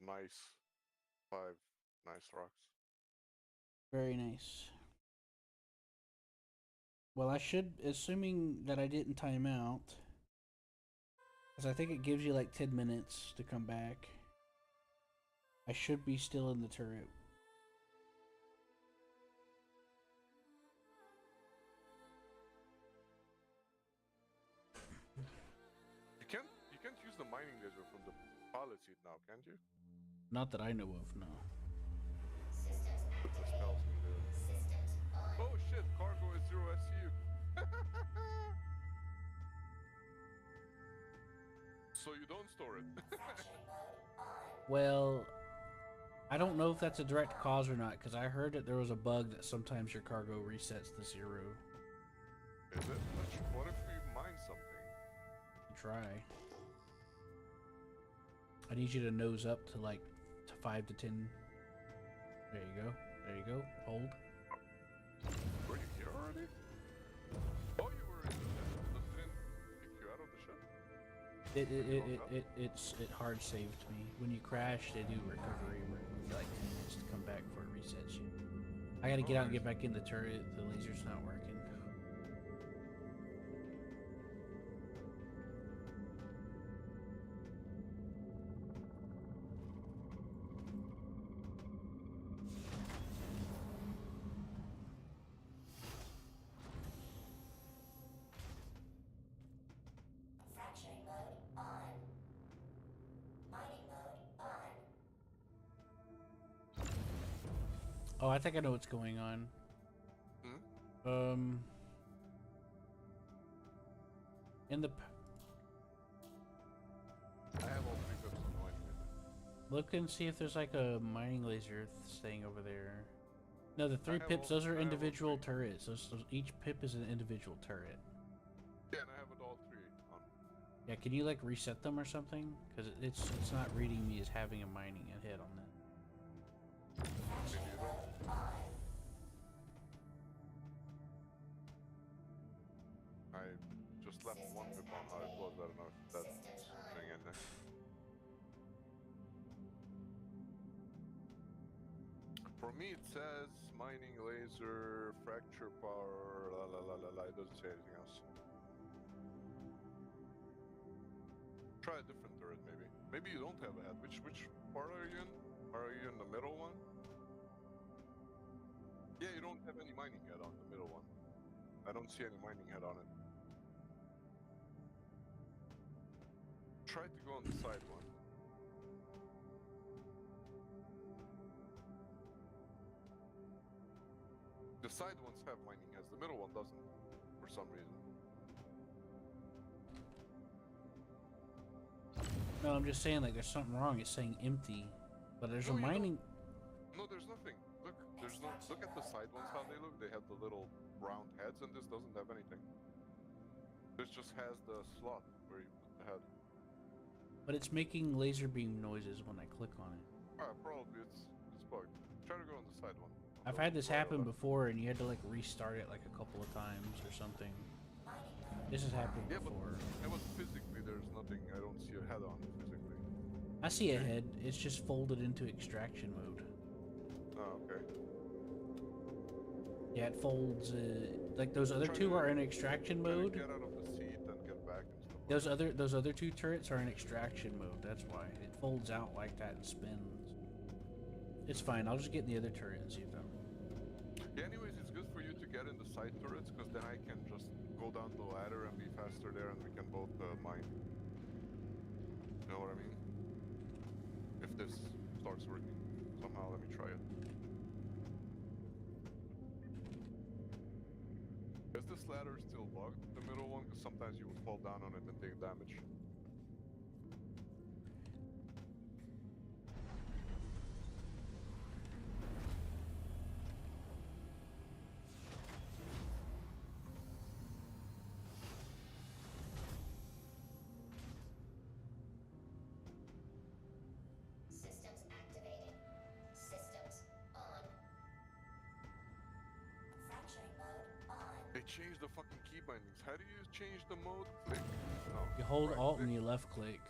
nice 5 nice rocks. Very nice. Well, I should, assuming that I didn't time out, because I think it gives you like 10 minutes to come back. I should be still in the turret. You can't use the mining laser from the pilot seat now, can't you? Not that I know of, no. It just tells me there. Oh shit, cargo is 0 SU. So you don't store it. Well, I don't know if that's a direct cause or not, because I heard that there was a bug that sometimes your cargo resets to 0. Is it? What if we mine something? Try. I need you to nose up to like 5 to 10. There you go. There you go. Hold. Were you here already? Oh, you were in the ship. Does it kick you out of the ship? It hard saved me. When you crash, they do recovery where you get like 10 minutes to come back before it resets you. I gotta get out and get back in the turret. The laser's not working. Fracturing mode on. Mining mode on. Oh, I think I know what's going on. Hmm? In the I have all 3 pips on mining. look and see if there's like a mining laser staying over there. No, the 3 pips, those are individual turrets. Each pip is an individual turret. Yeah, and I have it all 3 on. Yeah, can you like reset them or something? Because it's not reading me as having a mining hit on that. I just left 1 pip on how it was. I don't know if that's doing anything. For me, it says mining laser, fracture power, la la la la la. It doesn't say anything else. Try a different turret, maybe. Maybe you don't have a head. Which part are you in? Are you in the middle one? Yeah, you don't have any mining head on the middle one. I don't see any mining head on it. Try to go on the side one. The side ones have mining heads, the middle one doesn't, for some reason. No, I'm just saying like there's something wrong. It's saying empty, but there's a mining. No, there's nothing. Look, there's no. Look at the side ones how they look. They have the little round heads, and this doesn't have anything. This just has the slot where you put the head. But it's making laser beam noises when I click on it. Probably it's bugged. Try to go on the side one. I've had this happen before, and you had to like restart it like a couple of times or something. This has happened before. But physically, there's nothing. I don't see a head on it physically. I see a head. It's just folded into extraction mode. Oh, okay. Yeah, it folds. Like those other 2 are in extraction mode. Get out of the seat and get back and stuff. Those other 2 turrets are in extraction mode. That's why it folds out like that and spins. It's fine. I'll just get in the other turret and see if that. Yeah. Anyways, it's good for you to get in the side turrets because then I can just go down the ladder and be faster there, and we can both mine. You know what I mean? If this starts working somehow, let me try it. Is this ladder still bugged, the middle one? Because sometimes you would fall down on it and take damage. Systems activated. Systems on. Fracturing mode on. They changed the fucking key bindings. How do you change the mode? Click. No. You hold Right Alt click. and you left click.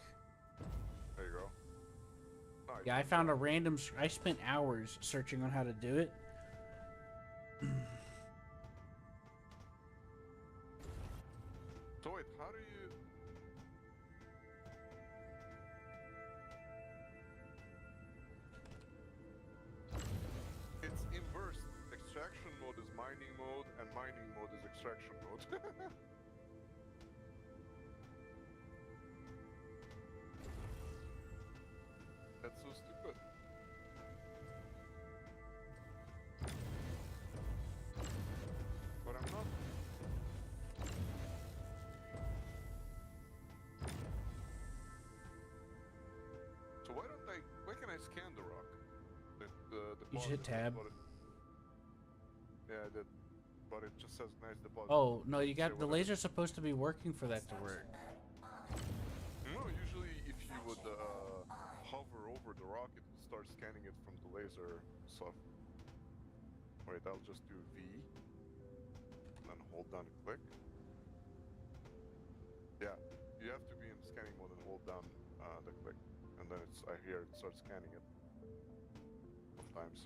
There you go. Oh, Yeah, I turned found a on. random. I spent hours searching on how to do it. So wait, how do you? It's inverse. Extraction mode is mining mode, and mining mode is extraction mode. That's so stupid. But I'm not. So why don't I? Why can I scan the rock? The You should hit deposit. That's tab. what it. Yeah, I did. But it just says nice deposit. Oh no, Doesn't you say got the what it is. laser's supposed to be working for that to work. No, usually if you would hover over the rock, it will start scanning it from the laser stuff. Wait, I'll just do V, and then hold down and click. Yeah, you have to be in scanning mode and hold down the click, and then it's I hear it starts scanning it sometimes.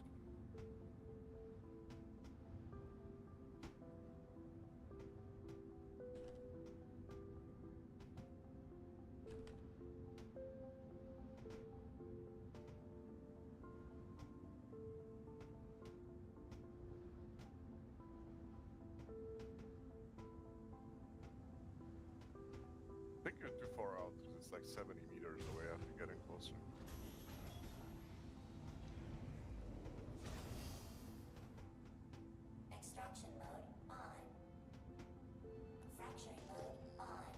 I think you're too far out because it's like 70 meters away. I have to get in closer. Extraction mode on. Fracturing mode on.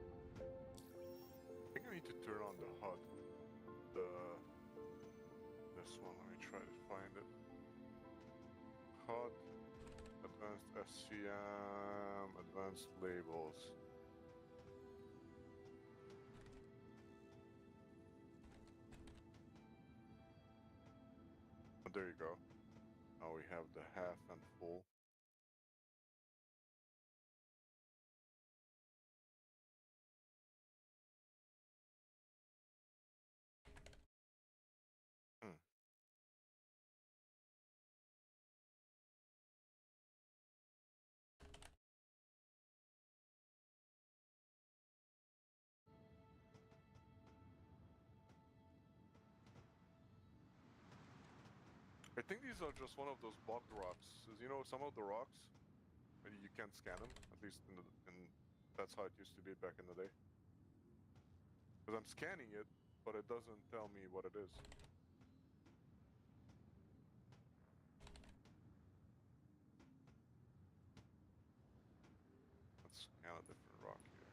I think I need to turn on the HUD. The this one. Let me try to find it. HUD, advanced SCM, advanced labels. And there you go. Now we have the half and full. Hmm. I think these are just one of those bugged rocks. 'Cause, you know, some of the rocks, you can't scan them. At least that's how it used to be back in the day. Because I'm scanning it, but it doesn't tell me what it is. Let's scan a different rock here.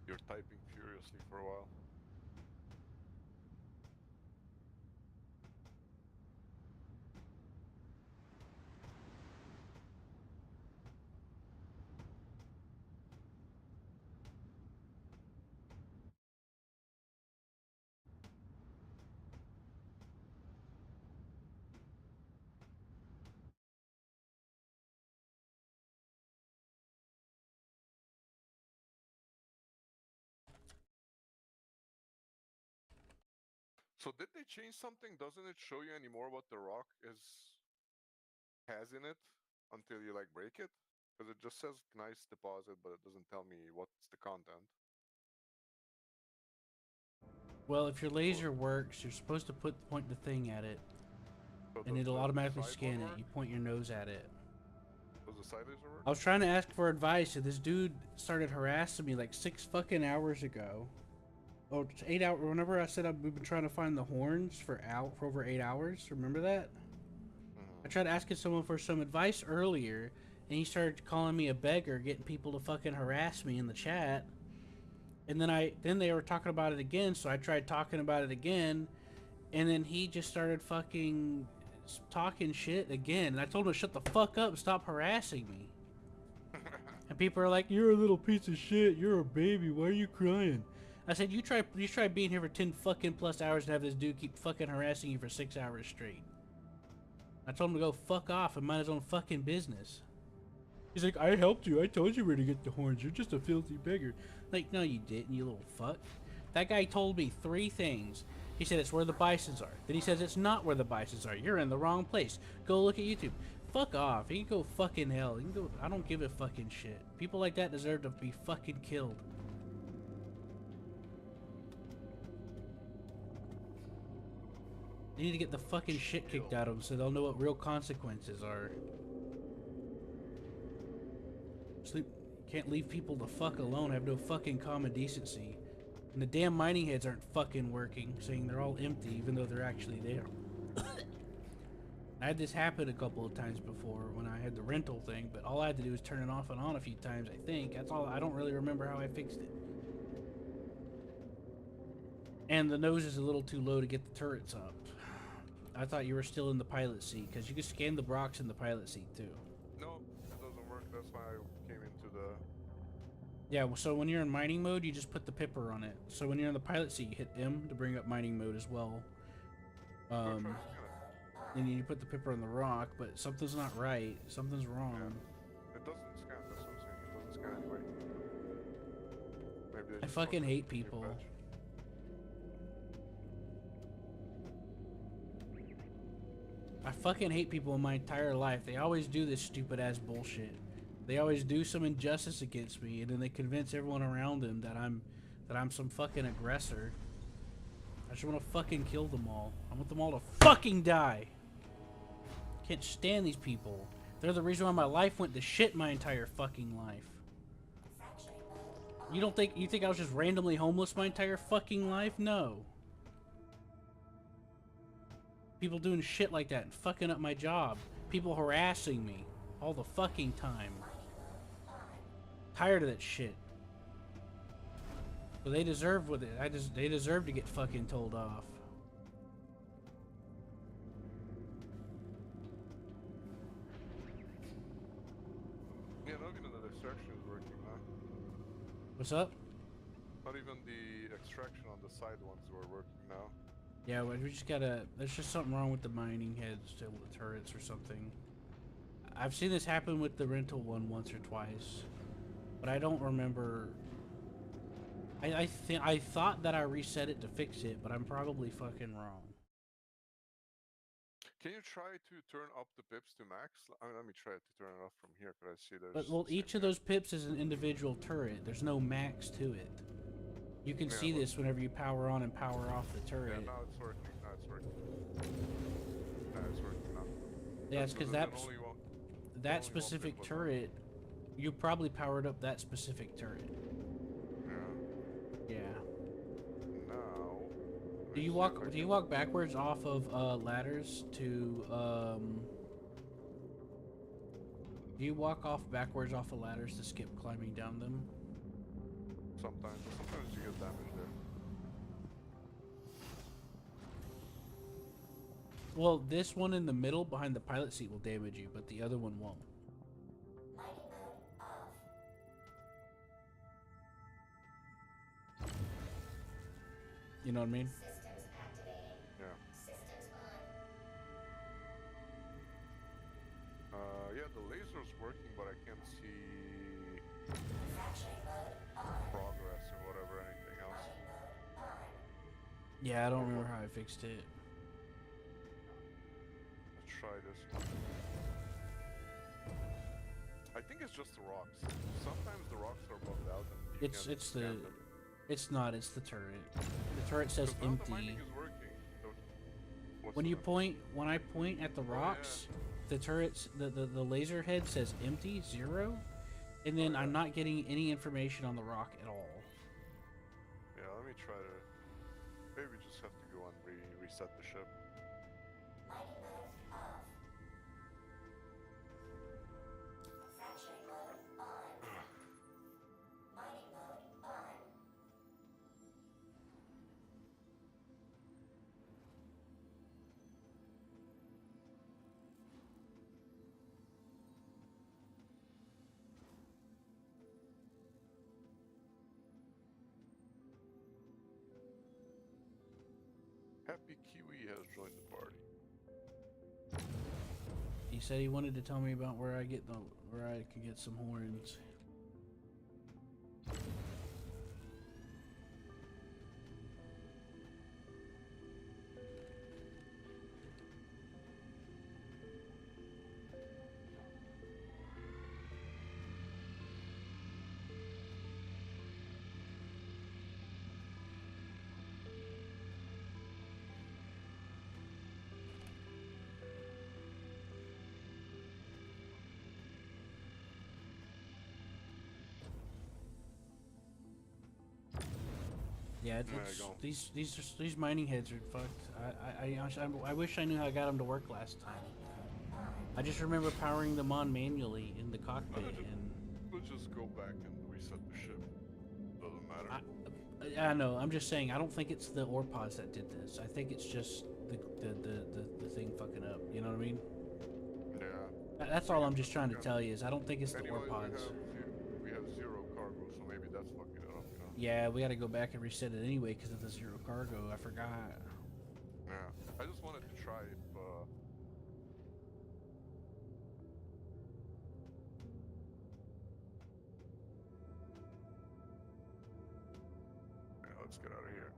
You're typing furiously for a while. So did they change something? Doesn't it show you anymore what the rock has in it until you like break it? Because it just says nice deposit, but it doesn't tell me what's the content. Well, if your Or laser works, you're supposed to point the thing at it, so and does it'll the automatically side one scan it. work? You point your nose at it. Does the side laser work? I was trying to ask for advice, and this dude started harassing me like 6 fucking hours ago. Oh, it's 8 hours. Whenever I said we've been trying to find the horns for over 8 hours. Remember that? I tried asking someone for some advice earlier, and he started calling me a beggar, getting people to fucking harass me in the chat. And then they were talking about it again, so I tried talking about it again, and then he just started fucking talking shit again. And I told him to shut the fuck up and stop harassing me. And people are like, "You're a little piece of shit. You're a baby. Why are you crying?" I said, "You try being here for 10 fucking plus hours and have this dude keep fucking harassing you for 6 hours straight." I told him to go fuck off and mind his own fucking business. He's like, "I helped you. I told you where to get the horns. You're just a filthy beggar." Like, no, you didn't, you little fuck. That guy told me 3 things. He said it's where the bisons are. Then he says it's not where the bisons are. You're in the wrong place. Go look at YouTube. Fuck off. He can go fucking hell. He can go. I don't give a fucking shit. People like that deserve to be fucking killed. They need to get the fucking shit kicked out of them so they'll know what real consequences are. Can't leave people the fuck alone, have no fucking common decency. And the damn mining heads aren't fucking working, saying they're all empty even though they're actually there. I had this happen a couple of times before when I had the rental thing, but all I had to do was turn it off and on a few times, I think. That's all. I don't really remember how I fixed it. And the nose is a little too low to get the turrets up. I thought you were still in the pilot seat, because you can scan the rocks in the pilot seat too. No, it doesn't work. That's why I came into the... Yeah, so when you're in mining mode, you just put the pipper on it. So when you're in the pilot seat, you hit M to bring up mining mode as well. Then you put the pipper on the rock, but something's not right. Something's wrong. Yeah. It doesn't scan, that's what I'm saying. It doesn't scan anyway. Maybe they I just fucking fucked hate with the new people. patch. I fucking hate people in my entire life. They always do this stupid ass bullshit. They always do some injustice against me, and then they convince everyone around them that I'm some fucking aggressor. I just want to fucking kill them all. I want them all to fucking die. Can't stand these people. They're the reason why my life went to shit my entire fucking life. You think I was just randomly homeless my entire fucking life? No. People doing shit like that and fucking up my job. People harassing me all the fucking time. Tired of that shit. So they deserve what they deserve to get fucking told off. Yeah, not even the extraction is working now. What's up? Not even the extraction on the side ones were working now. Yeah, we just gotta... There's just something wrong with the mining heads to the turrets or something. I've seen this happen with the rental one once or twice, but I don't remember... I thought that I reset it to fix it, but I'm probably fucking wrong. Can you try to turn up the pips to max? Let me try to turn it off from here, because I see there's... But, well, each of those pips is an individual turret. There's no max to it. You can see this whenever you power on and power off the turret. Yeah, now it's working. Now it's working. Now it's working now. Yeah, it's because that specific turret, you probably powered up that specific turret. Yeah. Yeah. Now... Do you walk backwards off of ladders to do you walk off backwards off of ladders to skip climbing down them? Sometimes you get damage there. Well, this one in the middle behind the pilot seat will damage you, but the other one won't. Mining mode off. You know what I mean? Systems activating. Yeah. Systems on. Yeah, the laser's working, but I can't see Manufacturing mode on. progress or whatever, anything else. Mining mode on. Yeah, I don't Or remember what? how I fixed it. Let's try this one. I think it's just the rocks. Sometimes the rocks are bugged out and you It's can't it's the scan them. it's not. It's the turret. The turret says Because now the mining empty. is working. So what's When the you matter? point, when I point at the Oh, rocks, the turret's the laser head says empty, 0, and then Oh, I'm yeah. not getting any information on the rock at all. Yeah, let me try to. Maybe we just have to go and reset the ship. Mining mode off. Fracturing mode on. Mining mode on. Happy Kiwi has joined the party. He said he wanted to tell me about where I could get some horns. Yeah, There it's you go. these mining heads are fucked. I wish I knew how I got them to work last time. I just remember powering them on manually in the cockpit, and We'll just go back and reset the ship. Doesn't matter. I know. I'm just saying. I don't think it's the ore pods that did this. I think it's just the thing fucking up. You know what I mean? Yeah. That's all I'm just trying to tell you is I don't think it's the ore Anyways, pods. we have 0 cargo, so maybe that's fucking it up, you know? Yeah, we got to go back and reset it anyway because of the 0 cargo. I forgot. Yeah. I just wanted to try if, yeah, let's get out of here.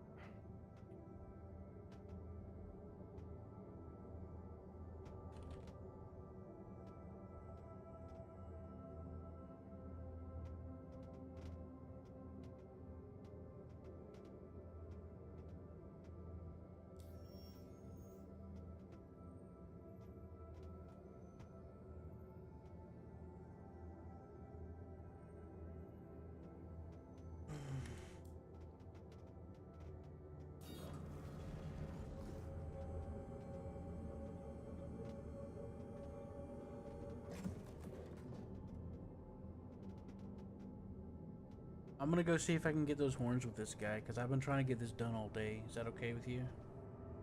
I'm gonna go see if I can get those horns with this guy because I've been trying to get this done all day. Is that okay with you?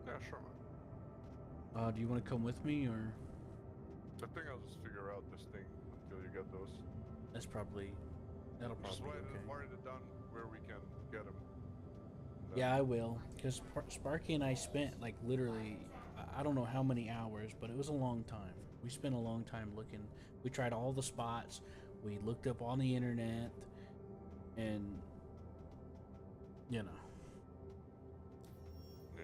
Yeah, sure, man. Do you want to come with me or? I think I'll just figure out this thing until you get those. That'll Just probably be okay. write it down where we can get them. Yeah, I will. Because Sparky and I spent like literally, I don't know how many hours, but it was a long time. We spent a long time looking. We tried all the spots. We looked up on the internet, and you know. Yeah.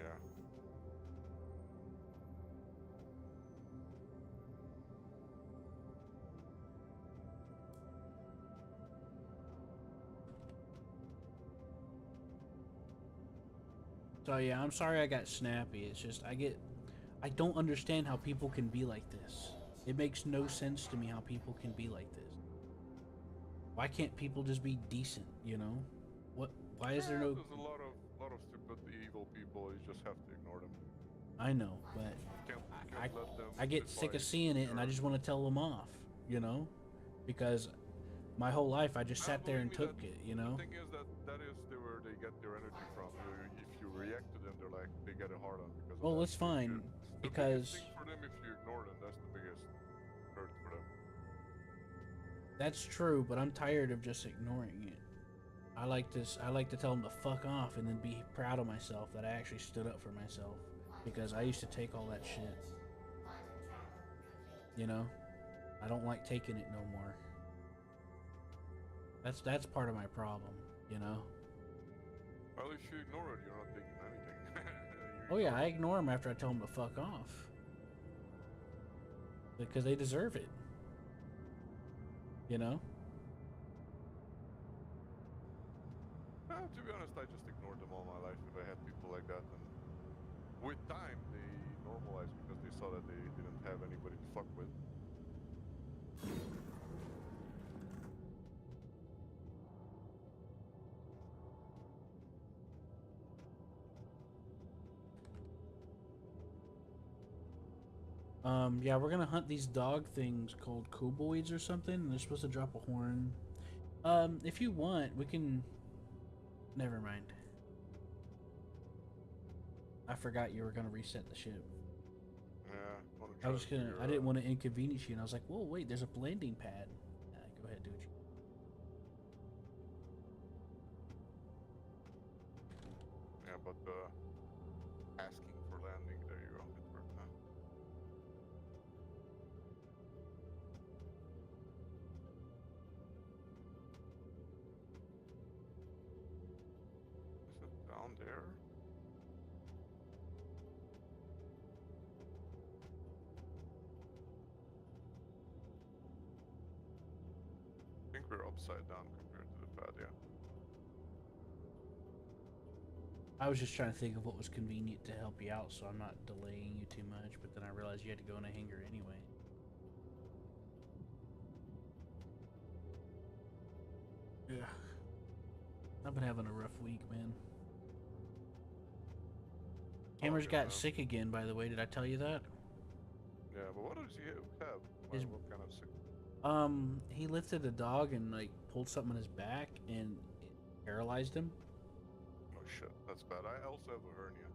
So yeah, I'm sorry I got snappy. It's just I don't understand how people can be like this. It makes no sense to me how people can be like this. Why can't people just be decent, you know? Why is there no... There's a lot of stupid evil people. You just have to ignore them. I know, but Can't I, let them. I get sick of define seeing it and I your- just want to tell them off, you know? Because my whole life I just sat there and believe me, took it, you know? The thing is that is where they get their energy from. If you react to them, they get it hard on because. Well, of that. it's fine, The because... biggest thing for them, if you ignore them, that's the biggest hurt for them. That's true, but I'm tired of just ignoring it. I like to tell them to fuck off and then be proud of myself that I actually stood up for myself because I used to take all that shit. You know? I don't like taking it no more. That's part of my problem, you know? Well, if you ignore it, you're not taking anything. Oh yeah, I ignore them after I tell them to fuck off. Because they deserve it. You know? To be honest, I just ignored them all my life if I had people like that. And with time, they normalized because they saw that they didn't have anybody to fuck with. Yeah, we're gonna hunt these dog things called kobolds or something, and they're supposed to drop a horn. If you want, we can... Never mind. I forgot you were gonna reset the ship. Yeah, wanna I try was to gonna... figure, I didn't want to inconvenience you, and I was like, whoa, wait, there's a landing pad. Go ahead, do what you... Yeah, but asking for landing, there you go. It worked now. Is it down there? I think we're upside down compared to the pad, yeah. I was just trying to think of what was convenient to help you out, so I'm not delaying you too much, but then I realized you had to go in a hangar anyway. Yeah. I've been having a rough week, man. Hammer's Okay, got man. sick again, by the way. Did I tell you that? Yeah, but what does he have? His- What kind of sick? He lifted a dog and like pulled something on his back and it paralyzed him. Oh shit, that's bad. I also have a hernia.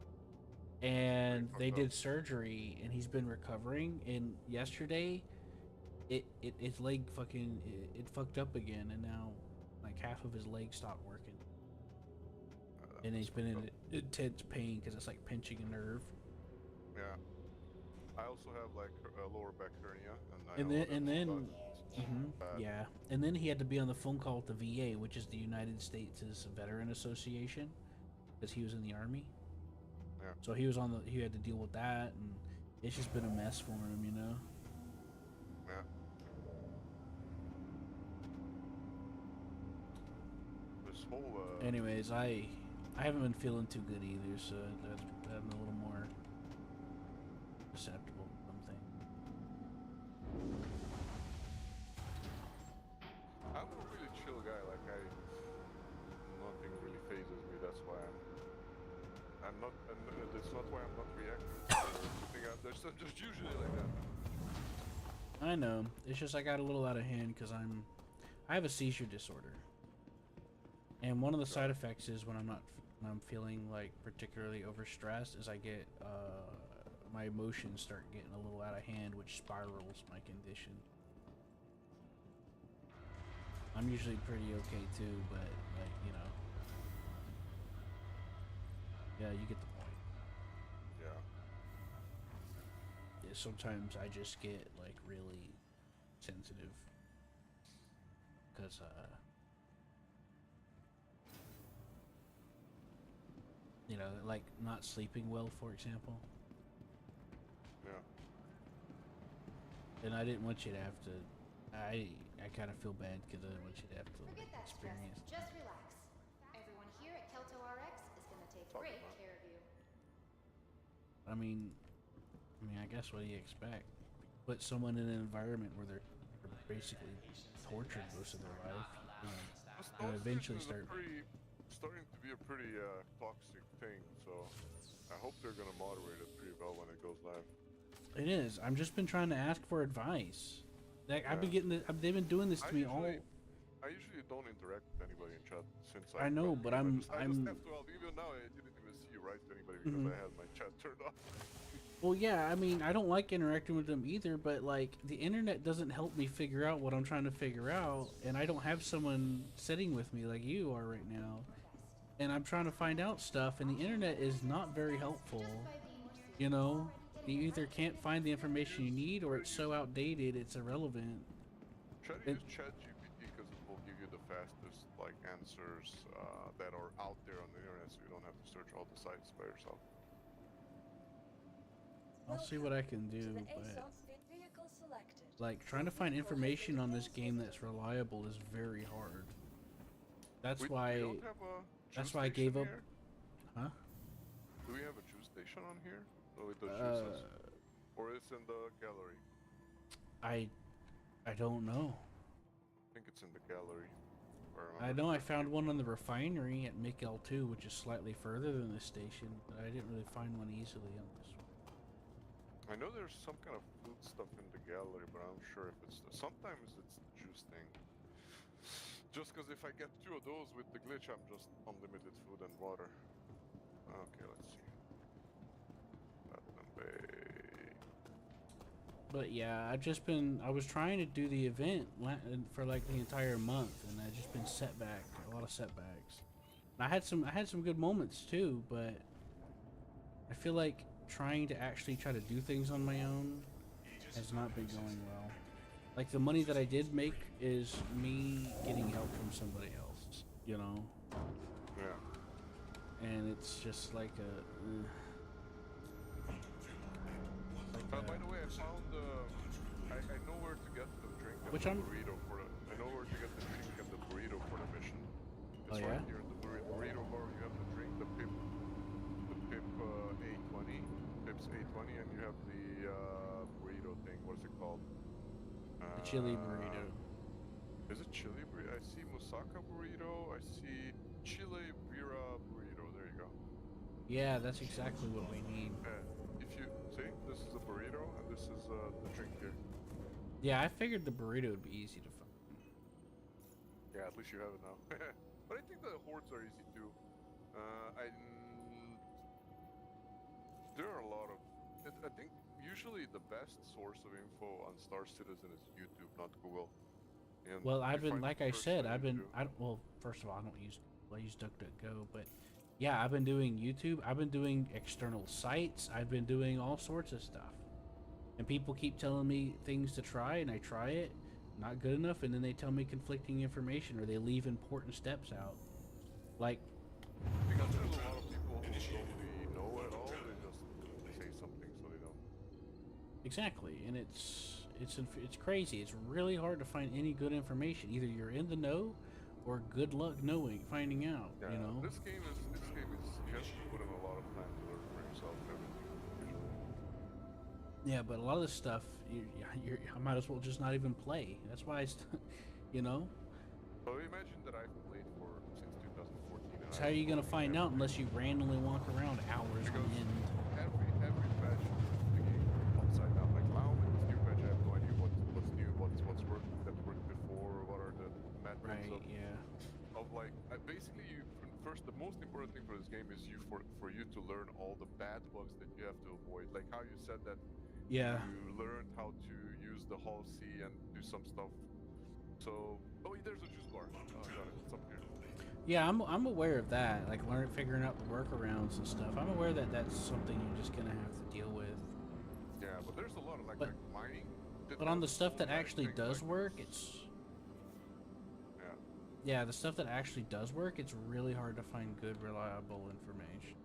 And Pretty they fucked up. did surgery and he's been recovering. And yesterday, his leg fucking it fucked up again, and now like half of his leg stopped working. That And was he's been fucked in up. intense pain because it's like pinching a nerve. Yeah. I also have like a lower back hernia, and I And know then that's bad. yeah, and then he had to be on the phone call with the VA, which is the United States Veteran Association, because he was in the army. Yeah. So he had to deal with that, and it's just been a mess for him, you know. Yeah. This whole Anyways, I haven't been feeling too good either, so I'm a little more susceptible to something. I'm a really chill guy. Like nothing really phases me. That's why I'm not. And that's not why I'm not reacting. There's just usually like that. I know. It's just I got a little out of hand because I have a seizure disorder, and one of the side effects is when I'm feeling like particularly overstressed is I get my emotions start getting a little out of hand, which spirals my condition. I'm usually pretty okay too, but like, you know, yeah, you get the point. Yeah. Yeah, sometimes I just get like really sensitive because you know, like not sleeping well, for example. Yeah. And I didn't want you to have to. I kind of feel bad because I didn't want you to have to Forget that stress. experience. Just relax. Everyone here at Kelto RX is going to take Talk great about it. care of you. I guess what do you expect? Put someone in an environment where they're basically tortured most of their life. You know, This and dog eventually situation is start. starting to be a pretty toxic thing. So I hope they're gonna moderate it pretty well when it goes live. It is. I've just been trying to ask for advice. Like, I've been Yeah. getting. They've been doing this to me all. I usually don't interact with anybody in chat since I know, got but here. I'm. I just have to help. Even now, I didn't even see you write to anybody because Mhm. I had my chat turned off. Well, yeah. I mean, I don't like interacting with them either. But like, the internet doesn't help me figure out what I'm trying to figure out, and I don't have someone sitting with me like you are right now. And I'm trying to find out stuff, and the internet is not very helpful. You know, you either can't find the information you need, or it's so outdated it's irrelevant. Try to It, use ChatGPT because it will give you the fastest like answers that are out there on the internet, so you don't have to search all the sites by yourself. I'll see what I can do, but like trying to find information on this game that's reliable is very hard. That's We why don't have a that's juice why I station gave up. here? Huh? Do we have a juice station on here? Oh, with the Uh, juices? Or it's in the gallery? I don't know. I think it's in the gallery. if I remember know I correctly. found one on the refinery at Mikel 2, which is slightly further than the station, but I didn't really find one easily on this one. I know there's some kind of food stuff in the gallery, but I'm not sure if it's sometimes it's the juice thing. Just because if I get 2 of those with the glitch, I'm just unlimited food and water. Okay, let's see. Platinum Bay. But yeah, I was trying to do the event for like the entire month, and I've just been a lot of setbacks. And I had some good moments too, but I feel like trying to actually try to do things on my own has not been going well. Like the money that I did make is me getting help from somebody else, you know? Yeah. And it's just like By the way, I found I know where to get the drink and Which the I'm- burrito for the. I know where to get the drink and the burrito for the mission. It's Oh, right yeah? here in the burrito bar. You have the drink, the pip A20, pips A20, and you have the burrito thing. What is it called? the chili burrito. Is it chili burrito? I see moussaka burrito. I see chile bira burrito. There you go. Yeah, that's exactly what we need. If you see, this is a burrito and this is the drink here. Yeah, I figured the burrito would be easy to find. Yeah, at least you have it now. But I think the hordes are easy too. There are a lot of. I think usually the best source of info on Star Citizen is YouTube, not Google. And Well, you find like the I first said, thing you do. well, first of all, I use DuckDuckGo, but yeah, I've been doing YouTube, I've been doing external sites, I've been doing all sorts of stuff. And people keep telling me things to try, and I try it, not good enough, and then they tell me conflicting information, or they leave important steps out. Like, Because there's a lot of people who don't really know at all. They just say something so they don't. exactly, and it's crazy. It's really hard to find any good information. Either you're in the know, or good luck finding out. Yeah, You know. this game is you have to put in a lot of time to learn for yourself and everything. Usually. Yeah, but a lot of this stuff, I might as well just not even play. That's why you know. So imagine that I've played since 2014. And That's how you're gonna find out unless you randomly walk around hours on Because end. every patch of the game upside down. Like now with this new patch, I have no idea what's new, what's worked that worked before, what are the methods Right. of Yeah. like basically first the most important thing for this game is for you to learn all the bad bugs that you have to avoid. Like how you said that Yeah. you learned how to use the Hull C and do some stuff. So there's a juice bar. Oh, I got it. It's up here. Yeah, I'm aware of that. Like figuring out the workarounds and stuff. I'm aware that that's something you're just gonna have to deal with. Yeah, but there's a lot of like mining. But on the there's stuff that automatic actually things does like work, this. it's Yeah. yeah, the stuff that actually does work, it's really hard to find good, reliable information.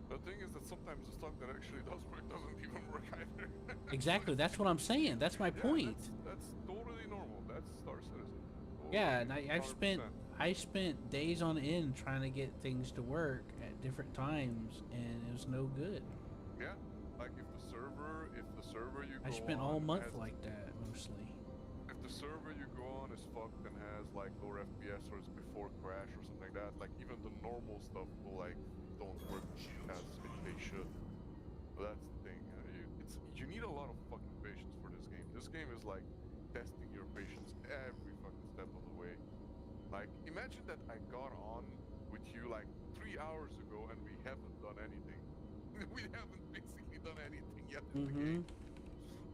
The thing is that sometimes the stuff that actually does work doesn't even work either. Exactly. That's what I'm saying. That's my point. That's totally normal. That's Star Citizen. Yeah, and I've 100%. spent days on end trying to get things to work at different times, and it was no good. Yeah, like if the server you go I spent all on month has- like that mostly. If the server you go on is fucked and has like lower FPS or it's before crash or something like that, like even the normal stuff will like don't work as they should. But that's the thing. You need a lot of fucking patience for this game. This game is like testing your patience every fucking step of the way. Like imagine that I got on with you like 3 hours ago and we haven't done anything. We haven't basically done anything yet in the game.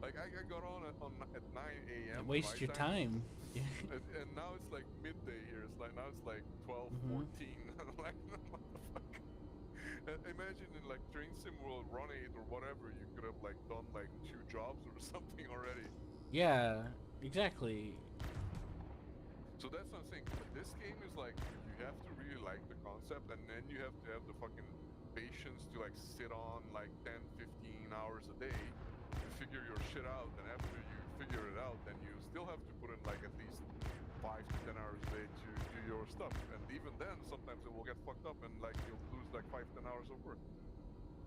Like I got on at 9 a.m. Waste my your time. Yeah. and now it's like midday here. It's like now it's like 12, 14. Like what the fuck? Imagine in like Train Sim World Run 8 or whatever, you could have like done like 2 jobs or something already. Yeah, exactly. So that's what I'm saying. This game is like you have to really like the concept, and then you have to have the fucking patience to like sit on like 10, 15 hours a day to figure your shit out, and after you figure it out, then you still have to put in like at least 5 to 10 hours a day to do your stuff. And even then, sometimes it will get fucked up, and like you'll lose like 5-10 hours of work,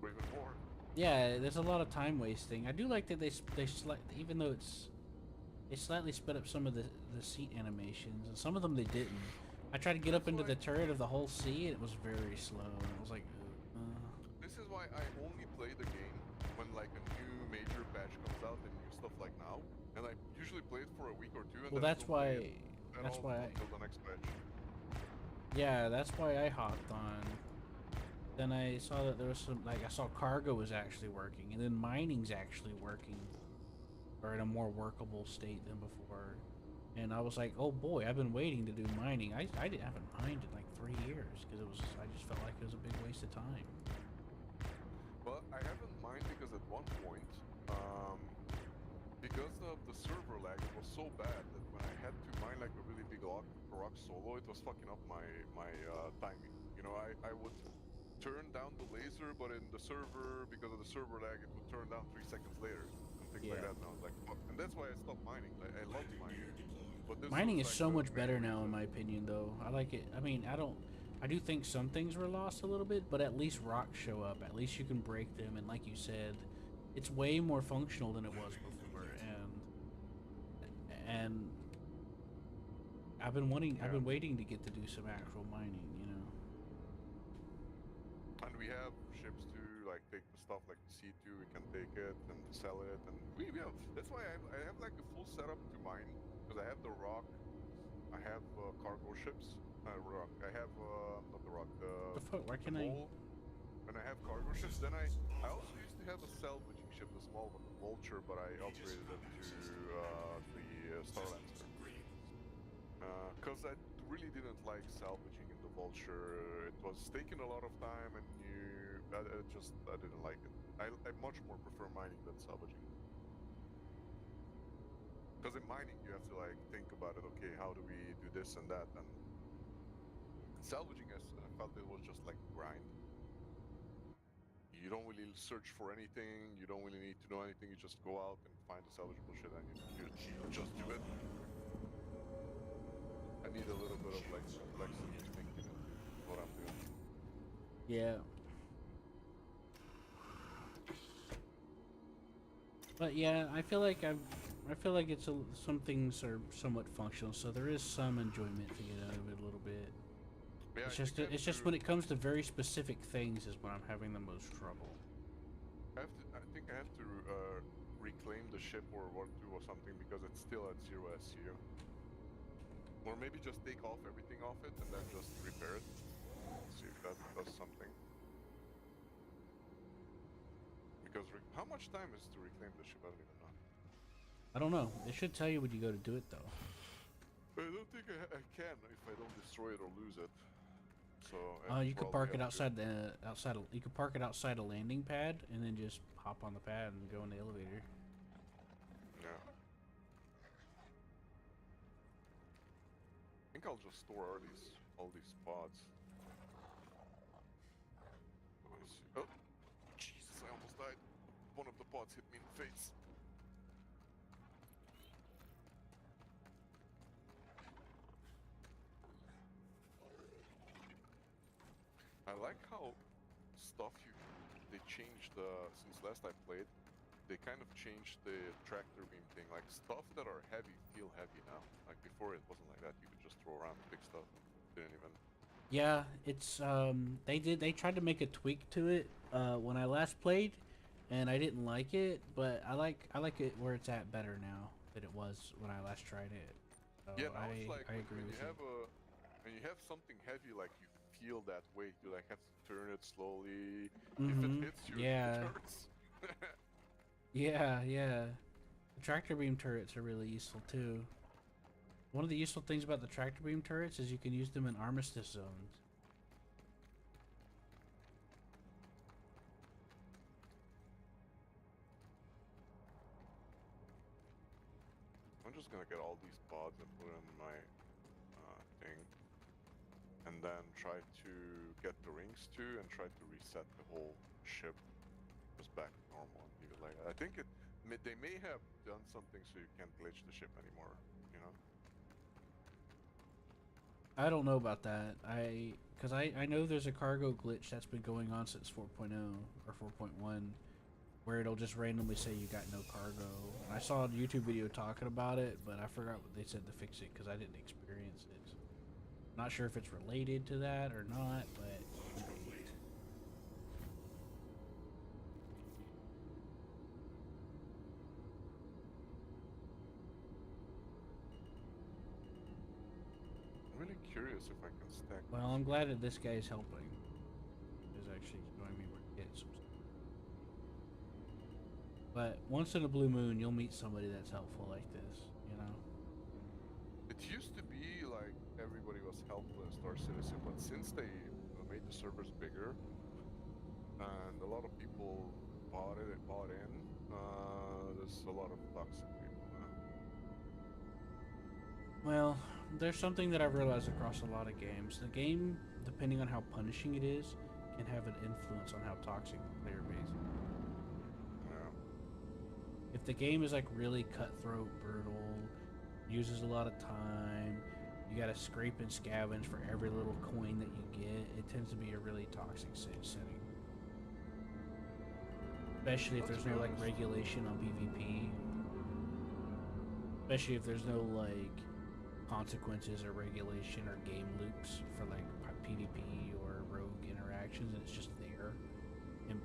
or even more. Yeah, there's a lot of time wasting. I do like that even though they slightly sped up some of the seat animations, and some of them they didn't. I tried to get up into the turret of the whole sea, and it was very slow. And I was like, This is why I only play the game when like a new major patch comes out and new stuff like now, and I usually play it for a week or two. And well, then that's why. That's why. until the next patch. Yeah, that's why I hopped on. Then I saw that there was some, like, I saw cargo was actually working, and then mining's actually working, or in a more workable state than before. And I was like, oh boy, I've been waiting to do mining. I haven't mined in like 3 years because I just felt like it was a big waste of time. Well, I haven't mined because at one point, because of the server lag, it was so bad that when I had to mine like a really big rock solo, it was fucking up my timing. You know, I would turn down the laser, but in the server, because of the server lag, it would turn down 3 seconds later and things like that. And I was like, fuck. And that's why I stopped mining. Like, I love mining. But this Mining was, is like, so the much better main now, in reason. my opinion, though. I like it. I mean, I do think some things were lost a little bit, but at least rocks show up. At least you can break them, and like you said, it's way more functional than it was before. And I've been waiting to get to do some actual mining, you know. And we have ships to like take the stuff like the C2, we can take it and sell it, and we have. That's why I have like the full setup to mine, because I have the rock, I have cargo ships, rock. I have not the rock, The fuck? Why can't I? bowl, and I have cargo ships. Then I also used to have a salvaging ship, the small one, the Vulture, but I upgraded it to the Starlancer. Because I really didn't like salvaging in the Vulture. It was taking a lot of time, and I didn't like it. I much more prefer mining than salvaging. Because in mining you have to like think about it. Okay, how do we do this and that? And salvaging, I felt it was just like grind. You don't really search for anything. You don't really need to know anything. You just go out and find the salvageable shit, and you just do it. I need a little bit of like complexity thinking into what I'm doing. Yeah. But yeah, I feel like some things are somewhat functional, so there is some enjoyment to get out of it a little bit. Yeah, It's just when it comes to very specific things is when I'm having the most trouble. I think I have to reclaim the ship or War 2 or something, because it's still at 0 SCU. Or maybe just take off everything off it and then just repair it. See if that does something. Because how much time is to reclaim the ship? I don't even know. I don't know. It should tell you when you go to do it though. I don't think I can if I don't destroy it or lose it. So You could park it outside you could park it outside a landing pad and then just hop on the pad and go in the elevator. Yeah. I think I'll just store all these pods. Let me see. Oh, Jesus! I almost died. One of the pods hit me in the face. I like how they changed since last I played. They kind of changed the tractor beam thing. Like, stuff that are heavy feel heavy now. Like before, it wasn't like that. You could just throw around big stuff. Didn't even. Yeah, it's they tried to make a tweak to it when I last played, and I didn't like it, but I like it where it's at better now than it was when I last tried it. So Yeah, now it's like I agree when with you have when you have something heavy, like you feel that weight. You like have to turn it slowly. If it hits you, Yeah. it hurts. Yeah, yeah. The tractor beam turrets are really useful too. One of the useful things about the tractor beam turrets is you can use them in armistice zones. I'm just gonna get all these pods and put in my thing, and then try to get the rings too, and try to reset the whole ship. Just back to normal. Even like I think they may have done something so you can't glitch the ship anymore. You know. I don't know about that. Because I know there's a cargo glitch that's been going on since 4.0 or 4.1, where it'll just randomly say you got no cargo. And I saw a YouTube video talking about it, but I forgot what they said to fix it because I didn't experience it. Not sure if it's related to that or not, but I'm really curious if I can stack. well, I'm glad that this guy is helping. He's actually showing me where to get some stuff. But once in a blue moon, you'll meet somebody that's helpful like this, you know? It used to be like everybody was helpful in Star Citizen, but since they made the servers bigger and a lot of people bought in, there's a lot of toxic people now. Well, there's something that I've realized across a lot of games. The game, depending on how punishing it is, can have an influence on how toxic the player base is. Yeah. If the game is like really cutthroat, brutal, uses a lot of time, you gotta scrape and scavenge for every little coin that you get, it tends to be a really toxic setting. Especially if there's no like regulation on PvP. Especially if there's no like consequences or regulation or game loops for like PvP or rogue interactions, and it's just there. And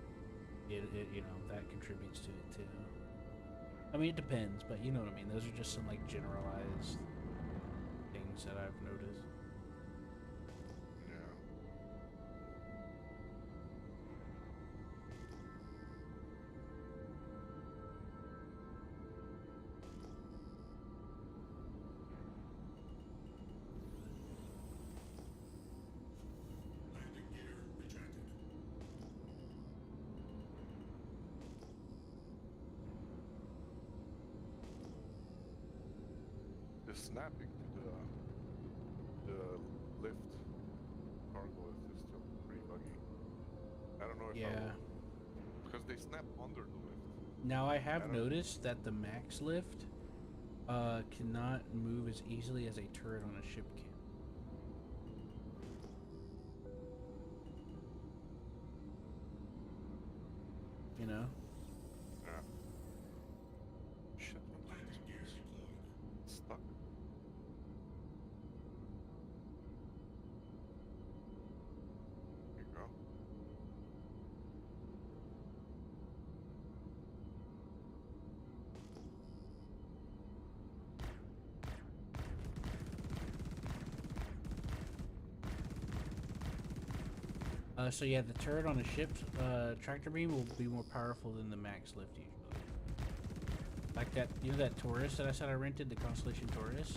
it you know, that contributes to it too. I mean, it depends, but you know what I mean. Those are just some like generalized things that I've noticed. Yeah. Landing gear rejected. The snapping to the lift cargo lift is still pretty buggy. I don't know if Yeah. because they snap under the lift. Now I I have don't- noticed that the max lift cannot move as easily as a turret on a ship can. You know? Yeah. Shit. Landing gear deployed. It's stuck. There you go. So yeah, the turret on a ship's tractor beam will be more powerful than the max lift usually. Like that, you know that Taurus that I said I rented, the Constellation Taurus?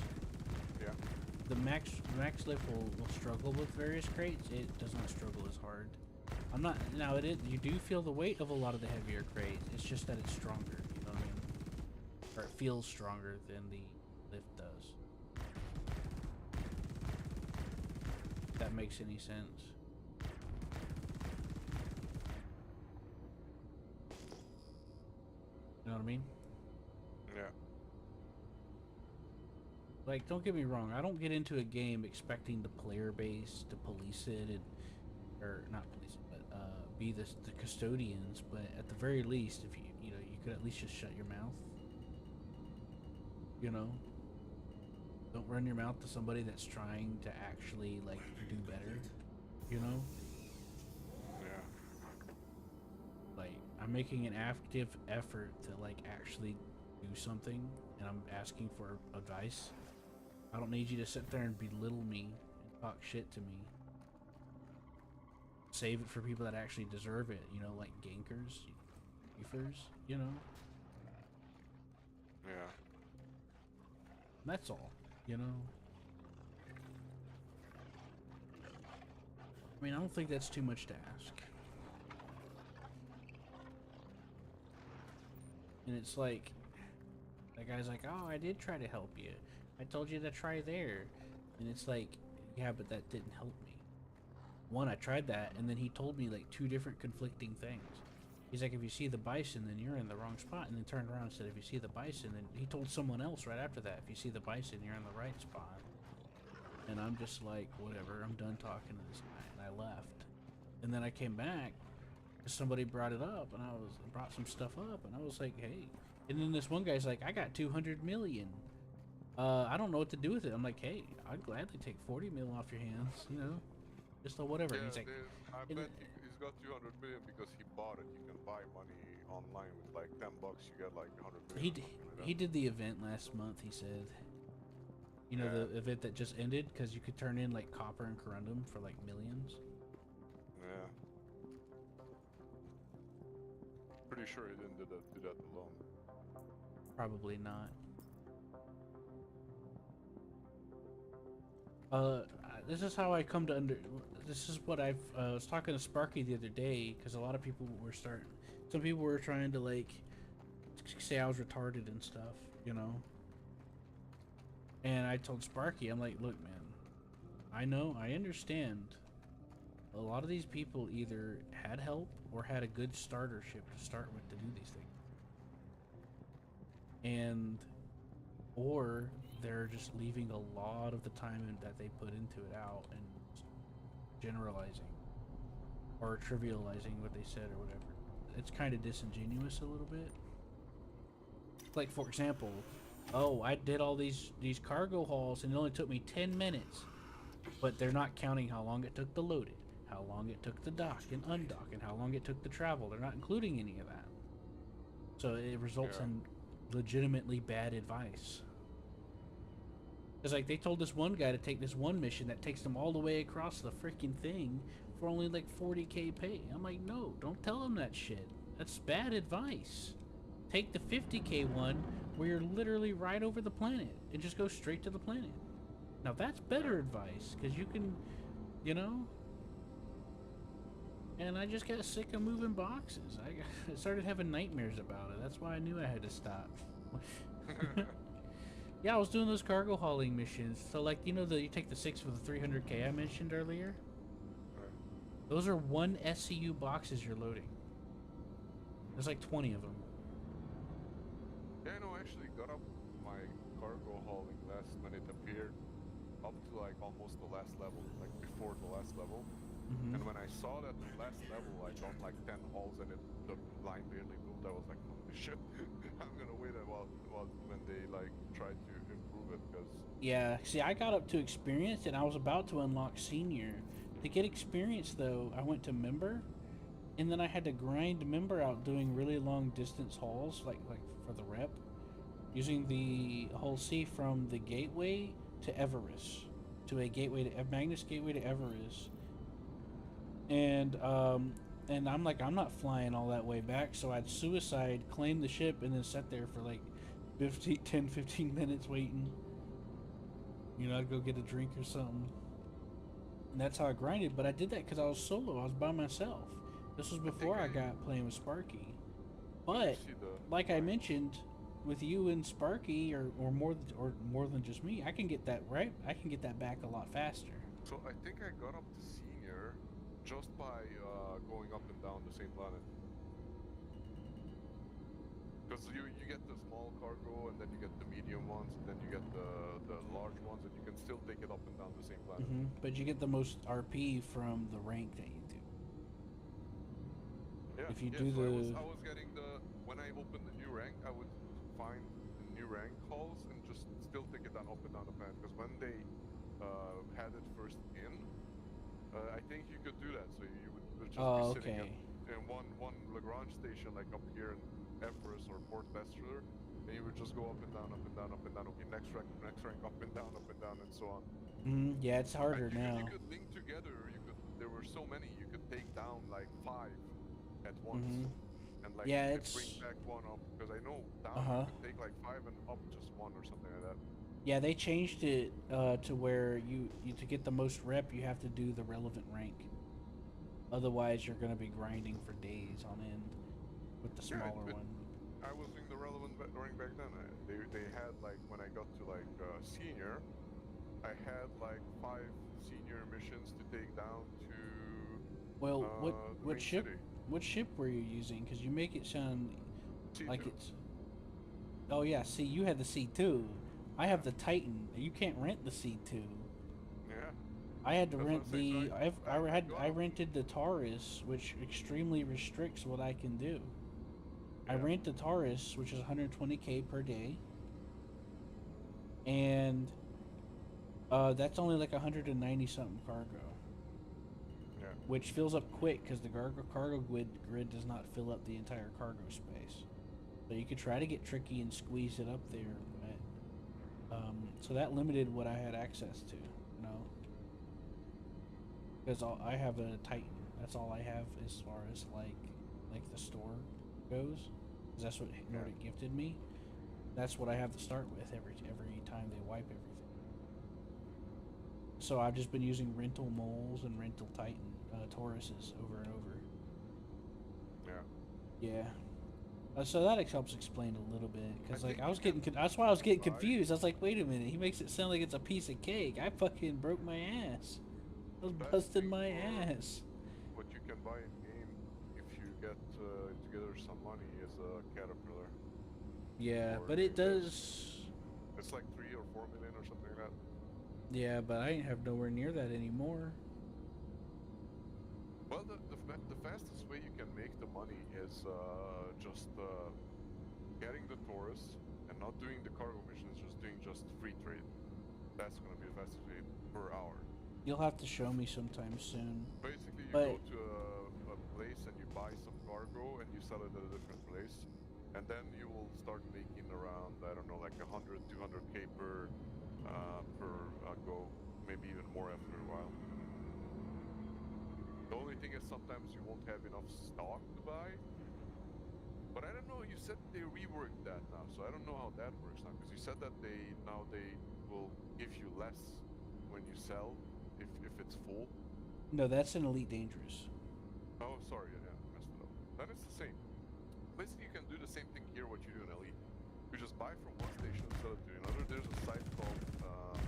Yeah. The max lift will struggle with various crates. It does not struggle as hard. I'm not now. You do feel the weight of a lot of the heavier crates. It's just that it's stronger. You know what I mean? Or it feels stronger than the lift does. If that makes any sense. You know what I mean? Yeah. Like, don't get me wrong. I don't get into a game expecting the player base to police it or not police it, but be the custodians. But at the very least, if you could at least just shut your mouth. You know, don't run your mouth to somebody that's trying to actually like do better. You know, Yeah. like I'm making an active effort to like actually do something, and I'm asking for advice. I don't need you to sit there and belittle me and talk shit to me. Save it for people that actually deserve it, you know, like gankers, beefers, you know. Yeah. That's all, you know. I mean, I don't think that's too much to ask. And it's like, the guy's like, oh, I did try to help you. I told you to try there. And it's like, yeah, but that didn't help me. One, I tried that, and then he told me like two different conflicting things. He's like, if you see the bison, then you're in the wrong spot. And then turned around and said, if you see the bison, then he told someone else right after that, if you see the bison, you're in the right spot. And I'm just like, whatever, I'm done talking to this guy, and I left. And then I came back, because somebody brought it up, and brought some stuff up, and I was like, hey. And then this one guy's like, I got 200 million. I don't know what to do with it. I'm like, hey, I'd gladly take 40 mil off your hands, you know, just a whatever. Yeah, And he's like, I bet he's got 200 million because he bought it. You can buy money online with like $10. You get like 100 million. he did the event last month. He said, you know, Yeah. the event that just ended, because you could turn in like copper and corundum for like millions. Yeah. Pretty sure he didn't do that alone. Probably not. This is how I come to this is what I was talking to Sparky the other day, because a lot of people were some people were trying to like say I was retarded and stuff, you know. And I told Sparky, I'm like, look, man, I understand. A lot of these people either had help or had a good startership to start with to do these things, or they're just leaving a lot of the time that they put into it out and generalizing or trivializing what they said or whatever. It's kind of disingenuous a little bit. Like, for example, oh, I did all these cargo hauls and it only took me 10 minutes, but they're not counting how long it took to load it, how long it took to dock and undock, and how long it took to travel. They're not including any of that. So it results in legitimately bad advice. It's like they told this one guy to take this one mission that takes them all the way across the freaking thing for only like 40k pay. I'm like, no, don't tell them that shit. That's bad advice. Take the 50k one where you're literally right over the planet and just go straight to the planet. Now that's better advice, because you can, you know. And I just got sick of moving boxes. I started having nightmares about it. That's why I knew I had to stop. Yeah, I was doing those cargo hauling missions. So, like, you know, you take the 6 for the 300k I mentioned earlier? Right. Those are 1 SCU boxes you're loading. There's like 20 of them. Yeah, no, I actually got up my cargo hauling last when it appeared up to like almost the last level, like before the last level. Mm-hmm. And when I saw that last level, I got like 10 hauls and the line barely moved. I was like, holy shit, I'm gonna wait a while when they like try to improve it, because Yeah, see, I got up to experience and I was about to unlock senior. To get experience, though, I went to member, and then I had to grind member out doing really long distance hauls, like for the rep, using the hull C from the gateway to Everest, to a Magnus gateway to Everest. And I'm like, I'm not flying all that way back, so I'd suicide, claim the ship, and then sit there for like 15 minutes waiting. You know, I'd go get a drink or something. And that's how I grinded, but I did that because I was solo, I was by myself. This was before I got playing with Sparky. But, like I mentioned, with you and Sparky, or more than just me, I can get that I can get that back a lot faster. So I think I got up to senior just by going up and down the same planet. Because you get the small cargo, and then you get the medium ones, and then you get the large ones, and you can still take it up and down the same planet. Mm-hmm. But you get the most RP from the rank that you do. Yeah. If you yeah, do so I was getting when I opened the new rank, I would find the new rank calls and just still take it up and down the planet. Because when they had it first in, I think you could do that. So you would just be sitting in one Lagrange station, like up here in Everest or Port Bachelor, and you would just go up and down, up and down, up and down. Okay, next rank, up and down, and so on. Yeah, it's harder now. You could link together. There were so many. You could take down like 5 at once, and like yeah, you could bring back one up. Because I know down you could take like 5 and up just 1 or something like that. Yeah, they changed it to where you to get the most rep, you have to do the relevant rank. Otherwise, you're going to be grinding for days on end with the smaller one. I was doing the relevant rank back then. They had like, when I got to like senior, I had like 5 senior missions to take down to Well, what What ship were you using? Because you make it sound like C2. it's. Oh yeah, see, you had the C2. I have the Titan. You can't rent the C2. Yeah. I had to That's what rent I'm saying. the. So I rented the Taurus, which extremely restricts what I can do. I yeah. rent the Taurus, which is 120K per day, and that's only like 190 something cargo, Yeah. which fills up quick because the cargo grid does not fill up the entire cargo space. So you could try to get tricky and squeeze it up there, but so that limited what I had access to, you know, because I have a Titan. That's all I have as far as like the store goes, because that's what Nordic gifted me. That's what I have to start with every time they wipe everything. So I've just been using rental moles and rental Titan Tauruses over and over. Yeah. Yeah. So that helps explain a little bit, because I like think I was you getting can that's why I was getting buy. confused. I was like, wait a minute, he makes it sound like it's a piece of cake. I fucking broke my ass. I was Best busting thing my for ass. what you can buy in game if you get together some money is a caterpillar Yeah, for but doing it this. does. It's like 3 or 4 million or something like that. Yeah, but I ain't have nowhere near that anymore. Well, the fastest way you can make the money is just getting the Taurus and not doing the cargo missions, just doing just free trade. That's gonna be the fastest way per hour. You'll have to show me sometime soon. Basically, you But go to a place and you buy some cargo and you sell it at a different place, and then you will start making around, I don't know, like 100, 200K per go, maybe even more after a while. The only thing is sometimes you won't have enough stock to buy. But I don't know. You said they reworked that now, so I don't know how that works now. Because you said that they will give you less when you sell if it's full. no, that's an Elite Dangerous. Oh, sorry, yeah, I messed it up. Then it's the same. Basically, you can do the same thing here. What you do in Elite, you just buy from one station and sell it to another. There's a site called.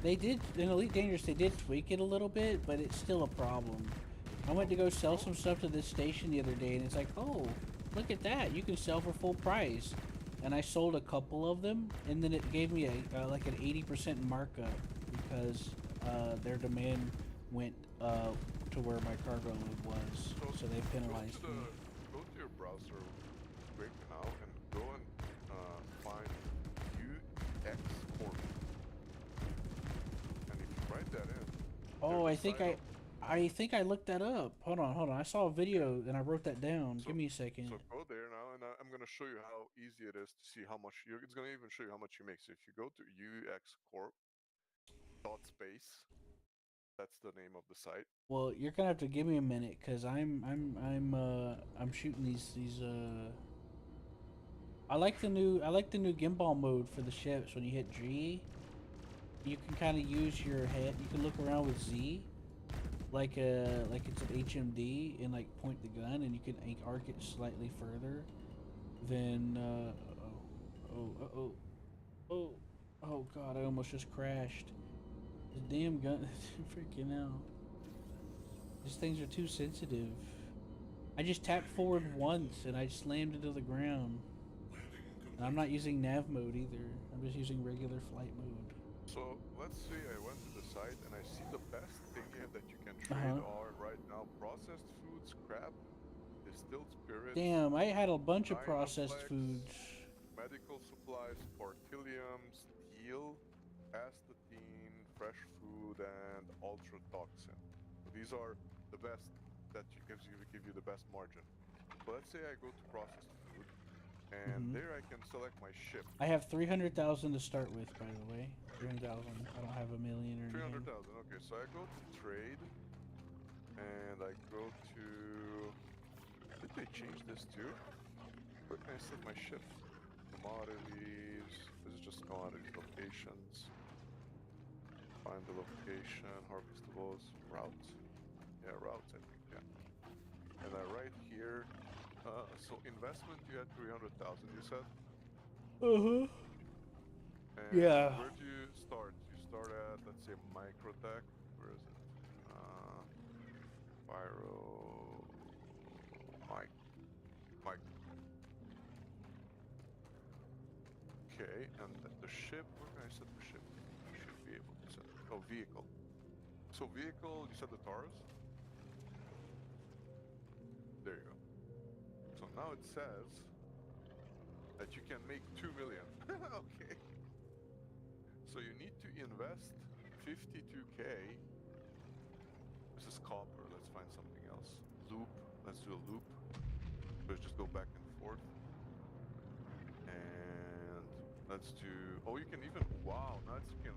They did in Elite Dangerous. They did tweak it a little bit, but it's still a problem. I went to go sell some stuff to this station the other day, and it's like, oh, look at that! You can sell for full price. And I sold a couple of them, and then it gave me a like an 80% markup because their demand went to where my cargo load was, so they penalized me. Go to your browser quick now and go and find UX Corp. And if you write that in, Oh, there's a site I think I looked that up. Hold on. I saw a video and I wrote that down. So, Give me a second. so go there now, and I'm gonna show you how easy it is to see how much you. It's gonna even show you how much you make. So if you go to uxcorp.space, that's the name of the site. Well, you're gonna have to give me a minute because I'm shooting these. I like the new gimbal mode for the ships. When you hit G, you can kind of use your head. You can look around with Z, like it's an HMD, and like point the gun, and you can arc it slightly further than. Oh, oh God! I almost just crashed. The damn gun, freaking out. These things are too sensitive. I just tapped forward once and I slammed into the ground. And I'm not using nav mode either. I'm just using regular flight mode. So let's say I went to the site and I see the best thing here that you can Uh trade huh. are right now processed foods, crab, distilled spirits, Damn, I had a bunch of processed Dynaflex, foods. medical supplies, Partilium, steel, astatine, fresh food, and ultra toxin. So these are the best that you give you the best margin. So let's say I go to processed food, and Hmm. there I can select my ship. I have 300,000 to start with, by the way. 300,000. I don't have a million or anything. 300,000. Okay, so I go to trade, and I go to. Did they change this too? Where can I set my ship? Commodities. This is just commodities locations. Find the location, harvestables, route. Yeah, routes, I think, yeah. And I write here, so investment you had 300,000, you said? Uh huh. And Yeah. where do you start? You start at, let's say, Microtech. Where is it? Pyro... Mike. Okay, and the ship, where can I set the ship? I should be able to set it. Oh, vehicle. So vehicle, you said the Taurus? There you go. So now it says that you can make 2 million. Okay. So you need to invest 52k. This is copper. Let's find something else. Loop. Let's do a loop. Let's just go back and forth. And let's do. Oh, you can even. Wow. Now you can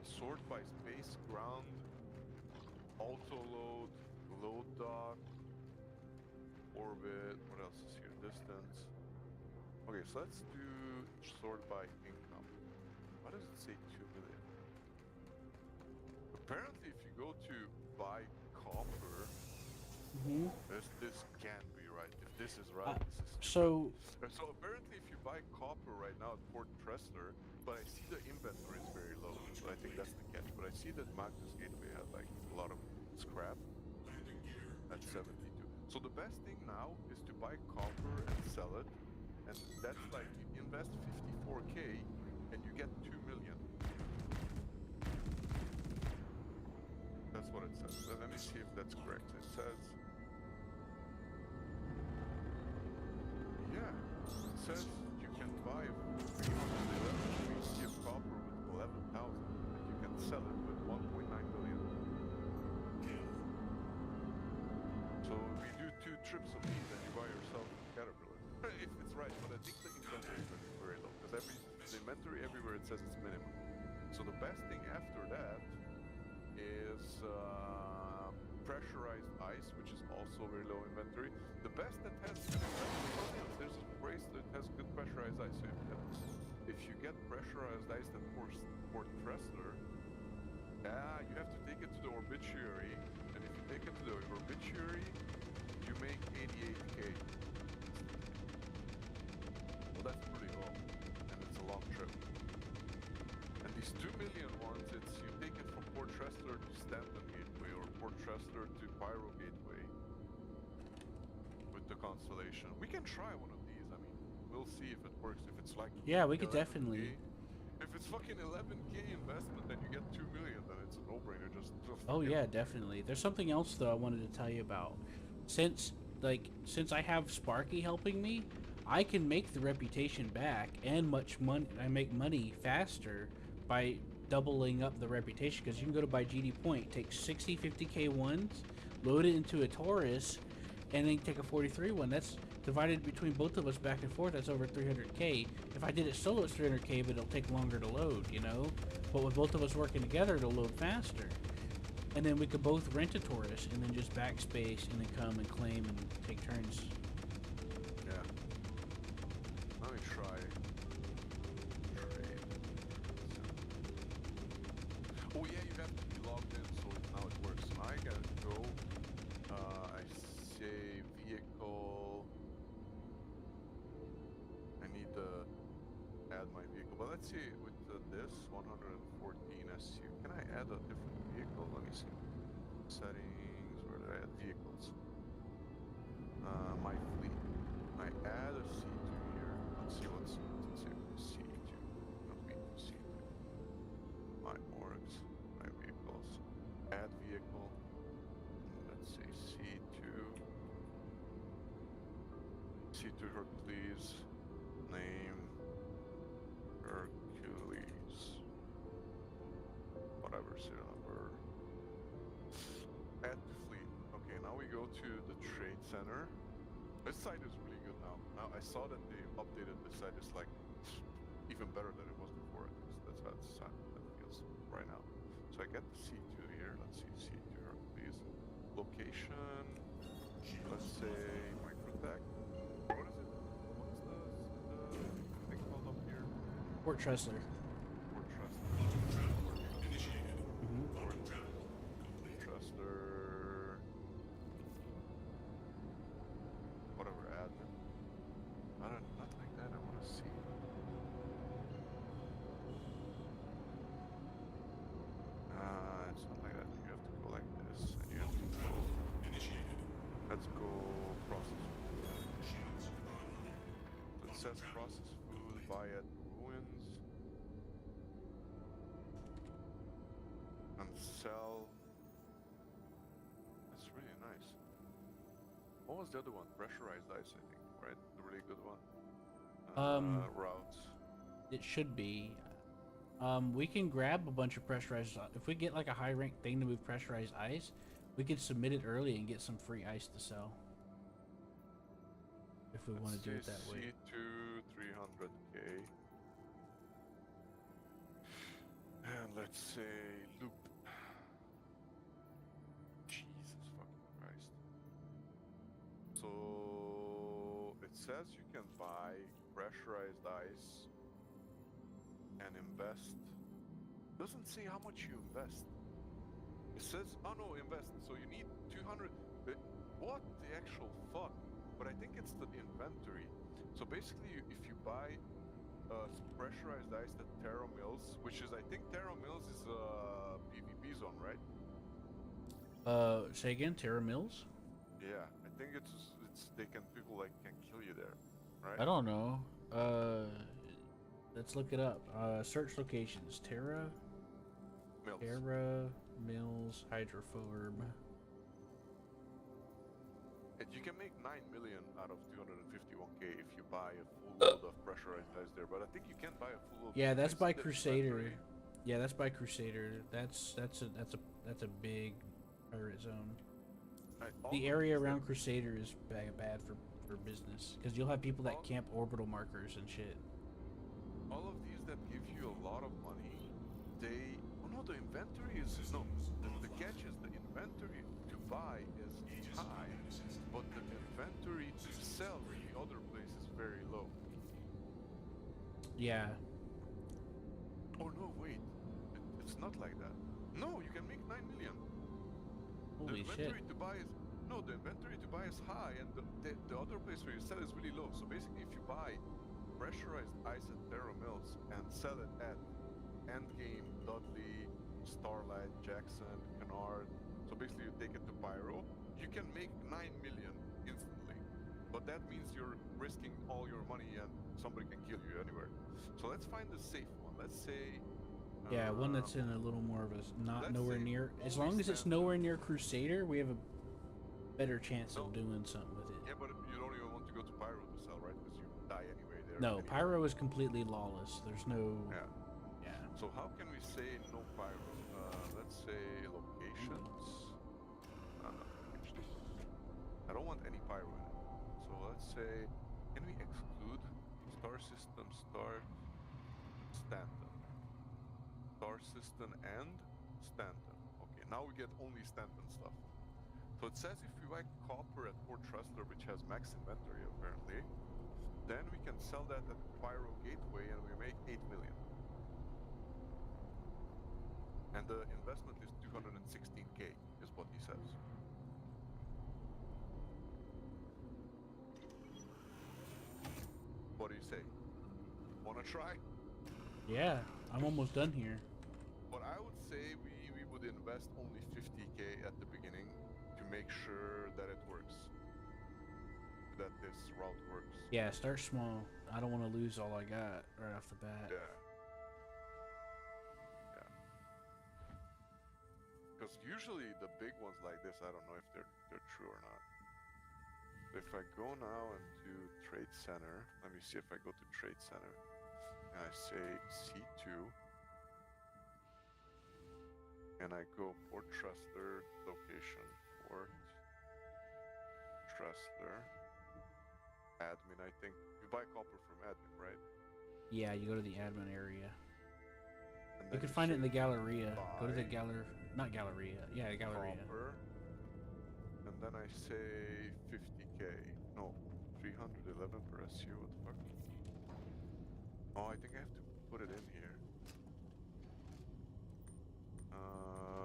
sort by space, ground, auto load, load dock, orbit. What else is here? Distance. Okay, so let's do sort by income. Why does it say 2 million? Apparently, if you go to buy copper, this can't be right. If this is right, this is So so apparently, if you buy copper right now at Port Tressler, but I see the inventory is very low, so I think that's the catch. But I see that Magnus Gateway had like a lot of scrap Landing gear at ejected. 72. So the best thing now is to buy copper and sell it, and that's like you invest 54k and you get 2 million. That's what it says. Let me see if that's correct. It says, yeah, it says you can buy 311 kg of copper with 11,000, and you can sell it with 1.9 million. So we do 2 trips of these, and you buy yourself a Caterpillar. If it's right, but I think the inventory is very low because the inventory everywhere it says it's minimum. So the best thing after that is pressurized ice, which is also very low inventory. The best that has there's a bracelet that has good pressurized ice. So if you get pressurized ice at Port Tressler, you have to take it to the obituary, and if you take it to the obituary, you make 88k. Well, that's pretty low, and it's a long trip. And these 2 million ones, it's you take it from Port Tressler to Stanton Gateway or Port Tressler to Pyro Gateway with the Constellation. We can try one of these. I mean, we'll see if it works. If it's like yeah, we could 11K. definitely. If it's fucking 11k investment, then you get 2 million. Then it's a no-brainer. Just Oh fucking- yeah, definitely. There's something else though I wanted to tell you about. Since I have Sparky helping me, I can make the reputation back and much money. I make money faster by doubling up the reputation because you can go to buy GD Point, take 60, 50k ones, load it into a Taurus, and then take a 43 one. That's divided between both of us back and forth. That's over 300k. If I did it solo, it's 300k, but it'll take longer to load, you know. But with both of us working together, it'll load faster. And then we could both rent a Taurus and then just backspace and then come and claim and take turns. Yeah. Let me try. Trade. Oh yeah, you have to be logged in, so now it works. So now I gotta go. I say vehicle. I need to add my vehicle, but let's see with this 114 SU. Can I add a different vehicle? Let me see. Settings. Where did I add vehicles? My fleet. I add a C2 here. Let's see what's C2. No, C2. My orgs. My vehicles. Add vehicle. Let's say C2. C2 Hercules. Name. Hercules. Whatever, serial number. Add to fleet. Okay, now we go to the trade center. This site is really good now. Now I saw that they updated the site. It's like even better than it was before. That's how it feels right now. So I get the C2 here. Let's see C2 Hercules. Location. Let's say Microtech. What is it? What's the thing called up here? Port Tressler. Port Tressler. Initiated. Mm-hmm. Port travel complete. Tressler. Whatever, admin. Not like that. I want to see. It's not like that. You have to go like this, and you have to go. Initiated. Let's go process food. Shields online. So it says process food, buy at ruins. sell. That's really nice. What was the other one? Pressurized ice, I think, right? The really good one. Routes. It should be. We can grab a bunch of pressurized. If we get like a high rank thing to move pressurized ice, we can submit it early and get some free ice to sell. If we want to do it that way. C2 300k. And let's say loop. Jesus fucking Christ. So it says you can buy pressurized ice and invest. Doesn't say how much you invest. It says, oh no, invest. So you need 200. What the actual fuck? But I think it's the inventory. So basically, if you buy pressurized ice at Terra Mills, which is, I think Terra Mills is a PvP zone, right? Say again, Terra Mills? Yeah, I think it's they can people like can kill you there, right? I don't know. Let's look it up. Search locations. Terra Mills Hydrophobe. And you can make 9 million out of 251k if you buy a full load of pressurized ice there, but I think you can't buy a full load. Yeah, that's by the Crusader. inventory. Yeah, that's by Crusader. That's a big pirate zone. All The of area these around that- Crusader is bad for business because you'll have people that camp orbital markers and shit. all of these that give you a lot of money, they no, the inventory is no. The catch is the inventory to buy is high, but the inventory to sell in the other place is very low. Yeah. Oh no, wait, it's not like that. No, you can make 9 million. Holy The shit. inventory to buy is no, the inventory to buy is high, and the other place where you sell is really low. So basically, if you buy pressurized ice at Terra Mills and sell it at Endgame, Dudley, Starlight, Jackson, Canard, so basically you take it to Pyro, you can make 9 million instantly. But that means you're risking all your money and somebody can kill you anywhere. So let's find the safe one. Let's say. Yeah, one that's in a little more of a not let's nowhere say near. As only long as it's stand- nowhere near Crusader, we have a better chance No. of doing something with it. Yeah, but you don't even want to go to Pyro to sell, right? Because you die anyway there. No, anyway. Pyro is completely lawless. There's no. Yeah. Yeah. So how can we say no Pyro? Let's say locations. No, not locations. I don't want any Pyro in it. So let's say, can we exclude Star System, Start, Stanton? Star System and Stanton. Okay, now we get only Stanton stuff. So it says if we buy copper at Port Tressler, which has max inventory apparently, then we can sell that at Pyro Gateway and we make 8 million. And the investment is 216k, is what he says. What do you say? Wanna try? Yeah, I'm almost done here. But I would say we would invest only 50k at the beginning to make sure that it works. That this route works. Yeah, start small. I don't want to lose all I got right off the bat. Yeah. Yeah. Because usually the big ones like this, I don't know if they're true or not. If I go now and do Trade Center, let me see if I go to Trade Center and I say C2 and I go Port Tressler location, Port Tressler, admin. I think you buy copper from admin, right? Yeah, you go to the admin area. And You then can find it in the say Galleria. Go to the buy not Galleria. Yeah, Galleria. copper, and then I say 50k. No, 311 per SU. What the fuck? Oh, I think I have to put it in here.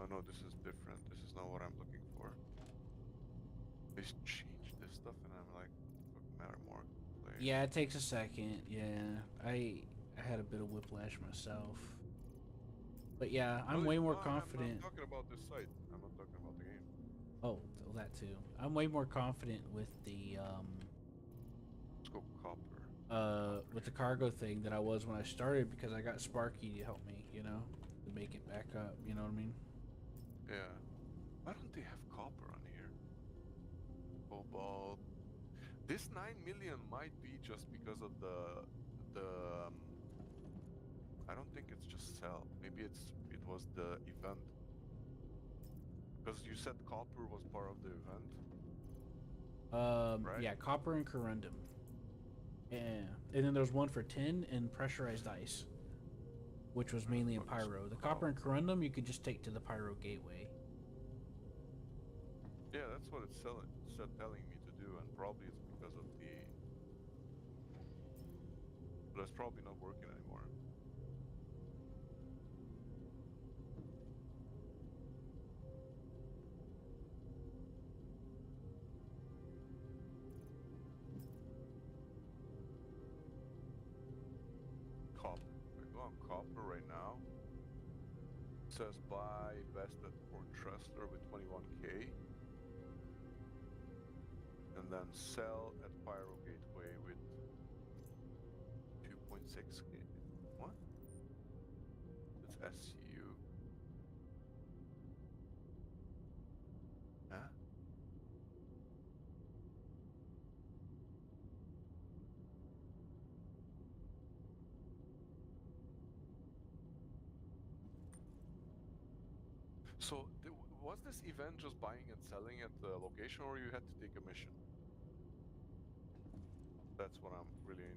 No, this is different. This is not what I'm looking for. They changed this stuff, and I'm like, fuck matter more. Like, Yeah, it takes a second. Yeah, I had a bit of whiplash myself. But yeah, I'm no, way more no, confident. I'm not talking about this site. I'm not talking about the game. Oh, that too. I'm way more confident with the Let's go copper. with the cargo thing than I was when I started because I got Sparky to help me, you know, to make it back up. You know what I mean? Yeah. Why don't they have copper on here? Cobalt. This 9 million might be just because of the I don't think it's just sell. Maybe it was the event. Because you said copper was part of the event, right? Yeah, copper and corundum. Yeah, and then there's one for tin and pressurized ice, which was mainly in What is pyro. The copper and corundum you could just take to the pyro gateway. Yeah, that's what it's telling me to do, and probably it's because of the. But it's probably not working anymore. Copper. I go on copper right now. It says buy best at Port Tressler with 21k. And then sell at Pyro Gateway with 2.6k. What? It's SU. Huh? So, was this event just buying and selling at the location, or you had to take a mission? That's what I'm really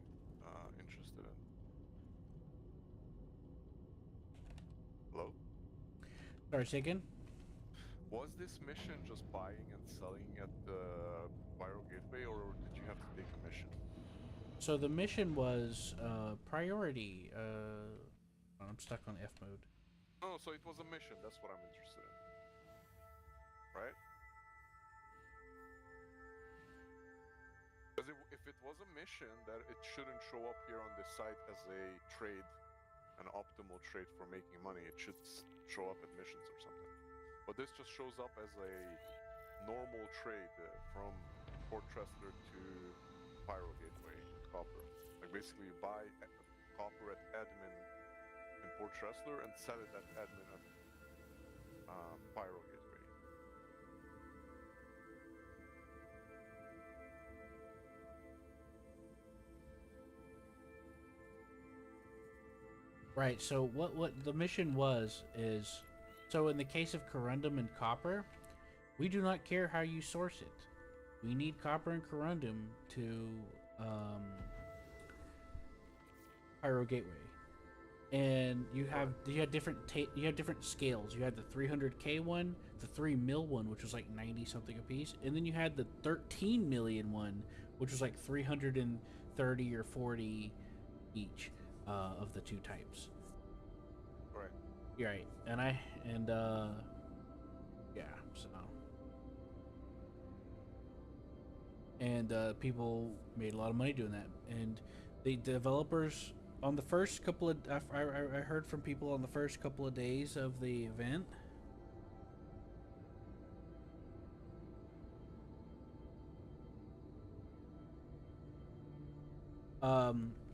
interested in. Hello? Sorry, say again? Was this mission just buying and selling at the Pyro Gateway, or did you have to take a mission? So the mission was priority. I'm stuck on F mode. No, so it was a mission. That's what I'm interested in. Right? Because if it was a mission, that it shouldn't show up here on this site as a trade, an optimal trade for making money. It should show up at missions or something. But this just shows up as a normal trade from Port Tressler to Pyro Gateway copper. Like basically you buy copper at admin in Port Tressler and sell it at admin at Pyro Gateway. Right. So what the mission was is, so in the case of corundum and copper, we do not care how you source it. We need copper and corundum to Pyro Gateway, and you had different scales. You had the 300k one, the 3 mil one, which was like 90 something a piece, and then you had the 13 million one, which was like 330 or 40 each of the two types. Right. You're right, yeah, so. And people made a lot of money doing that. And the developers on the first couple of, I heard from people on the first couple of days of the event.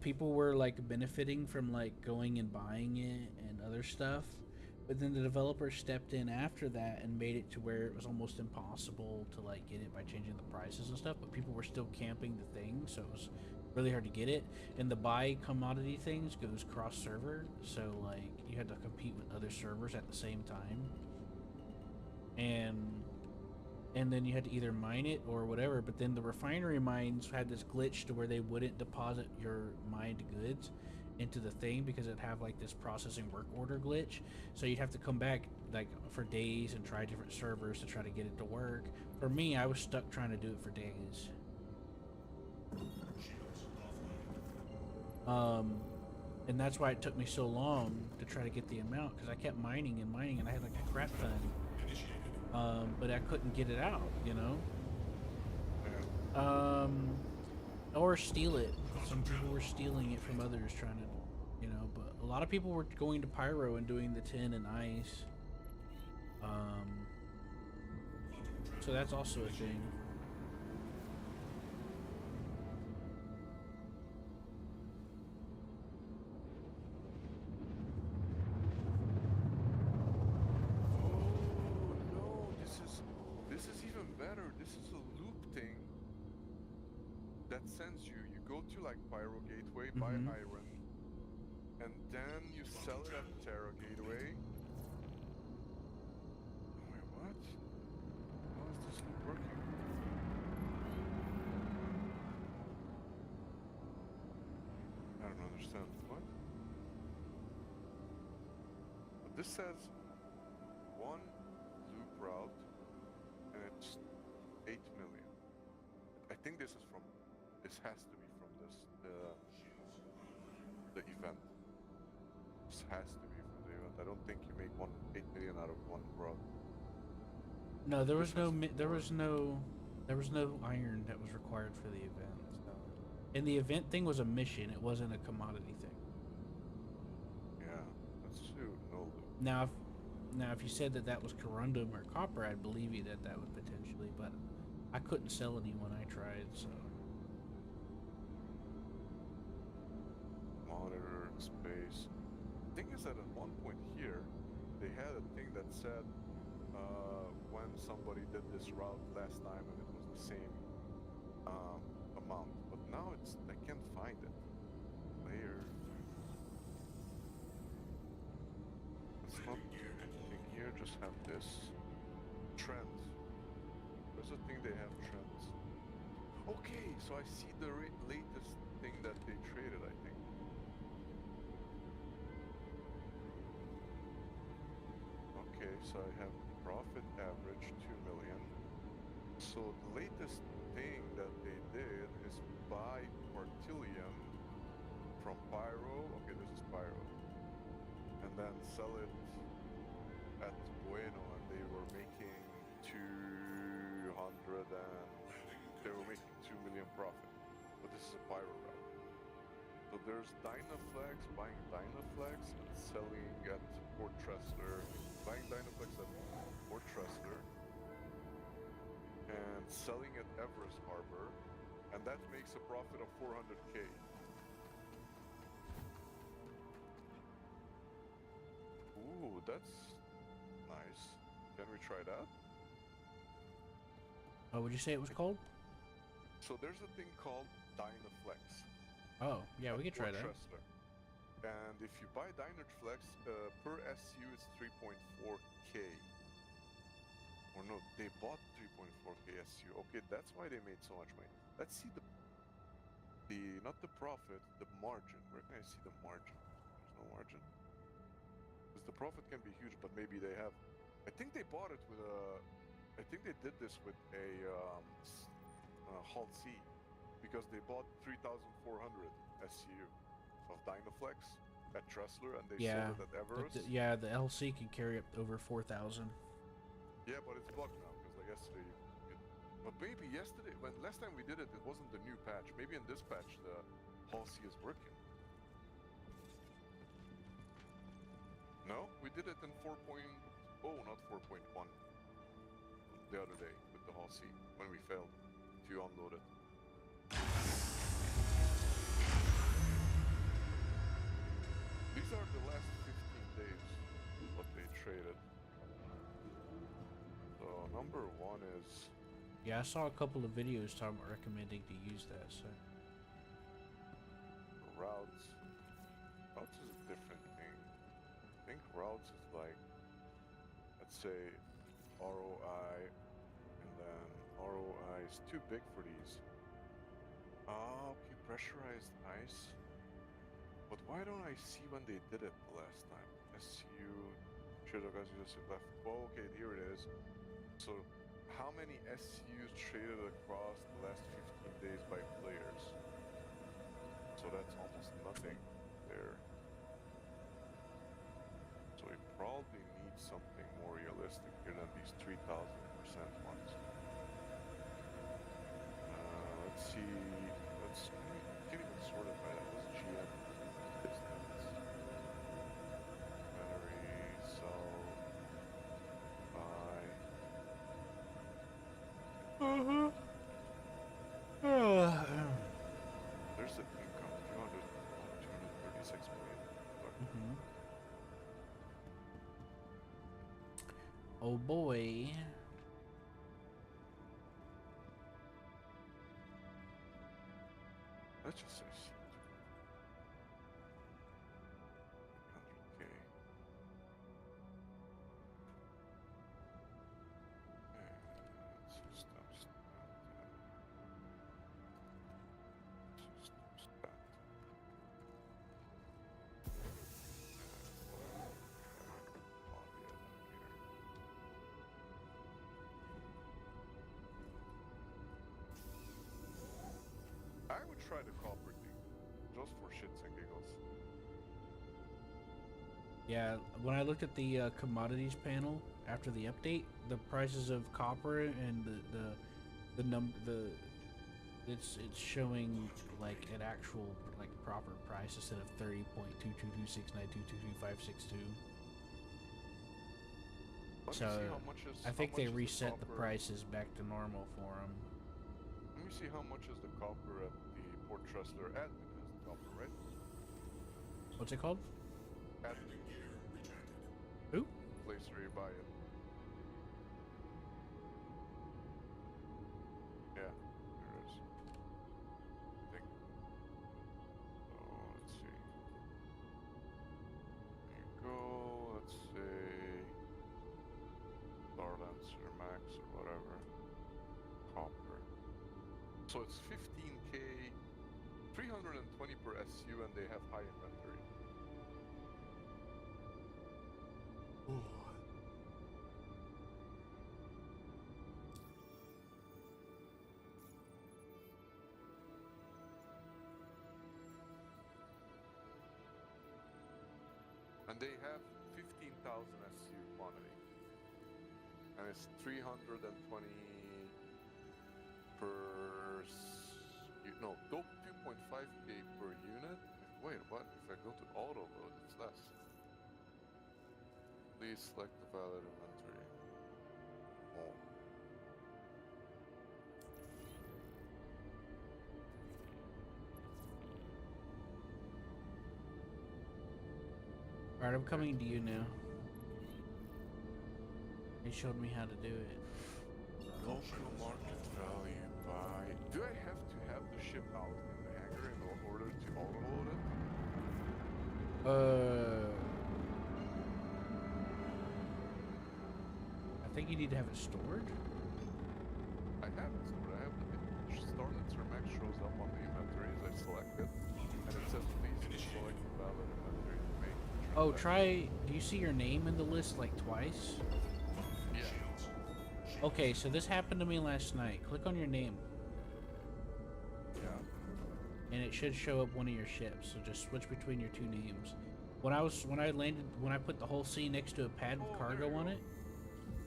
People were like benefiting from like going and buying it and other stuff. But then the developers stepped in after that and made it to where it was almost impossible to like get it by changing the prices and stuff. But people were still camping the thing, so it was really hard to get it. And the buy commodity things goes cross server, so like you had to compete with other servers at the same time. And then you had to either mine it or whatever. But then the refinery mines had this glitch to where they wouldn't deposit your mined goods into the thing because it'd have like this processing work order glitch. So you'd have to come back like for days and try different servers to try to get it to work. For me, I was stuck trying to do it for days. And that's why it took me so long to try to get the amount, because I kept mining and mining and I had like a crap ton. But I couldn't get it out, you know? Or steal it. Some people were stealing it from others trying to, you know, but a lot of people were going to Pyro and doing the tin and ice. So that's also a thing. that sends you, you go to like Pyro Gateway, buy Mhm. iron, and then you sell it at Terra Gateway. Oh, wait, what? How is this loop working? I don't understand. What? But this says one loop route, and it's 8 million. I think this is from. This has to be from this the event. This has to be from the event. I don't think you make 8 million out of one route. No, there This was no has there more. was no iron that was required for the event. So. And the event thing was a mission. It wasn't a commodity thing. Yeah, let's do no loop. Now if you said that that was corundum or copper, I'd believe you that would potentially, but I couldn't sell any when I tried. So. Monitor space. Thing is that at one point here, they had a thing that said when somebody did this route last time and it was the same amount. But now I can't find it. Layer. It's not thing here, just have this. Trends. There's a thing they have trends. Okay, so I see the latest thing that they traded, I think. Okay, so I have profit average 2 million. So the latest thing that they did is buy Quartillium from Pyro. Okay, this is Pyro. And then sell it at Bueno, and they were making 200 and they were making 2 million profit. But this is a Pyro route. So there's Dynaflex, buying Dynaflex and selling at Port Tressler, buying Dynaflex at Port Tressler, and selling at Everest Harbor, and that makes a profit of 400k. Ooh, that's nice. Can we try that? Oh, would you say it was called? So there's a thing called Dynaflex. Oh, yeah, we at could try Port that. Tressler. And if you buy Dynaflex, per SU it's 3.4k. Or no, they bought 3.4k SU. Okay, that's why they made so much money. Let's see the not the profit, the margin. Where can I see the margin? There's no margin. Because the profit can be huge, but maybe they have. I think they bought it with a. I think they did this with a Halt C, because they bought 3,400 SU of Dynaflex at Tressler, and they Yeah. sold it at Everest. Yeah, the LC can carry up to over 4,000. Yeah, but it's bugged now because like yesterday. But maybe yesterday, when last time we did it, it wasn't the new patch. Maybe in this patch the Hall C is working. No, we did it in 4.0, not 4.1. The other day with the Hall C when we failed to unload it. These are the last 15 days what they traded. So number one is. Yeah, I saw a couple of videos talking about recommending to use that. So. Routes. Routes is a different thing. I think routes is like, let's say, ROI, and then ROI is too big for these. Ah, okay, pressurized ice. But why don't I see when they did it the last time? SU, should have just left. Oh, okay, here it is. So, how many SUs traded across the last 15 days by players? So that's almost nothing there. So we probably need something more realistic here than these 3,000% ones. Let's see. Can't even sort it by that. What's GM? Distance. Battery, cell, buy. There's the income, 236 million. Mm-hmm. Oh boy. Let's just say 100K. Systems. Systems. I would try the copper thing, just for shits and giggles. Yeah, when I looked at the commodities panel after the update, the prices of copper and it's showing like an actual like proper price instead of 30.222692222562. Let So me see how much is. I think how they much is reset the copper- prices back to normal for them. Let me see how much is the copper at the Port Tressler admin has the copper, right? What's it called? Admin Landing gear rejected. Who? place where you buy it. Yeah, there is. I think. So let's see. There you go. Let's say Starlancer Max or whatever. Copper. So it's 15K, 320 per SU, and they have high inventory. Ooh. And they have 15,000 SU quantity. And it's 320 per... No, 2.5K per unit? Wait, what? If I go to auto load, it's less. Please select the valid inventory. Oh. Alright, I'm coming to you now. They showed me how to do it. Local market value by... Do I have to have the ship out in the hangar in order to auto-load it? I think you need to have it stored. I have it stored. I have the Starlancer Max shows up on the inventories. I select it, and it says please select the valid inventory to make the Oh, transaction. try. Do you see your name in the list like twice? Yeah. Okay, so this happened to me last night. Click on your name, Yeah. and it should show up one of your ships. So just switch between your two names. When I put the whole C next to a pad with Oh, cargo there you on go. it.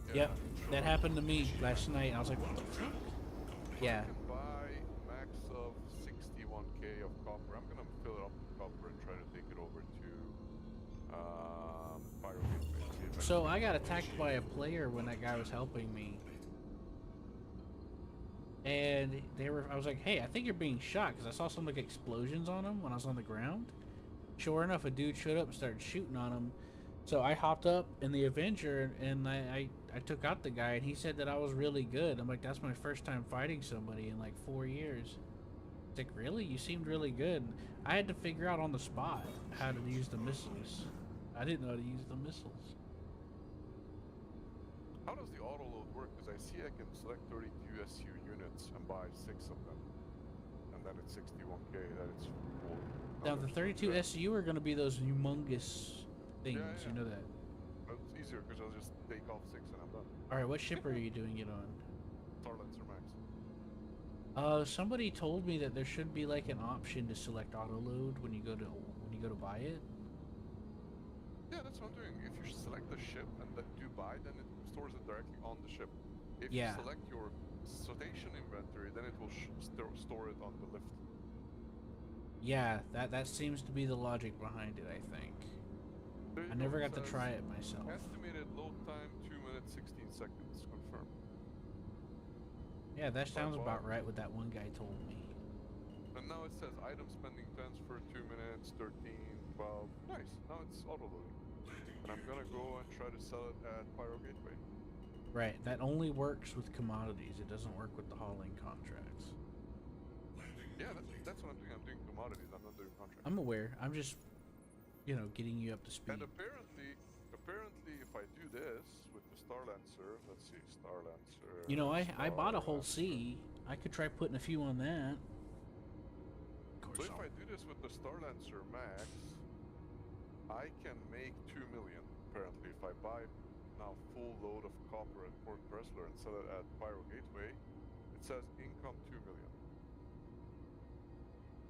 Yeah. Yep, that happened to me last night. And I was like, what the fuck? Yeah. I can buy max of 61K of copper. I'm gonna fill it up with copper and try to take it over to Pyro Gateway. See if I So can I got get attacked by a player when that guy was helping me. And I was like, hey, I think you're being shot, because I saw some like explosions on him when I was on the ground. Sure enough, a dude showed up and started shooting on him. So I hopped up in the Avenger and I took out the guy, and he said that I was really good. I'm like, that's my first time fighting somebody in like 4 years. He's like, really? You seemed really good. I had to figure out on the spot how to use the missiles. I didn't know how to use the missiles. How does the auto load work? Because I see I can select 32 SU units and buy 6 of them. And then it's 61K, then it's full. Now the 32 SU are going to be those humongous things, Yeah. you know that. But it's easier because I'll just take off 6 and I'm done. Alright, what ship are you doing it on? Starlancer Max. Somebody told me that there should be like an option to select auto load when you go to buy it. Yeah, that's what I'm doing. If you select the ship and then do buy, then it stores it directly on the ship. If Yeah. you select your station inventory, then it will store it on the lift. Yeah, that seems to be the logic behind it, I think. There you I go, never it got to says try it myself. Estimated load time 2 minutes 16 seconds. Confirm. Yeah, that sounds Bye-bye. about right what that one guy told me. And now it says item spending transfer 2 minutes 13 12. Nice. Now it's auto loading. And I'm gonna go and try to sell it at Pyro Gateway. Right, that only works with commodities. It doesn't work with the hauling contracts. Landing Yeah, that's what I'm doing. I'm doing commodities. I'm not doing contracts. I'm aware. I'm just, you know, getting you up to speed. And apparently, if I do this with the Star Lancer, let's see, Star Lancer. You know, I bought a Star whole Lancer. C. I could try putting a few on that. Of So course, if I do this with the Star Lancer Max, I can make 2 million. Apparently, if I buy now full load of copper at Port Chrysler and sell it at Pyro Gateway, it says income 2 million.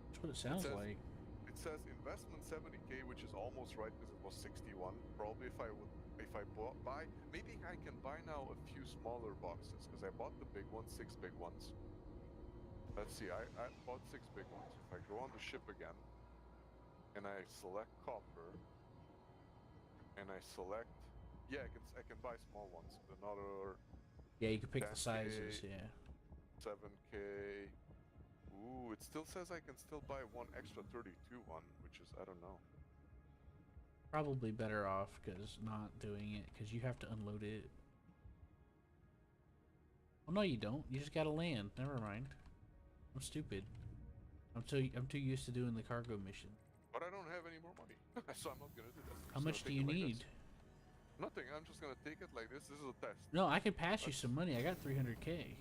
that's what it It sounds says like. it says investment 70K, which is almost right because it was 61. Probably if I buy, maybe I can buy now a few smaller boxes because I bought the big ones, 6 big ones. Let's see, I bought 6 big ones. If I go on the ship again and I select copper and I select, yeah, I can buy small ones. Another Yeah, you can pick the 10K, sizes. Yeah. 7K. Ooh, it still says I can still buy one extra 32 one, which is, I don't know. Probably better off because not doing it because you have to unload it. Oh no, you don't. You just gotta land. Never mind. I'm stupid. I'm too used to doing the cargo mission. But I don't have any more money, so I'm not gonna do that. How much do you need? Nothing. I'm just gonna take it like this. This is a test. No, I could pass you some money. I got 300K.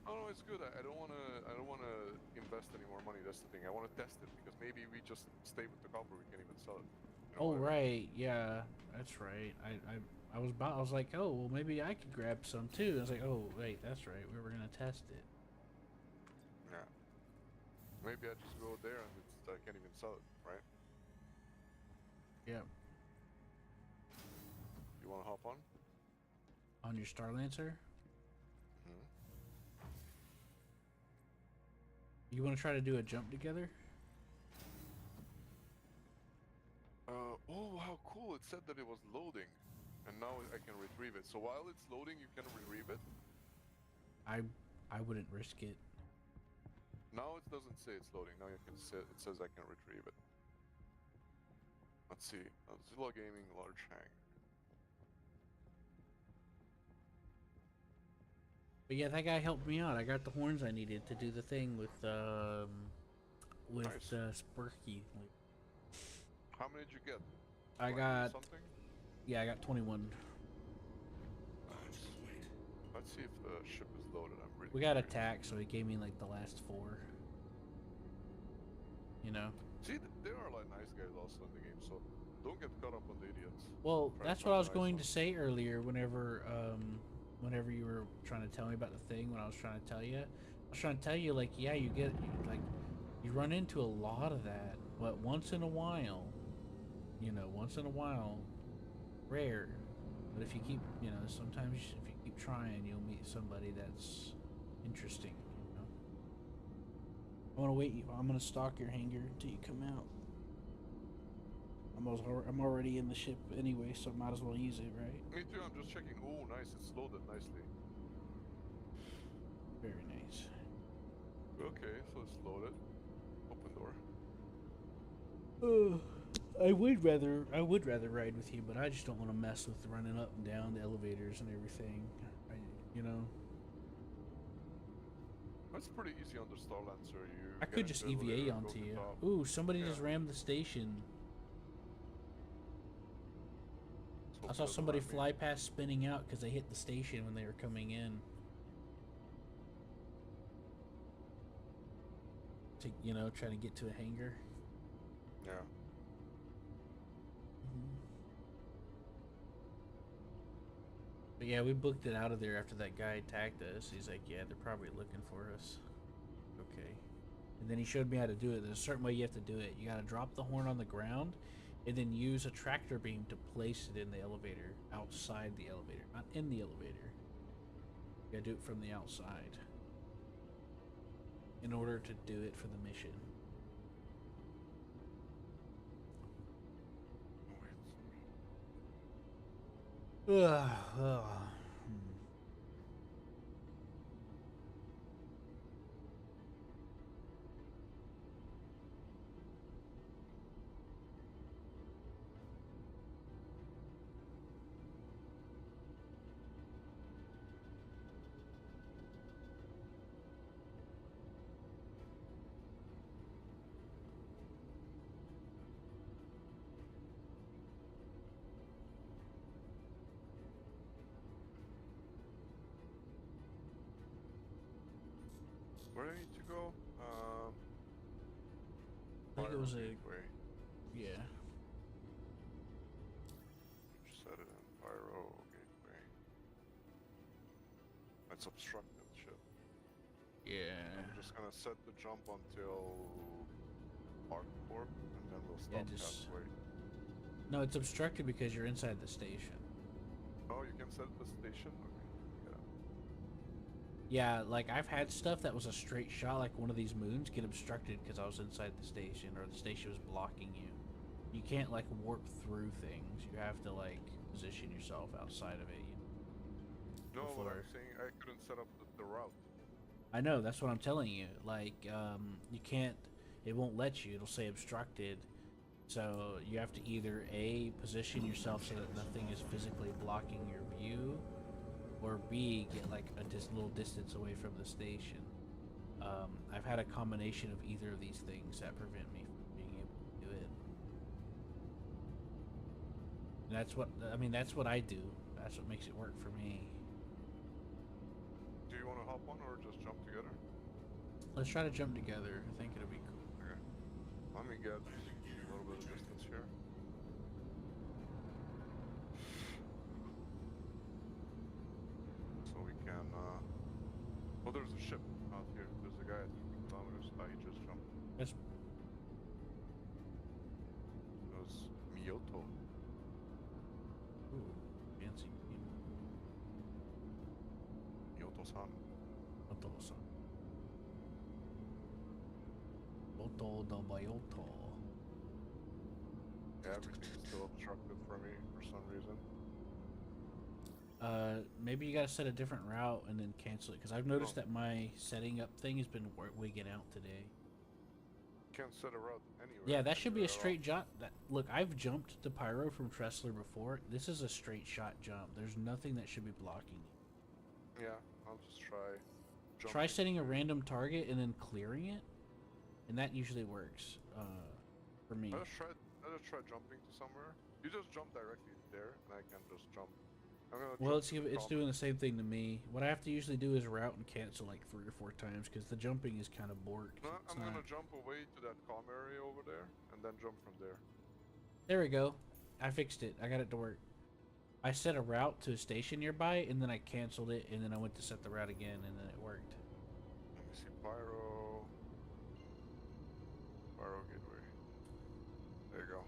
Oh no, it's good. I don't wanna. I don't wanna invest any more money. That's the thing. I wanna test it because maybe we just stay with the copper. We can even sell it. You know Oh what I mean? right, yeah, that's right. I was like, oh well, maybe I could grab some too. I was like, oh wait, that's right. We were gonna test it. Yeah. Maybe I just go there and I can't even sell it, right? Yeah. You wanna hop on? On your Star Lancer, Hmm. you want to try to do a jump together? Oh, how cool! It said that it was loading, and now I can retrieve it. So while it's loading, you can retrieve it. I wouldn't risk it. Now it doesn't say it's loading. Now you can say it says I can retrieve it. Let's see. Zilla Gaming large hang. But yeah, that guy helped me out. I got the horns I needed to do the thing with Nice. Spurky. Like, How many did you get? I 20 got something. yeah, I got 21. Nice. Let's see if the ship is loaded. I'm really We got curious. attacked, so he gave me like the last 4. You know. See, there are like nice guys also in the game, so don't get caught up on the idiots. Well, Try to that's find what I the was nice going to ones. say earlier. Whenever you were trying to tell me about the thing, when I was trying to tell you, I was trying to tell you like, yeah, you run into a lot of that, but once in a while, rare. But if you keep, sometimes if you keep trying, you'll meet somebody that's interesting. You know. I'm gonna stalk your hangar until you come out. I'm already in the ship anyway, so might as well use it, right? Me too. I'm just checking. Oh, nice. It's loaded nicely. Very nice. Okay, so it's loaded. Open door. I would rather ride with you, but I just don't want to mess with running up and down the elevators and everything. You know. That's pretty easy on the Star Lancer. You I get could into just the elevator, EVA go onto to you. top. Ooh, somebody Yeah. just rammed the station. So I saw doesn't somebody ram me. fly past spinning out because they hit the station when they were coming in. To try to get to a hangar. Yeah. But yeah, we booked it out of there after that guy attacked us. He's like, yeah, they're probably looking for us. Okay. And then he showed me how to do it. There's a certain way you have to do it. You gotta drop the horn on the ground and then use a tractor beam to place it in the elevator, outside the elevator, not in the elevator. You gotta do it from the outside in order to do it for the mission. Ugh, ugh. Where do I need to go? I think it was a Gateway. yeah. Set it in Pyro Gateway. It's obstructed, shit. Yeah. I'm just gonna set the jump until Arccorp, and then we'll Yeah, stop just halfway. no, it's obstructed because you're inside the station. Oh, you can set the station? Okay. Yeah, like I've had stuff that was a straight shot, like one of these moons, get obstructed because I was inside the station or the station was blocking you. You can't like warp through things. You have to like position yourself outside of it. No, what Before. I'm saying, I couldn't set up the route. I know, that's what I'm telling you. Like, you can't. It won't let you. It'll say obstructed. So you have to either A, position yourself so that nothing is physically blocking your view, or B, get like a little distance away from the station. I've had a combination of either of these things that prevent me from being able to do it. And that's what I mean. That's what I do. That's what makes it work for me. Do you want to hop on or just jump together? Let's try to jump together. I think it'll be cool. Okay. Let me get a little bit of distance here. So we can, well, there's a ship out here. There's a guy at 50 kilometers. Ah, he just jumped. That's It was Miyoto. ooh, fancy. Miyoto-san. Otosan. Oto do Bayoto. Yeah, everything's still obstructed for me for some reason. Maybe you gotta set a different route and then cancel it, because I've noticed that my setting up thing has been wigging out today. Can't set a route anywhere. Yeah, that should be a anywhere at all. straight jump. Look, I've jumped to Pyro from Tressler before. This is a straight shot jump. There's nothing that should be blocking you. Yeah, I'll just try. Try jumping setting a to- random target and then clearing it, and that usually works. For me. I just try jumping to somewhere. You just jump directly there, and I can just jump. I'm gonna Well, jump to the it's top. doing the same thing to me. What I have to usually do is route and cancel like 3 or 4 times because the jumping is kind of borked. No, It's I'm not- gonna jump away to that calm area over there, and then jump from there. There we go. I fixed it. I got it to work. I set a route to a station nearby, and then I canceled it, and then I went to set the route again, and then it worked. Let me see, Pyro Gateway. There you go.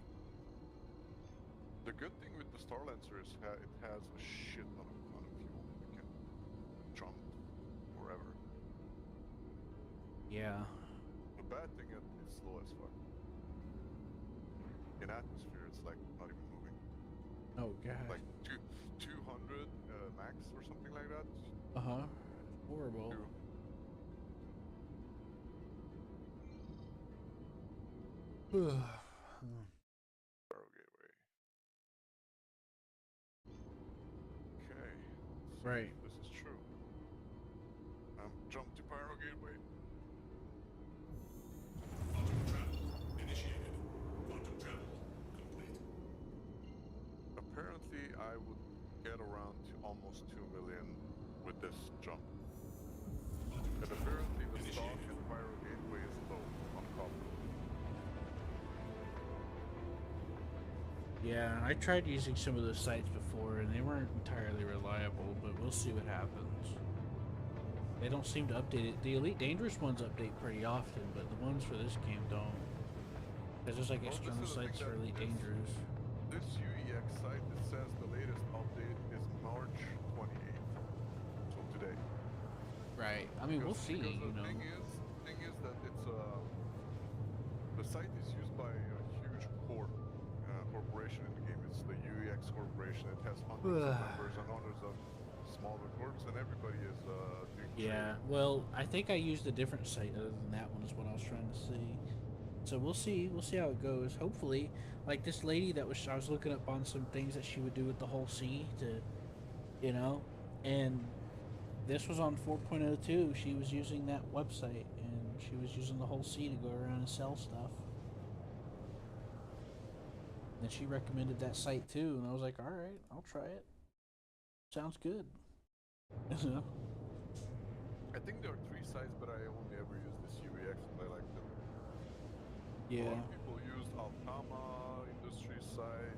The good thing with the Star Lancer is it has a shit ton of fuel. You can jump wherever. Yeah. The bad thing is it's slow as fuck. In atmosphere, it's like not even moving. Oh god. Like 200 max or something like that. Horrible. Two. Pyro Gateway. Okay. Let's see Right. if this is true. Jump to Pyro Gateway. Quantum travel initiated. Quantum travel complete. Apparently, I would get around to almost 2 million with this jump. But apparently, the stock in Pyro Gateway is low on copper. Yeah, I tried using some of those sites before, and they weren't entirely reliable, but we'll see what happens. They don't seem to update it. The Elite Dangerous ones update pretty often, but the ones for this game don't. Because there's like Well, this external is the thing sites for that Elite this- Dangerous. This UEX site, it says the latest update is March 28th. So today. Right. I mean, we'll Because- see, because you know. The thing is that it's the site is used by a huge corporation in the game. It's the UEX corporation. It has hundreds of members and hundreds of smaller corps, and everybody is doing Yeah, trade. well, I think I used a different site other than that one is what I was trying to see. So we'll see how it goes. Hopefully, like this lady that I was looking up on some things that she would do with the whole sea to, you know, and this was on 4.02. She was using that website and she was using the whole sea to go around and sell stuff. And she recommended that site too, and I was like, all right, I'll try it. Sounds good. You know? I think there are 3 sites, but I only ever use this UEX and I like them. A Yeah. lot of people used Altama industry site,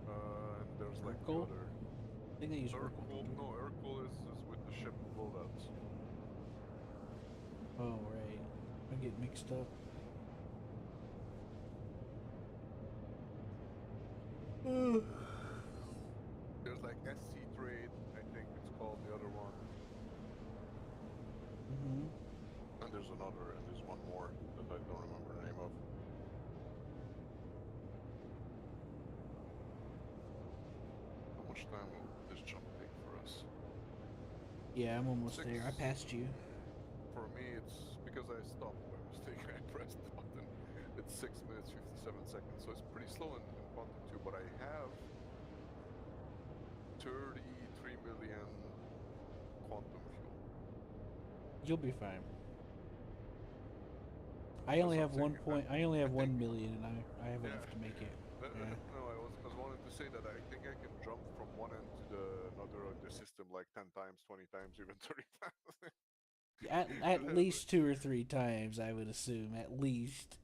and there's like the Urkel? other. I think they use Urkel. Urkel, don't they? no, Urkel is with the ship buildouts. Oh, right. I get mixed up. There's like SC Trade, I think it's called the other one, Mm-hmm. and there's another, and there's one more that I don't remember the name of. How much time will this jump take for us? Yeah, I'm almost there. I 6. passed you. For me, it's because I stopped by mistake. I pressed the button. It's 6 minutes 57 seconds, so it's pretty slow in Quantum 2. But I have 33 million quantum fuel. You'll be fine. I only have That's what I'm 1 saying. point. I only have I 1 think- million, and I have Yeah. enough to make it. Yeah. No, I was wanting to say that I think I can jump from one end to the another of the system like 10 times, 20 times, even 30 times. At least 2 or 3 times, I would assume. At least.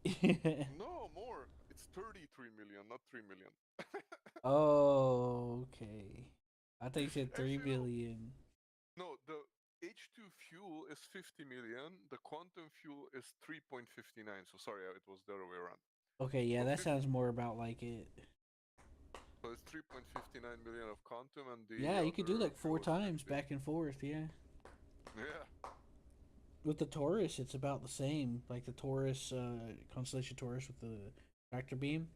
No, more. It's 33 million, not 3 million. Oh, okay. I think you said 3 Actually, no. million. No, the H2 fuel is 50 million. The quantum fuel is 3.59. So sorry, it was the other way around. Okay, yeah, So that sounds more about like it. So it's 3.59 million of quantum, and the Yeah, you could do other like 4 fuel is times 50. back and forth, yeah. Yeah. With the Taurus, it's about the same. Like the Taurus, Constellation Taurus with the tractor beam.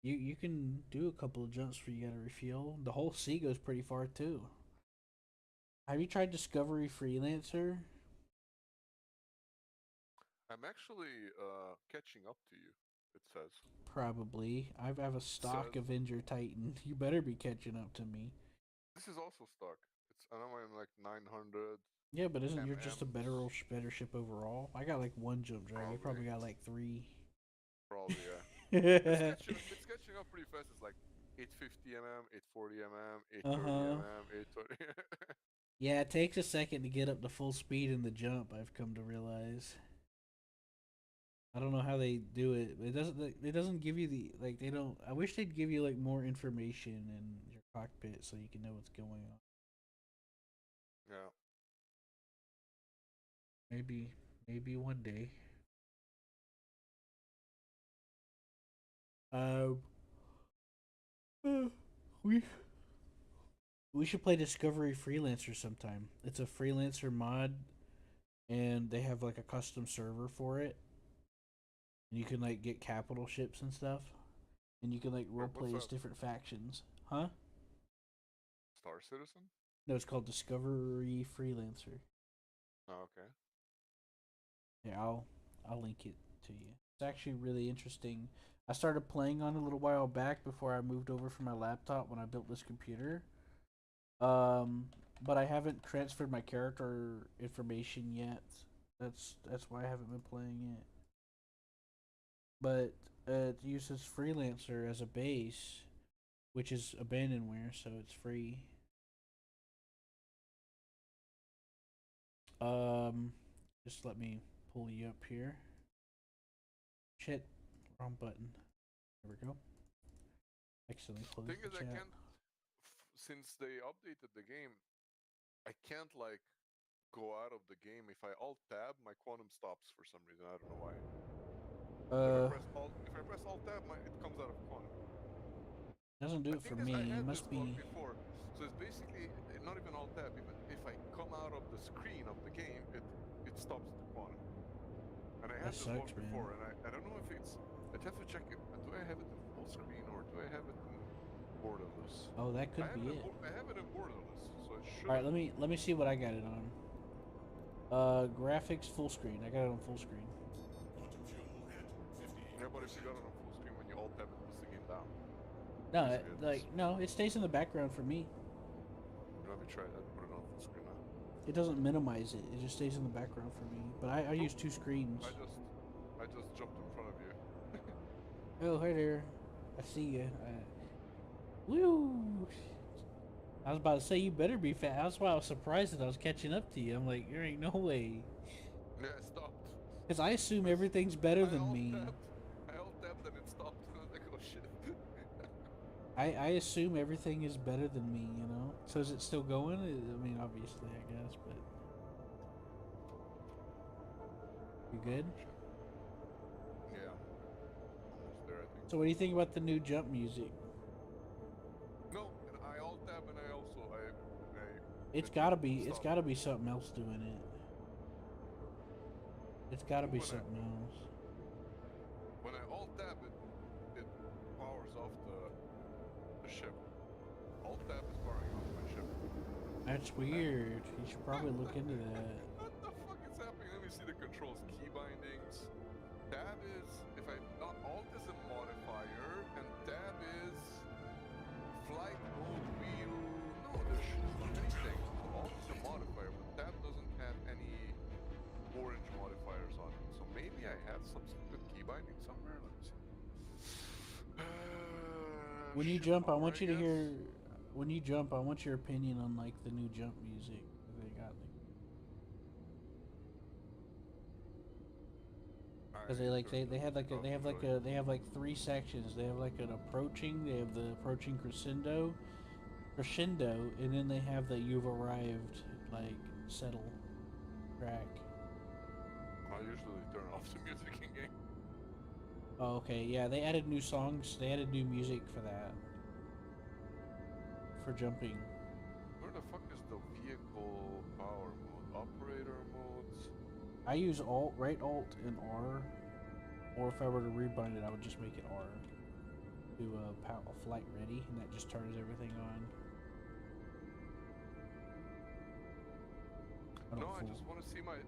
You can do a couple of jumps where you gotta refuel. The whole sea goes pretty far too. Have you tried Discovery Freelancer? I'm actually catching up to you, it says. Probably. I have a stock Says Avenger Titan. You better be catching up to me. this is also stock. It's I know I'm like 900 Yeah, but isn't you're just a MMs. better ship overall? I got like 1 jump drive. You Probably. probably got like 3. Probably, yeah. It's catching up pretty fast. It's like 850 mm, 840 mm, 830 Uh-huh. mm, 820. Yeah, it takes a second to get up to full speed in the jump, I've come to realize. I don't know how they do it. It doesn't give you the like they don't I wish they'd give you like more information in your cockpit so you can know what's going on. Yeah. Maybe one day. Um we we should play Discovery Freelancer sometime. It's a freelancer mod and they have like a custom server for it. And you can like get capital ships and stuff. And you can like role What's play as that? different factions. Huh? Star Citizen? No, it's called Discovery Freelancer. Oh, okay. Yeah, I'll link it to you. It's actually really interesting. I started playing on it a little while back before I moved over from my laptop when I built this computer. But I haven't transferred my character information yet. That's why I haven't been playing it. But it uses Freelancer as a base, which is abandonware, so it's free. Um, just let me pull you up here. Shit, wrong button. There we go. Accidentally closed Thing the is, I chat. can't. Since they updated the game, I can't like go out of the game. If I alt tab, my quantum stops for some reason. I don't know why. If I press alt tab, it comes out of quantum. Doesn't do I it for think I me. It had this must bug be. before. So it's basically not even alt tab. Even if I come out of the screen of the game, it stops the quantum. And I That had this bug sucks, man. before, and I don't know if it's. I'd have to check it. Do I have it in full screen or do I have it in borderless? Oh, that could be it. I have it in borderless, so it should. All right, let me see what I got it on. Graphics full screen. I got it on full screen. Quantum fuel at 58%. Yeah, but if you got it on full screen when you alt tab, it puts the game down. No, Basically, no, it stays in the background for me. let me try that. Put it on full screen now. It doesn't minimize it. It just stays in the background for me. But I use 2 screens. I just jumped in front of you. Oh, hi there. I see you. Woo! I was about to say you better be fast. That's why I was surprised that I was catching up to you. I'm like, there ain't no way. Yeah, it stopped. Because I assume everything's better I than alt me. tapped. I alt tapped and it stopped. I was like, oh shit. I assume everything is better than me, you know? So is it still going? I mean, obviously, I guess, but... You good? Yeah. Almost there, I think. So what do you think about the new jump music? No, and I alt tab and I also It's it gotta be, it's stopped. gotta be something else doing it. It's gotta be When I- something else. When I alt tab it powers off the ship. Alt tab is powering off my ship. That's weird. You should probably look into that. What the fuck is happening? Let me see the controls. Key bindings. Tab is if I alt is a modifier and tab is flight mode wheel. No, there shouldn't be anything. So alt is a modifier, but tab doesn't have any orange modifiers on it. So maybe I have some good key binding somewhere. Let me see. When you Ship jump, I power, want you to guess. hear. When you jump, I want your opinion on like the new jump music that they got. Because they like they had like a, they have like a they have like 3 sections. They have like an approaching. They have the approaching crescendo, and then they have the you've arrived like settle track. I usually turn off the music in game. Oh, okay, yeah, they added new songs. They added new music for that. For jumping. Where the fuck is the vehicle power mode? Operator modes? I use Alt, right Alt and R. Or if I were to rebind it, I would just make it R. Do a flight ready, and that just turns everything on. No, I just want to see why it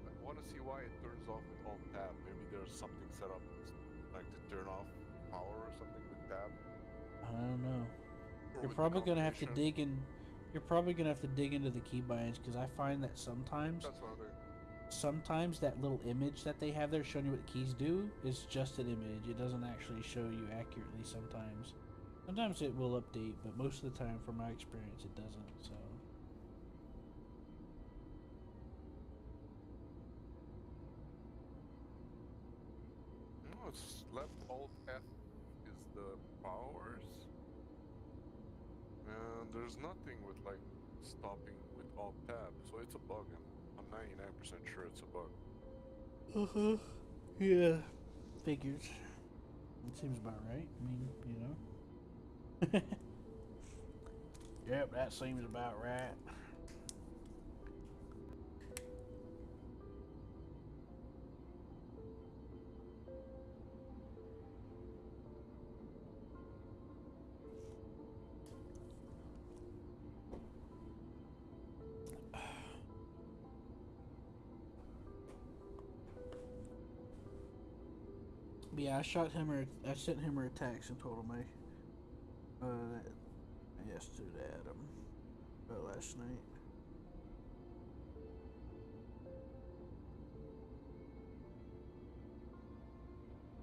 turns off with Alt Tab. Maybe there's something set up like to turn off power or something with Tab. I don't know. Or You're with the probably gonna have to combination. dig in. You're probably gonna have to dig into the keybinds because I find that sometimes That's what I'm doing. sometimes that little image that they have there showing you what the keys do is just an image. It doesn't actually show you accurately sometimes. Sometimes it will update, but most of the time, from my experience, it doesn't, so. No, it's left Alt F is the powers. And there's nothing with like stopping with Alt Tab, so it's a bug. I'm 99% sure it's a bug. Uh-huh. Yeah. Figures. It seems about right. I mean, you know. Yep, that seems about right. But yeah, I sent him a text and told him yesterday at him last night.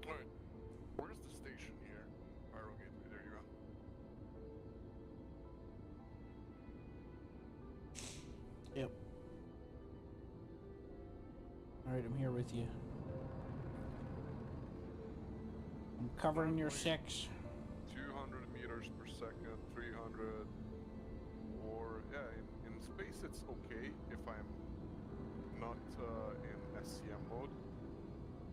Alright, where's the station here? Pyro Gateway, there you go. Yep. Alright, I'm here with you. I'm covering your 6. 200 meters per second, 300, or yeah, in space it's okay if I'm not in SCM mode,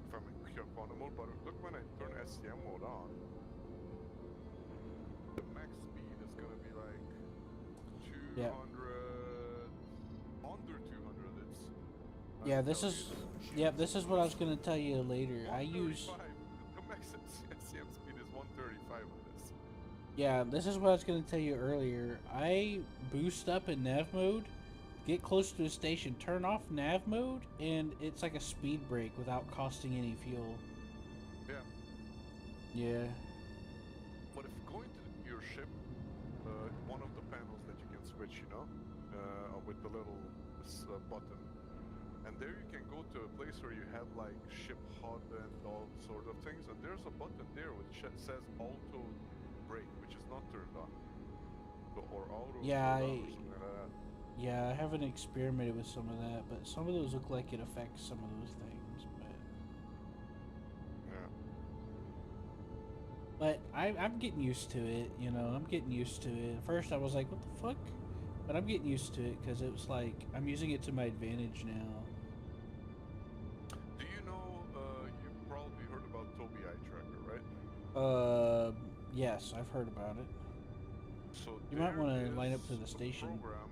if I'm in Kyokono mode, but look when I turn SCM mode on, the max speed is gonna be like 200, Yeah. under 200 it's... Yeah, this is... Yep, this is what I was going to tell you later. I use... 135. The max SCM speed is 135 on this. Yeah, this is what I was going to tell you earlier. I boost up in nav mode, get close to a station, turn off nav mode, and it's like a speed break without costing any fuel. Yeah. Yeah. But if going to your ship, one of the panels that you can switch, you know, with the little button, and there you can go to a place where you have like ship HUD and all sort of things, and there's a button there which says auto brake, which is not turned on. or auto Yeah, slowdown or something like that. Yeah, I haven't experimented with some of that, but some of those look like it affects some of those things. Yeah. But I'm getting used to it. You know, I'm getting used to it. At first, I was like, "What the fuck?" But I'm getting used to it because it was like I'm using it to my advantage now. Do you know? You probably heard about Tobii Eye Tracker, right? Yes, I've heard about it. So You might there want to line up to is the a station. program.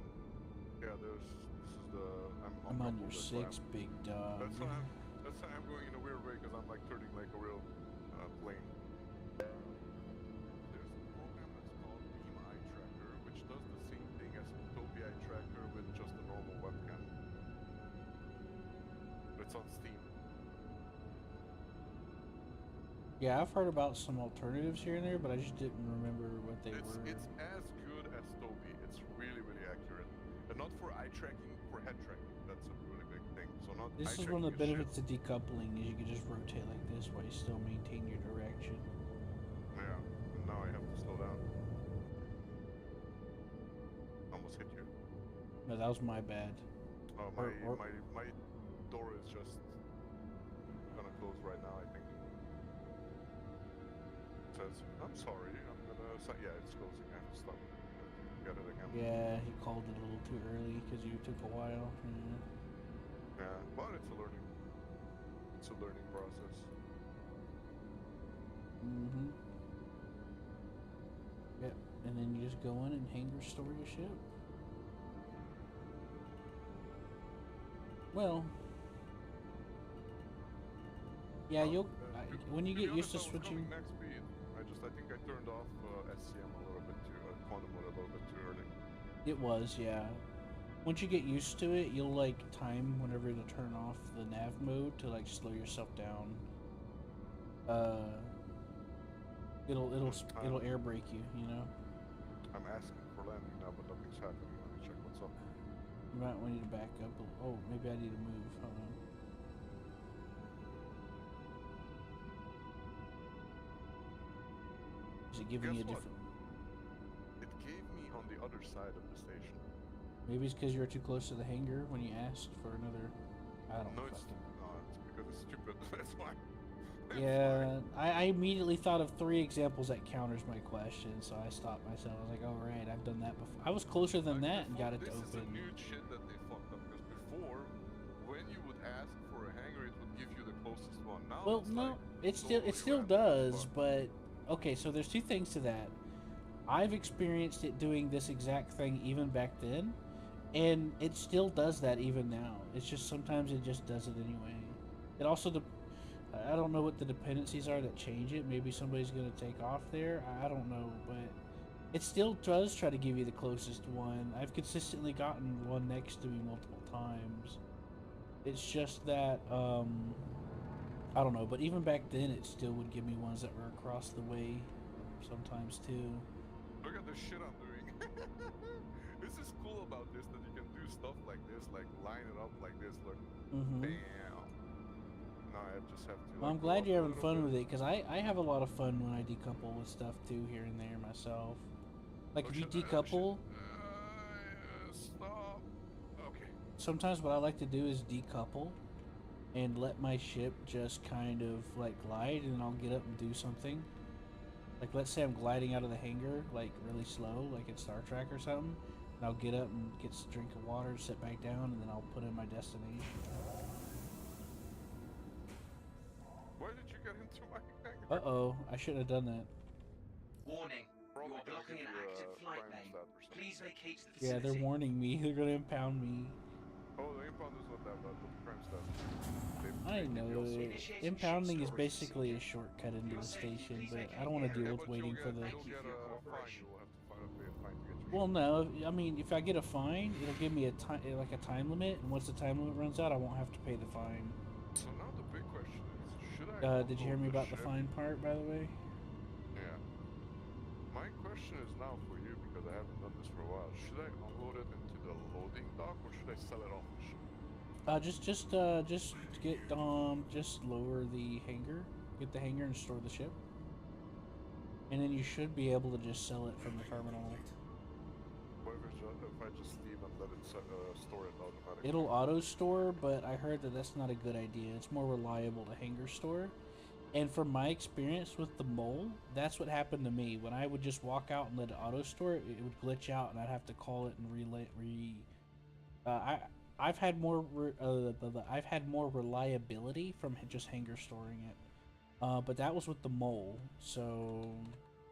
Yeah, there's. This is the. I'm I'm on coupled. your That's why 6, big dog. That's why I'm. That's why I'm going in a weird way because I'm like turning like a real plane. There's a program that's called Beam Eye Tracker, which does the same thing as Tobii Eye Tracker with just a normal webcam. It's on Steam. Yeah, I've heard about some alternatives here and there, but I just didn't remember what they were. It's as good as Tobii. It's really really accurate, and not for eye tracking, for head tracking. That's a really big thing. So not eye This is tracking one of the is benefits of decoupling is you can just rotate like this while you still maintain your direction. shit. Yeah. And now I have to slow down. Almost hit you. No, that was my bad. Oh, Or- my door is just gonna close right now. I think. It says, "I'm sorry. I'm gonna." Yeah, it's closing. I have to stop. Get it again. Yeah, he called it a little too early because you took a while. Yeah, but it's a learning. It's a learning process. Mm-hmm. Yep. And then you just go in and hangar store your ship. Well. Yeah, Well, when you to be get used honest, to I was switching. going max speed. I think I turned off SCM a little bit too, quantum mode a little bit too early. It was, yeah. Once you get used to it, you'll like time whenever to turn off the nav mode to like slow yourself down. It'll air brake you, you know. I'm asking for landing now, but nothing's happening. Let me check what's up. You might want to back up. Oh, maybe I need to move. Hold on. Is it giving Guess you a what? different? It gave me on the other side of the station. Maybe it's because you were too close to the hangar when you asked for another. I don't No, know. it's because it's stupid. That's why. Yeah, I immediately thought of 3 examples that counters my question, so I stopped myself. I was like, "Oh right, I've done that before." I was closer than that and got it to This is a open. new shit that they fucked up because before, when you would ask for a hanger, it would give you the closest one. Now Well, it's no, like it totally still random as does, fuck. but okay. So there's 2 things to that. I've experienced it doing this exact thing even back then, and it still does that even now. It's just sometimes it just does it anyway. It also I don't know what the dependencies are that change it. Maybe somebody's gonna take off there. I don't know, but it still does try to give you the closest one. I've consistently gotten one next to me multiple times. It's just that I don't know, but even back then it still would give me ones that were across the way sometimes too. Look at the shit I'm doing. This is cool about this that you can do stuff like this, like line it up like this. Look, Mm-hmm. bam. Now I just have to. Well, Like, I'm go glad up you're a having little fun bit. with it because I have a lot of fun when I decouple with stuff too here and there myself. Like Oh if you shit! decouple, Stop. Okay. sometimes what I like to do is decouple and let my ship just kind of like glide, and I'll get up and do something. Like let's say I'm gliding out of the hangar like really slow, like in Star Trek or something, and I'll get up and get a drink of water, sit back down, and then I'll put in my destination. Why did you get into my hangar? Uh-oh, I shouldn't have done that. Warning. Probably You are gonna blocking give an you active a flight crime lane. stat or something. Please vacate the Yeah, facility. they're warning me. They're gonna impound me. Oh, the impound is not that bad, but the crime stat. I know it. Initiating Impounding ship is storage basically a procedure. shortcut into Your the safety, station, please but vacate I don't want to the deal area. with But waiting for the. Thank you you'll for get your a fine. cooperation. You will have to pay a fine to get your Well, ship. no. I mean, if I get a fine, it'll give me a time, like a time limit, and once the time limit runs out, I won't have to pay the fine. So now the big question is, should I Did you hear me unload about the ship? fine part, by the way? Yeah. My question is now for you, because I haven't done this for a while. Should I unload it into the loading dock, or should I sell it off the ship? Just get just lower the hangar, get the hangar and store the ship, and then you should be able to just sell it from the terminal. if I just leave and let it store it automatically? It'll auto store, but I heard that that's not a good idea. It's more reliable to hanger store. And from my experience with the mole, that's what happened to me. When I would just walk out and let it auto store, it would glitch out, and I'd have to call it and I've had more I've had more reliability from just hanger storing it. But that was with the mole. So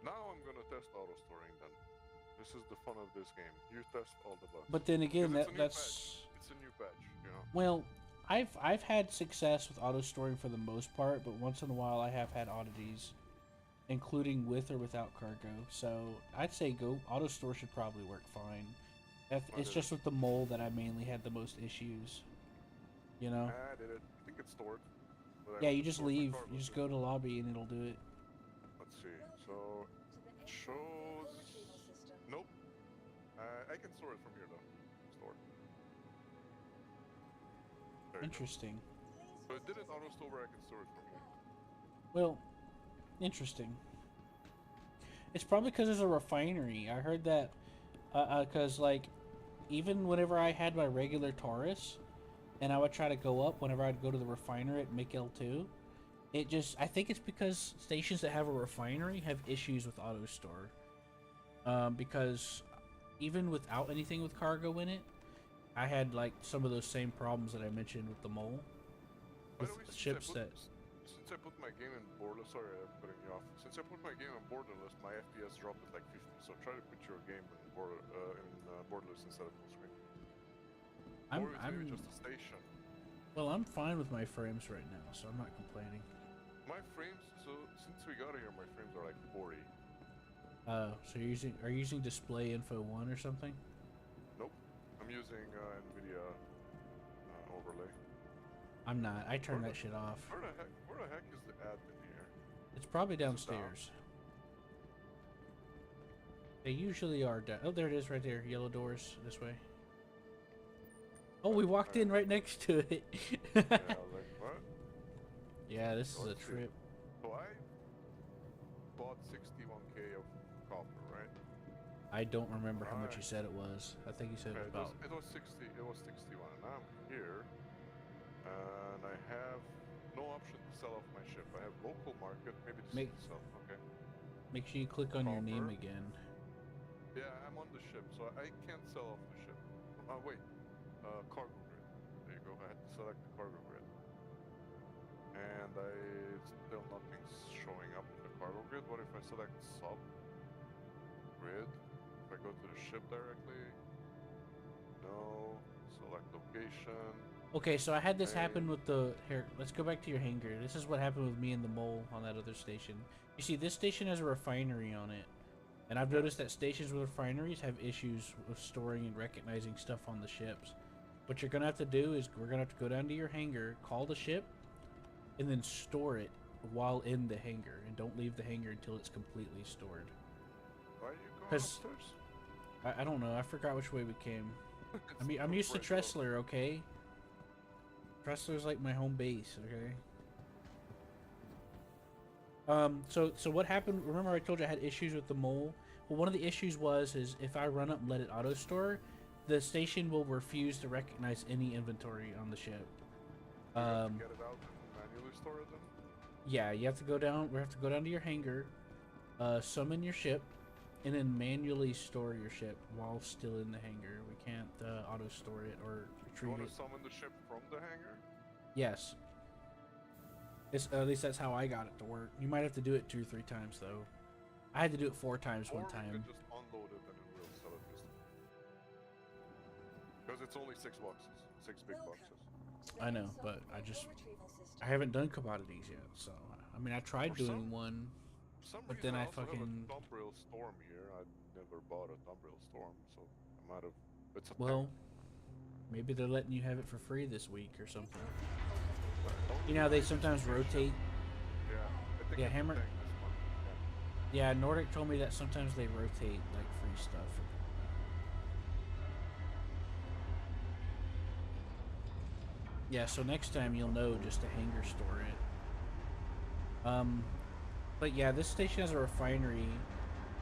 Now I'm gonna test auto storing then. This is the fun of this game. You test all the bugs. but then again, 'Cause it's a new that's patch. It's a new patch, you know. well, I've had success with auto storing for the most part, but once in a while I have had oddities, including with or without cargo. So I'd say go auto store should probably work fine. It's just with the mole that I mainly had the most issues. You know? I did it. I think it's stored. But I Yeah, you haven't just stored my leave. cargo You just yet. go to lobby and it'll do it. Let's see. So it shows. Nope. I can store it from here though. Stored. There you go. Interesting. So it didn't auto store where I can store it from here. Well, interesting. It's probably because there's a refinery. I heard that, because like, even whenever I had my regular Taurus, and I would try to go up whenever I'd go to the refinery at McL2, it just, I think it's because stations that have a refinery have issues with auto store. Because even without anything with cargo in it, I had like some of those same problems that I mentioned with the mole. By With the way, ships that. since I put my game in borderless, sorry, I'm cutting you off. Since I put my game in borderless, my FPS dropped at like 50. So try to put your game in borderless instead of full screen. I'm Or it's maybe just a station. well, I'm fine with my frames right now, so I'm not complaining. My frames, so since we got here, my frames are like 40. So are you using Display Info 1 or something? Nope, I'm using NVIDIA overlay. I'm not. I turn Where that shit off. Where the heck is the admin here? It's probably it down? downstairs. They usually are down. Oh, there it is right there. Yellow doors this way. Oh, we walked in right next to it. Yeah, I was like, what? Yeah, this is a Let's see. trip. So I bought 61k of copper, right? I don't remember how much you Alright. said it was. I think you said it was about. It was 60. It was 61, and I'm here, and I have no option to sell off my ship. I have local market. Maybe this Make- is sell. Okay. Make sure you click on your name Copper. again. Yeah, I'm on the ship, so I can't sell off the ship. Wait. Cargo grid. There you go. I had to select the cargo grid, and still nothing's showing up in the cargo grid. What if I select sub grid? If I go to the ship directly, no. Select location. Okay, so I had this Hey. happen with the here. Let's go back to your hangar. This is what happened with me and the mole on that other station. You see, this station has a refinery on it, and I've noticed that stations with refineries have issues with storing and recognizing stuff on the ships. What you're gonna have to do is we're gonna have to go down to your hangar, call the ship, and then store it while in the hangar, and don't leave the hangar until it's completely stored. Why are you going 'Cause- upstairs? I don't know. I forgot which way we came. I'm It's used to right below. Tressler, okay? Tressler's like my home base, okay? So what happened? Remember I told you I had issues with the mole? Well, one of the issues is if I run up and let it auto store, the station will refuse to recognize any inventory on the ship. Do you have to get it out and manually store it then? Yeah, you have to go down. We have to go down to your hangar, summon your ship, and then manually store your ship while still in the hangar. We can't auto store it or You retrieve want it. to summon the ship from the hangar? Yes. At least that's how I got it to work. You might have to do it 2 or 3 times though. I had to do it 4 times Or one we time. could just unload it and then we'll sell it this time. Because it's only 6 boxes. 6 big boxes. I know, but I haven't done commodities yet. So I mean, I tried For doing some- one. For some But reason then I also fucking- have a Dumbrail Storm here. I never bought a Dumbrail Storm, so I might have. It's a Well, tank. maybe they're letting you have it for free this week or something. Don't You know how they really sometimes free ship. rotate. Yeah, I think Yeah, it's a Hammer- tank this month. Yeah, Nordic told me that sometimes they rotate like free stuff. Yeah, so next time you'll know just to hangar store it. But yeah, this station has a refinery,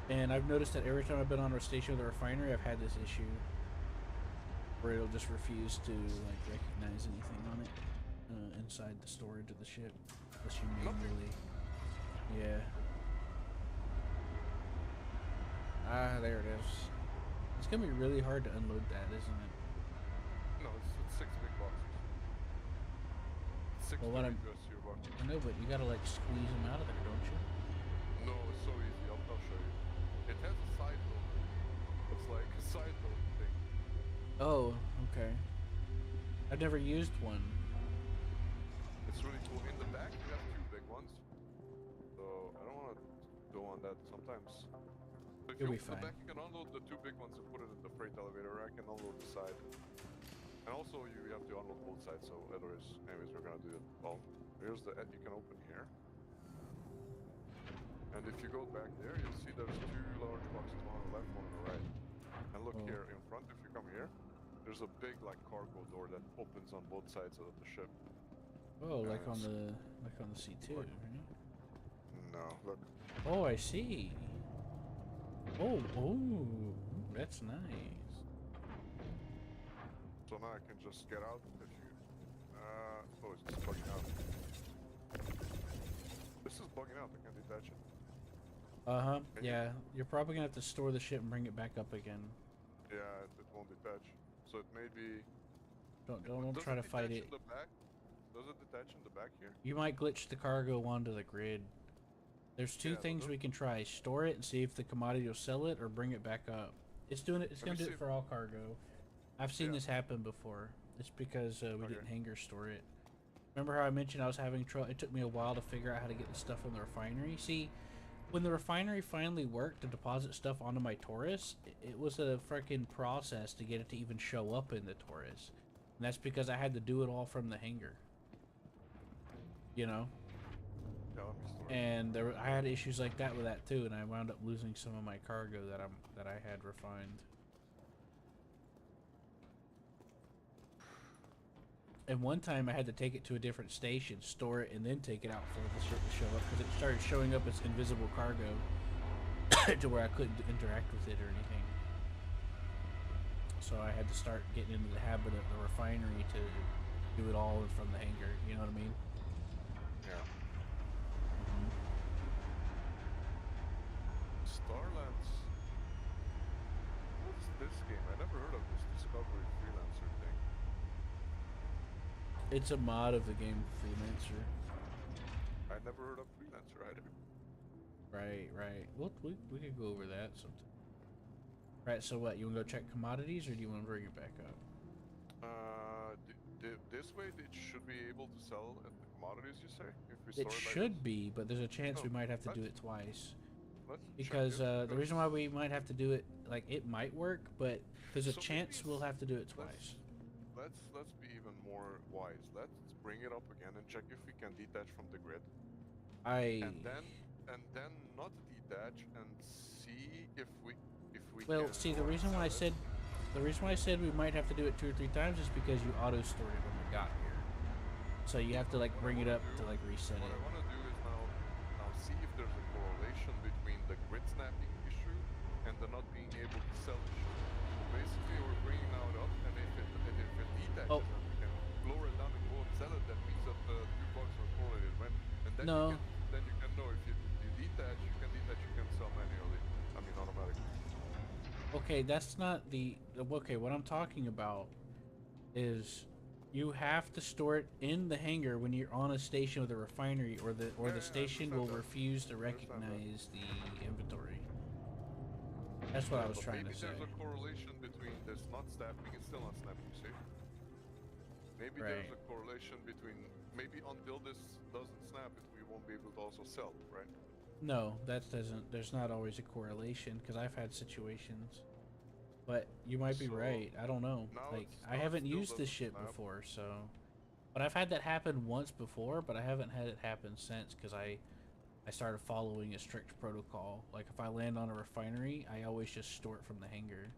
And I've noticed that every time I've been on a station with a refinery, I've had this issue where it'll just refuse to like recognize anything on it inside the storage of the ship, unless you manually. Yeah. Ah, there it is. It's gonna be really hard to unload that, isn't it? No, it's 6 big boxes. 6 Well, what big I'm- USU boxes. I know, but you gotta like squeeze them out of there, don't you? No, it's so easy. I'll show you. It has a side load. It's like a side load thing. Oh, okay. I've never used one. It's really cool. In the back, you have 2 big ones. So I don't want to go on that sometimes. So if You'll you be open the fine. back, you can unload the 2 big ones and put it in the freight elevator rack and unload the side. And also you have to unload both sides. So anyways, we're gonna do it. Well, here's the you can open here. And if you go back there, you'll see there's 2 large boxes, one on the left, one on the right. And look Oh. here in front, if you come here, there's a big like cargo door that opens on both sides of the ship. Oh, like Yes. on the C2, right? No, look. Oh, I see. Oh, that's nice. So now I can just get out if you... oh, it's just bugging out. This is bugging out, I can't detach it. Uh-huh, Can you- yeah. You're probably gonna have to store the ship and bring it back up again. Yeah, it won't detach. So it may be... Don't Does try to fight detach it. in the back? Does it detach in the back here? You might glitch the cargo onto the grid. There's 2 Yeah, things look. we can try. Store it and see if the commodity will sell it, or bring it back up. It's doing it. It's Let gonna me do see it if- for all cargo. I've seen Yeah. this happen before. It's because we Okay. didn't hanger store it. Remember how I mentioned I was having trouble? It took me a while to figure out how to get the stuff from the refinery. See, when the refinery finally worked to deposit stuff onto my Taurus, it was a freaking process to get it to even show up in the Taurus. And that's because I had to do it all from the hangar. You know? Yeah, let me store it. And I had issues like that with that too, and I wound up losing some of my cargo that I had refined. And one time I had to take it to a different station, store it, and then take it out for the ship to show up, because it started showing up as invisible cargo to where I couldn't interact with it or anything. So I had to start getting into the habit of the refinery to do it all from the hangar. You know what I mean? Yeah. Starlands. What's this game? I never heard of this Discovery Freelancer thing. It's a mod of the game Freelancer. I never heard of Freelancer either. Right. Well, we could go over that sometime. Right, so what? You want to go check commodities, or do you want to bring it back up? This way it should be able to sell at the commodities, you say? If we It store like should this? be, but there's a chance we Oh, might have to do let's- it twice. Let's check Because it, the reason why we might have to do it, like, it might work, but there's a So maybe chance we'll it's- have to do it twice. Let's be even more wise. Let's bring it up again and check if we can detach from the grid. And then not detach and see if we Well, can see, the go and reason why I sell it. said we might have to do it 2 or 3 times is because you auto stored it when we got here. So you have to like What I bring it wanna up do- to like reset What it. I want to do is now see if there's a correlation between the grid snapping issue and the not being able to sell issue. Basically, we're bringing now it up, and if it detaches Oh. and we can lower it down and go and sell it, that means that the 2 bucks are correlated. And then No. you can know if you detach, you can sell manually. I mean automatically. Okay, that's not the okay. What I'm talking about is you have to store it in the hangar when you're on a station with a refinery, or the Yeah, I station understand will that. refuse to Understand that. recognize the inventory. That's what I was But trying maybe to say. there's a correlation between this not snapping and still not snapping, see? Maybe Right. there's a correlation between, maybe until this doesn't snap, we won't be able to also sell, right? No, that doesn't. There's not always a correlation, because I've had situations. But you might be So, right. I don't know. now Like, it's- I now it haven't still used this doesn't shit snap. before, so. But I've had that happen once before, but I haven't had it happen since, because I started following a strict protocol. Like, if I land on a refinery, I always just store it from the hangar.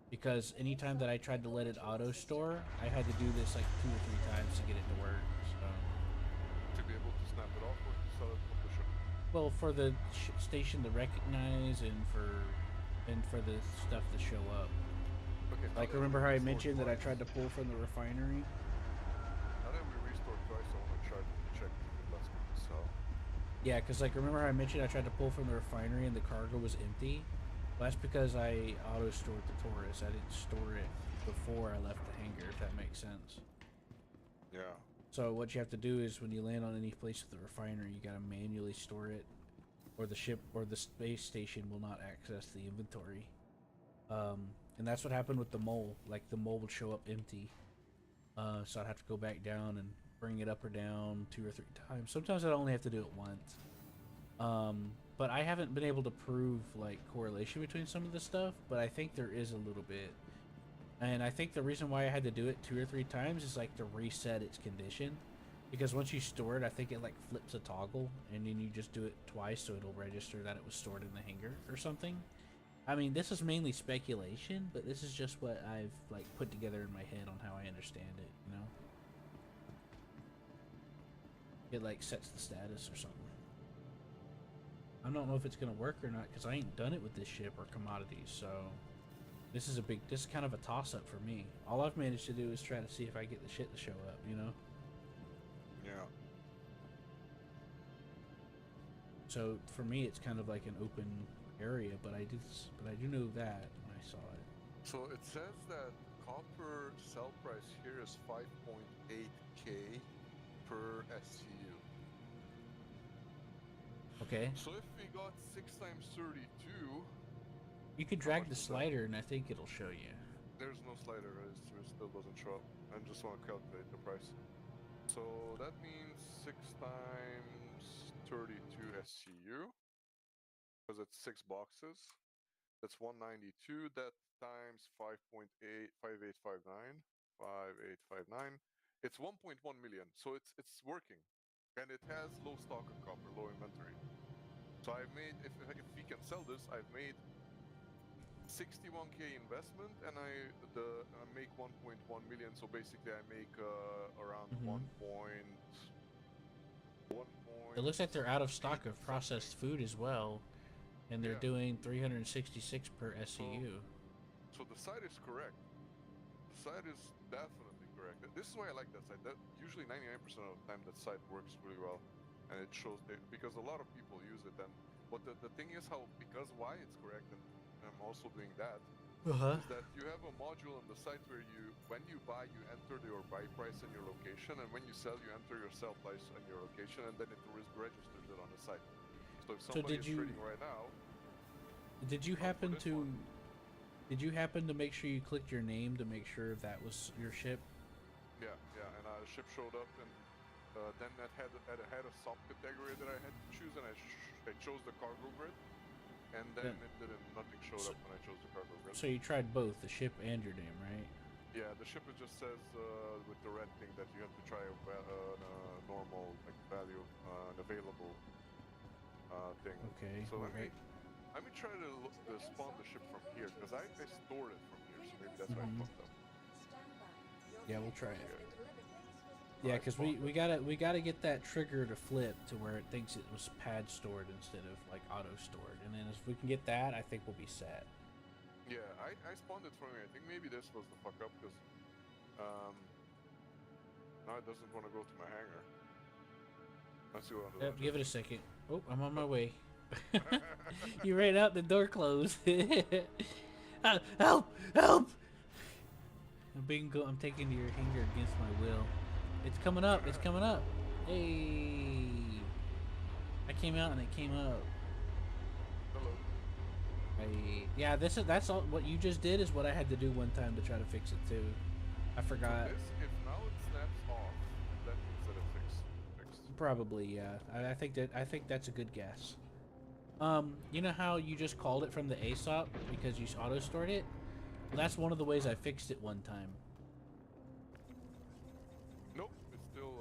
Because anytime that I tried to let it auto store, I had to do this like 2 or 3 times to get it to work. So. To be able to snap it off or to sell it from the ship. Well, for the station to recognize and for the stuff to show up. Okay, now Like, that remember we how I restored mentioned that I twice- tried to pull from the refinery? Now that we restored twice, I want to try to check if that's going to sell. Yeah, because, like, remember how I mentioned I tried to pull from the refinery and the cargo was empty? Well, that's because I auto-stored the Taurus. I didn't store it before I left the hangar, if that makes sense. Yeah. So what you have to do is when you land on any place with the refinery, you gotta manually store it, or the ship or the space station will not access the inventory. And that's what happened with the mole. Like, the mole would show up empty. So I'd have to go back down and bring it up or down 2 or 3 times. Sometimes I'd only have to do it once. But I haven't been able to prove, like, correlation between some of the stuff, but I think there is a little bit. And I think the reason why I had to do it 2 or 3 times is, like, to reset its condition. Because once you store it, I think it, like, flips a toggle, and then you just do it twice so it'll register that it was stored in the hangar or something. I mean, this is mainly speculation, but this is just what I've, like, put together in my head on how I understand it, you know? It, like, sets the status or something. I don't know if it's gonna work or not, because I ain't done it with this ship or commodities, so... This is kind of a toss-up for me. All I've managed to do is try to see if I get the shit to show up, you know? Yeah. So, for me, it's kind of like an open area, but I do know that when I saw it. So it says that copper sell price here is 5.8k per SCU. Okay. So if we got 6 times 32, You could How drag much the is that? slider, and I think it'll show you. there's no slider, it still doesn't show up. I just want to calculate the price. So that means 6 times 32 SCU, because it's 6 boxes. That's 192. That times 5.8, 5859, 5859. It's 1.1 million. So it's working, and it has low stock of copper, low inventory. So I've made, if we can sell this, I've made 61k investment, and I make 1.1 million. So basically, I make around Mhm. 1. It looks like they're out of stock of processed food as well, and they're Yeah. doing 366 per SCU. So the site is correct. The site is definitely correct. This is why I like that site. That usually 99% of the time that site works really well, and it shows because a lot of people use it. And what the thing is, because why it's correct, and I'm also doing that, Uh-huh. is that you have a module on the site where when you buy, you enter your buy price and your location, and when you sell, you enter your sell price and your location, and then it registers it on the site. So if So somebody did is you trading right now, did you for happen this to one. did you happen to make sure you clicked your name to make sure that was your ship? Yeah, and the ship showed up, and then it had a subcategory that I had to choose, and I chose the cargo grid, and then nothing showed up when I chose the cargo grid. So you tried both, the ship and your name, right? Yeah, the ship it just says with the red thing that you have to try a normal value, an available thing. Okay. So alright. let me try to spawn the ship from here, because I stored it from here, so maybe that's why I Mhm. fucked up. Yeah, we'll try it. Okay. Yeah, I because spawned we it. gotta get that trigger to flip to where it thinks it was pad stored instead of like auto stored, and then if we can get that, I think we'll be set. Yeah, I spawned it from here. I think maybe this was the fuck up, because now it doesn't want to go to my hangar. Let's see what I'll do. Yep, give it a second. Oh, I'm on my way. You ran out, the door closed. Help! Help! I'm taking to your hangar against my will. It's coming up. It's coming up. Hey! I came out and it came up. Hello. Yeah, that's all. What you just did is what I had to do one time to try to fix it too. I forgot. This, if now it snaps off, that means that it fixed. Probably, yeah. I think that's a good guess. You know how you just called it from the ASOP because you auto stored it? Well, that's one of the ways I fixed it one time. Nope, it's still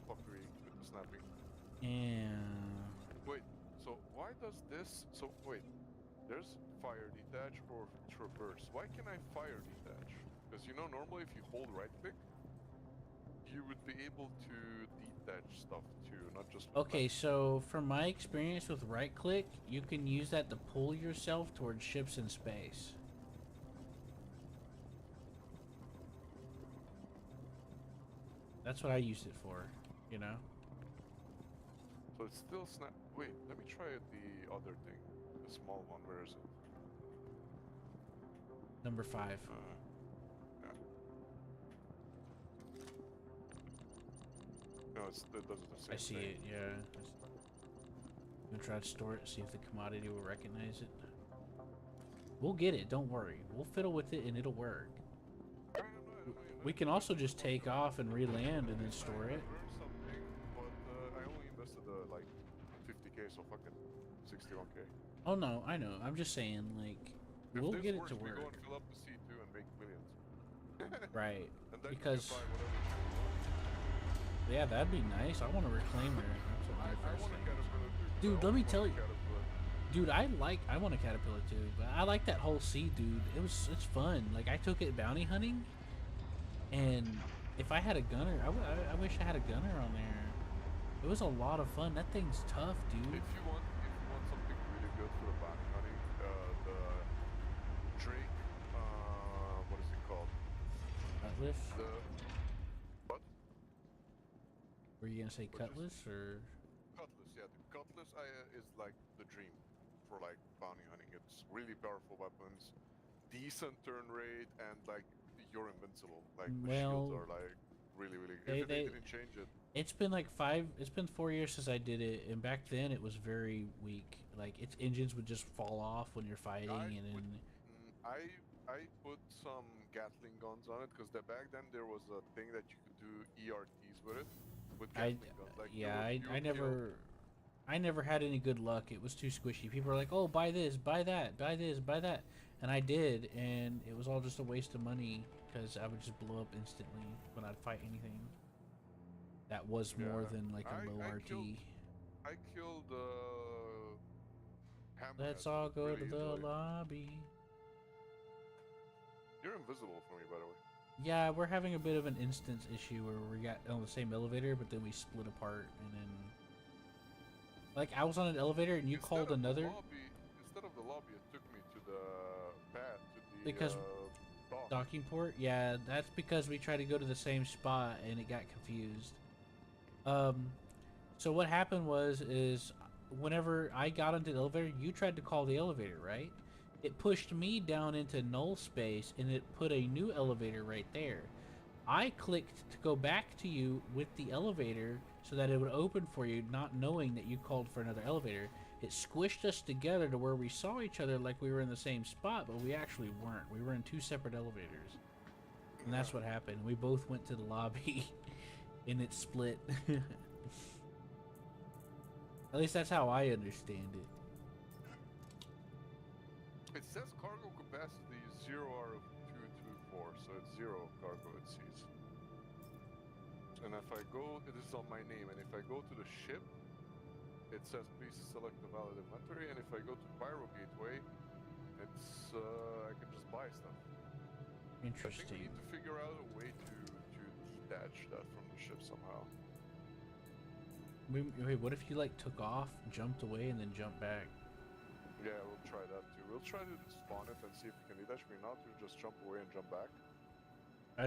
fuckery with the snapping. Yeah. Wait, so why does this? So wait, there's fire detach or traverse. Why can I fire detach? Because normally if you hold right click, you would be able to detach stuff too, not just with Okay, so from my experience with right click, you can use that to pull yourself towards ships in space. That's what I used it for, you know? So it's still snap. Wait, let me try the other thing. The small one, where is it? Number 5. Yeah. No, it does the same I see thing. it, yeah. I'm gonna try to store it, see if the commodity will recognize it. We'll get it, don't worry. We'll fiddle with it and it'll work. I don't know, We can also just take off and re-land and then store it. I learned something, but I only invested like 50k, so fucking 61k. Oh no, I know. I'm just saying, like, If we'll this get it works, to we go work. and fill up the C2 and make millions. Right. And then Because, you can buy whatever shit you want. yeah, that'd be nice. I want to reclaim her. That's what my I first want a thing is. caterpillar too. 'Cause Dude, I let me always tell wanted you. a caterpillar. Dude, I want a caterpillar too, but I like that whole sea, dude. It's fun. Like, I took it bounty hunting, and if I had a gunner, I wish I had a gunner on there. It was a lot of fun. That thing's tough, dude. If you want something really good for the bounty hunting, the Drake, what is it called? Cutlass? The what? Were you gonna say What cutlass or? Cutlass, yeah. The Cutlass is like the dream for like bounty hunting. It's really powerful weapons, decent turn rate, and like you're invincible. Like the shields Well, are like really. they- If they they- didn't change it, It's been like 4 years since I did it, and back then it was very weak. Like, its engines would just fall off when you're fighting, I and would- then I put some Gatling guns on it because back then there was a thing that you could do ERTs with it, with Gatling guns. Like yeah, you would I never had any good luck. It was too squishy. People were like, "Oh, buy this, buy that, buy this, buy that," and I did, and it was all just a waste of money because I would just blow up instantly when I'd fight anything. That was more Yeah. than like a low I RT. I killed Hammerhead Let's all go really to the easily. lobby. You're invisible for me, by the way. Yeah, we're having a bit of an instance issue where we got on the same elevator, but then we split apart, and then like I was on an elevator and you Instead called of the another lobby, instead of the lobby, it took me to the pad, to the Because dock. docking port. Yeah, that's because we tried to go to the same spot and it got confused. So what happened is whenever I got into the elevator, you tried to call the elevator, right? It pushed me down into null space and it put a new elevator right there. I clicked to go back to you with the elevator so that it would open for you, not knowing that you called for another elevator. It squished us together to where we saw each other like we were in the same spot, but we actually weren't. We were in two separate elevators. And that's what happened. We both went to the lobby and it split. At least that's how I understand it. It says cargo capacity is 0 out of 224, so it's 0 cargo it sees. And if I go, this is on my name, and if I go to the ship, it says please select the valid inventory, and if I go to Pyro Gateway, it's I can just buy stuff. I think we Interesting. need to figure out a way to detach that from the ship somehow. Wait, what if you like took off, jumped away, and then jumped back? Yeah, we'll try that too. We'll try to spawn it and see if we can detach. If not, we'll just jump away and jump back.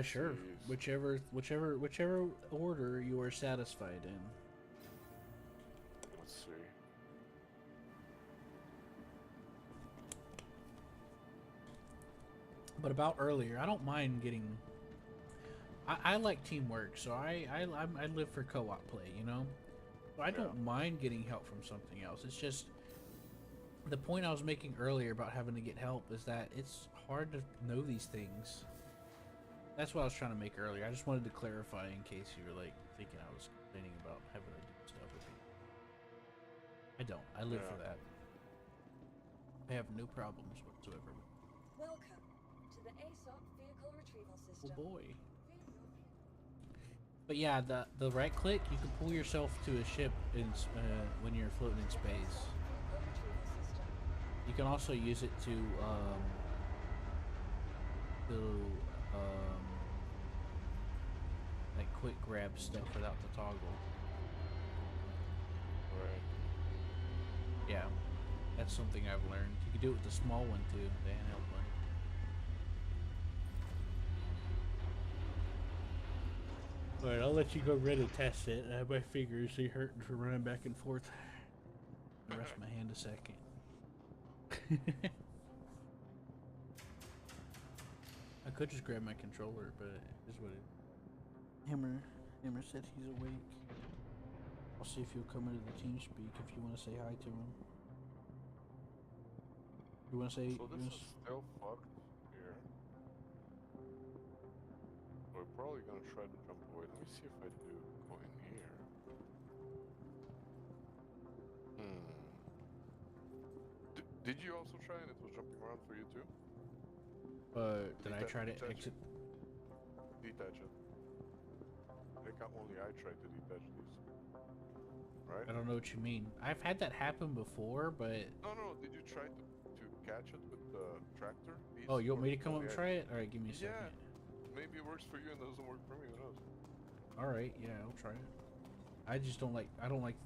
Sure. Jeez. Whichever order you are satisfied in. Let's see. But about earlier, I don't mind getting. I like teamwork, so I live for co-op play, you know. So I don't mind getting help from something else. It's just the point I was making earlier about having to get help is that it's hard to know these things. That's what I was trying to make earlier. I just wanted to clarify in case you were like thinking I was complaining about having to do stuff with people. I don't. I live for that. I have no problems whatsoever. Welcome to the ASOP vehicle retrieval Oh system. boy. But yeah, the right click, you can pull yourself to a ship in when you're floating in space. Vehicle retrieval system. You can also use it to like quick grab stuff without the toggle. Right. Yeah, that's something I've learned. You can do it with the small one too, the handheld one. Alright, I'll let you go ready to test it. My fingers are hurting from running back and forth. Rest my hand a second. I could just grab my controller, but it is what it. Hammer said he's awake. I'll see if he'll come into the team speak if you want to say hi to him. You want to say? So this is still fucked here. We're probably gonna try to jump away. Let me see if I do go in here. Did you also try and it was jumping around for you too? Did I try to exit? Detach it. I think only I tried to detach these. Right? I don't know what you mean. I've had that happen before, but... No. Did you try to catch it with the tractor? Oh, you want me to Or come up only and I- try it? Alright, give me a second. Yeah. Maybe it works for you and doesn't work for me. Who knows? Alright, yeah, I'll try it. I just don't like... I don't like...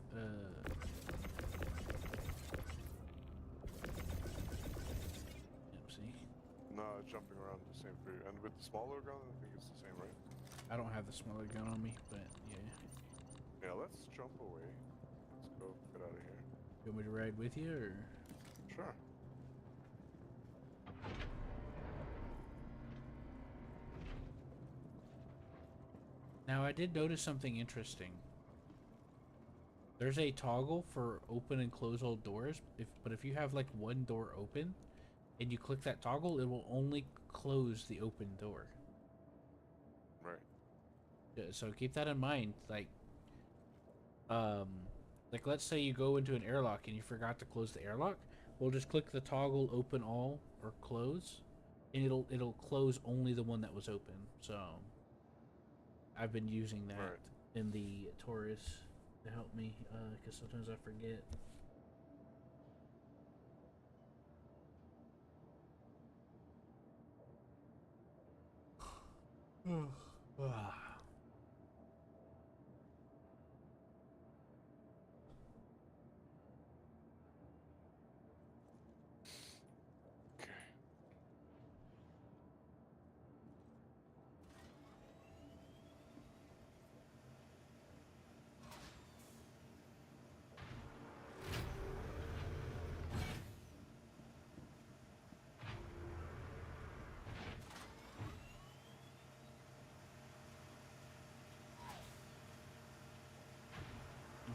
see? No, it's jumping around the same for you. And with the smaller gun, I think it's the same, right? I don't have the smaller gun on me, but yeah. Yeah, let's jump away. Let's go get out of here. You want me to ride with you, or...? Sure. Now, I did notice something interesting. There's a toggle for open and close all doors, but if you have like one door open and you click that toggle, it will only close the open door. Right. Yeah, so keep that in mind. Like let's say you go into an airlock and you forgot to close the airlock. Well, just click the toggle open all or close, and it'll close only the one that was open. So I've been using that Right. in the Taurus to help me, because sometimes I forget. Okay.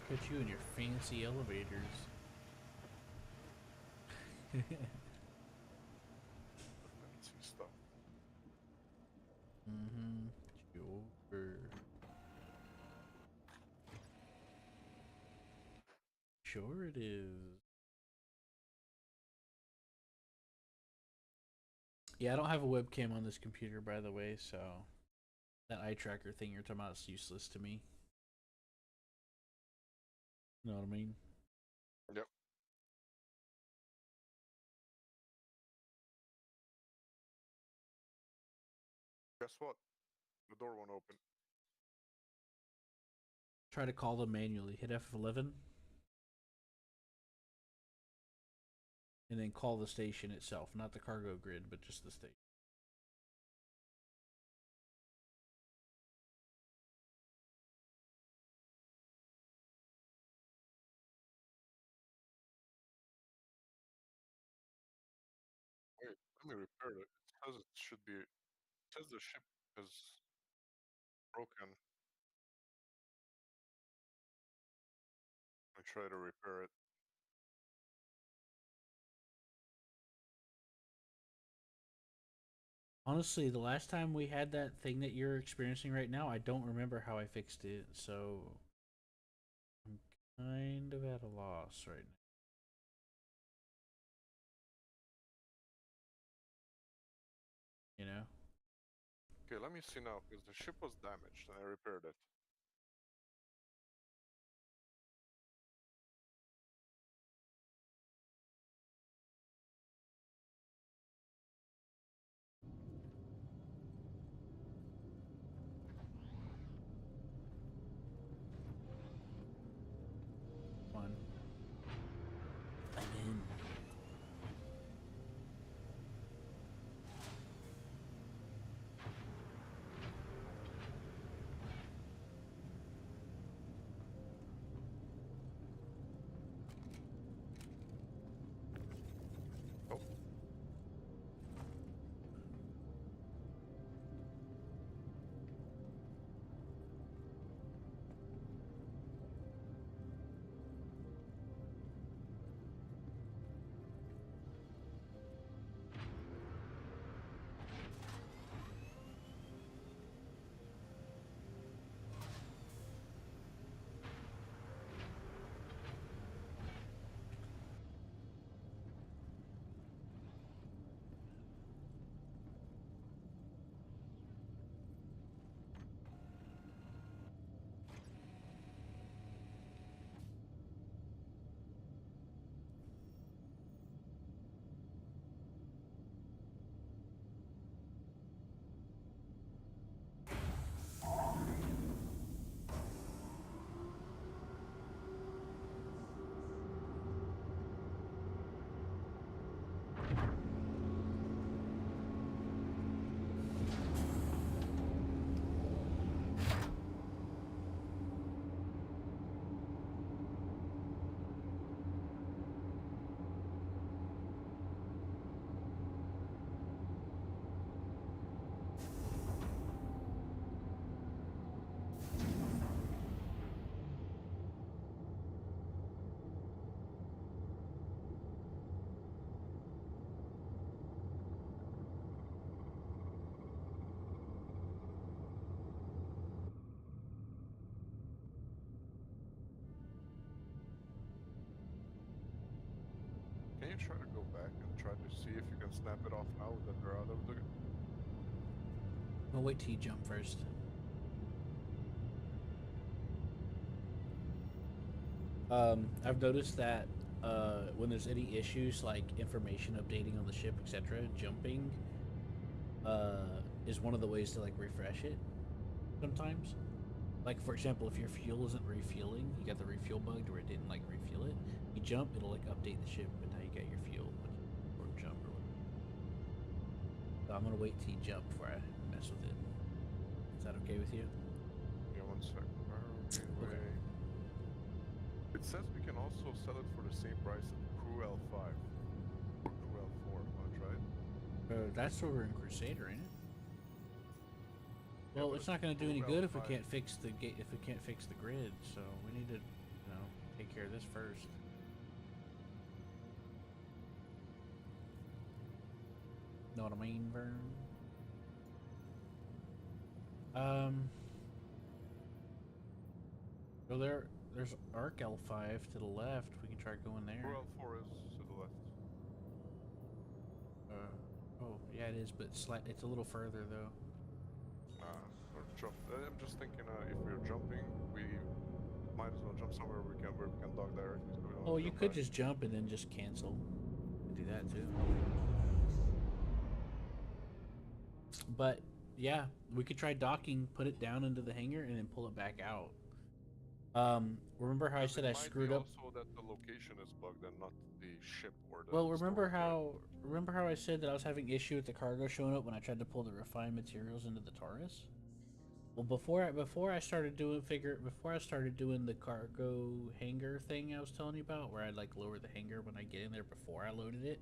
Look at you and your fancy elevators. Fancy stuff. Mm-hmm. Sure. Sure it is. Yeah, I don't have a webcam on this computer, by the way, so that eye tracker thing you're talking about is useless to me. You know what I mean? Yep. Guess what? The door won't open. Try to call them manually. Hit F11. And then call the station itself. Not the cargo grid, but just the station. Wait, let me repair it. It says it should be. It says the ship is broken. I try to repair it. Honestly, the last time we had that thing that you're experiencing right now, I don't remember how I fixed it, so I'm kind of at a loss right now. You know? Okay, let me see now, because the ship was damaged and I repaired it. back and try to see if you can snap it off now that they're out of the. I'll wait till you jump first. I've noticed that when there's any issues like information updating on the ship, etc., jumping is one of the ways to like refresh it sometimes. Like for example, if your fuel isn't refueling, you got the refuel bugged where it didn't like refuel it. You jump, it'll like update the ship and how you get your fuel or jump or whatever. So I'm gonna wait till you jump before I mess with it. Is that okay with you? Yeah, 1 sec. Okay. It says we can also sell it for the same price as Crew L5 or Crew L4. Wanna try it? That's over in Crusader, ain't it? Yeah, Well, but it's not going to do any Crew good if we L5. can't fix the gate. If we can't fix the grid, so we need to, take care of this first. Know what I mean, Vern? Well, there's Arc L5 to the left. We can try going there. Crew L4 is to the left. Oh, yeah, it is, but it's a little further though. Or jump. I'm just thinking if we're jumping, we might as well jump somewhere where we can dock directly. So we don't Oh, have to you jump could back. just jump and then just cancel. You could do that too. But yeah, we could try docking, put it down into the hangar, and then pull it back out. Remember how I Because said it I might screwed be up? also that the location is bugged and not the ship or the. Well, remember storage how I said that I was having issue with the cargo showing up when I tried to pull the refined materials into the Taurus? Well, before I started doing the cargo hangar thing I was telling you about, where I'd like lower the hangar when I get in there before I loaded it.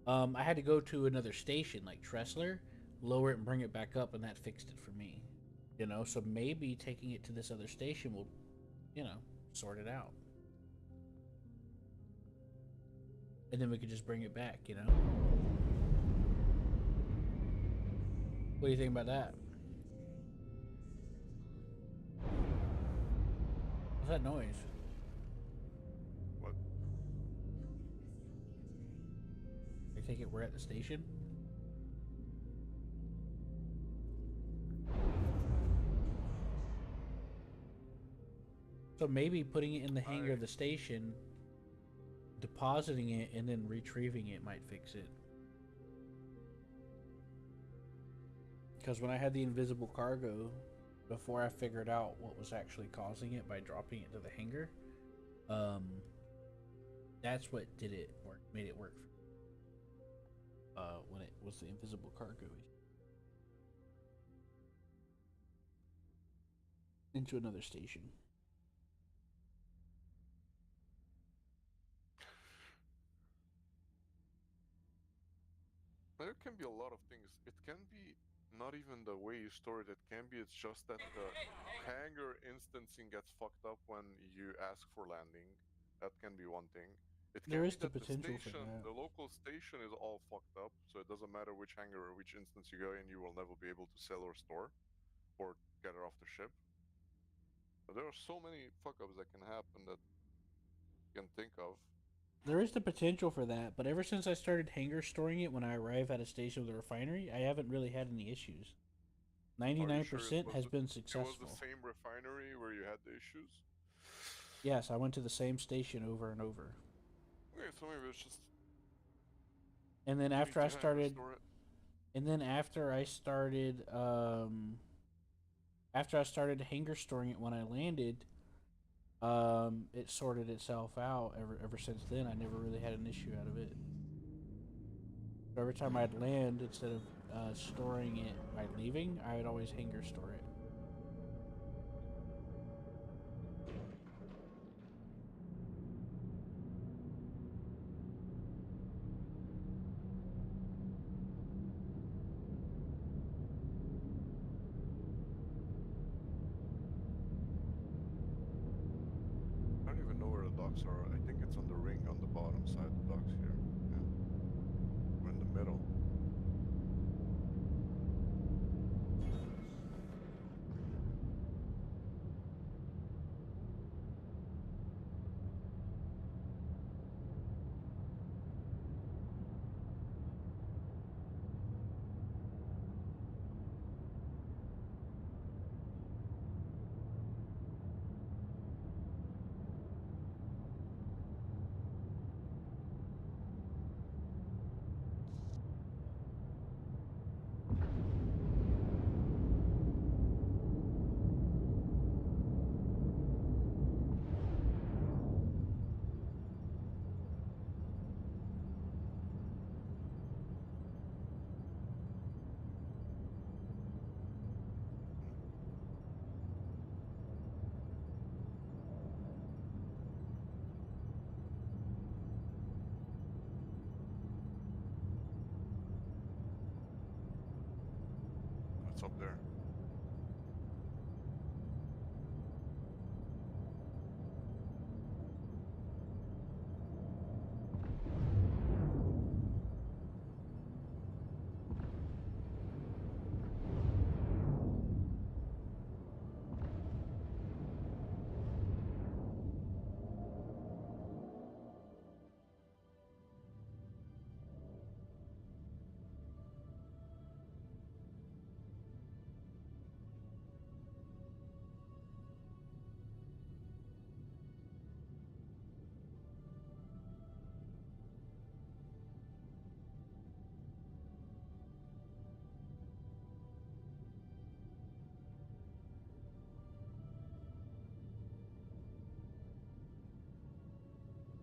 I had to go to another station like Tressler, lower it and bring it back up, and that fixed it for me. So maybe taking it to this other station will, sort it out. And then we could just bring it back, What do you think about that? What's that noise? What? I take it we're at the station? So maybe putting it in the hangar of the station, depositing it, and then retrieving it might fix it. Because when I had the invisible cargo, before I figured out what was actually causing it by dropping it to the hangar, that's what made it work for me. When it was the invisible cargo into another station. There can be a lot of things. It can be not even the way you store it. It can be it's just that the hangar instancing gets fucked up when you ask for landing. That can be one thing. It There can is be the that the potential for station, that. the local station is all fucked up, so it doesn't matter which hangar or which instance you go in, you will never be able to sell or store or get it off the ship. But there are so many fuck ups that can happen that you can think of. There is the potential for that, but ever since I started hangar storing it when I arrive at a station with a refinery, I haven't really had any issues. Are you sure 99% has been it was the successful. same refinery where you had the issues? Yes, I went to the same station over and over. Okay, so maybe it's just And then you need after I to hangar started store it. and then after I started hangar storing it when I landed, it sorted itself out ever since then. I never really had an issue out of it. So every time I'd land, instead of storing it by leaving, I would always hangar store it. I don't even know where the docks are. I think it's on the ring on the bottom side, the docks here. Yeah. We're in the middle. up there?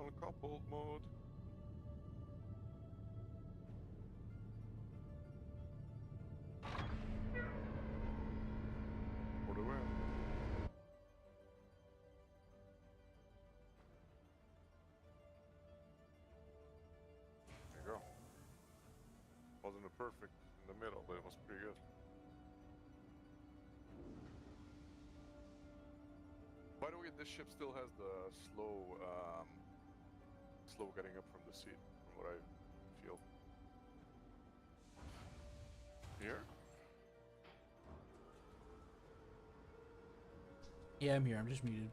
Uncoupled mode. For the win. There you go. Wasn't a perfect in the middle, but it was pretty good. By the way, this ship still has the slow getting up from the seat, from what I feel. Here? Yeah, I'm here. I'm just muted.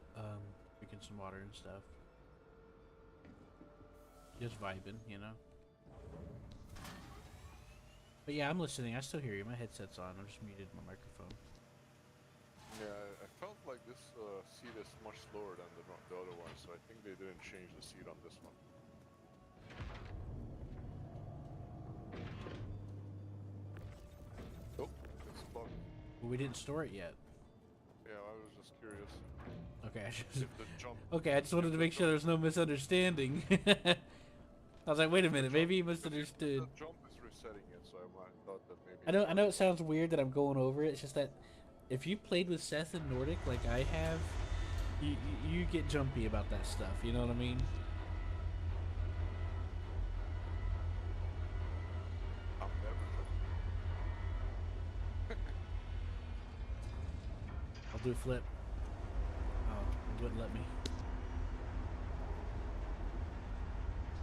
Drinking some water and stuff. Just vibing, you know. But yeah, I'm listening. I still hear you. My headset's on. I'm just muted my microphone. Yeah, I felt like this seat is much slower than the other one, so I think they didn't change the seat on this one. Nope, it's bugged. Well, we didn't store it yet. Yeah, I was just curious. Okay, If the jump... okay, I just wanted to make sure there's no misunderstanding. I was like, wait a minute, maybe he misunderstood. The jump is resetting it, so I might thought that maybe... I know it sounds weird that I'm going over it. It's just that if you played with Seth in Nordic like I have, you get jumpy about that stuff. You know what I mean? I'm never jumping. I'll do a flip. Oh, it wouldn't let me.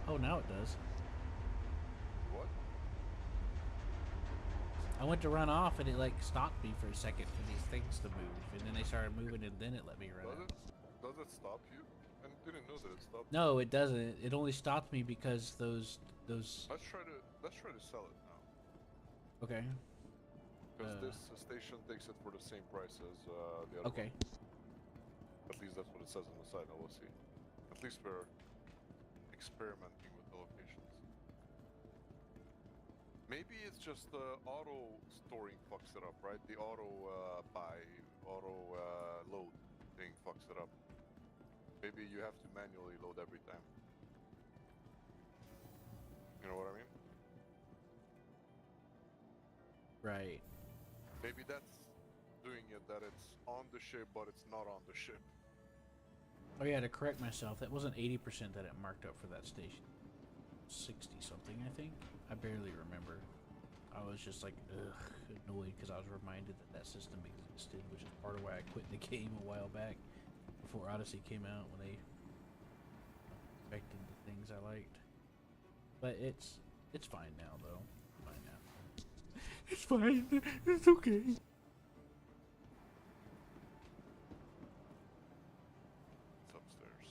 Oh, now it does. What? I went to run off and it like stopped me for a second for these things to move, and then they started moving and then it let me run out. Does it stop you? I didn't know that it stopped. No, it doesn't. It only stopped me because those. Let's try to sell it now. Okay. Because this station takes it for the same price as the other Okay. one. At least that's what it says on the side. Now we'll see. At least we're experimenting with the locations. Maybe it's just the auto storing fucks it up, right? The auto load thing fucks it up. Maybe you have to manually load every time. You know what I mean? Right. Maybe that's doing it that it's on the ship, but it's not on the ship. Oh yeah, to correct myself, that wasn't 80% that it marked up for that station. 60 something, I think. I barely remember. I was just like, annoyed because I was reminded that that system existed, which is part of why I quit the game a while back, before Odyssey came out, when they affected the things I liked. But it's fine now, though. Fine now. It's fine. It's okay. It's upstairs.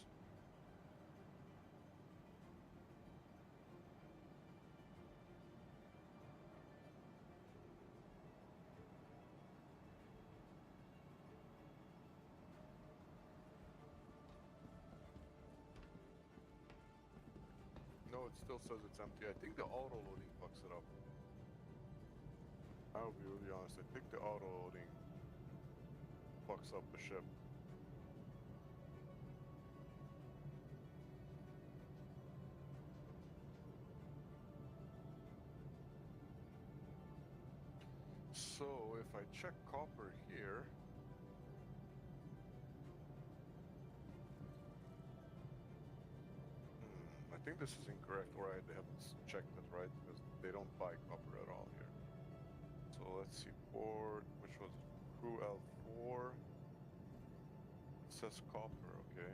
No, it still says it's empty. I think the auto loading fucks it up. I'll be really honest. I think the auto loading fucks up the ship. So if I check copper here, I think this is incorrect, or I haven't checked it right, because they don't buy copper at all here. So So let's see, port, which was crew L4. It says copper, okay.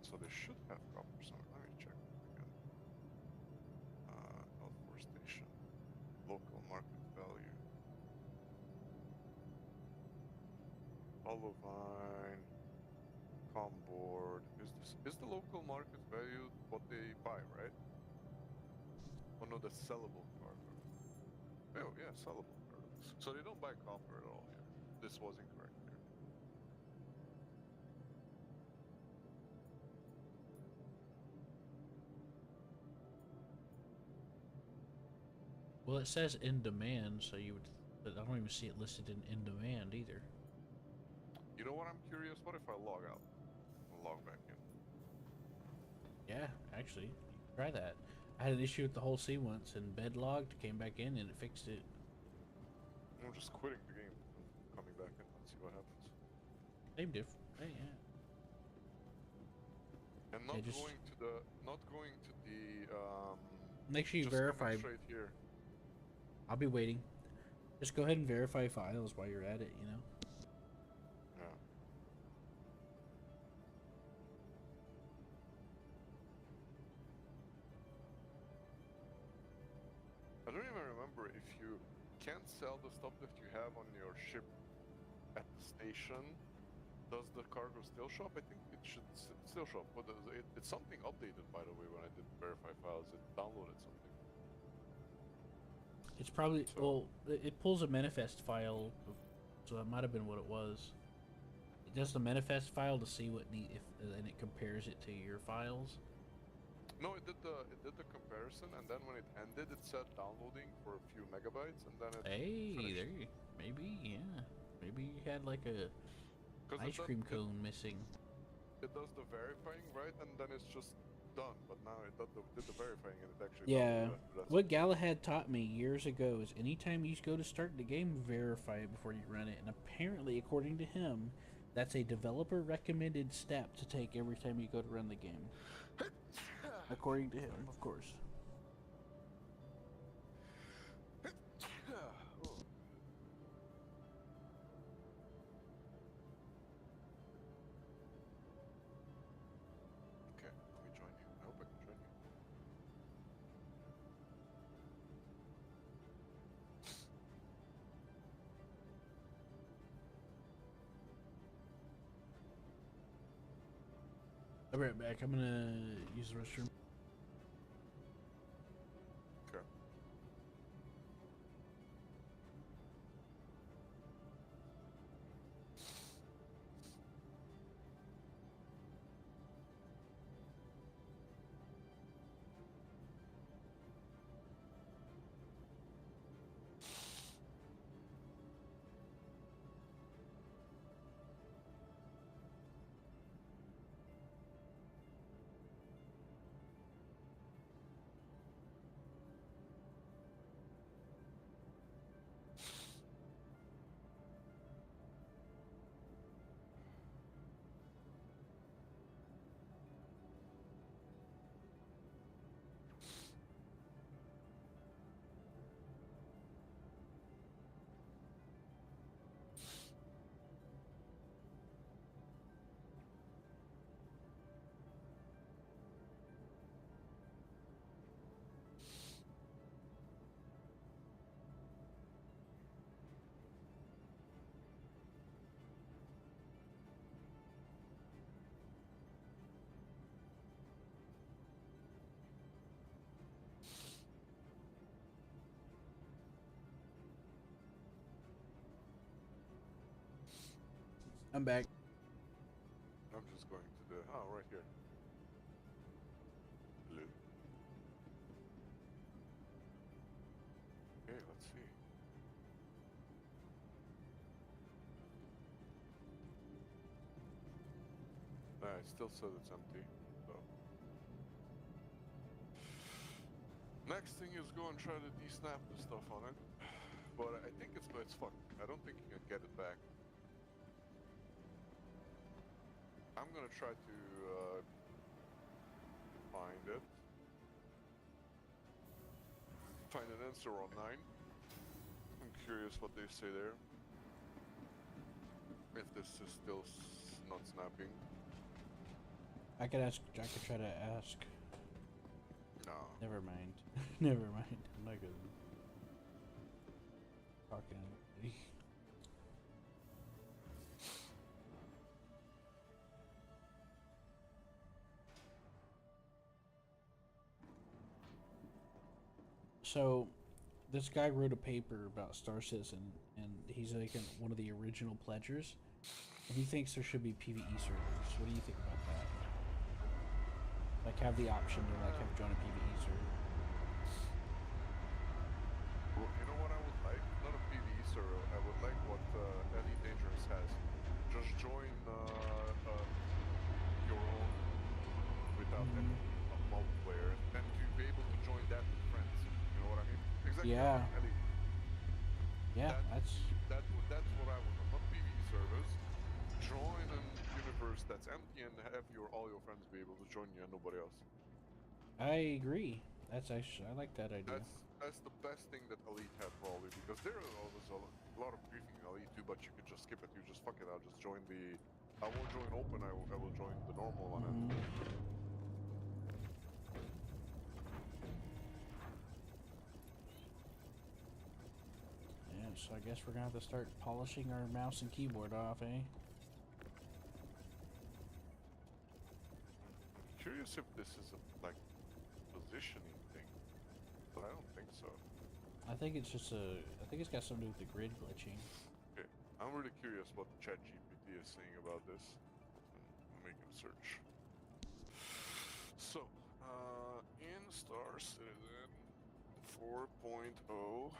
So they should have copper somewhere. Let me check again. L4 station. Local market value. Olivine. Com board. Is the local market value what they buy, right? Oh no, the sellable cargo. Oh yeah, sellable cargo. So they don't buy copper at all here. This was incorrect here. Well, it says in demand, so you would, but I don't even see it listed in demand either. You know what I'm curious? What if I log out and log back in? Yeah, actually, you can try that. I had an issue with the whole sea once, and bed logged, came back in, and it fixed it. I'm just quitting the game and coming back in. Let's see what happens. Same difference. Hey, yeah. And not just going to the make sure you just coming verify. straight here. I'll be waiting. Just go ahead and verify files while you're at it, you know? Yeah. I don't even remember if you can't sell the stuff that you have on your ship at the station. Does the cargo still show up? I think it should still show up. What does it? It's something updated, by the way. When I did verify files, it downloaded something. It's probably, So- well, it pulls a manifest file, so that might have been what it was. It does the manifest file to see what and it compares it to your files. No, it did the comparison, and then when it ended, it said downloading for a few megabytes, and then it Hey, finished. there you, maybe, yeah. Maybe you had like a 'Cause ice cream cone missing. It does the verifying, right, and then it's just done. But now it did the verifying, and it actually Yeah. downloaded after that. What Galahad taught me years ago is anytime you go to start the game, verify it before you run it. And apparently, according to him, that's a developer recommended step to take every time you go to run the game. According to him, of course. Oh. Okay, let me join you. I hope I can join you. I'll be right back. I'm gonna use the restroom. Okay. I'm back. I'm just going to the right here. Hello. Okay, let's see. It still says it's empty. So next thing is go and try to de-snap the stuff on it. But I think it's fucked. I don't think you can get it back. I'm gonna try to find it. If find an answer online. I'm curious what they say there. If this is still not snapping. I could ask. I could try to ask. No. Never mind. Never mind. I'm not gonna talking. So, this guy wrote a paper about Star Citizen, and he's like one of the original pledgers. And he thinks there should be PvE servers. What do you think about that? Like, have the option to like have join a PvE server. Well, you know what I would like? Not a PvE server. I would like what Elite Dangerous has. Just join your own without any multiplayer, and to be able to join that with friends. You know what I mean? Exactly. Yeah. Like Elite. Yeah, that's That's what I want. Not PvE servers. Join a universe that's empty and have all your friends be able to join you and nobody else. I agree. That's actually I like that idea. That's the best thing that Elite had probably, because there is always a lot of griefing in Elite too, but you could just skip it. You just fuck it. I'll just join the. I won't join open. I will join the normal one. And Yeah, so I guess we're gonna have to start polishing our mouse and keyboard off, eh? curious if this is a like positioning thing, but I don't think so. I think it's just a. I think it's got something to do with the grid glitching. Okay, I'm really curious what ChatGPT is saying about this. I'm making a search. So, in Star Citizen 4.0.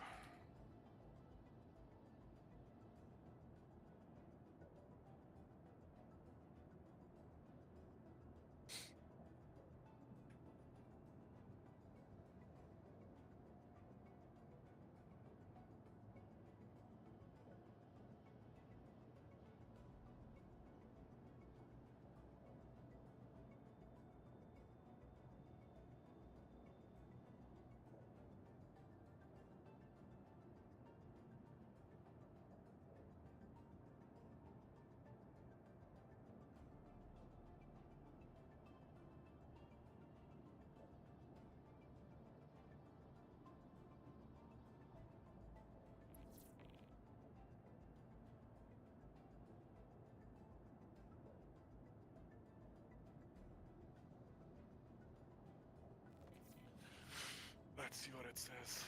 Let's see what it says.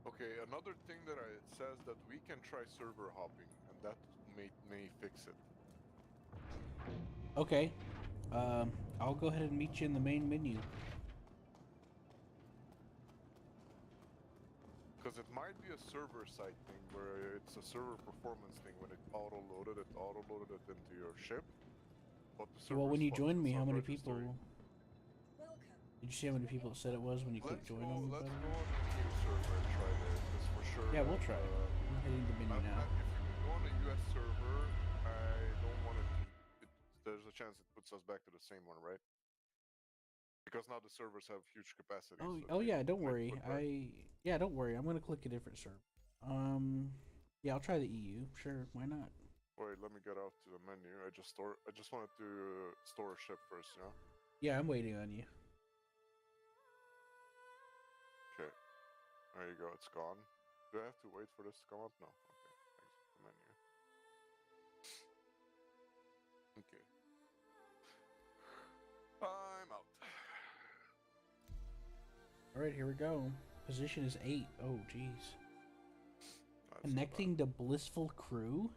Okay, another thing that it says that we can try server hopping, and that may fix it. Okay. I'll go ahead and meet you in the main menu. Because it might be a server side thing where it's a server performance thing. When it auto-loaded it into your ship. But the server Well, when you spot joined does me, how not many register. people? Welcome. Did you see how many people it said it was when you clicked join on me? Let's Buddy? go on a new server and try there, because for sure. Yeah, we'll try. I'm hitting the menu now. If you go on a US server, I don't want it to. There's a chance it puts us back to the same one, right? Because now the servers have huge capacity. Oh, so oh they yeah, don't might worry. put that. Yeah, don't worry. I'm gonna click a different server. Yeah, I'll try the EU. Sure, why not? Wait, let me get out to the menu. I just wanted to store a ship first, you know? Yeah, I'm waiting on you. Okay. There you go, it's gone. Do I have to wait for this to come up? No. Okay. Exit the menu. Okay. I'm out. All right, here we go. Position is 8. Oh, jeez. That's Connecting to blissful crew.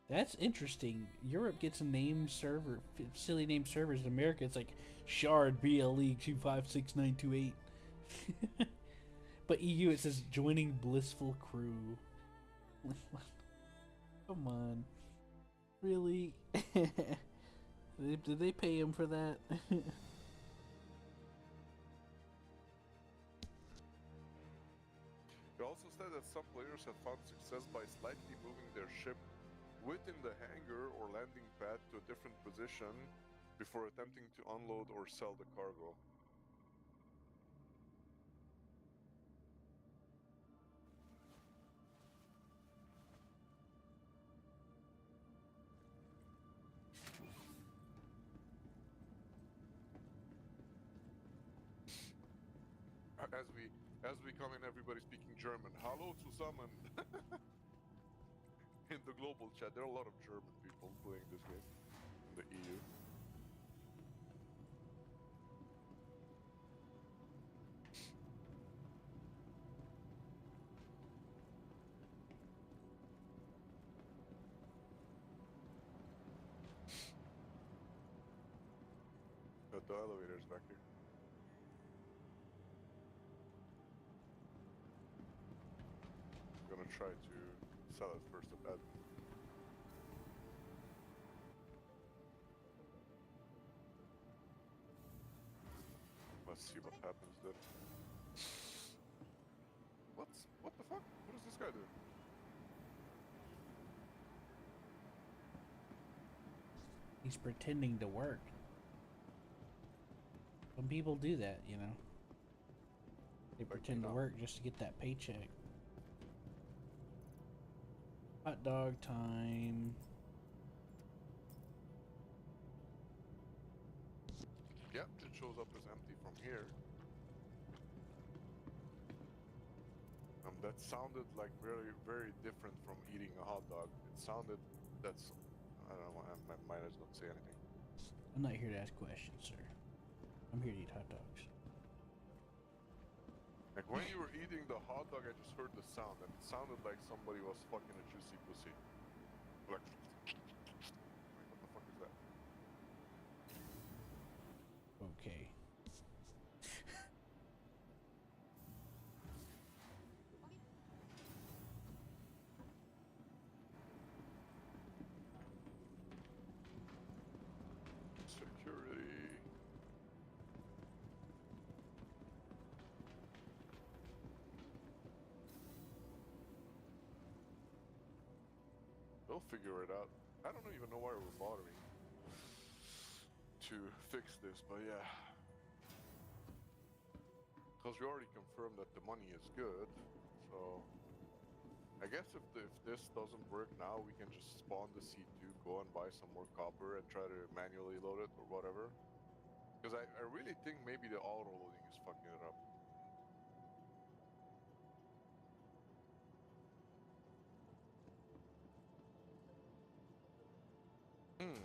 That's interesting. Europe gets a name server, silly name servers. In America, it's like Shard BLE 256928. But EU, it says joining blissful crew. Come on, really? Did they pay him for that? It also said that some players have found success by slightly moving their ship within the hangar or landing pad to a different position before attempting to unload or sell the cargo. As we come in, everybody speaking German. Hallo zusammen. In the global chat, there are a lot of German people playing this game in the EU. Got the elevators back here. I'm gonna try to sell it first at that. Let's see what happens then. What the fuck? What is this guy doing? He's pretending to work. Some people do that, you know. They Like pretend to now. work just to get that paycheck. Hot dog time. Yep, it shows up as empty from here. That sounded like very, very different from eating a hot dog. It sounded, I don't know, I might as well say anything. I'm not here to ask questions, sir. I'm here to eat hot dogs. Like when you were eating the hot dog, I just heard the sound, and it sounded like somebody was fucking a juicy pussy. Like, what the fuck is that? Okay. Security. They'll figure it out. I don't even know why we're bothering to fix this, but yeah. Because we already confirmed that the money is good, so I guess if this doesn't work now, we can just spawn the C2, go and buy some more copper and try to manually load it or whatever. Because I really think maybe the auto loading is fucking it up. Hmm.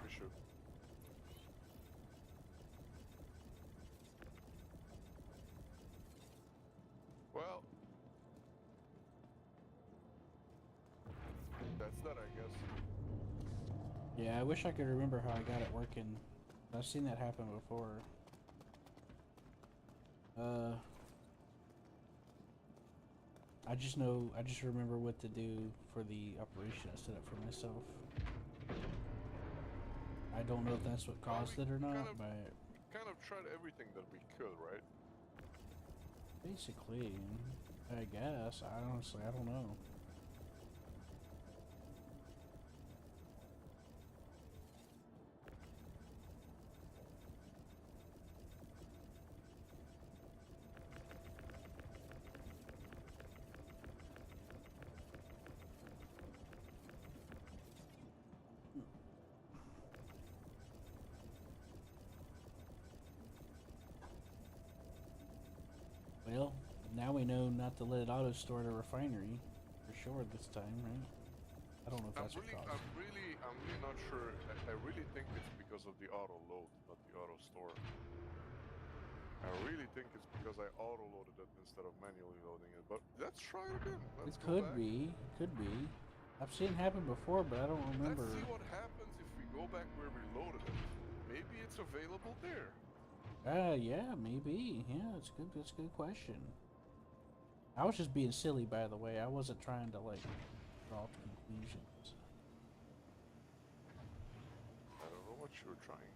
issue. Well, that's that, I guess. Yeah, I wish I could remember how I got it working. I've seen that happen before. I just remember what to do for the operation I set up for myself. I don't know if that's what caused it or not, but Kind of tried everything that we could, right? basically, I guess. I don't know. Well, now we know not to let it auto store at a refinery, for sure this time, right? I don't know if that's what caused it. I'm really not sure. I really think it's because of the auto load, not the auto store. I really think it's because I auto loaded it instead of manually loading it. But let's try it again. Let's It go could back. be, could be. I've seen it happen before, but I don't remember. Let's see what happens if we go back where we loaded it. Maybe it's available there. Yeah, maybe. Yeah, it's good. That's a good question. I was just being silly, by the way. I wasn't trying to like draw conclusions. I don't know what you're trying.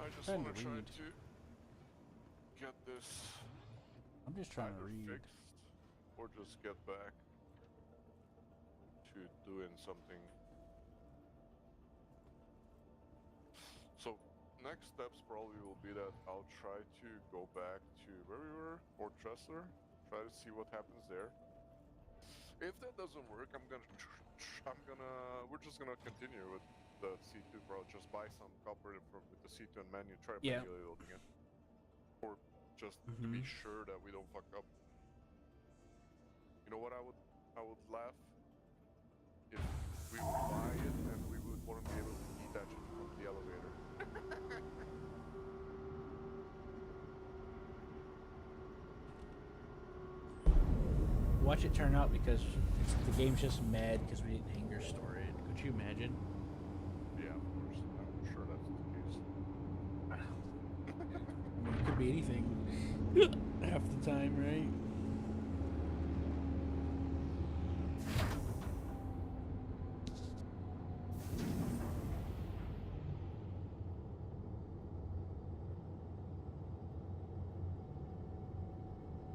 I just Trying want to to try read. to get this I'm just trying to either read. fixed or just get back to doing something. So next steps probably will be that I'll try to go back to where we were, Fort Tressler, try to see what happens there. If that doesn't work, we're just gonna continue with the C2, bro. Just buy some copper with the C2 and menu, try Yeah. manually loading it, or just to be sure that we don't fuck up. You know what? I would laugh if we would buy it and we wouldn't be able to detach it from the elevator. Watch it turn out because the game's just mad because we didn't hanger store it. Could you imagine? Yeah, of course. I'm sure that's the case. I mean, it could be anything half the time, right?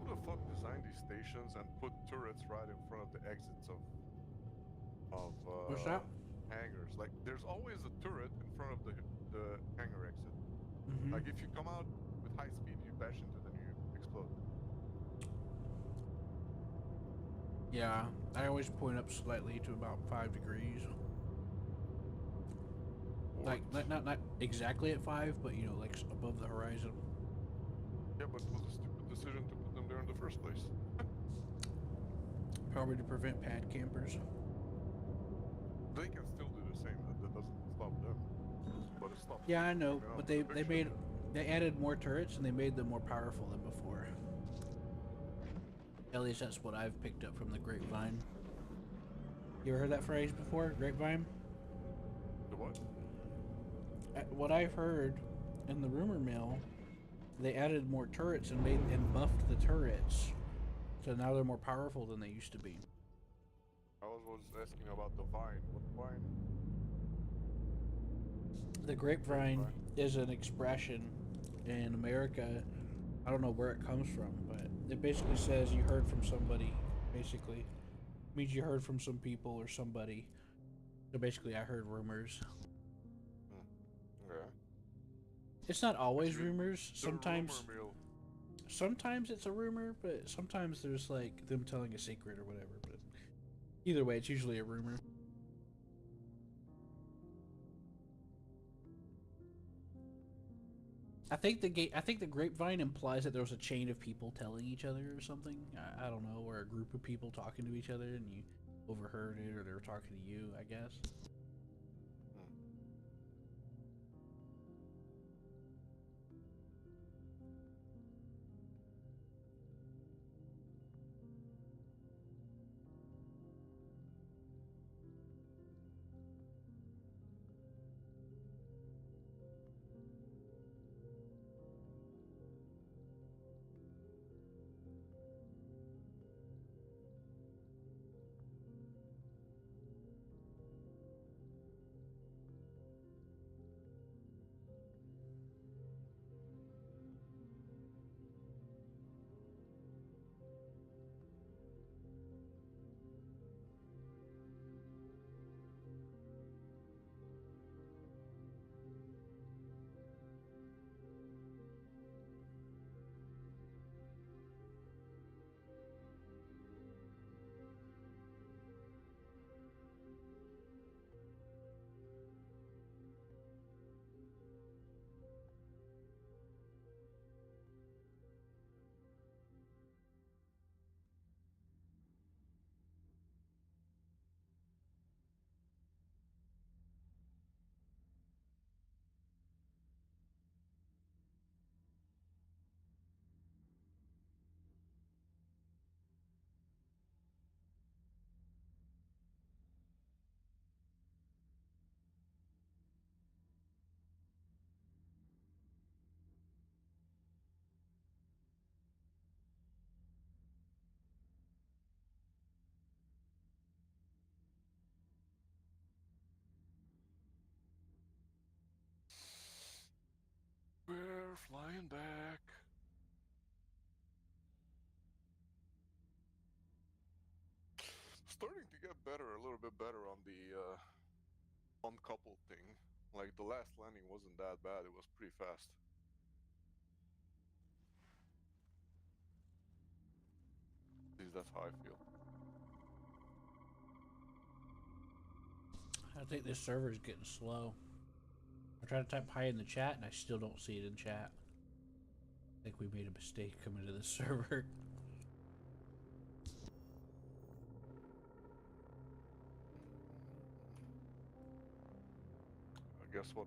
Who the fuck designed these stations and put turrets right in front of the exits of What's that? hangars? Like, there's always a turret in front of the hangar exit. Mm-hmm. Like, if you come out with high speed, you bash into it and you explode. Yeah, I always point up slightly to about 5 degrees. Like, not exactly at 5, but you know, like above the horizon. Yeah, but it was a stupid decision to put them there in the first place. Probably to prevent pad campers. They can still do the same. That doesn't stop them. But it stops. Yeah, I know, fucking up but the they added more turrets and they made them more powerful than before. At least that's what I've picked up from the grapevine. You ever heard that phrase before? Grapevine? The what? What I've heard in the rumor mill, they added more turrets and buffed the turrets, so now they're more powerful than they used to be. I was asking about the vine. What vine? The grapevine is an expression in America. I don't know where it comes from, but it basically says you heard from somebody. Basically, it means you heard from some people or somebody. So basically, I heard rumors. Okay. It's not always you- rumors. The Sometimes, rumor mill. sometimes it's a rumor, but sometimes there's like them telling a secret or whatever. But either way, it's usually a rumor. I think the grapevine implies that there was a chain of people telling each other or something. I don't know, or a group of people talking to each other and you overheard it, or they were talking to you. I guess. starting to get better, a little bit better on the uncoupled thing. Like the last landing wasn't that bad, it was pretty fast. At least that's how I feel. I think this server is getting slow. I tried to type hi in the chat and I still don't see it in chat. I think we made a mistake coming to this server. Guess what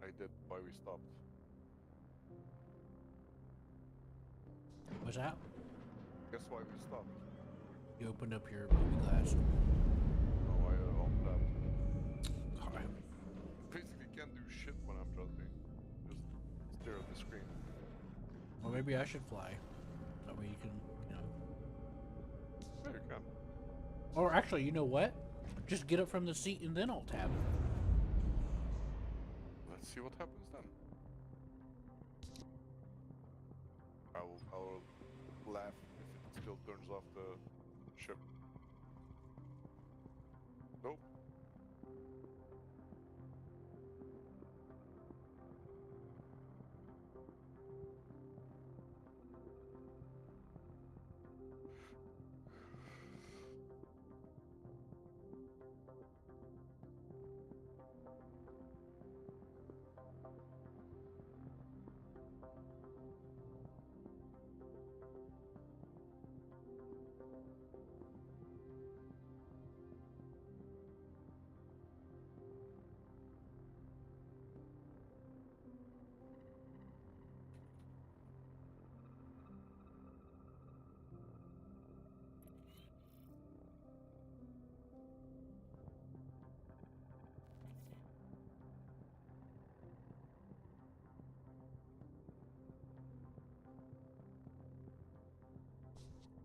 I did why we stopped? What's that? Guess why we stopped? You opened up your movie glass. Oh, I untapped. Alright. Basically can't do shit when I'm jumping. Just stare at the screen. Well, maybe I should fly. That way you can, you know. Yeah, you can. Or actually, you know what? Just get up from the seat and then I'll tab. Let's see what happens then. I'll laugh if it still turns off the ship. Nope.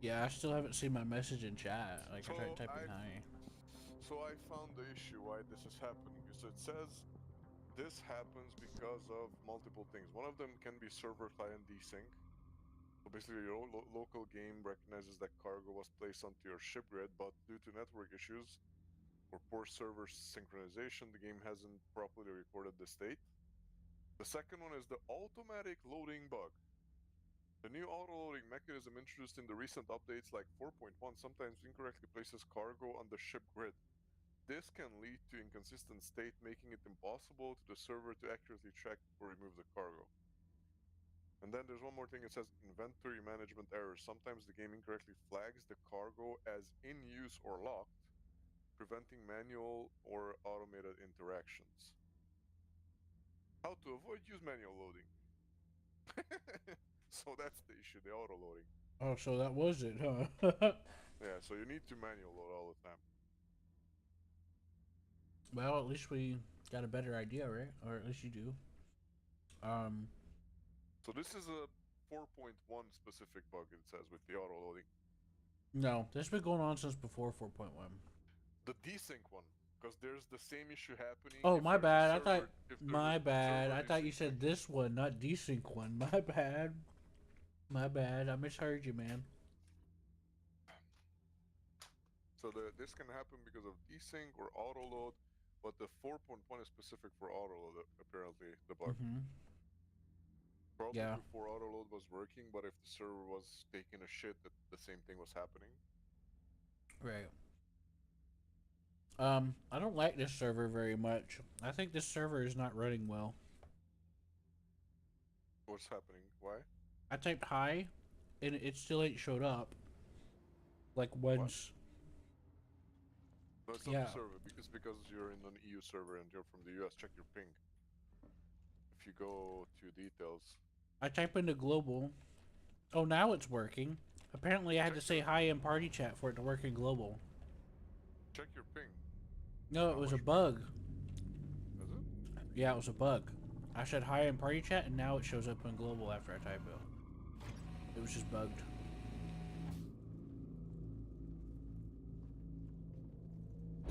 Yeah, I still haven't seen my message in chat. Like, I tried typing hi. So I found the issue why this is happening. So it says this happens because of multiple things. One of them can be server client desync. So basically your local game recognizes that cargo was placed onto your ship grid, but due to network issues or poor server synchronization, the game hasn't properly recorded the state. The second one is the automatic loading bug. The new auto-loading mechanism introduced in the recent updates like 4.1 sometimes incorrectly places cargo on the ship grid. This can lead to inconsistent state, making it impossible to the server to accurately track or remove the cargo. And then there's one more thing, it says inventory management errors. Sometimes the game incorrectly flags the cargo as in use or locked, preventing manual or automated interactions. How to avoid use manual loading. So that's the issue, the auto loading. Oh, so that was it, huh? Yeah, so you need to manual load all the time. Well, at least we got a better idea, right? Or at least you do. So this is a 4.1 specific bug, it says, with the auto loading. No, this has been going on since before 4.1. The desync one, because there's the same issue happening. Oh, if my there's a bad. server- if there's a My bad. server I thought you desync. said this one, not desync one. My bad. My bad. I misheard you, man. So this can happen because of desync or auto load, but the 4.1 is specific for auto load, apparently, the bug. Probably Yeah. before auto load was working, but if the server was taking a shit, that the same thing was happening. Right. I don't like this server very much. I think this server is not running well. What's happening? Why? I typed hi, and it still ain't showed up. Like once. No, it's not Yeah. the server. It's because you're in an EU server and you're from the US. Check your ping. If you go to details. I type into global. Oh, now it's working. Apparently, I had to say hi in party chat for it to work in global. Check your ping. No, it How was a much bug. Is it? Yeah, it was a bug. I said hi in party chat, and now it shows up in global after I type it. It was just bugged.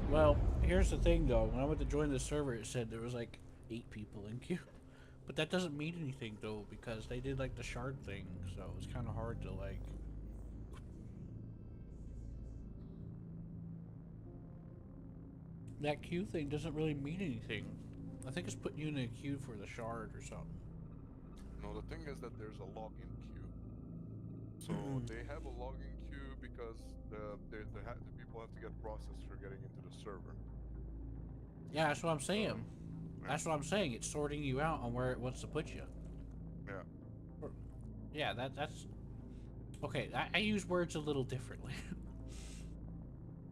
Well, here's the thing though. When I went to join the server, it said there was like 8 people in queue. But that doesn't mean anything though, because they did like the shard thing, so it was kind of hard to like. that queue thing doesn't really mean anything. I think it's putting you in a queue for the shard or something. No, the thing is that there's a login queue. So they have a login queue because the people have to get processed for getting into the server. Yeah, that's what I'm saying. Yeah. That's what I'm saying. It's sorting you out on where it wants to put you. Yeah. Yeah, that's okay. I use words a little differently.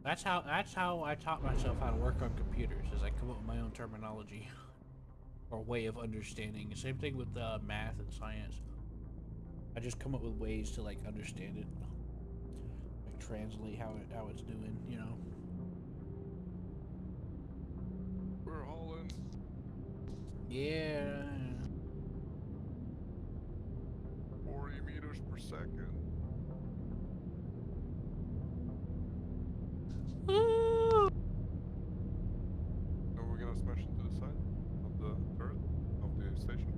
That's how I taught myself how to work on computers. Is I come up with my own terminology or way of understanding. Same thing with math and science. I just come up with ways to like understand it, like translate how it's doing. You know. We're hauling. Yeah. 40 meters per second. Woo! So we're gonna smash into the side of the turret of the station.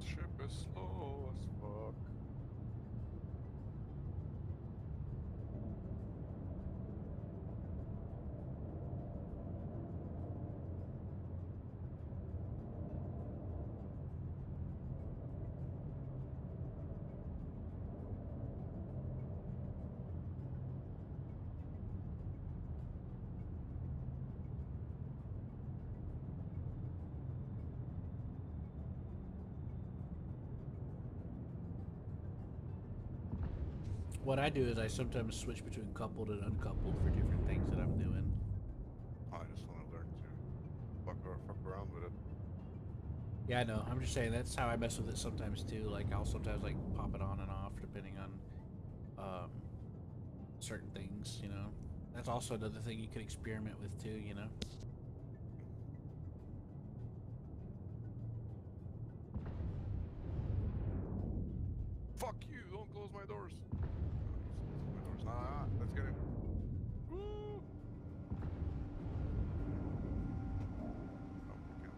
Ship is slow as fuck. What I do is I sometimes switch between coupled and uncoupled for different things that I'm doing. I just want to learn to fuck around with it. Yeah, I know. I'm just saying that's how I mess with it sometimes too. Like I'll sometimes like pop it on and off depending on certain things. You know, that's also another thing you could experiment with too. You know. Fuck you! Don't close my doors. My doors. Nah, let's get in. Woo! Oh, we can't.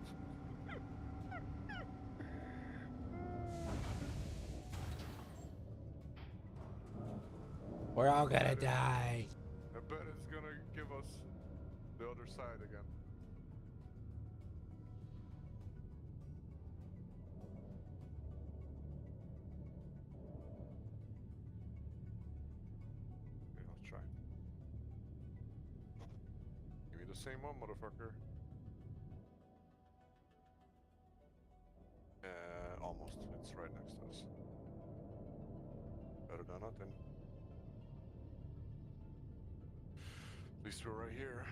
We're all gonna die. I bet it's gonna give us the other side again. Okay, let's try. Give me the same one, motherfucker. Almost. It's right next to us. Better than nothing. At least we're right here.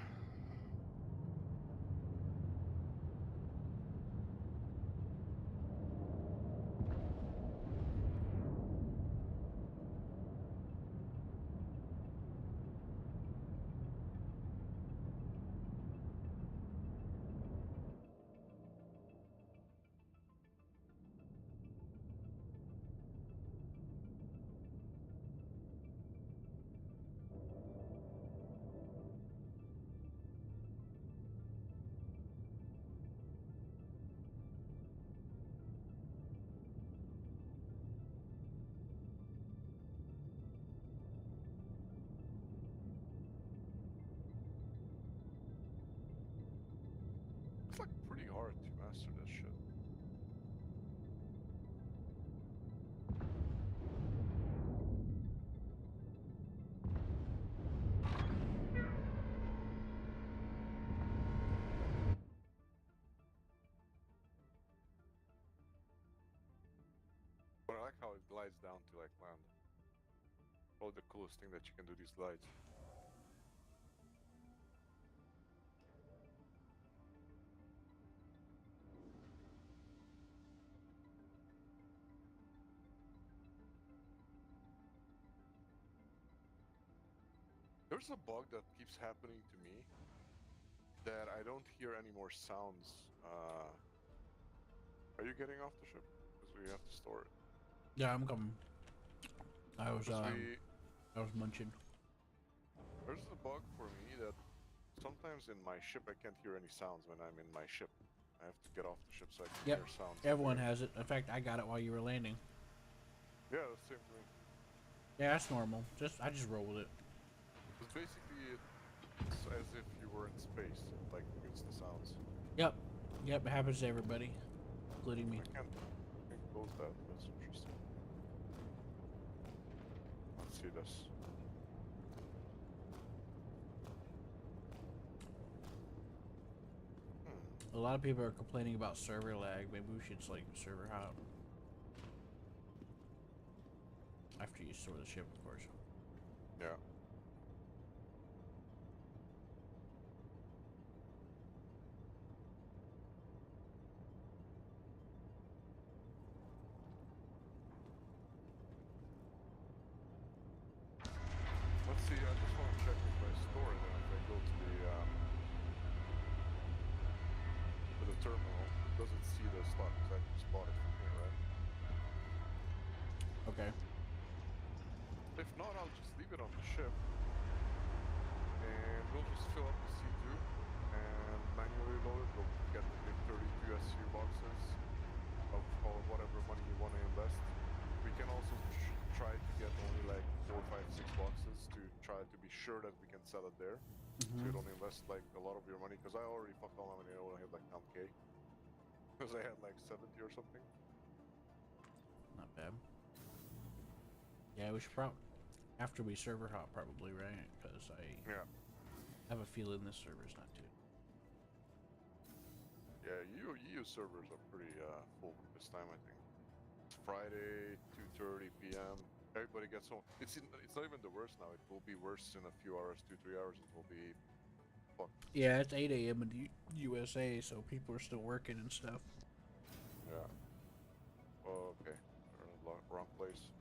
like how it glides down to like land. Probably the coolest thing that you can do these glides. There's a bug that keeps happening to me that I don't hear any more sounds. Are you getting off the ship? Because we have to store it. Yeah, I'm coming. I was 'Cause I was munching. there's a bug for me that sometimes in my ship I can't hear any sounds when I'm in my ship. I have to get off the ship so I can Yep. hear sounds. Everyone has it. In fact, I got it while you were landing. Yeah, the same thing. Yeah, that's normal. I just roll with it. It's basically it's as if you were in space. It like mutes the sounds. Yep. Yep, it happens to everybody, including me. I can't close that. That's interesting. Let's see this. A lot of people are complaining about server lag. Maybe we should like server hop. After you store the ship, of course. Yeah. Let's see, I just want to check if I store it, and if I go to the terminal, it doesn't see the slot, because I just bought it from here, right? Okay. If not, I'll just leave it on the ship, and we'll just fill up the C2, and manually load it. We'll get the big 32 SU boxes of whatever money you want to invest. We can also try to get only like 4, 5, 6 boxes to try to be sure that we can sell it there. So you don't invest like a lot of your money, because I already fucked all my money. I only had like 10K, because I had like 70 or something. Not bad. Yeah, we should probably after we server hop probably, right? Because I have a feeling this server's not too. Yeah, EU servers are pretty full this time, I think. It's Friday, 2:30 p.m. Everybody gets home. It's not even the worst now. It will be worse in a few hours, 2-3 hours. It will be fucked. Yeah, it's 8 a.m. in the USA, so people are still working and stuff. Yeah. Oh, okay. We're in the wrong place.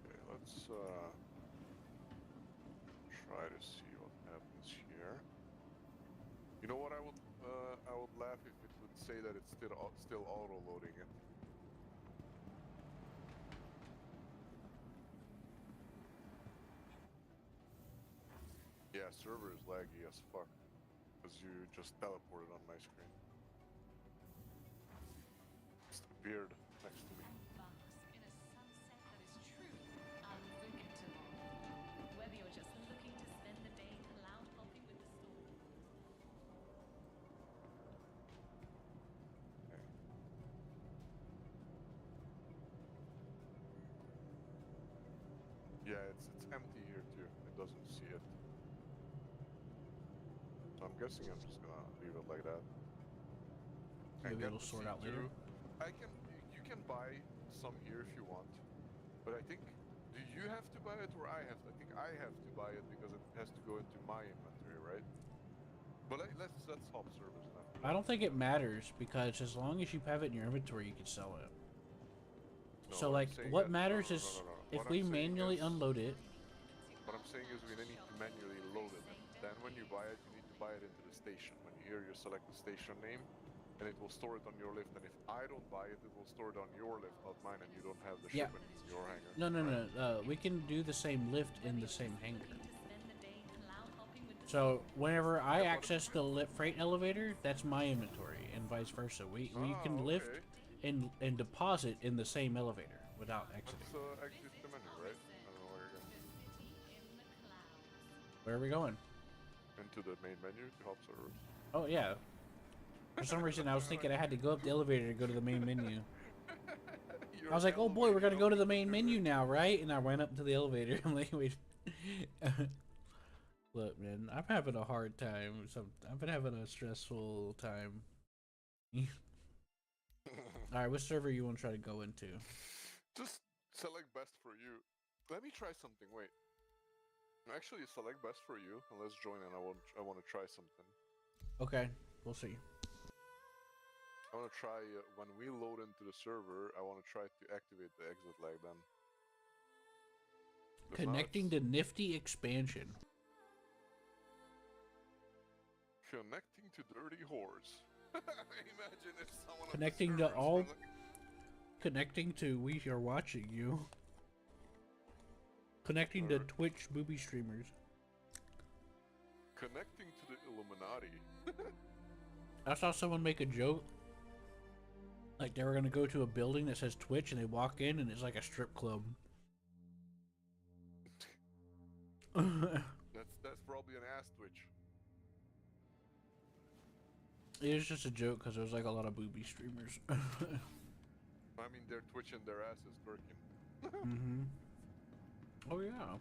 Okay, let's try to see what happens here. You know what? I would laugh if it would say that it's still auto loading it. Yeah, server is laggy as fuck, because you just teleported on my screen. It's the beard next to me. Bucks in a sunset that is truly unforgettable. Whether you're just looking to spend the day cloud hopping with the storm. Okay. Yeah, it's empty here too. It doesn't see it. So I'm guessing I'm just gonna leave it like that. Maybe get it'll the sort out C2. later. You can buy some here if you want, but I think, do you have to buy it or I have to? I think I have to buy it because it has to go into my inventory, right? But let's hop servers now. I don't think it matters because as long as you have it in your inventory, you can sell it. No, So what I'm like, saying what is- matters no, is no, no, no. if What we I'm saying manually is- unload it. What I'm saying is we need to manually load it. Then when you buy it, you need to buy it into the station. When you hear, you select the station name, and it will store it on your lift. And if I don't buy it, it will store it on your lift, not mine, and you don't have the Yeah. shipment in your hangar. No, no, right? no. We can do the same lift in the same hangar. To spend the day cloud hopping with the So whenever I Yeah, but- access the freight elevator, that's my inventory, and vice versa. We can lift Okay. and deposit in the same elevator without exiting. Let's exit the menu, right? I don't know where you're going. city in the clouds. Where are we going? Into the main menu to hop servers. Oh yeah. For some reason, I was thinking I had to go up the elevator to go to the main menu. You I was like, oh boy, we're gonna go to the main menu now, right? And I went up to the elevator. I'm like, wait. Look, man, I'm having a hard time. I've been having a stressful time. All right, what server you want to try to go into? Just select best for you. Let me try something. Wait. Actually, select best for you, and let's join. And I want to try something. Okay, we'll see. I want to try when we load into the server. I want to try to activate the exit lag then. 'Cause now Connecting it's to Nifty expansion. connecting to dirty whores. Imagine if someone Connecting on to the server all. is like, Connecting to We Are Watching You. Connecting to Alright. Twitch booby streamers. connecting to the Illuminati. I saw someone make a joke. Like they were gonna go to a building that says Twitch and they walk in and it's like a strip club. That's probably an ass twitch. It was just a joke because there was like a lot of booby streamers. I mean, they're twitching their asses, twerking. Mm-hmm. Oh yeah.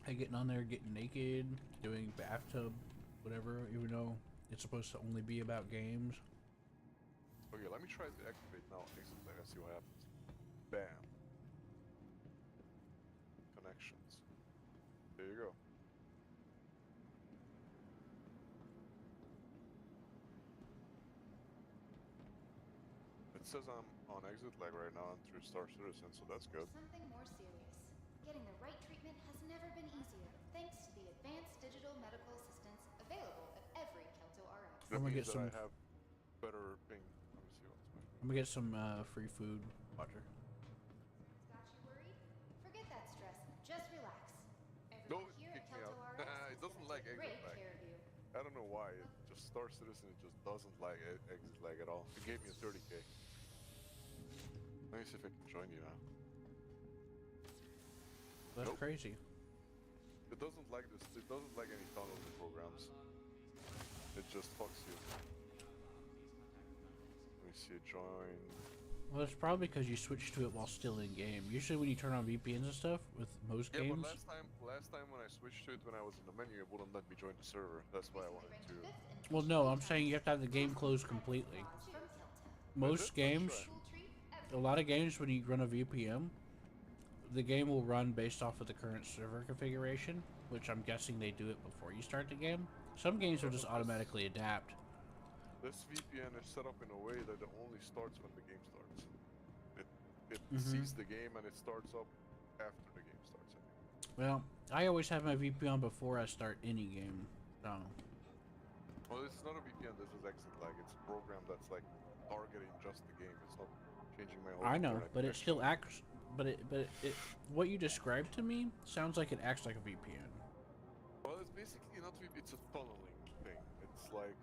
Hey, getting on there, getting naked, doing bathtub, whatever, even though it's supposed to only be about games. Okay, let me try to activate now. Exit lag and see what happens. Bam. Connections. There you go. It says I'm on exit lag right now through Star Citizen, so that's good. Something more serious. Getting the right treatment has never been easier, thanks to the advanced digital medical assistance available at every Kelto RX. That I'm gonna means get that I some- have better ping. Let me see what's my. I'm gonna get some free food. Watcher. Got you worried? Forget that stress and just relax. No, Everyone it here at kicked me Kelto out. RX It is doesn't gonna like take exit great lag. care of you. I don't know why. It just Star Citizen. It just doesn't like exit lag at all. It gave me a 30k. Let me see if I can join you now. That's Nope. crazy. It doesn't like this. It doesn't like any tunnel programs. It just fucks you. Let me see. Join. Well, it's probably because you switched to it while still in game. Usually, when you turn on VPNs and stuff with most Yeah, games, but last time when I switched to it when I was in the menu, it wouldn't let me join the server. That's why I wanted to. well, no, I'm saying you have to have the game closed completely. Most games, a lot of games, when you run a VPN, the game will run based off of the current server configuration, which I'm guessing they do it before you start the game. Some games will just automatically adapt. This VPN is set up in a way that it only starts when the game starts. It Mhm. sees the game and it starts up after the game starts. I think. Well, I always have my VPN before I start any game. So, Well, it's not a VPN. This is exit lag. It's a program that's like targeting just the game. It's not changing my whole. I know, internet but it still connection. acts. But it, what you described to me sounds like it acts like a VPN. Well, it's basically not. It's a tunneling thing. It's like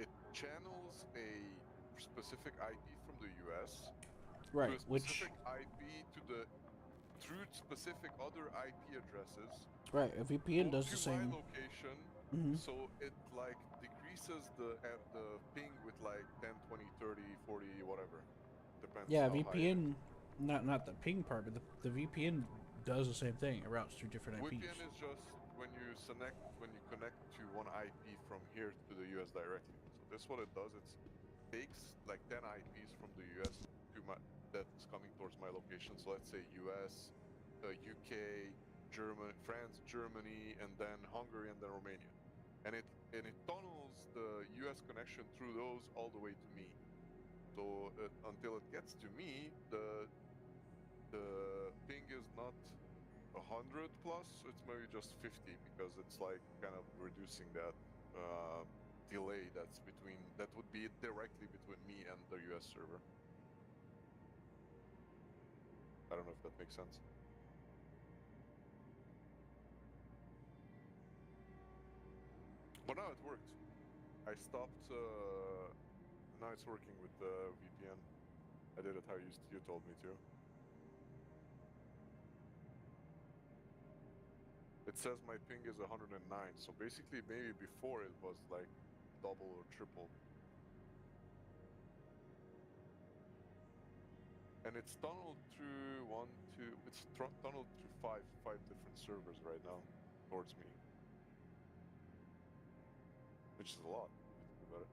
it channels a specific IP from the US to Right, a specific IP to the through specific other IP addresses. right, a VPN Go does to the same. my location, Mhm. so it like decreases the ping with like 10, 20, 30, 40, whatever. Depends Yeah, how high it is. VPN, not the ping part, but the VPN does the same thing. It routes through different IPs. VPN is just when you connect to one IP from here to the US directly. So this what it does. It takes like 10 IPs from the US to that's coming towards my location. So let's say US, UK, France, Germany, and then Hungary, and then Romania. And it tunnels the US connection through those all the way to me. So until it gets to me, the ping is not 100 plus, it's maybe just 50 because it's like kind of reducing that delay that would be directly between me and the US server. I don't know if that makes sense. But now it worked. I stopped. Now it's working with the VPN. I did it how you told me to. It says my ping is 109, so basically maybe before it was like double or triple. And it's tunneled through tunneled through five different servers right now towards me, which is a lot. If you think about it.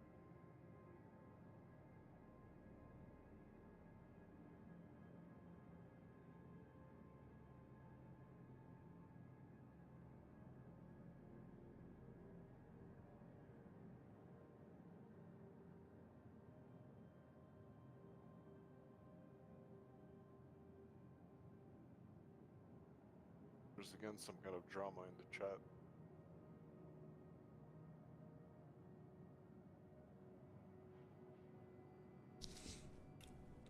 There's again some kind of drama in the chat.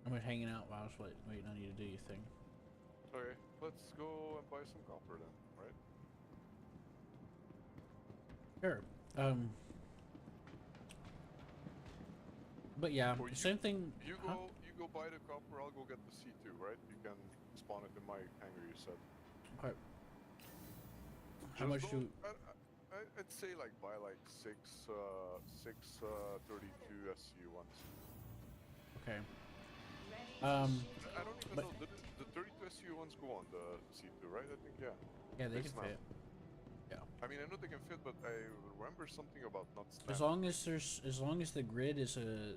I'm just hanging out while I was waiting on you to do your thing. Okay, let's go and buy some copper then, right? Sure. But yeah, Or same thing. You huh? go buy the copper. I'll go get the C2, right? You can spawn it in my hangar. You said. Okay. How Just much do? don't- I'd say like buy like six 32 SU ones. Okay. Ready Um. to shoot I don't even But- know. The 32 SU ones go on the C2, right? I think yeah. Yeah, they They can snap. fit. I mean, I know they can fit, but I remember something about not snapping. As long as the grid is a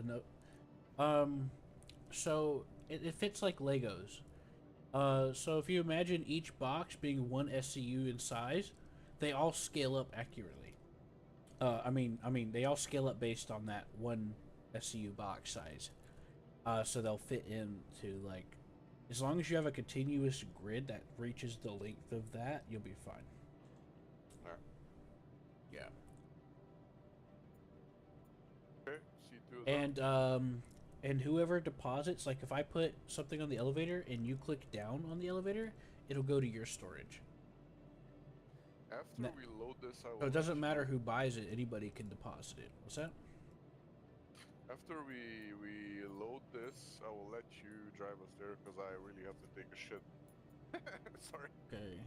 no. So it fits like Legos. So if you imagine each box being one SCU in size, they all scale up accurately. I mean, they all scale up based on that one SCU box size. So they'll fit into like, as long as you have a continuous grid that reaches the length of that, you'll be fine. Alright. Yeah. Okay, C2 is up. And whoever deposits, like if I put something on the elevator and you click down on the elevator, it'll go to your storage. After we load this, I will. So it doesn't let matter you- who buys it; anybody can deposit it. What's that? After we load this, I will let you drive us there because I really have to take a shit. Sorry. Okay.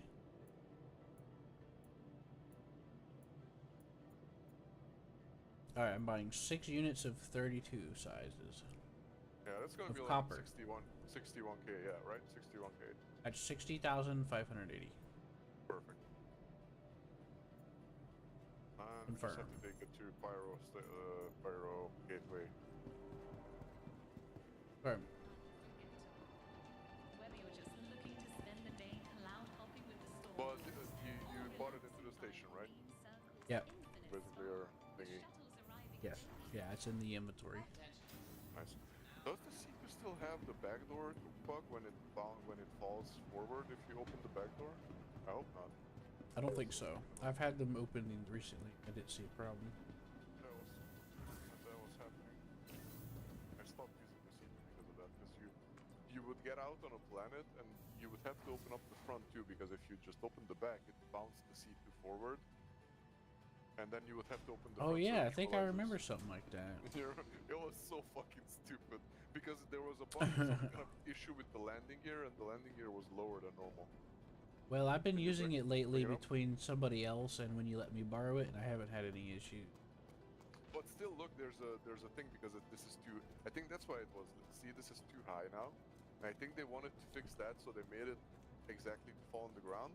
All right, I'm buying 6 units of 32 sizes. Yeah, that's gonna Of be like copper. 61k. Yeah, right. 61k. At 60,580. Perfect. And we just Confirm. have to take it to Pyro Gateway. Okay. Whether you're just looking to spend the day cloud hopping with the storm. But you bought it into the station, right? Yep. Basically, your thingy. Yes. Yeah, it's in the inventory. Nice. Does the C2 still have the backdoor bug when it falls forward if you open the back door? I hope not. I don't think so. I've had them open recently. I didn't see a problem. That was happening. I stopped using the C2 because of that. Because you would get out on a planet and you would have to open up the front too. Because if you just opened the back, it bounced the C2 forward. And then you would have to open the Oh front. so yeah, I it think I equalizes. remember something like that. It was so fucking stupid because there was some kind of issue with the landing gear, and the landing gear was lower than normal. Well, I've been Can you using bring- it lately bring it up? between somebody else and when you let me borrow it, and I haven't had any issues. But still, look, there's a thing because this is too. I think that's why it was. See, this is too high now, and I think they wanted to fix that, so they made it exactly to fall on the ground,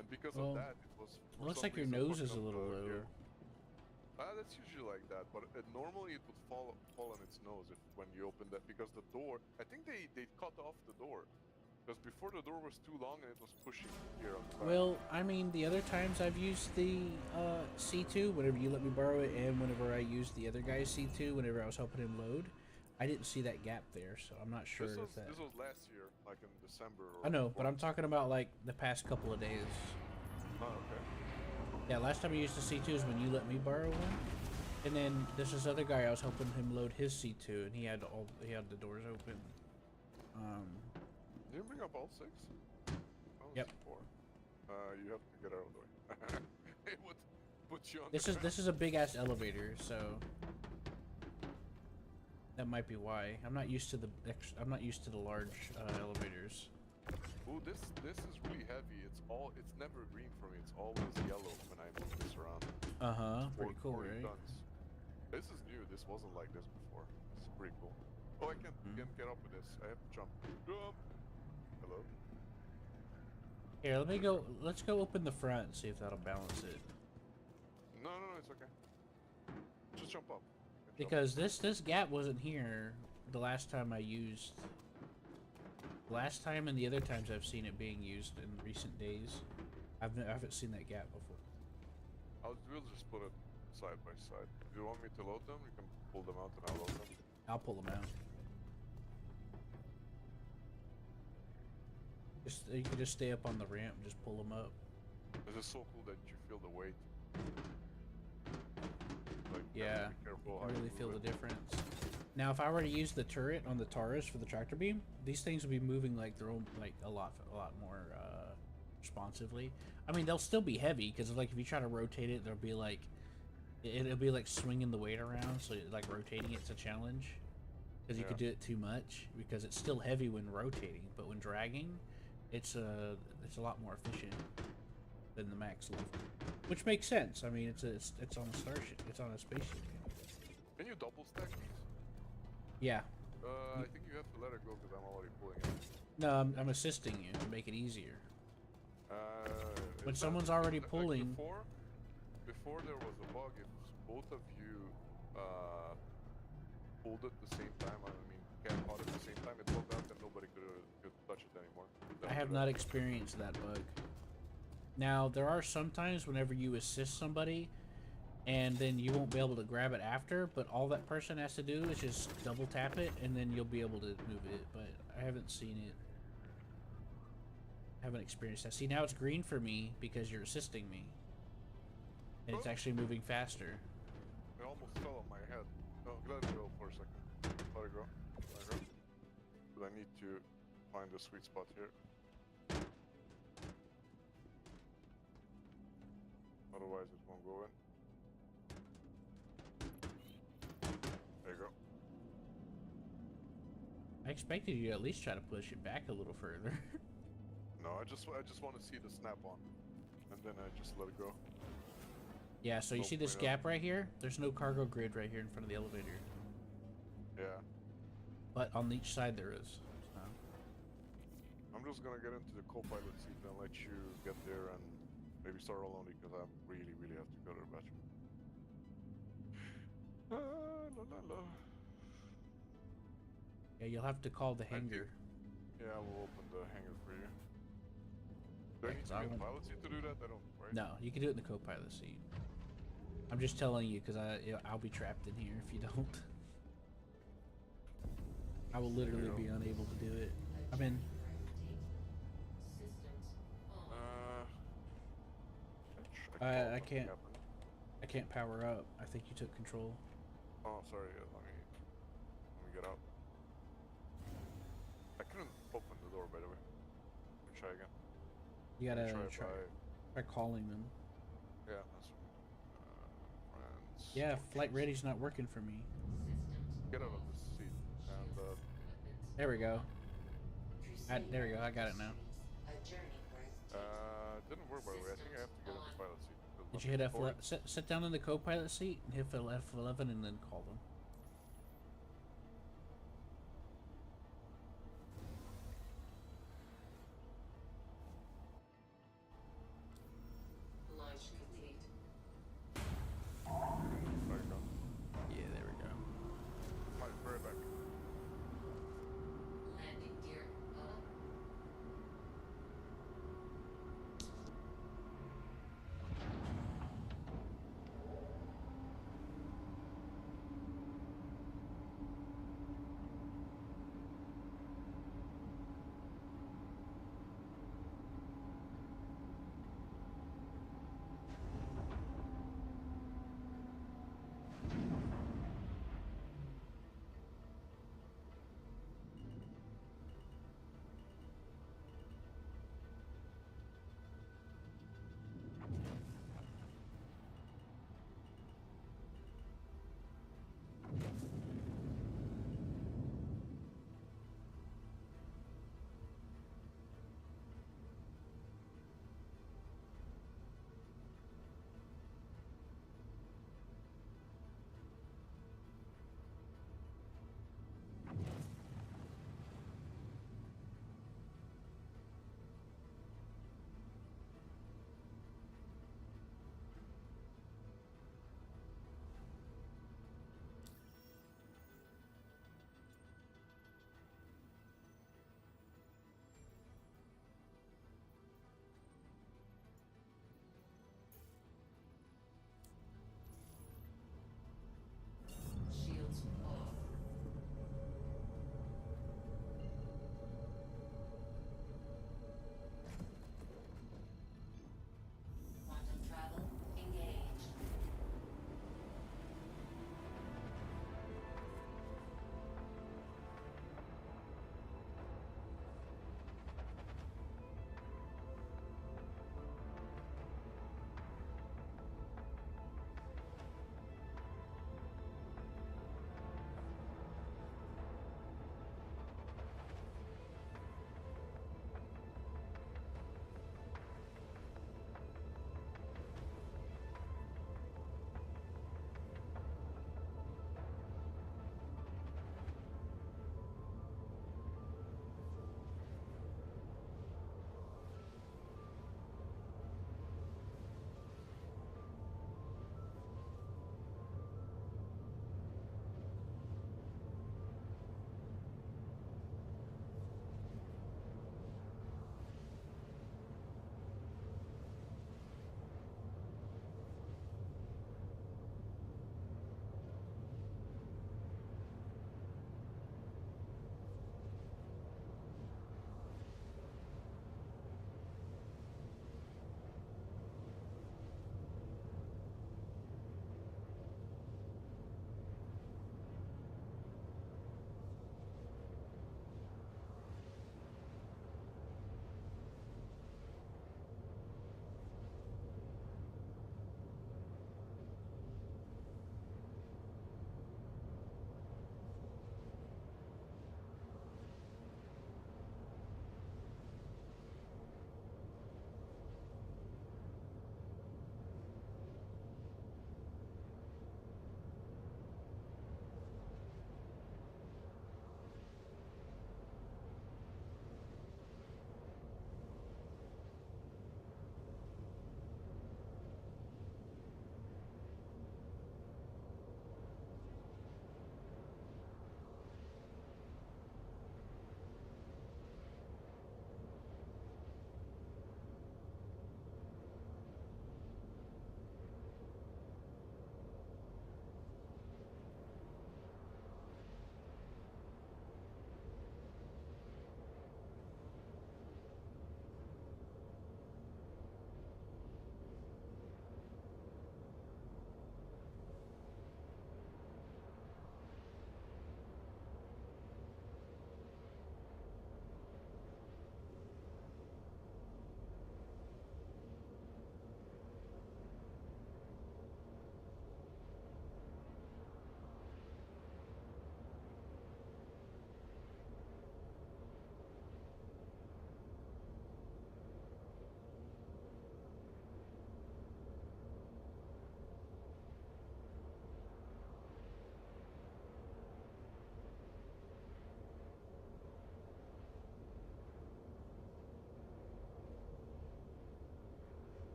and because Well, of that, it was. for Looks some like your reason nose fucking is a up little the low. gear. That's usually like that, but normally it would fall on its nose when you open that because the door. I think they cut off the door because before the door was too long and it was pushing here on the back. Well, I mean, the other times I've used the C2, whenever you let me borrow it, and whenever I used the other guy's C2, whenever I was helping him load, I didn't see that gap there, so I'm not sure if that. This was last year, like in December. Or I know, but I'm before. talking about like the past couple of days. Oh, okay. Yeah, last time I used the C2 is when you let me borrow one, and then this other guy I was helping him load his C2, and he had the doors open. Did you bring up all 6? Oh, Yep. 4. You have to get out of the way. It would put you on. This is a big ass elevator, so that might be why. I'm not used to the large elevators. Ooh, this is really heavy. It's never green for me. It's always yellow when I move this around. Pretty cool, 40 right? tons. This is new. This wasn't like this before. It's pretty cool. Oh, I can't get up with this. I have to jump. Jump! Hello? Here, let's go open the front and see if that'll balance it. No, it's okay. Just jump up. You can jump. Because this gap wasn't here the last time I used. Last time and the other times I've seen it being used in recent days, I haven't seen that gap before. We'll just put it side by side. If you want me to load them, you can pull them out and I'll load them. I'll pull them out. You can just stay up on the ramp and just pull them up. This is so cool that you feel the weight. Like, Yeah, be careful I how you really move feel it. the difference. Now, if I were to use the turret on the Taurus for the tractor beam, these things would be moving like their own, like a lot more responsively. I mean, they'll still be heavy because like if you try to rotate it, there'll be like it'll be like swinging the weight around. So like rotating it's a challenge because you could do it too much because it's still heavy when rotating, but when dragging, it's a lot more efficient than the max level, which makes sense. I mean, it's on a starship, it's on a spaceship. Can you double stack these? Yeah. I think you have to let it go because I'm already pulling it. No, I'm assisting you to make it easier. When Is someone's that- already like pulling, before there was a bug, if both of you pulled at the same time, I mean, cat caught at the same time, it bugged out and nobody could touch it anymore. I have not experienced that bug. Now, there are some times whenever you assist somebody, and then you won't be able to grab it after, but all that person has to do is just double tap it, and then you'll be able to move it, but I haven't seen it. I haven't experienced that. See, now it's green for me because you're assisting me. And it's actually moving faster. It almost fell on my head. No, let it go for a second. Let it go. Let it go. But I need to find the sweet spot here. Otherwise it won't go in. There you go. I expected you to at least try to push it back a little further. No, I just want to see the snap on. And then I just let it go. Yeah, so you see this 12.0. gap right here? There's no cargo grid right here in front of the elevator. Yeah. But on each side there is. So. I'm just gonna get into the co-pilot seat and let you get there and maybe start roll only because I really have to go to the bathroom. La la la. Yeah, you'll have to call the Thank you. hangar. Yeah, we'll open the hangar for you. Do I Yeah, need 'cause to I get a won't- pilot seat to do that? I don't, right? No, you can do it in the co-pilot seat. I'm just telling you because I'll be trapped in here if you don't. I will literally be unable to do it. I'm in. I can't. I can't power up. I think you took control. Oh, sorry. Let me get out. I couldn't open the door, by the way. Let me try again. You gotta Let me try calling them. Yeah, that's friends. Yeah, flight ready's not working for me. Get out of this seat and There we go. There we go. I got it now. didn't work by the way. I think I have to get in the pilot seat. Did you hit F11? Sit down in the co-pilot seat and hit F11 and then call them. There you go. Yeah, there we go. Right back.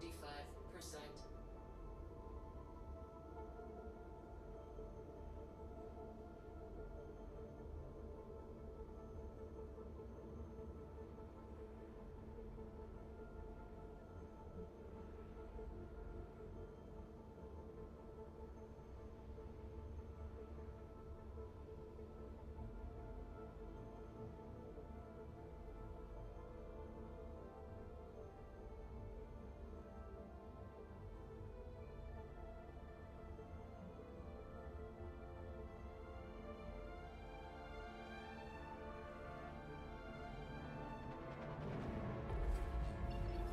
55%.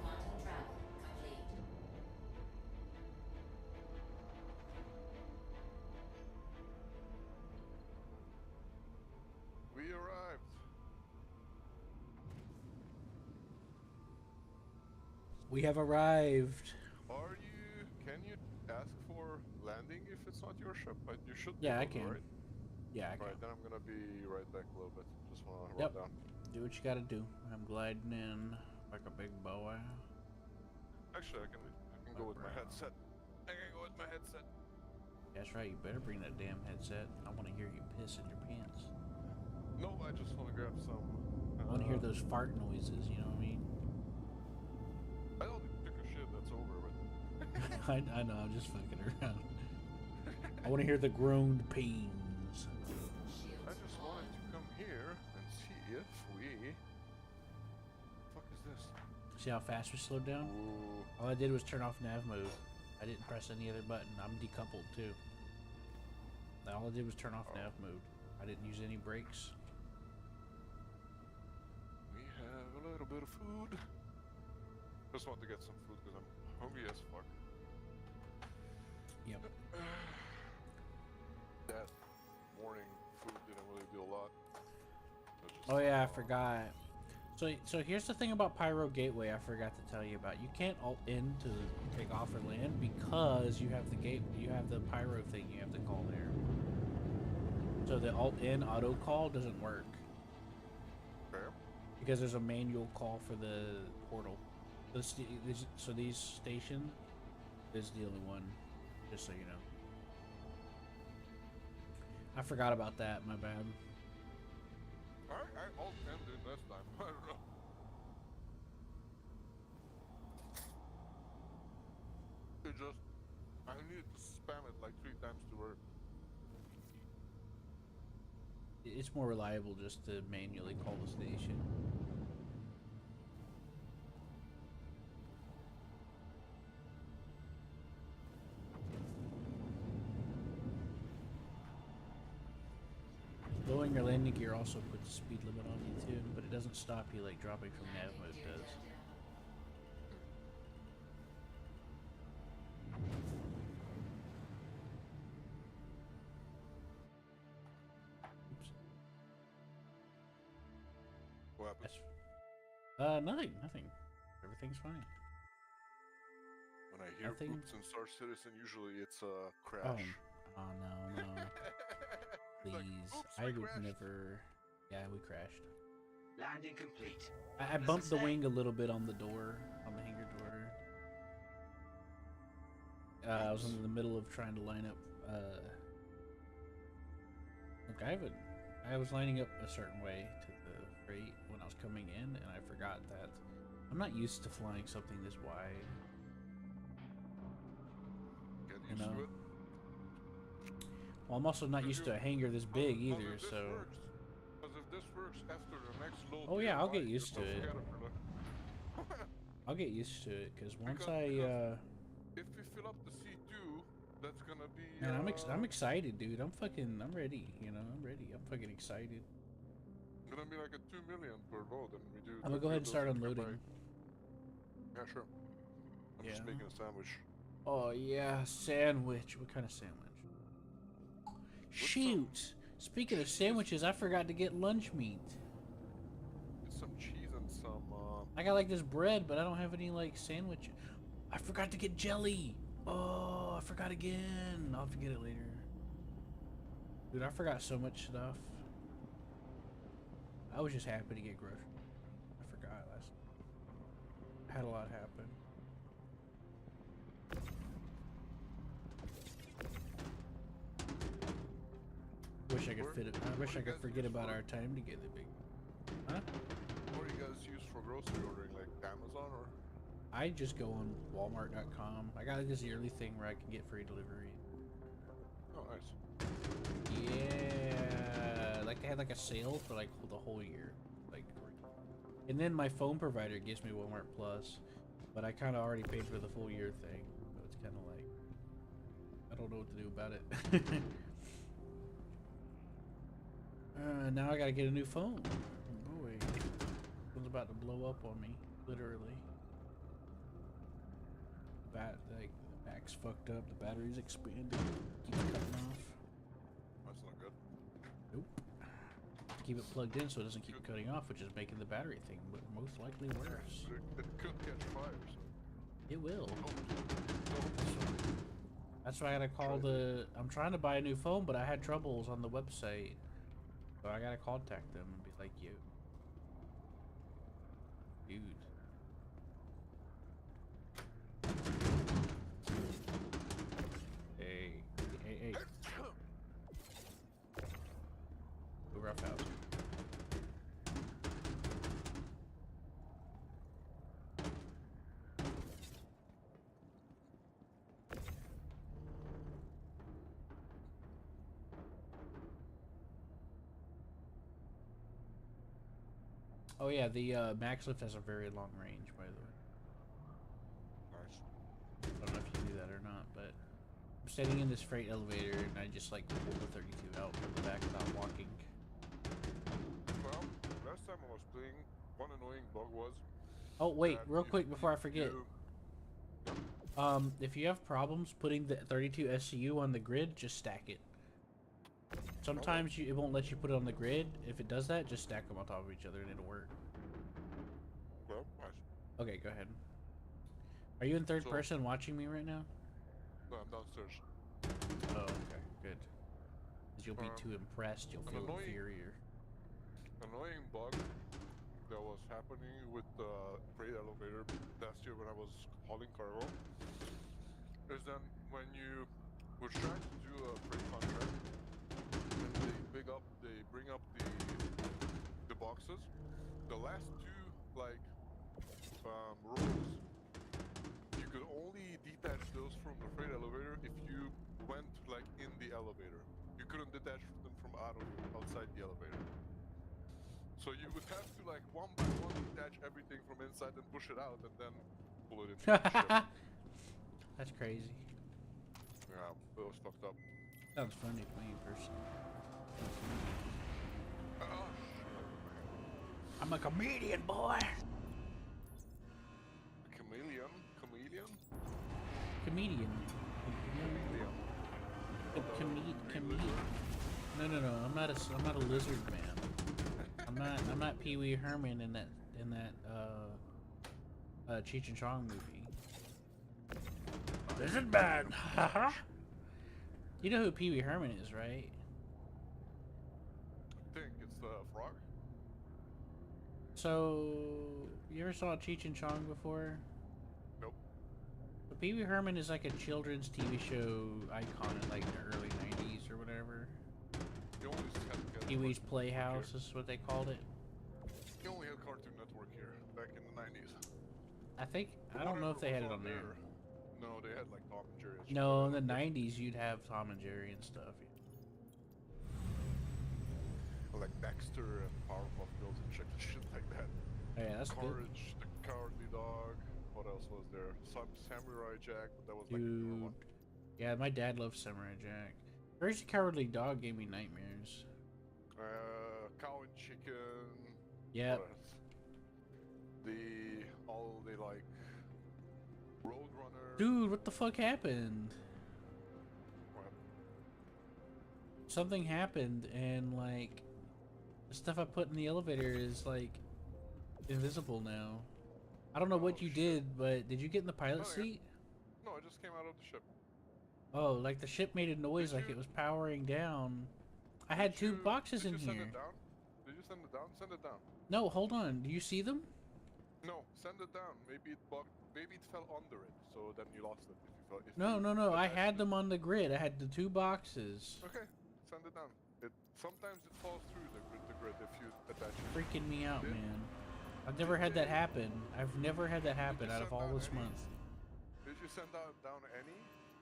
Quantum travel complete. We arrived. We have arrived. Are you? Can you ask for landing if it's not your ship? But you should be Yeah, I able to, can. right? Yeah, I can. Right, then I'm gonna be right back a little bit. Just wanna Yep. run down. Do what you gotta do. I'm gliding in like a big boy. Actually, I can go with my headset. I can go with my headset. That's right. You better bring that damn headset. I want to hear you piss in your pants. No, I just wanna grab some. I want to hear those fart noises. You know what I mean? I don't took a shit. That's over with. I know. I'm just fucking around. I want to hear the groaned pains. I just wanted to come here and see if we. Fuck is this? See how fast we slowed down? Ooh. All I did was turn off nav mode. I didn't press any other button. I'm decoupled too. All I did was turn off nav mode. I didn't use any brakes. We have a little bit of food. Just want to get some food because I'm hungry as fuck. Yep. That morning food didn't really do a lot. Oh yeah, I forgot. So here's the thing about Pyro Gateway I forgot to tell you about. You can't alt in to take off or land because you have the Pyro thing you have to call there. So the alt in auto call doesn't work. Fair. Because there's a manual call for the portal. So these station is the only one, just so you know. I forgot about that, my bad. I alt ended last time. I don't know. It just I needed to spam it like 3 times to work. It's more reliable just to manually call the station. Lowering your landing gear also puts a speed limit on you too, but it doesn't stop you like dropping from nav mode does. Oops. What happened? Nothing. Everything's fine. When I hear Nothing. Oops and Star Citizen, usually it's a crash. Oh no. It's like, Please. "Oops, I we would crashed." never. Yeah, we crashed. Landing complete. I bumped the wing a little bit on the door, on the hangar door. I was in the middle of trying to line up. Look, I was lining up a certain way to the freight when I was coming in, and I forgot that I'm not used to flying something this wide. Get You used know. to it. Well, I'm also not used to a hangar this big either, so. Because if this works after the next load. Oh yeah, I'll get nearby, used to just it. Caterpillar. I'll get used to it, because once Because if we fill up the C2, that's gonna be. Man, I'm excited, dude. I'm ready. You know, I'm ready. I'm fucking excited. Gonna be like a 2 million per load, and we do. I'm gonna go ahead and start those, you can unloading. buy- Yeah, sure. I'm just Yeah. making a sandwich. Oh yeah, sandwich. What kind of sandwich? Shoot! Speaking of sandwiches, I forgot to get lunch meat. With some cheese and some. I got like this bread, but I don't have any like sandwich. I forgot to get jelly. Oh, I forgot again. I'll have to get it later. Dude, I forgot so much stuff. I was just happy to get groceries. I forgot last. I had a lot happen. Wish I could fit it. I wish I could forget about our time together, big. Huh? What do you guys use for grocery ordering, like Amazon or? I just go on Walmart.com. I got like this yearly thing where I can get free delivery. Oh, nice. Yeah, like they had like a sale for like the whole year, like. And then my phone provider gives me Walmart Plus, but I kind of already paid for the full year thing, so it's kind of like I don't know what to do about it. Now I gotta get a new phone. Oh boy, one's about to blow up on me, literally. Like the back's fucked up, the battery's expanded, keeps cutting off. That's not good. Nope. Keep it plugged in so it doesn't keep cutting off, which is making the battery thing most likely worse. It could catch fire. So. It will. Don't. That's why I gotta call the. I'm trying to buy a new phone, but I had troubles on the website, so I gotta contact them and be like, "Yo, dude." Hey. Go rough house. Oh yeah, the Max Lift has a very long range, by the way. Nice. I don't know if you knew that or not, but I'm standing in this freight elevator and I just like pulled the 32 out from the back without walking. Well, last time I was playing, one annoying bug was. Oh wait, that real if quick before I forget. you- If you have problems putting the 32 SCU on the grid, just stack it. Sometimes it won't let you put it on the grid. If it does that, just stack them on top of each other and it'll work. Well, nice. Okay, go ahead. Are you in third So- person watching me right now? No, I'm downstairs. Oh, okay, good. Because you'll be too impressed, you'll an feel annoying- inferior. Annoying bug that was happening with the freight elevator last year when I was hauling cargo is then when you were trying to do a freight contract and they bring up the boxes, the last two like rows, you could only detach those from the freight elevator if you went like in the elevator. You couldn't detach them from outside the elevator. So you would have to like one by one detach everything from inside and push it out and then pull it into the ship. That's crazy. Yeah, it was fucked up. Sounds funny to me, personally. Oh, I'm a comedian, boy! chameleon? Chameleon? Comedian. Comedian. No, I'm not a lizard man. I'm not Pee Wee Herman in that Cheech and Chong movie. Lizard man. You know who Pee Wee Herman is, right? I think it's the frog. So you ever saw Cheech and Chong before? Nope. So Pee Wee Herman is like a children's TV show icon in like the early 90s or whatever. You only had Pee Wee's Playhouse is what they called it. You only had Cartoon Network here back in the 90s. I don't know if they had it on there. No, they had like Tom and Jerry. No, in the 90s you'd have Tom and Jerry and stuff. Like Baxter and Powerpuff Girls and shit like that. Oh, yeah, that's good. Courage, the Cowardly Dog. What else was there? Some Samurai Jack, but that was like the newer Dude. one. Yeah, my dad loves Samurai Jack. Courage the Cowardly Dog gave me nightmares. Cow and Chicken. Yep. What else? They like Roadrunner. Dude, what the fuck happened? What? Something happened and like the stuff I put in the elevator is like invisible now. I don't know what you did, but did you get in the pilot Oh, yeah. seat? No, I just came out of the ship. Oh, like the ship made a noise Did like you- it was powering down. I had two boxes did in you send here. it down? Did you send it down? Send it down. No, hold on. Do you see them? No, send it down. Maybe it bugged. Maybe it fell under it, so then you lost it. If you fell, if No, you no. I attached had it. them on the grid. I had the two boxes. Okay, send it down. Sometimes it falls through the grid if you attach it. Freaking me out, Did- man. I've never had that happen. I've never had that happen you out of send all down this any? month. Did you send down any?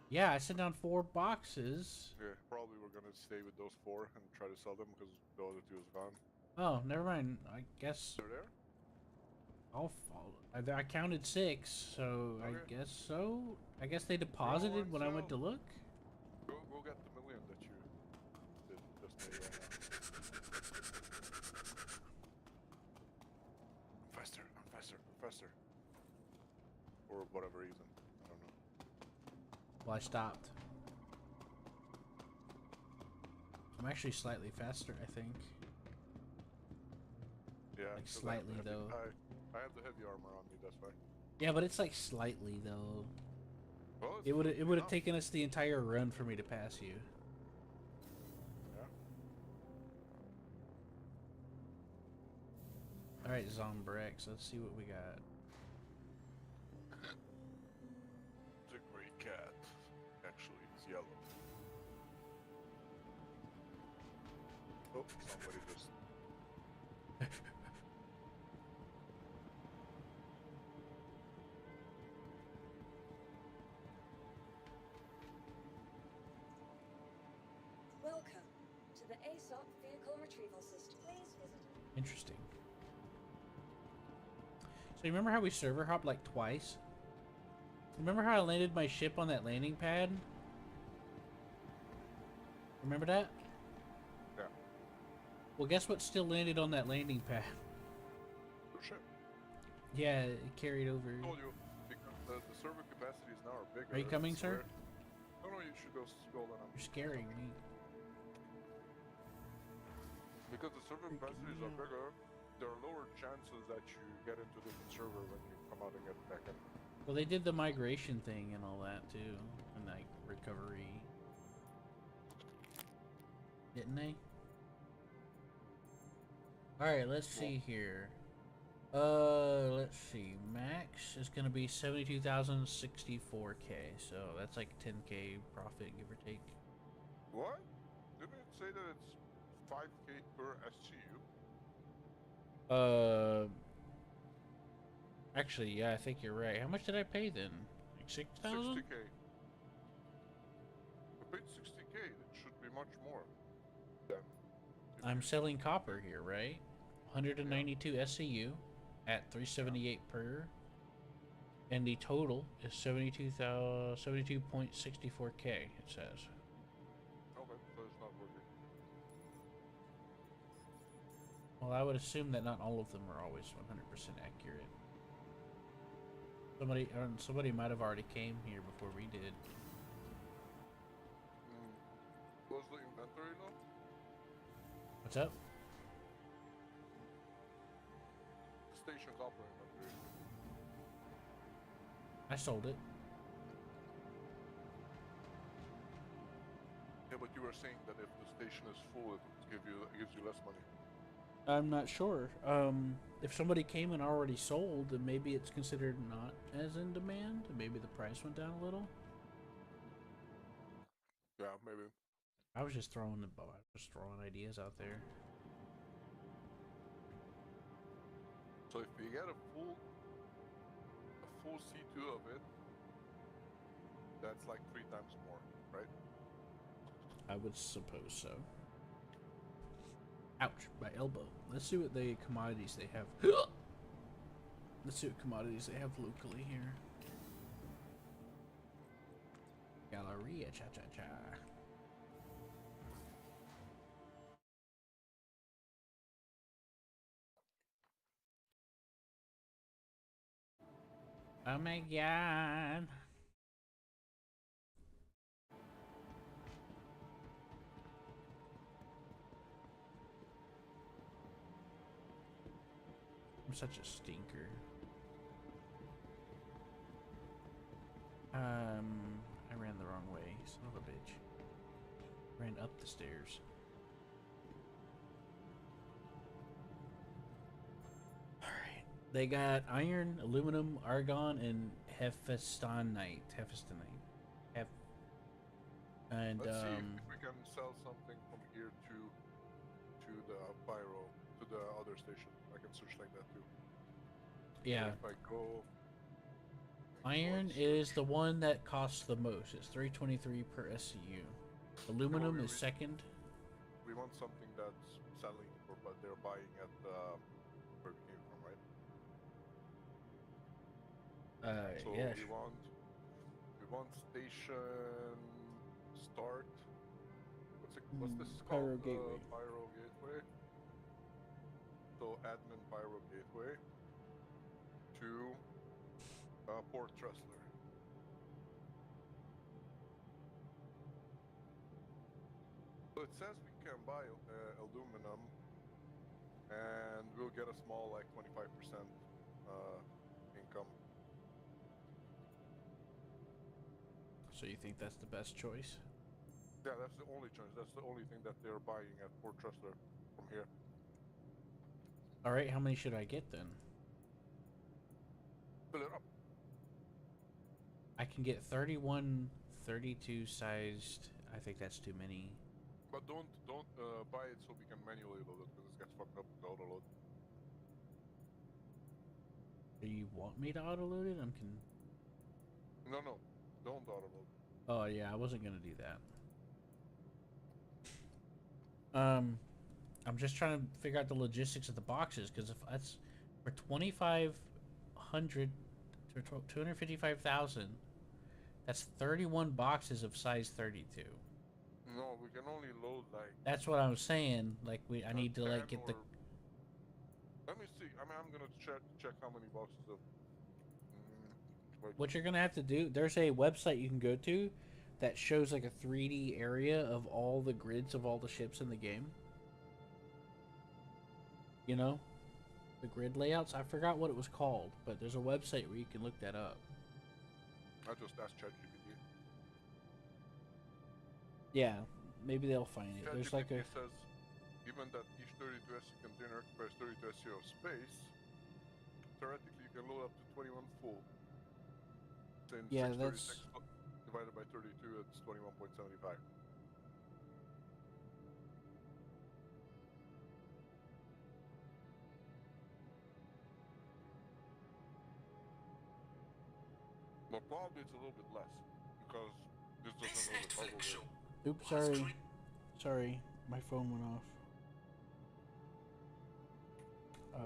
Yeah, I sent down 4 boxes. Yeah, probably we're gonna stay with those 4 and try to sell them because the other 2 is gone. Oh, never mind. I guess They're there? I'll follow. I counted 6, so I Okay. guess so. I guess they deposited when I went to look. Go get the million that you did just made right now. I'm faster. For whatever reason. I don't know. Well, I stopped. I'm actually slightly faster, I think. Yeah. Like 'cause slightly, though. I have the heavy armor on me, that's why. Yeah, but it's like slightly though. Well, It would it's have enough. taken us the entire run for me to pass you. Yeah. All right, Zombrex. Let's see what we got. It's a gray cat. Actually, it's yellow. Oh, somebody just. Welcome to the ASOP vehicle retrieval system. Please visit. Interesting. So you remember how we server hopped like twice? Remember how I landed my ship on that landing pad? Remember that? Yeah. Well, guess what still landed on that landing pad? Oh shit. Yeah, it carried over. I told you, because the server capacities now are bigger. Are you coming, sir? No, you should go scroll on. You're scaring me. Because the server capacities are bigger, there are lower chances that you get into different server when you come out and get back in. Well, they did the migration thing and all that too, and like recovery, didn't they? All right, let's see here. Let's see. Max is gonna be 72,064K, so that's like 10K profit, give or take. What? Didn't it say that it's 5K per SGU? Actually, yeah, I think you're right. How much did I pay then? Like 6,000? 60K. I paid 60K. It should be much more. Then. I'm selling copper here, right? 192 SCU at 378 per, and the total is 72.64K. It says. Okay, so it's not working. Well, I would assume that not all of them are always 100% accurate. Somebody might have already came here before we did. Close the inventory now? What's up? Station copper inventory. I sold it. Yeah, but you were saying that if the station is full, it gives you less money. I'm not sure. If somebody came and already sold, then maybe it's considered not as in demand. Maybe the price went down a little. Yeah, maybe. I was just throwing ideas out there. So if we get a full C2 of it, that's like 3 times more, right? I would suppose so. Ouch, my elbow. Let's see what the commodities they have. Let's see what commodities they have locally here. Galleria, cha-cha-cha. Oh my god. I'm such a stinker. I ran the wrong way, son of a bitch. Ran up the stairs. Alright. They got iron, aluminum, argon, and hephaestonite. And Let's see if we can sell something from here to the pyro, to the other station. I can search like that too. yeah, So if I go iron is the one that costs the most. It's 323 per SCU. Aluminum is second. we want something that's selling for, but they're buying at where we came from, right? So Yeah. we want station start. What's this Pyro called? Gateway. Pyro Gateway. So admin Pyro Gateway to Port Tressler. So it says we can buy aluminum, and we'll get a small, like 25% income. So you think that's the best choice? Yeah, that's the only choice. That's the only thing that they're buying at Port Tressler from here. All right, how many should I get then? Fill it up. I can get 31, 32 sized. I think that's too many. But don't buy it so we can manually load it, because it gets fucked up with the auto load. Do you want me to auto load it? No, don't auto load. Oh yeah, I wasn't gonna do that. I'm just trying to figure out the logistics of the boxes, because if that's for 2,500 or 255,000, that's 31 boxes of size 32. No, we can only load like. That's what I was saying. Like I need to like 10 get the. Let me see. I mean, I'm gonna check how many boxes of. Wait. What you're gonna have to do, there's a website you can go to that shows like a 3D area of all the grids of all the ships in the game. You know? The grid layouts. I forgot what it was called, but there's a website where you can look that up. I just asked ChatGPT. Yeah, maybe they'll find it. There's like a. ChatGPT says, given that each 32SC container occupies 32SC of space, theoretically you can load up to 21 full. Then Yeah, 636 divided by 32, it's 21.75. Well, probably it's a little bit less, because this doesn't load the cargo grid. Oops, sorry. Sorry, my phone went off.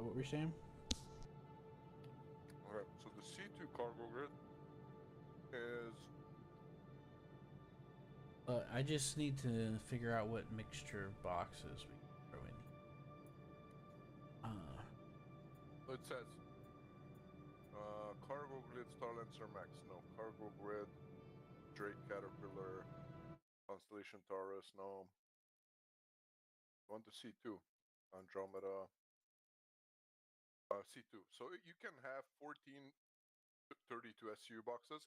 What were you saying? Alright, so the C2 cargo grid is. I just need to figure out what mixture of boxes we can throw in. It says cargo grid Starlancer Max. No, cargo grid Drake Caterpillar Constellation Taurus. No. I want the C2 Andromeda C2. So you can have 14 32 SU boxes,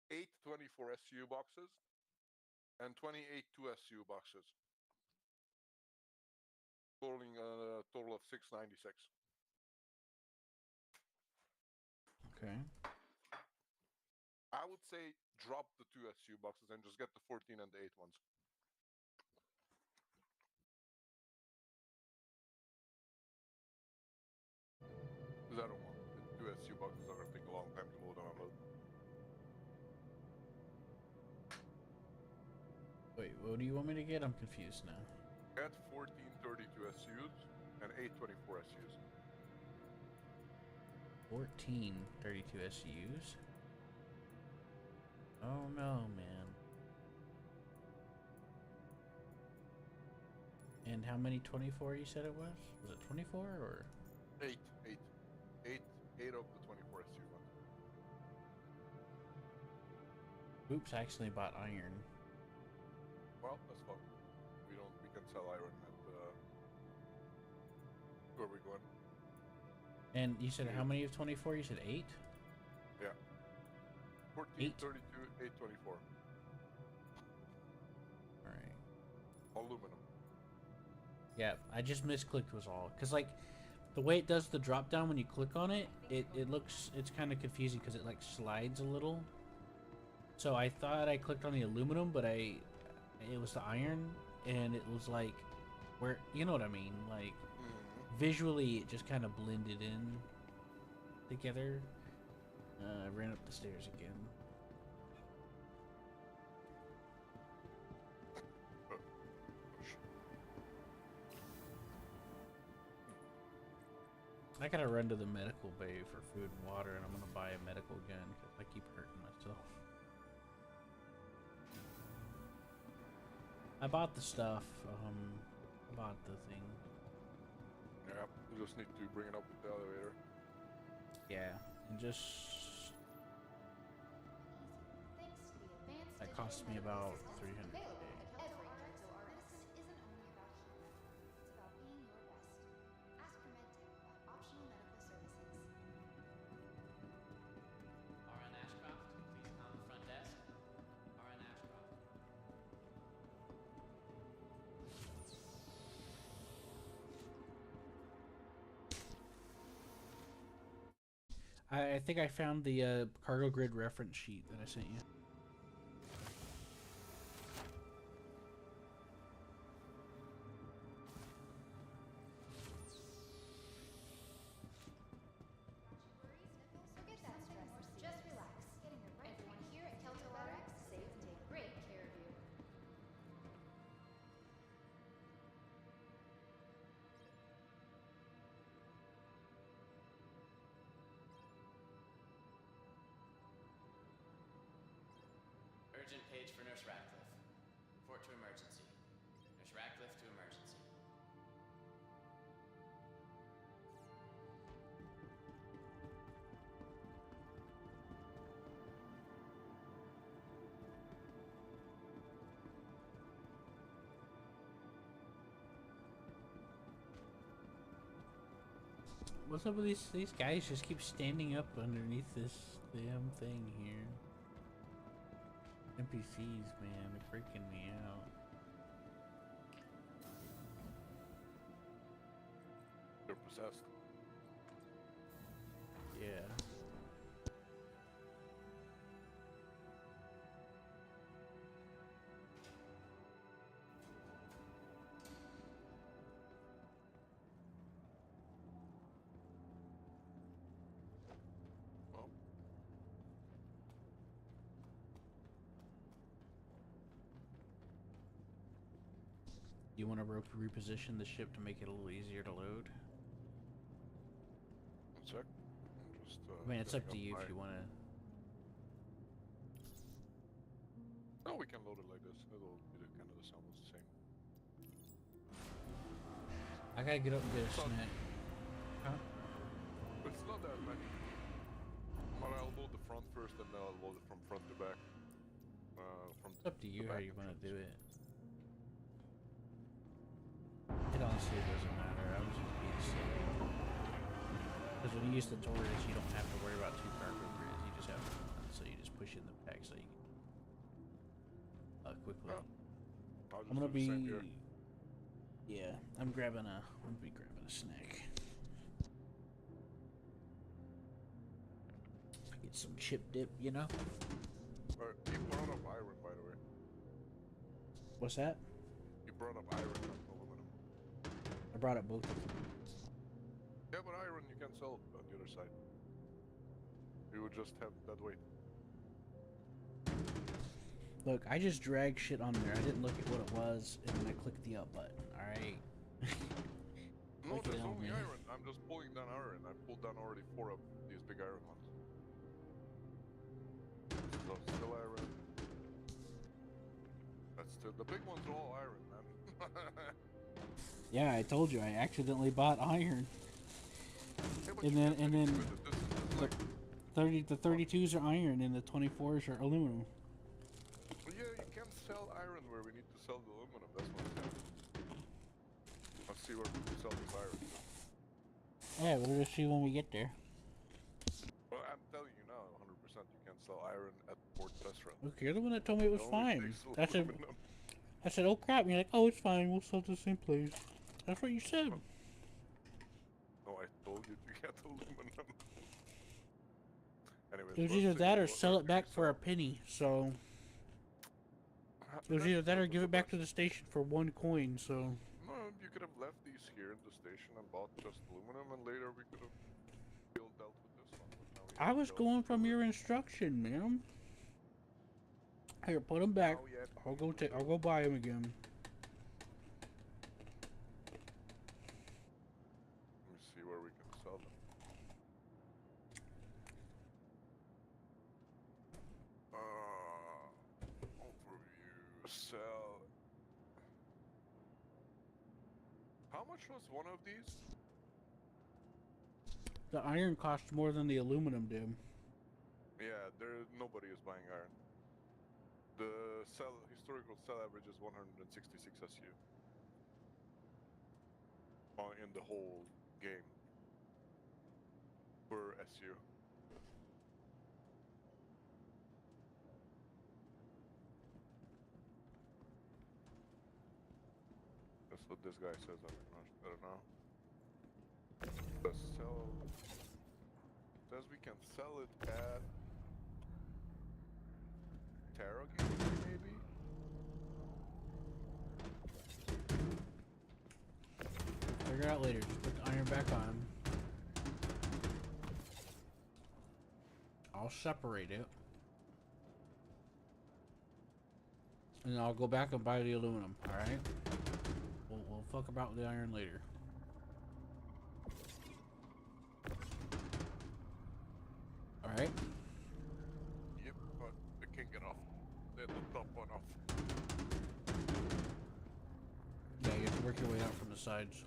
8 24 SU boxes, and 28 2 SU boxes, totaling a total of 696. Okay. I would say drop the 2 SU boxes and just get the 14 and the 8 ones. Because I don't want the 2 SU boxes are going to take a long time to load and unload. Wait, what do you want me to get? I'm confused now. Get 14 32 SUs and 8 24 SUs. 14 32 SUs? Oh no, man. And how many 24 you said it was? Was it 24 or? 8 of the 24 SU ones. Oops, I accidentally bought iron. Well, that's fun. We can sell iron at where we going? And you said how many of 24? You said 8? Yeah. 14, 8? 32, 8, 24. Alright. Aluminum. Yeah, I just misclicked was all. Because, like, the way it does the drop down when you click on it, it looks, it's kind of confusing because it, like, slides a little. So I thought I clicked on the aluminum, but it was the iron, and it was like, where, you know what I mean? Like, visually, it just kind of blended in together. I ran up the stairs again. I gotta run to the medical bay for food and water, and I'm gonna buy a medical gun because I keep hurting myself. I bought the stuff. I bought the thing. Yeah, you just need to bring it up with the elevator. Yeah, and just Thanks to the advanced that digital cost me medical about assistance 300 a available day. at every Kenzo RX. Medicine isn't only about healing. It's about being your best. Ask your medtech about optional medical services. RN Ashcroft, please come to the front desk. RN Ashcroft. I think I found the cargo grid reference sheet that I sent you. Forget that stress. Just relax. Getting the right everyone here at Kelto RX is safe and take great care of you. Urgent page for Nurse Ratcliffe. Report to emergency. Nurse Ratcliffe to emergency. What's up with these guys? Just keep standing up underneath this damn thing here. NPCs, man, they're freaking me out. They're possessed. Yeah. Well, You want to reposition the ship to make it a little easier to load? one sec. I'm just, I mean, it's up getting to you my- if you want to. No, we can load it like this. It'll be the kind of the sound was the same. I gotta get up and get a Son. snack. Huh? But it's not that many. But I'll load the front first, and then I'll load it from front to back. It's up to you how back you want to entrance. do it. It honestly doesn't matter. I was just being silly. Because when you use the Taurus, you don't have to worry about two cargo grids. You just have one, so you just push in the pack so you can quickly. Oh, I'll just I'm gonna do the same be. here. Yeah, I'm gonna be grabbing a snack. Get some chip dip, you know. You brought up iron, by the way. What's that? You brought up iron, not aluminum. I brought up both of them. Yeah, but iron you can sell on the other side. You would just have that weight. Look, I just dragged shit on there. I didn't look at what it was, and then I clicked the up button. All right. No, Look it there's down, only man. iron. I'm just pulling down iron. I pulled down already 4 of these big iron ones. So still iron. That's still the big ones are all iron, man. Yeah, I told you. I accidentally bought iron. Yeah, but And you then- can't and fix then it with it. This is like, 32s are iron, and the 24s are aluminum. yeah, you can't sell iron where we need to sell the aluminum. That's what I'm saying. Let's see where we can sell this iron. Yeah, we'll just see when we get there. Well, I'm telling you now, 100% you can't sell iron at Port Restaurant. Look, you're the one that told me it was It only fine. takes I said, aluminum. oh crap. And you're like, oh, it's fine. We'll sell to the same place. That's what you said. No, I told you to get aluminum. Anyways, It was first either thing that is, or what sell are it back these, for a penny. So it was either that or give it back to the station for 1 coin. So No, you could have left these here in the station and bought just aluminum, and later we could have dealt with this one. But now we I have was dealt going with from it. your instruction, man. Here, put them back. Now we have to I'll deal go with take. it. I'll go buy them again. Let me see where we can sell them. Overview, sell. How much was one of these? The iron costs more than the aluminum did. Yeah, nobody is buying iron. The historical sell average is 166 SU. In the whole game. Per SU. That's what this guy says. I don't know. Let's sell. Says we can sell it at Tarot maybe. Figure it out later. Just put the iron back on. I'll separate it. And then I'll go back and buy the aluminum, alright? We'll fuck about the iron later. Alright? Yep, but I can't get off. Let the top one off. Yeah, you have to work your way out from the sides.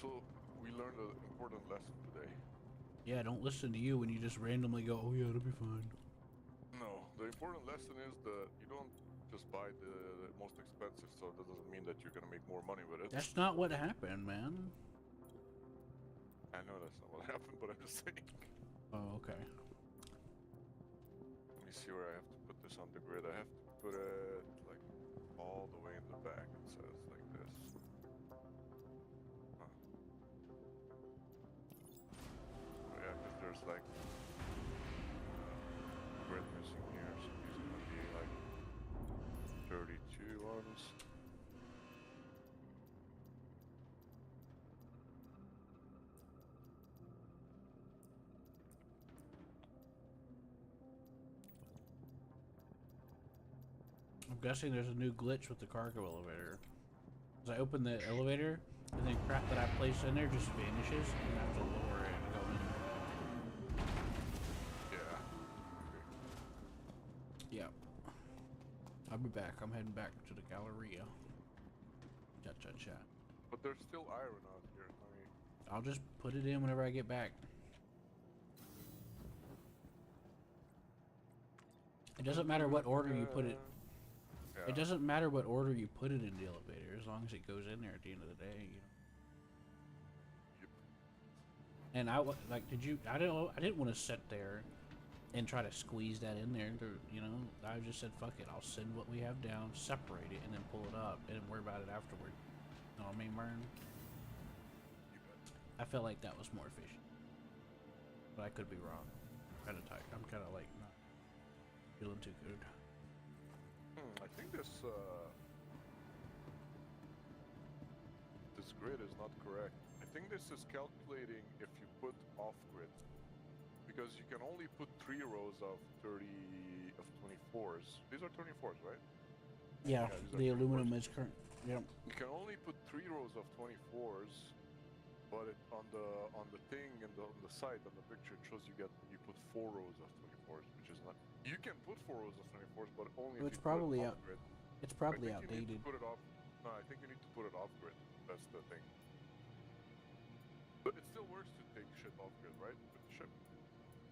So, we learned an important lesson today. Yeah, don't listen to you when you just randomly go, oh yeah, it'll be fine. No, the important lesson is that you don't just buy the most expensive, so that doesn't mean that you're gonna make more money with it. That's not what happened, man. I know that's not what happened, but I'm just saying. Oh, okay. Let me see where I have to put this on the grid. I have to put it like all the way in the back. It says like this. Huh. Oh, yeah, because there's like grid missing here, so these are gonna be like 32 ones. I'm guessing there's a new glitch with the cargo elevator. As I open the elevator, and then crap that I place in there just vanishes, and I have to lower it and go in. Yeah. Yeah. I'll be back. I'm heading back to the Galleria. Chat, chat, chat. But there's still iron out here. I mean, I'll just put it in whenever I get back. It doesn't matter what order you put it. yeah. It doesn't matter what order you put it in the elevator, as long as it goes in there at the end of the day, you know. Yep. And I didn't want to sit there and try to squeeze that in there. You know, I just said, fuck it, I'll send what we have down, separate it, and then pull it up, and worry about it afterward. You know what I mean, Mern? I felt like that was more efficient, but I could be wrong. I'm kind of like not feeling too good. I think this grid is not correct. I think this is calculating if you put off grid, because you can only put 3 rows of 24s. These are 24s, right? Yeah, these are the 24s. aluminum is current. Yep. You can only put 3 rows of 24s But on the thing and on the site on the picture it shows you put 4 rows of 24s, which is not. You can put 4 rows of 24s, but only Well, if it's you put probably it out. off grid. It's I probably think you need to outdated. put it off. No, I think you need to put it off grid. That's the thing. But it still works to take shit off grid, right? With the ship.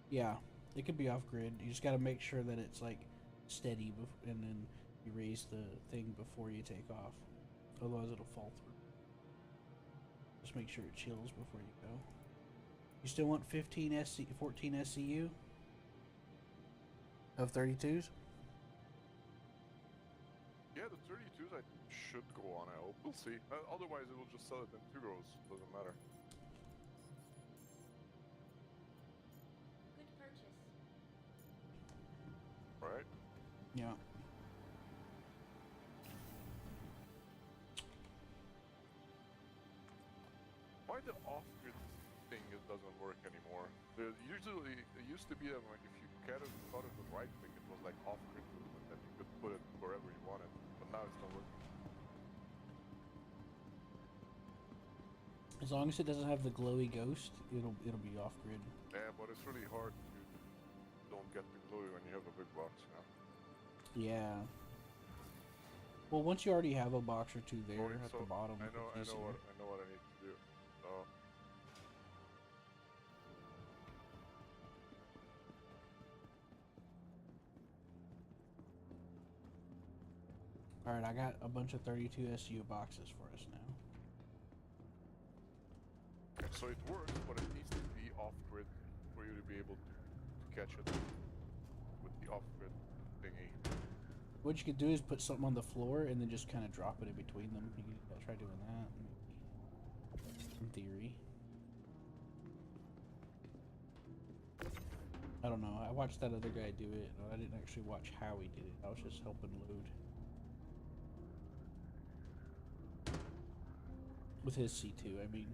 Yeah, it could be off grid. You just got to make sure that it's like steady, and then you raise the thing before you take off. Otherwise, it'll fall through. Just make sure it chills before you go. You still want 14 SCU of 32s? Yeah, the 32s I should go on. I hope we'll see. Otherwise, it will just sell it in 2 rows. Doesn't matter. Good purchase. Right? Yeah. Why the off-grid thing it doesn't work anymore? Usually, it used to be that like if you caught it with right-click, it was like off-grid movement, and you could put it wherever you wanted. But now it's not working. As long as it doesn't have the glowy ghost, it'll be off grid. Yeah, but it's really hard to don't get the glowy when you have a big box, you know? Yeah. Well, once you already have a box or two there Alright, at so the bottom, I know it's easier. what I need to do. So All right, I got a bunch of 32 SU boxes for us now. so it works, but it needs to be off-grid for you to be able to catch it with the off-grid thingy. What you could do is put something on the floor and then just kind of drop it in between them. You could try doing that. In theory. I don't know. I watched that other guy do it. I didn't actually watch how he did it. I was just helping load. With his C2, I mean.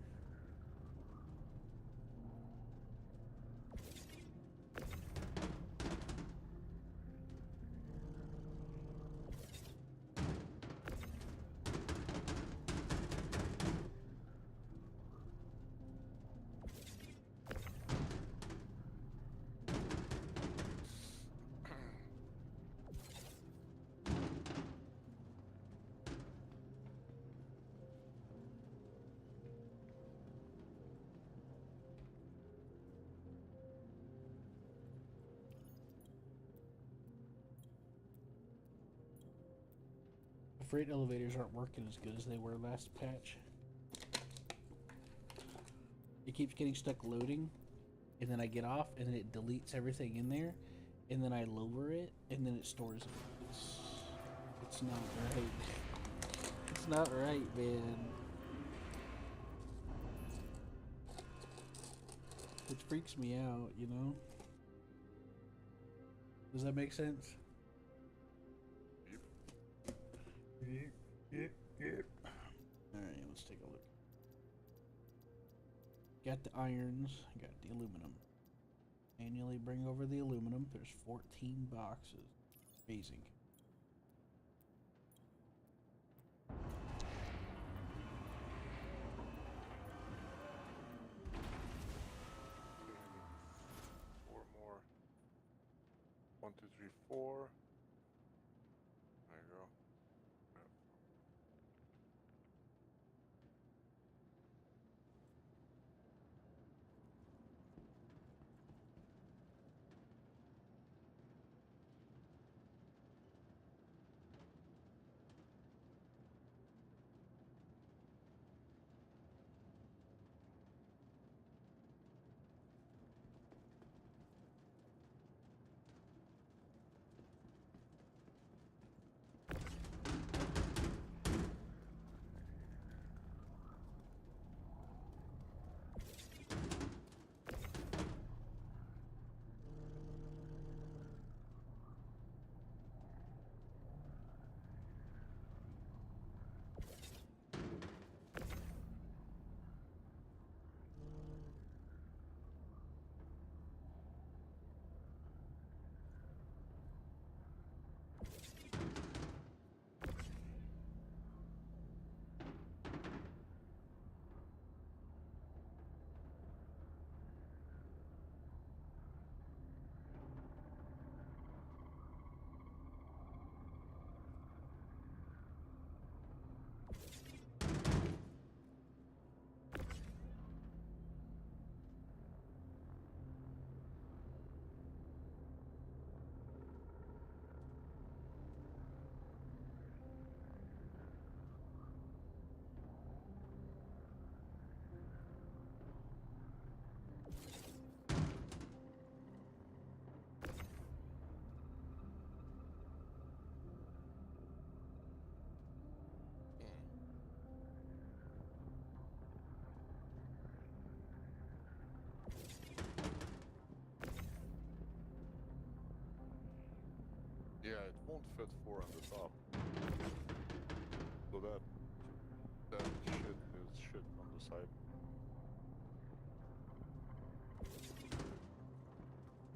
Freight elevators aren't working as good as they were last patch. It keeps getting stuck loading, and then I get off, and then it deletes everything in there, and then I lower it, and then it stores it. It's not right. It's not right, man. It freaks me out, you know? Does that make sense? Yep. Alright, let's take a look. Got the irons, got the aluminum. Manually bring over the aluminum. There's 14 boxes. Amazing. Four more. 1, 2, 3, 4. There you go. Yep. Yeah, it won't fit 4 on the top. So that shit is shit on the side.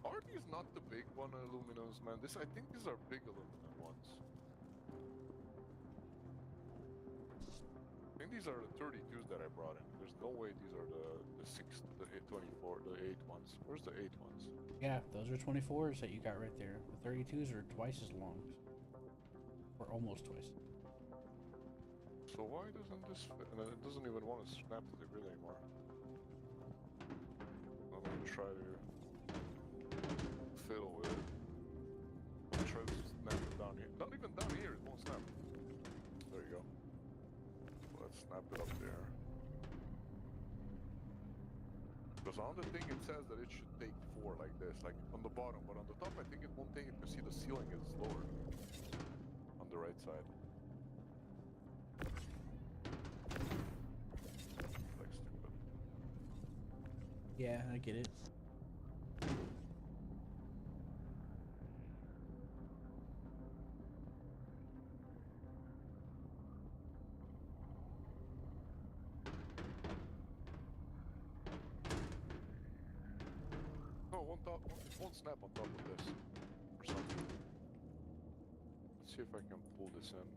Are these not the big one aluminums, man? I think these are big aluminum ones. I think these are the 32s that I brought in. There's no way these are the 24, the 8 ones. Where's the 8 ones? Yeah, those are 24s that you got right there. The 32s are twice as long. Or almost twice. So why doesn't this fit? And it doesn't even want to snap to the grid anymore. I'm gonna try to fiddle with it. Try to snap it down here. Not even down here, it won't snap. There you go. Let's snap it up there. Because on the thing it says that it should take 4 like this, like on the bottom, but on the top I think it won't take it because see the ceiling is lower on the right side. Like stupid. Yeah, I get it. No, it won't snap on top of this for some reason. Let's see if I can pull this in.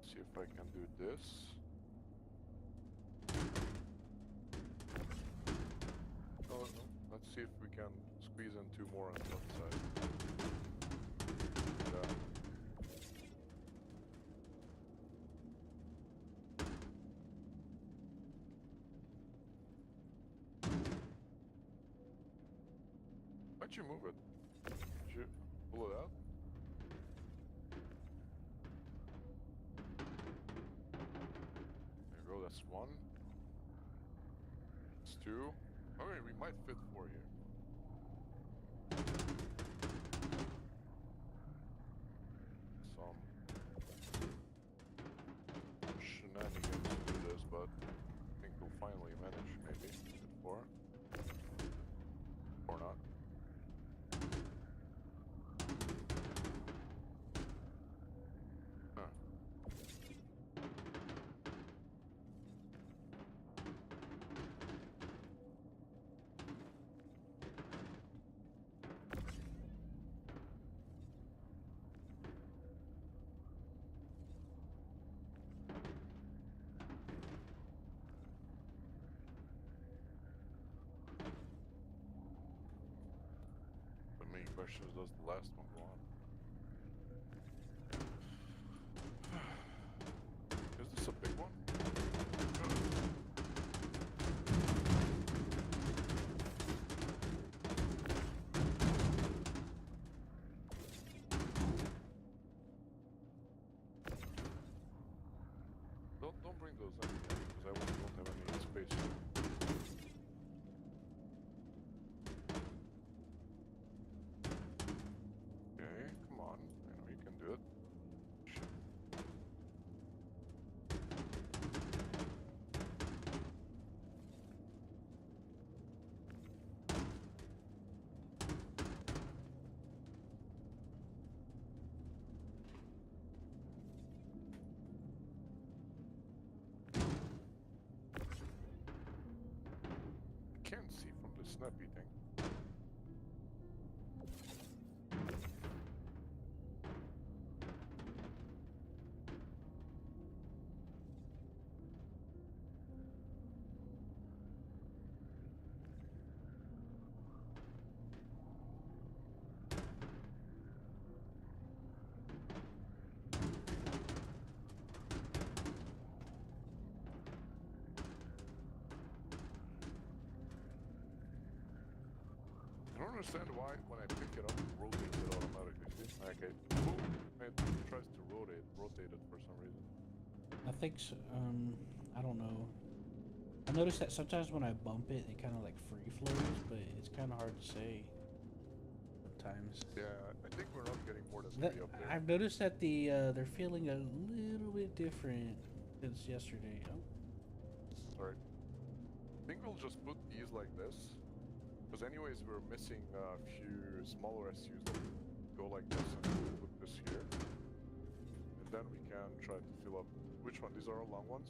See if I can do this. Oh no, let's see if we can squeeze in 2 more on the left side. Yeah. Why'd you move it? Did you pull it out? There you go, that's 1. That's 2. Okay, we might fit 4 here. Some shenanigans to do this, but I think we'll finally manage, maybe. Fit 4. Or not. Huh. The main question is, does the last one go on? Is this a big one? Don't bring those in yet, because I don't have any space. Okay, come on. I know you can do it. Shit. I can't see from the snappy thing. I don't understand why when I pick it up it rotates it automatically. See? Okay, boom, it tries to rotate it for some reason. I think so, I don't know. I noticed that sometimes when I bump it, it kind of like free flows, but it's kind of hard to say sometimes. Yeah, I think we're not getting more than 3 That, up there. I've noticed that they're feeling a little bit different since yesterday. Oh, Sorry. I think we'll just put these like this. Because anyways, we're missing a few smaller SUs that go go like this and put this here. And then we can try to fill up. Which one? These are all long ones?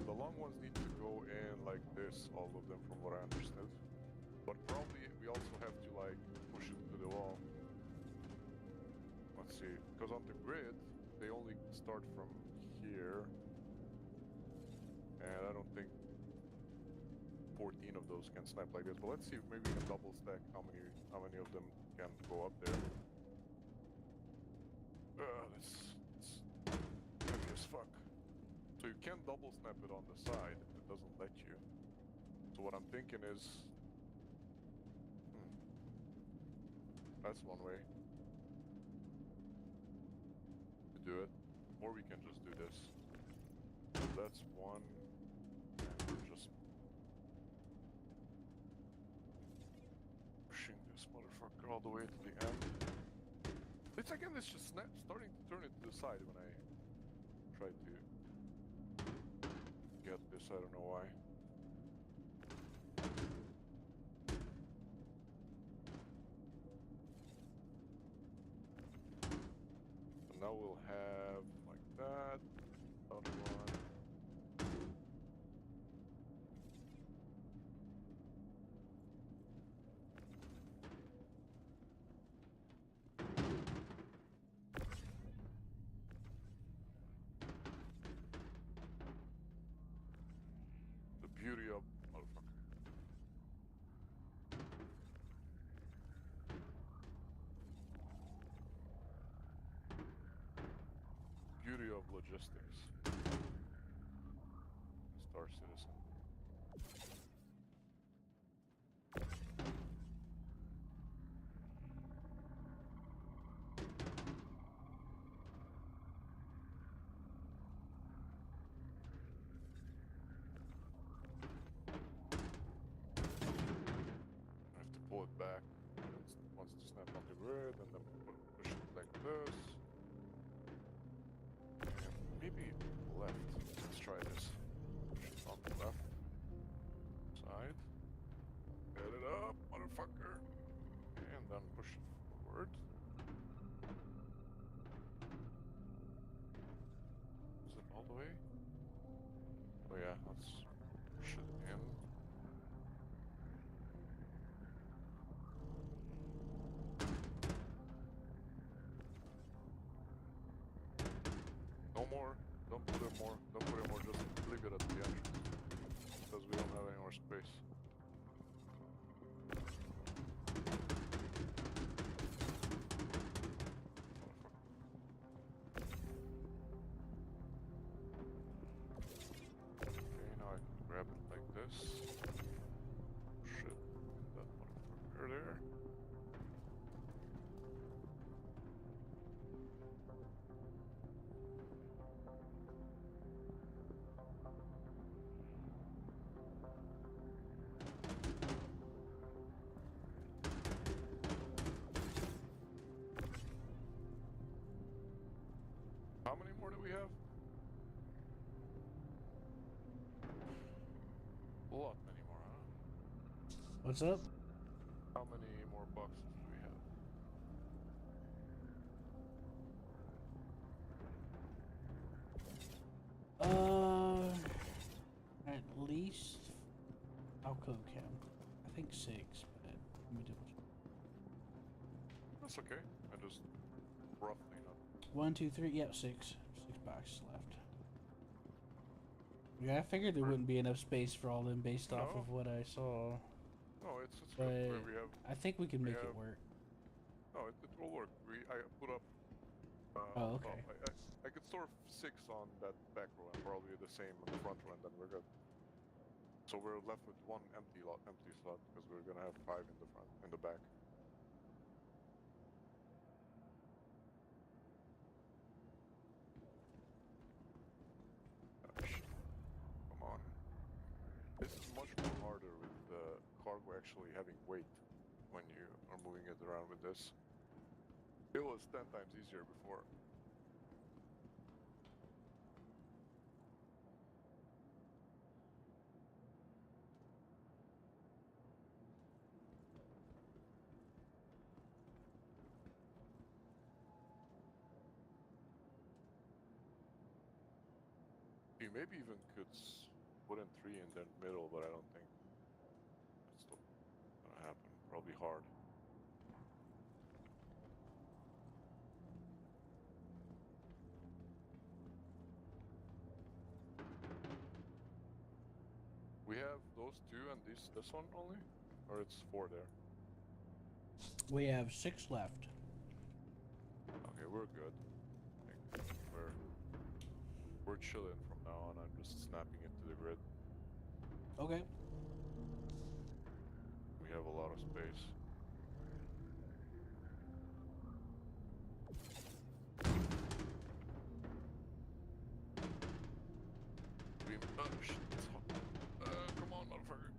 The long ones need to go in like this, all of them, from what I understood. But probably we also have to like push it to the wall. Let's see, because on the grid they only start from here, and I don't think 14 of those can snap like this. But let's see, maybe we can double stack how many of them can go up there. This heavy as fuck. So you can double snap it on the side, it doesn't let you. So what I'm thinking is, that's one way to do it. Or we can just do this. That's one, and we're just pushing this motherfucker all the way to the end. It's again, it's just starting to turn it to the side when I try to get this, I don't know why. So now we'll have like that, other one. The beauty of motherfucker. Beauty of logistics. Star Citizen. I have to pull it back once to snap on the grid, and then push it like this. And maybe left. Let's try this. Push it on the left side. Get it up, motherfucker. And then push it forward. Is it all the way? Oh yeah, let's push it in. No more. Don't put it more. Don't put it more. Just leave it at the entrance. Because we don't have any more space. Okay, now I can grab it like this. Shit. That motherfucker there. How many more do we have? A lot many more, huh? What's up? How many more boxes do we have? At least I'll count. I think 6, but let me double check. That's okay. I just roughly not. 1, 2, 3. Yep, 6. 6 boxes left. Yeah, I figured there wouldn't be enough space for all them based off No. of what I saw. No, it's But good. Where we have. I think we can we make it have- work. No, it will work. I put up. Oh, okay. I could store 6 on that back row and probably the same on the front row, and then we're good. So we're left with one empty slot because we're gonna have 5 in the front, in the back. Gosh. Come on. This is much more harder with the cargo actually having weight when you are moving it around with this. It was 10 times easier before. You maybe even could put in 3 in the middle, but I don't think that's gonna happen. Probably hard. We have those 2 and this one only? Or it's 4 there? We have 6 left. Okay, we're good. I think we're chilling from now on. I'm just snapping it to the grid. Okay. We have a lot of space. Oh shit. Come on, motherfucker.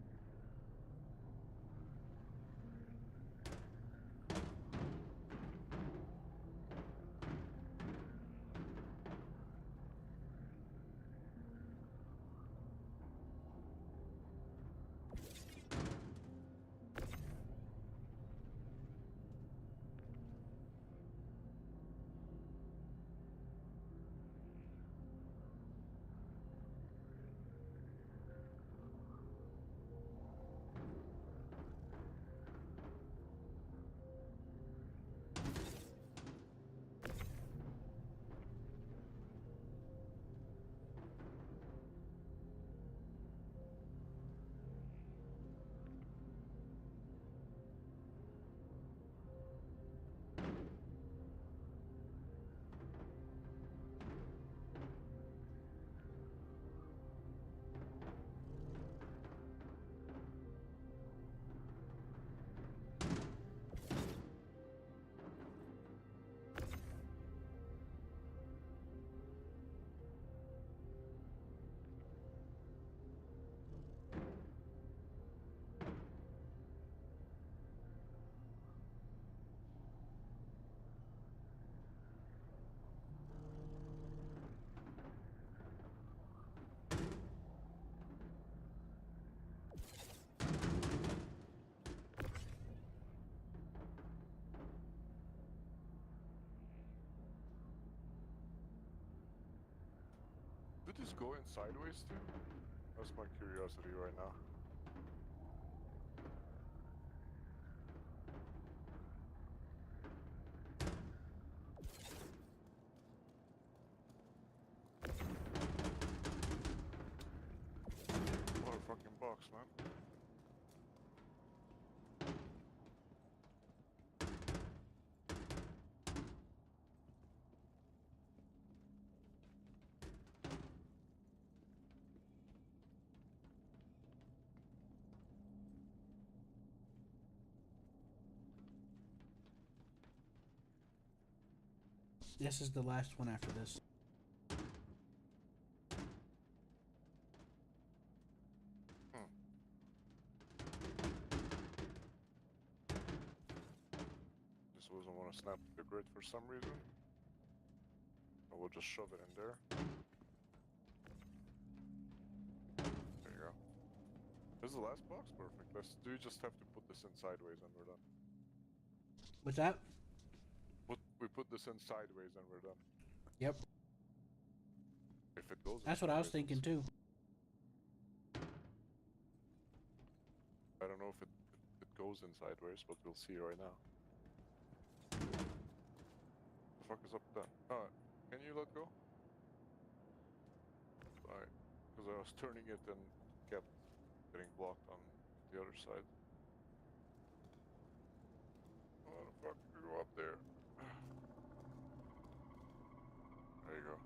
Could this go in sideways too? That's my curiosity right now. What a fucking box, man. This is the last one after this. This doesn't want to snap the grid for some reason. So we'll just shove it in there. There you go. This is the last box? Perfect. Do you just have to put this in sideways and we're done? What's that? We put this in sideways and we're done. Yep. If it goes in That's what I was sideways, thinking too. I don't know if it goes in sideways, but we'll see right now. The fuck is up with that? Alright, can you let go? Alright, because I was turning it and kept getting blocked on the other side. Oh, the fuck, you go up there. There you go.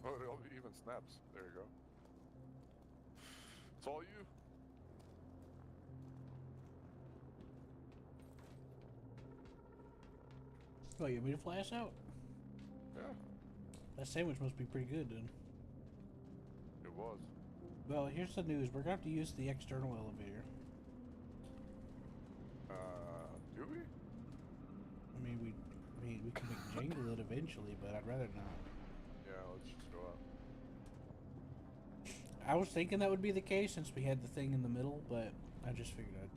Oh, it even snaps. There you go. It's all you. Oh, you want me to fly us out? Yeah, That sandwich must be pretty good then. it was. Well, here's the news. We're gonna have to use the external elevator. Do we? I mean, we can jangle it eventually, but I'd rather not. Yeah, let's just go out. I was thinking that would be the case since we had the thing in the middle, but I just figured I'd.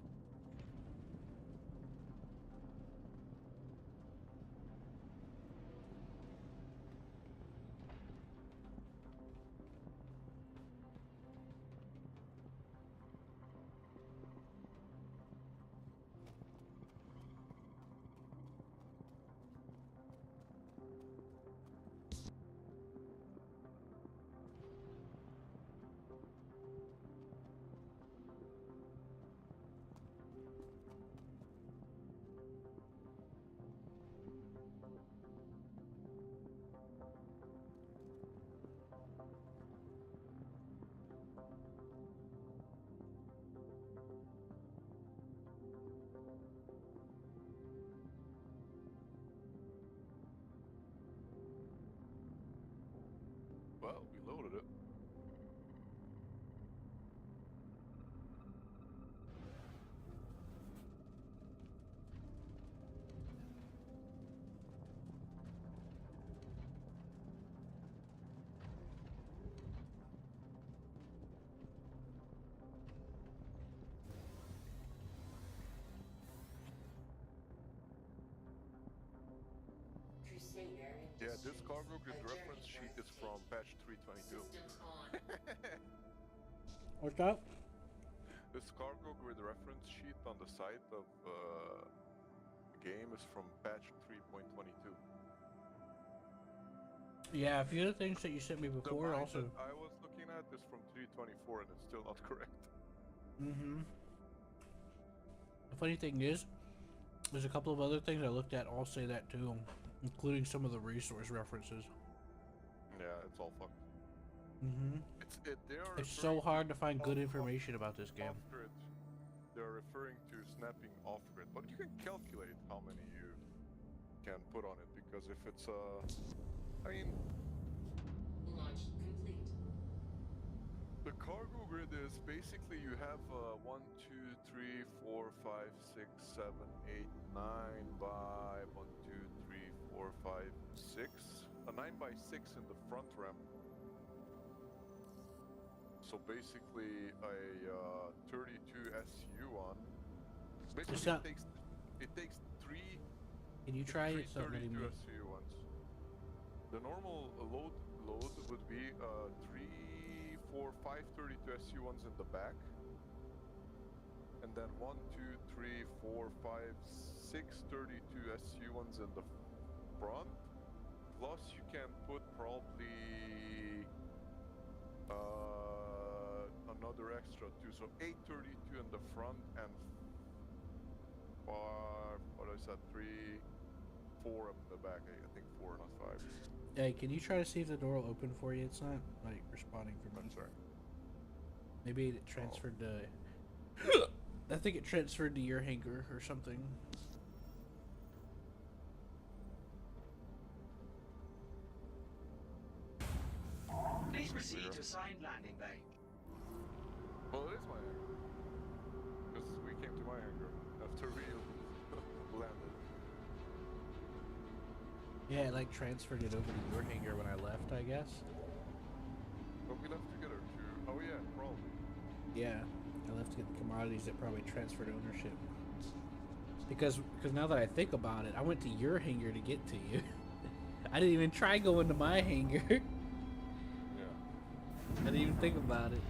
Yeah, this cargo grid reference sheet is from patch 322. What's up? This cargo grid reference sheet on the site of the game is from patch 3.22. Yeah, a few of the things that you sent me The before mine also. that I was looking at is from 324 and it's still not correct. Mm-hmm. The funny thing is, there's a couple of other things I looked at all say that too, including some of the resource references. Yeah, it's all fucked. Mm-hmm. They are It's so referring hard to find good off- information about this game. off-grid. They're referring to snapping off-grid, but you can calculate how many you can put on it because if it's I mean, Launch complete. the cargo grid is basically you have 1, 2, 3, 4, 5, 6, 7, 8, 9 by 1, 2, 3, 4, 5, 6. A 9 by 6 in the front ramp. So basically a 32 SU on. Basically not- it takes three Can you try three it? So letting 32 me. SU ones. The normal load would be 3, 4, 5 32 SU ones in the back. And then 1, 2, 3, 4, 5, 6 32 SU ones in the front. Plus you can put probably another extra 2. So 8 32 in the front and 5, what I said, 3, 4 up in the back. I think 4, not 5. Hey, can you try to see if the door will open for you? It's not like responding for me. I'm sorry. Maybe it transferred to. I think it transferred to your hangar or something. Please proceed to assigned landing bay. Well, it is my hangar. Because we came to my hangar after we landed. Yeah, it like transferred it over to your hangar when I left, I guess. But we left together too. Oh yeah, probably. Yeah, I left to get the commodities that probably transferred ownership. Because now that I think about it, I went to your hangar to get to you. I didn't even try going to my hangar. Yeah. I didn't even think about it.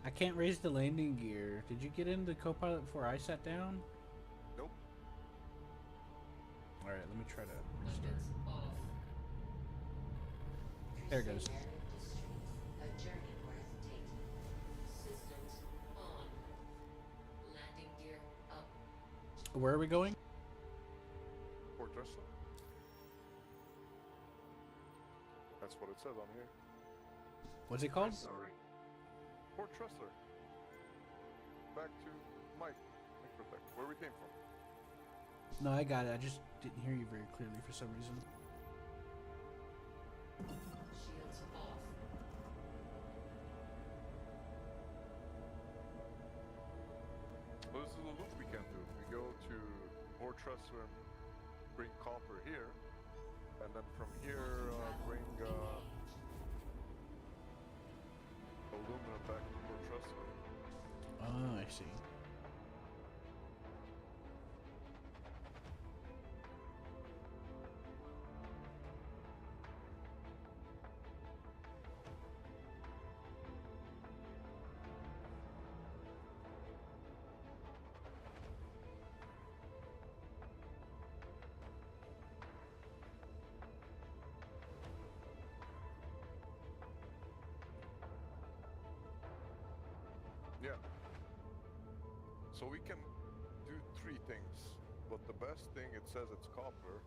I can't raise the landing gear. Did you get into Copilot before I sat down? Nope. Alright, let me try to restart. Weapons off. There it goes. Crusader Industries, a journey worth taking. Systems on. Landing gear up. Where are we going? Port Dressler? That's what it says on here. What's it called? Sorry. Port Tressler. Back to Mike. Microtech, where we came from. No, I got it. I just didn't hear you very clearly for some reason. Shields off. Well, this is a loop we can do. We go to Port Tressler and bring copper here. And then from here, bring aluminum back to Port Tressler. Oh, I see. Yeah. So we can do 3 things, but the best thing, it says it's copper.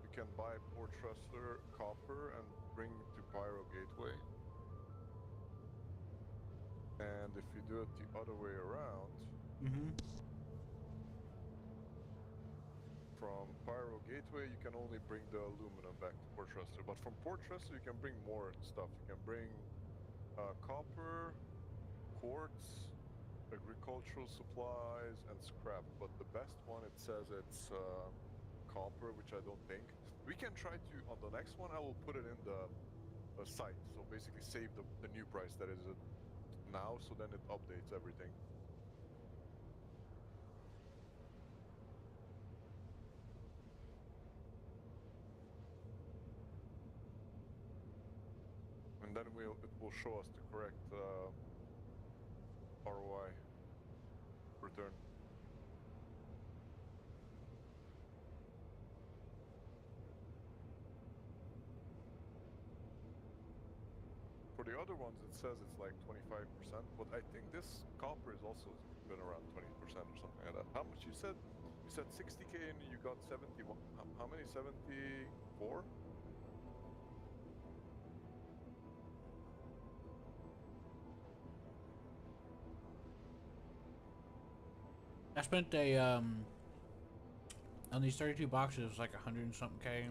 You can buy Port Tressler copper and bring it to Pyro Gateway. And if you do it the other way around, Mm-hmm. from Pyro Gateway, you can only bring the aluminum back to Port Trester. But from Port Trester, you can bring more stuff. You can bring copper, quartz, agricultural supplies, and scrap. But the best one, it says it's copper, which I don't think. We can try to, on the next one, I will put it in the site. So basically save the new price that is now, so then it updates everything. And then it will show us the correct ROI return. For the other ones, it says it's like 25%, but I think this copper is also been around 20% or something like that. How much you said? You said 60K and you got 71. How many? 74? I spent a on these 32 boxes, it was like 100 and something K.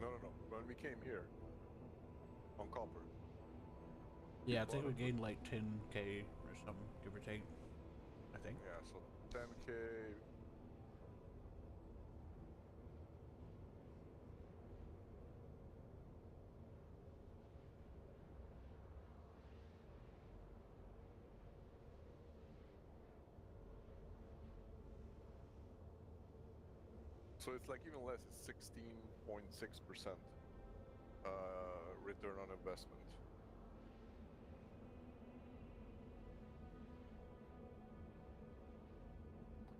No. When we came here on copper. Yeah, I think we bought it gained like 10K or something, give or take. I think. Yeah, so 10K. So it's like even less, it's 16.6% return on investment.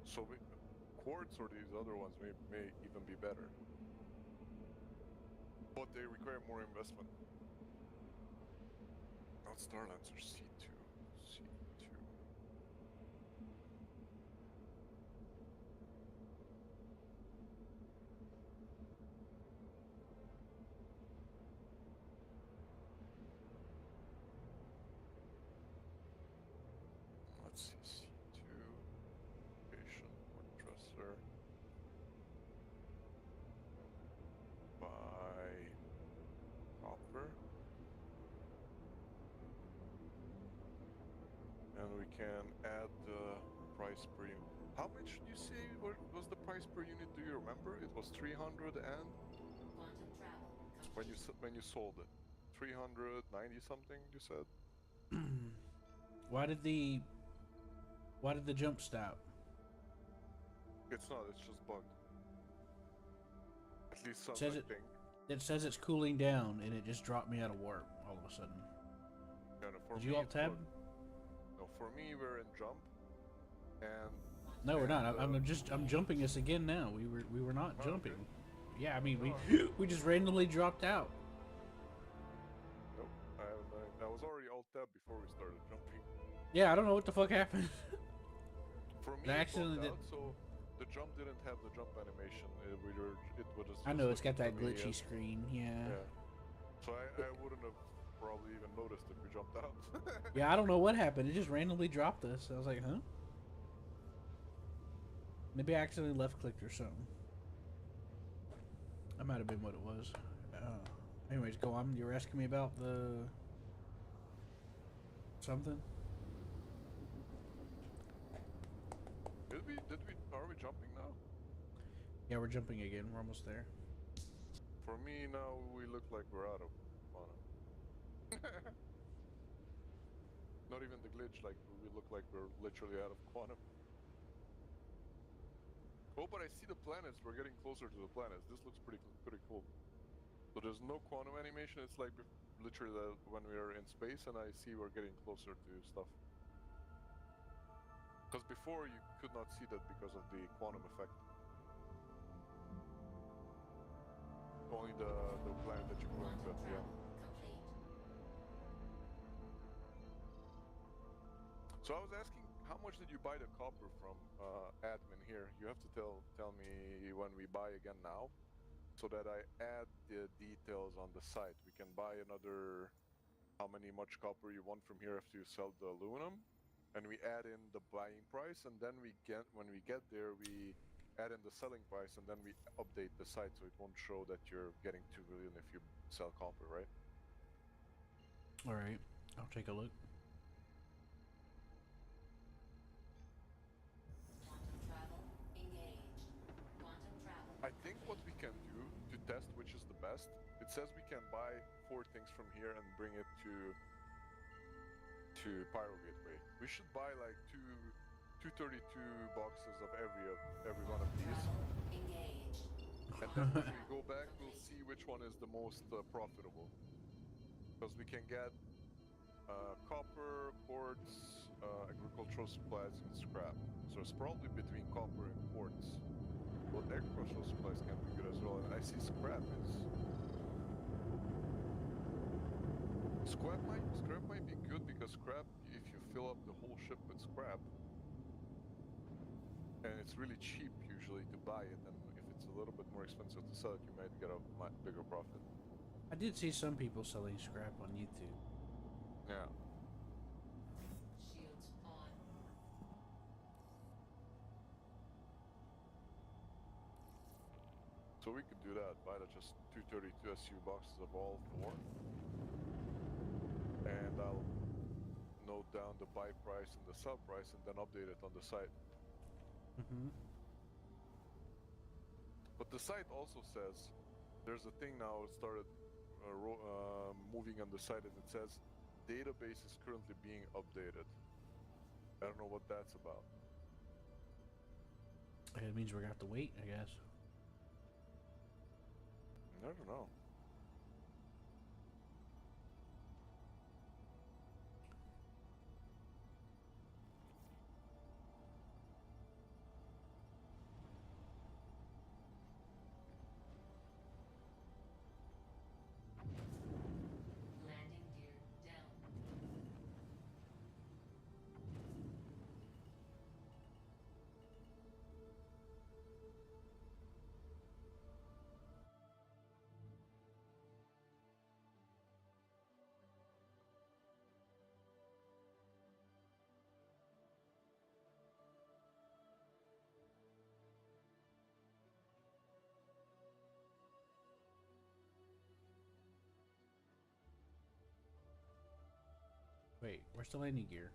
So quartz or these other ones may even be better. But they require more investment. Not Starlancer, C2. C2. Let's see, C2. Location, port dresser. Buy copper. And we can add the price per unit. How much did you say was the price per unit? Do you remember? It was 300 and Quantum travel when complete. when you sold it, 390 something. You said. Why did the jump stop? It's not. It's just bugged. At least some, Says I it think. it says it's cooling down and it just dropped me out of warp all of a sudden. Yeah, no, for Did me, you alt tab? No, for me, we're in jump, and No, we're not. and, I'm jumping us again now. We were not Oh, jumping. okay. Yeah, I mean No, we just randomly dropped out. Nope. I was already alt tab before we started jumping. Yeah, I don't know what the fuck happened. For me, I it accidentally bugged did. out, so the jump didn't have the jump animation. It was just. I know it's looking got that for me glitchy as- screen. Yeah. Yeah. So I wouldn't have probably even noticed if we jumped out. Yeah, I don't know what happened. It just randomly dropped us. I was like, huh? Maybe I accidentally left clicked or something. That might have been what it was. Anyways, go on. You were asking me about the something. Are we jumping now? Yeah, we're jumping again. We're almost there. For me now, we look like we're out of mana. Not even the glitch, like we look like we're literally out of quantum. Oh, but I see the planets. We're getting closer to the planets. This looks pretty cool. So there's no quantum animation. It's like literally when we are in space, and I see we're getting closer to stuff. Because before you could not see that because of the quantum effect. Only the planet that you're going to Quantum at the end. travel complete. So I was asking, how much did you buy the copper from admin here? You have to tell me when we buy again now, so that I add the details on the site. We can buy another how much copper you want from here after you sell the aluminum, and we add in the buying price, and then when we get there, we add in the selling price, and then we update the site so it won't show that you're getting 2 million if you sell copper, right? All right, I'll take a look. Quantum travel engaged. Quantum travel. I think what we can do to test which is the best, it says we can buy 4 things from here and bring it to Pyro Gateway. We should buy like 232 boxes of every one of these, Travel engaged. and then when we go back, we'll see which one is the most profitable. Because we can get copper, quartz, agricultural supplies, and scrap. So it's probably between copper and quartz. But agricultural supplies can be good as well. And I see scrap might be good, because scrap, if you fill up the whole ship with scrap, and it's really cheap usually to buy it, and if it's a little bit more expensive to sell it, you might get a bigger profit. I did see some people selling scrap on YouTube. Yeah. Shields on. So we could do that. Buy just 232 SU boxes of all 4. And I'll note down the buy price and the sell price, and then update it on the site. But the site also says, there's a thing now, it started moving on the site, and it says, database is currently being updated. I don't know what that's about. It means we're gonna have to wait, I guess. I don't know. Landing gear down. Wait, where's the landing gear?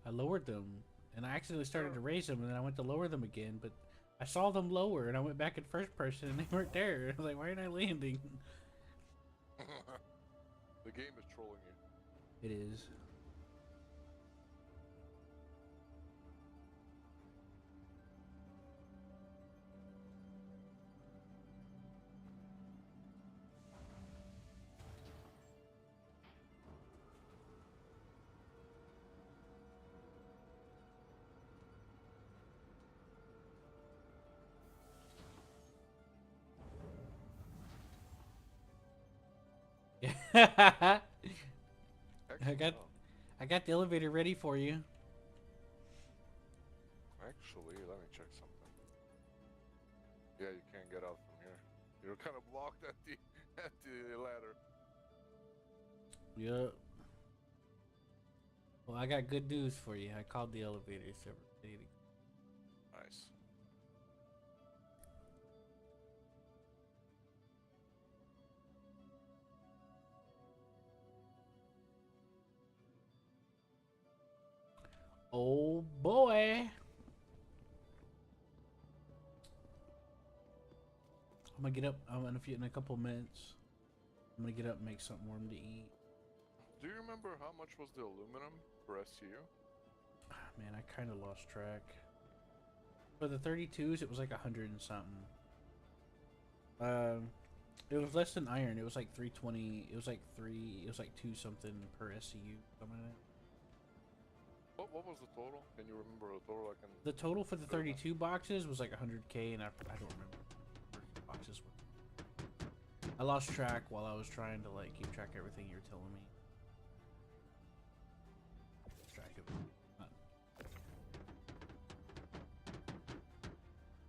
I lowered them, and I accidentally started to raise them, and then I went to lower them again, but I saw them lower, and I went back in first person, and they weren't there. I was like, why aren't I landing? The game is trolling you. It is. I Excellent. got the elevator ready for you. Actually, let me check something. Yeah, you can't get out from here. You're kind of blocked at the ladder. Yep. Well, I got good news for you. I called the elevator several days ago. Nice. Oh boy. I'm gonna get up. In a couple minutes. I'm gonna get up and make something warm to eat. Do you remember how much was the aluminum per SCU? Man, I kind of lost track. For the 32s, it was like 100 and something. It was less than iron. It was like 320. It was like 2 something per SCU. Something like that. What was the total? Can you remember the total? I can. The total for the 32 boxes was like 100K, and I don't remember what the boxes were. I lost track while I was trying to like keep track of everything you were telling me. Lost track of it.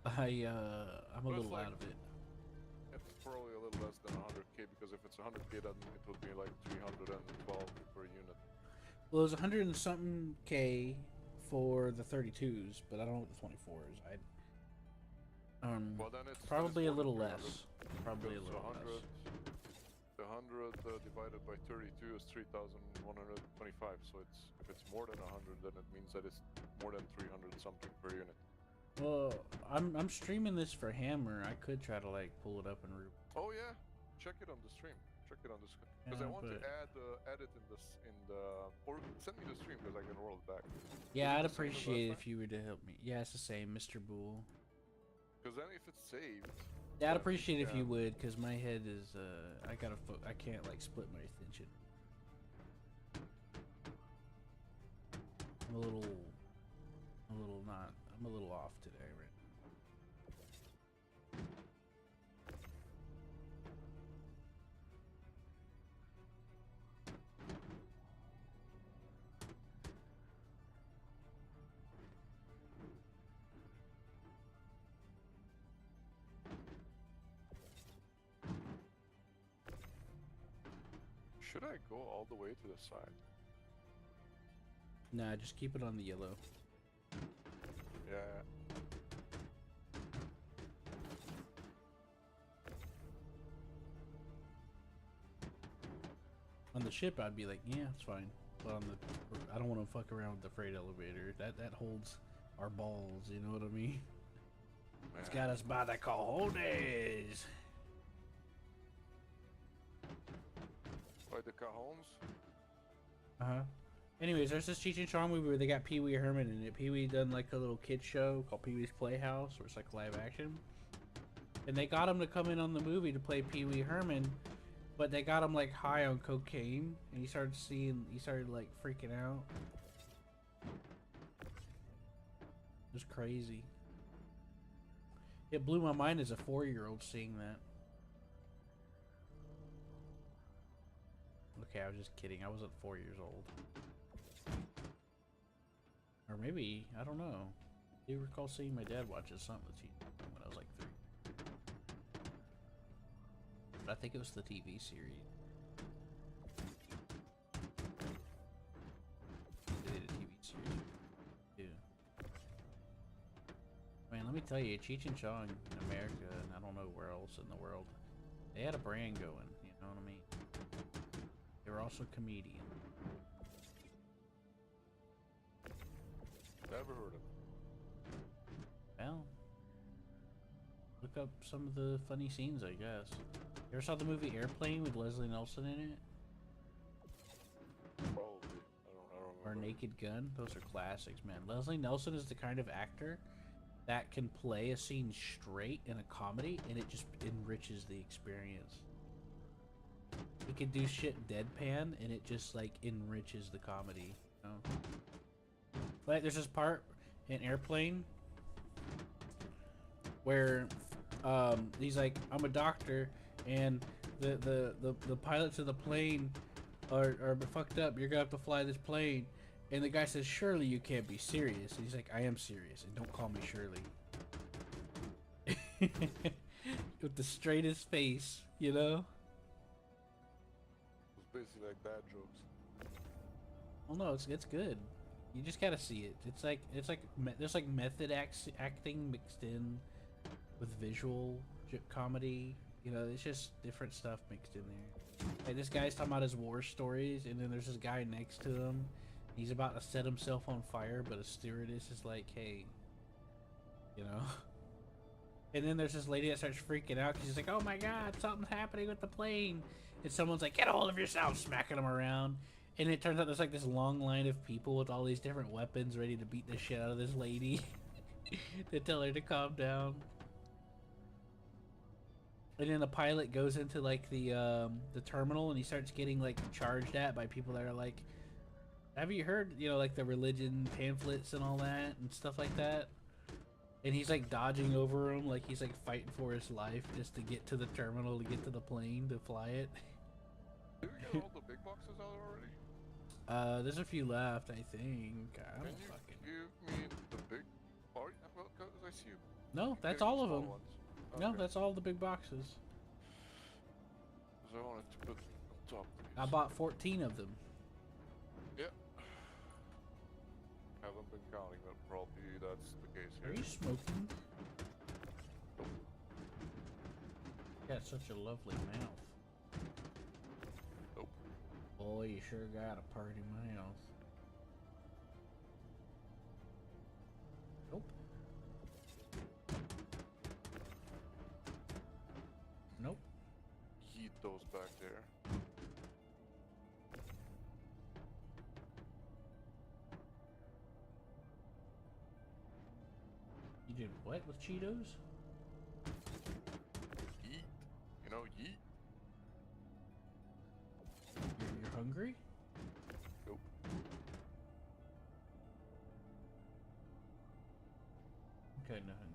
I'm a Well, it's little like- out of it. It's probably a little less than 100k because if it's 100k, then it would be like 312 per unit. Well, it was 100 and something K for the 32s, but I don't know what the 24s. Well, then it's Probably a more than little 300, less. Probably a because little 100, less. The 100 divided by 32 is 3,125. So if it's more than 100, then it means that it's more than 300 something per unit. Well, I'm streaming this for Hammer. I could try to like pull it up and Oh yeah, check it on the stream. Check it on the screen because I Yeah, want to but- add it in the or send me the stream because I can roll it back. Yeah, Is it I'd the same as appreciate it last if you were to help me. Yeah, it's the same, Mr. Boole. Because then if it's saved. Yeah, I'd then, appreciate it if yeah. you would, because my head is I can't like split my attention. I'm a little off today, right? Should I go all the way to the side? Nah, just keep it on the yellow. Yeah. On the ship, I'd be like, yeah, it's fine. But on I don't want to fuck around with the freight elevator. That holds our balls. You know what I mean? It's got us by the cojones. By the cajones? Uh-huh. Anyways, there's this Cheech and Chong movie where they got Pee Wee Herman in it. Pee Wee done like a little kid show called Pee Wee's Playhouse, where it's like live action. And they got him to come in on the movie to play Pee Wee Herman, but they got him like high on cocaine, and he started like freaking out. It was crazy. It blew my mind as a 4-year-old seeing that. Okay, I was just kidding. I wasn't 4 years old. Or maybe, I don't know. I do recall seeing my dad watching something with you when I was like 3. But I think it was the TV series. They did a TV series too. Man, let me tell you, Cheech and Chong in America, and I don't know where else in the world, they had a brand going, you know what I mean? They were also comedians. Never heard of it. Well, look up some of the funny scenes, I guess. You ever saw the movie Airplane with Leslie Nelson in it? Probably. I don't Or remember. Naked Gun? Those are classics, man. Leslie Nelson is the kind of actor that can play a scene straight in a comedy and it just enriches the experience. He can do shit deadpan and it just like enriches the comedy, you know? Like there's this part in Airplane where he's like, I'm a doctor and the pilots of the plane are fucked up, you're gonna have to fly this plane. And the guy says, surely you can't be serious. And he's like, I am serious, and don't call me Shirley. With the straightest face, you know? It's basically like bad jokes. Well, no, it's good. You just gotta see it. It's like there's like method acting mixed in with visual comedy. You know, it's just different stuff mixed in there. Like this guy's talking about his war stories, and then there's this guy next to him. He's about to set himself on fire, but a stewardess is like, hey, you know? And then there's this lady that starts freaking out because she's like, oh my god, something's happening with the plane. And someone's like, get a hold of yourself, smacking him around. And it turns out there's like this long line of people with all these different weapons ready to beat the shit out of this lady to tell her to calm down. And then the pilot goes into like the terminal and he starts getting like charged at by people that are like, have you heard, you know, like the religion pamphlets and all that and stuff like that? And he's like dodging over them, like he's like fighting for his life just to get to the terminal, to get to the plane, to fly it. Did we get all the big boxes out already? There's a few left, I think. I Can don't you fucking... give me the big part? Well, because I see you. No, that's getting all the of small them. ones. No, Okay. that's all the big boxes. I wanted to put on top. I bought 14 of them. Yeah. Haven't been counting, but probably that's the case Are here. you smoking? Got such a lovely mouth. Nope. Boy, you sure got a party mouth. Nope. Nope. Heat those back there. You did what with Cheetos? Yeet. You know, yeet. You're hungry? Nope. Okay, no hungry.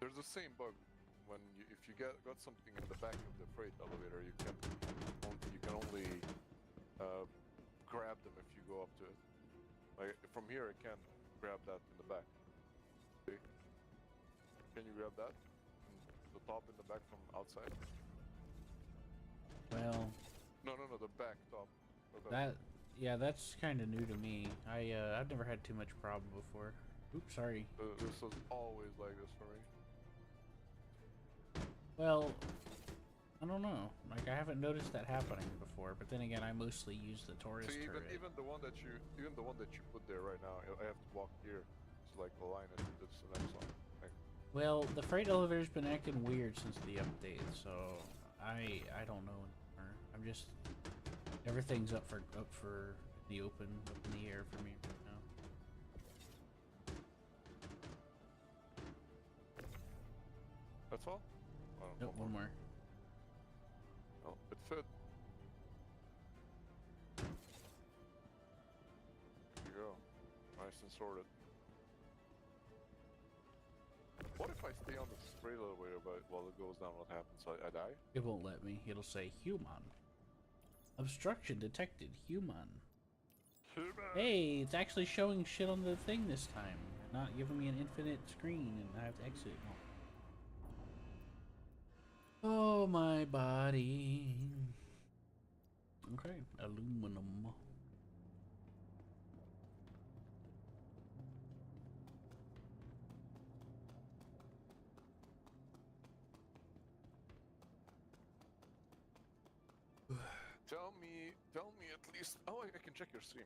There's the same bug when if you got something in the back of the freight elevator, you can only grab them if you go up to it. Like from here, I can grab that in the back. See? Can you grab that? The top and the back from outside? Well, No, the back top. yeah, that's kind of new to me. I've never had too much problem before. Oops, sorry. This was always like this for me. Well, I don't know. Like, I haven't noticed that happening before. But then again, I mostly use the Taurus See, turret. even the one that you put there right now, I have to walk here to like align it. That's the next one. Like, Well, the freight elevator's been acting weird since the update, so I don't know anymore. I'm just everything's up for the open, up in the air for me right now. that's all. Nope, one more. Oh, it fit. There you go. Nice and sorted. What if I stay on the straight elevator but while it goes down, what happens? I die? It won't let me. It'll say human. Obstruction detected. Human. Hey, it's actually showing shit on the thing this time. Not giving me an infinite screen and I have to exit. Oh, my body. Okay, aluminum. Tell me at least. Oh, I can check your stream.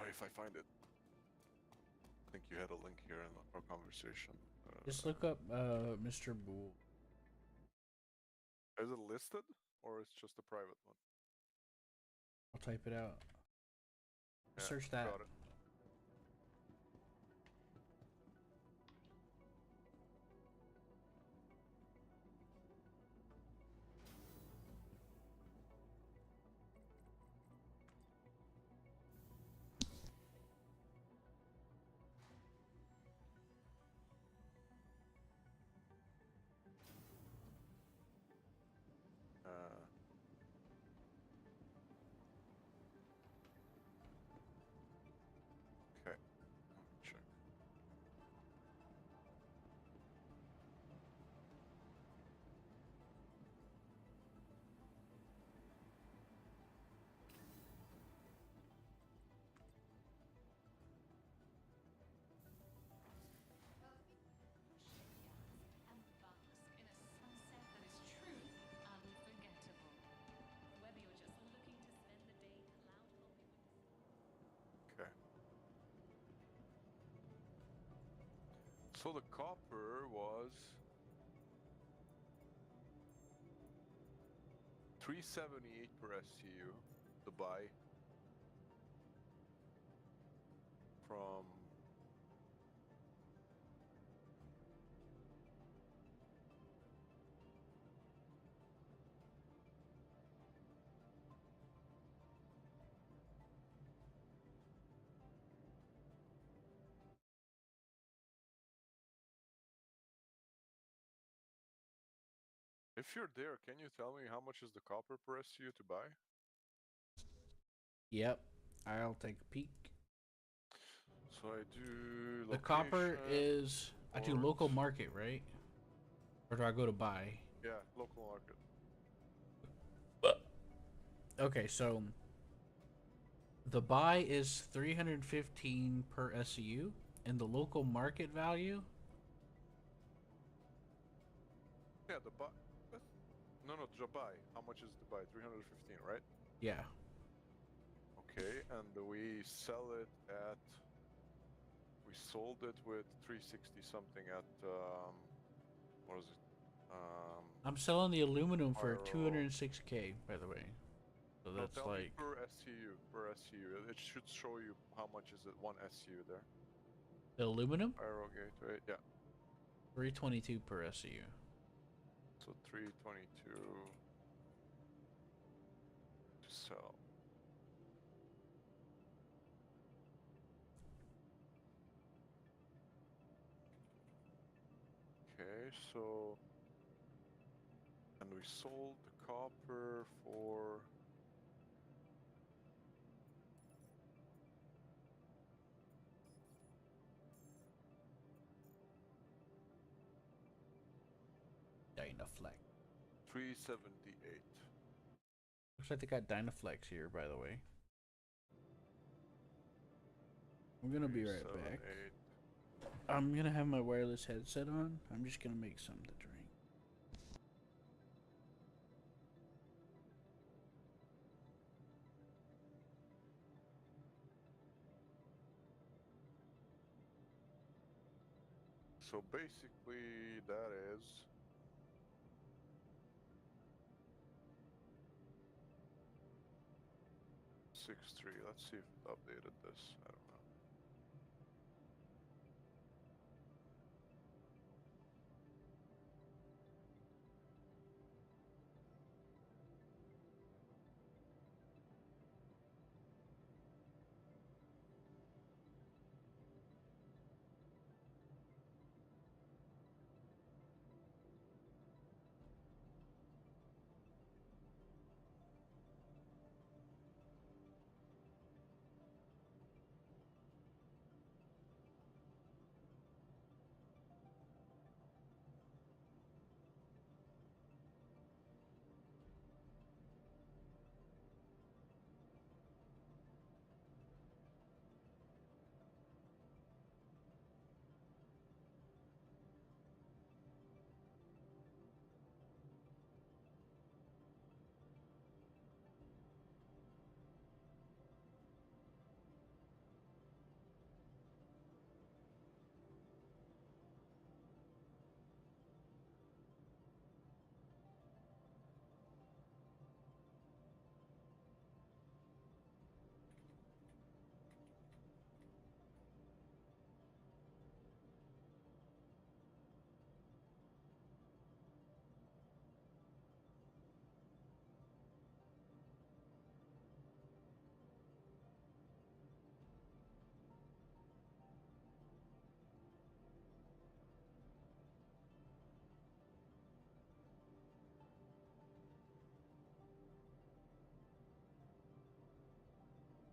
If I find it. I think you had a link here in our conversation. Just look up Mr. Bull. Is it listed or it's just a private one? I'll type it out. Yeah, Search that. got it. Okay, let me check. And bask in a sunset that is truly unforgettable. Whether you're just looking to spend the day cloud hopping with Okay. So the copper was 378 per SCU to buy from If you're there, can you tell me how much is the copper per SU to buy? Yep, I'll take a peek. So I do The copper location, is I do port. local market, right? Or do I go to buy? Yeah, local market. Okay, so the buy is 315 per SU, and the local market value. Yeah, the buy. No, the buy. How much is the buy? 315, right? Yeah, Okay, and we sell it at. We sold it with 360 something at what is it? I'm selling the aluminum for Pyro. 206K, by the way. So No, that's tell me like per SCU. Per SCU. It should show you how much is it one SCU there. the aluminum Pyro gateway. Yeah. 322 per SU. So 322 to sell. Okay, so and we sold the copper for Dynaflex. 378. Looks like they got Dynaflex here, by the way. I'm gonna be right back. 378. I'm gonna have my wireless headset on. I'm just gonna make some to drink. So basically that is 63. Let's see if it updated this. I don't know.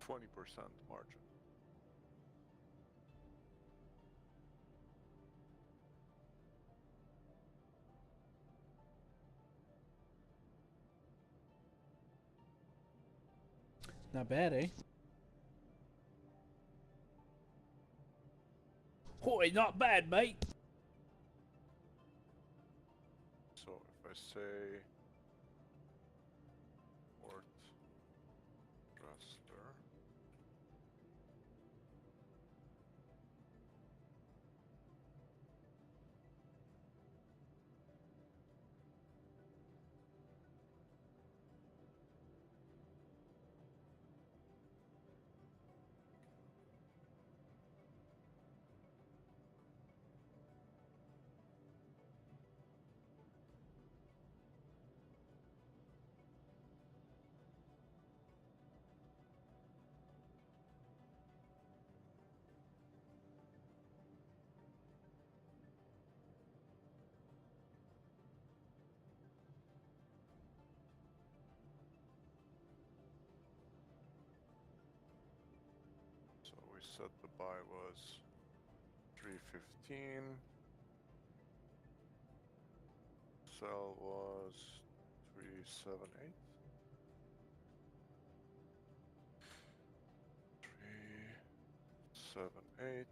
%20 margin. Not bad, eh? Boy, not bad, mate. So if I say port wrestler, said the buy was 315. Sell was 378. 378.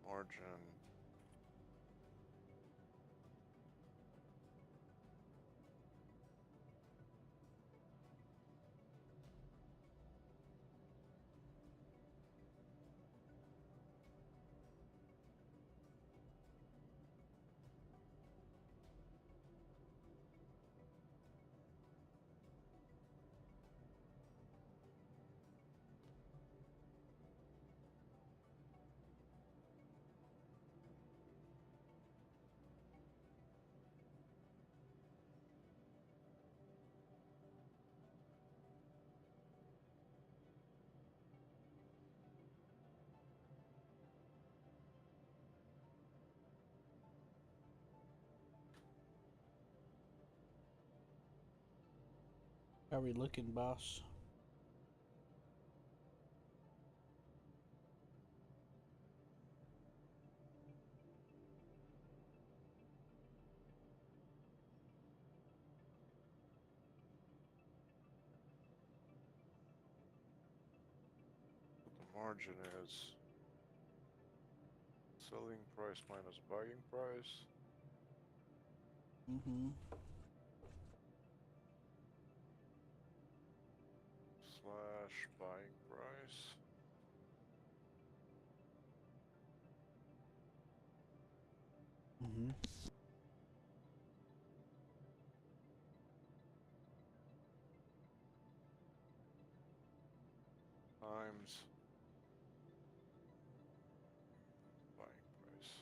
Margin. How we looking, boss? The margin is selling price minus buying price. Mm-hmm. Slash buying price. Mm-hmm. Times buying price.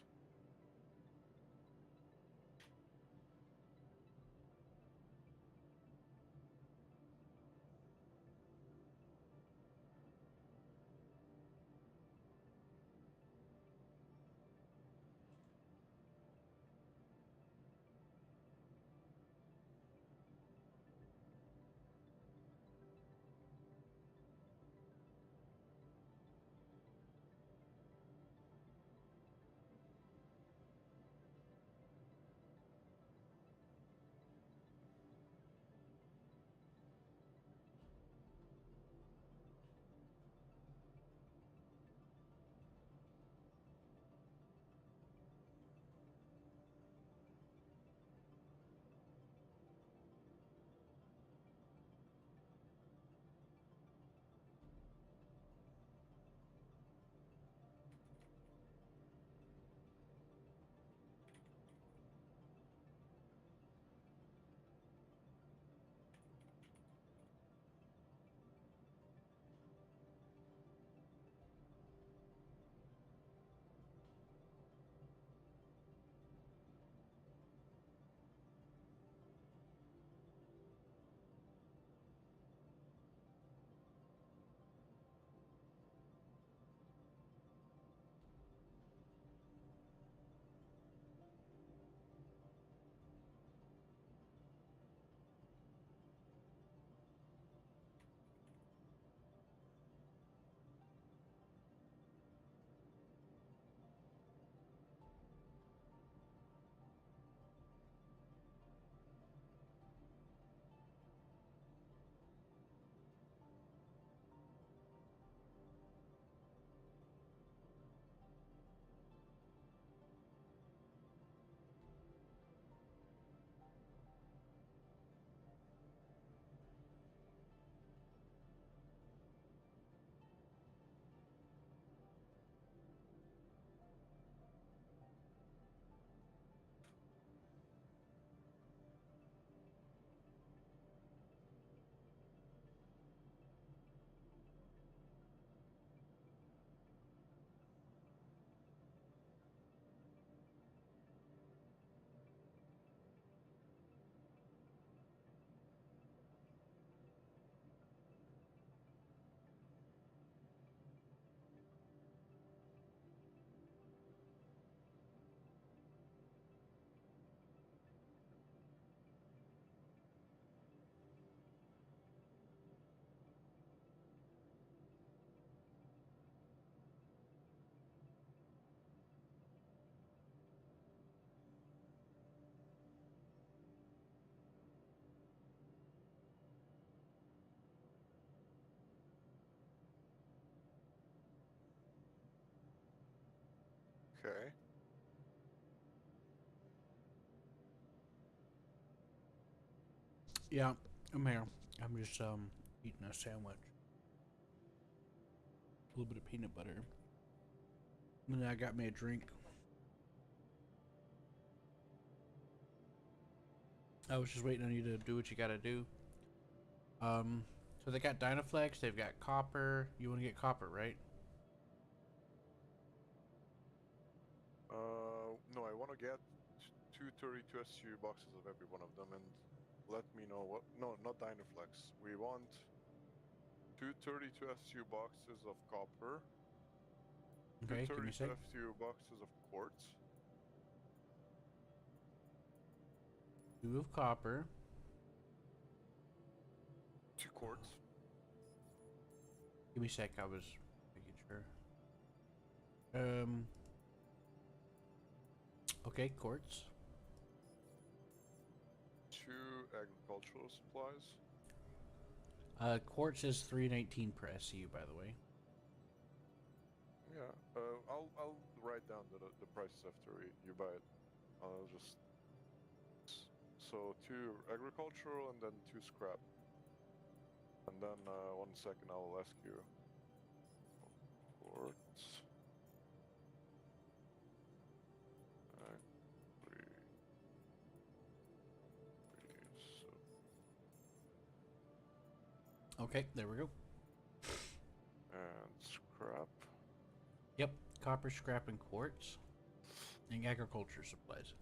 Okay. Yeah, I'm here. I'm just eating a sandwich. A little bit of peanut butter. And then I got me a drink. I was just waiting on you to do what you gotta do. So they got Dynaflex, they've got copper. You want to get copper, right? No, I want to get two 32 SU boxes of every one of them, and let me know what. No, not Dynaflex. We want two 32 SU boxes of copper, Okay, two give me a 32 sec. SU boxes of quartz, 2 of copper. 2 quartz, Give me a sec, I was making sure. Okay, quartz. 2 agricultural supplies. Quartz is 319 per SCU, by the way. Yeah, I'll write down the prices after you buy it. I'll just so 2 agricultural and then 2 scrap. And then 1 second, I'll ask you. Quartz. Three. So, Okay, there we go. and scrap. Yep, copper, scrap, and quartz. And agriculture supplies.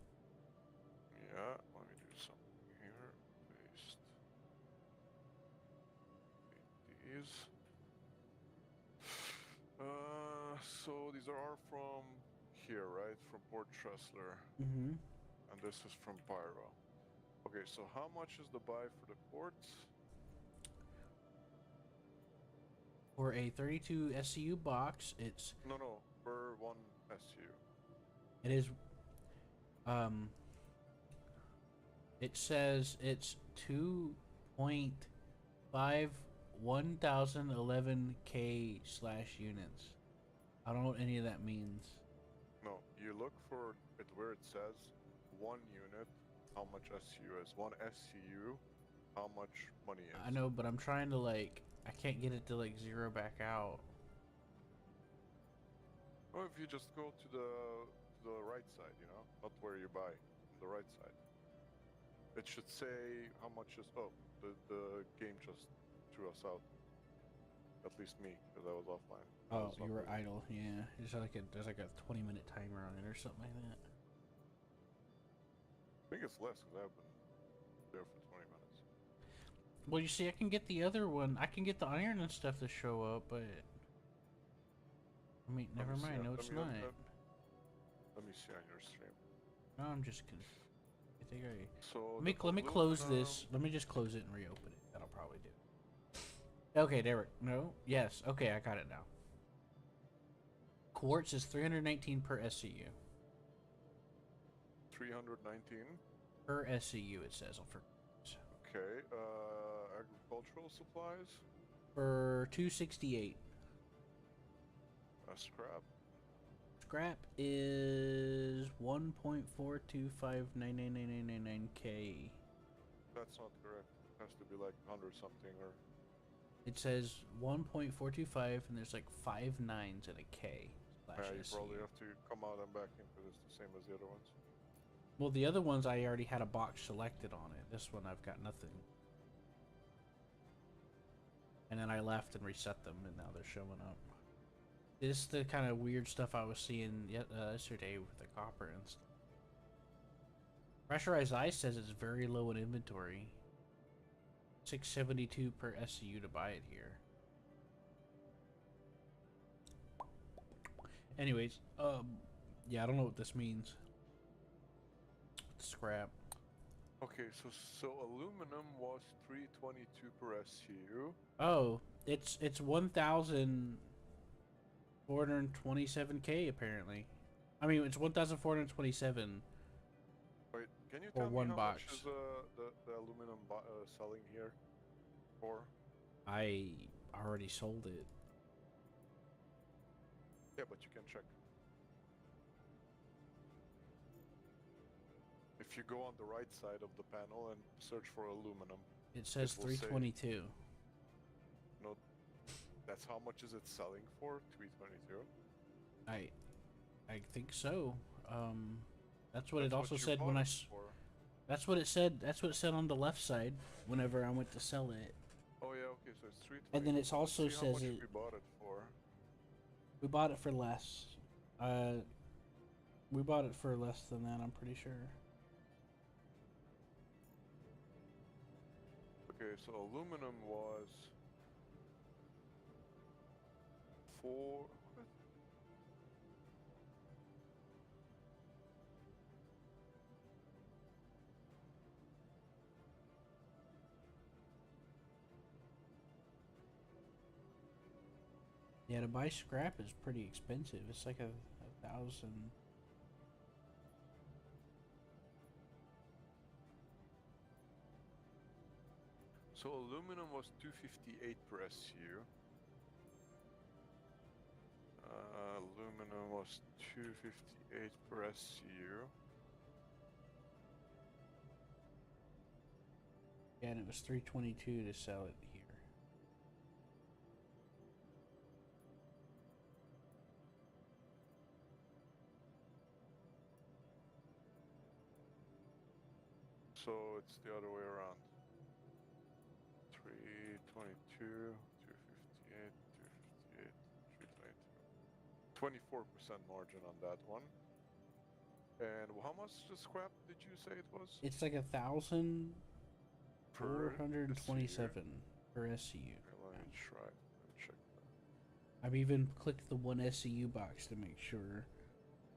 Yeah, let me do something here. Paste these. So these are from here, right? From Port Tressler. Mm-hmm. And this is from Pyro. Okay, so how much is the buy for the quartz? For a 32 SCU box, it's No, per 1 SU. it is it says it's 2.5 1011K/units. I don't know what any of that means. No, you look for it where it says 1 unit, how much SU is. 1 SCU, how much money is. I know, but I'm trying to I can't get it to zero back out. Well, if you just go to the right side, not where you buy, on the right side. It should say how much is. Oh, the game just threw us out. At least me, because I was offline. Oh, you were idle. Yeah, there's like a 20-minute timer on it or something like that. I think it's less because I've been there for 20 minutes. Well, you see, I can get the other one. I can get the iron and stuff to show up, but I mean, never mind. No, it's not. Let me see on your stream. No, I'm just confused. I think So let me close this. Let me just close it and reopen it. That'll probably do. Okay, there we no. Yes. Okay, I got it now. Quartz is 319 per SCU. 319 per SCU. It says for. Okay. Agricultural supplies. For 268. Scrap. Scrap is 1.425999999K. That's not correct. It has to be like 100 something or. It says 1.425 and there's like 5 nines and a K. Yeah, you probably have to come out and back in because it's the same as the other ones. Well, the other ones I already had a box selected on it. This one I've got nothing. And then I left and reset them, and now they're showing up. This is the kind of weird stuff I was seeing yesterday with the copper and stuff. Pressurized ice says it's very low in inventory. 672 per SCU to buy it here. Anyways, yeah, I don't know what this means. Scrap. Okay, so aluminum was 322 per SCU. Oh, it's 1,427K apparently. I mean, it's 1,427. Wait, can you Or tell me one how box. much is the aluminum selling here for? I already sold it. Yeah, but you can check. if you go on the right side of the panel and search for aluminum, It says will say- 322. no, that's how much is it selling for? 322. I think so. That's what it That's also you said bought when it I. for. That's what it said. That's what it said on the left side whenever I went to sell it. Oh yeah, okay, so it's 322. And then it's Let's also see how says much it. we bought it for. We bought it for less. We bought it for less than that. I'm pretty sure. Okay, so aluminum was four. What? Yeah, to buy scrap is pretty expensive. It's like a 1,000. So aluminum was 258 per SU. Aluminum was 258 per SU. Yeah, and it was 322 to sell it here. So it's the other way around. 322, 258, 258, 322. 24% margin on that one. And how much the scrap did you say it was? It's like 1,427 per SCU. Okay, let me try. Let me check that. I've even clicked the one SCU box to make sure,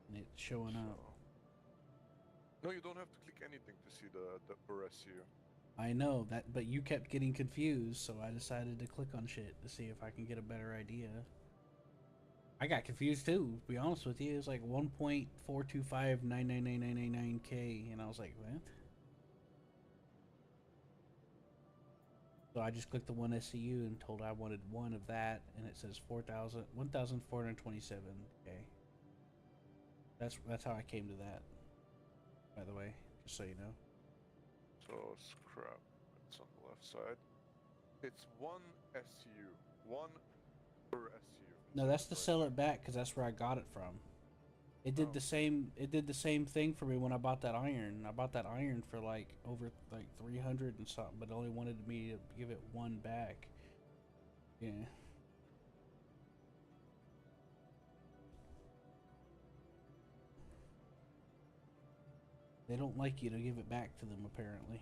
and it's showing up. No, you don't have to click anything to see the per SU. I know that, but you kept getting confused, so I decided to click on shit to see if I can get a better idea. I got confused too, to be honest with you. It was like 1.425999999K, and I was like, what? So I just clicked the one SCU and told I wanted one of that, and it says 1,427K. That's how I came to that, by the way, just so you know. So scrap. It's on the left side. It's one SU. One per SU. No, that's to sell it back because that's where I got it from. It did the same. It did the same thing for me when I bought that iron. I bought that iron for like over like 300 and something, but only wanted me to give it one back. Yeah. They don't like you to give it back to them, apparently.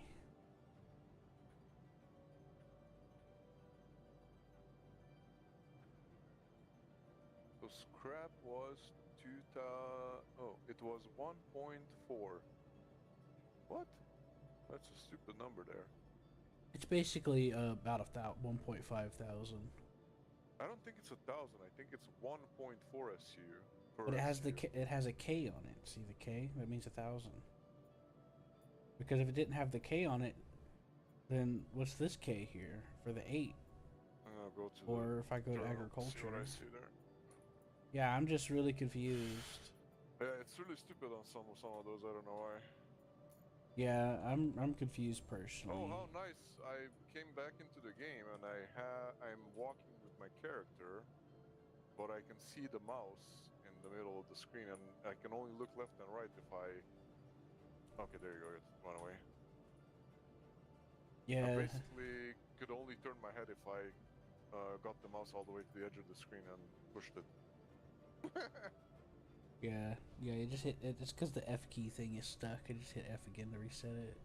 So scrap was 2000. Oh, it was 1.4. What? That's a stupid number there. It's basically about 1.5 thousand. I don't think it's 1,000. I think it's 1.4 SU per But it has SU. it has a K on it. See the K? That means 1,000. Because if it didn't have the K on it, then what's this K here for the 8? I'll go to Or if I go to see agriculture. what I see there. Yeah, I'm just really confused. Yeah, it's really stupid on some of those. I don't know why. Yeah, I'm confused personally. Oh, how nice! I came back into the game and I'm walking with my character, but I can see the mouse in the middle of the screen, and I can only look left and right if I. Okay, there you go. It went away. I Yeah, basically could only turn my head if I got the mouse all the way to the edge of the screen and pushed it. yeah. You just hit it. It's because the F key thing is stuck. I just hit F again to reset it.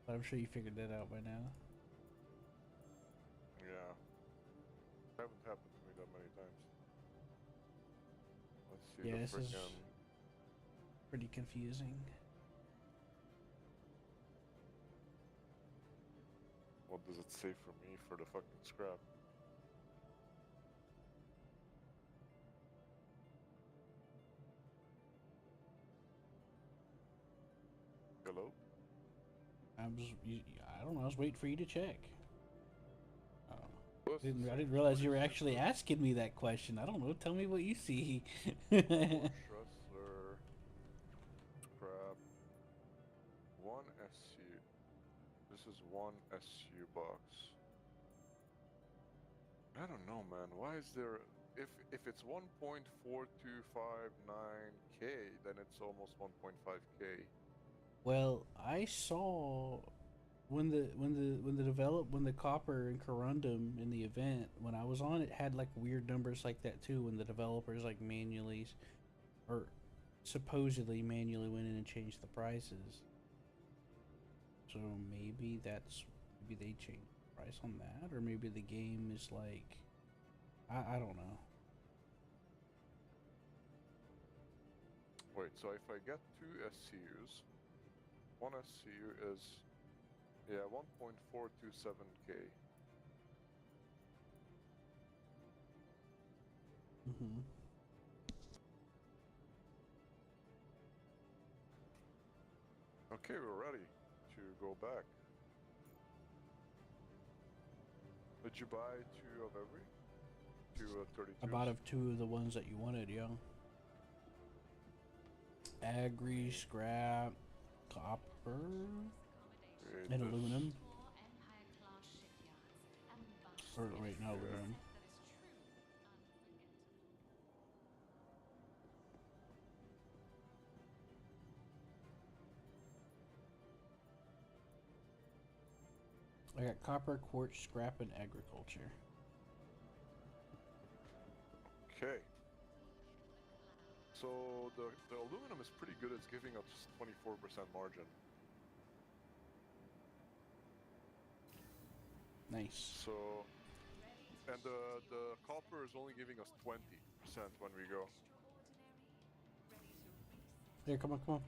But I'm sure you figured that out by now. Yeah. Haven't happened to me that many times. Let's see Yeah, the this is frickin'. pretty confusing. What does it say for me for the fucking scrap? Hello? I don't know. I was waiting for you to check. What's the I same? didn't realize What you were is this actually one? asking me that question. I don't know. Tell me what you see. Trustler, scrap. SU. This is one SU box. I don't know, man. Why is there... If it's 1.4259K, then it's almost 1.5K. Well, I saw when the copper and corundum in the event when I was on it had like weird numbers like that too when the developers like manually or supposedly manually went in and changed the prices. So maybe maybe they changed the price on that, or maybe the game is like I don't know. Wait, so if I get 2 SCUs, one SCU is, yeah, 1.427K. Mm-hmm. Okay, we're ready to go back. Did you buy 2 of every? 2 32s? I bought of 2 of the ones that you wanted, yo. Agri, scrap, copper, Wait, and this- aluminum. Four Empire-class shipyards and bunks Or in a wait, no, Yeah. aluminum. sunset that is truly unforgettable. I got copper, quartz, scrap, and agriculture. Okay. So the aluminum is pretty good. It's giving us 24% margin. Nice. So, and the copper is only giving us 20% when we go. Here, come on, come on.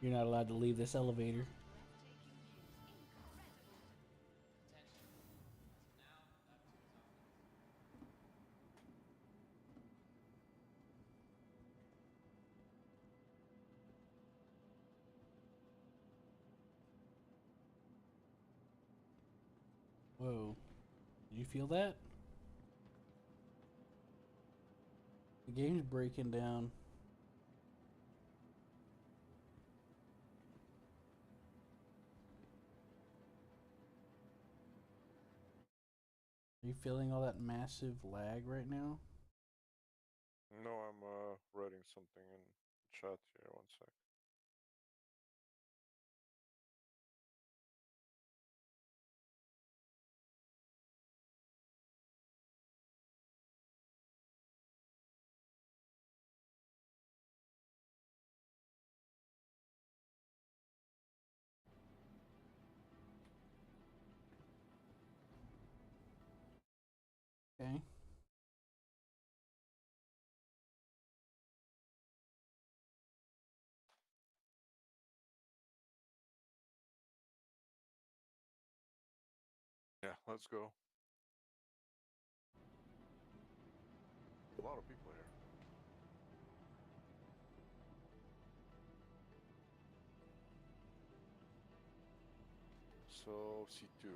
You're not allowed to leave this elevator. Attention. Now up to top news. Whoa. Did you feel that? The game's breaking down. Are you feeling all that massive lag right now? No, I'm writing something in chat here. One sec. Okay. Yeah, let's go. A lot of people here. So C2.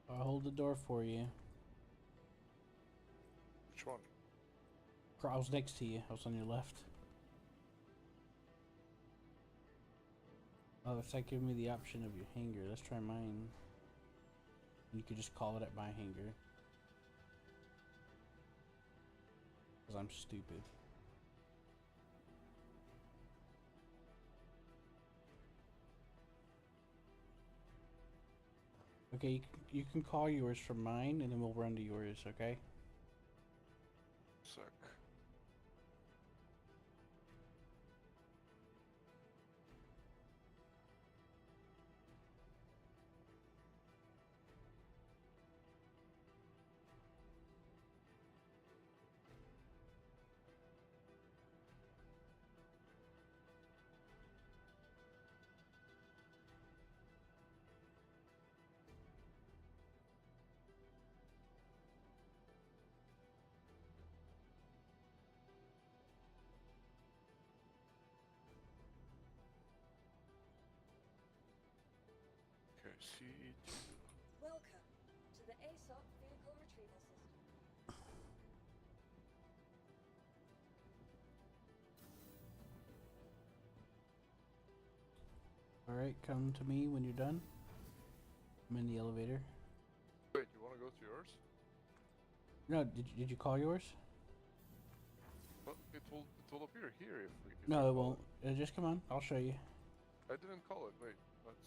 I'll hold the door for you. Which one? I was next to you. I was on your left. Oh, it's like giving me the option of your hanger. Let's try mine. You could just call it at my hanger. Because I'm stupid. Okay, you can call yours from mine, and then we'll run to yours, okay? Sec. Okay, C2. Welcome to the ASOP vehicle retrieval system. Alright, come to me when you're done. I'm in the elevator. Wait, you want to go to yours? No, did you call yours? Well, it will appear here if we. If No, you it call won't. Just come on. I'll show you. I didn't call it. Wait, let's.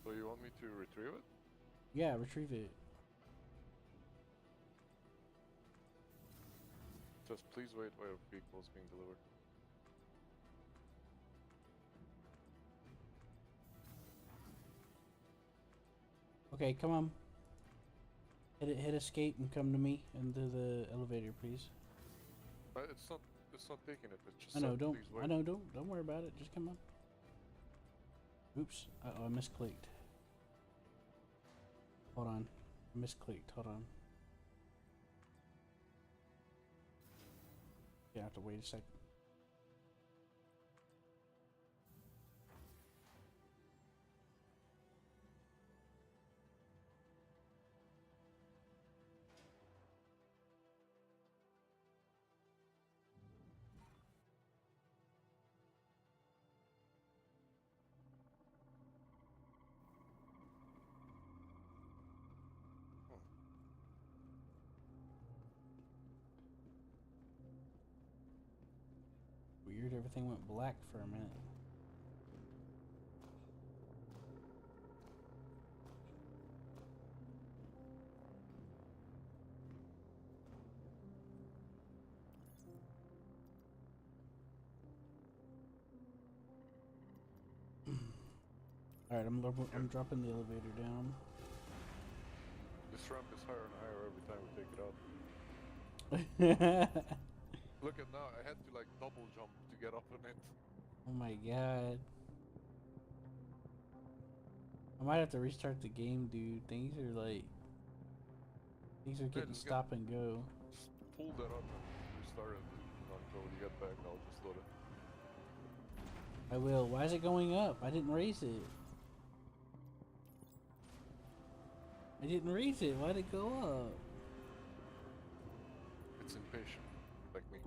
So you want me to retrieve it? Yeah, retrieve it. Just please wait while your vehicle is being delivered. Okay, come on. Hit escape and come to me into the elevator, please. It's not taking it. It's just. I know, said, don't. Please wait. I know, don't worry about it. Just come on. Oops. Uh-oh, I misclicked. Hold on. I misclicked. Hold on. You have to wait a second. Weird, everything went black for a minute. All right, I'm dropping the elevator down. This ramp is higher and higher every time we take it out. Look at now. I had to like double jump to get up on it. Oh my god. I might have to restart the game, dude. Things are getting just stop and go. Just pull that up and restart it. Until you get back, I'll just load it. I will. Why is it going up? I didn't raise it. Why'd it go up? It's impatient, like me.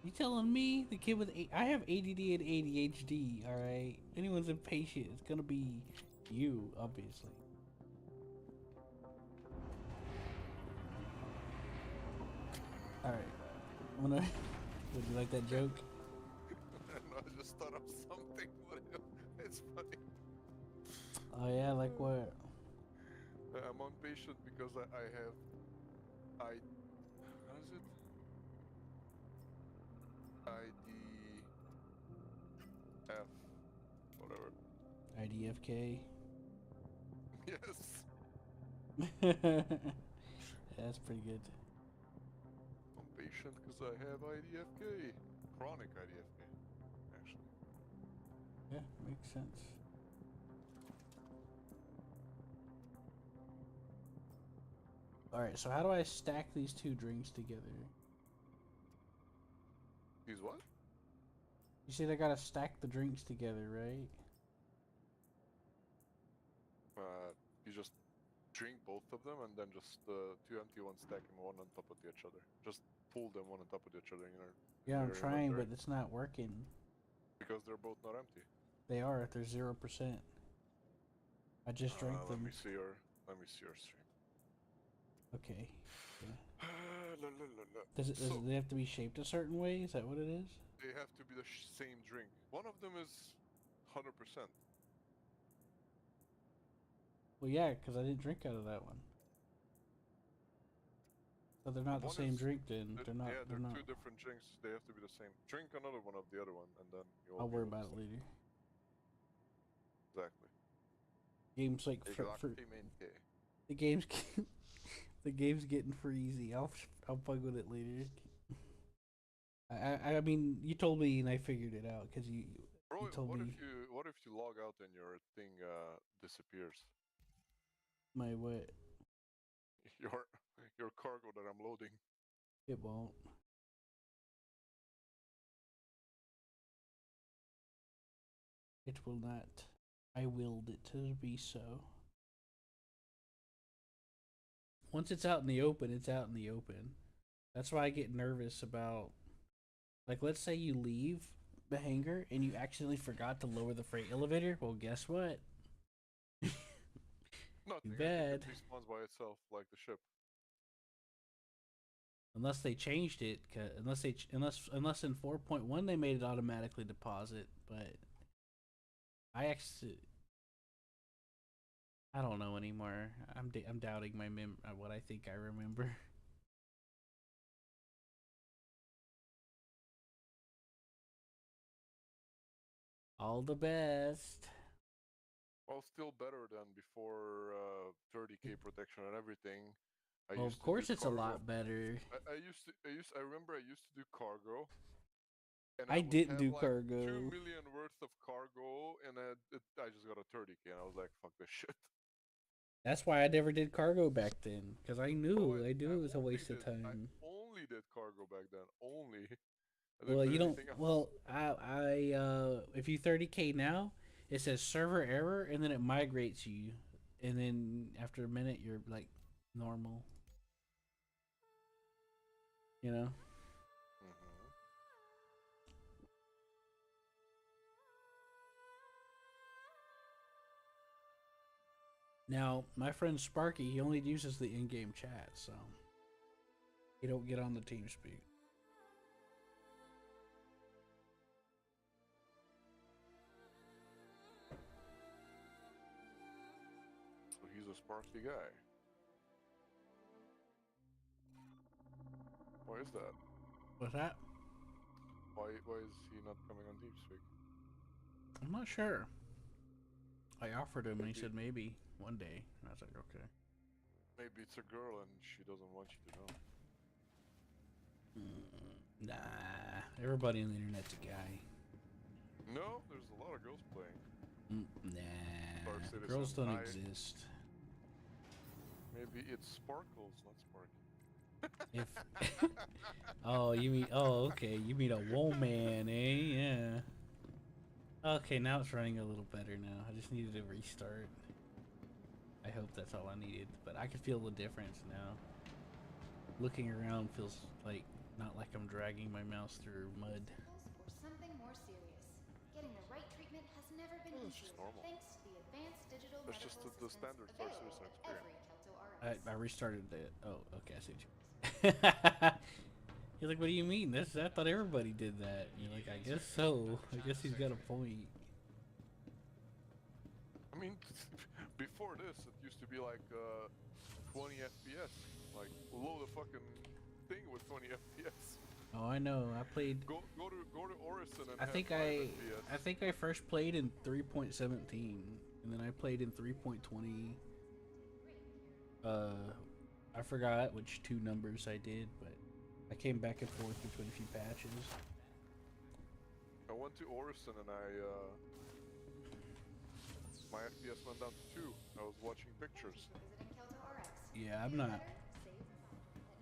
You telling me the kid with I have ADD and ADHD? All right. Anyone's impatient, it's gonna be you, obviously. All right. I'm gonna. Would you like that joke? No, I just thought of something. It's funny. Oh yeah, like what? I'm impatient because I have. How is it? IDF. Whatever. IDFK. Yes. That's pretty good. I'm patient because I have IDFK. Chronic IDFK, actually. Yeah, makes sense. Alright, so how do I stack these two drinks together? These what? You said I gotta stack the drinks together, right? You just drink both of them and then just two empty ones stacking one on top of each other. Just pull them one on top of each other in your Yeah, I'm your trying, inventory. but it's not working. Because they're both not empty. They are. They're 0%. I just drank Let them. me see your stream. Okay. La, la, la, la. Does they have to be shaped a certain way? Is that what it is? They have to be the same drink. One of them is 100%. Well, yeah, because I didn't drink out of that one. So they're not the same drink then. They're not. Yeah, They're not. two different drinks. They have to be the same. Drink another one of the other one, and then you'll. I'll worry about it later. Exactly. Game's like for the game's the game's getting freezy. I'll bug with it later. I mean, you told me and I figured it out because you told what me. What if you log out and your thing disappears? My what? Your cargo that I'm loading. It won't. It will not. I willed it to be so. Once it's out in the open, it's out in the open. That's why I get nervous about, like, let's say you leave the hangar and you accidentally forgot to lower the freight elevator. Well, guess what? Nothing. Too I think bad. it respawns by itself, like the ship. Unless they changed it, unless in 4.1 they made it automatically deposit, but I don't know anymore. I'm doubting my what I think I remember. All the best. Well, still better than before 30k protection and everything. I Well, used of to do course it's a cargo. lot better. I remember I used to do cargo, and I I would didn't have do like 2 cargo. million worth of cargo, and I just got a 30k, and I was like, fuck this shit. That's why I never did cargo back then, because I Oh, knew I it was a only waste of did I time. only did cargo back then. Only. I didn't Well, do you don't. anything else. Well, if you 30K now, it says server error, and then it migrates you, and then after a minute, you're like normal. You know. Hmm. Now, my friend Sparky, he only uses the in-game chat, so he don't get on the TeamSpeak. So he's a sparkly guy. Why is that? What's that? Why is he not coming on TeamSpeak? I'm not sure. I offered him, and he Maybe said maybe one day. And I was like, okay. maybe it's a girl and she doesn't want you to know. Nah, everybody on the internet's a guy. No, there's a lot of girls playing. Star Nah, Citizen. girls don't exist. Maybe it's Sparkles, not Sparky. If oh, okay, you mean a woman, eh? Yeah. Okay, now it's running a little better now. I just needed to restart. I hope that's all I needed, but I can feel the difference now. Looking around feels like not like I'm dragging my mouse through mud. Or something more serious. Getting the right treatment has never been Oh, it's easier just normal. thanks to the advanced digital That's just medical the systems standard Star available Citizen at experience. every Kelto RX. I restarted it. Oh, okay, I see what you. You're like, what do you mean? I thought everybody did that. You're like, I guess so. I guess he's got a point. I mean, before this, it used to be like 20 FPS. Like, load a fucking thing with 20 FPS. Oh, I know. I played. Go to Orison and I have think 5 I FPS. think I first played in 3.17, and then I played in 3.20. I forgot which two numbers I did, but I came back and forth between a few patches. I went to Orison and my FPS went down to 2. I was watching pictures. Visiting Kelto RX. Yeah, I'm Do not. better, save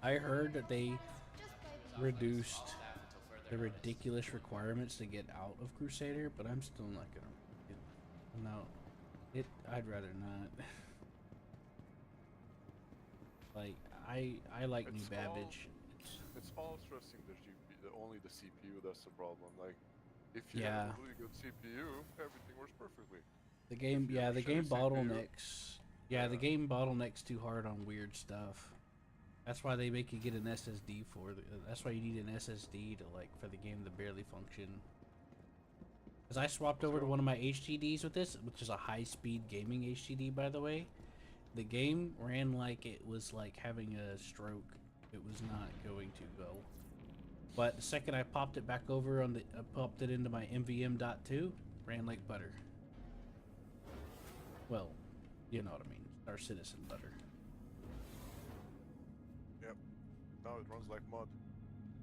I heard that they just by being reduced All staff until further the notice. ridiculous requirements to get out of Crusader, but I'm still not gonna. No, I'd rather not. Like I like New It's Babbage. It's all stressing only the CPU. That's the problem. Like, if you Yeah. have a really good CPU, everything works perfectly. The game, If you yeah, have a the shitty game CPU, bottlenecks. Yeah, the yeah. game bottlenecks too hard on weird stuff. That's why they make you get an SSD for the. That's why you need an SSD to like for the game to barely function. Cause I swapped Let's over to go. one of my HDDs with this, which is a high-speed gaming HDD, by the way. The game ran like it was like having a stroke. It was not going to go. But the second I popped it back over popped it into my MVM.2, ran like butter. Well, you know what I mean. Star Citizen butter. Yep. Now it runs like mud.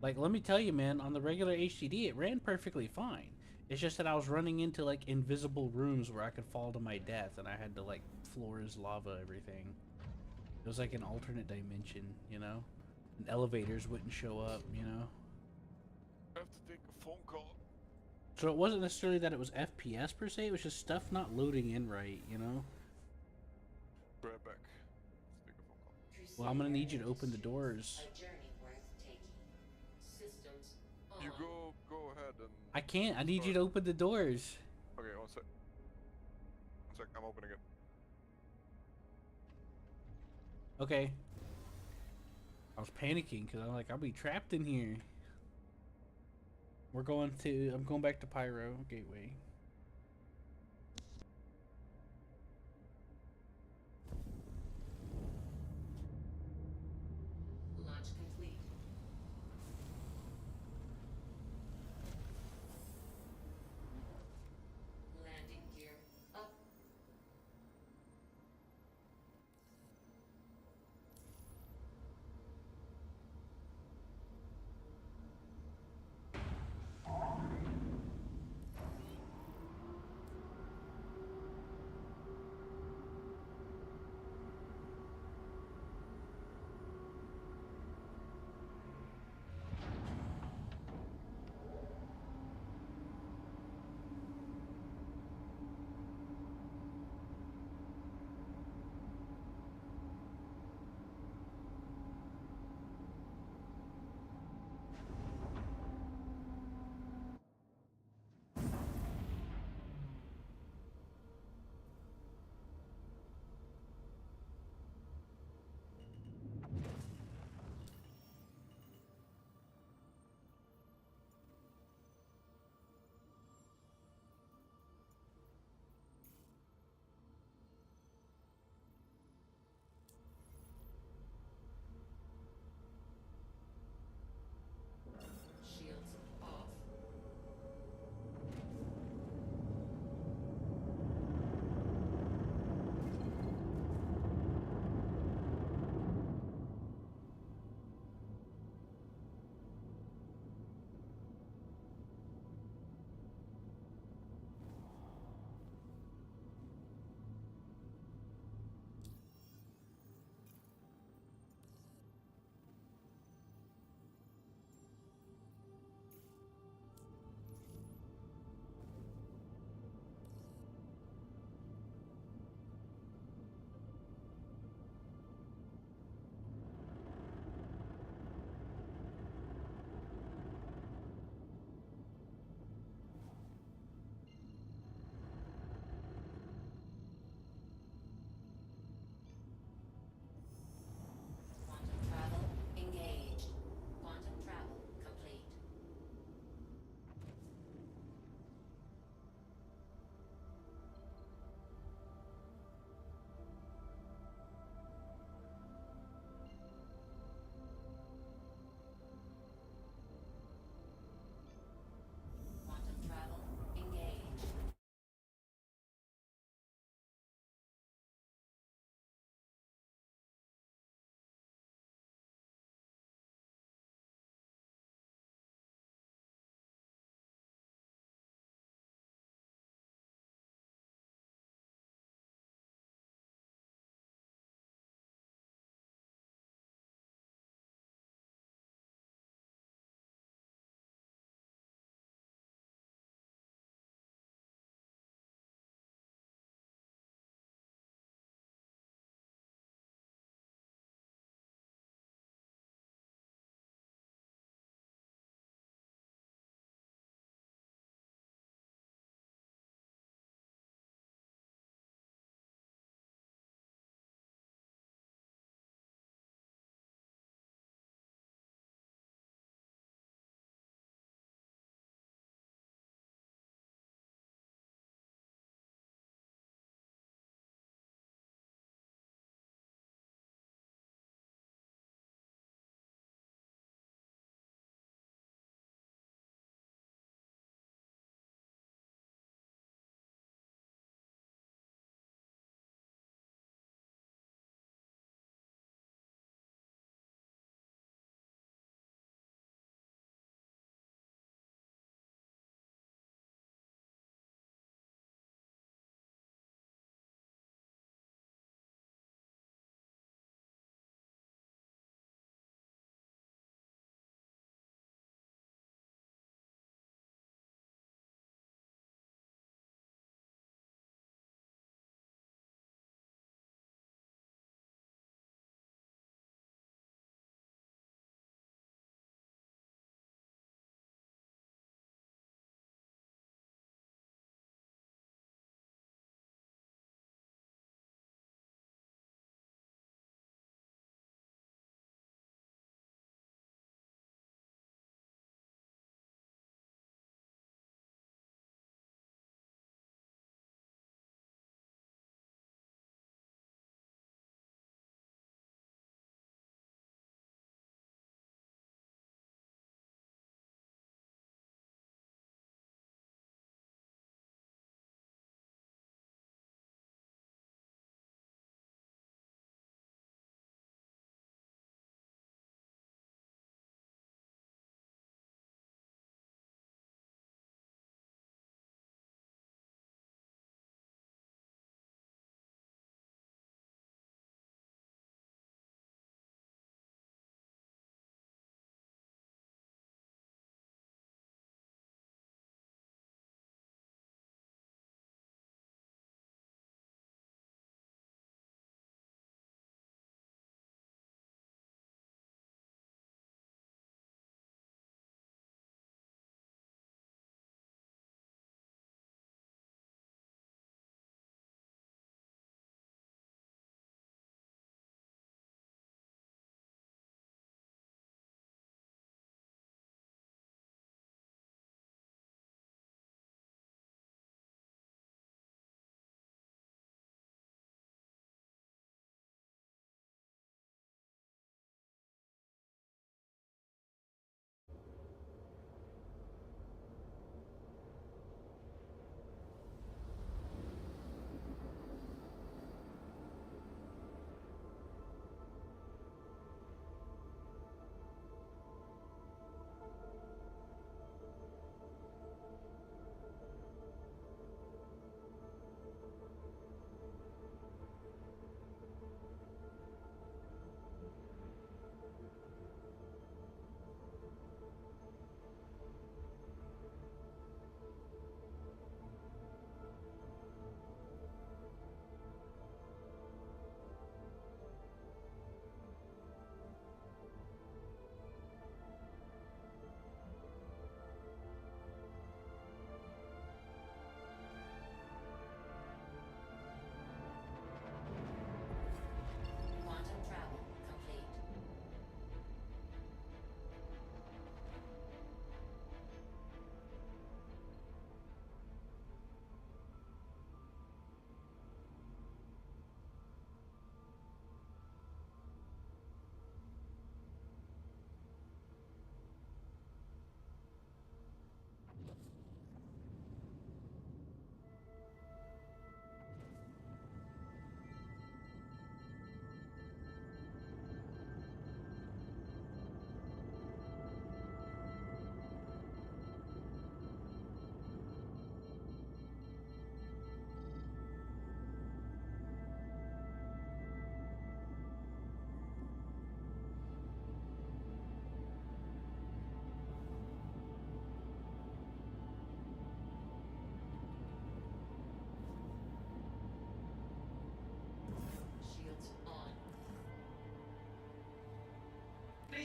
Like, let me tell you, man, on the regular HDD, it ran perfectly fine. It's just that I was running into, like, invisible rooms where I could fall to my death, and I had to, like, floors, lava, everything. It was like an alternate dimension, you know? And elevators wouldn't show up, you know? I have to take a phone call. So it wasn't necessarily that it was FPS per se, it was just stuff not loading in right, you know? Be right back. Let's take a phone call. Well, I'm gonna need you to open the doors. A journey worth taking. Systems on. You go ahead and. I can't, I need you start. to open the doors. Okay, one sec. One sec, I'm opening it. Okay. I was panicking because I'm like, I'll be trapped in here. I'm going back to Pyro Gateway. Launch complete. Landing gear up.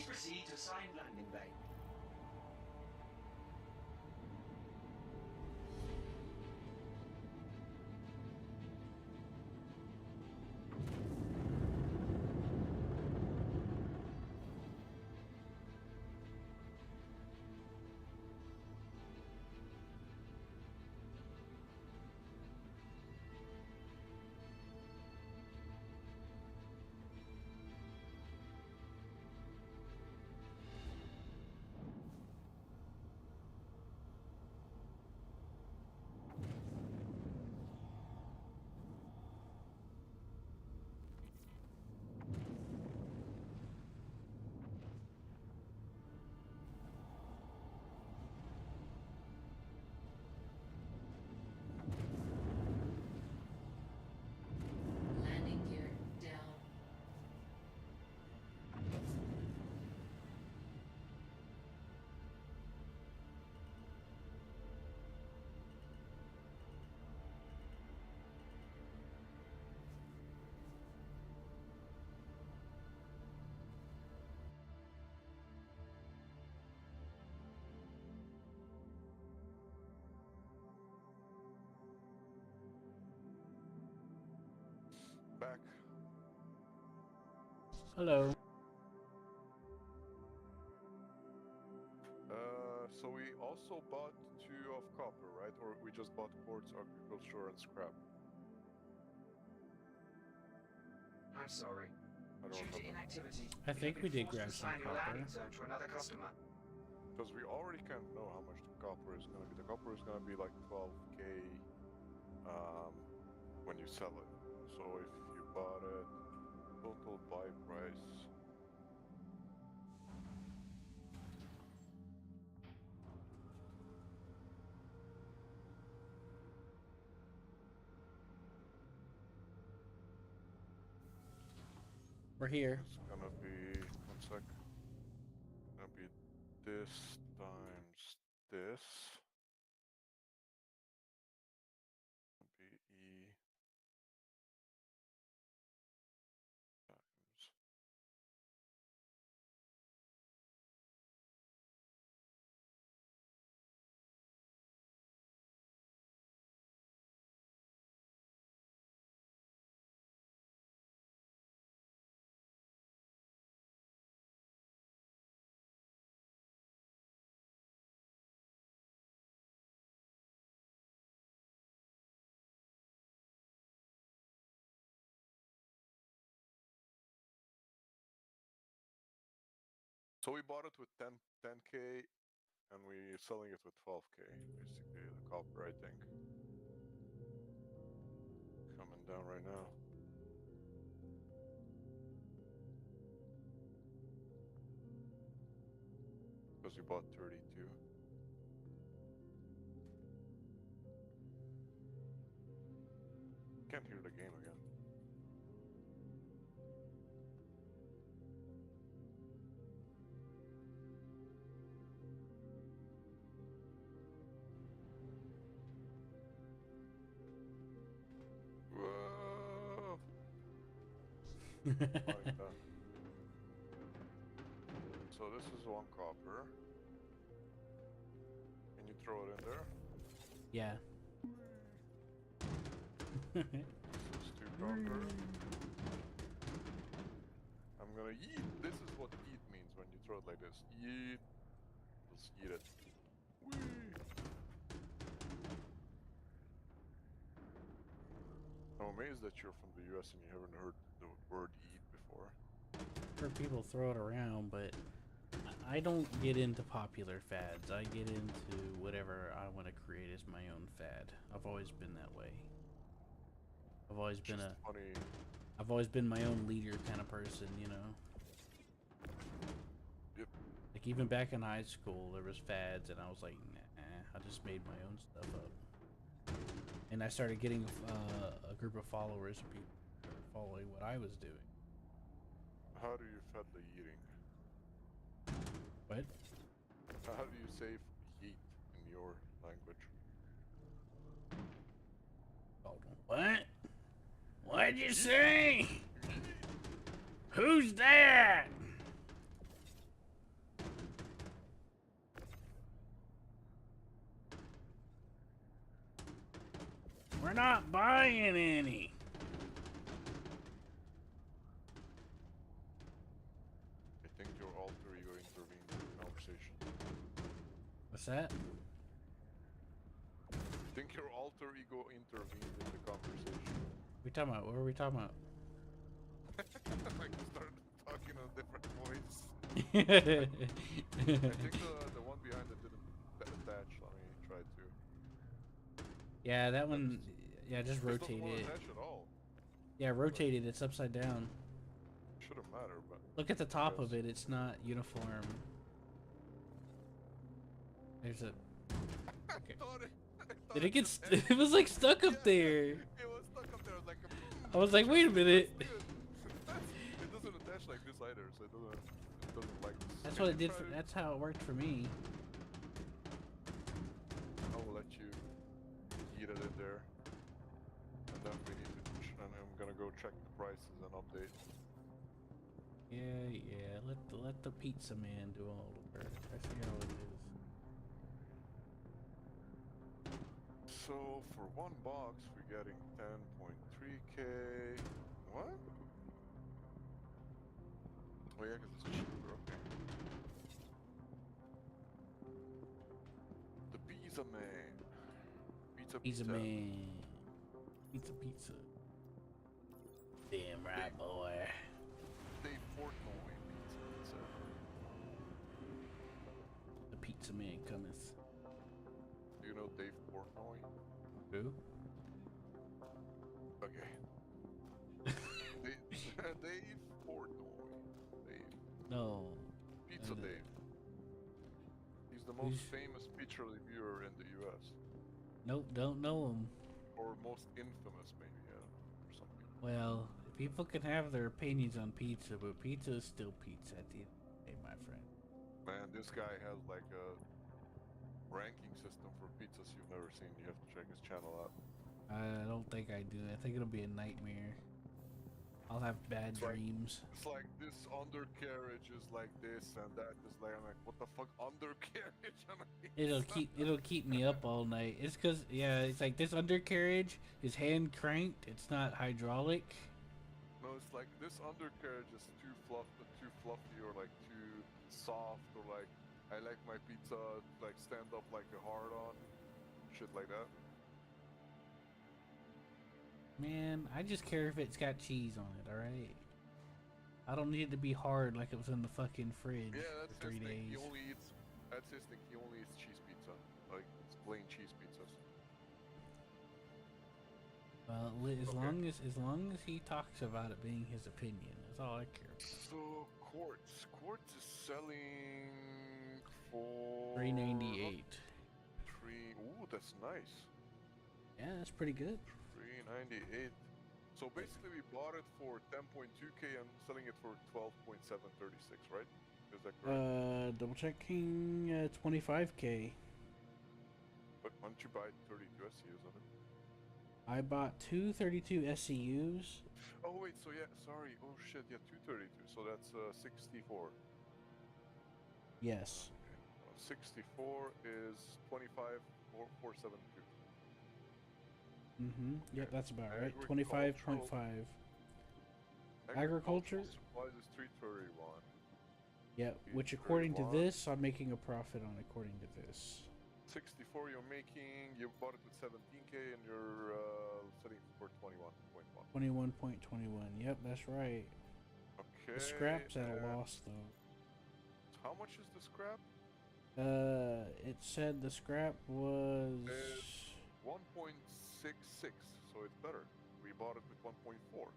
proceed to assigned landing bay. Landing gear down. Back. Hello. So we also bought 2 of copper, right? Or we just bought quartz, agriculture, and scrap. I'm sorry. I don't Due to remember. inactivity, I think we have been did forced to grab some assign your copper. landing zone to another customer. Because we already kind of know how much the copper is going to be. The copper is going to be like 12k when you sell it. So if you bought it, total buy price. We're here. It's gonna be, one sec. Gonna be this times this. Be E times. So we bought it with 10k and we're selling it with 12k, basically, the copper, I think. Coming down right now. Because we bought 32. Can't hear the game again. Whoa! Like that. So this is 1 copper. Can you throw it in there? Yeah. This is 2 copper. I'm gonna yeet. This is what yeet means when you throw it like this. Yeet. Just eat it. Whee! I'm amazed that you're from the US and you haven't heard the word eat before. Heard people throw it around, but I don't get into popular fads. I get into whatever I want to create as my own fad. I've always been that way. I've always been Just funny. I've always been my own leader kind of person, you know. Yep. Like even back in high school, there was fads, and I was like, nah, I just made my own stuff up. And I started getting a group of followers, people following what I was doing. How do you fed the eating? What? How do you say yeet in your language? What? What'd you say? Who's that? We're not buying any. I think your alter ego intervened in the conversation. What's that? I think your alter ego intervened in the conversation. We talking about? What are we talking about? Like you started talking in a different voice. Yeah, I think the one behind it didn't attach. Let me try to. that one. Yeah, just This rotate doesn't want to it. attach at all. Yeah, rotate it. It's upside down. Shouldn't matter, but. Look at the top of Yes. it. It's not uniform. There's a. I thought Did it get? just It was like stuck up there. It was stuck up there. I was like, I was like, wait a minute. That's good. It doesn't attach like this either, so it doesn't like this. That's Can what you it did. try to- That's how it worked for me. I will let you get it in there, and then we need to. And I'm gonna go check the prices and update. Yeah. Let the pizza man do all the work. I see how it is. So for one box, we're getting 10.3k. What? Oh yeah, because it's cheaper. Okay. The Pizza Man. Pizza man. Pizza. Damn right, boy. Dave Portnoy pizza. The pizza man cometh. Do you know Dave Portnoy? Who? Okay. Dave Portnoy. Dave. No. Pizza Uh, Dave. He's the most who's- famous pizza reviewer in the US. Nope, don't know him. Or most infamous, maybe, yeah. Or something. Well, people can have their opinions on pizza, but pizza is still pizza at the end of the day, my friend. Man, this guy has like a ranking system for pizzas you've never seen. You have to check his channel out. I don't think I do. I think it'll be a nightmare. I'll have bad It's like- dreams. It's like this undercarriage is like this and that is like, I'm like, what the fuck undercarriage? I'm like, It'll keep me up all night. It's cause it's like this undercarriage is hand cranked. It's not hydraulic. No, it's like this undercarriage is too fluffy or like too soft or like I like my pizza like stand up like a hard on, shit like that. Man, I just care if it's got cheese on it. All right. I don't need it to be hard like it was in the fucking fridge Yeah, that's for 3 his thing. days. He only eats. That's his thing. He only eats cheese pizza, like it's plain cheese pizzas. Well, as long as he talks about it being his opinion, that's all I care about. So Quartz is selling for $3.98. Ooh, that's nice. Yeah, that's pretty good. $3.98. So basically, we bought it for 10.2k and selling it for 12.736, right? Is that correct? Double checking. 25K. But why don't you buy 32 SEUs of it? I bought two 32 SCUs. Oh wait, so yeah, sorry. Oh shit, yeah, 232. So that's 64. Yes. 64 is 25,472. Yep, that's about right. Agricultural- 25.5. Agriculture? Supplies is 331. Yep, which It's according to 31. this, I'm making a profit on according to this. 64 you're making, you bought it with 17k and you're selling it for 21.1. 21.21. Yep, that's right. Okay. The scrap's at a and loss though. How much is the scrap? It said the scrap was It's 1.66, so it's better. We bought it with 1.4.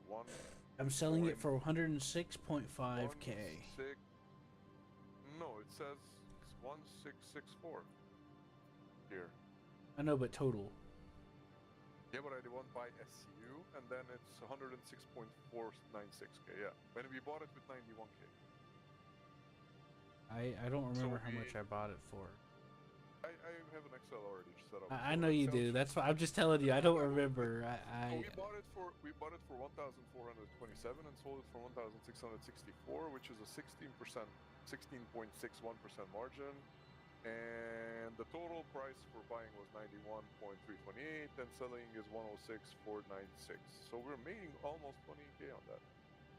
One. I'm selling it point- for 106.5k. 1.6. No, it says it's 1664. Here. I know, but total. Yeah, but I did one by SCU, and then it's 106.496k. Yeah, when we bought it with 91k. I don't remember how we- much I bought it for. I have an Excel already set up. I so know you Excel do. should- That's why I'm just telling you. I don't remember. So we bought it for 1,427 and sold it for 1,664, which is a 16%, 16.61% margin. And the total price for buying was 91.328 and selling is 106.496. So we're making almost 20k on that.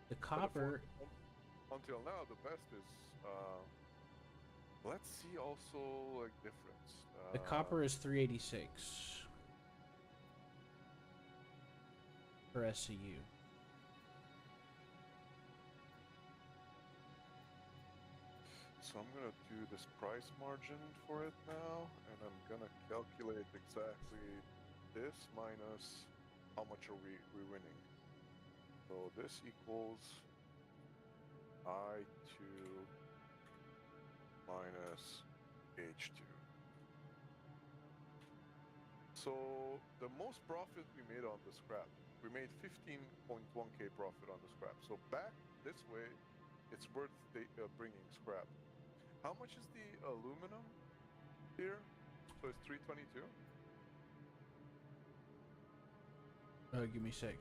The But copper. until now, the best is. Let's see also like difference. The copper is 386 per SCU. So I'm gonna do this price margin for it now, and I'm gonna calculate exactly this minus how much are we winning. So this equals I2 minus H2. So the most profit we made on the scrap, we made 15.1k profit on the scrap. So back this way, it's worth bringing scrap. How much is the aluminum here? So it's 322? Give me a sec.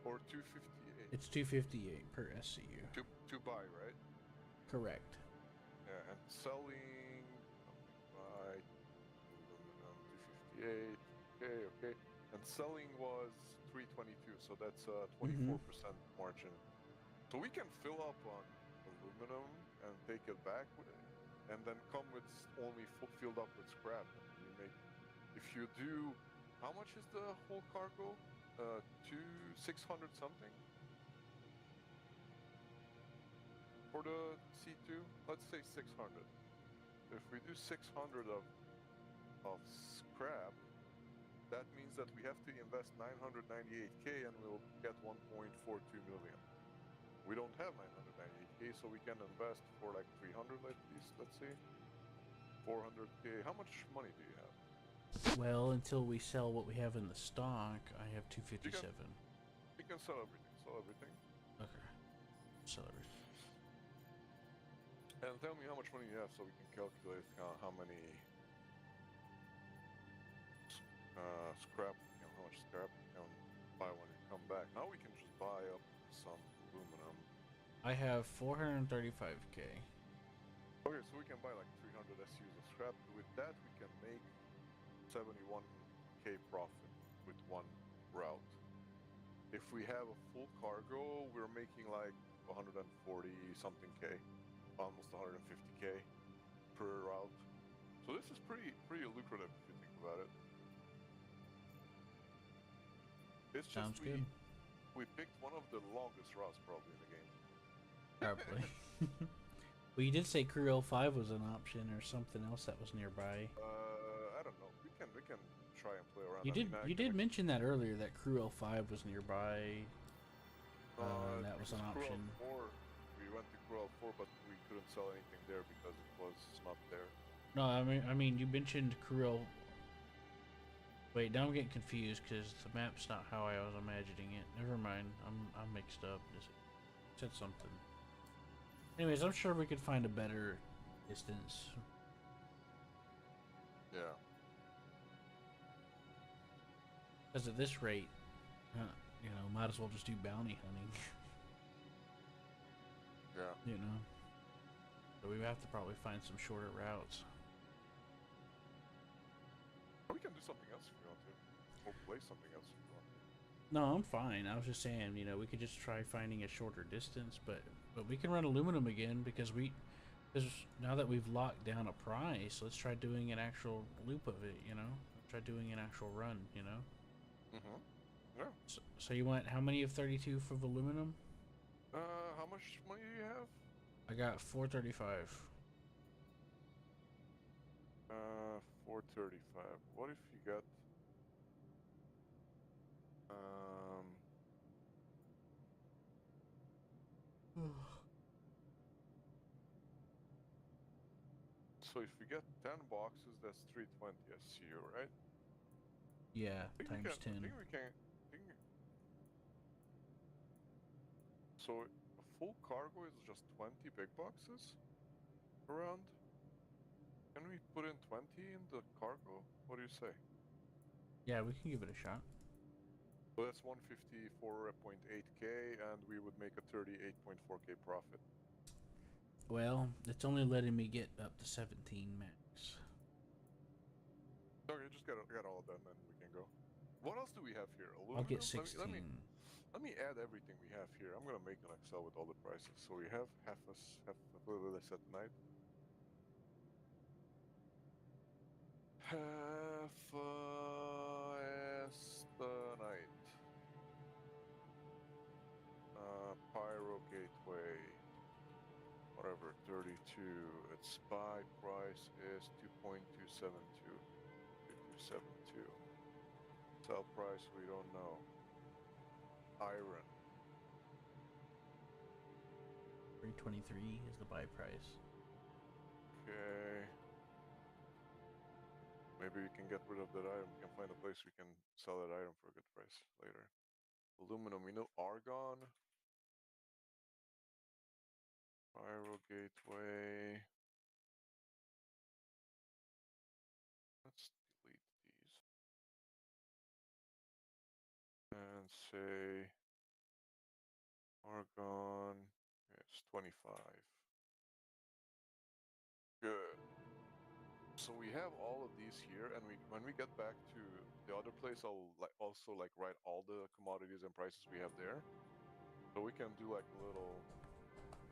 Or 258? It's 258 per SCU. To buy, right? Correct. Yeah, and selling, buy, aluminum, 258, okay. And selling was 322, so that's a 24% margin. So we can fill up on aluminum and take it back, and then come with only filled up with scrap. And you make, if you do, how much is the whole cargo? 600 something for the C2. Let's say 600. If we do 600 of scrap, that means that we have to invest 998k and we'll get 1.42 million. We don't have 998k, so we can invest for like 300 at least, let's say. 400k. How much money do you have? Well, until we sell what we have in the stock, I have 257. You can sell everything. Sell everything. Okay. Sell everything. And tell me how much money you have so we can calculate how many scrap, how much scrap you can buy when you come back. Now we can just buy up some aluminum. I have 435k. Okay, so we can buy like 300 SUs of scrap. With that, we can make 71k profit with one route. If we have a full cargo, we're making like 140 something k, almost 150k per route. So this is pretty lucrative if you think about it. It's just Sounds good. We picked one of the longest routes probably in the game. Probably. Well, you did say Crew 05 was an option or something else that was nearby. I don't know. We can try and play around. You did mention that earlier, that Crew 05 was nearby. That was an option. Crew 04, we went to Crew 04, but we couldn't sell anything there because it was not there. No, I mean you mentioned Crew. Wait, now I'm getting confused because the map's not how I was imagining it. Never mind, I'm mixed up. It said something. Anyways, I'm sure we could find a better distance. Yeah. Because at this rate, you know, might as well just do bounty hunting. Yeah. You know. So we have to probably find some shorter routes. We can do something else if you want to. Or play something else if you want to. No, I'm fine. I was just saying, you know, we could just try finding a shorter distance, but we can run aluminum again because now that we've locked down a price, let's try doing an actual loop of it, you know? Try doing an actual run, you know? Yeah. So you want how many of 32 for aluminum? How much money do you have? I got 435. 435. What if you got so if you get 10 boxes, that's 320 SCU, right? Yeah, times 10. I think we can. So a full cargo is just 20 big boxes around. Can we put in 20 in the cargo? What do you say? Yeah, we can give it a shot. So that's 154.8k, and we would make a 38.4k profit. Well, it's only letting me get up to 17 max. Okay, just get all of them and we can go. What else do we have here? I'll get Aluminum? 16. Let me add everything we have here. I'm gonna make an Excel with all the prices. So we have what did I set tonight? Half night. Pyro Gateway. Whatever, 32. Its buy price is 2.272. 2.272. Sell price we don't know. Iron. 323 is the buy price. Okay. Maybe we can get rid of that item. We can find a place we can sell that item for a good price later. Aluminum, we know argon. Pyro Gateway. Let's delete these. And say argon. It's 25. Good. So we have all of these here, and when we get back to the other place, I'll also write all the commodities and prices we have there, so we can do like a little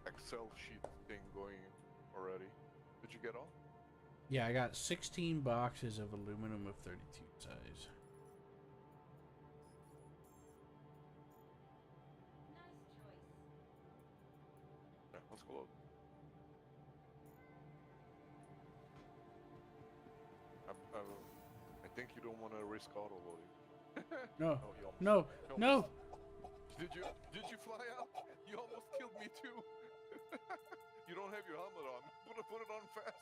Excel sheet thing going already. Did you get all? Yeah, I got 16 boxes of aluminum of 32 size. Nice choice. Yeah, let's go load. I think you don't want to risk auto loading. No, Oh, he almost, no, he no! almost- Did you fly out? You almost killed me too. You don't have your helmet on. Put it on fast.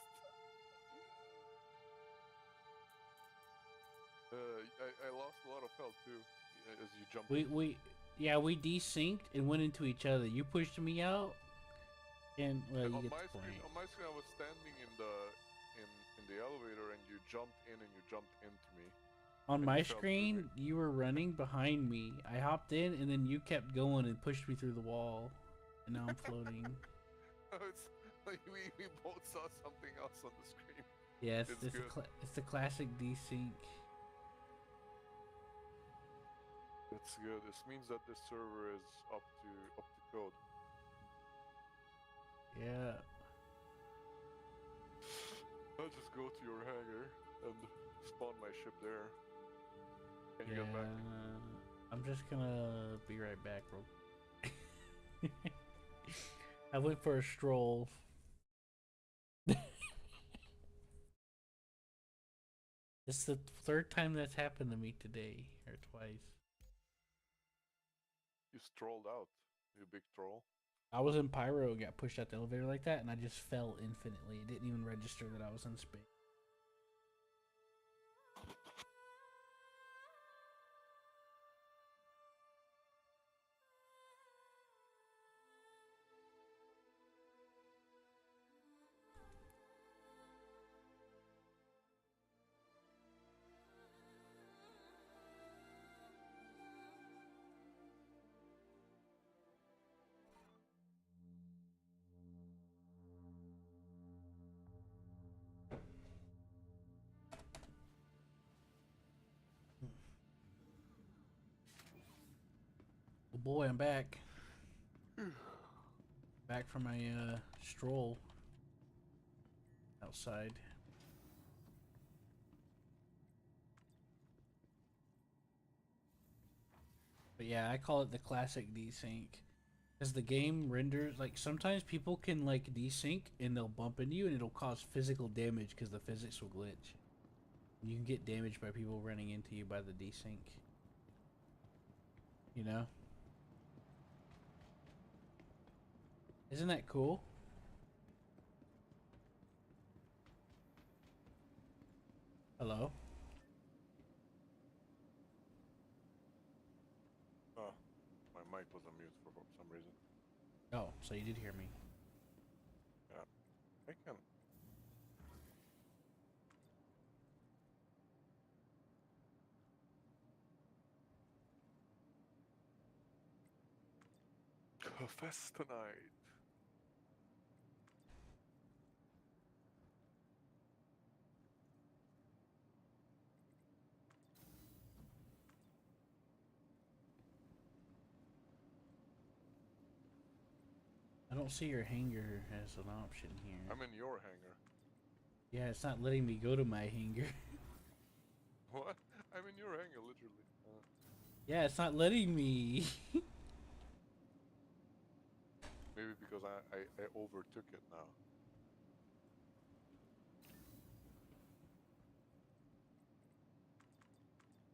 I lost a lot of health too as you jumped. We desynced and went into each other. You pushed me out, and well, And you on get my the screen, point. I was standing in the elevator, and you jumped in and you jumped into me. On and my you fell through me. screen, you were running behind me. I hopped in, and then you kept going and pushed me through the wall, and now I'm floating. It's like we both saw something else on the screen. Yeah, It's good. it's the classic desync. It's good. This means that this server is up to code. Yeah. I'll just go to your hangar and spawn my ship there. Can you Yeah. get back? I'm just gonna be right back, bro. I went for a stroll. It's the third time that's happened to me today, or twice. You strolled out, you big troll. I was in Pyro and got pushed out the elevator like that, and I just fell infinitely. It didn't even register that I was in space. Oh boy, I'm back. Back from my stroll outside. But yeah, I call it the classic desync. Because the game renders, like, sometimes people can, like, desync and they'll bump into you and it'll cause physical damage because the physics will glitch. You can get damaged by people running into you by the desync. You know? Isn't that cool? Hello? Oh, my mic was on mute for some reason. Oh, so you did hear me. Yeah, I can. Confess tonight. don't see your hangar as an option here. I'm in your hangar. Yeah, it's not letting me go to my hangar. What? I'm in your hangar, literally. Yeah, it's not letting me. Maybe because I overtook it now.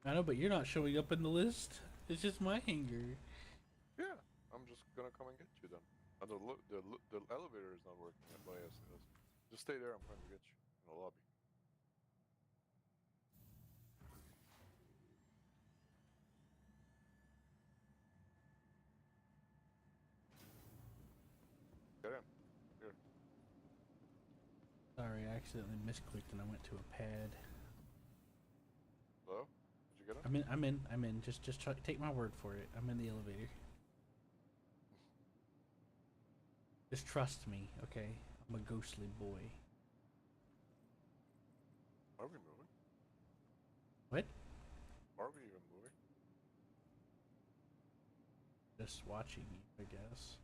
I know, but you're not showing up in the list. It's just my hangar. Yeah, I'm just gonna come and get you then. The elevator is not working. Oh yes, it is. Just stay there. I'm going to get you in the lobby. Get in. Here. Sorry, I accidentally misclicked and I went to a pad. Hello? Did you get in? I'm in. Just try, take my word for it. I'm in the elevator. Just trust me, okay? I'm a ghostly boy. Are we moving? What? Are we even moving? Just watching you, I guess.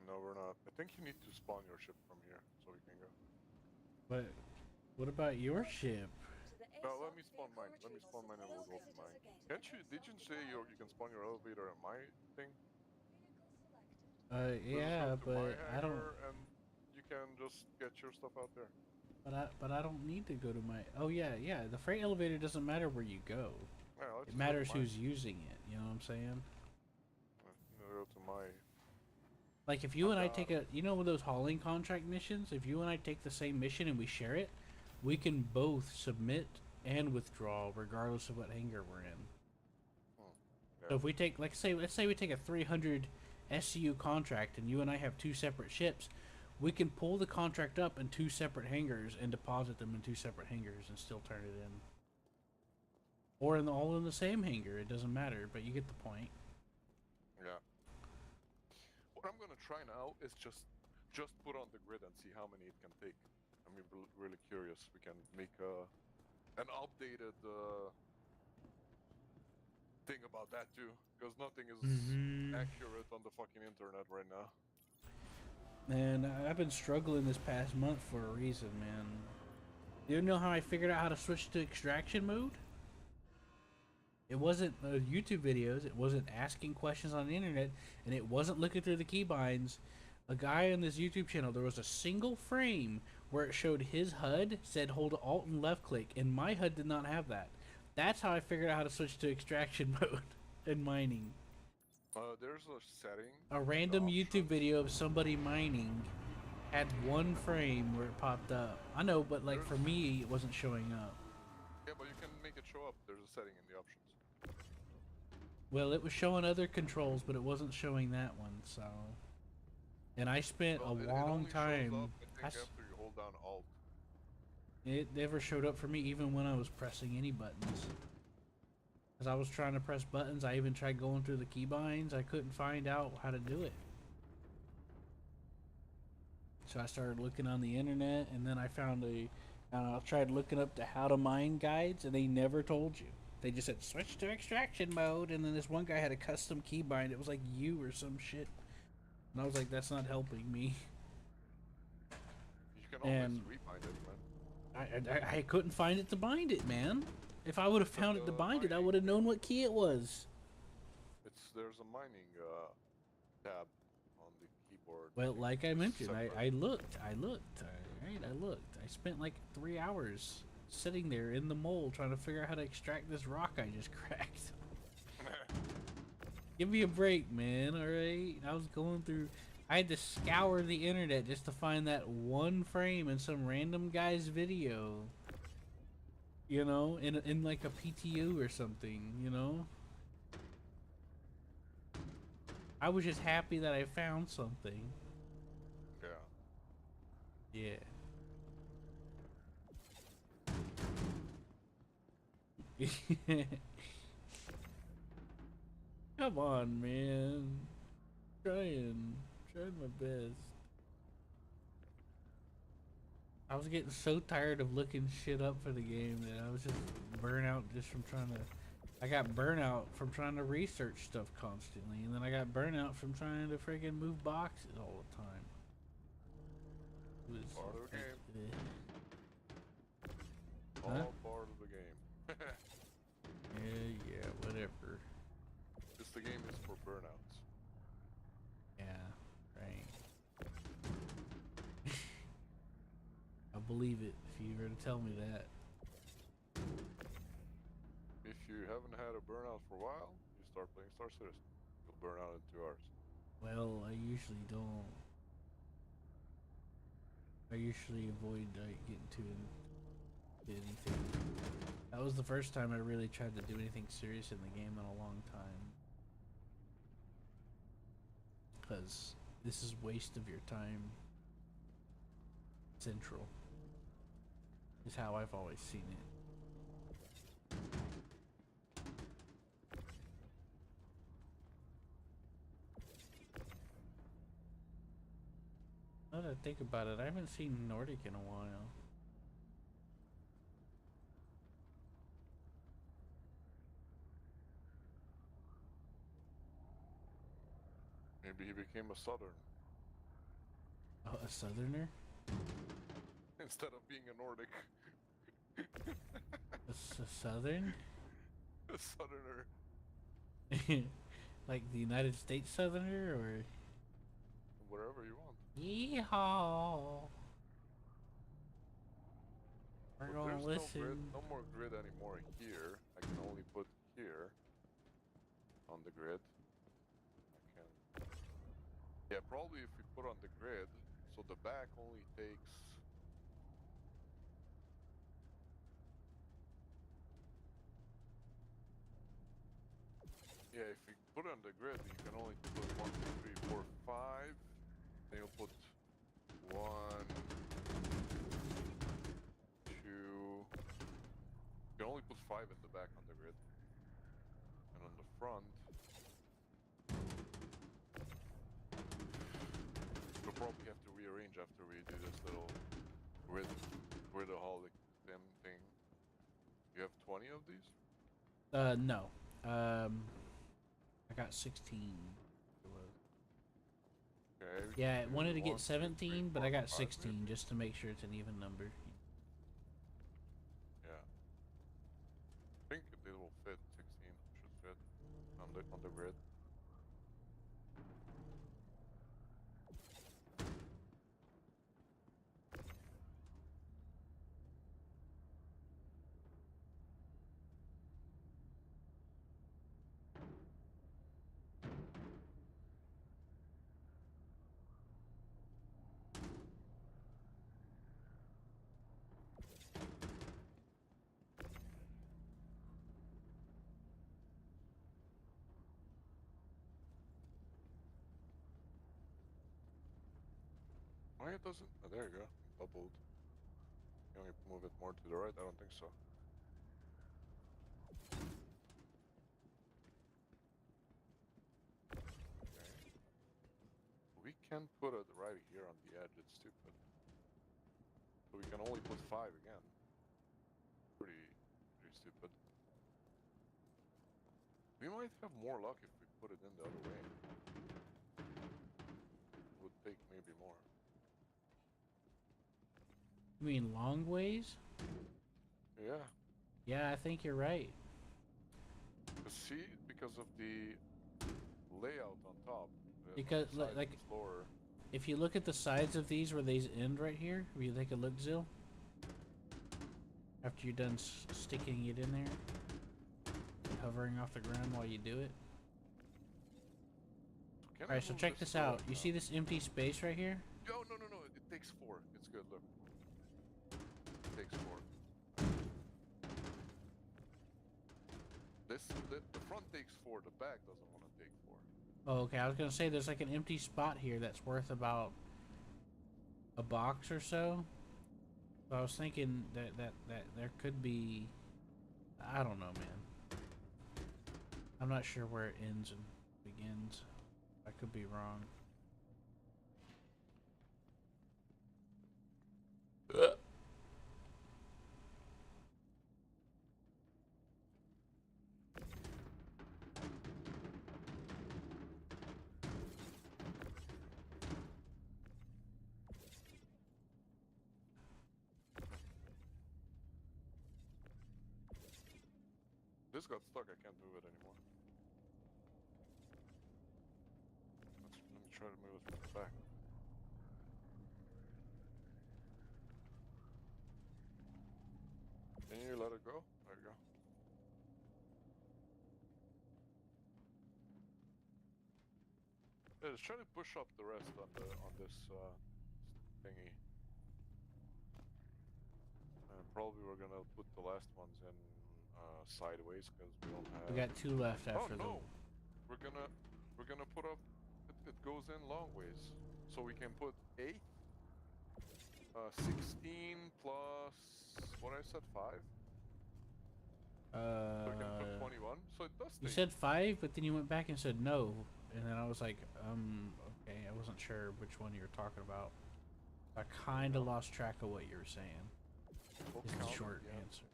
No, we're not. I think you need to spawn your ship from here so we can go. But what about your ship? No, let me spawn mine. Let me spawn mine and we'll go to mine. Can't you? Did you say you can spawn your elevator at my thing? We'll just Yeah, go to my but I don't. hangar and you can just get your stuff out there. But I don't need to go to my. Oh yeah, yeah. The freight elevator doesn't matter where you go. Yeah, let's It go to matters mine. who's using it. You know what I'm saying? Go to my. Like if you and I take a, you know, with those hauling contract missions, if you and I take the same mission and we share it, we can both submit and withdraw regardless of what hangar we're in. Yeah. So if we take, like, let's say we take a 300 SCU contract and you and I have two separate ships, we can pull the contract up in two separate hangars and deposit them in two separate hangars and still turn it in. Or all in the same hangar, it doesn't matter, but you get the point. Yeah. What I'm gonna try now is just put on the grid and see how many it can take. I'm really curious. We can make an updated thing about that too, because nothing is accurate on the fucking internet right now. And I've been struggling this past month for a reason, man. You know how I figured out how to switch to extraction mode? It wasn't YouTube videos, it wasn't asking questions on the internet, and it wasn't looking through the keybinds. A guy on this YouTube channel, there was a single frame where it showed his HUD, said hold Alt and left click, and my HUD did not have that. That's how I figured out how to switch to extraction mode in mining. There's a setting. A random YouTube video of somebody mining had one frame where it popped up. I know, but like for me, it wasn't showing up. Yeah, but you can make it show up. There's a setting in the options. Well, it was showing other controls, but it wasn't showing that one, so... And I spent a long time... It only shows up, I think, after you hold down Alt. It never showed up for me, even when I was pressing any buttons. As I was trying to press buttons, I even tried going through the keybinds. I couldn't find out how to do it. So I started looking on the internet, and then I found I tried looking up the how to mine guides, and they never told you. They just said switch to extraction mode, and then this one guy had a custom keybind. It was like you or some shit, and I was like, that's not helping me. You can always rebind it, man. I couldn't find it to bind it, man. If I would have found it to bind it, I would have known what key it was. There's a mining tab on the keyboard. Well, like I mentioned, I looked. Alright, I looked. I spent like 3 hours sitting there in the mole trying to figure out how to extract this rock I just cracked. Give me a break, man, alright? I was going through... I had to scour the internet just to find that one frame in some random guy's video. You know, in like a PTU or something, you know? I was just happy that I found something. Yeah. Come on, man. Trying my best. I was getting so tired of looking shit up for the game that I was just burnt out just from trying to I got burnout from trying to research stuff constantly, and then I got burnout from trying to freaking move boxes all the time. It was Part of the game. Huh? All part of the game. Yeah, whatever. This the game is for burnouts. Yeah, right. I'll believe it if you were to tell me that. If you haven't had a burnout for a while, you start playing Star Citizen. You'll burn out in 2 hours. Well, I usually don't. I usually avoid getting to anything. That was the first time I really tried to do anything serious in the game in a long time. Because this is waste of your time. Central. Is how I've always seen it. Now that I think about it, I haven't seen Nordic in a while. Maybe he became a Southern Oh, a Southerner? instead of being a Nordic. A Southern? A Southerner. Like the United States Southerner, or? Whatever you want. Yeehaw! We're But gonna there's listen. no more grid anymore here. I can only put here on the grid. I can. Yeah, probably if we put on the grid, so the back only takes. Yeah, if you put it on the grid, you can only put 1, 2, 3, 4, 5. Then you'll put 1, 2. You can only put 5 in the back on the grid. And on the front, we'll probably have to rearrange after we do this little gridaholic thing. You have 20 of these? No. I got 16. Okay. we Yeah, I can do wanted to 1, get 2, 3, 17, but 4, I got 5 16 maybe? just to make sure it's an even number. Yeah. I think it will fit. 16 should fit on the grid. Why it doesn't? Oh, there you go. Bubbled. Can we move it more to the right? I don't think so. Okay. We can put it right here on the edge. It's stupid. So we can only put 5 again. Pretty stupid. We might have more luck if we put it in the other way. It would take maybe more. You mean long ways? Yeah. Yeah, I think you're right. See, because of the layout on top. Because, on the side like, is lower. if you look at the sides of these where these end right here, will you take a look, Zill? After you're done sticking it in there, hovering off the ground while you do it. Can I Alright, so move check this to the out. right You now? see this empty space right here? Oh, no. It takes 4. It's good, look. It takes 4. The front takes 4, the back doesn't want to take 4. Oh, okay. I was gonna say there's like an empty spot here that's worth about a box or so. So I was thinking that there could be, I don't know, man. I'm not sure where it ends and begins. I could be wrong. This got stuck, I can't move it anymore. Let me try to move it from the back. Can you let it go? There you go. Yeah, just try to push up the rest on this thingy. Probably we're gonna put the last ones in sideways because we don't have. We got 2 left after no. We're gonna put up. It goes in long ways, so we can put 8, 16 plus what I said 5. the. So we can put 21. So it does. You stay. said 5, but then you went back and said no, and then I was like, okay, I wasn't sure which one you were talking about. I kind of lost track of what you were saying. We'll Is the count it, short yeah. answer.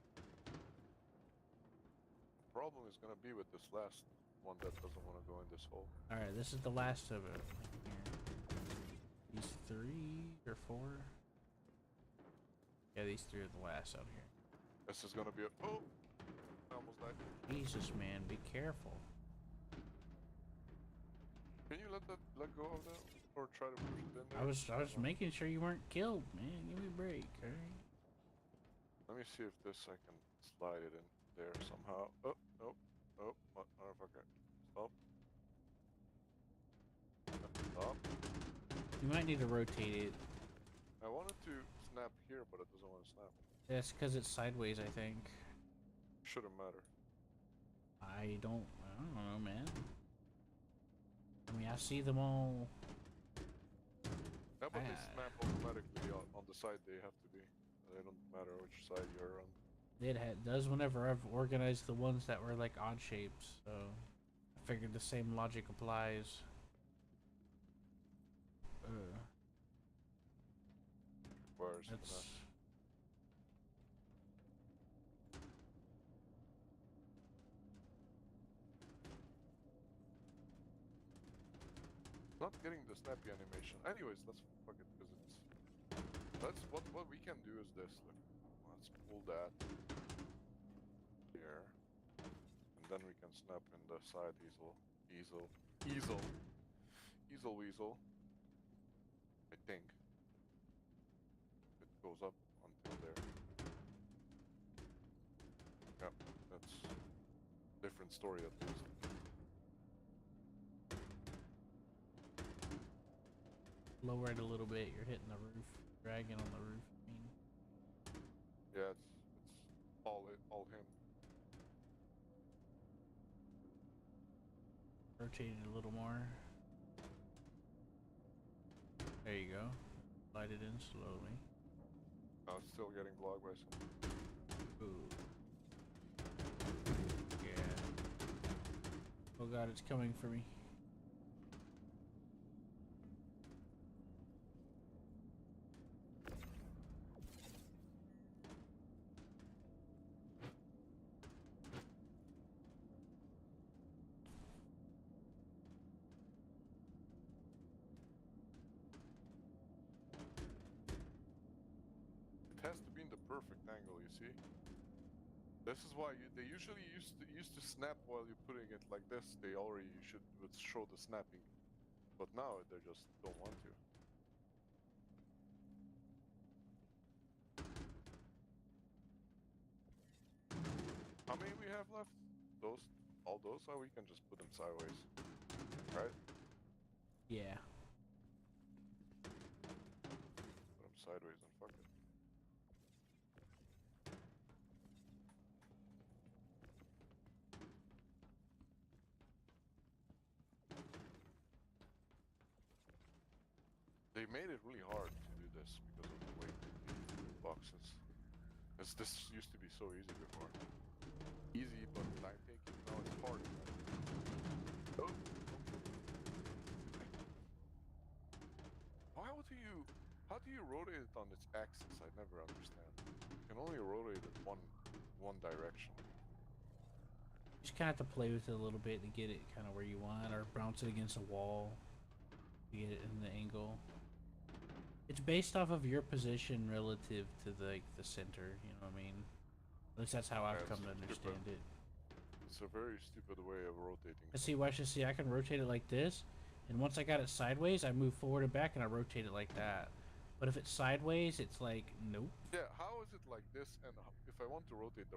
Problem is gonna be with this last one that doesn't want to go in this hole. All right, this is the last of it. These 3 or 4. Yeah, these 3 are the last out here. This is gonna be a. Oh, I almost died. Jesus, man, be careful. Can you let go of that, or try to push it in there? I was making sure you weren't killed, man. Give me a break, alright? Let me see if this I can slide it in there somehow. Oh, nope. Oh, motherfucker. Stop. Stop. You might need to rotate it. I wanted to snap here, but it doesn't want to snap. That's because it's sideways, I think. Shouldn't matter. I don't know, man. I mean, I see them all. Yeah, but they Ah. snap automatically on the side they have to be. They don't matter which side you're on. It does whenever I've organized the ones that were like odd shapes, so I figured the same logic applies. Where's That's not getting the snappy animation. Anyways, let's fuck it because it's. Let's what we can do is this. Look, let's pull that here, and then we can snap in the side weasel. I think it goes up until there. Yeah, that's different story at least. lower it a little bit. You're hitting the roof, dragging on the roof. I mean, Yeah, it's all him. rotate it a little more. There you go. Slide it in slowly. I'm still getting blocked by some. Ooh. Yeah. Oh god, it's coming for me. It has to be in the perfect angle, you see? This is why they usually used to snap while you're putting it like this. They already would show the snapping, but now they just don't want to. How many we have left? All those? Oh, we can just put them sideways, right? Yeah. Put them sideways and fuck it. They made it really hard to do this because of the way the boxes. This used to be so easy before. Easy, but time taking. Now it's hard. Oh. How do you rotate it on its axis? I never understand. You can only rotate it one direction. You just kind of have to play with it a little bit to get it kind of where you want, or bounce it against a wall to get it in the angle. It's based off of your position relative to the center, you know what I mean? At least that's how I've come to understand it. It's a very stupid way of rotating. And see, watch this. See, I can rotate it like this, and once I got it sideways, I move forward and back, and I rotate it like that. But if it's sideways, it's like nope. Yeah, how is it like this? And if I want to rotate the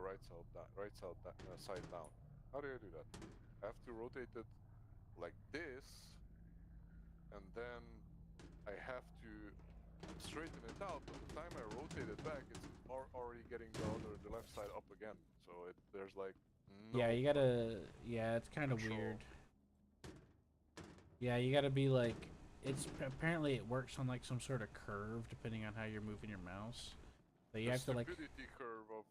side down, how do I do that? I have to rotate it like this, and then I have to straighten it out. By the time I rotate it back, it's already getting the left side up again. So there's like no. Yeah, you gotta. Yeah, it's kind of control. weird. Yeah, you gotta be like. It's apparently it works on like some sort of curve depending on how you're moving your mouse. So you The have to like. stupidity curve of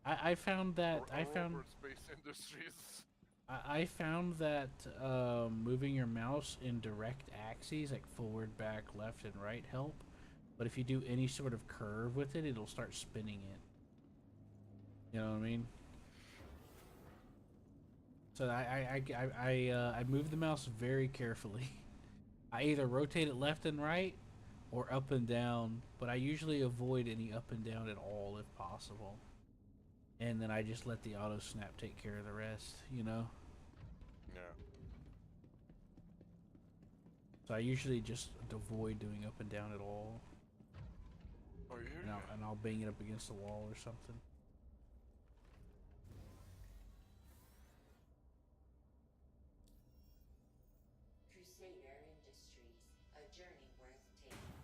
I found that Robert Space Industries. I found that moving your mouse in direct axes, like forward, back, left, and right, help. But if you do any sort of curve with it, it'll start spinning it. You know what I mean? So I move the mouse very carefully. I either rotate it left and right, or up and down. But I usually avoid any up and down at all if possible. And then I just let the auto snap take care of the rest. You know. Yeah. So I usually just avoid doing up and down at all. Oh, you hear And I'll bang it up against the wall or something. Crusader Industries, a journey worth taking.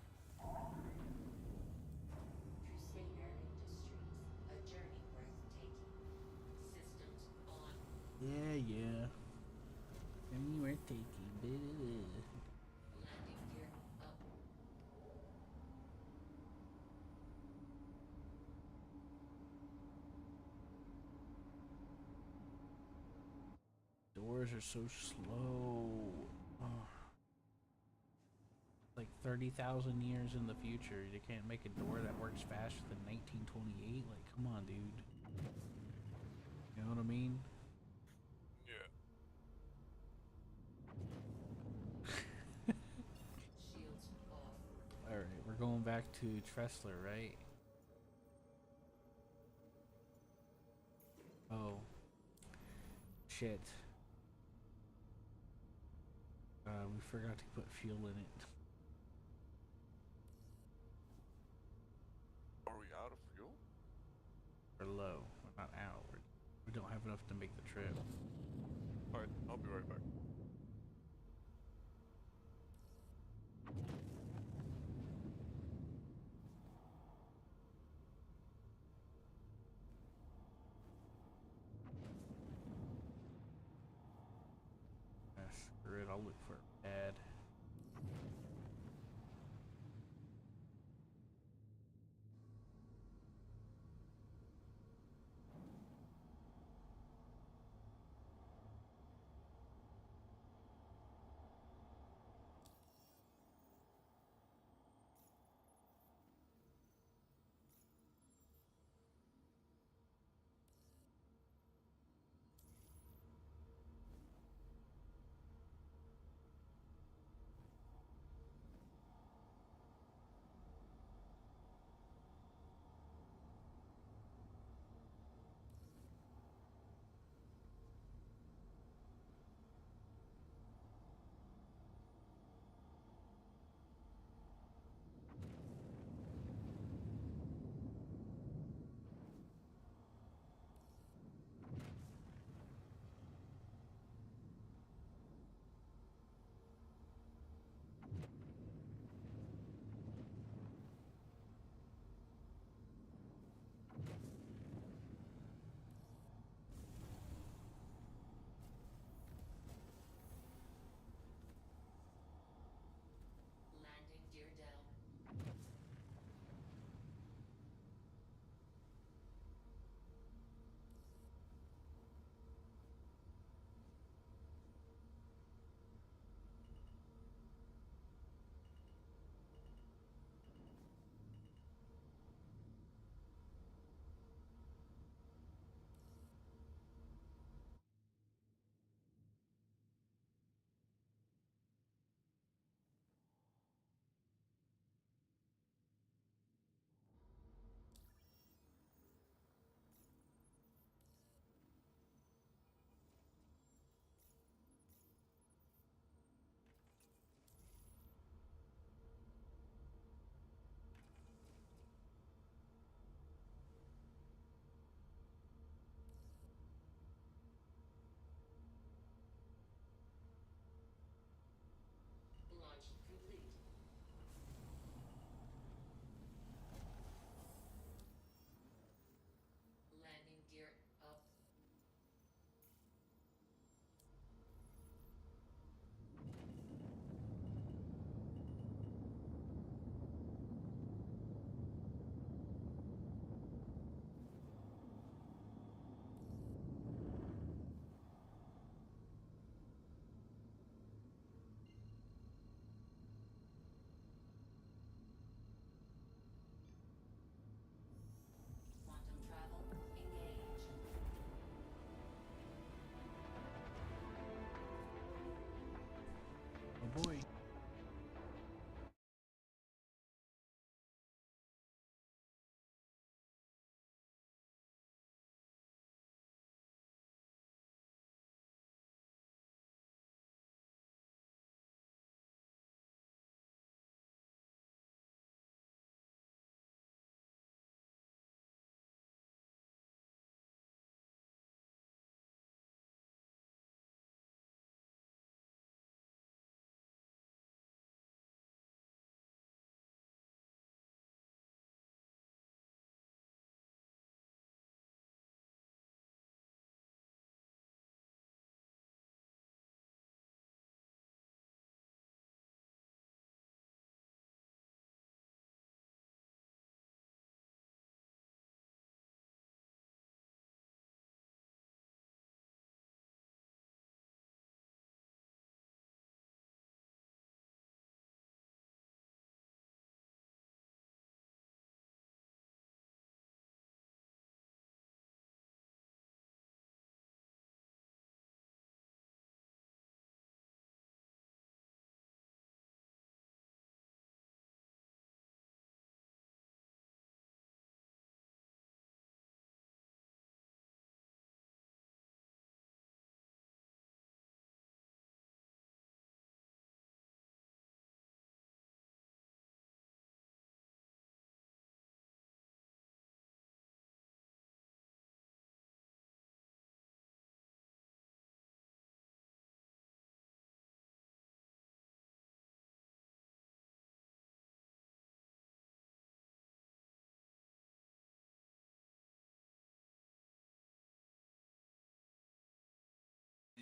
Crusader Industries, a journey worth taking. Systems on. Yeah. And you were taking. Landing gear up. Doors are so slow. Oh. Like 30,000 years in the future, you can't make a door that works faster than 1928. Like, come on, dude. You know what I mean? Yeah. Shields off. All right, we're going back to Tressler, right? Oh. Shit. We forgot to put fuel in it. Are we out of fuel? We're low. We're not out. We don't have enough to make the trip. Alright, I'll be right back. Screw it, I'll look for a pad.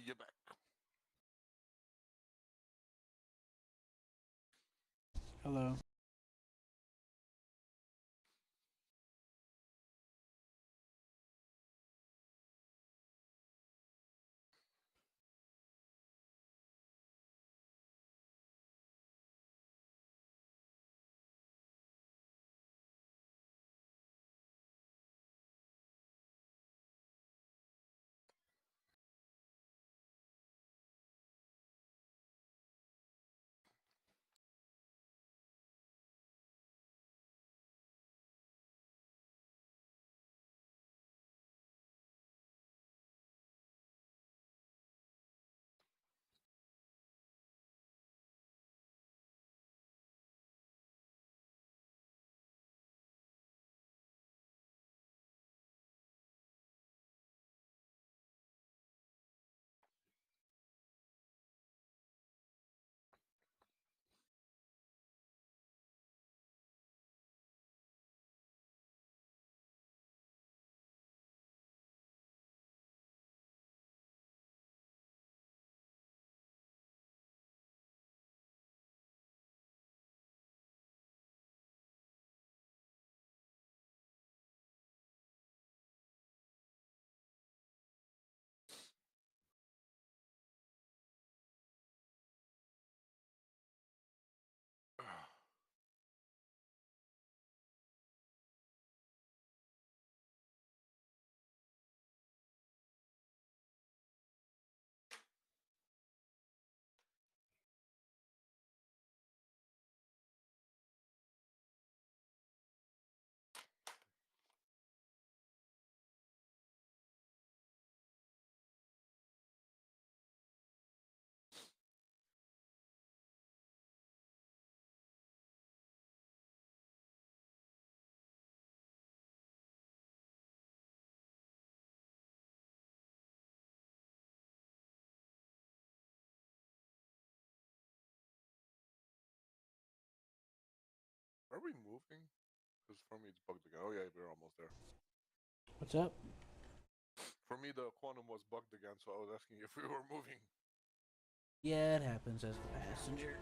you're back. Hello. Are we moving? Because for me it's bugged again. Oh yeah, we're almost there. What's up? For me the quantum was bugged again, so I was asking if we were moving. Yeah, it happens as a passenger.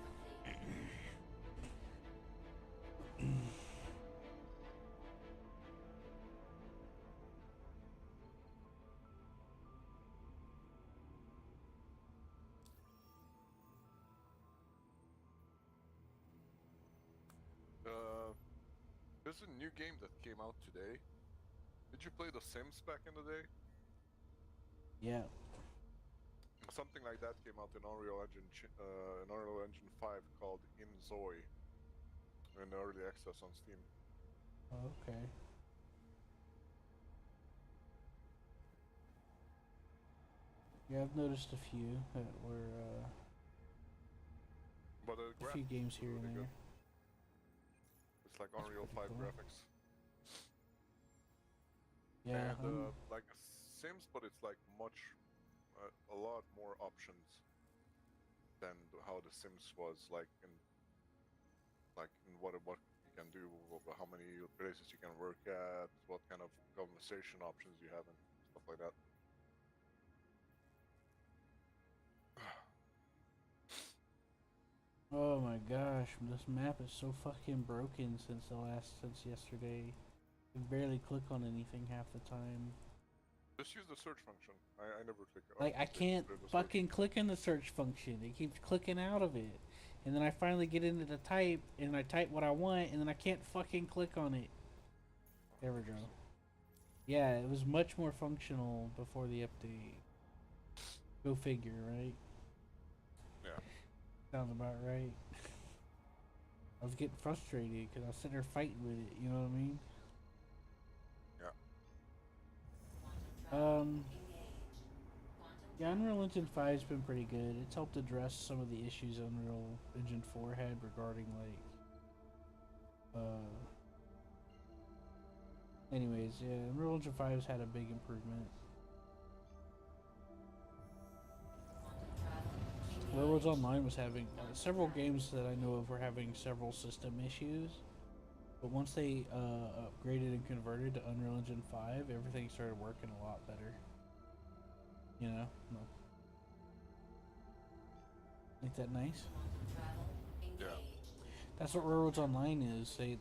There's a new game that came out today. Did you play The Sims back in the day? Yeah. Something like that came out in Unreal Engine 5 called In Zoe in early access on Steam. Okay. Yeah, I've noticed a few that were But the a few graphics games are here and really good. there. It's like That's Unreal pretty 5 cool. graphics. Yeah, And like Sims, but it's like a lot more options than how the Sims was like in what you can do, how many places you can work at, what kind of conversation options you have, and stuff like that. oh my gosh, this map is so fucking broken since yesterday. I can barely click on anything half the time. Just use the search function. I never click. Like I Just can't the search. fucking click in the search function. It keeps clicking out of it. And then I finally get into the type and I type what I want and then I can't fucking click on it. There we go. Yeah, it was much more functional before the update. Go figure, right? Yeah. Sounds about right. I was getting frustrated because I was sitting there fighting with it, you know what I mean? Yeah. Yeah, Unreal Engine 5's been pretty good. It's helped address some of the issues Unreal Engine 4 had regarding, like, anyways, yeah, Unreal Engine 5's had a big improvement. Railroads Online was having several games that I know of were having several system issues, but once they upgraded and converted to Unreal Engine 5, everything started working a lot better. You know, no. Ain't that nice? Travel engaged. That's what Railroads Online is. They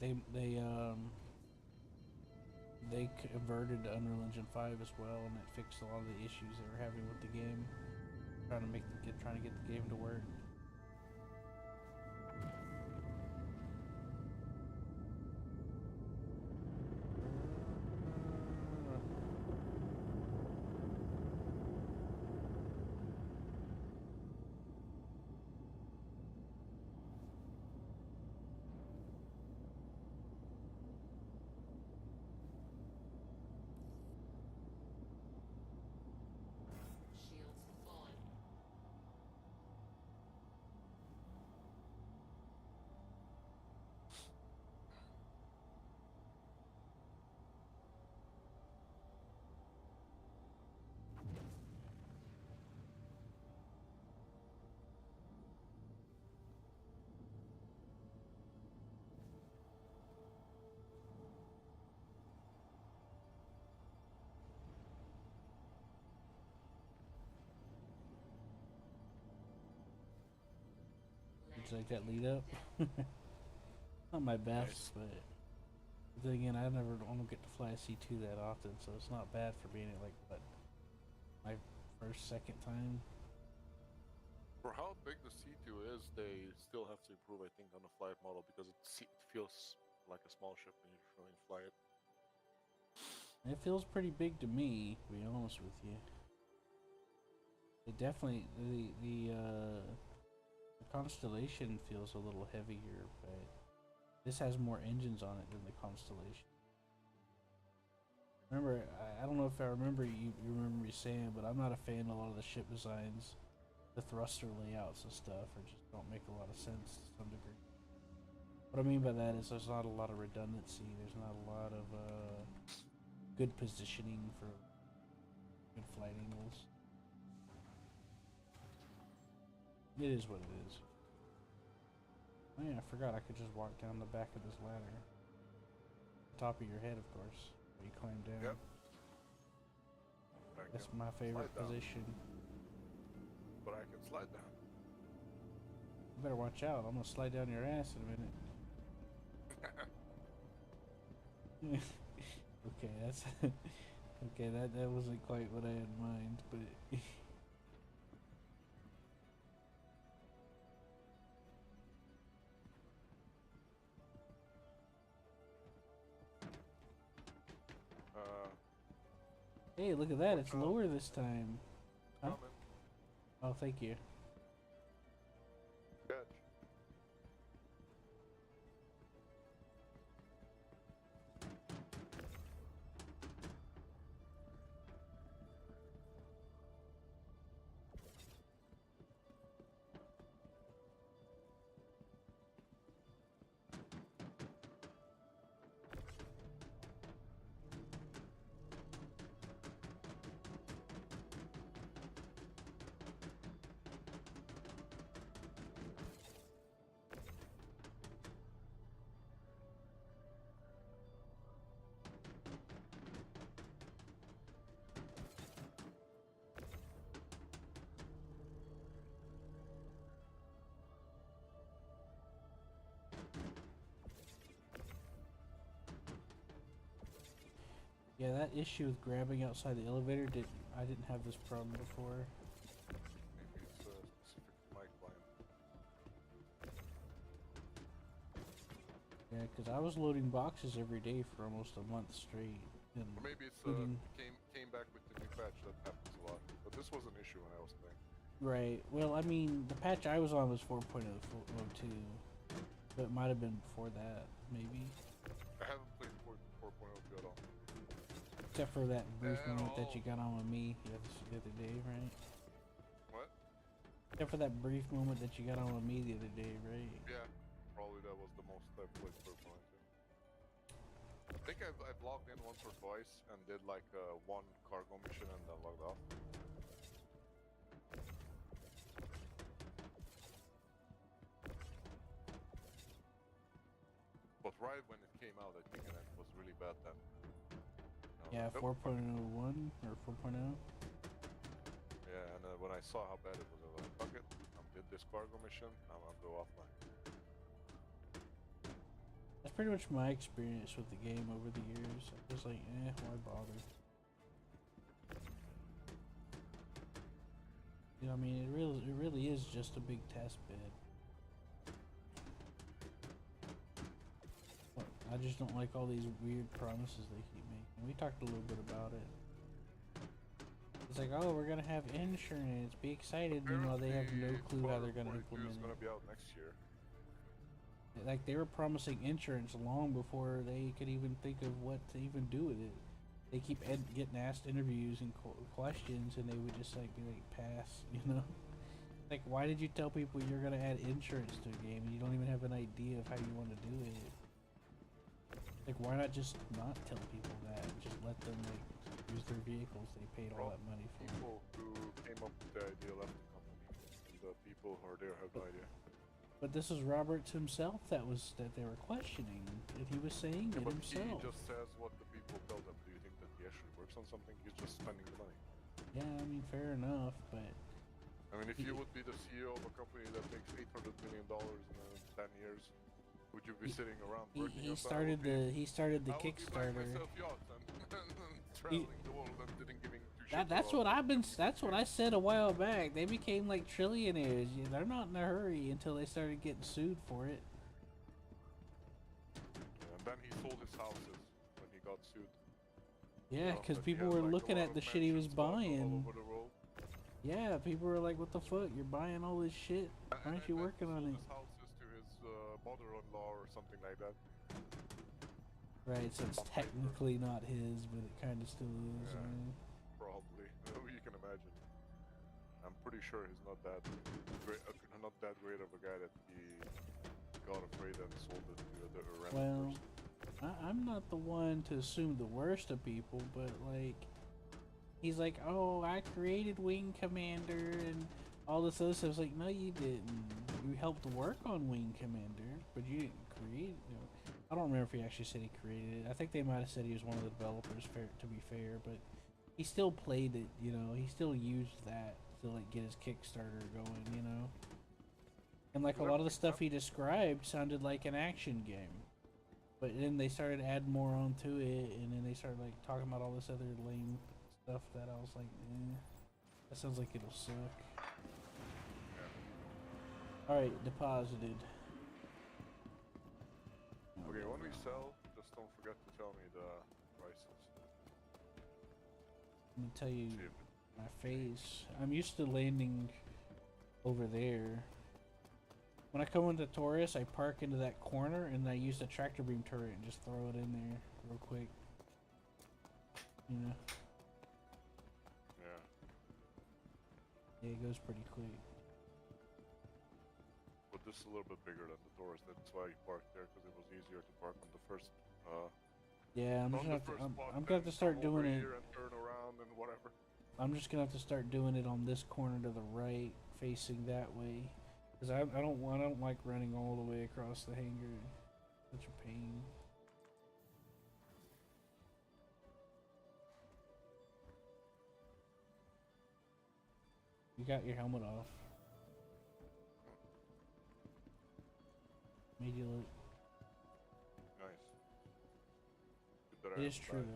converted to Unreal Engine 5 as well, and it fixed a lot of the issues they were having with the game. Trying to get the game to work. Shields on. It's like that lead up. Not my best, but then again, I don't get to fly a C2 that often, so it's not bad for being at like what, my second time. For how big the C2 is, they still have to improve, I think, on the flight model because it feels like a small ship when you fly it. It feels pretty big to me, to be honest with you. It definitely the Constellation feels a little heavier, but this has more engines on it than the Constellation. Remember, I don't know if I remember you remember me saying, but I'm not a fan of a lot of the ship designs. The thruster layouts and stuff or just don't make a lot of sense to some degree. What I mean by that is there's not a lot of redundancy. There's not a lot of good positioning for good flight angles. It is what it is. Oh yeah, I forgot I could just walk down the back of this ladder. Top of your head, of course, where you climb down. Yep. That's my favorite position. But I can slide down. You better watch out. I'm gonna slide down your ass in a minute. Okay, that's okay. That wasn't quite what I had in mind, but hey, look at that! It's lower this time. Huh? Coming. Oh, thank you. Catch. Yeah, that issue with grabbing outside the elevator I didn't have this problem before. Maybe it's specific to my client. Yeah, because I was loading boxes every day for almost a month straight. And Or maybe it's including- came back with the new patch. That happens a lot. But this was an issue when I was playing. Right. Well, I mean, the patch I was on was 4.02, but it might have been before that, maybe. I haven't played 4.02 at all. Except for that brief At moment that all. you got on with me the other day, right? What? Except for that brief moment that you got on with me the other day, right? Yeah, probably that was the most I've played 4.02. I think I've logged in once or twice and did like one cargo mission and then logged off. But right when it came out, I think it was really bad then. Yeah, Nope. 4.01 or 4.0. Yeah, and when I saw how bad it was, I was like, fuck it, I'm did this cargo mission, now I'll go offline. That's pretty much my experience with the game over the years. I was like, why bother? You know, I mean, it really is just a big test bed. But I just don't like all these weird promises they keep making. We talked a little bit about it. It's like, oh, we're gonna have insurance. Be excited. Meanwhile, they have no clue how they're gonna implement It's gonna it. be out next year. Like, they were promising insurance long before they could even think of what to even do with it. They keep getting asked interviews and questions, and they would just like be like, pass, you know. Like, why did you tell people you're gonna add insurance to a game and you don't even have an idea of how you want to do it? Like, why not just not tell people that? Just let them like use their vehicles they paid all that money for. People who came up with the idea left the company, and the people who are there have no idea. But this was Roberts himself that they were questioning, and he was saying it But himself. he just says what the people tell them. Do you think that he actually works on something? He's just spending the money. Yeah, I mean, fair enough, but I mean, if you would be the CEO of a company that makes $800 million in 10 years, would you be sitting around working he on that? started the I would be buying Kickstarter. myself yachts and traveling the world and didn't giving two shits That's about what I said a while back. They became like trillionaires. They're not in a hurry until they started getting sued for it. And then he sold his houses when he got sued. Yeah, because but he people had, were like, a looking lot at of the shit he was mansions bought all buying. over the world. Yeah, people were like, "What the fuck? You're buying all this shit? Why aren't you working on it?" His houses to his mother-in-law or something like that. Right, so it's technically not his, but it kind of still is. Yeah. I mean. Probably. You can imagine. I'm pretty sure he's not that great, not that great of a guy that he got afraid and sold it to a random person. I'm not the one to assume the worst of people, but like, he's like, oh, I created Wing Commander and all this other stuff. It's like, no, you didn't. You helped work on Wing Commander, but you didn't create. You know, I don't remember if he actually said he created it. I think they might have said he was one of the developers. To be fair, but he still played it. You know, he still used that to like get his Kickstarter going. You know, and like a lot of the stuff he described sounded like an action game. But then they started adding more onto it, and then they started like talking about all this other lame stuff that I was like, that sounds like it'll suck. Alright, deposited. Okay, when we sell, just don't forget to tell me the prices. Let me tell you See if my face. I'm used to landing over there. When I come into Taurus, I park into that corner and I use the tractor beam turret and just throw it in there real quick. You know? Yeah. Yeah, it goes pretty quick. But this is a little bit bigger than the Taurus. That's why you parked there, because it was easier to park on the first. Yeah, I'm on just the gonna have to, first spot I'm gonna have to than start come over doing it. here and turn around and whatever. I'm just gonna have to start doing it on this corner to the right, facing that way. Cause I don't like running all the way across the hangar. Such a pain. You got your helmet off. Made you look. Nice. Good that I It have is the true bag.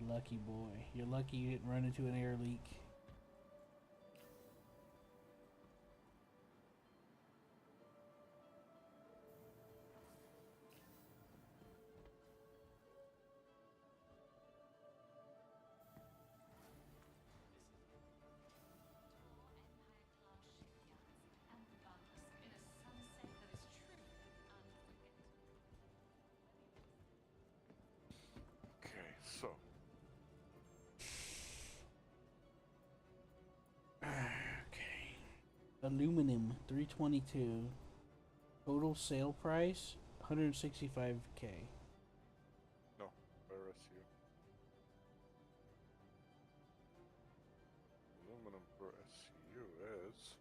though. Lucky boy. You're lucky you didn't run into an air leak. Okay, so. Okay. Aluminum 322. Total sale price 165K. No, RSU. Aluminum per SCU is.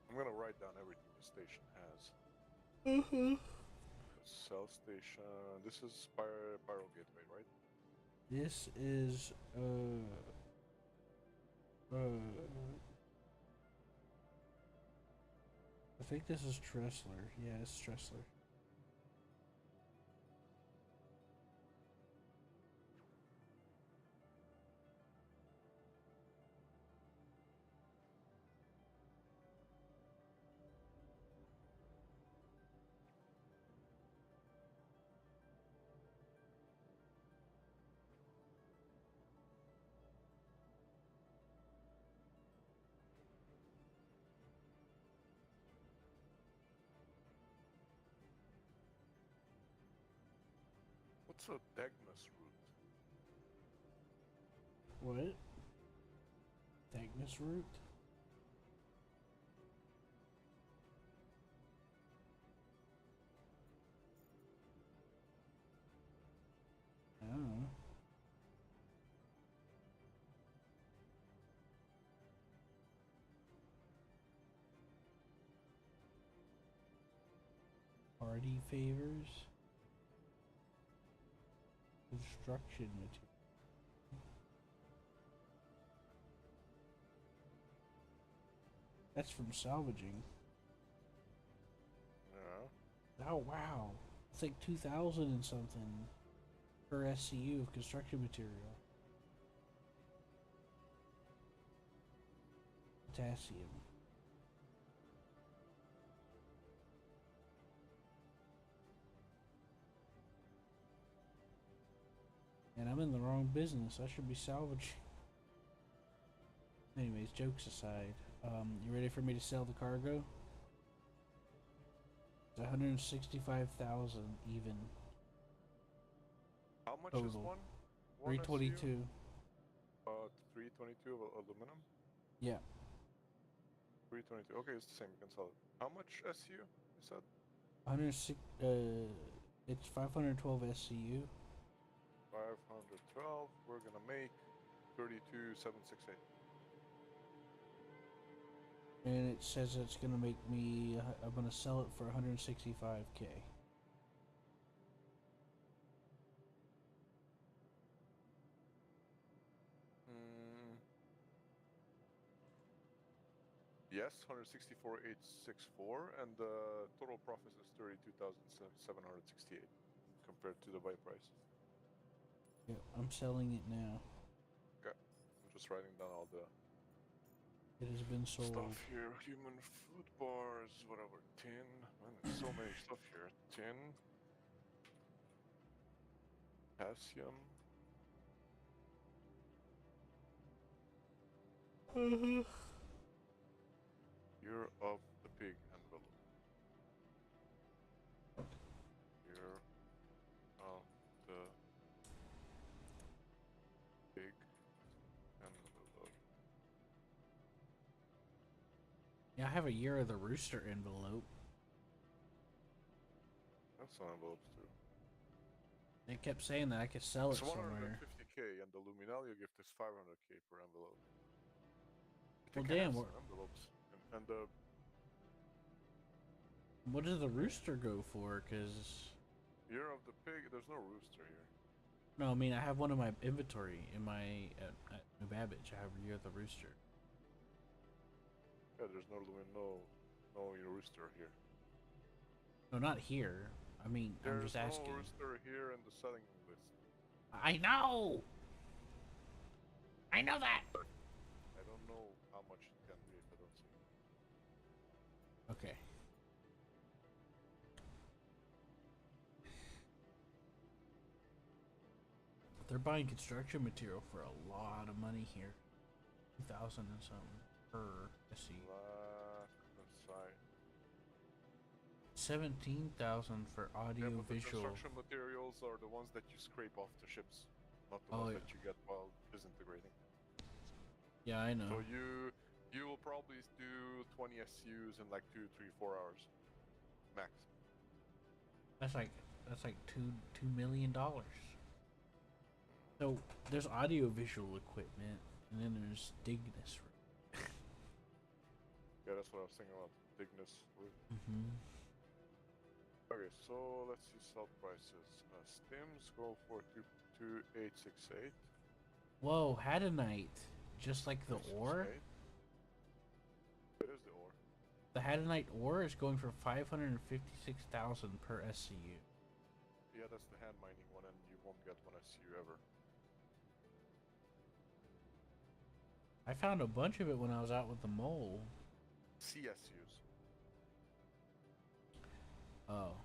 I'm gonna write down everything the station has. Cell station. This is Pyro Gateway, right? This is I think this is Tressler. Yeah, it's Tressler. What's a Degmus root? What? Dagnus root? I don't know. Party favors. Construction material. That's from salvaging. Yeah. Oh wow. It's like 2,000 and something per SCU of construction material. Potassium. And I'm in the wrong business. I should be salvaging. Anyways, jokes aside, you ready for me to sell the cargo? It's 165,000 even. How much is Total. one? 322. 322 of aluminum? Yeah. 322. Okay, it's the same. You can sell it. How much SU? You said? 106. It's 512 SCU. 512. We're gonna make 32,768. And it says it's gonna make me. I'm gonna sell it for 165K. Yes, 164,864, and the total profit is 32,768 compared to the buy price. Yeah, I'm selling it now. Okay, I'm just writing down all the It has been sold. stuff here. Human food bars, whatever. Tin. Man, there's so many stuff here. Tin. Potassium. Year of the pig envelope. Year of the pig envelope. Yeah, I have a year of the rooster envelope. That's some envelopes too. It kept saying that I could sell it It's somewhere. 150K, and the Luminalia gift is 500K per envelope. Well, They can damn. have some envelopes, and the What does the rooster go for? Cause year of the pig. There's no rooster here. no, I mean I have one in my inventory in my at New Babbage. I have a year of the rooster. Yeah, there's no rooster here. No, not here. I mean, I'm There's just no asking. rooster here in the selling list. I know. I know that. I don't know how much it can be if I don't see it. Okay. They're buying construction material for a lot of money here. 2,000 and something per SC. Black side. 17,000 for audio Yeah, but the visual. construction materials are the ones that you scrape off the ships, not the Oh, ones yeah. that you get while disintegrating. Yeah, I know. So you will probably do 20 SUs in like 2, 3, 4 hours, max. That's like $2 million. So there's audio visual equipment, and then there's Dignus. Yeah, that's what I was thinking about. Dignus. Mm-hmm. Okay, so let's see sell prices. Stims go for 2868. Whoa, Hadanite. Just like the ore? 868. It is the ore. The Hadanite ore is going for 556,000 per SCU. Yeah, that's the hand mining one, and you won't get one SCU ever. I found a bunch of it when I was out with the mole. CSUs. Oh.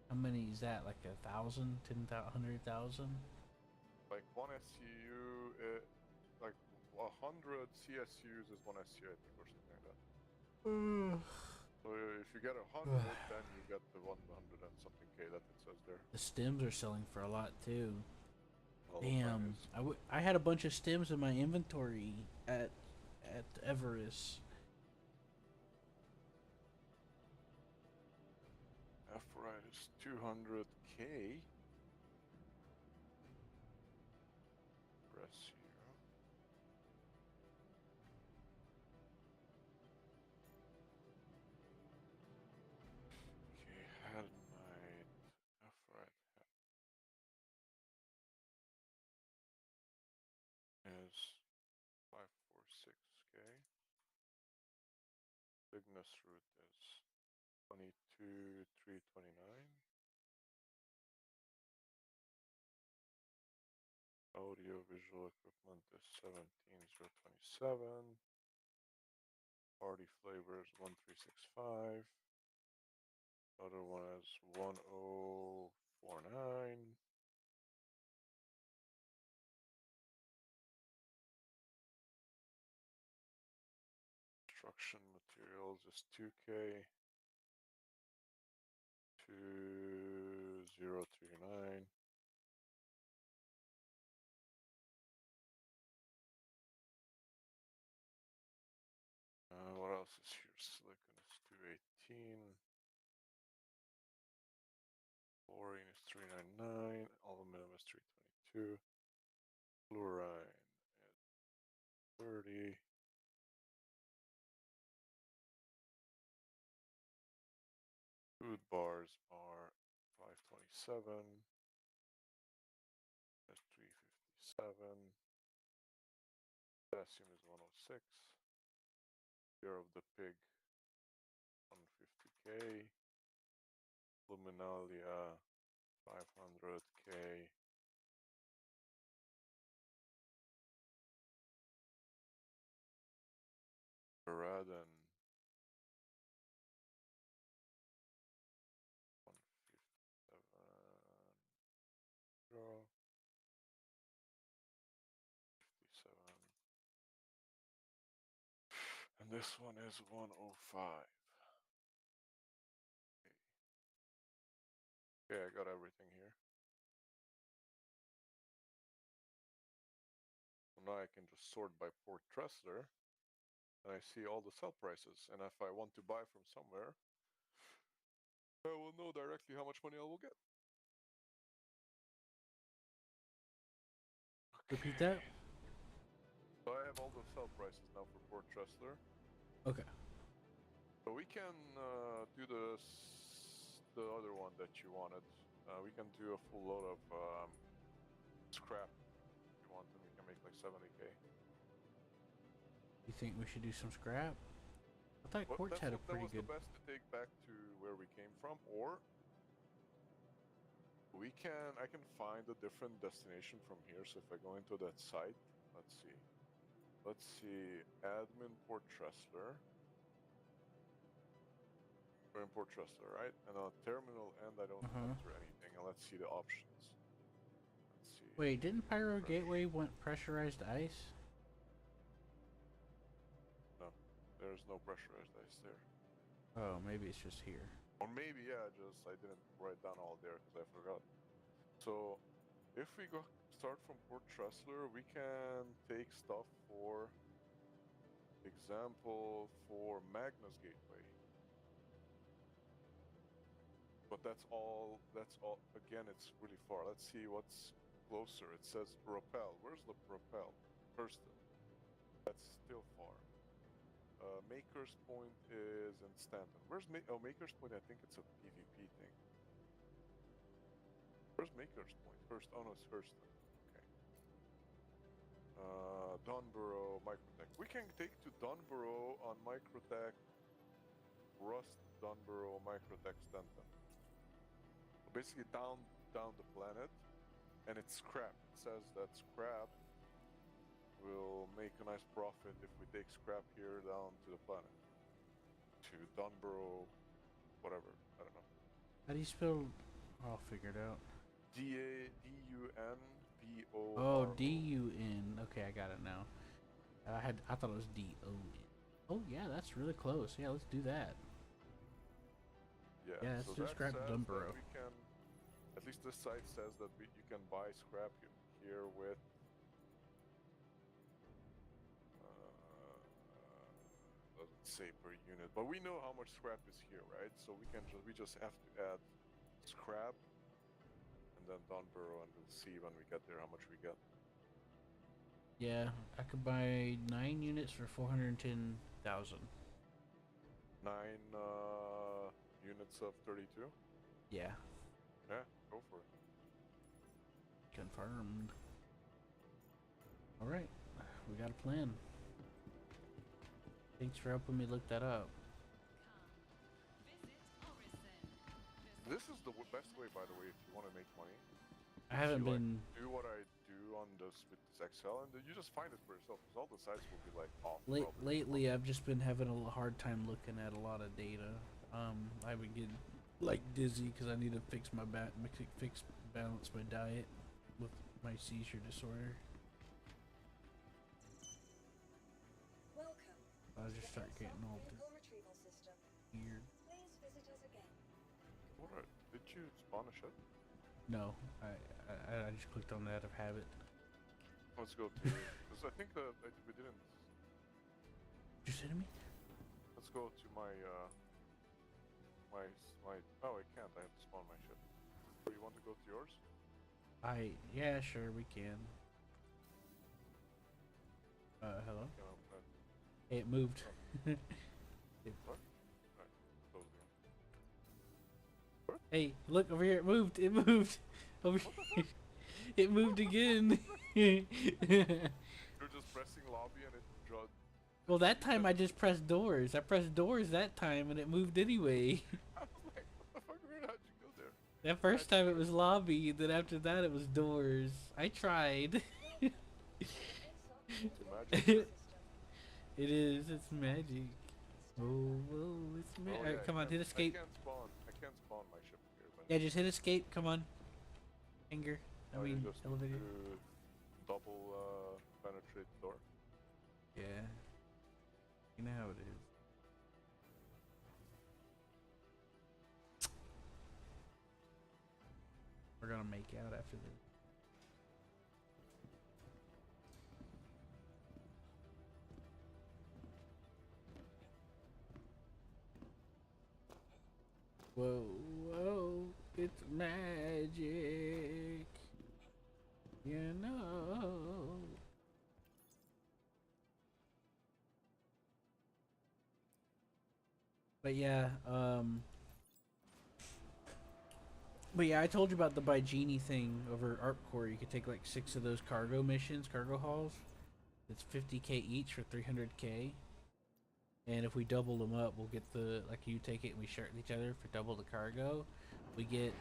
How many is that? Like 1,000? 10,000? Like one SCU, like 100 CSUs is one SCU, I think, or something like that. So if you get 100, then you get the 100 and something K that it says there. The stems are selling for a lot too. All the time Damn, is. I had a bunch of stems in my inventory at Everest. F-Ride is 200K. Press you. Okay, had my F-Ride is 546K. Cygnus route is 22,329. Audio visual equipment is 17,027. Party flavors 1365. Other one is 1049. Construction materials is 2K. 2039. What else is here? Silicon is 218. Fluorine is 399. Aluminum is 322. Fluorine is 30. Food bars are 527. That's 357. Potassium is 106. Year of the pig 150K. Luminalia 500K. Paradan 157. 57. And this one is 105. Okay, I got everything here. So now I can just sort by Port Tressler, and I see all the sell prices. And if I want to buy from somewhere, I will know directly how much money I will get. Repeat that? So I have all the sell prices now for Port Tressler. Okay. So we can do the other one that you wanted. We can do a full load of scrap if you want, and we can make like 70K. You think we should do some scrap? I thought Quartz had a That pretty was good. the best to take back to where we came from, or I can find a different destination from here. So if I go into that site, let's see, admin Port Tressler. We're in Port Tressler, right? And on terminal end, I don't enter anything, and let's see the options. Let's see. Wait, didn't Pyro Gateway want pressurized ice? No, there's no pressurized ice there. Oh, maybe it's just here. Or maybe, yeah, I didn't write down all there because I forgot. So, if we start from Port Tressler, we can take stuff for example for Magnus Gateway. But that's all. Again, it's really far. Let's see what's closer. It says Rappel. Where's the Rappel? Hurston. That's still far. Maker's Point is in Stanton. Where's Maker's Point? I think it's a PvP thing. Where's Maker's Point? First, oh no, it's Hurston. Okay. Donborough, Microtech. We can take to Donborough on Microtech. Rust, Donborough, Microtech, Stanton. So basically down the planet, and it's scrap. It says that scrap will make a nice profit if we take scrap here down to the planet. To Donborough, whatever. I don't know. How do you spell? I'll figure it out. Dunboro. Oh, DUN. Okay, I got it now. I thought it was DON. Oh yeah, that's really close. Yeah, let's do that. Yeah, let's do that scrap says Dunborough. that we can, at least this site says that you can buy scrap here with doesn't say per unit, but we know how much scrap is here, right? So we just have to add scrap and then Donborough, and we'll see when we get there how much we get. Yeah, I could buy 9 units for 410,000. 9 units of 32? Yeah, Yeah, go for it. confirmed. All right, we got a plan. Thanks for helping me look that up. This is the best way, by the way, if you want to make money. I haven't you, been. Like, do what I do on this with this Excel, and then you just find it for yourself. Because all the sites will be like off. Lately, I've just been having a hard time looking at a lot of data. I've been getting like dizzy because I need to balance my diet with my seizure disorder. Welcome. I just start getting all Vehicle retrieval system. weird. Please visit us again. Did you spawn a ship? No, I just clicked on that out of habit. Let's go to. Because I think that we didn't. Did you say to me? Let's go to my. Oh, I can't. I have to spawn my ship. Do you want to go to yours? Yeah, sure, we can. Hello? Can I, Hey, it moved. what? Alright, close again. Hey, look over here. It moved. It moved. Over here. It moved again. You're just pressing lobby and it draws. Well, that time I just pressed doors. I pressed doors that time and it moved anyway. I was like, what the fuck, weird, how'd you go there? That first time it was lobby, then after that it was doors. I tried. It's magic. It is. It's magic. Oh, whoa, it's magic. Oh, Alright, come on, hit escape. I can't spawn my ship here. But Yeah, just hit escape. Come on. Finger. I you mean, just elevator. do double penetrate door. Yeah. You know how it is. We're gonna make out after this. Whoa, whoa, it's magic. You know. But yeah, I told you about the buy genie thing over ArcCore. You could take like 6 of those cargo missions, cargo hauls. It's 50k each for 300k. And if we double them up, we'll get the, like you take it and we share it with each other for double the cargo. We get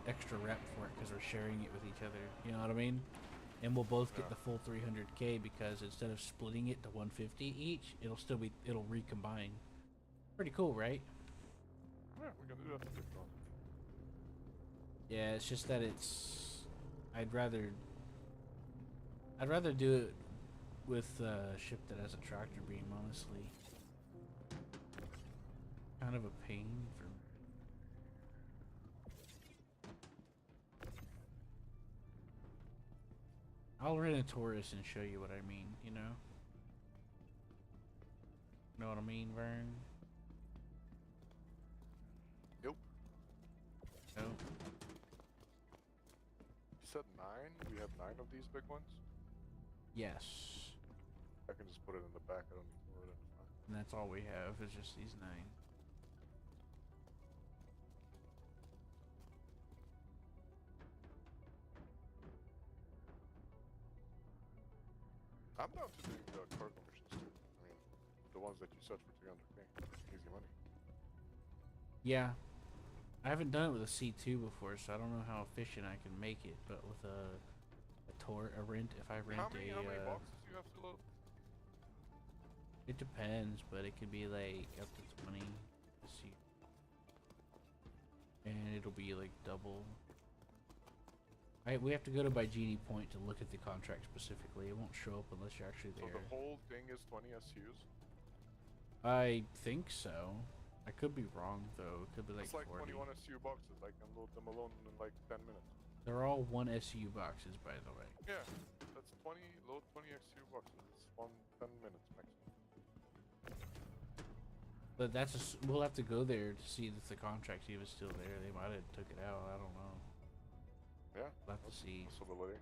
extra rep for it because we're sharing it with each other. You know what I mean? And we'll both get the full 300k because instead of splitting it to 150 each, it'll recombine. Pretty cool, right? Yeah, we can do that. Yeah, it's just that I'd rather do it with a ship that has a tractor beam, honestly. Kind of a pain for me. I'll rent a Taurus and show you what I mean, you know? Know what I mean, Vern? Nope. No? You said 9? We have 9 of these big ones? Yes. I can just put it in the back. I don't need to put it in the front. And that's all we have, is just these 9. I'm down to doing the cargo missions too. I mean, the ones that you said for 300k. Easy money. Yeah. I haven't done it with a C2 before, so I don't know how efficient I can make it. But with a rent, if I rent How many a, boxes do you have to load? it depends, but it could be like up to 20. Let's see. And it'll be like double. We have to go to by Genie Point to look at the contract specifically. It won't show up unless you're actually So there. the whole thing is 20 SUs? I think so. I could be wrong though. It could be like It's like 40. 21 SU boxes. I can load them alone in like 10 minutes. They're all 1 SU boxes, by the way. Yeah, that's 20, load 20 SU boxes. It's 10 minutes maximum. But that's we'll have to go there to see if the contract's even still there. They might have took it out. I don't know. Yeah, We'll have to see. possibility.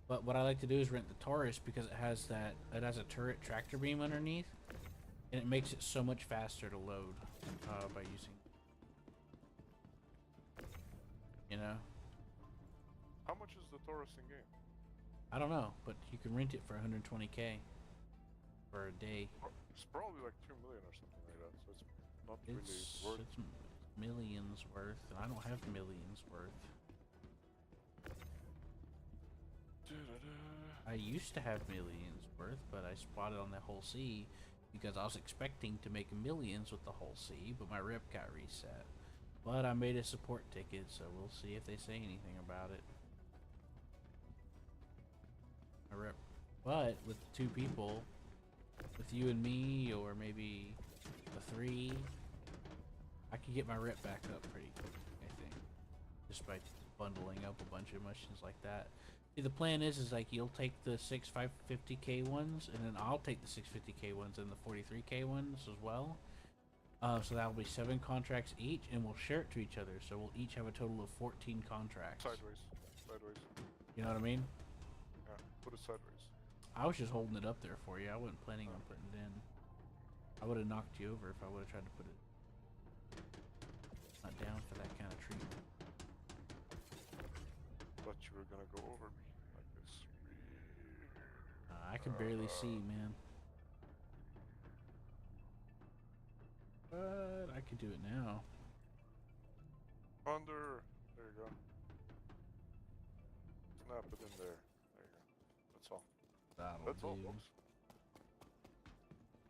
But what I like to do is rent the Taurus because it has a turret tractor beam underneath, and it makes it so much faster to load by using. You know. How much is the Taurus in game? I don't know, but you can rent it for 120k for a day. It's probably like 2 million or something like that. So it's not really It's worth. millions worth, and I don't have millions worth. I used to have millions worth, but I spotted on the whole sea because I was expecting to make millions with the whole sea, but my rep got reset. But I made a support ticket, so we'll see if they say anything about it. My rep, but with 2 people, with you and me, or maybe a 3, I could get my rep back up pretty quick, I think, just by bundling up a bunch of missions like that. See, the plan is like you'll take the 550k ones, and then I'll take the 650k ones and the 43k ones as well. So that'll be 7 contracts each, and we'll share it to each other. So we'll each have a total of 14 contracts. Sideways. You know what I mean? Yeah, put it sideways. I was just holding it up there for you. I wasn't planning on putting it in. I would have knocked you over if I would have tried to put it. Not down for that kind of treatment. Thought you were gonna go over me like this. I can barely see, man. But I could do it now. Under. There you go. Snap it in there. There you go. That's all. That's all, folks.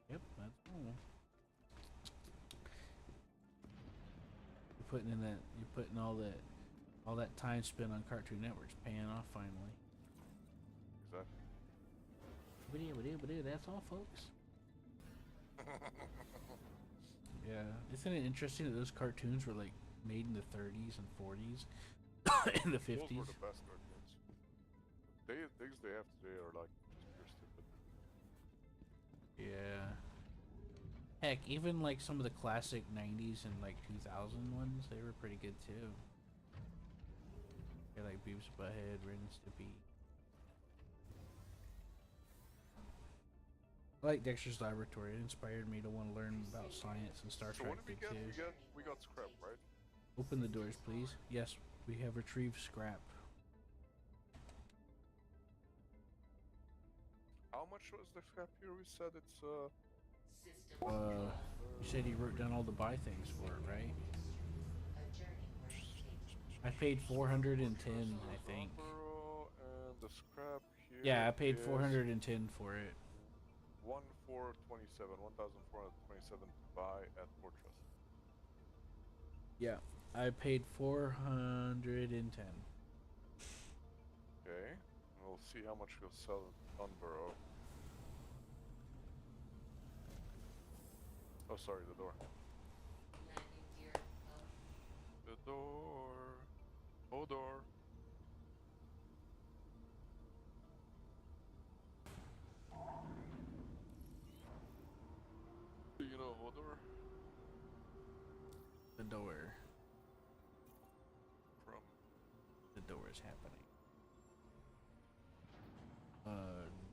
Yep, that's all. You're putting in that. You're putting all that time spent on Cartoon Network's paying off finally. Exactly. That's all, folks. Yeah, isn't it interesting that those cartoons were like made in the 30s and 40s, in the 50s? Those were the best cartoons. Things they have today are like just pure stupid. Yeah. Heck, even like some of the classic 90s and like 2000 ones, they were pretty good too. Yeah, like Beavis and Butthead, Ren and Stimpy. I like Dexter's Laboratory. It inspired me to want to learn about science and Star So Trek what did we too. get? We got scrap, right? Open the doors, please. Yes, we have retrieved scrap. How much was the scrap here? We said it's You said you wrote down all the buy things for it, right? I paid 410, I think. And the scrap here. Yeah, I paid is 410 for it. 1427 to buy at Fortress. Yeah, I paid 410. Okay, and we'll see how much we'll sell at Dunborough. Oh, sorry, the door. The door. Oh, door. Do you know Hodor? The door. From The door is happening.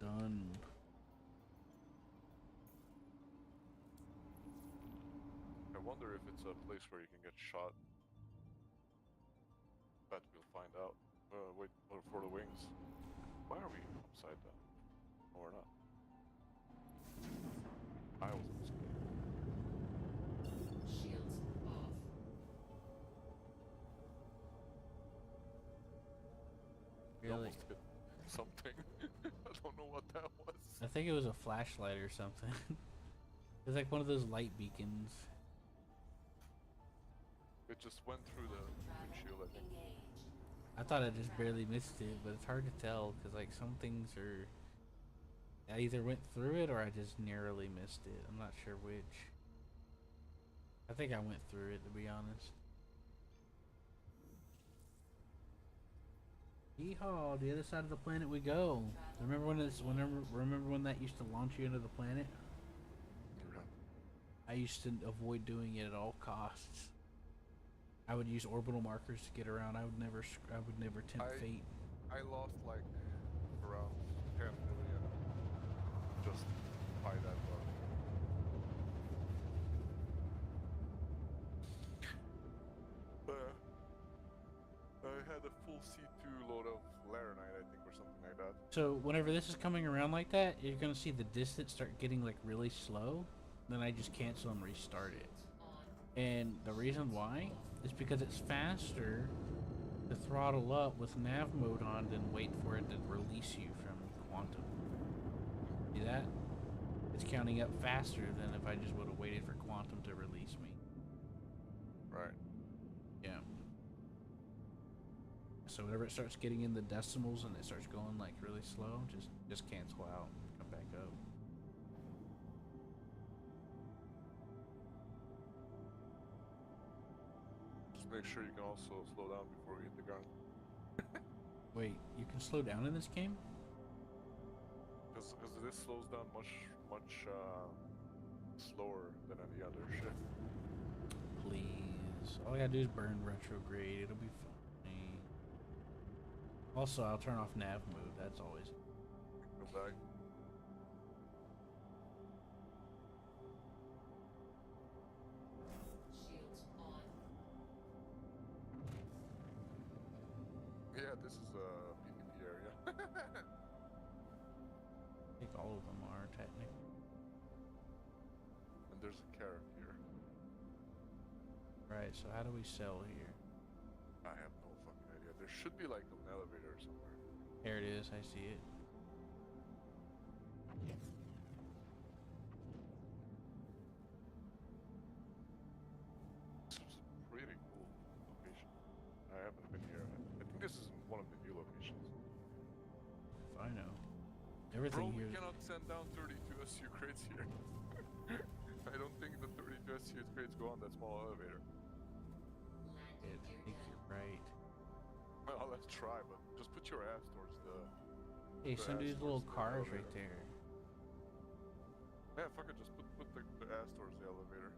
Done. I wonder if it's a place where you can get shot. But we'll find out wait for the wings. Why are we upside down? No, we're not. I was upside down. Shields off. We Really? almost hit something. I don't know what that was. I think it was a flashlight or something. It was like one of those light beacons. It just went through the windshield, I think. Engage. I thought I just barely missed it, but it's hard to tell because like some things are. I either went through it or I just narrowly missed it. I'm not sure which. I think I went through it, to be honest. Yeehaw! The other side of the planet we go. Remember when remember when that used to launch you into the planet? I used to avoid doing it at all costs. I would use orbital markers to get around. I would never tempt fate. I lost like around 10 million just by that bug. I had a full C2 load of laranite, I think, or something like that. So whenever this is coming around like that, you're gonna see the distance start getting like really slow. Then I just cancel and restart it. And the reason why is because it's faster to throttle up with nav mode on than wait for it to release you from quantum. See that? It's counting up faster than if I just would have waited for quantum to release me. Right. Yeah. So whenever it starts getting in the decimals and it starts going like really slow, just cancel out, come back up. Just make sure you can also slow down before we hit the ground. Wait, you can slow down in this game? Because this slows down much slower than any other ship. Please. All I gotta do is burn retrograde. It'll be fine. Also, I'll turn off nav mode. That's always. Come back. Shields on. Yeah, this is a PvP area. I think all of them are technically. And there's a carrot here. Right. So how do we sell here? I have no fucking idea. There should be like an elevator somewhere. There it is. I see it. This is a pretty cool location. I haven't been here. I think this is one of the new locations. If I know. Everything Bro, we here. cannot send down 32 SU crates here. I don't think the 32 SU crates go on that small elevator. Landing I gear think down. you're right. Well, let's try, but just put your ass towards the... Hey, some ass dude's little towards the cars elevator. right there. Yeah, fuck it, just put the ass towards the elevator.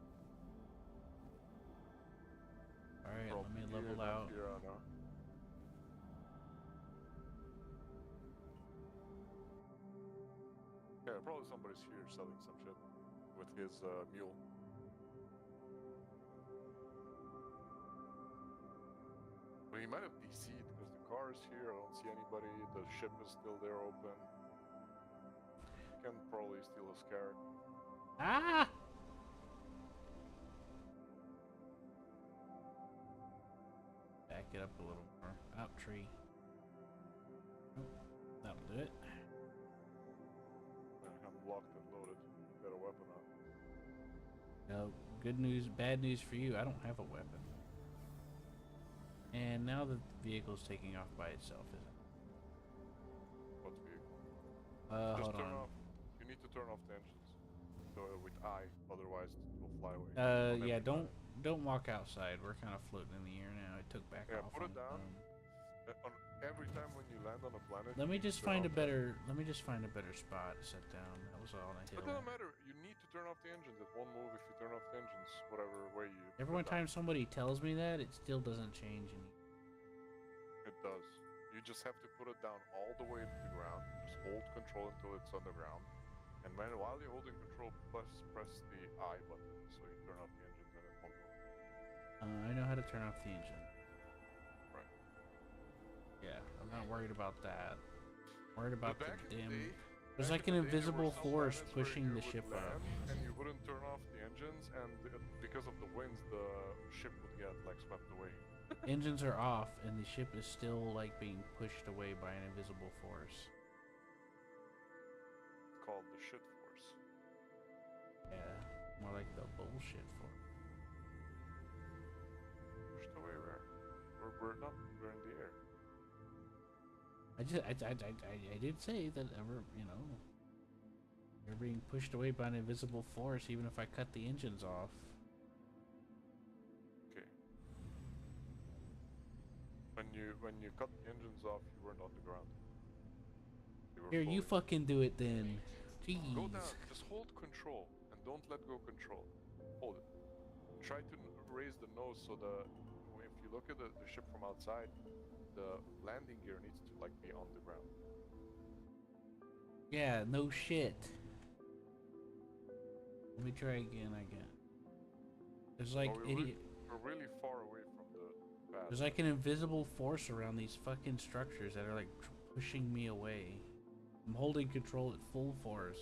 All right, Bro, let me here, level not out. Here, no. Yeah, probably somebody's here selling some shit with his mule. But he might have DC'd because the car is here. I don't see anybody. The ship is still there open. Can probably steal his carrot. Ah! Back it up a little more. Out tree. That'll do it. I'm locked and loaded. Got a weapon on. No, good news, bad news for you. I don't have a weapon. And now the vehicle's taking off by itself, isn't it? What vehicle? Hold Just turn on. off. You need to turn off the engines. So with I, otherwise it will fly away. Yeah, don't walk outside. We're kind of floating in the air now. It took back Yeah, off. put on it down. On every time when you land on a planet. Let me you just turn find a off the- better. Let me just find a better spot to sit down. That was all I It hit. doesn't matter. You need to turn off the engines. It won't move if you turn off the engines. Whatever way you. Every put it down. time somebody tells me that, it still doesn't change any. It does. You just have to put it down all the way to the ground. Just hold control until it's on the ground. And while you're holding control, press the I button so you turn off the engines and it won't move. I know how to turn off the engine. Right. Yeah. Not worried about that. Worried about But back the in dim. day, There's back like in an the day, there were invisible some force planets where pushing you the would ship up. land and you wouldn't turn off the engines, and because of the winds, the ship would get like swept away. Engines are off, and the ship is still like being pushed away by an invisible force. It's called the shit force. Yeah, more like the bullshit force. Pushed away where? We're not. We're in the air. I did say that you're being pushed away by an invisible force, even if I cut the engines off. Okay. When you cut the engines off, you weren't on the ground. You were Here, you floating. fucking do it then. Jeez. Go down. Just hold control and don't let go control. Hold it. Try to raise the nose so if you look at the ship from outside, the landing gear needs to like be on the ground. Yeah, no shit. Let me try again. There's like We're really far away from the pad. there's like an invisible force around these fucking structures that are like pushing me away. I'm holding control at full force.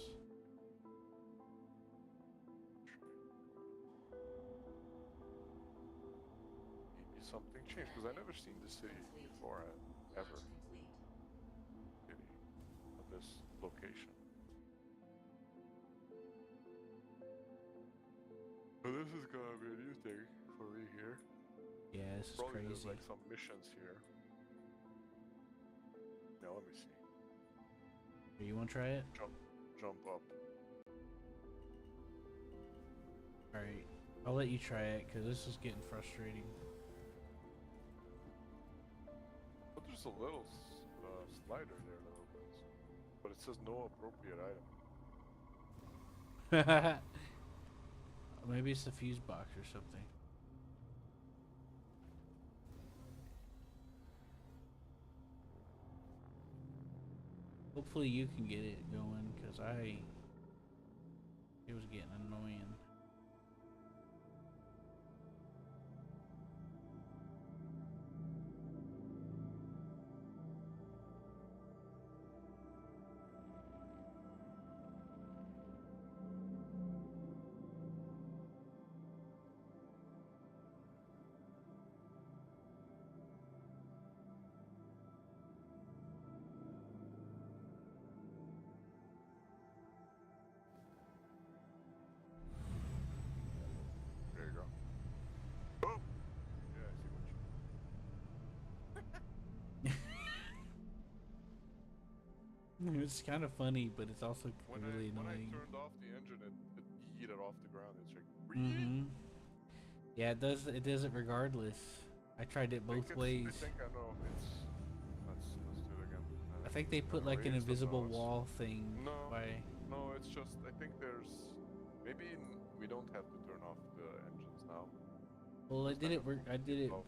Maybe something changed because I never seen the city before ever. City at this location. But this is gonna be a new thing for me here. Yeah, this is Probably there's crazy. like some missions here. Now let me see. Here, you want to try it? Jump up. All right, I'll let you try it because this is getting frustrating. But there's a little slider there that opens, but it says no appropriate item. Maybe it's the fuse box or something. Hopefully you can get it going, because it was getting annoying. There you go. Oh! Yeah, I see what you It's kind of funny, but it's also really when I annoying. turned off the engine, it yeeted off the ground. It's like, Yeah, it does it regardless. I tried it both I ways. think I know. Let's do it again. I think they put like an Raise the invisible nose. wall thing No, by. no, it's just I think maybe we don't have to turn off the engines now. Well, I did it. I did it. off.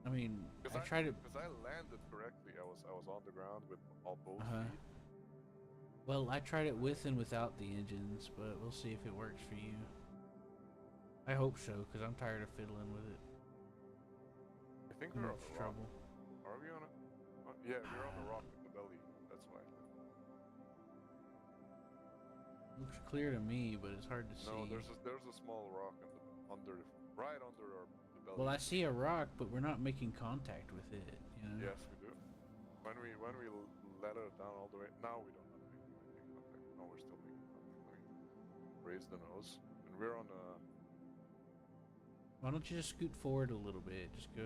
I mean, I tried it. Because I landed correctly. I was on the ground with both Uh-huh. feet. Well, I tried it with and without the engines, but we'll see if it works for you. I hope so, because I'm tired of fiddling with it. I think Too we're on much the rock. trouble. Are we on it? Yeah, we're on the rock with the belly. That's why. Looks clear to me, but it's hard to see. No, there's a small rock right under the belly. Well, I see a rock, but we're not making contact with it. You know? Yes, we do. When we let it down all the way, now we don't have to make contact. No, we're still making contact. Let me raise the nose, and we're on a. Why don't you just scoot forward a little bit? Just go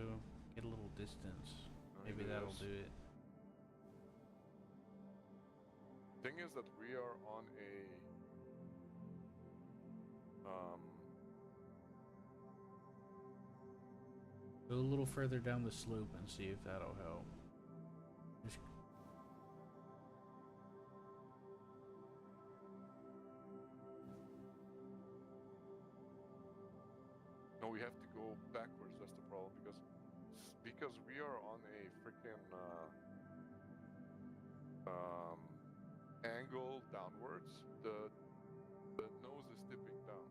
get a little distance. Maybe that'll do it. Thing is that we are on a Go a little further down the slope and see if that'll help. Just no, we have to go backwards. That's the problem because we are on a freaking angle downwards. The nose is dipping down,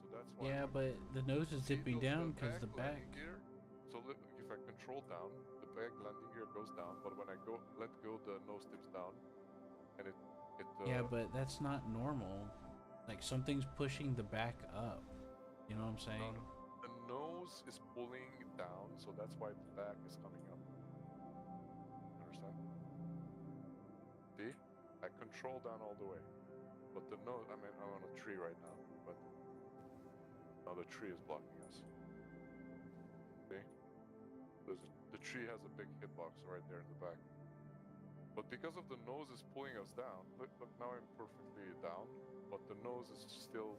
so that's why. yeah, but the nose is See dipping those, down because the back. landing gear? So look, if I I control down, the back landing gear goes down, but when I go let go, the nose tips down, and it Yeah, but that's not normal. Like something's pushing the back up. You know what I'm saying? no, the nose is pulling down, so that's why the back is coming up. Understand? See? I control down all the way, but the nose. I mean, I'm on a tree right now, but now the tree is blocking us. See? The tree has a big hitbox right there in the back. But because of the nose is pulling us down, look, now I'm perfectly down, but the nose is still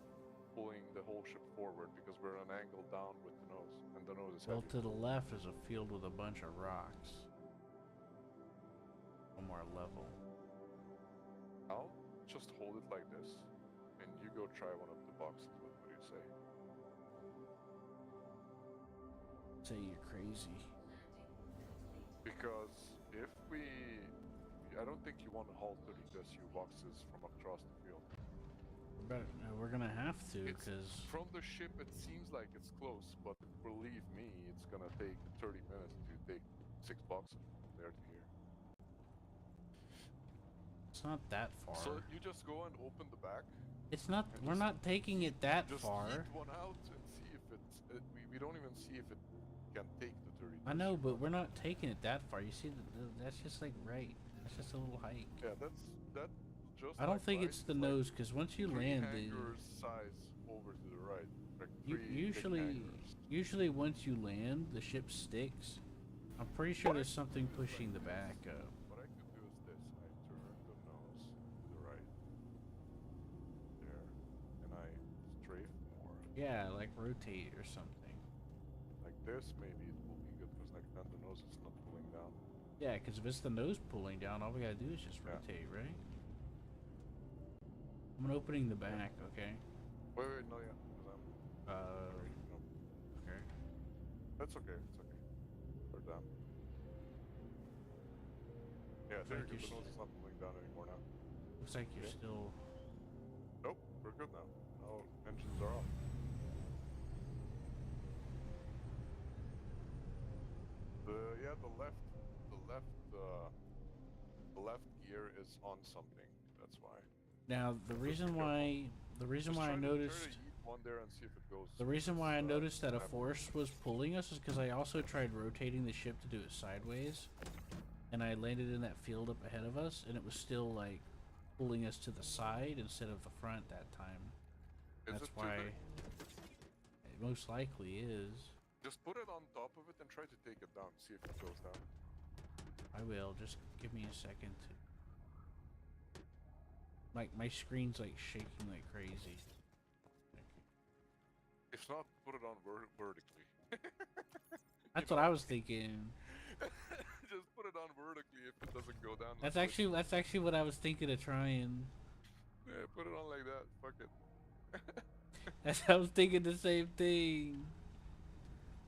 pulling the whole ship forward because we're at an angle down with the nose, and the nose is Well, heavy. to the left is a field with a bunch of rocks. One more level. I'll just hold it like this, and you go try one of the boxes. What do you say? Say you're crazy. Because if I don't think you want to haul 30 SU boxes from across the field. We're gonna have to, It's- because From the ship, it seems like it's close, but believe me, it's gonna take 30 minutes to take 6 boxes from there to here. it's not that far. So you just go and open the back. It's not. and We're just not taking it that Just far. eat one out and see if it's. We don't even see if it can take the 30. I know, but we're not taking it that far. You see, that's just like right. That's just a little hike. Yeah, that just. I don't like think right, it's the like nose, because once you 3 land, hangers size over to the right. Like you 3 big hangers. usually once you land, the ship sticks. I'm pretty sure there's something pushing the back up. What I could do is this: I turn the nose to the right, there, and I strafe more. Yeah, like rotate or something. Like this, maybe it will be good because like then the nose is not pulling down. Yeah, because if it's the nose pulling down, all we gotta do is just Yeah. rotate, right? I'm opening the back, okay? Wait, no, yeah, because I'm. No, Okay. that's okay. It's okay. We're done. Yeah, Looks there like you go. you're The nose is not pulling down anymore now. Looks like you're Okay. still. Nope, we're good now. Now engines are off. The left gear is on something. That's why. Now the Just reason be careful. why I Try noticed to eat one there and see if it goes. the reason why I noticed that a snap. force was pulling us is because I also tried rotating the ship to do it sideways, and I landed in that field up ahead of us, and it was still like pulling us to the side instead of the front that time. Is That's it too why big? it most likely is. Just put it on top of it and try to take it down. See if it goes down. I will. Just give me a second to. Like my screen's like shaking like crazy. If not, put it on vertically. That's what I was thinking. Just put it on vertically. If it doesn't go down. That's let's switch. actually what I was thinking of trying. Yeah, put it on like that. Fuck it. I was thinking the same thing.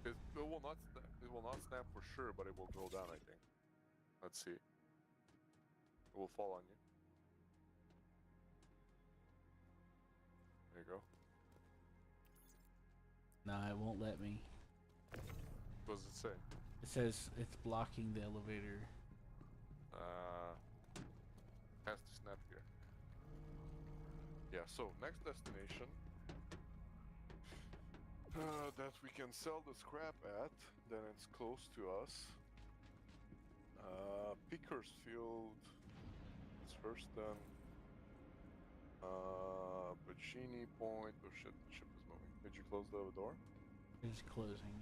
It will not. It will not snap for sure, but it will go down. I think. Let's see. It will fall on you. There you go. Nah, it won't let me. What does it say? It says it's blocking the elevator. Has to snap here. Yeah. So next destination. That we can sell the scrap at, then it's close to us. Pickersfield. It's Hurston. Bacini Point. Oh shit, the ship is moving. Did you close the door? It's closing.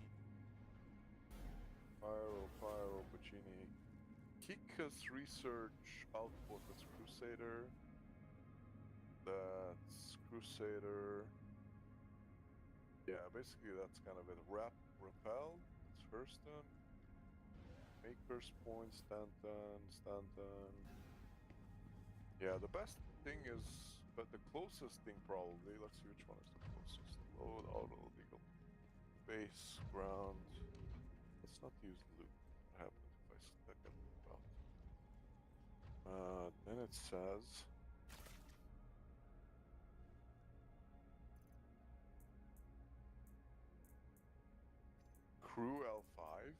Pyro, Bacini. Kikas Research Outpost. That's Crusader. That's Crusader. Yeah, basically that's kind of it. Rappel. It's Hurston. Maker's Point, Stanton. Yeah, the best thing is, but the closest thing probably, let's see which one is the closest. Load, auto, legal. Base, ground. Let's not use loot. What happens if I stick it out? Then it says... Crew L5.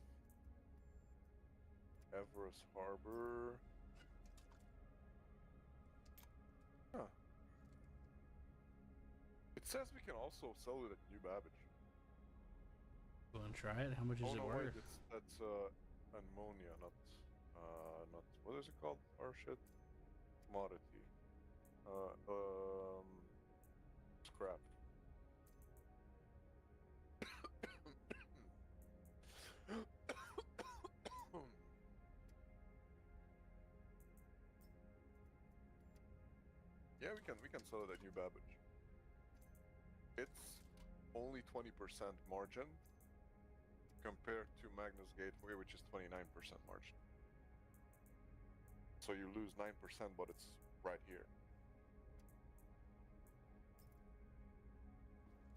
Everest Harbor. Huh. It says we can also sell it at New Babbage. Go and try it. How much is Oh it no, worth? wait, that's ammonia, not what is it called? Our shit, commodity. Scrap. Yeah, we can sell it at New Babbage. It's only 20% margin compared to Magnus Gateway, which is 29% margin. So you lose 9%, but it's right here.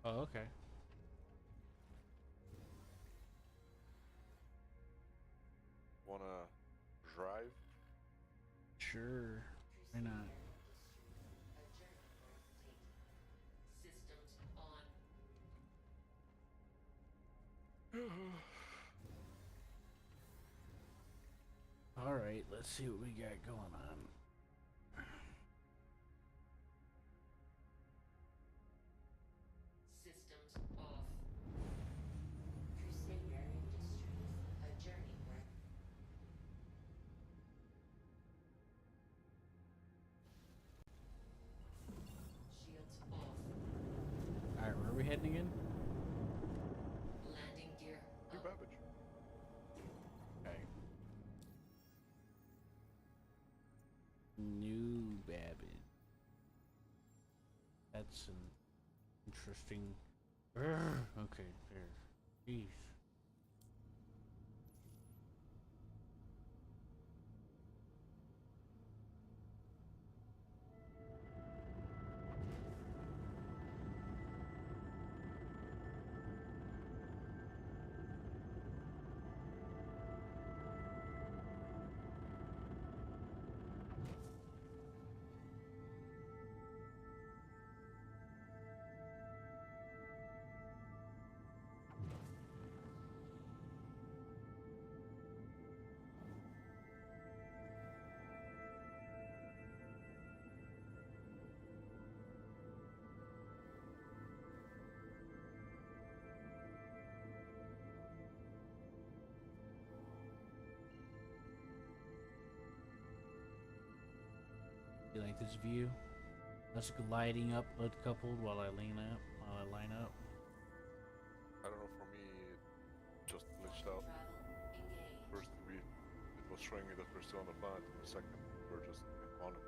Oh, okay. Wanna drive? Sure. Why not? A journey worth taking. Systems on. All right, let's see what we got going on. Systems off. Crusader Industries. A journey worth. Shields off. All right, where are we heading again? Landing gear New up. Babbage. Okay. New Babbage. That's an interesting. Okay, there. Jeez. You like this view? Us gliding up, coupled while I line up. I don't know, for me, it just glitched out. Travel engaged. First, it was showing me that we're still on the planet, and the second, we're just on it.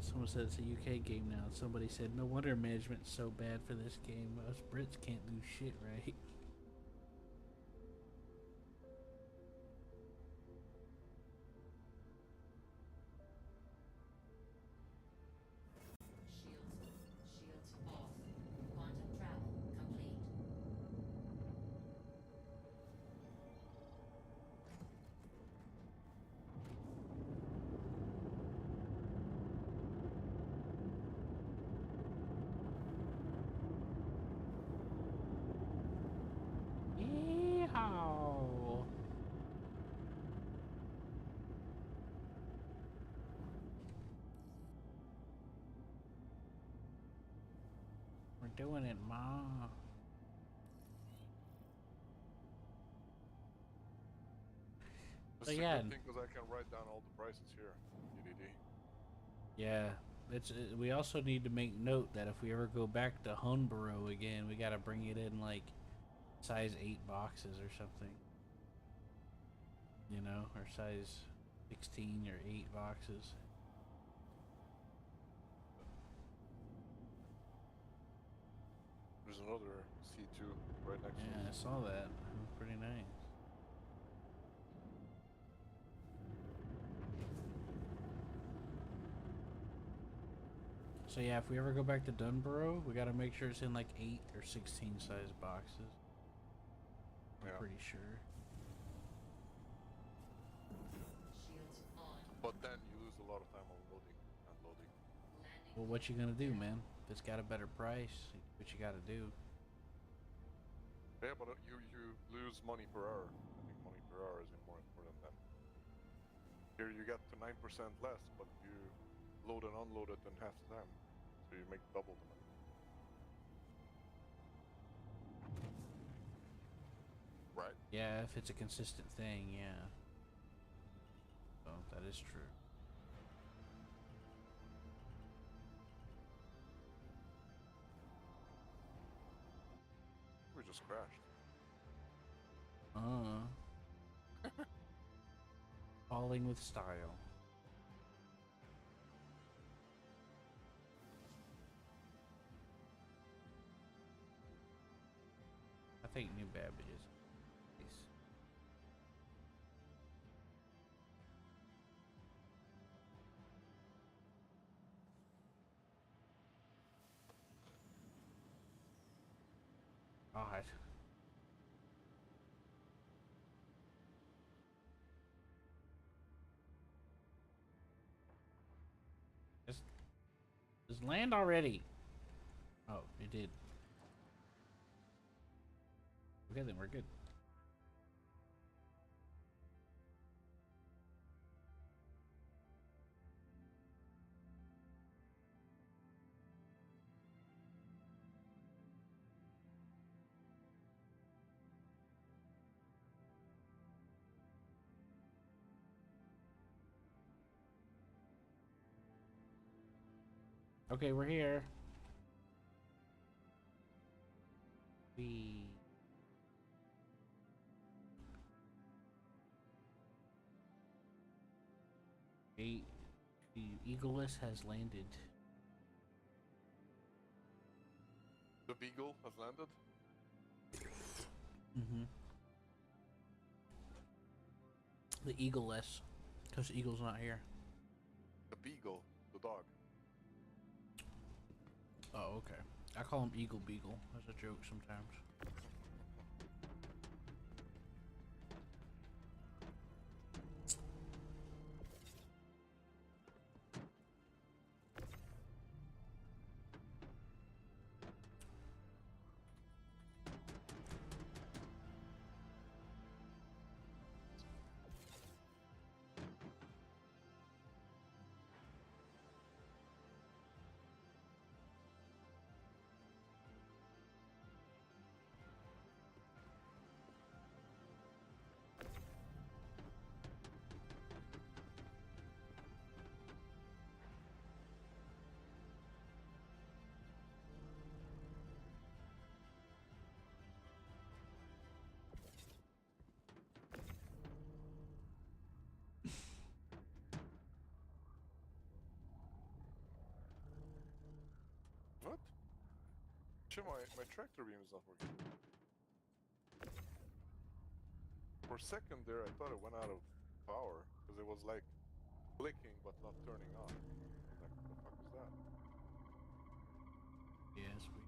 Someone said it's a UK game now. Somebody said, no wonder management's so bad for this game. Us Brits can't do shit right. Shields off. Quantum travel complete. Yeehaw! We're doing it, Ma. It's So a yeah, good thing because I can write down all the prices here. UDD. yeah. We also need to make note that if we ever go back to Hunborough again, we gotta bring it in like size 8 boxes or something. You know, or size 16 or 8 boxes. There's another C2 right next to Yeah, I us. saw that. It was pretty nice. So yeah, if we ever go back to Dunborough, we gotta make sure it's in like 8 or 16 size boxes. I'm Yeah. pretty sure. Well, what you gonna do, man? If it's got a better price, what you gotta do? Yeah, but you lose money per hour. I think money per hour is more important than here. You get to 9% less, but you load and unload it in half the time, so you make double the money. Right? Yeah, if it's a consistent thing, yeah. Oh, that is true. We just crashed. Falling with style. I think new Babbage's. Nice. God. Just land already. Oh, it did. Okay, then we're good. Okay, we're here. We the Eagleless has landed. The Beagle has landed. Mm-hmm. The Eagleless, because Eagle's not here. The Beagle, the dog. Oh, okay. I call him Eagle Beagle as a joke sometimes. What? Shit, my tractor beam is not working. For a second there, I thought it went out of power because it was like blinking but not turning on. I'm like, what the fuck is that? Yes, we.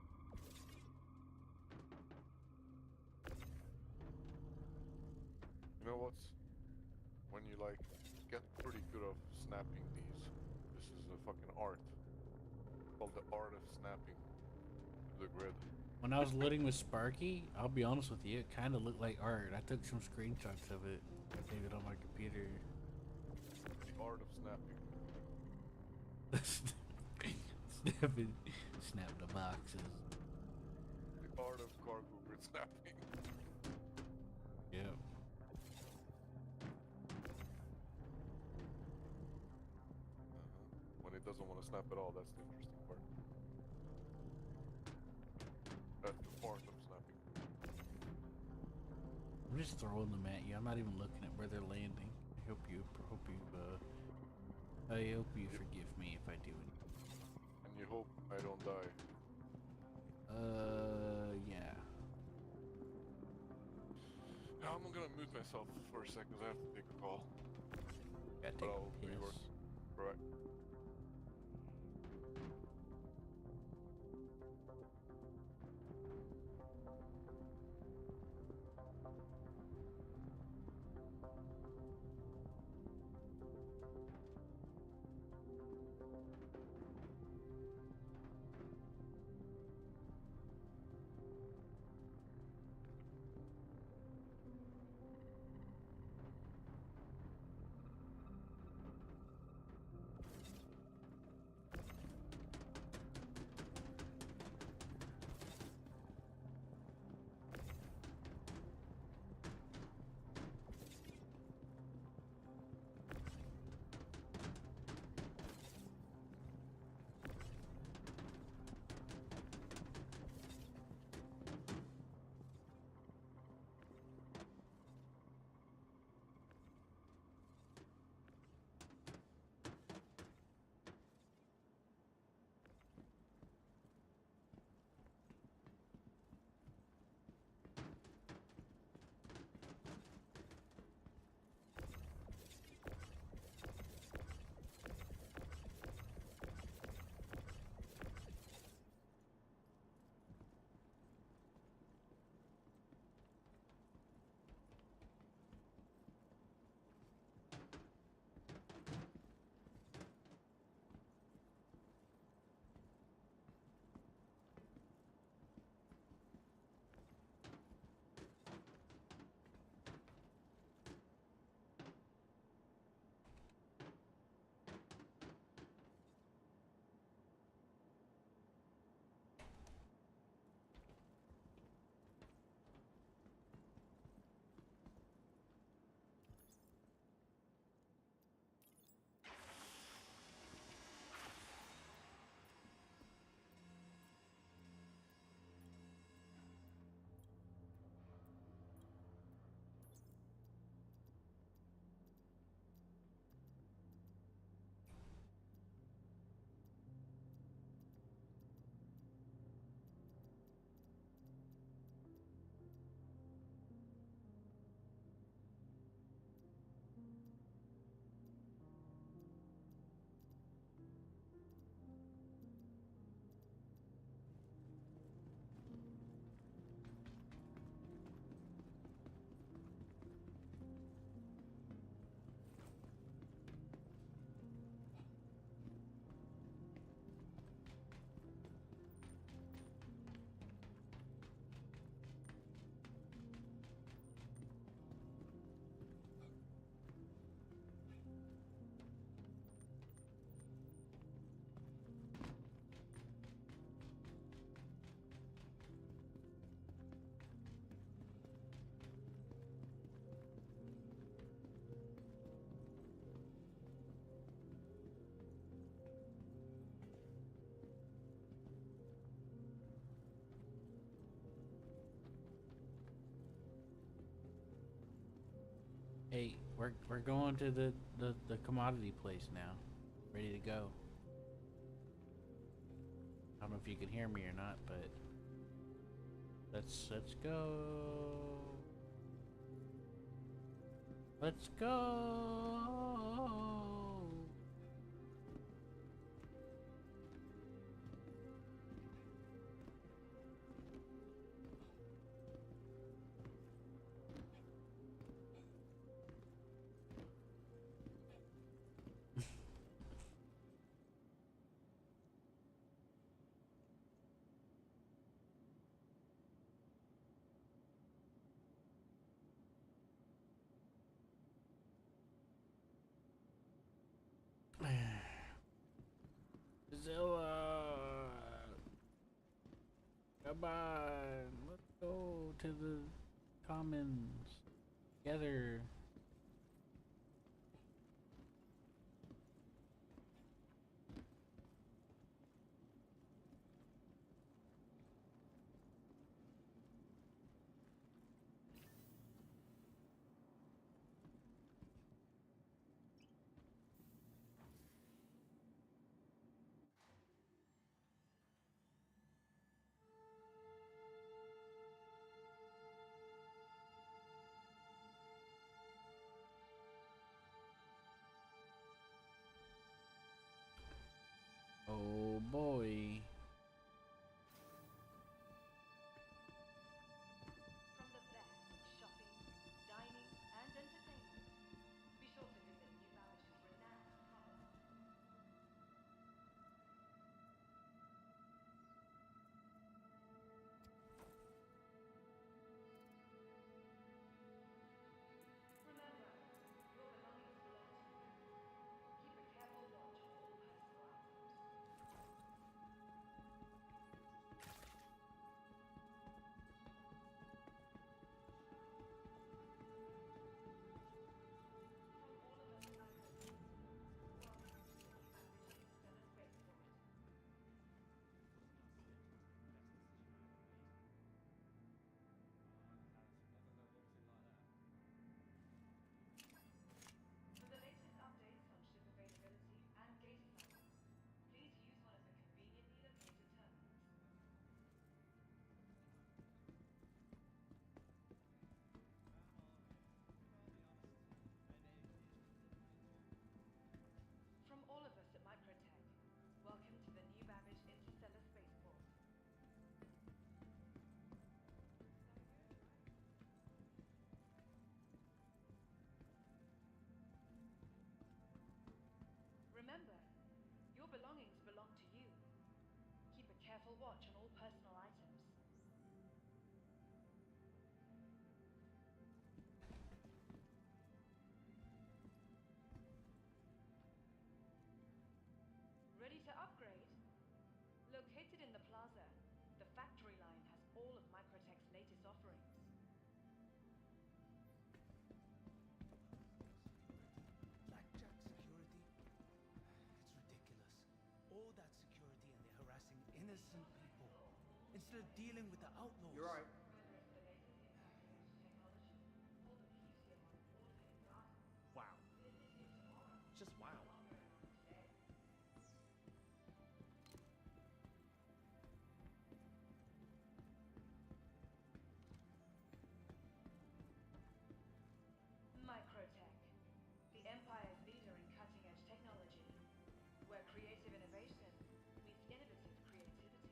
You know what's when you like get pretty good of snapping these? This is a fucking art called the art of snapping the grid. When I was loading with Sparky, I'll be honest with you, it kind of looked like art. I took some screenshots of it, saved it on my computer. The art of snapping. Snap the boxes. The art of cargo grid snapping. Yeah. When it doesn't want to snap at all, that's the interesting part. That's the part of snapping. I'm just throwing them at you. I'm not even looking at where they're landing. I hope you forgive me if I do it. And you hope I don't die. Yeah. I'm gonna mute myself for a second. I have to take a call. Gotta But take I'll a be yours. piss. Right. We're going to the commodity place now. Ready to go. I don't know if you can hear me or not, but let's go. Let's go. Zilla, come on, let's go to the commons together. Oh boy. From the best of shopping, dining, and entertainment, be sure to visit New Babbage's renowned common. Remember, your belongings belong to you. Keep a careful watch on all personal items. From all of us at Microtech, welcome to the New Babbage Interstellar Spaceport. For the latest updates on ship availability and gate assignments, please use one of the conveniently located terminals. From all of us at Microtech, welcome to the New Babbage Interstellar Spaceport. Remember, your belongings belong to you. Keep a careful watch on all personal items. Ready to upgrade? Located in the plaza, the factory line has all of Microtech's latest offerings. Blackjack security? It's ridiculous. All that security and they're harassing innocent people instead of dealing with the outlaws. You're right. Wow. Just wow. Microtech, the Empire's leader in cutting-edge technology, where creative innovation meets innovative creativity.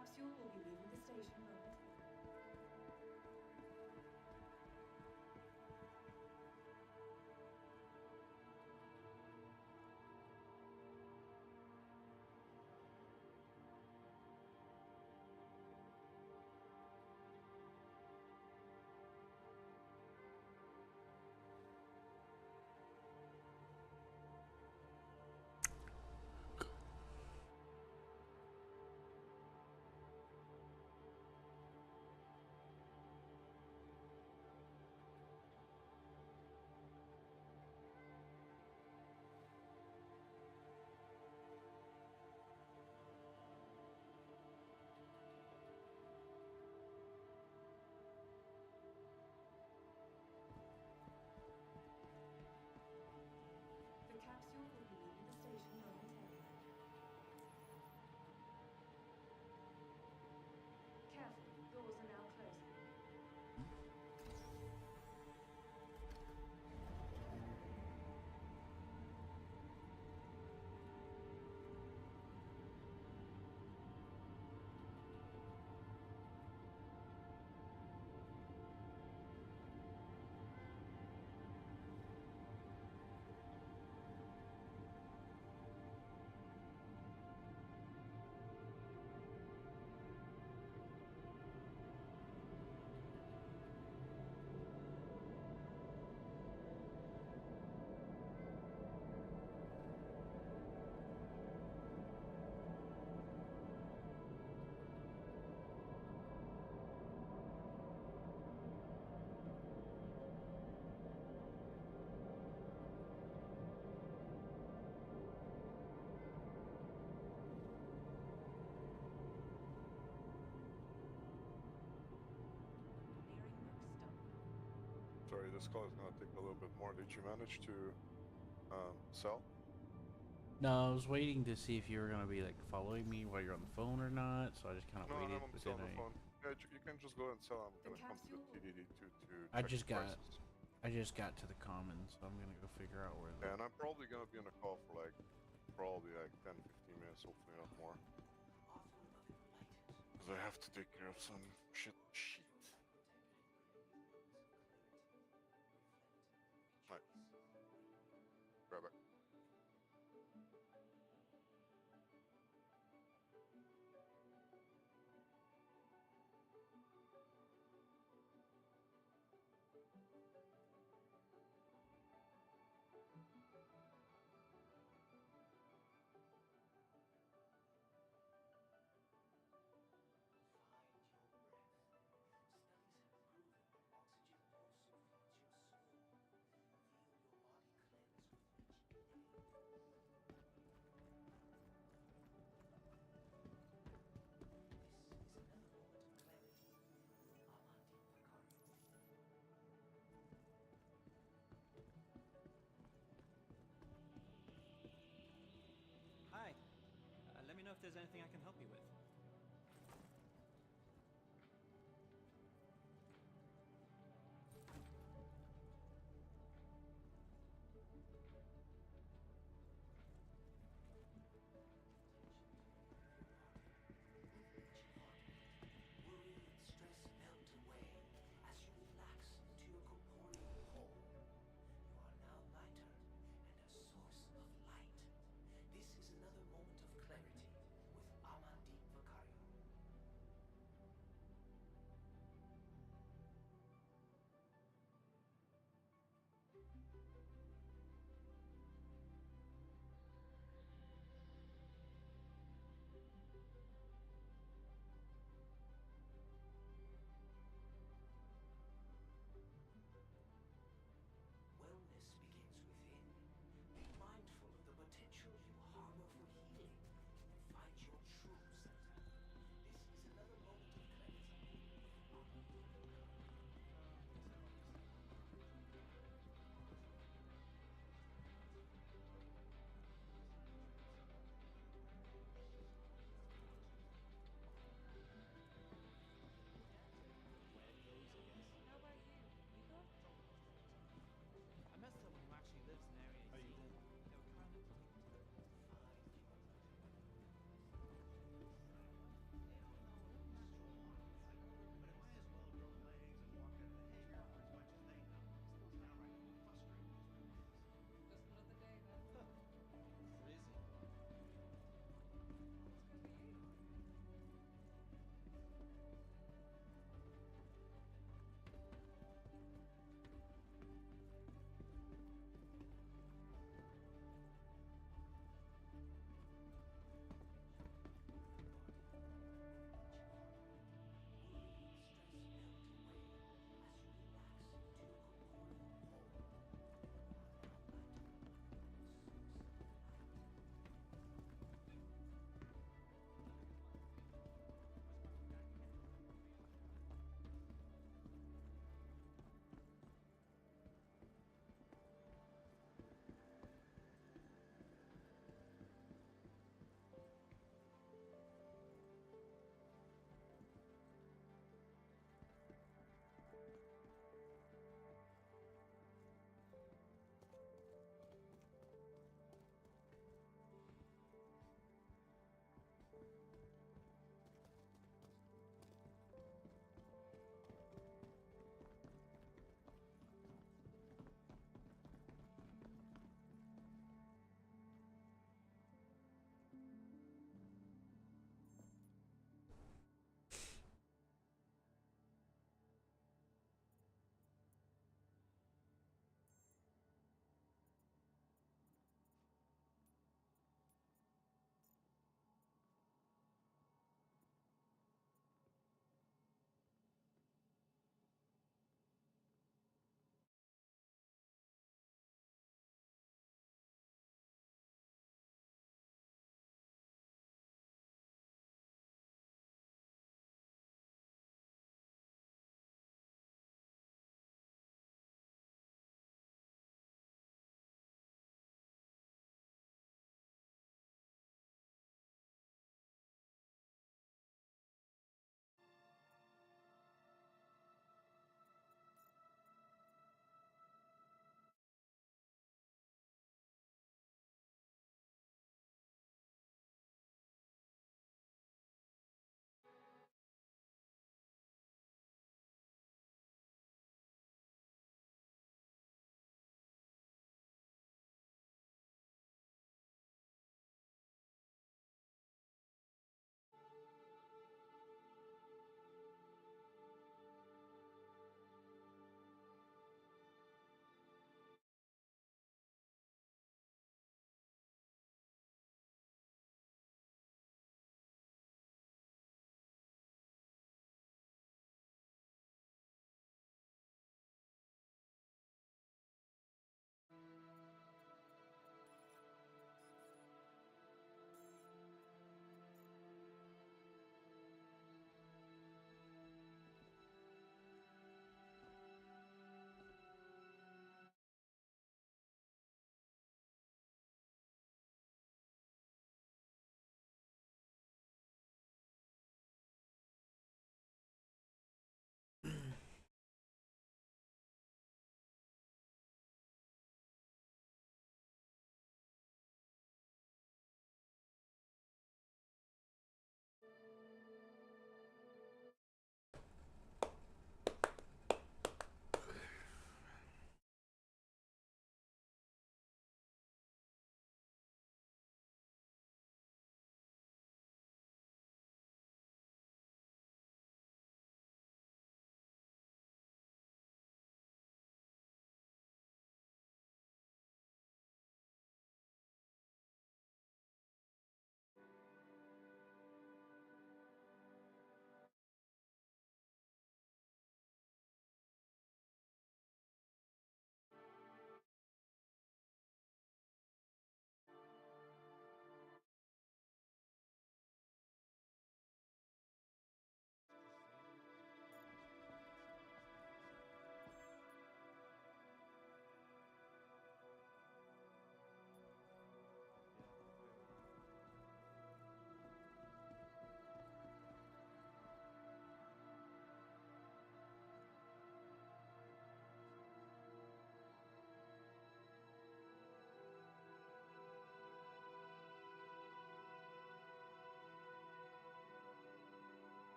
capsule will be leaving the station momentarily. The capsule will be leaving the station momentarily. Careful, doors are now closing. Nearing next stop. Sorry, this call is gonna take a little bit more. Did you manage to sell? No, I was waiting to see if you were gonna be like following me while you're on the phone or not, so I just kind of No, waited. I'm But still then on the phone. Yeah, you can just go and sell. I'm The gonna come to the capsule- TDD to I check just the got, prices. I just got to the commons, so I'm gonna go figure out where. Yeah, and I'm probably gonna be on a call for like probably like 10-15 minutes, hopefully not more. Because I have to take care of some shit. Right. Grab it. Hi. Let me know if there's anything I can help you with. Worry and stress melt away as you relax into your corporeal core. You are now lighter and a source of light. This is another moment of clarity with Amandeep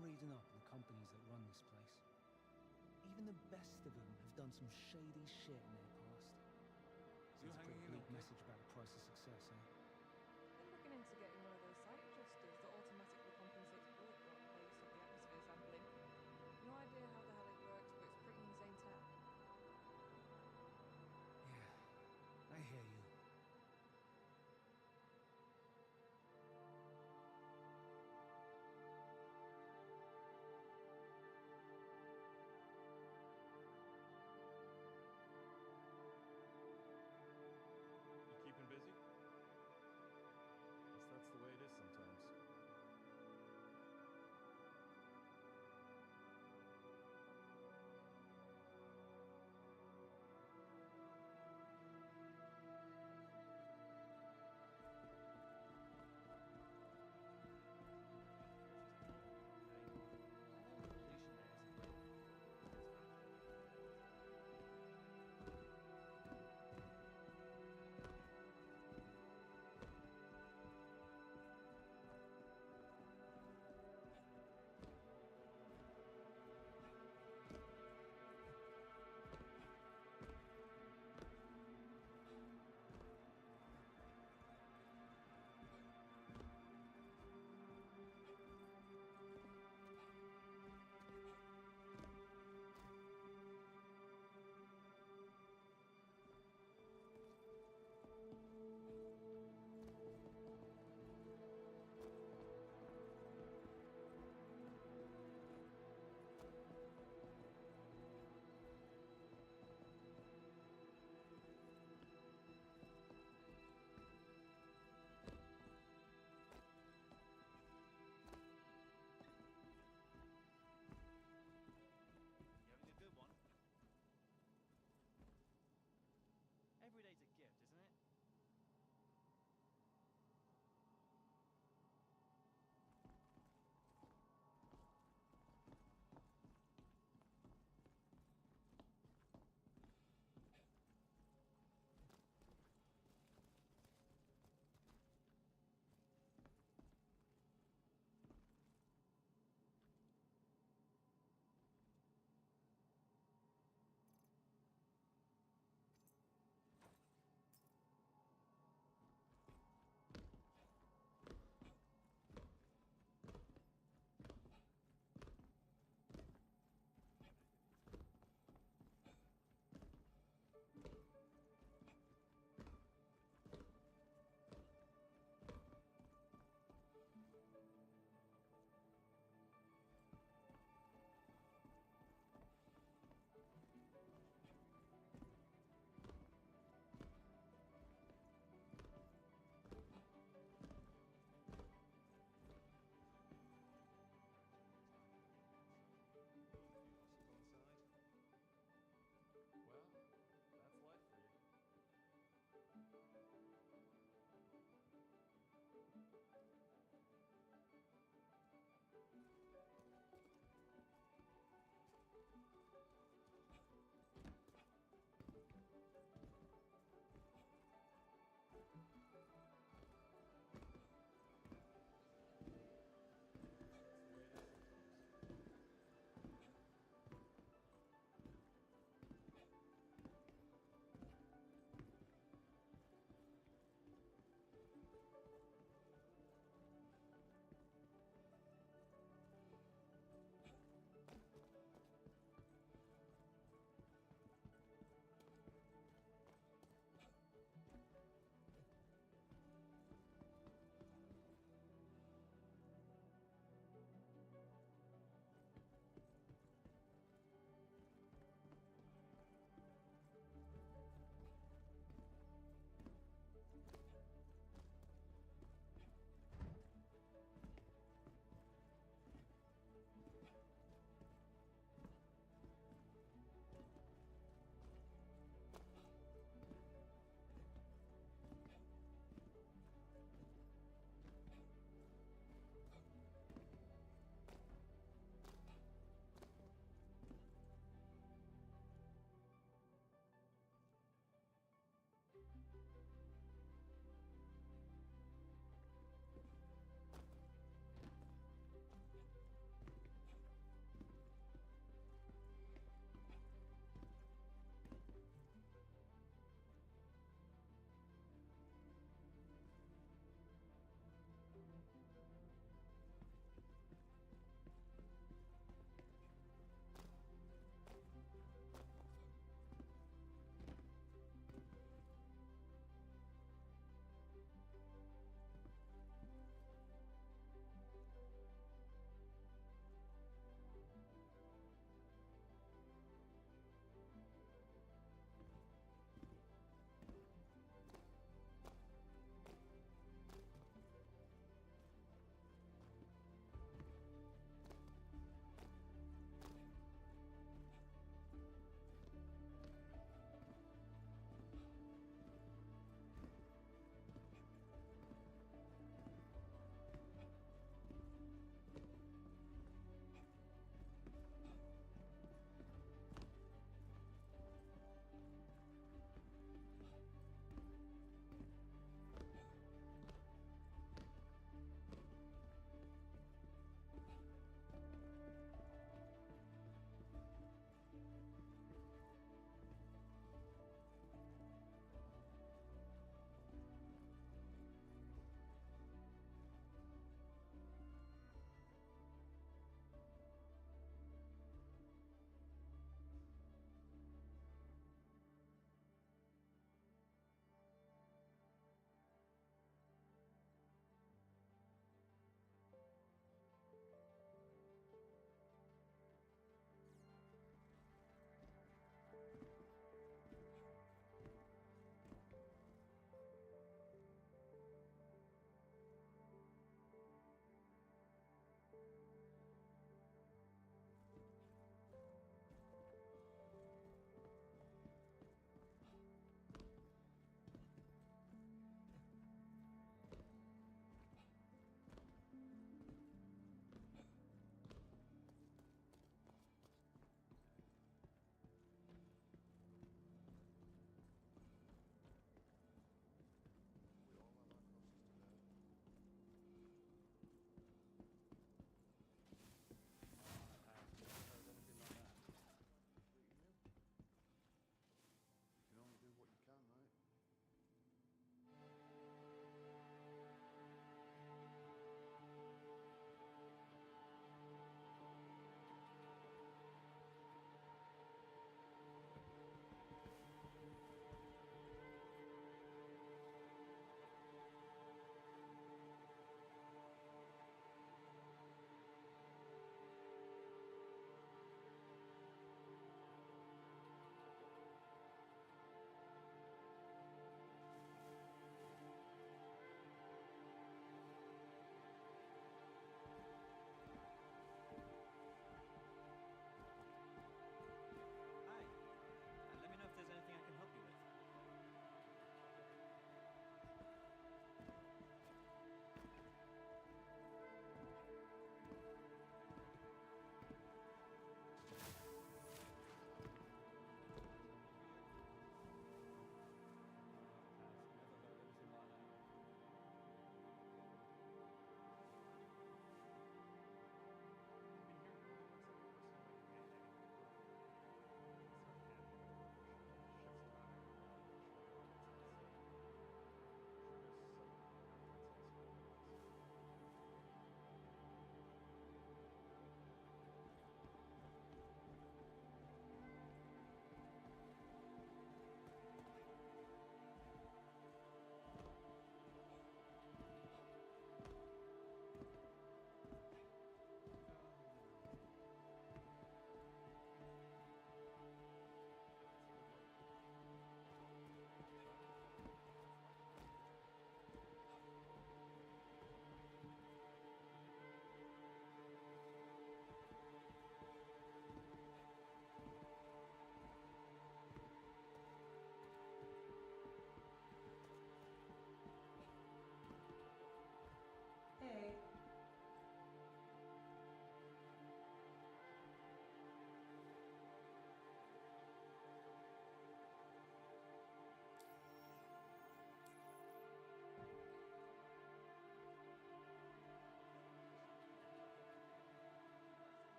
been reading up on the companies that run this place. Even the best of them have done some shady shit in their past. You Sounds a pretty hanging in bleak okay? message about the price of success, eh? Been looking into getting one of those site adjusters that automatically compensates bullet drop while you stop the atmosphere sampling. No idea how the hell it works, but it's pretty insane tech. Yeah, I hear you. You keeping busy?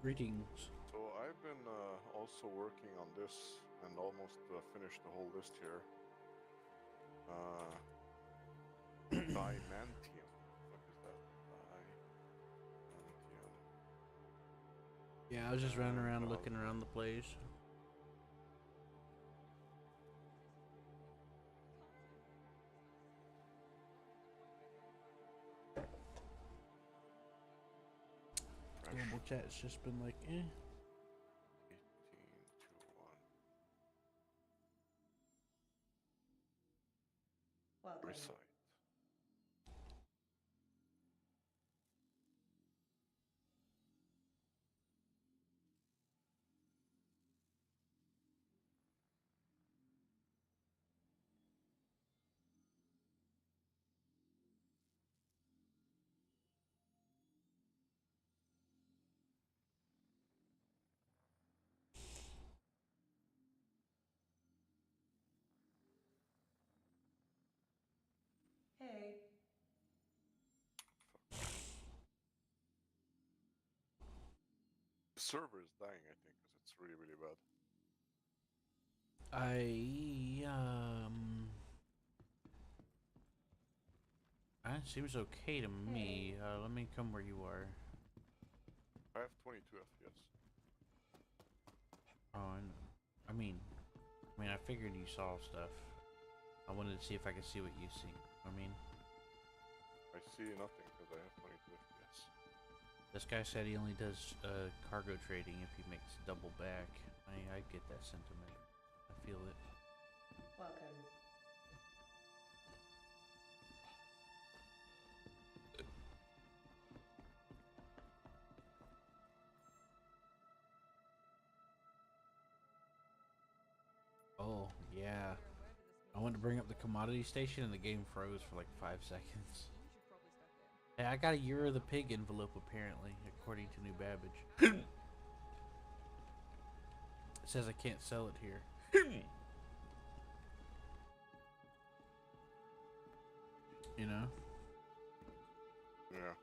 Greetings. So I've been also working on this and almost finished the whole list here. Diamantium. What is that? Diamantium. Yeah, I was just running around Well, looking around the place. Global chat's just been like, eh. 1821. Welcome. Recite. Hey. The server is dying, I think, because it's really, really bad. That seems okay to me. Let me come where you are. I have 22 FPS. Oh, I mean, I figured you saw stuff. I wanted to see if I could see what you see. I mean, I see nothing because I have 22 FPS. this guy said he only does cargo trading if he makes double back. I get that sentiment. I feel it. Welcome. Oh, yeah. I wanted to bring up the commodity station and the game froze for like 5 seconds. You should probably step in. Hey, I got a Year of the Pig envelope apparently, according to New Babbage. It says I can't sell it here. You know? Yeah.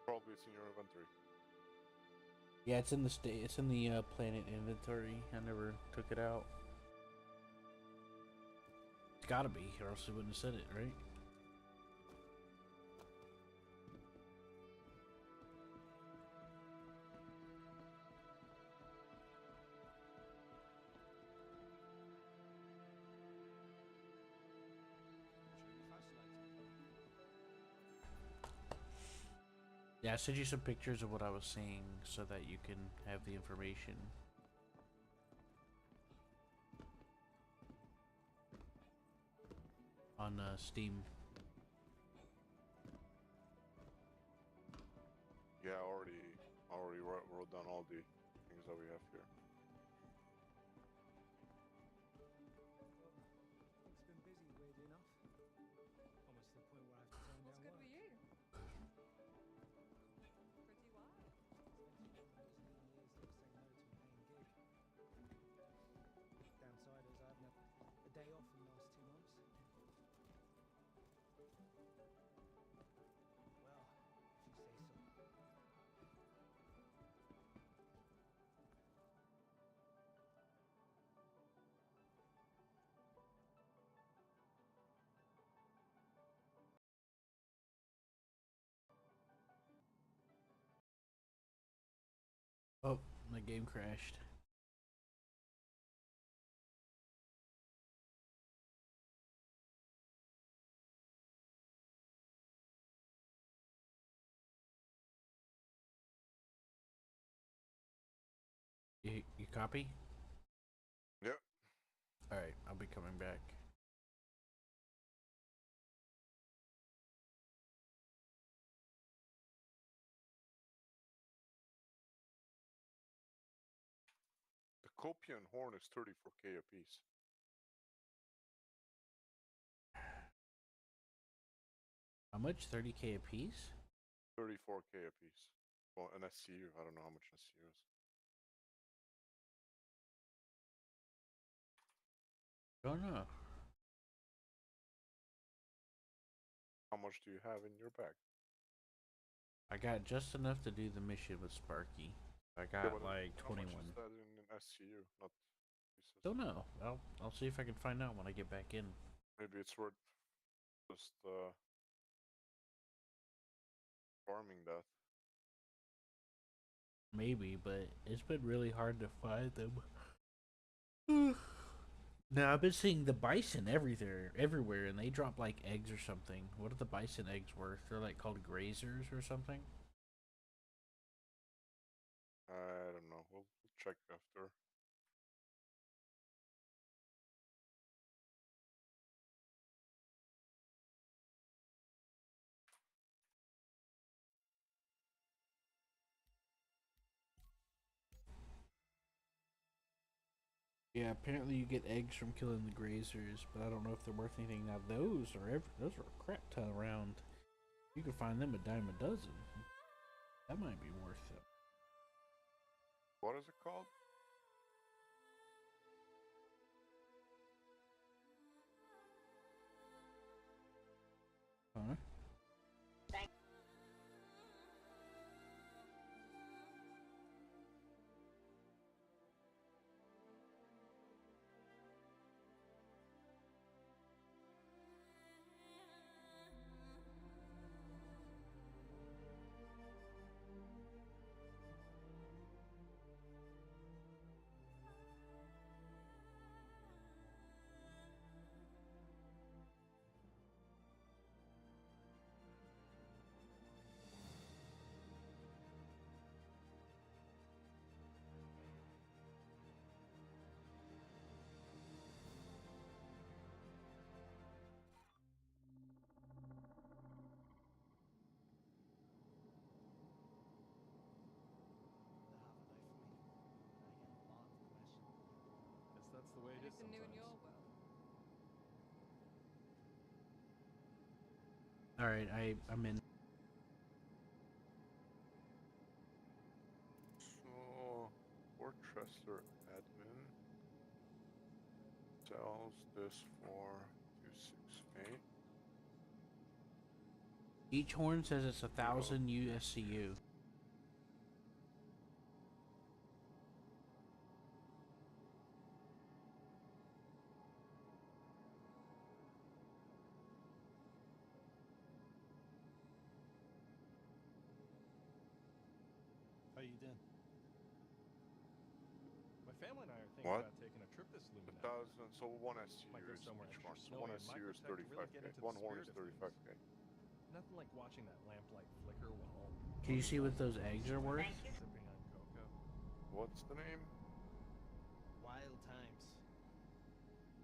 Probably it's in your inventory. Yeah, it's in the it's in the planet inventory. I never took it out. It's gotta be, or else they wouldn't have said it, right? Yeah, I sent you some pictures of what I was seeing so that you can have the information. On Steam. Yeah, I already wrote down all the things that we have here. It's been busy, weirdly enough. Almost to the point where I have to turn What's down good work. with you? Pretty wild. Spent all those lean years to say no to a paying gig. Downside is I haven't had a day off in the last 2 months. Well, if you say so. Oh, my game crashed. You copy? Yep. Alright, I'll be coming back. The Copian horn is 34k a piece. How much? 30k a piece? 34k a piece. Well, an SCU. I don't know how much an SCU is. Don't know. How much do you have in your bag? I got just enough to do the mission with Sparky. I Yeah, got but like how much 21. is that in SCU? Not pieces. Don't know. I'll see if I can find out when I get back in. Maybe it's worth just farming that. Maybe, but it's been really hard to find them. Now I've been seeing the bison everywhere, and they drop like eggs or something. What are the bison eggs worth? They're like called grazers or something. I don't know. We'll check after. Yeah, apparently you get eggs from killing the grazers, but I don't know if they're worth anything. Now those are a crap ton around. You can find them a dime a dozen. That might be worth it. What is it called? Huh? Guess that's the way it is Anything new in sometimes. your world? All right, I'm in. So, Fortresser admin sells this for 268. Each horn says it's 1,000 USCU. How you doing? My family and I are thinking What? about taking a trip this A lunar. thousand. So one SCU Might go is somewhere each extra one. So snowy one and might SCU is protect to really get 35k. into One the horn is spirit of things. 35k. Nothing like watching that lamplight flicker while Can you see what those eggs are worth? sipping on cocoa. What's the name? Wild times.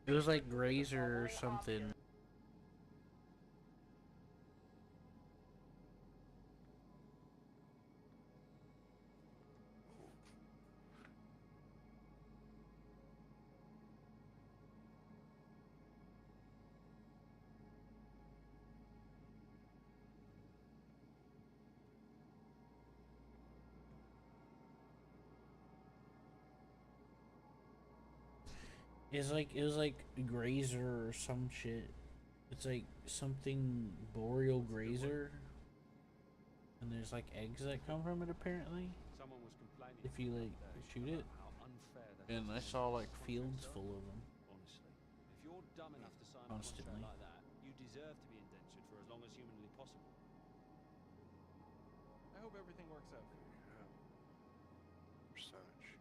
It was like grazer or something. It was like grazer or some shit. It's like something boreal grazer. And there's like eggs that come from it apparently. Someone was complaining If you like shoot it. how unfair that And I saw like fields full of them. Honestly, if you're dumb enough to sign Constantly. a contract like that, you deserve to be indentured for as long as humanly possible. I hope everything works out for you. Yeah. Percentage.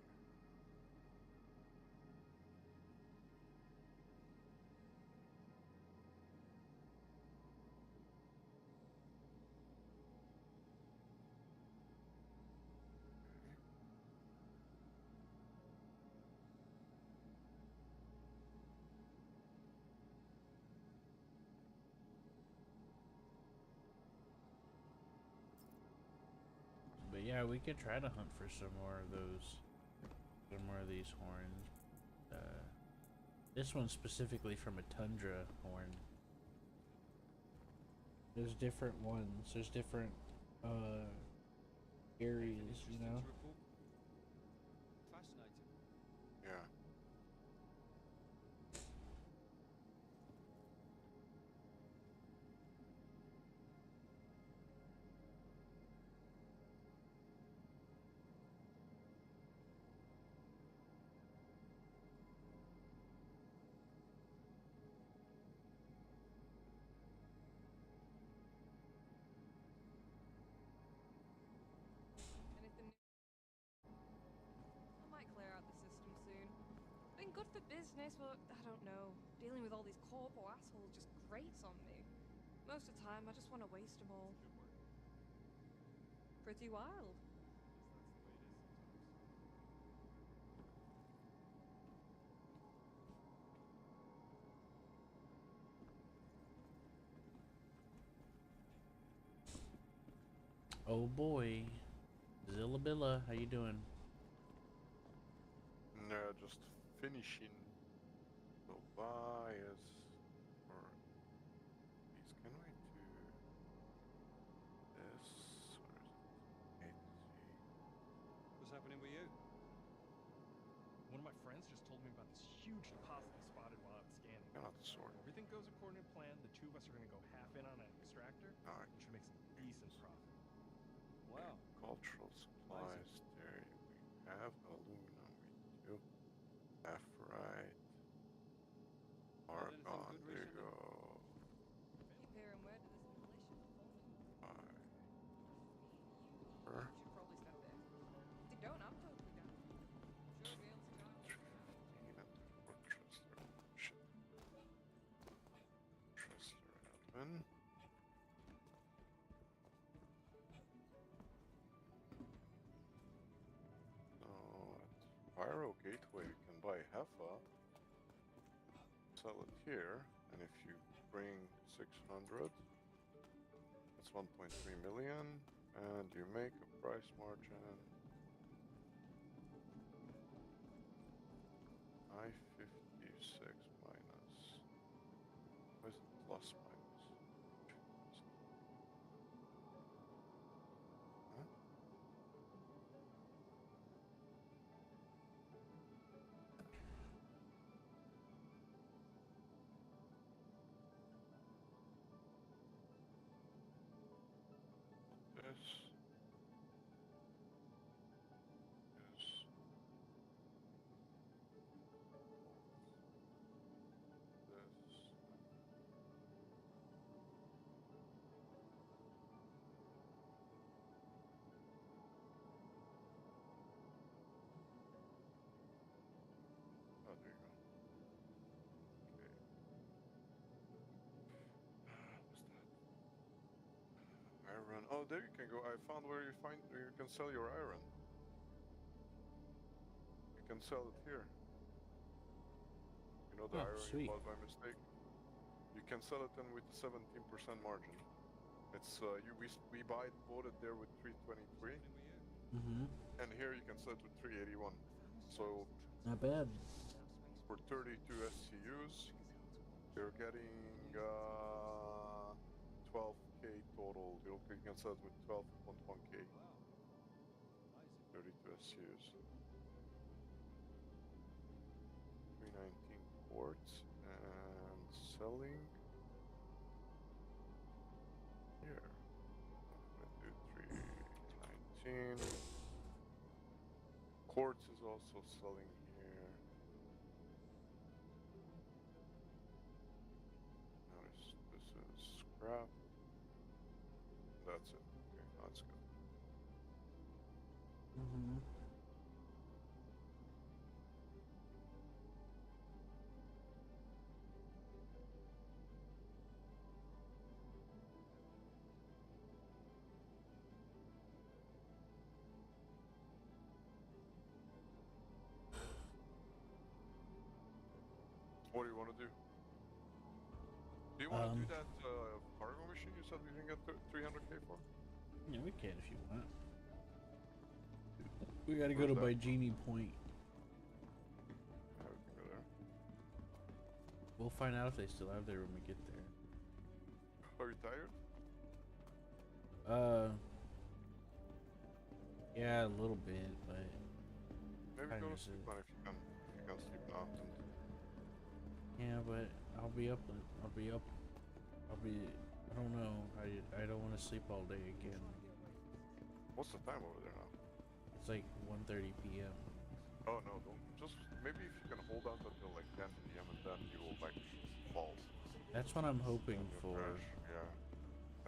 But yeah, we could try to hunt for some more of these horns. This one's specifically from a tundra horn. There's different ones. There's different areas, you know. Fascinating. Yeah. good for business, but I don't know. Dealing with all these corpo assholes just grates on me. Most of the time, I just want to waste them all. Pretty wild. Oh boy. Zillabilla, how you doing? No, just finishing the bias. Or please, can we do this? Or is it What's happening with you? One of my friends just told me about this huge deposit he spotted while I was scanning. cannot sort? If everything goes according to plan, the two of us are gonna go half in on an extractor. Alright. We should make some decent profit. Wow. Cultural supplies. There we have aluminum. We do. Aphrite. Argon. There you go. Keep hearing word that there's a militia forming. Sure. You should probably step in. If you don't, I'm totally down. Sure, we'll be able to go out. 315 and Fortress. Shit. Fortress 11. So at Pyro Gateway you can buy Heffa, sell it here, and if you bring 600, that's 1.3 million, and you make a price margin I-56 minus, what is it, plus minus? Huh? This is this. Oh, there you go. Okay. What's that? Iron. Oh, there you can go. I found where you can sell your iron. You can sell it here. You know the Oh, iron sweet. you bought by mistake? You can sell it in with 17% margin. It's we bought it there with 323, Mm-hmm. and here you can sell it with 381. So Not bad. for 32 SCUs, you're getting 12k total. You can sell it with 12.1k. 32 SCUs. 319 quartz and selling here. I'm gonna do 319. Quartz is also selling here. Notice this is scrap. That's it. Okay, that's good. Mm-hmm. What do you want to do? Do you want to do that cargo mission you said we can get 300k for? Yeah, we can if you want. We gotta go to Where's that? Bygenie Point. Yeah, we can go there. We'll find out if they still have there when we get there. Are you tired? Yeah, a little bit, but Maybe I go to miss sleep it. now if you can. You can sleep now. Yeah, but I'll be up. I don't know. I don't want to sleep all day again. What's the time over there now? It's like 1:30 p.m. Oh no, don't. Just maybe if you can hold out until like 10 p.m. and then you will like fall. That's what I'm hoping And you'll for. crash. Yeah,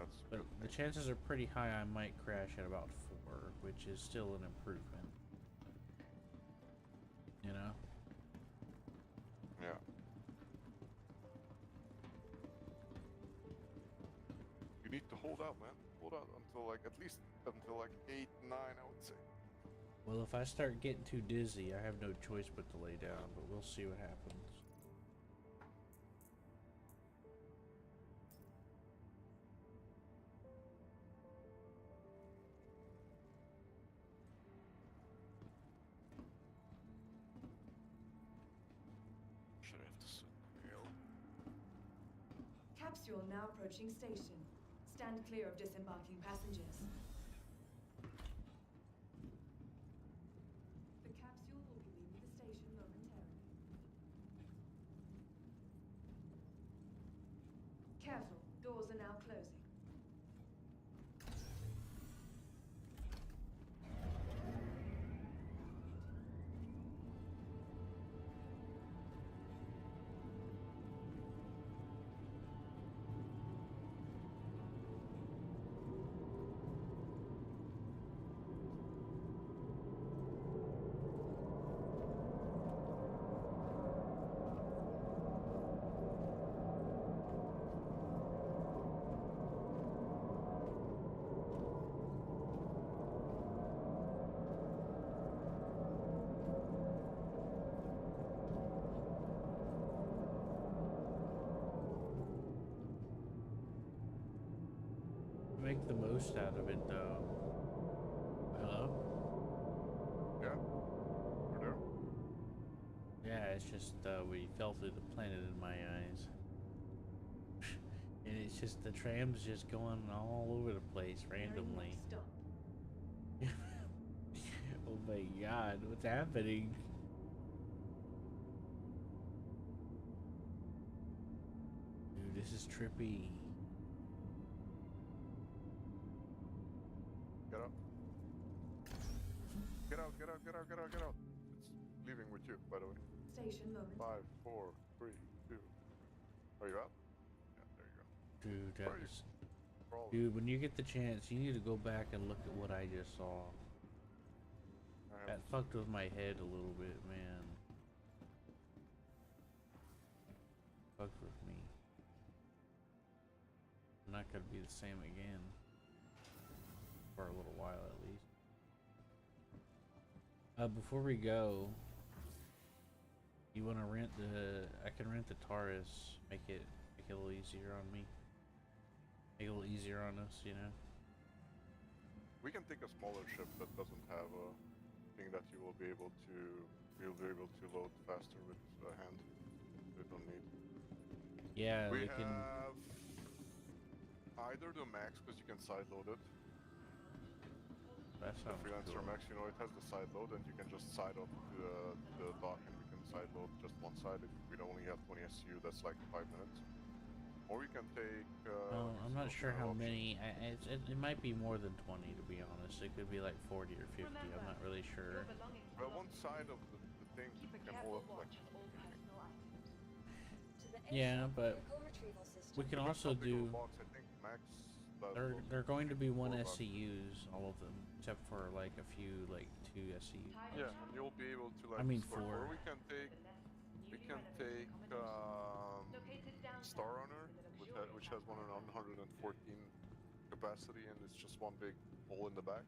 that's a But good the thing. chances are pretty high I might crash at about 4, which is still an improvement. You know? hold out, man. Hold out until like at least until like 8, 9, I would say. Well, if I start getting too dizzy, I have no choice but to lay down, but we'll see what happens. Should I have to sit real? Capsule now approaching station. Stand clear of disembarking passengers. The capsule will be leaving the station momentarily. Careful, doors are now closing. Make the most out of it, though. Hello? Yeah? We're there? Yeah, it's just we fell through the planet in my eyes. And it's just the tram's just going all over the place randomly. Oh my god, what's happening? Dude, this is trippy. Get out. Get out, get out, get out, get out, get out. It's leaving with you, by the way. Station moment. 5, 4, 3, 2. Are you out? Yeah, there you go. Dude, that Where are you? was... We're all Dude, when you get the chance, you need to go back and look at what I just saw. That fucked with my head a little bit, man. Fucked with me. I'm not gonna be the same again. For a little while, at least. Before we go, you want to rent the... I can rent the Taurus. Make it a little easier on me. Make it a little easier on us, you know? We can take a smaller ship that doesn't have a thing that you will be able to... You'll be able to load faster with a hand. We don't need. Yeah, we can... have either the Max, because you can side load it. That The sounds Freelancer cool. Max, you know, it has the side load, and you can just side up the dock, and we can side load just one side. If we only have 20 SU, that's like 5 minutes. Or we can take. Well, I'm not sure how option. many. It might be more than 20, to be honest. It could be like 40 or 50. I'm not really sure. Well, one side of the thing can hold up like. Yeah, but we can also do. Box, I think Max. They're going to be one SCUs, all of them, except for like a few, like 2 SCUs. Yeah, and you'll be able to like. I mean, store- 4. Or we can take. Star Runner, which has 114 capacity, and it's just one big hole in the back.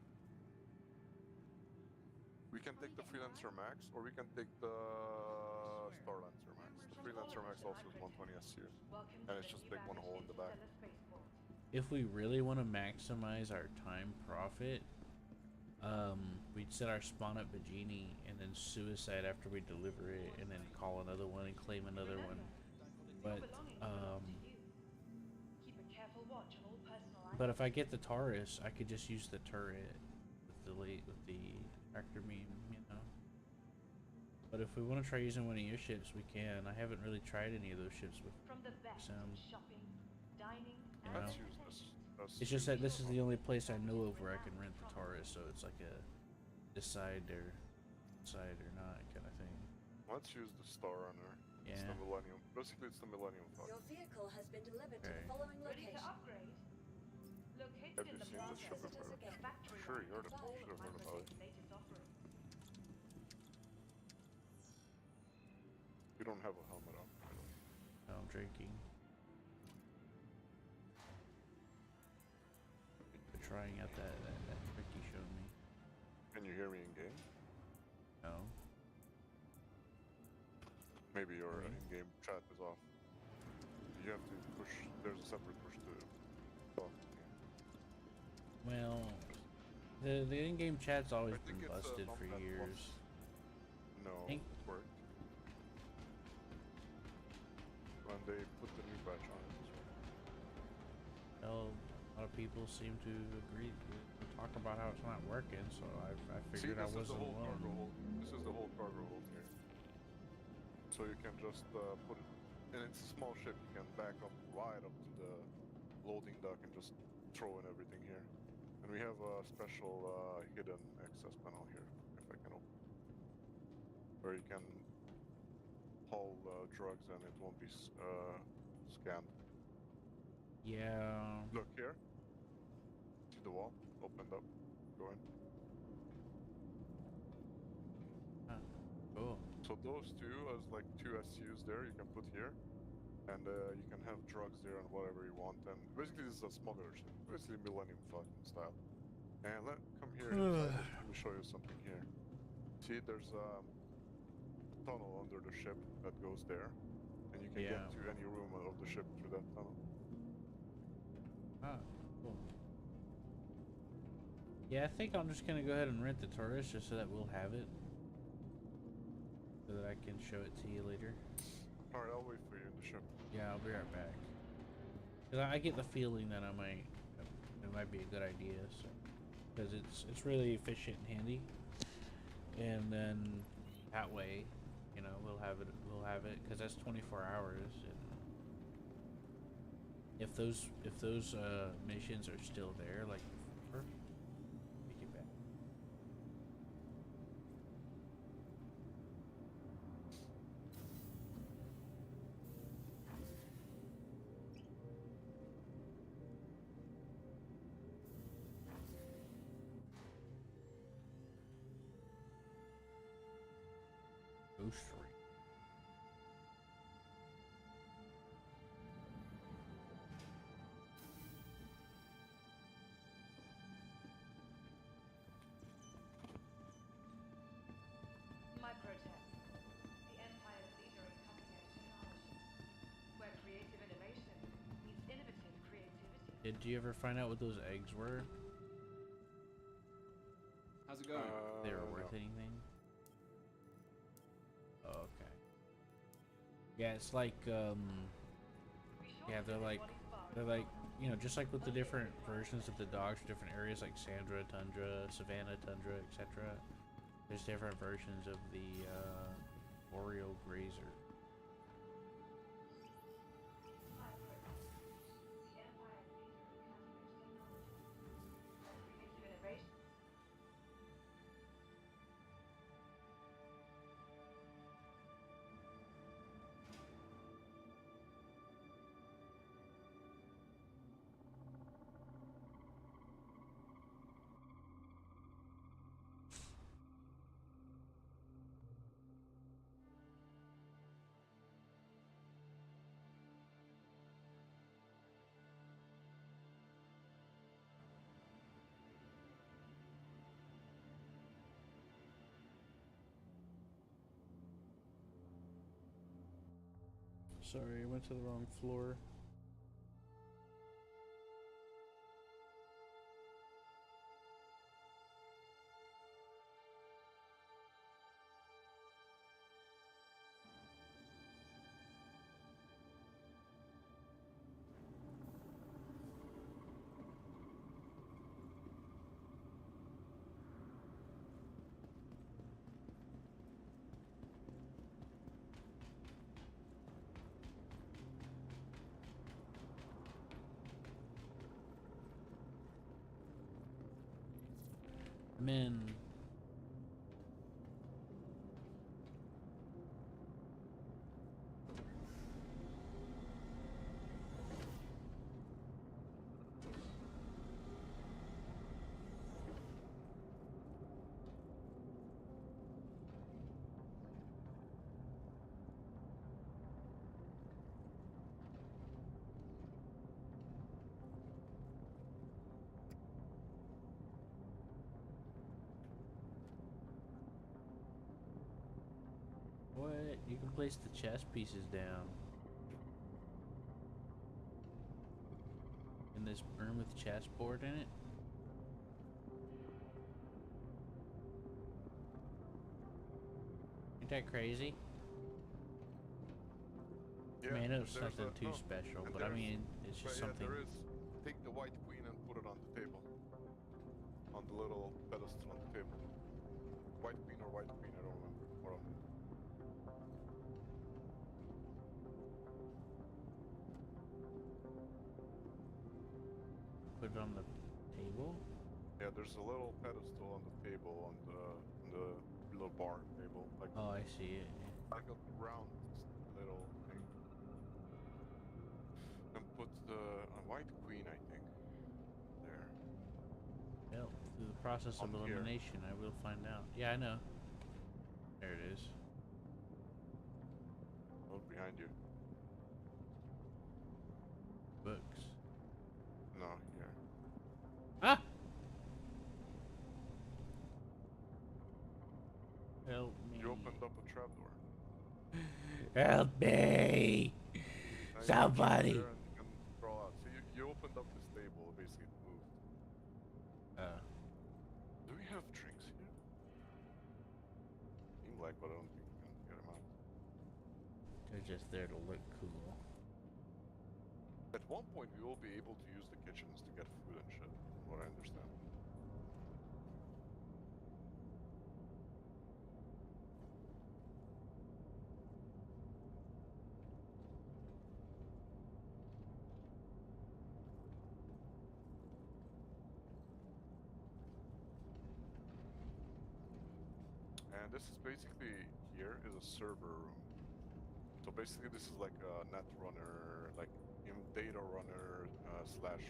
We can take the Freelancer Max, or we can take the Starlancer Max. The Freelancer Max also is 120 SU, and it's just big one hole in the back. If we really want to maximize our time profit, we'd set our spawn at Bajini and then suicide after we deliver it, and then call another one and claim another one. But if I get the Taurus, I could just use the turret with the tractor beam, you know. But if we want to try using one of your ships, we can. I haven't really tried any of those ships before. Let's use this. It's just that this is the only place I know of where I can rent the Taurus, so it's like a decide or not kind of thing. Let's use the Star Runner. Yeah. It's the Millennium. Basically, it's the Millennium Falcon. Your vehicle has been delivered to Okay. the following Ready to location. upgrade? Located Have in you the seen this plaza ship is before? a factory Sure, you line. should have heard about it. Latest offering. We don't have a helmet on. I don't. No, I'm drinking. trying out that trick you showed me. Can you hear me in game? No. Maybe your Sorry. in-game chat is off. You have to push. There's a separate push to talk. Well, the in-game chat's always I think been it's busted for numpad years. plus. No, Think- it worked. When they put the new patch on it as well. Well, a lot of people seem to agree to talk about how it's not working, so I figured I wasn't alone. This is the whole cargo hold here. So you can just put it, and it's a small ship. You can back up right up to the loading dock and just throw in everything here. And we have a special hidden access panel here, if I can open, where you can haul drugs and it won't be scanned. Yeah. Look here. See the wall opened up. Go in. Cool. So those two as like two SUs there you can put here, and you can have drugs there and whatever you want. And basically this is a smuggler ship, basically Millennium Falcon style. And come here inside. Let me show you something here. See, there's a tunnel under the ship that goes there, and you can get to any room of the ship through that tunnel. Ah, cool. Yeah, I think I'm just gonna go ahead and rent the Taurus just so that we'll have it. So that I can show it to you later. Alright, I'll wait for you in the ship. Yeah, I'll be right back. Cause I get the feeling that it might be a good idea, so because it's really efficient and handy. And then that way, you know, we'll have it because that's 24 hours. And if those missions are still there, like before, take it back. Ghost Ring. My protest. The Empire's leader in cutting-edge technology. Where creative innovation meets innovative creativity. Did you ever find out what those eggs were? How's it going? They were worth No. anything? Oh, okay. Yeah, it's like yeah, they're like you know, just like with the different versions of the dogs for different areas like Sandra, Tundra, Savannah, Tundra, etc. There's different versions of the Oreo Grazer. Sorry, I went to the wrong floor. Men. What? You can place the chess pieces down. In this room with chessboard in it? Ain't that crazy? Yeah, I mean, I know it's there's nothing a- too no, special, and but I there's- mean, it's but just yeah, something. there is. Take the white queen and put it on the table. On the little pedestal on the table. White queen or white queen, I don't remember. Or on Put it on the table? yeah, there's a little pedestal on the table on the little bar table, like Oh, I see it. like a round little thing. And put the white queen, I think, there. Well, through the process of On here. elimination, I will find out. Yeah, I know. There it is. Oh, behind you. Books. No, here. Ah! Help me. You opened up a trapdoor. Help me! Now you can Somebody! jump there and you can crawl out. So you opened up this table, basically it moved. Do we have drinks here? Seem like, but I don't think we can get them out. They're just there to look cool. At one point, we will be able to use the kitchens to get food and shit, from what I understand. And this is basically, here is a server room. So basically this is like a net runner, like data runner slash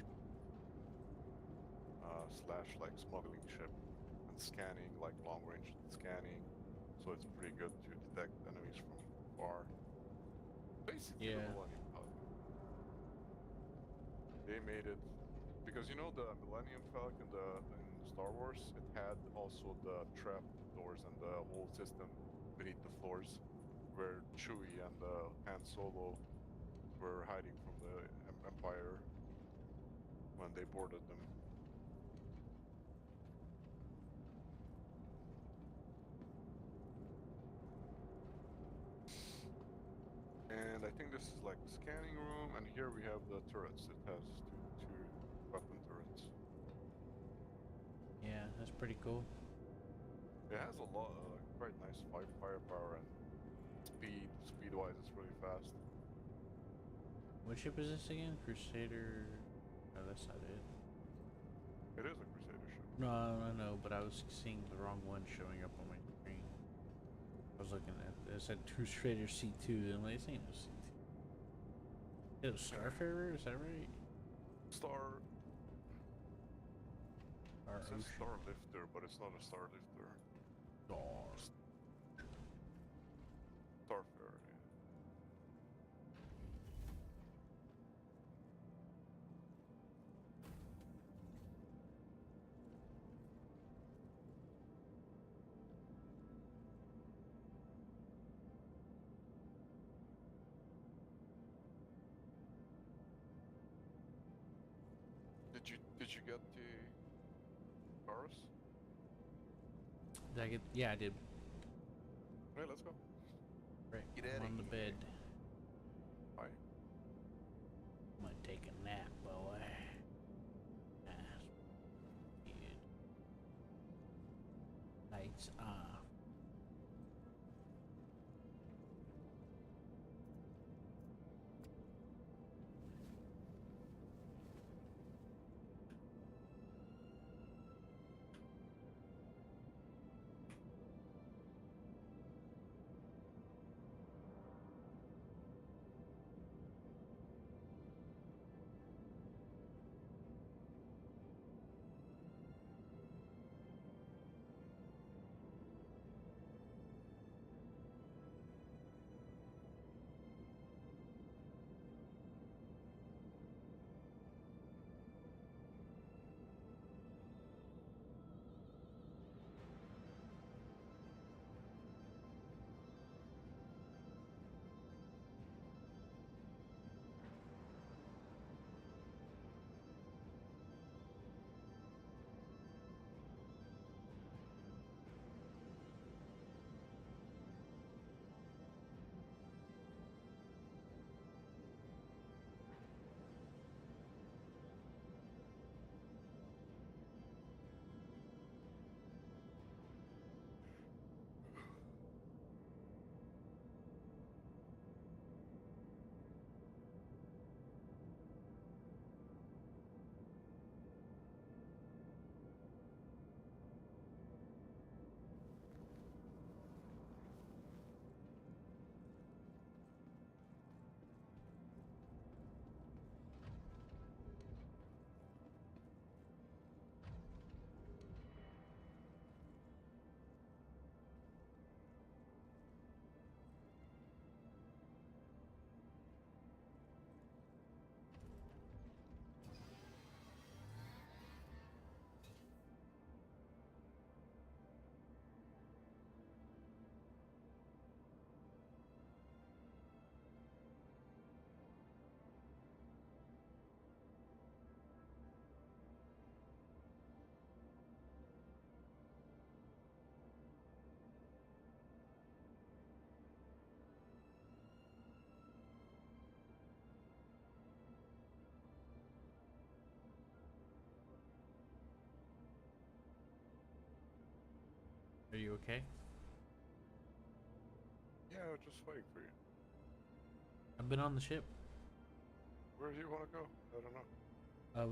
like smuggling ship and scanning, like long range scanning. So it's pretty good to detect enemies from far. Basically the Yeah. Millennium Falcon. They made it because you know the Millennium Falcon in Star Wars, it had also the trap doors and the whole system beneath the floors where Chewie and Han Solo were hiding from the Empire when they boarded them. And I think this is like the scanning room, and here we have the turrets. It has two weapon turrets. Yeah, that's pretty cool. It has a lot, quite nice firepower and speed. Speed-wise, it's really fast. What ship is this again? Crusader. No, that's not it. It is a Crusader ship. No, I know, but I was seeing the wrong one showing up on my screen. I was looking at it said Crusader C2, and I'm like, this ain't no C2. It was Starfarer, is that right? Star. Or It says Ocean. Star Lifter, but it's not a Star Lifter. Starfarer, yeah. Did you get the Taurus? Did I get? Yeah, I did. Okay, let's go. Right, Get I'm outta on the here. bed. Hi. I'm gonna take a nap, boy. Good. Lights off. Are you okay? Yeah, just waiting for you. I've been on the ship. Where do you want to go? I don't know.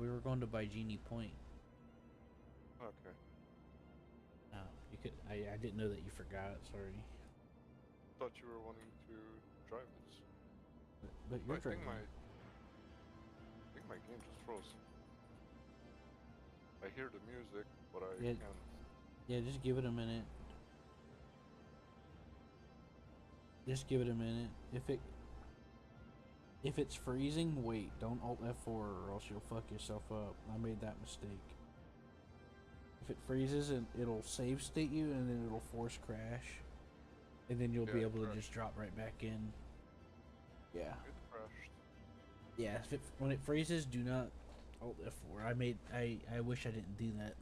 We were going to Bygenie Point. Okay. No, you could. I didn't know that you forgot. Sorry. Thought you were wanting to drive this. But you're I driving. think my game just froze. I hear the music, but I Yeah. can't. Yeah, just give it a minute. Just give it a minute. If it's freezing, wait. Don't Alt F4 or else you'll fuck yourself up. I made that mistake. If it freezes, and it'll save state you, and then it'll force crash, and then you'll be able to just drop right back in. Yeah. It crashed. Yeah. When it freezes, do not Alt F4. I wish I didn't do that.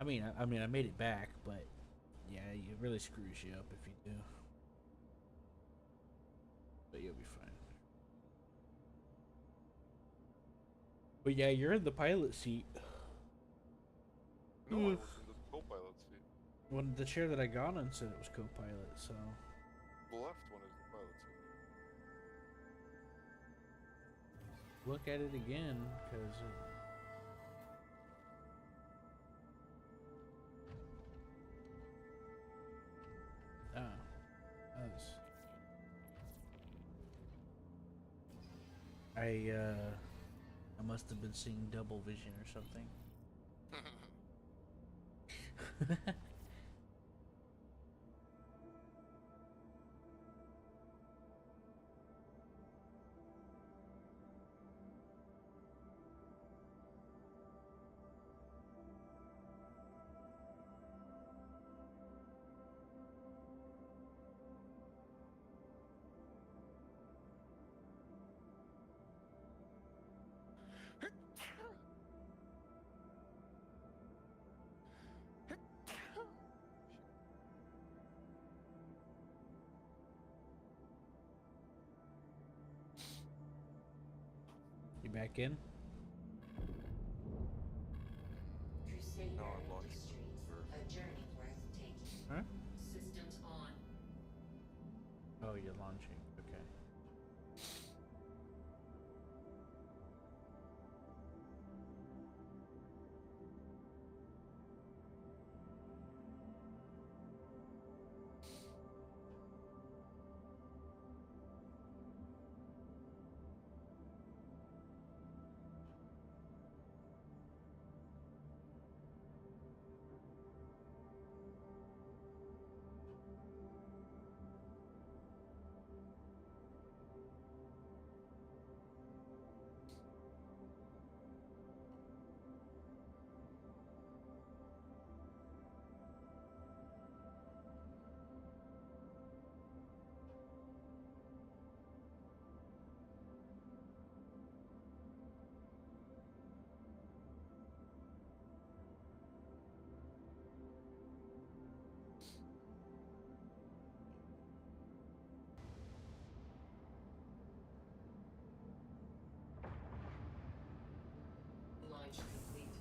I mean, I made it back, but yeah, it really screws you up if you do. But you'll be fine. But yeah, you're in the pilot seat. No, I was in the co-pilot seat. Well, the chair that I got on said it was co-pilot, so. The left one is the pilot seat. Look at it again, because. That's. I must have been seeing double vision or something. You back in? Crusader No, I'm launching Industries. first. A journey worth taking. Huh? Systems on. Oh, you're launching. Okay. Launch complete.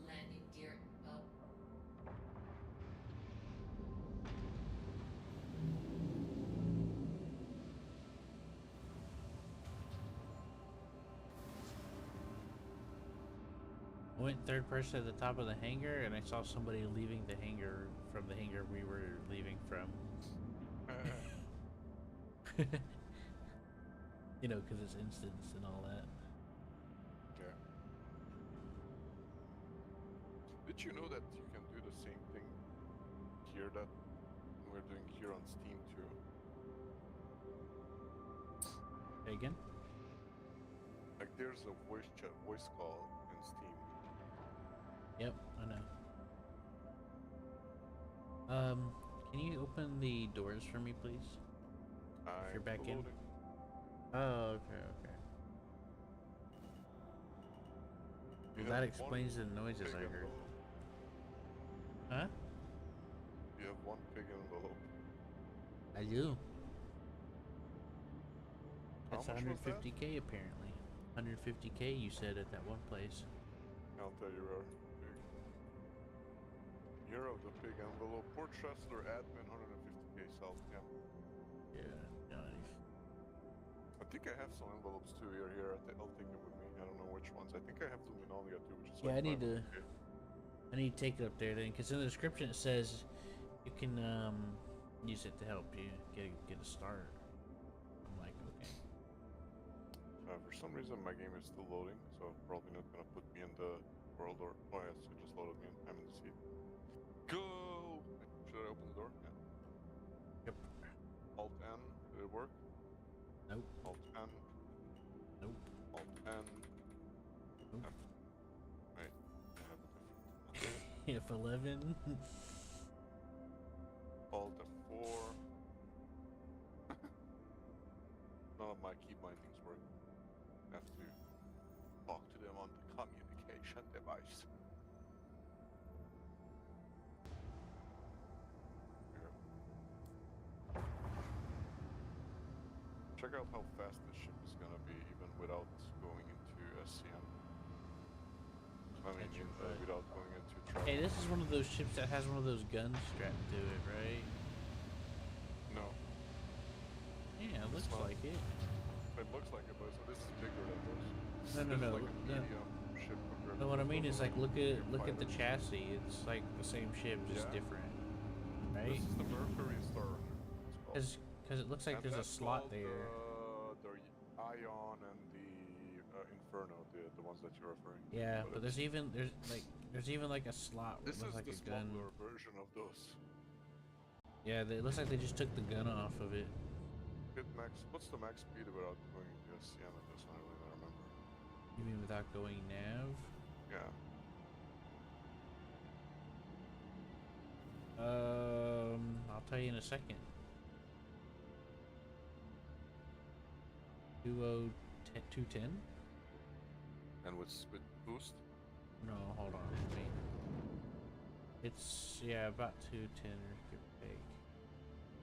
Landing gear up. I went third person at the top of the hangar, and I saw somebody leaving the hangar from the hangar we were leaving from. You know, because it's instance and all that. Yeah. Did you know that you can do the same thing here that we're doing here on Steam too? Say again? Like there's a voice chat, voice call in Steam. Yep, I know. Can you open the doors for me, please? If you're back in. Oh, okay. Well, that explains the noises I heard. Huh? You have one pig envelope. I do. How That's much was that? 150k apparently. 150k you said at that one place. I'll tell you where. Big. Year of the Pig envelope. Portchester admin 150k self. Yeah. Yeah, nice. I think I have some envelopes too here. I'll take it with me. I don't know which ones. I think I have Luminolia too, which is Yeah, like I need to. 500K. I need to take it up there then, because in the description it says you can use it to help you get a start. I'm like, okay. For some reason my game is still loading, so probably not gonna put me in the world or oh yes, it just loaded me in. I'm in the seat. Go! Should I open the door? Yeah. Yep. Alt N, did it work? Nope. Alt N. Nope. Alt N. Nope. F. Wait, I have a different. F11. Alt F4. None of my key bindings work. I have to talk to them on the communication device. Here. Check out how fast this ship is gonna be even without going into SCM. I mean, without going into traffic. Hey, this is one of those ships that has one of those guns strapped to it, right? No. Yeah, it looks like it. It looks like it, but this is bigger than those. No, This is no. like a medium ship compared No, to what I those mean is other like look at the fighters. chassis. It's like the same ship, just Yeah. different, right? This is the Mercury Star Runner. It's called. Because it looks like And there's a that's slot called, there. The Ion and the Inferno, the ones that you're referring to. Yeah, but there's it's- even like a slot where This it looks is like the a gun. smuggler version of those. Yeah, it looks like they just took the gun off of it. Hit max. What's the max speed without going into SCM at this one? I really don't remember. You mean without going nav? Yeah. I'll tell you in a second. 210? And with boost? No, hold on. Wait. It's yeah, about 210 or give or take.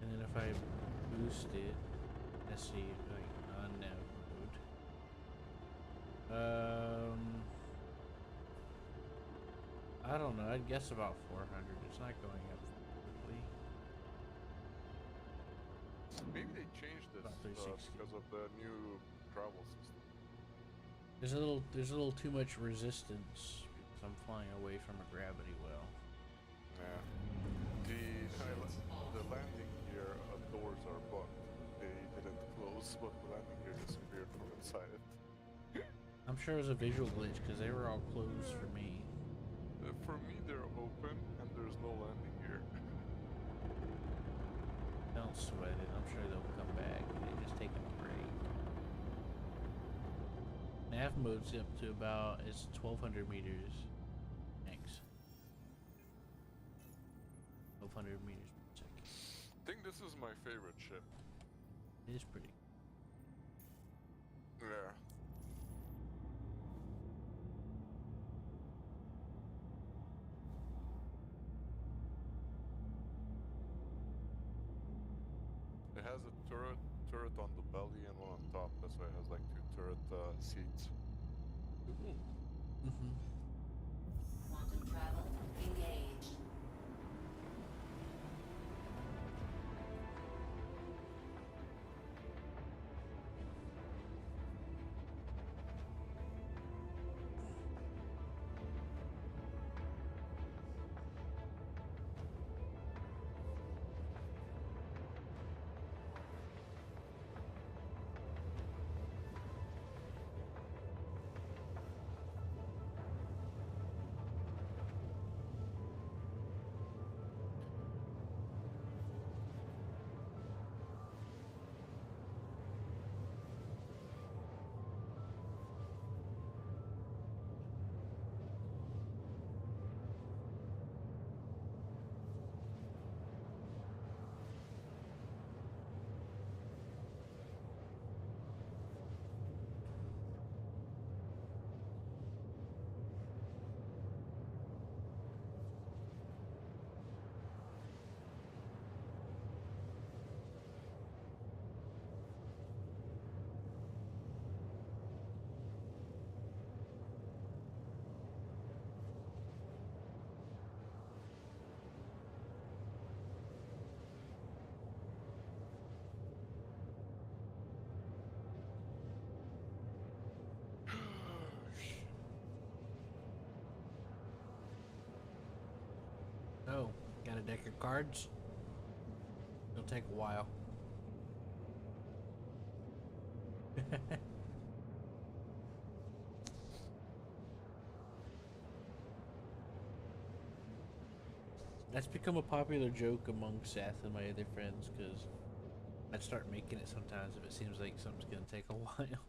And then if I boost it, let's see, like on nav mode. I don't know. I'd guess about 400. It's not going up quickly. Maybe they changed this About 360. because of the new travel system. There's a little too much resistance because I'm flying away from a gravity well. Yeah. The landing gear doors are bugged. They didn't close, but the landing gear disappeared from inside it. I'm sure it was a visual glitch because they were all closed for me. For me, they're open and there's no landing gear. Don't sweat it. I'm sure they'll come back. They just take a break. Nav mode's up to about 1,200 meters. Thanks. 1,200 meters per second. I think this is my favorite ship. It is pretty. Yeah. It has a turret on the belly and one on top. That's why it has like two turret seats. Mm-hmm. Quantum travel engaged. Oh, got a deck of cards? It'll take a while. That's become a popular joke among Seth and my other friends because I'd start making it sometimes if it seems like something's gonna take a while.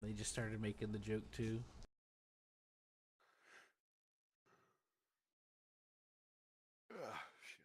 They just started making the joke too. Ah, shit.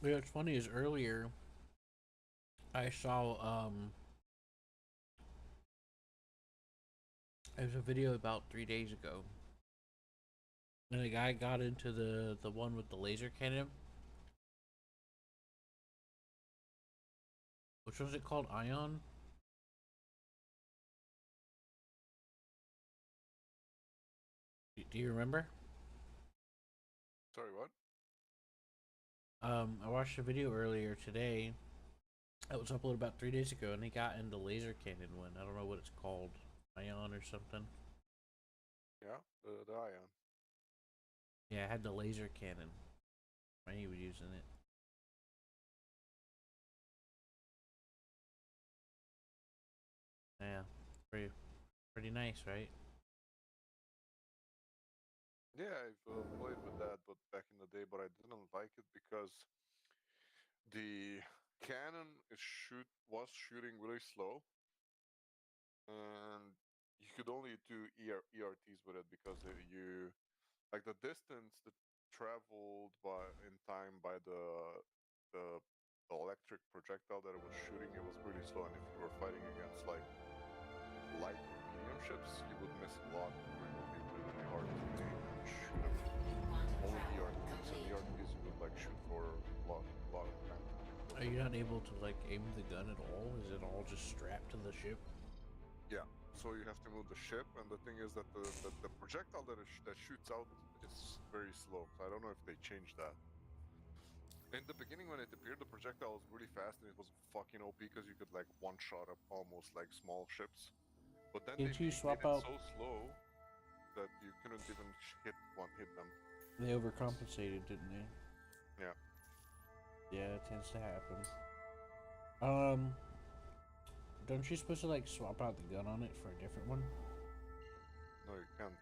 You know, what's funny is earlier I saw there was a video about 3 days ago, and a guy got into the one with the laser cannon. Which was it called? Ion? Do you remember? Sorry, what? I watched a video earlier today that was uploaded about 3 days ago, and he got into laser cannon one. I don't know what it's called, Ion or something. Yeah, the Ion. Yeah, I had the laser cannon when he was using it. Yeah, pretty nice, right? Yeah, I've played with that, but back in the day, but I didn't like it because the cannon was shooting really slow, and you could only do ERTs with it because you like the distance that traveled by in time by the electric projectile that it was shooting, it was really slow, and if you were fighting against like light or medium ships, you would miss a lot. It would be really hard to aim and shoot them. Only ERTs, and ERTs you would like shoot for a lot of time. Are you not able to like aim the gun at all? Is it all just strapped to the ship? Yeah, so you have to move the ship, and the thing is that the projectile that shoots out is very slow. So I don't know if they changed that. In the beginning, when it appeared, the projectile was really fast and it was fucking OP because you could like one shot up almost like small ships. But then they Didn't you made swap it out? so slow that you couldn't even hit them. They overcompensated, didn't they? Yeah. Yeah, it tends to happen. Don't you supposed to like swap out the gun on it for a different one? No, you can't.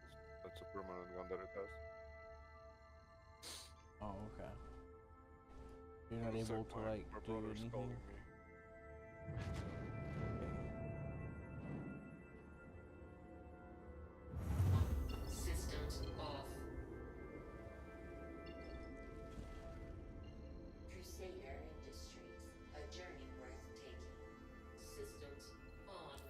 That's a permanent gun that it has. Oh, okay. You're not One sec, able to like my do brother's anything. calling me. Systems off. Crusader Industries, a journey worth taking. Systems on.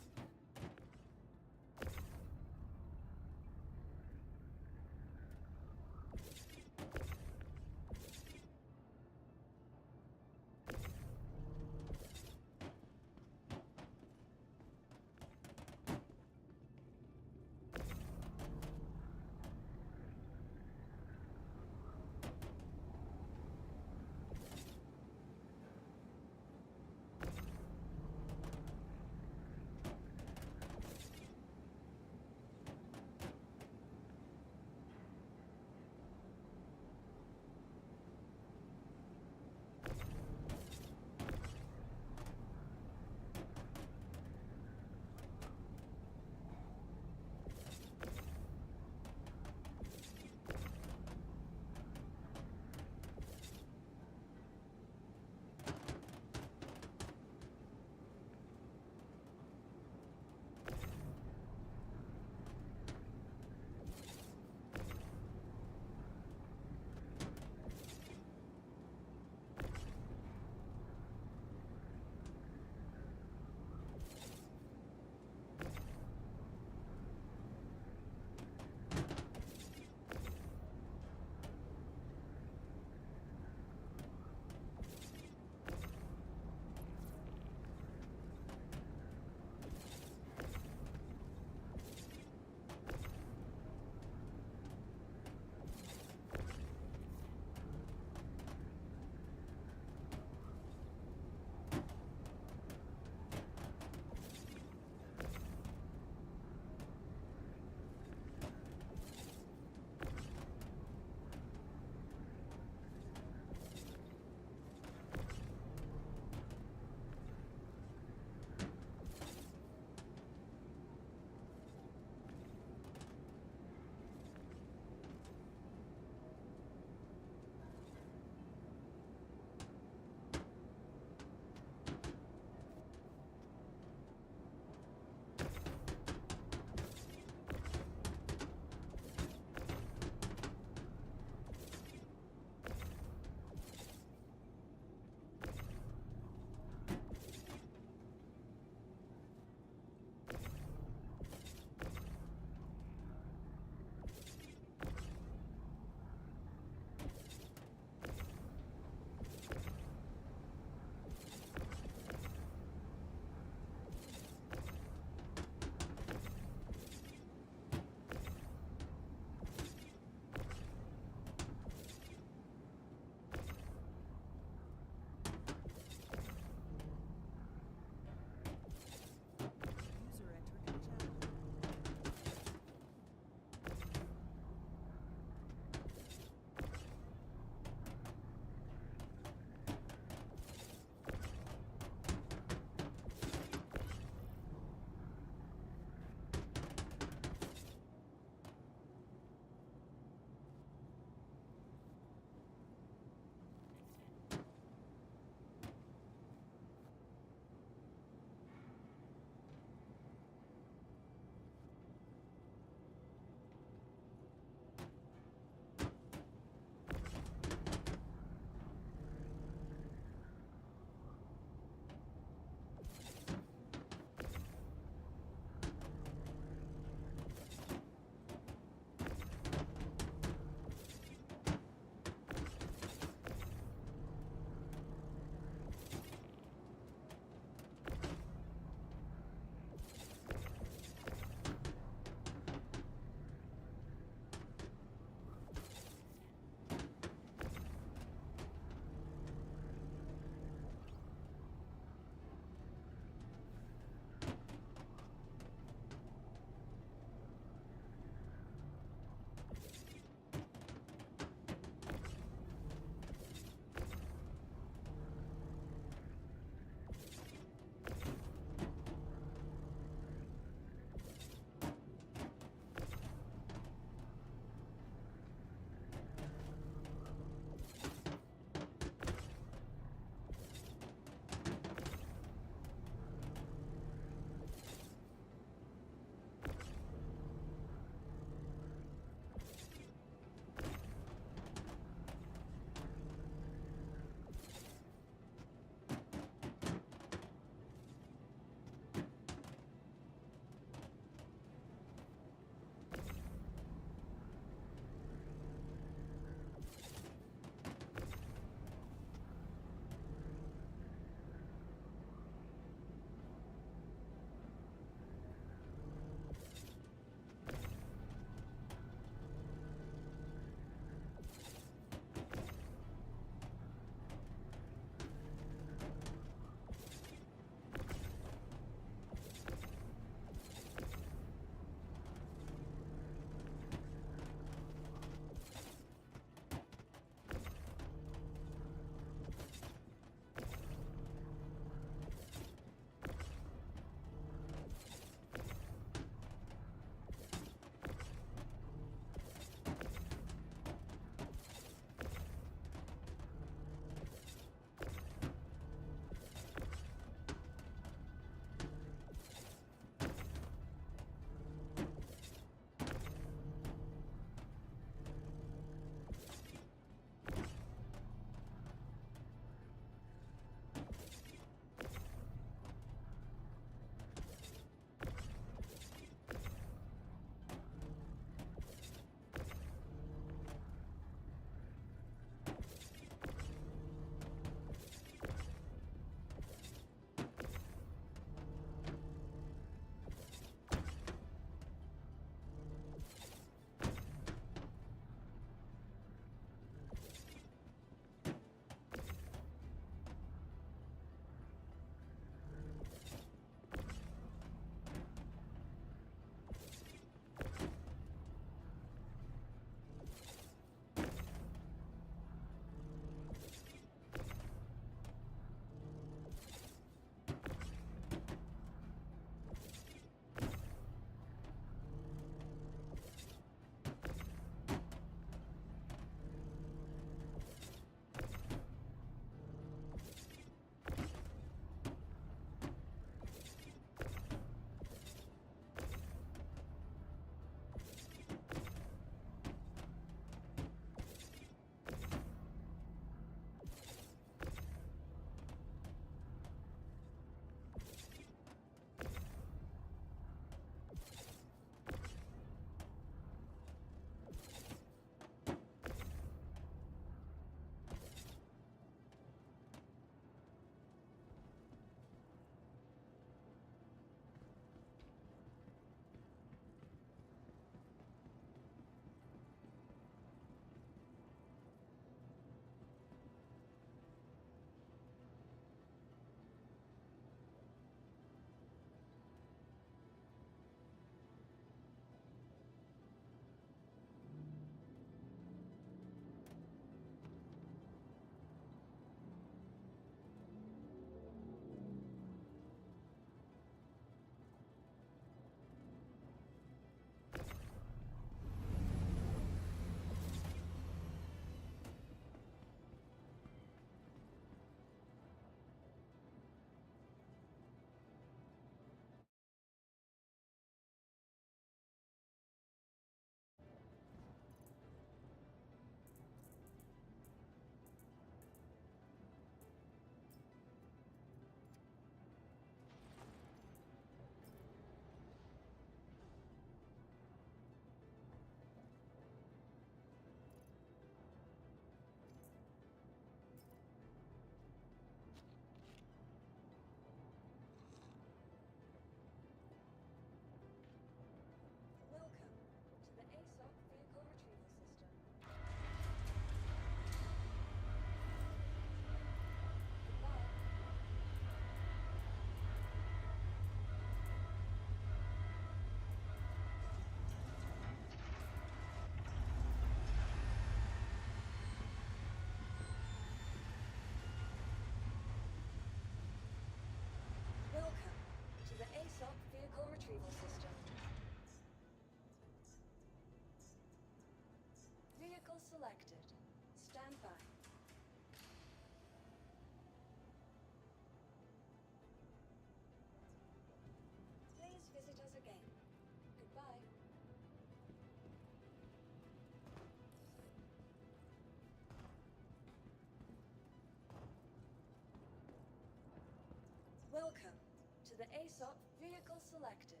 Welcome to the ASOP vehicle selected.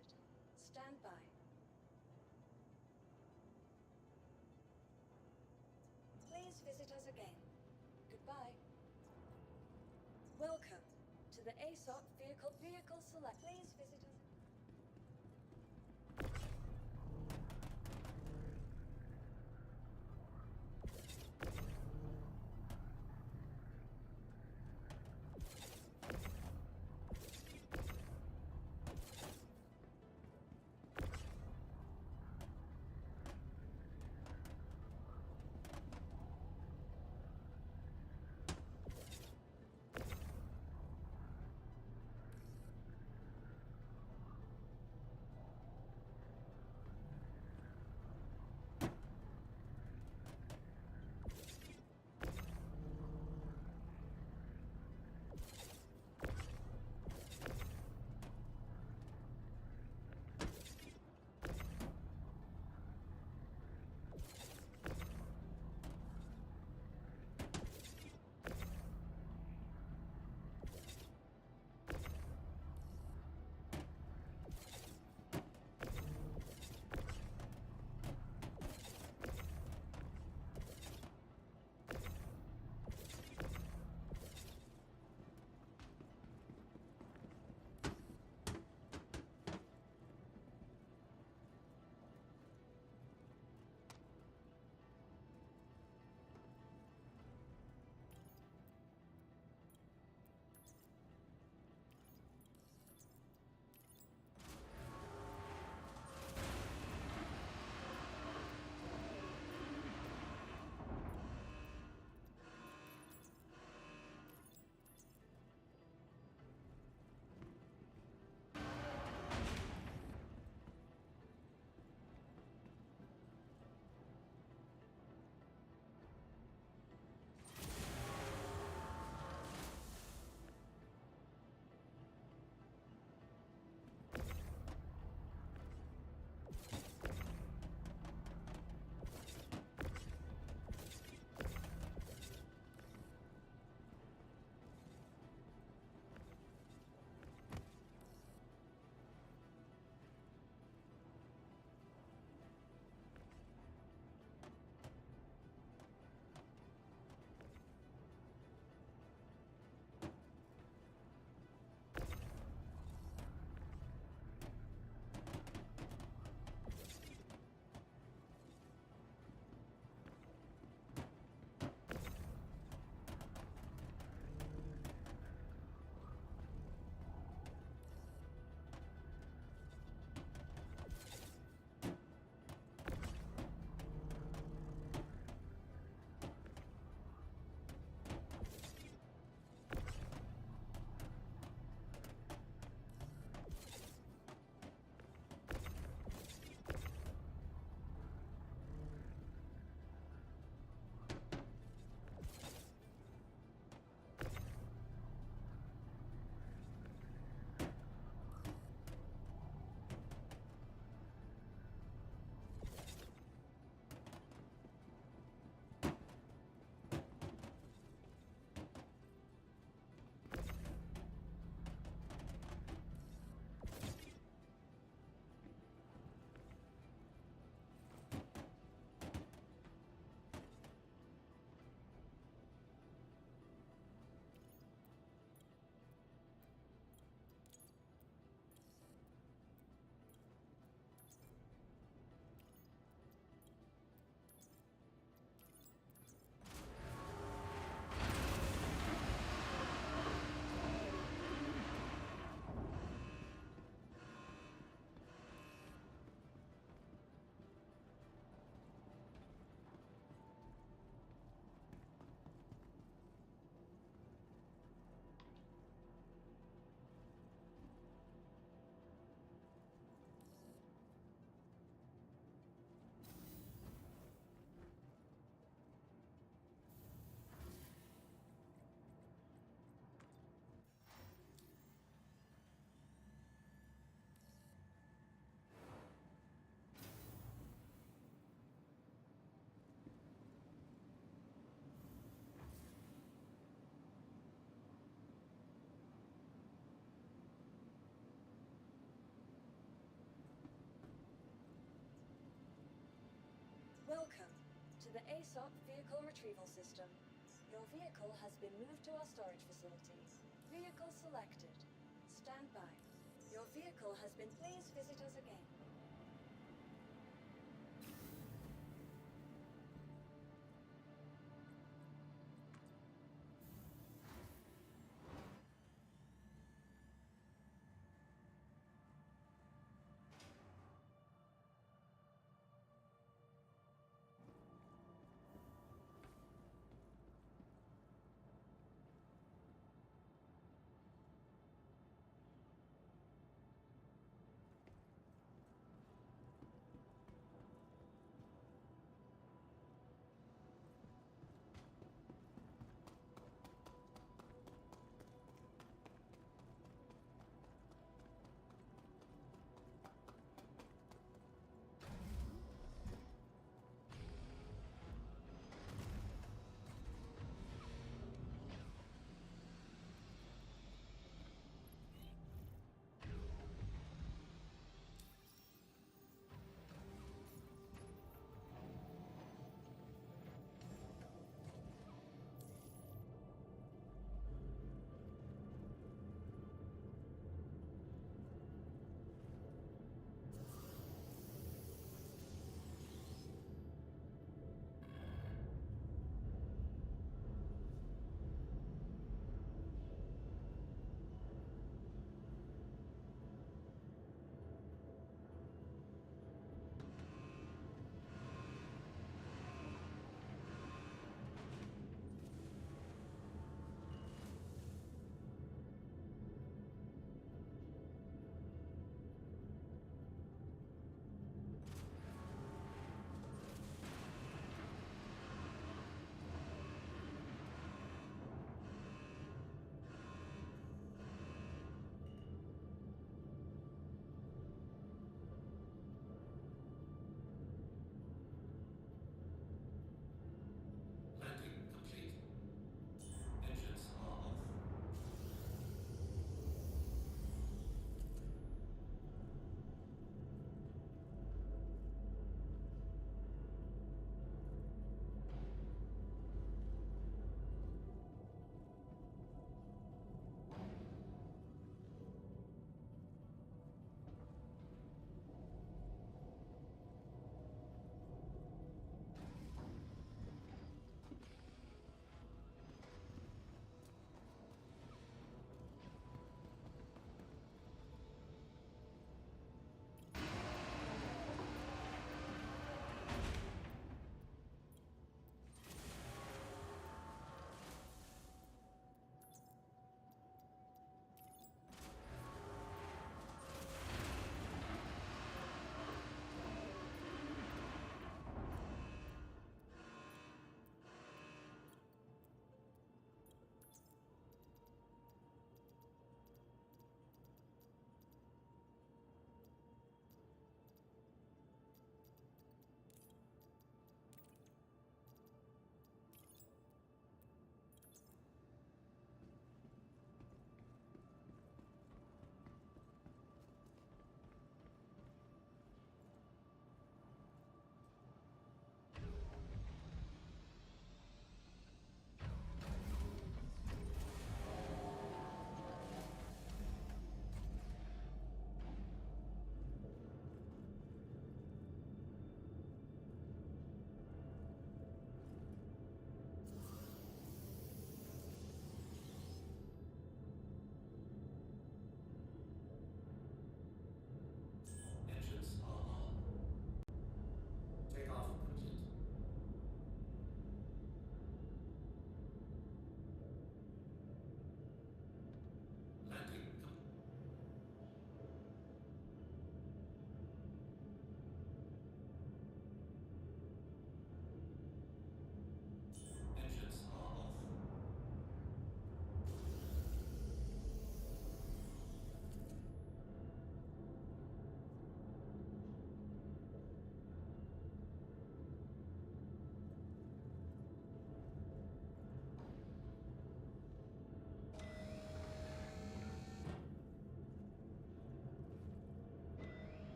Stand by. Please visit us again. Goodbye. Welcome to the ASOP vehicle select. Please visit us. to the ASOP vehicle retrieval system. Your vehicle has been moved to our storage facility. Vehicle selected. Stand by. Your vehicle has been. Please visit us again.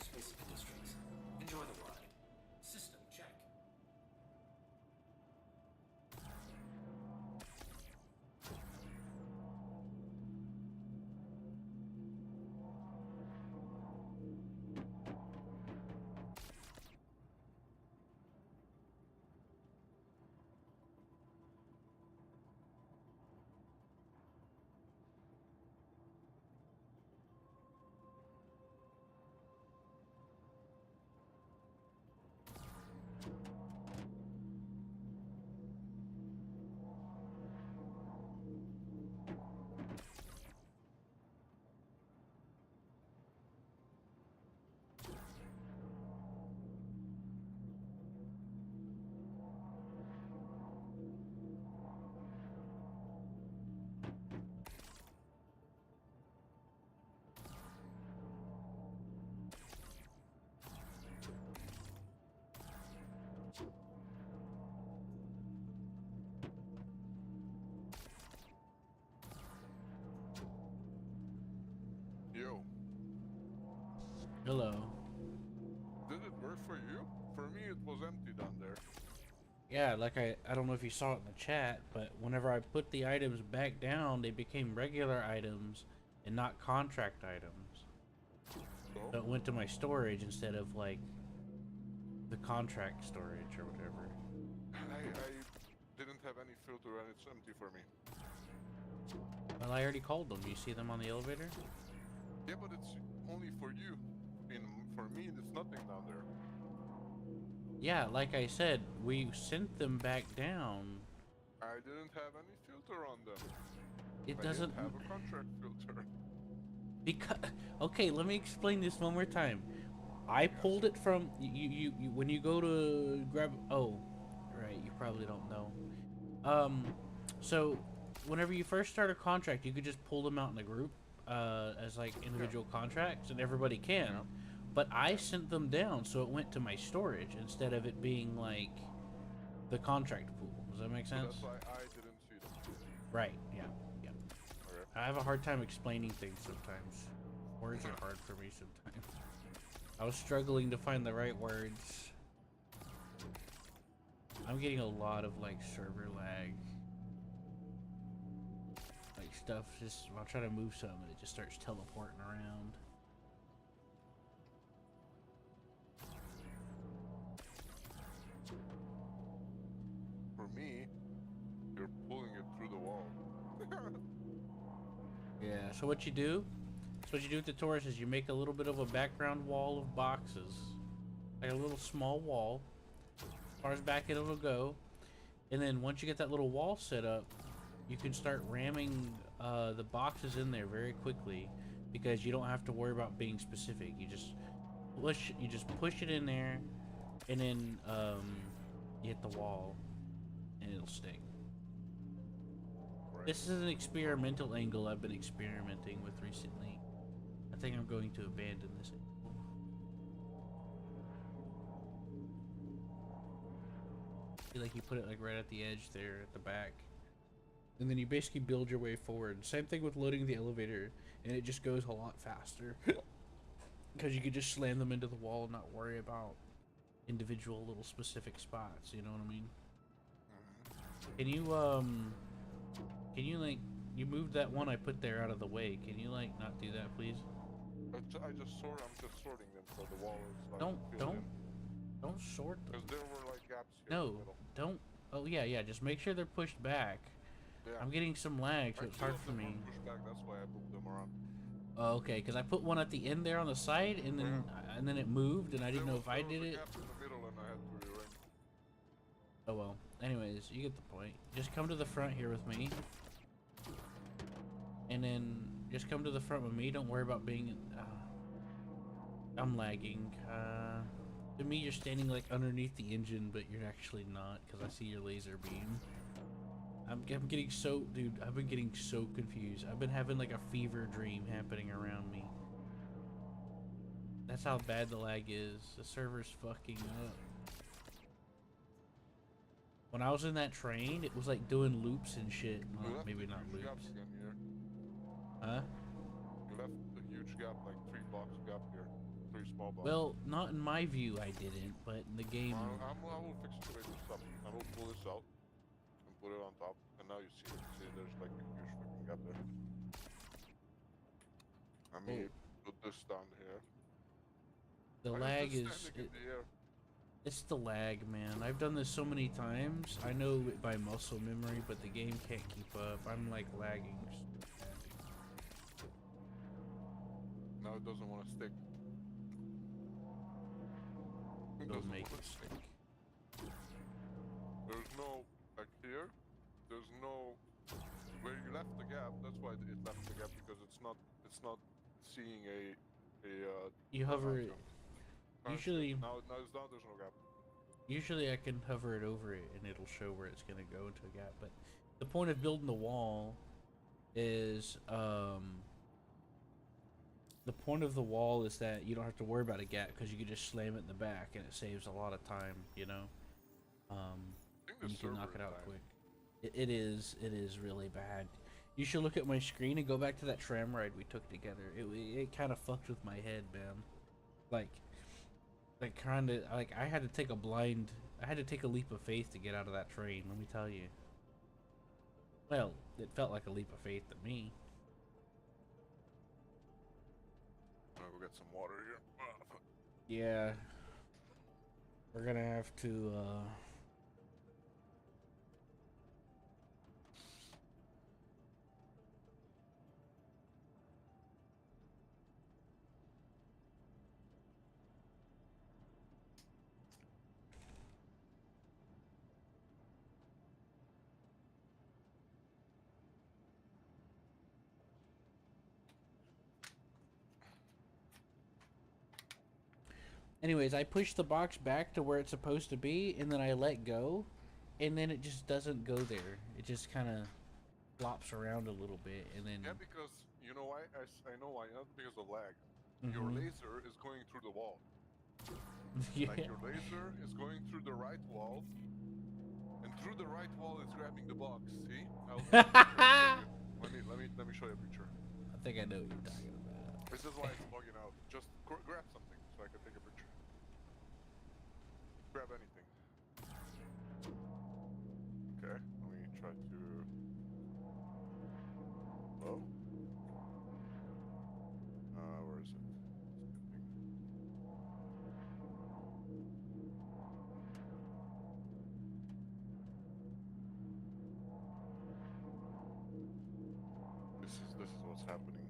space industries. Enjoy the ride. System check. Yo, Hello. did it work for you? For me, it was empty down there. Yeah, like I don't know if you saw it in the chat, but whenever I put the items back down, they became regular items and not contract items. So it went to my storage instead of like the contract storage or whatever. I didn't have any filter and it's empty for me. Well, I already called them. Do you see them on the elevator? Yeah, but it's only for you. For me, there's nothing down there. Yeah, like I said, we sent them back down. I didn't have any filter on them. It I doesn't didn't have a contract filter. because okay, let me explain this one more time. I pulled it from you when you go to grab. Oh, right. You probably don't know. So whenever you first start a contract, you could just pull them out in a group as like individual contracts, and everybody can. But I sent them down, so it went to my storage instead of it being like the contract pool. Does that make sense? So that's why I didn't see them. Right. Yeah. Yeah. Okay. I have a hard time explaining things sometimes. Words are hard for me sometimes. I was struggling to find the right words. I'm getting a lot of like server lag. Like stuff just, I'll try to move some and it just starts teleporting around. For me, you're pulling it through the wall. Yeah, so what you do with the Taurus is you make a little bit of a background wall of boxes. Like a little small wall. As far as back it'll go. And then once you get that little wall set up, you can start ramming the boxes in there very quickly because you don't have to worry about being specific. You just push it in there and then you hit the wall and it'll stick. This is an experimental angle I've been experimenting with recently. I think I'm going to abandon this angle. Feel like you put it like right at the edge there at the back. And then you basically build your way forward. Same thing with loading the elevator, and it just goes a lot faster. Because you could just slam them into the wall and not worry about individual little specific spots, you know what I mean? Can you like, you moved that one I put there out of the way. Can you like not do that, please? I'm just sorting them so the wall is like Don't sort them. Because there were like gaps here. No, don't. Oh yeah, just make sure they're pushed back. Yeah. I'm getting some lag, so it's hard for me. Push back, that's why I moved them around. Oh, okay, because I put one at the end there on the side, and then it moved, and I didn't know if I did it. Gap in the middle and I had to rearrange. Oh well. Anyways, you get the point. Just come to the front here with me. And then just come to the front with me. Don't worry about being... I'm lagging. To me, you're standing like underneath the engine, but you're actually not, because I see your laser beam. I'm getting so... Dude, I've been getting so confused. I've been having like a fever dream happening around me. That's how bad the lag is. The server's fucking up. When I was in that train, it was like doing loops and shit. Well, maybe not loops. Again here. Huh? You left a huge gap, like 3 blocks gap here. 3 small bombs. Well, not in my view, I didn't, but in the game. I will fix the way this up. I will pull this out and put it on top. And now you see it. See, there's like a huge fucking gap there. Let me put this down here. The Why lag this is. standing in the air? It's the lag, man. I've done this so many times. I know it by muscle memory, but the game can't keep up. I'm like lagging. Now it doesn't want to stick. It'll make it stick. There's no, like here, there's no, where you left the gap, that's why it left the gap, because it's not seeing You hover it. Usually, now it's down, there's no gap. Usually I can hover it over it and it'll show where it's gonna go into a gap, but the point of building the wall is, the point of the wall is that you don't have to worry about a gap because you can just slam it in the back and it saves a lot of time, you know? And you can knock it out quick. It is really bad. You should look at my screen and go back to that tram ride we took together. It kind of fucked with my head, man. Like kind of, like I had to take a leap of faith to get out of that train, let me tell you. Well, it felt like a leap of faith to me. I'm gonna go get some water here. Yeah. We're gonna have to, anyways, I push the box back to where it's supposed to be, and then I let go, and then it just doesn't go there. It just kind of flops around a little bit, and then... Yeah, because, you know why? I know why, not because of lag. Your laser is going through the wall. Yeah. Like, your laser is going through the right wall, and through the right wall it's grabbing the box, see? Let me show you a picture. I think I know what you're talking about. This is why it's bugging out. Just grab something so I can take a picture. Grab anything. Okay, let me try to... Oh? Where is it? This is what's happening.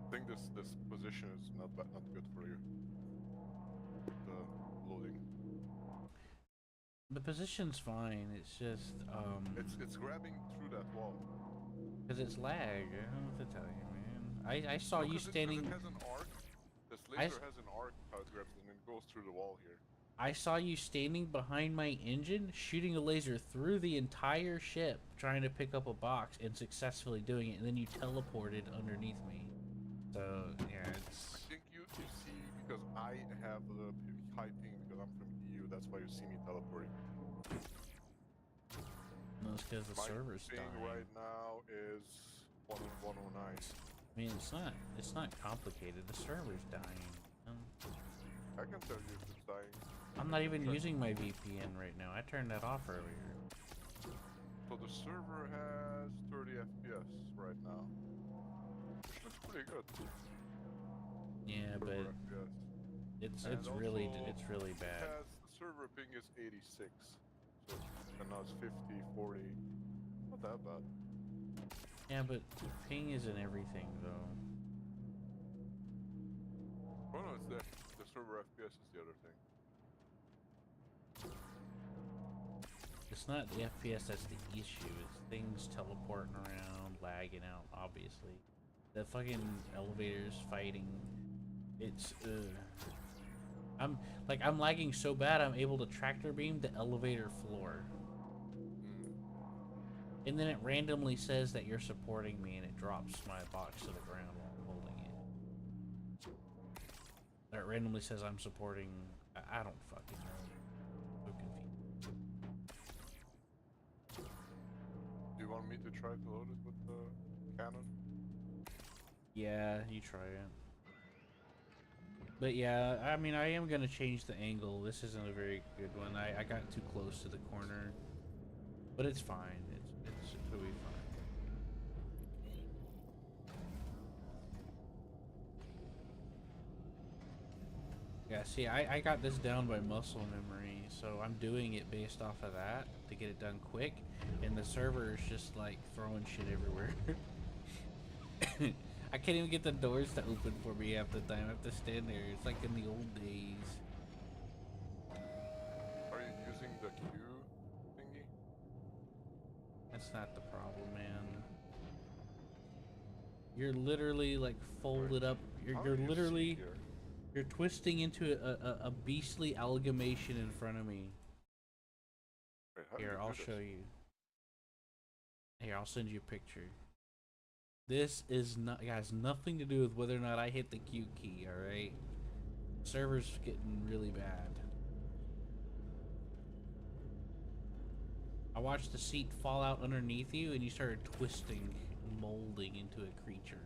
I think this position is not good for you. The loading. The position's fine, it's just, It's grabbing through that wall. Because it's lag, I don't know what to tell you, man. I saw you standing... It has an arc. This laser has an arc how it grabs and it goes through the wall here. I saw you standing behind my engine, shooting a laser through the entire ship, trying to pick up a box, and successfully doing it, and then you teleported underneath me. So, yeah, it's... I think you see, because I have the high ping, because I'm from EU, that's why you see me teleporting. No, it's because the server's dying. My ping right now is 109. I mean, it's not complicated, the server's dying. I can tell you if it's dying. I'm not even using my VPN right now. I turned that off earlier. So the server has 30 FPS right now. Which looks pretty good. Yeah, but it's really bad. The server ping is 86. So and now it's 50, 40. Not that bad. Yeah, but ping isn't everything though. Oh no, it's the server FPS is the other thing. It's not the FPS that's the issue, it's things teleporting around, lagging out, obviously. The fucking elevators fighting, it's, I'm lagging so bad I'm able to tractor beam the elevator floor. And then it randomly says that you're supporting me and it drops my box to the ground while I'm holding it. It randomly says I'm supporting, I don't fucking know. So confused. Do you want me to try to load it with the... cannon? Yeah, you try it. But yeah, I mean, I am gonna change the angle. This isn't a very good one. I got too close to the corner, but it's fine. It'll be fine. Yeah, see, I got this down by muscle memory, so I'm doing it based off of that to get it done quick, and the server is just like throwing shit everywhere. I can't even get the doors to open for me half the time. I have to stand there. It's like in the old days. Are you using the Q thingy? That's not the problem, man. You're literally like folded up. You're literally... You're twisting into a beastly amalgamation in front of me. Wait, Here, I'll show you. Here, I'll send you a picture. This is not has nothing to do with whether or not I hit the Q key, alright? Server's getting really bad. I watched the seat fall out underneath you and you started twisting and molding into a creature.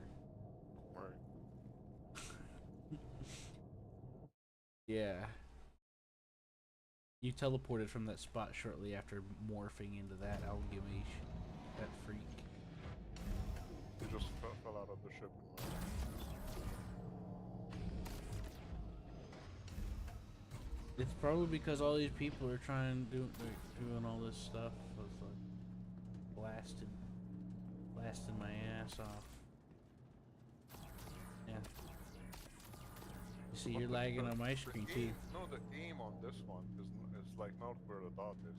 Yeah. You teleported from that spot shortly after morphing into that amalgamation. That freak. He just fell out of the ship. It's probably because all these people are doing all this stuff. I was like blasting my ass off. Yeah. You see, you're lagging on my screen too. No, the aim on this one is like not where the dot is.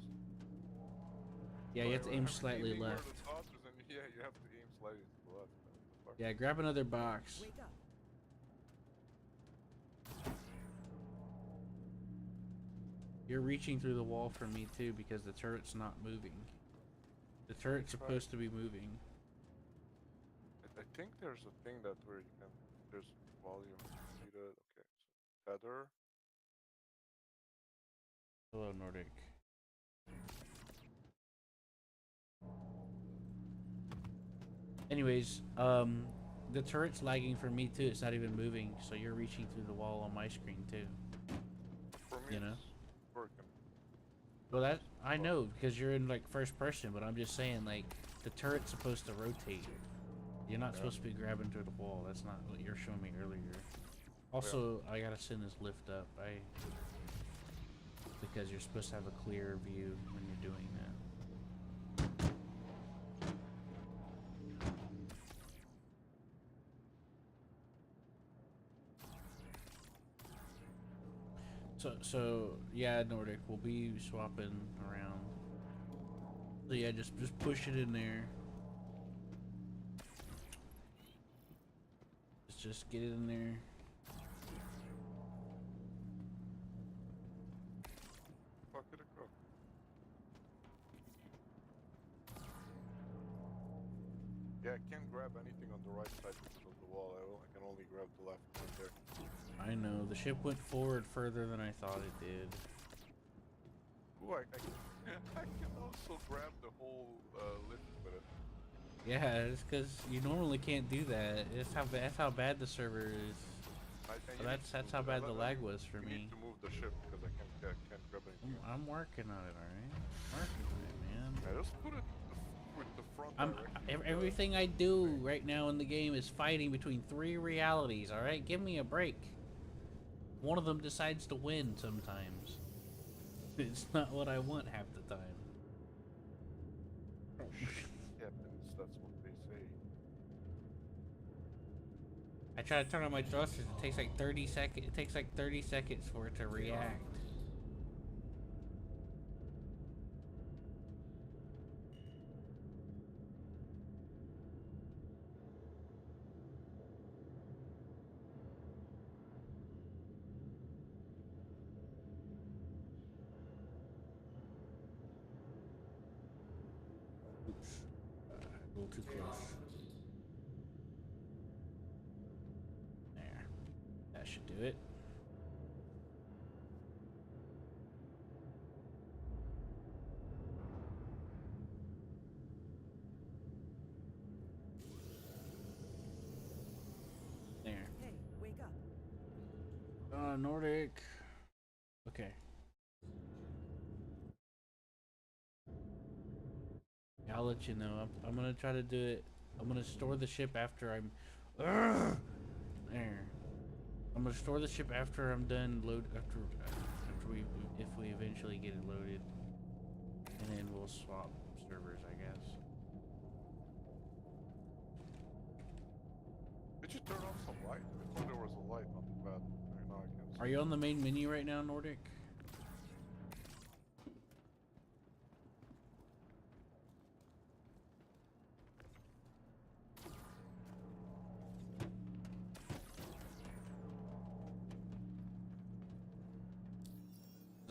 Yeah, you have to aim slightly left. Where the dot is, and yeah, you have to aim slightly to the left. Yeah, grab another box. Wake up. You're reaching through the wall for me too because the turret's not moving. The turret's supposed to be moving. I think there's a thing that where you can. There's volume seated. Okay, so tether. Hello, Nordic. Anyways, the turret's lagging for me too. It's not even moving, so you're reaching through the wall on my screen too. For me, you know. It's working. Well, that I know because you're in like first person, but I'm just saying like the turret's supposed to rotate. You're not supposed to be grabbing through the wall. That's not what you're showing me earlier. Also, I gotta send this lift up. Because you're supposed to have a clear view when you're doing that. So yeah, Nordic, we'll be swapping around. So yeah, just push it in there. Just get it in there. Fuck it, go. Yeah, I can't grab anything on the right side because of the wall. I can only grab the left one there. I know, the ship went forward further than I thought it did. Ooh, I can also grab the whole lift with it. Yeah, it's because you normally can't do that. That's how bad the server is. So that's how bad the lag was for me. You need to move the ship because I can't grab anything. I'm working on it, alright? Working on it, man. I just put it with the front direction. Everything I do right now in the game is fighting between 3 realities, alright? Give me a break. One of them decides to win sometimes. It's not what I want half the time. Happens, that's what they say. I try to turn on my thrusters, it takes like 30 seconds. It takes like 30 seconds for it to react. Oops. A little too close. There. That should do it. Nordic. Okay. Yeah, I'll let you know. I'm gonna try to do it. I'm gonna store the ship after I'm. Urgh! There. I'm gonna store the ship after I'm done load after we if we eventually get it loaded, and then we'll swap servers, I guess. Did you turn off some light? I thought there was a light on the bed. Right now I can't see. Are you on the main menu right now, Nordic?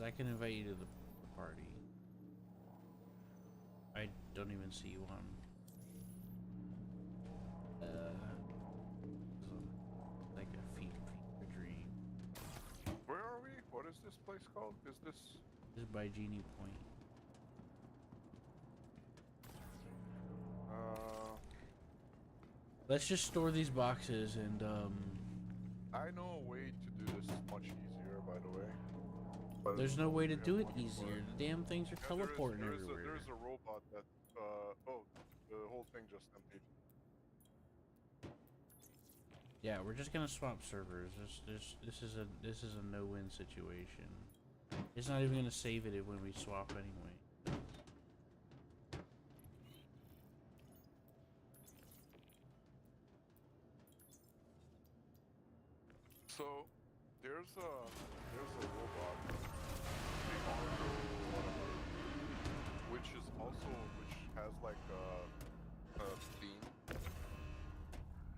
I can invite you to the party. I don't even see you on. Like a fever dream. Where are we? What is this place called? Is this? This is by Genie Point. Let's just store these boxes and I know a way to do this much easier, by the way. But there's no way to do it easier. The damn things are teleporting everywhere. There's a robot that. Oh, the whole thing just emptied. Yeah, we're just gonna swap servers. This is a no-win situation. It's not even gonna save it when we swap anyway. So there's a robot, the Argo, which has like a beam,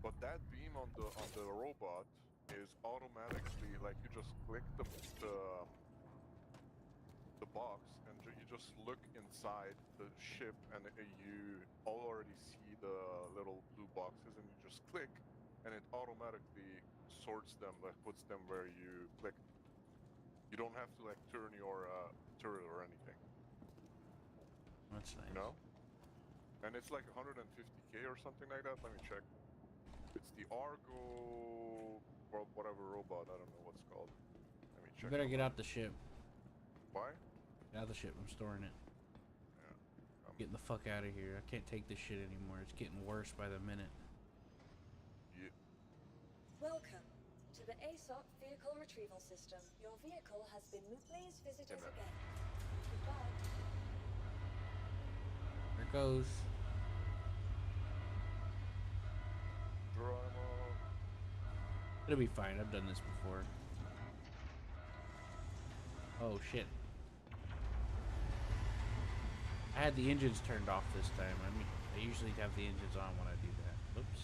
but that beam on the robot is automatically like you just click the box and you just look inside the ship and you already see the little blue boxes and you just click and it automatically sorts them, like puts them where you click. You don't have to like turn your turret or anything. That's nice. You know? And it's like 150k or something like that. Let me check. It's the Argo or whatever robot. I don't know what's called. Let me check. You better get out the ship. Why? Get out the ship. I'm storing it. Yeah. Getting the fuck out of here. I can't take this shit anymore. It's getting worse by the minute. Yeah. Welcome to the ASOP Vehicle Retrieval System. Your vehicle has been moved. Please visit us again. Goodbye. There it goes. Drama. It'll be fine. I've done this before. Oh shit. I had the engines turned off this time. I usually have the engines on when I do that. Oops.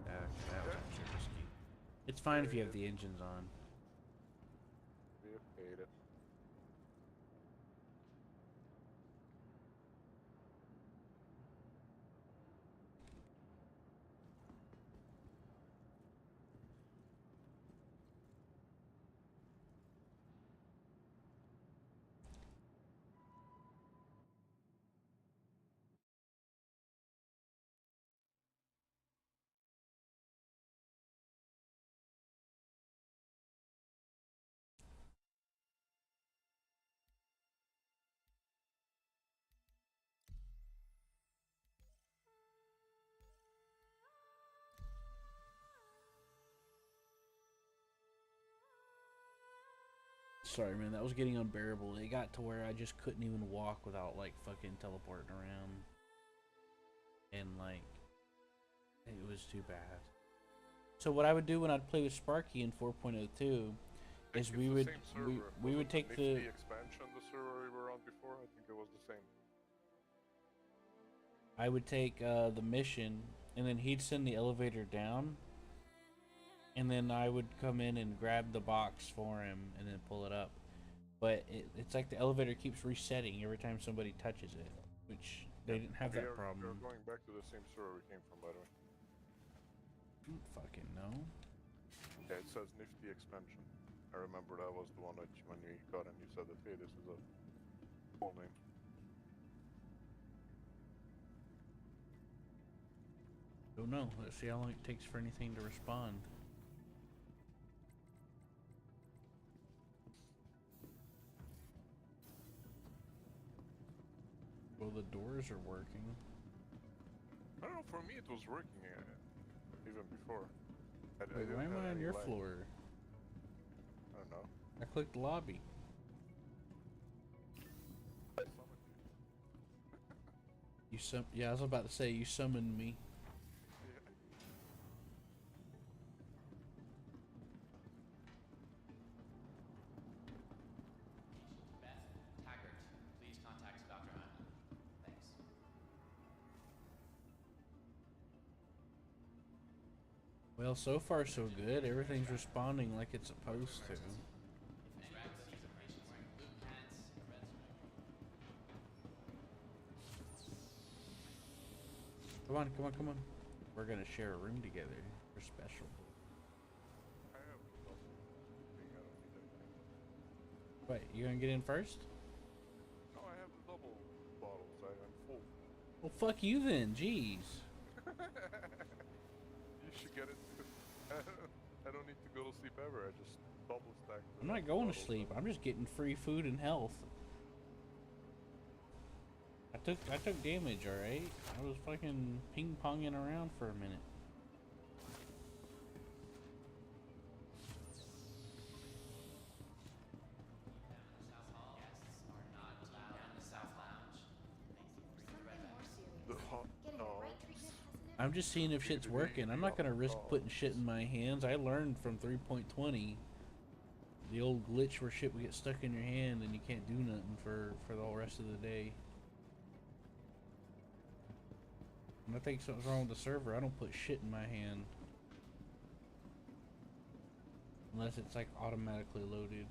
That was actually risky. It's fine if you have the engines on. We have paid it. Sorry, man, that was getting unbearable. It got to where I just couldn't even walk without, like, fucking teleporting around. And, like, it was too bad. So what I would do when I'd play with Sparky in 4.02 is we would take the expansion, the server we were on before. I think it was the same. I would take the mission, and then he'd send the elevator down, and then I would come in and grab the box for him and then pull it up. But it's like the elevator keeps resetting every time somebody touches it, which they didn't have that problem. We're going back to the same server we came from, by the way. I don't fucking know. Yeah, it says Nifty Expansion. I remember that was the one that when you got in, you said that, hey, this is a full name. Don't know. Let's see how long it takes for anything to respond. Well, the doors are working. I don't know, for me it was working even before. Wait, why am I on your floor? I don't know. I clicked lobby. Yeah, I was about to say you summoned me. Beth, Taggart, please contact Dr. Hyman. Thanks. Well, so far so good. Everything's responding like it's supposed to. Nurse Radcliffe sees a patient wearing blue pants, a red sweater. Come on, come on, come on. We're gonna share a room together. We're special. I have a double thing, I don't need anything. Wait, you gonna get in first? No, I have the double bottles, I'm full. Well, fuck you then. Jeez. You should get it too. I don't need to go to sleep ever, I just double stack the I'm not going to bottles sleep. up. I'm just getting free food and health. I took damage, alright? I was fucking ping-ponging around for a minute. South Hall. Guests are not allowed down the South Lounge. Something more serious. The hot Getting the dogs. right treatment has never I'm just seeing if shit's working. I'm not gonna risk putting shit in my hands. I learned from 3.20. The old glitch where shit would get stuck in your hand and you can't do nothing for the whole rest of the day. When I think something's wrong with the server, I don't put shit in my hand. Unless it's like automatically loaded.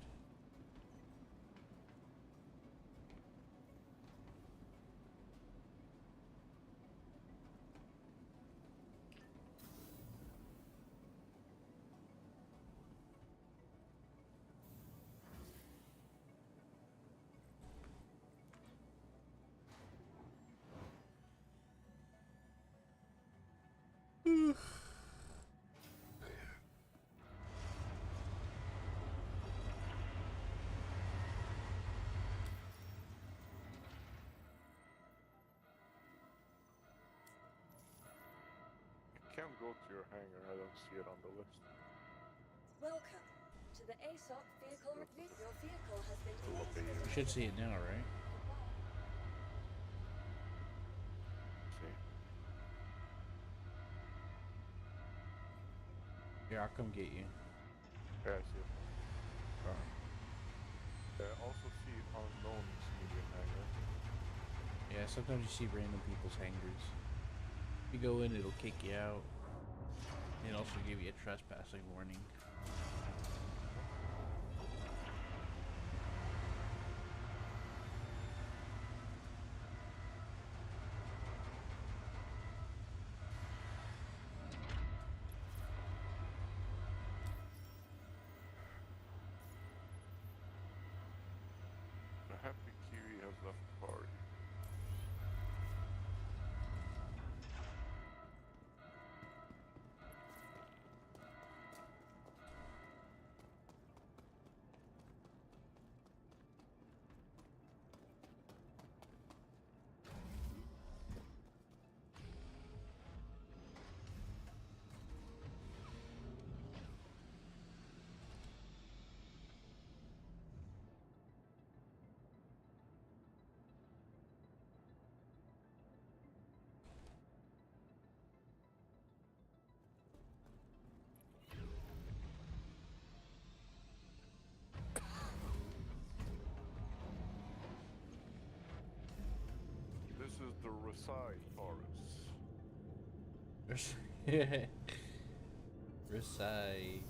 I can't go to your hangar, I don't see it on the list. Welcome to the ASOP vehicle review. Your vehicle has been You should see it now, right? See. Here, I'll come get you. Yeah, I see it. I also see unknowns medium hangar. Yeah, sometimes you see random people's hangars. You go in, it'll kick you out. And also give you a trespassing warning. The happy Kiwi has left the party. This is the Rasai Taurus. Recite.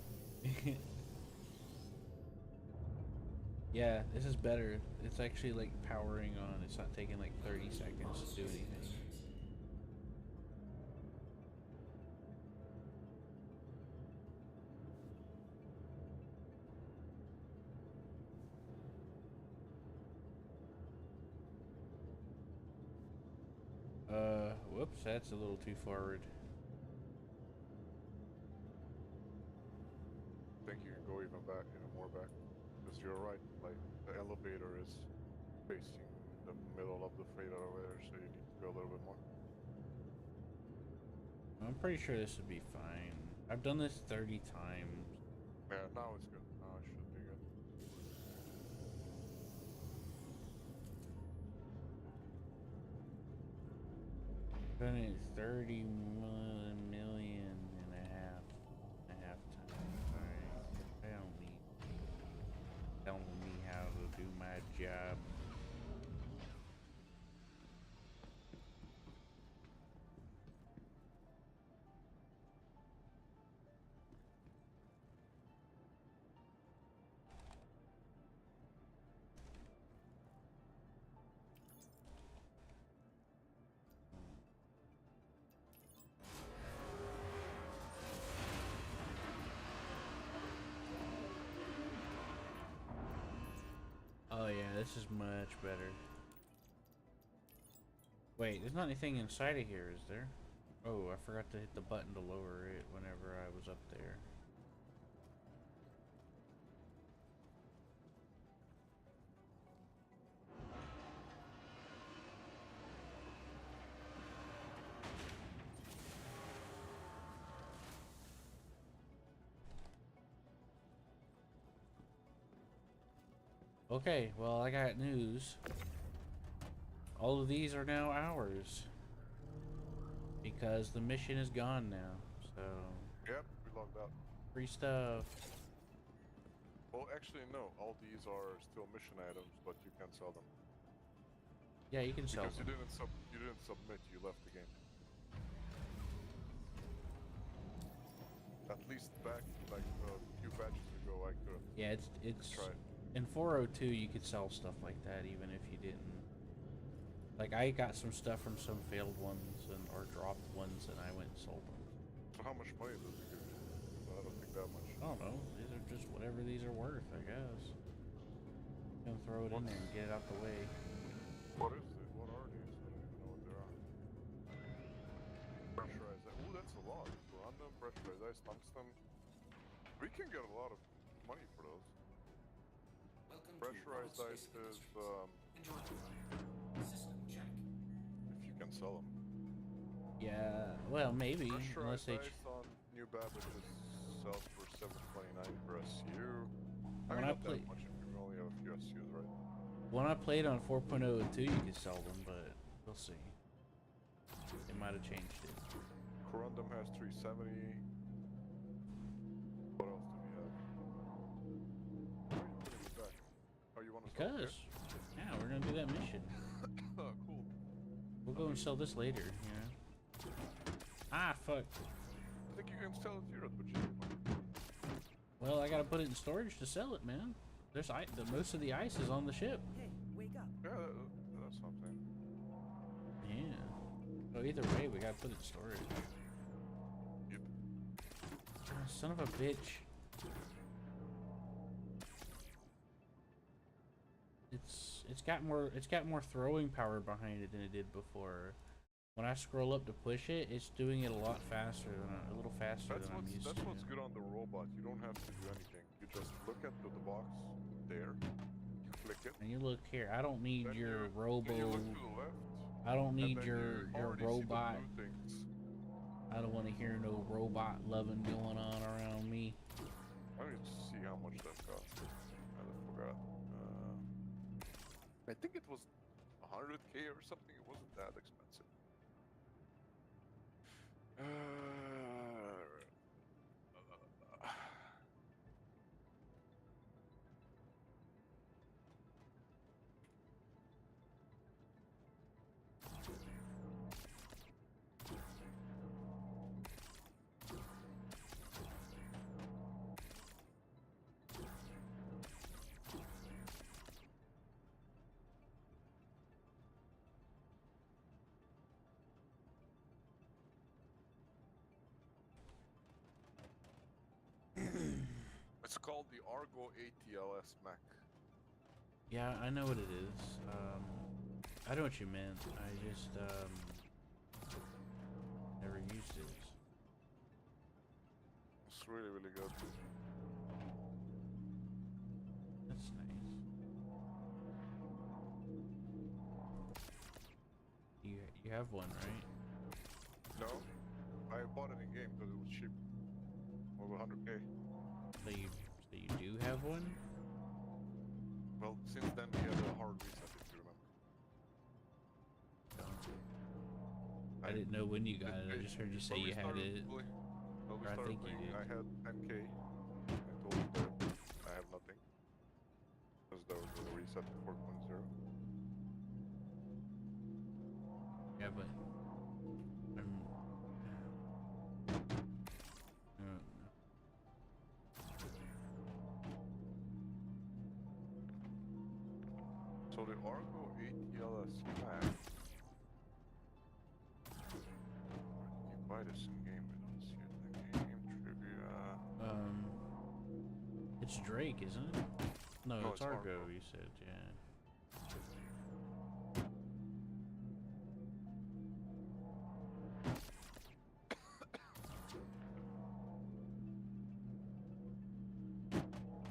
Yeah, this is better. It's actually like powering on. It's not taking like 30 seconds to do anything. Whoops, that's a little too forward. I think you can go even back, even more back. Because you're right, like, the elevator is facing the middle of the freighter over there. so you need to go a little bit more. I'm pretty sure this would be fine. I've done this 30 times. Yeah, now it's good. Now it should be good. Done it 30 million and a half times. Alright. I don't need telling me how to do my job. Oh yeah, this is much better. Wait, there's not anything inside of here, is there? Oh, I forgot to hit the button to lower it whenever I was up there. Okay, well, I got news. All of these are now ours. Because the mission is gone now, so... Yep, we logged out. Free stuff. Well, actually, no. All these are still mission items, but you can sell them. Yeah, you can sell because them. you didn't submit, you left the game. At least back, like, a few batches ago, I could. Yeah, it's try. In 402 you could sell stuff like that even if you didn't. Like I got some stuff from some failed ones or dropped ones and I went and sold them. So how much money does it give you? I don't think that much. I don't know. These are just whatever these are worth, I guess. You can throw it in there and get it out the way. What is it? What are these? I don't even know what they are. Pressurized. Ooh, that's a lot. Random pressurized ice, tungsten. We can get a lot of money for those. Pressurized ice is Enjoy the ride. System check. if you can sell them. Yeah, well maybe unless Pressurized they ice on new Babbitt sells for $7.29 per SU. When I mean, I not play- that much if you only have a few SUs, right? when I played on 4.02 you could sell them, but we'll see. They might have changed it. Corundum has 370. What else do we have? Why are you putting it back? Oh, you want to sell it? Because yeah, we're gonna do that mission. Oh, cool. We'll go and sell this later, you know. Ah, fuck. I think you can sell it here, but you Well, I gotta put it in storage to sell it, man. There's most of the ice is on the ship. Hey, wake up. Yeah, that's something. Yeah. So either way, we gotta put it in storage. Yep. Ah, son of a bitch. It's got more throwing power behind it than it did before. When I scroll up to push it, it's doing it a lot faster than a little faster than I'm used to. That's what's good on the robot. You don't have to do anything. You just look at the box there. You click it. And you look here. I don't need Then your you robo. look to the left. I don't and need then your you already see the robot. blue things. I don't want to hear no robot loving going on around me. Let me see how much that cost. I forgot. I think it was 100K or something. It wasn't that expensive. It's called the Argo ATLS Mac. Yeah, I know what it is. I know what you meant. I just never used it. It's really, really good. That's nice. You have one, right? No, I bought it in game because it was cheap. Over 100k. So you do have one? Well, since then we had a hard reset, if you remember. I didn't know when you got it. I just heard you say you had it. Well, we Or I started think you playing, did. I had 10k. I told you that I have nothing. Because there was a reset to 4.0. Yeah, but So the Argo ATLS pack. Where did you buy this in game? I don't see it in the game. Trivia. it's Drake, isn't it? No, No, it's it's Argo. Argo. You said, yeah.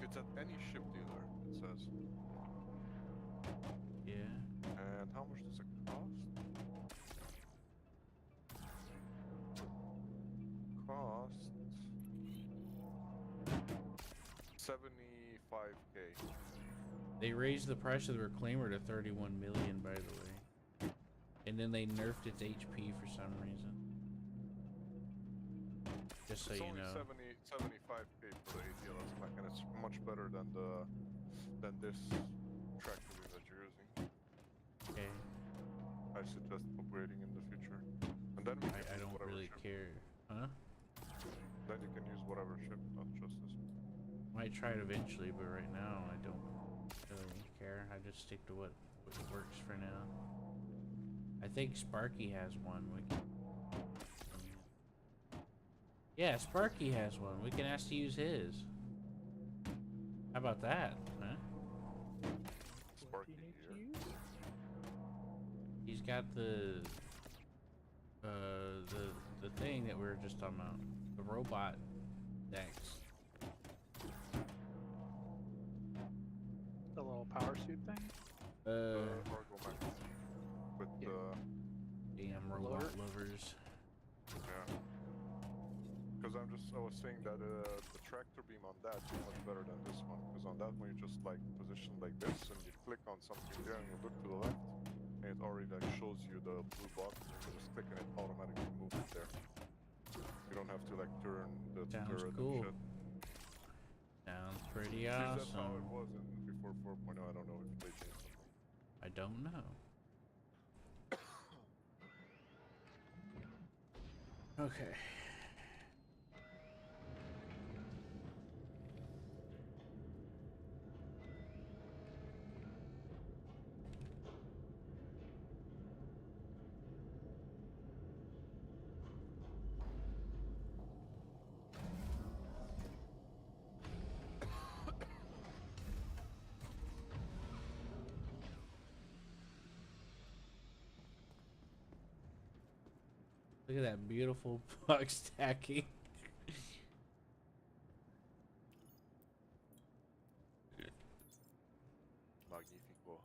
It's at any ship dealer, it says. Yeah. And how much does it cost? Cost 75k. They raised the price of the Reclaimer to 31 million, by the way. And then they nerfed its HP for some reason. Just so It's you only know. 75k for the ATLS pack, and it's much better than this tractor beam that you're using. Okay. I suggest upgrading in the future, and then we can I use don't whatever really ship. care. Huh? Then you can use whatever ship, not just this one. Might try it eventually, but right now I don't really care. I just stick to what works for now. I think Sparky has one. We can. Yeah, Sparky has one. We can ask to use his. How about that, huh? Sparky here. He's got the thing that we were just talking about. The robot Dex. The little power suit thing? Argo Max with damn robot lovers. Yeah. Because I was saying that the tractor beam on that is much better than this one. Because on that one you just like position like this and you click on something there and you look to the left and it already like shows you the blue box and you just click and it automatically moves it there. You don't have to like turn the Sounds turret cool. and shit. Sounds pretty At least awesome. that's how it was before 4.0. I don't know if they changed something. I don't know. Okay. Look at that beautiful bug stacking. Magnifico.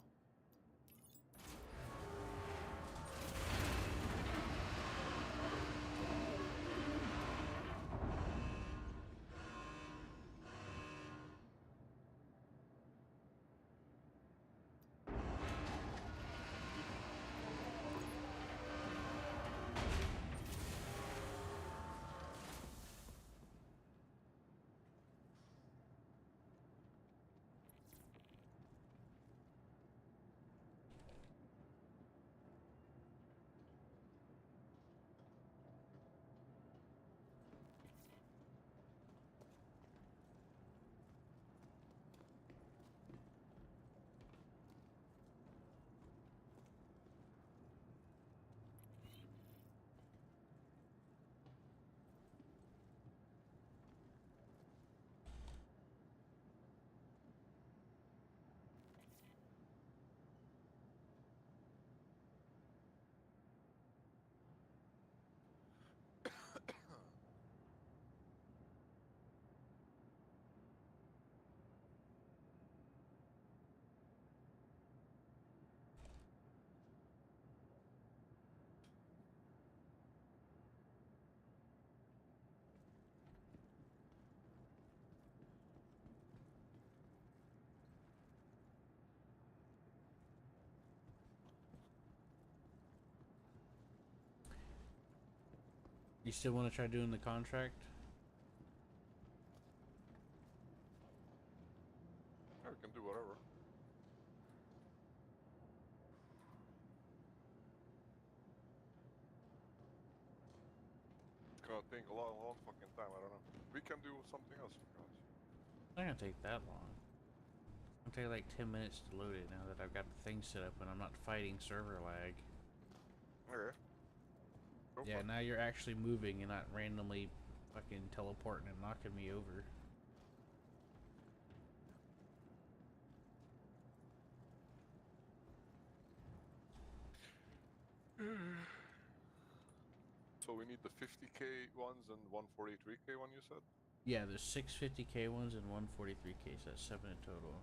You still want to try doing the contract? Yeah, we can do whatever. It's gonna take a long, long fucking time. I don't know. We can do something else if you want. It's not gonna take that long. It'll take like 10 minutes to load it now that I've got the thing set up and I'm not fighting server lag. Okay. Go Yeah, now you're actually moving and not randomly fucking teleporting and knocking me over. So we need the 50k ones and 143k one, you said? Yeah, there's 650k ones and 143k, so that's 7 in total.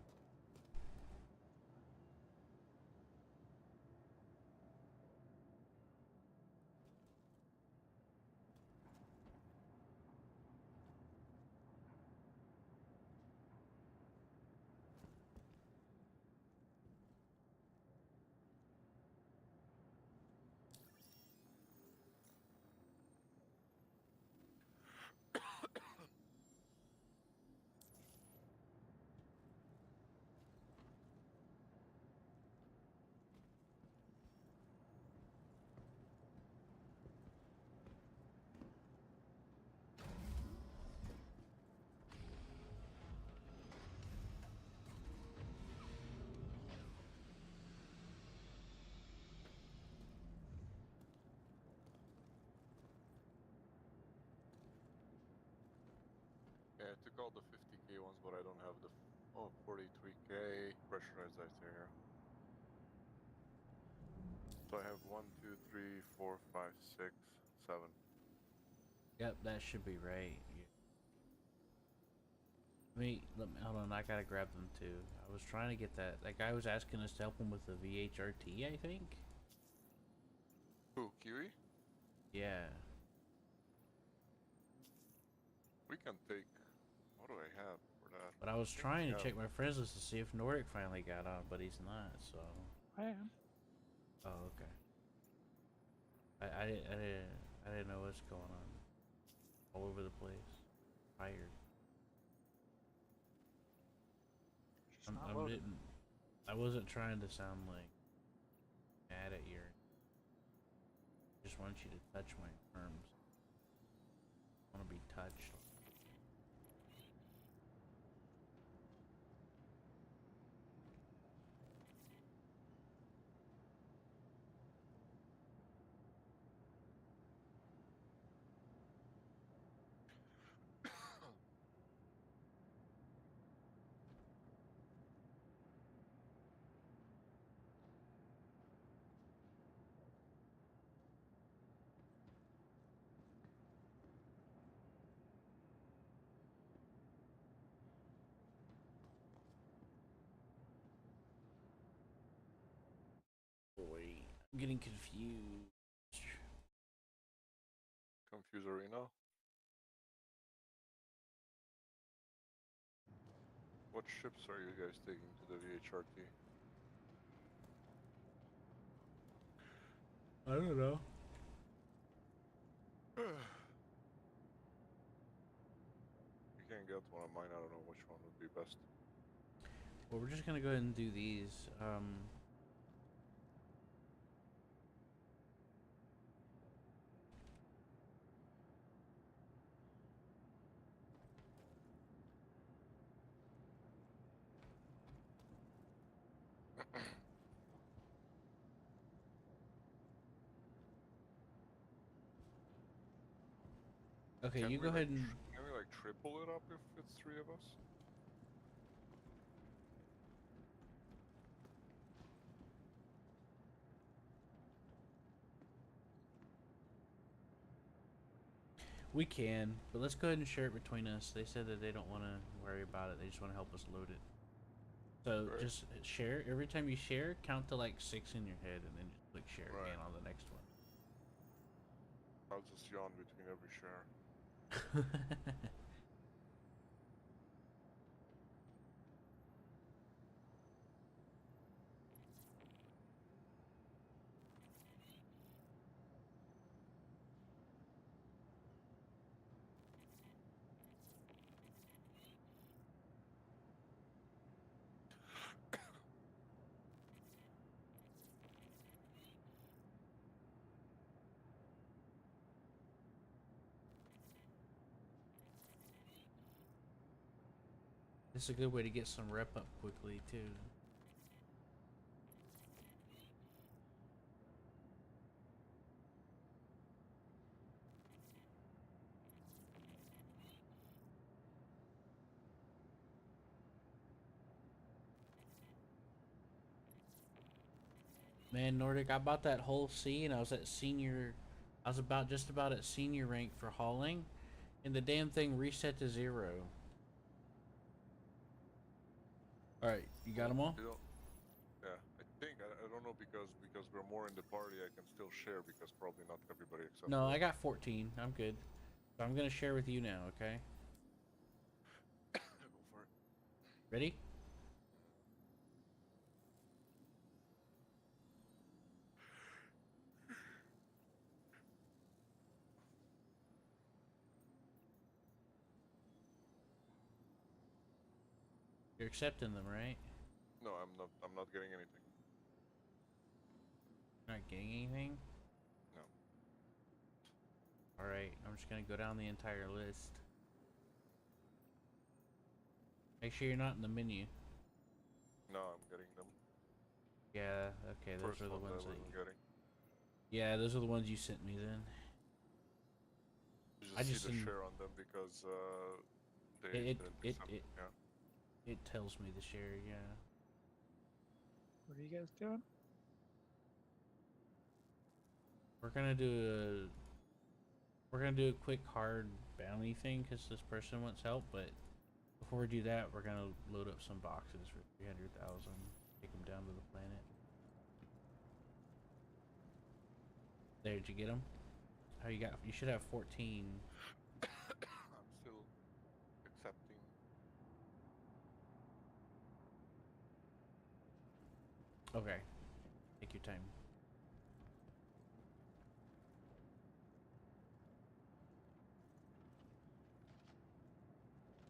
Yeah, I took all the 50k ones, but I don't have the 43k pressurized there. So I have 1, 2, 3, 4, 5, 6, 7. Yep, that should be right. Yeah. Let me hold on, I gotta grab them too. I was trying to get that guy was asking us to help him with the VHRT, I think. Who, Kiwi? Yeah. We can take. What do I have for that? But I was trying to check my friends list to see if Nordic finally got on, but he's not, so. I am. Oh, okay. I didn't know what's going on. All over the place. Tired. I wasn't trying to sound like mad at you. I just want you to touch my arms. I want to be touched. Wait, I'm getting confused. Confuse Arena. What ships are you guys taking to the VHRT? I don't know. You can't get one of mine. I don't know which one would be best. Well, we're just gonna go ahead and do these. Okay, you go ahead and. Can we like triple it up if it's 3 of us? We can, but let's go ahead and share it between us. They said that they don't want to worry about it. They just want to help us load it. So just share. Every time you share, count to like 6 in your head, and then just click share again on the next one. I'll just yawn between every share. It's a good way to get some rep up quickly too. Man, Nordic, I bought that whole C and I was at senior. I was just about at senior rank for hauling, and the damn thing reset to 0. All right, you got them all? Yeah, I think I don't know because we're more in the party. I can still share because probably not everybody accepts. No, I got 14. I'm good. So I'm gonna share with you now. Okay. Go for it. Ready? You're accepting them, right? No, I'm not. I'm not getting anything. You're not getting anything? No. Alright, I'm just gonna go down the entire list. Make sure you're not in the menu. No, I'm getting them. Yeah, okay, those First are the ones ones I wasn't getting. Yeah, those are the ones you sent me then. You I just just see the didn't- share on them because they It didn't it accept. it Yeah. it tells me to share, yeah. What are you guys doing? We're gonna do a quick hard bounty thing because this person wants help, but before we do that, we're gonna load up some boxes for 300,000. Take them down to the planet. There, did you get them? How you got? You should have 14. I'm still accepting. Okay. Take your time.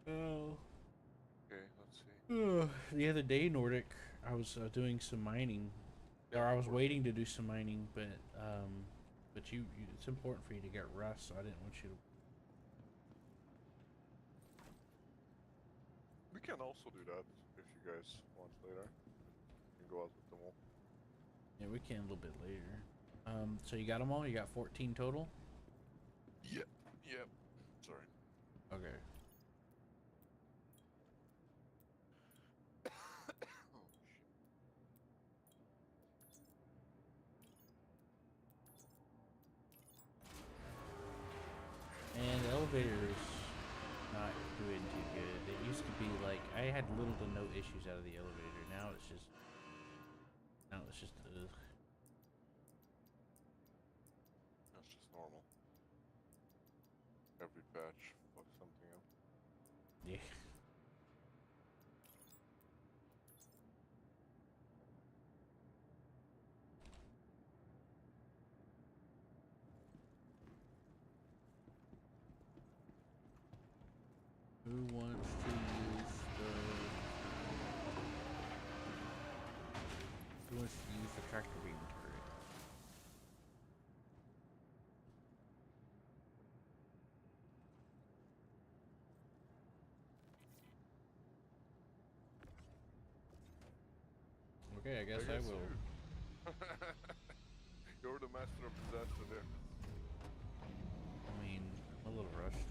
Oh. Okay, let's see. The other day, Nordic, I was doing some mining, or I was waiting to do some mining, but it's important for you to get rust, so I didn't want you to. We can also do that if you guys want later. We can go out with them all. Yeah, we can a little bit later. So you got them all? You got 14 total? Yep. Yep. Sorry. Okay. And the elevator's not doing too good. It used to be like I had little to no issues out of the elevator. Now it's just ugh. That's just normal. Every patch fucks something up. Yeah. Who wants to use the tractor beam turret? Okay, I guess I will. You're the master of disaster there. I mean, I'm a little rusty.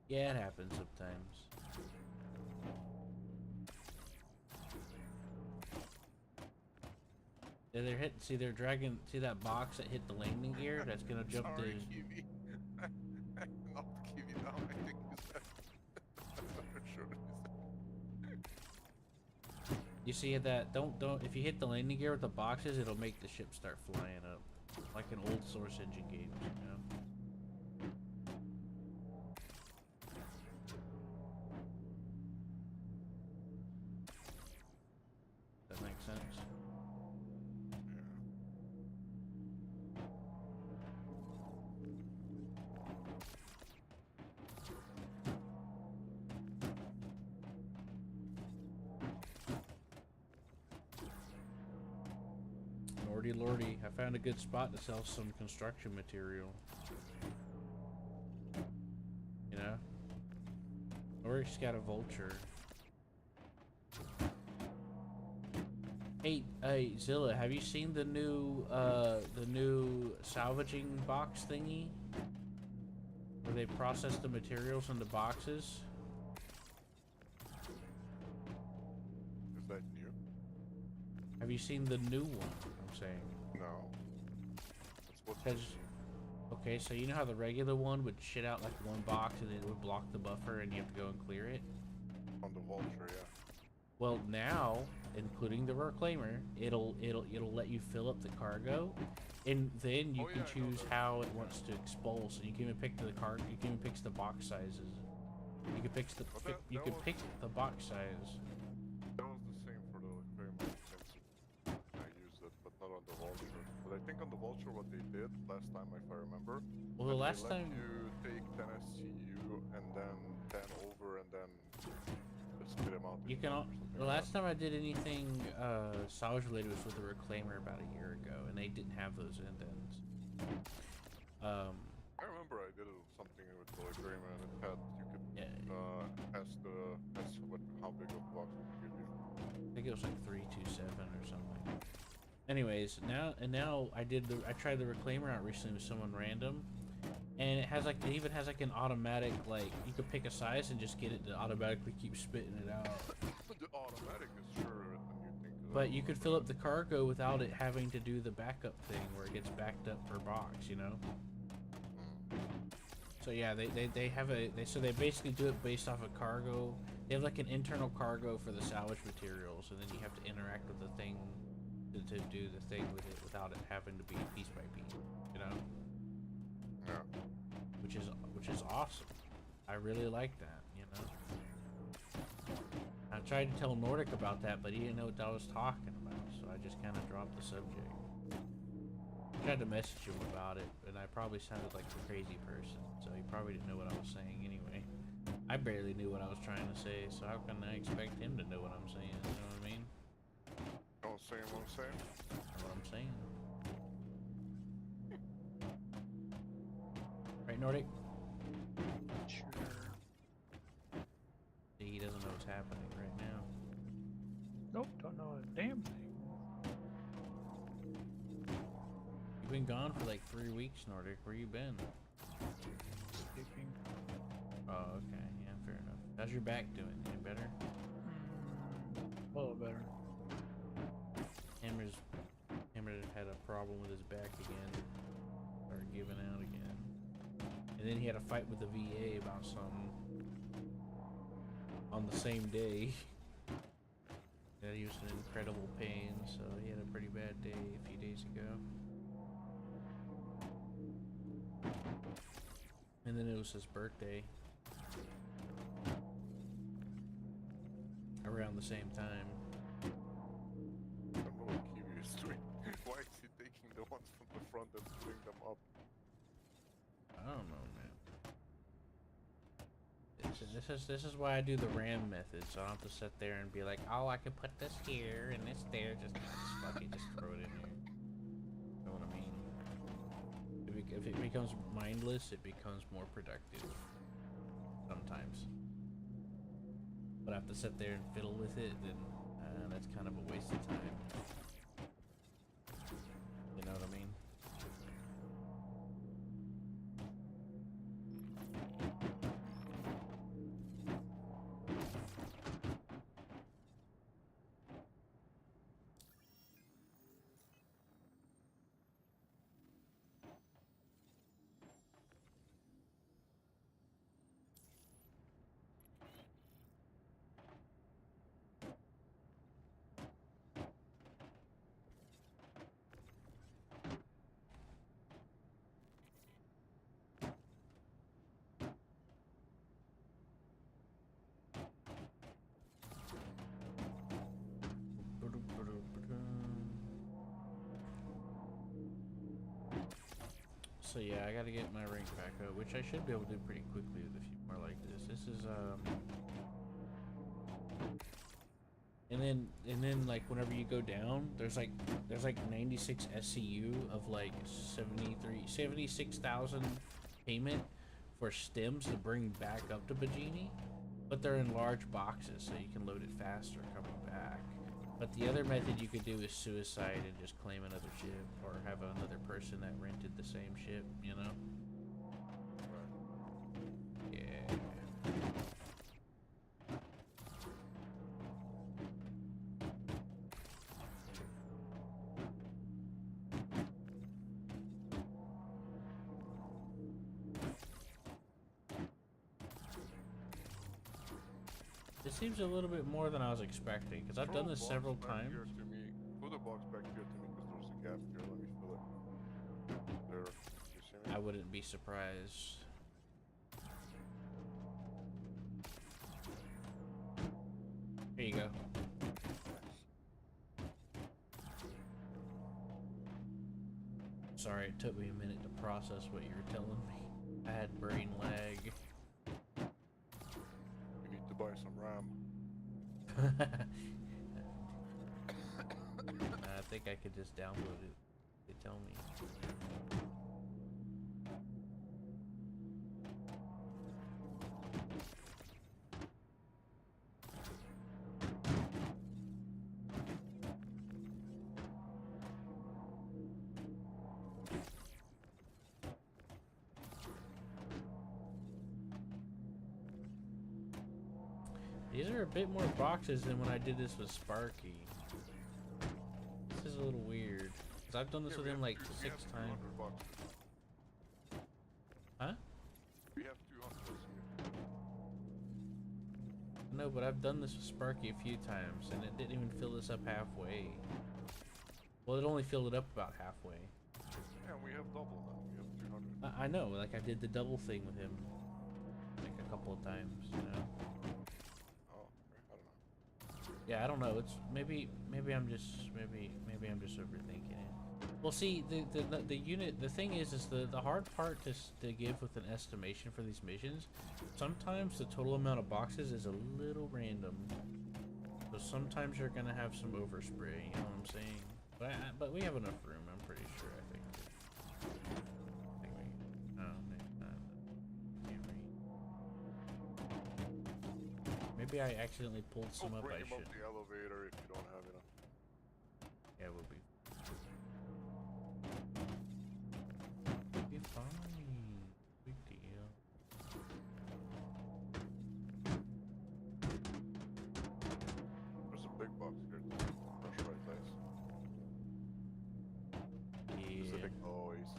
Yeah, it happens sometimes. Yeah, they're hitting. See, they're dragging. See that box that hit the landing gear? That's gonna jump Sorry, the. Kiwi. Not Kiwi now. I think you said. I'm not sure what you said. You see that? Don't. If you hit the landing gear with the boxes, it'll make the ship start flying up, like in old Source Engine games. You know. That makes sense. Lordy lordy, I found a good spot to sell some construction material. You know? Oric's got a vulture. Hey, Zilla, have you seen the new salvaging box thingy? Where they process the materials into boxes? Is that new? Have you seen the new one? I'm saying. No. Because, okay, so you know how the regular one would shit out like one box and then it would block the buffer and you have to go and clear it? On the vulture, yeah. Well, now, including the reclaimer, it'll let you fill up the cargo, and then you can choose how it wants to expulse. And you can even pick the cargo. You can even pick the box sizes. You can pick the pick the box size. That was the same for the reclaimer since I used it, but not on the vulture. But I think on the vulture, what they did last time, if I remember, well, the last they let time you take 10 SCU and then 10 over and then just spit them out. You can. The last time I did anything salvage related was with the reclaimer about a year ago, and they didn't have those indents. I remember I did something with the reclaimer, and it had you could ask how big of a box would give you. I think it was like 327 or something. Anyways, now I tried the reclaimer out recently with someone random. And it even has like an automatic, like you could pick a size and just get it to automatically keep spitting it out. The automatic is sure than you think. But you could fill up the cargo without it having to do the backup thing where it gets backed up per box, you know? So yeah, they basically do it based off of cargo. They have like an internal cargo for the salvage materials, and then you have to interact with the thing to do the thing with it without it having to be piece by piece, you know? Yeah. Which is awesome. I really like that, you know. I tried to tell Nordic about that, but he didn't know what I was talking about, so I just kind of dropped the subject. I tried to message him about it, and I probably sounded like a crazy person, so he probably didn't know what I was saying anyway. I barely knew what I was trying to say, so how can I expect him to know what I'm saying? You know what I mean? You know what I'm saying? That's what I'm saying. Right, Nordic? Sure. See, he doesn't know what's happening right now. Nope, don't know a damn thing. You've been gone for like 3 weeks, Nordic. Where you been? Sleeping. Oh, okay. Yeah, fair enough. How's your back doing? Any better? A little better. Hammer had a problem with his back again. Started giving out again. And then he had a fight with the VA about something on the same day. Yeah, he was in incredible pain, so he had a pretty bad day a few days ago. And then it was his birthday. Around the same time. I don't know what Kiwi is doing. Why is he taking the ones from the front and putting them up? I don't know, man. This is why I do the RAM method, so I don't have to sit there and be like, oh, I can put this here and this there. Just fuck it, just throw it in here. You know what I mean? If it becomes mindless, it becomes more productive. Sometimes. But I have to sit there and fiddle with it, then that's kind of a waste of time. You know what I mean? So yeah, I gotta get my rank back up, which I should be able to do pretty quickly with a few more like this. This is and then like whenever you go down, there's like 96 SCU of like 76,000 payment for stems to bring back up to Bajini, but they're in large boxes, so you can load it faster coming back. But the other method you could do is suicide and just claim another ship, or have another person that rented the same ship, you know? Yeah. It seems a little bit more than I was expecting, because I've done this several times. Put the box back here to me, because there's a gap here. Let me fill it. There. You see me? I wouldn't be surprised. Here you go. Sorry, it took me a minute to process what you were telling me. I had brain lag. You need to buy some RAM. I think I could just download it. They tell me. These are a bit more boxes than when I did this with Sparky. This is a little weird. Because I've done this with him like 6 times. Huh? We have 200 here. No, but I've done this with Sparky a few times, and it didn't even fill this up halfway. Well, it only filled it up about halfway. Yeah, we have double now. We have 200. I know, like I did the double thing with him like a couple of times, you know? Oh, okay. I don't know. Yeah, I don't know. It's maybe I'm just overthinking it. Well, see, the unit. The thing is the hard part to give with an estimation for these missions. Sometimes the total amount of boxes is a little random. So sometimes you're gonna have some overspray. You know what I'm saying? But we have enough room. I'm pretty sure. I think. Oh, maybe not. Can't read. Maybe I accidentally pulled some up. I Bring him should. up the elevator if you don't have enough. Yeah, we'll be. Be fine. Big deal. There's a big box here too. Pressurized ice. There's a big noise.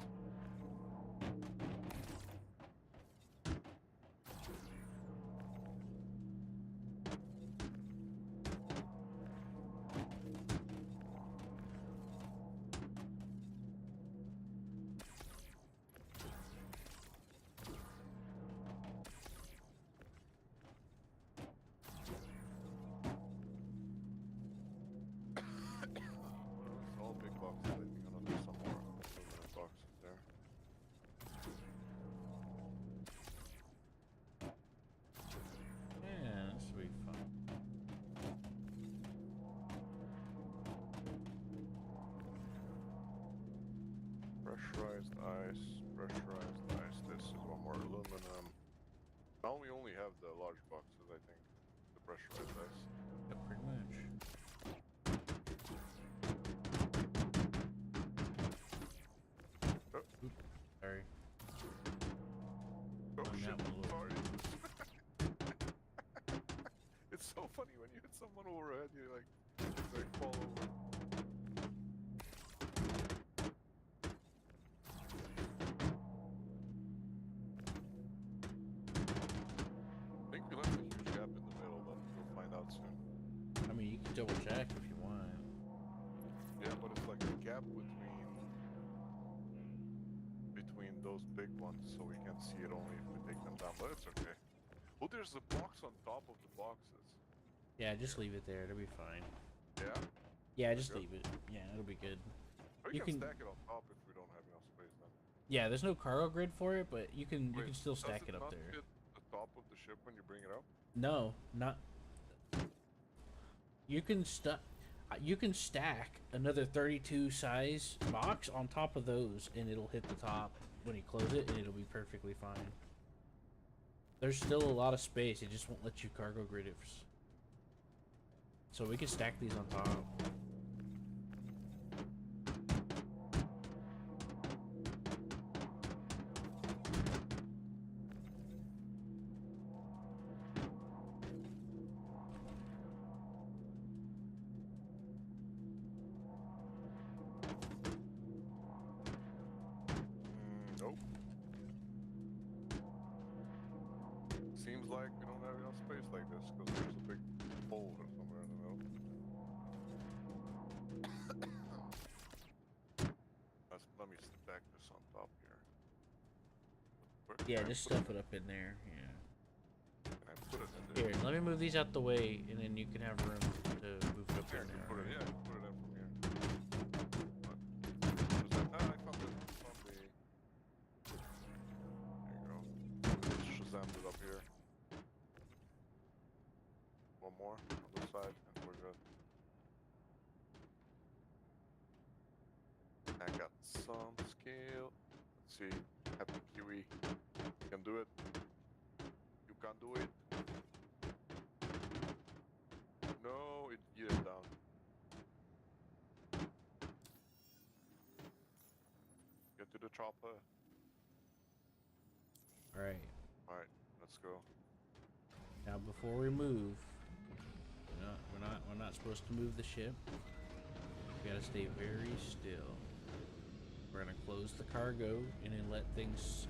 It's all big boxes. I think there's some more aluminum boxes there. Yeah, this will be fun. Pressurized ice. Pressurized ice. This is one more aluminum. Now we only have the large boxes, I think. The pressurized ice. Yeah, pretty much. Oh. Oop, sorry. Oh On shit, that one a little- sorry. It's so funny when you hit someone overhead, you like fall over. I think we left a huge gap in the middle, but we'll find out soon. I mean, you can double check if you want. Yeah, but it's like a gap between those big ones, so we can see it only if we take them down, but it's okay. Oh, there's a box on top of the boxes. Yeah, just leave it there. It'll be fine. Yeah? Yeah, just Good. leave it. Yeah, it'll be good. Or You you can can- stack it on top if we don't have enough space then. Yeah, there's no cargo grid for it, but you can still does stack it up not there. hit the top of the ship when you bring it up? No, not. You can stack another 32 size box on top of those, and it'll hit the top when you close it, and it'll be perfectly fine. There's still a lot of space. It just won't let you cargo grid it. So we can stack these on top. Nope. Seems like we don't have enough space like this because there's a big hole or somewhere in the middle. Let me stack this on top here. Yeah, just stuff it up in there. Yeah. Can I put it in there? Here, let me move these out the way, and then you can have room to move it up Here, in there. put it, yeah, put it in from here. I found it on the... There you go. Shazammed it up here. One more on this side, and we're good. I got some skill. Let's see. Happy Kiwi. You can do it. You can do it. No, it geared down. Get to the chopper. Alright. Alright, let's go. Now before we move, we're not supposed to move the ship. We gotta stay very still. We're gonna close the cargo and then things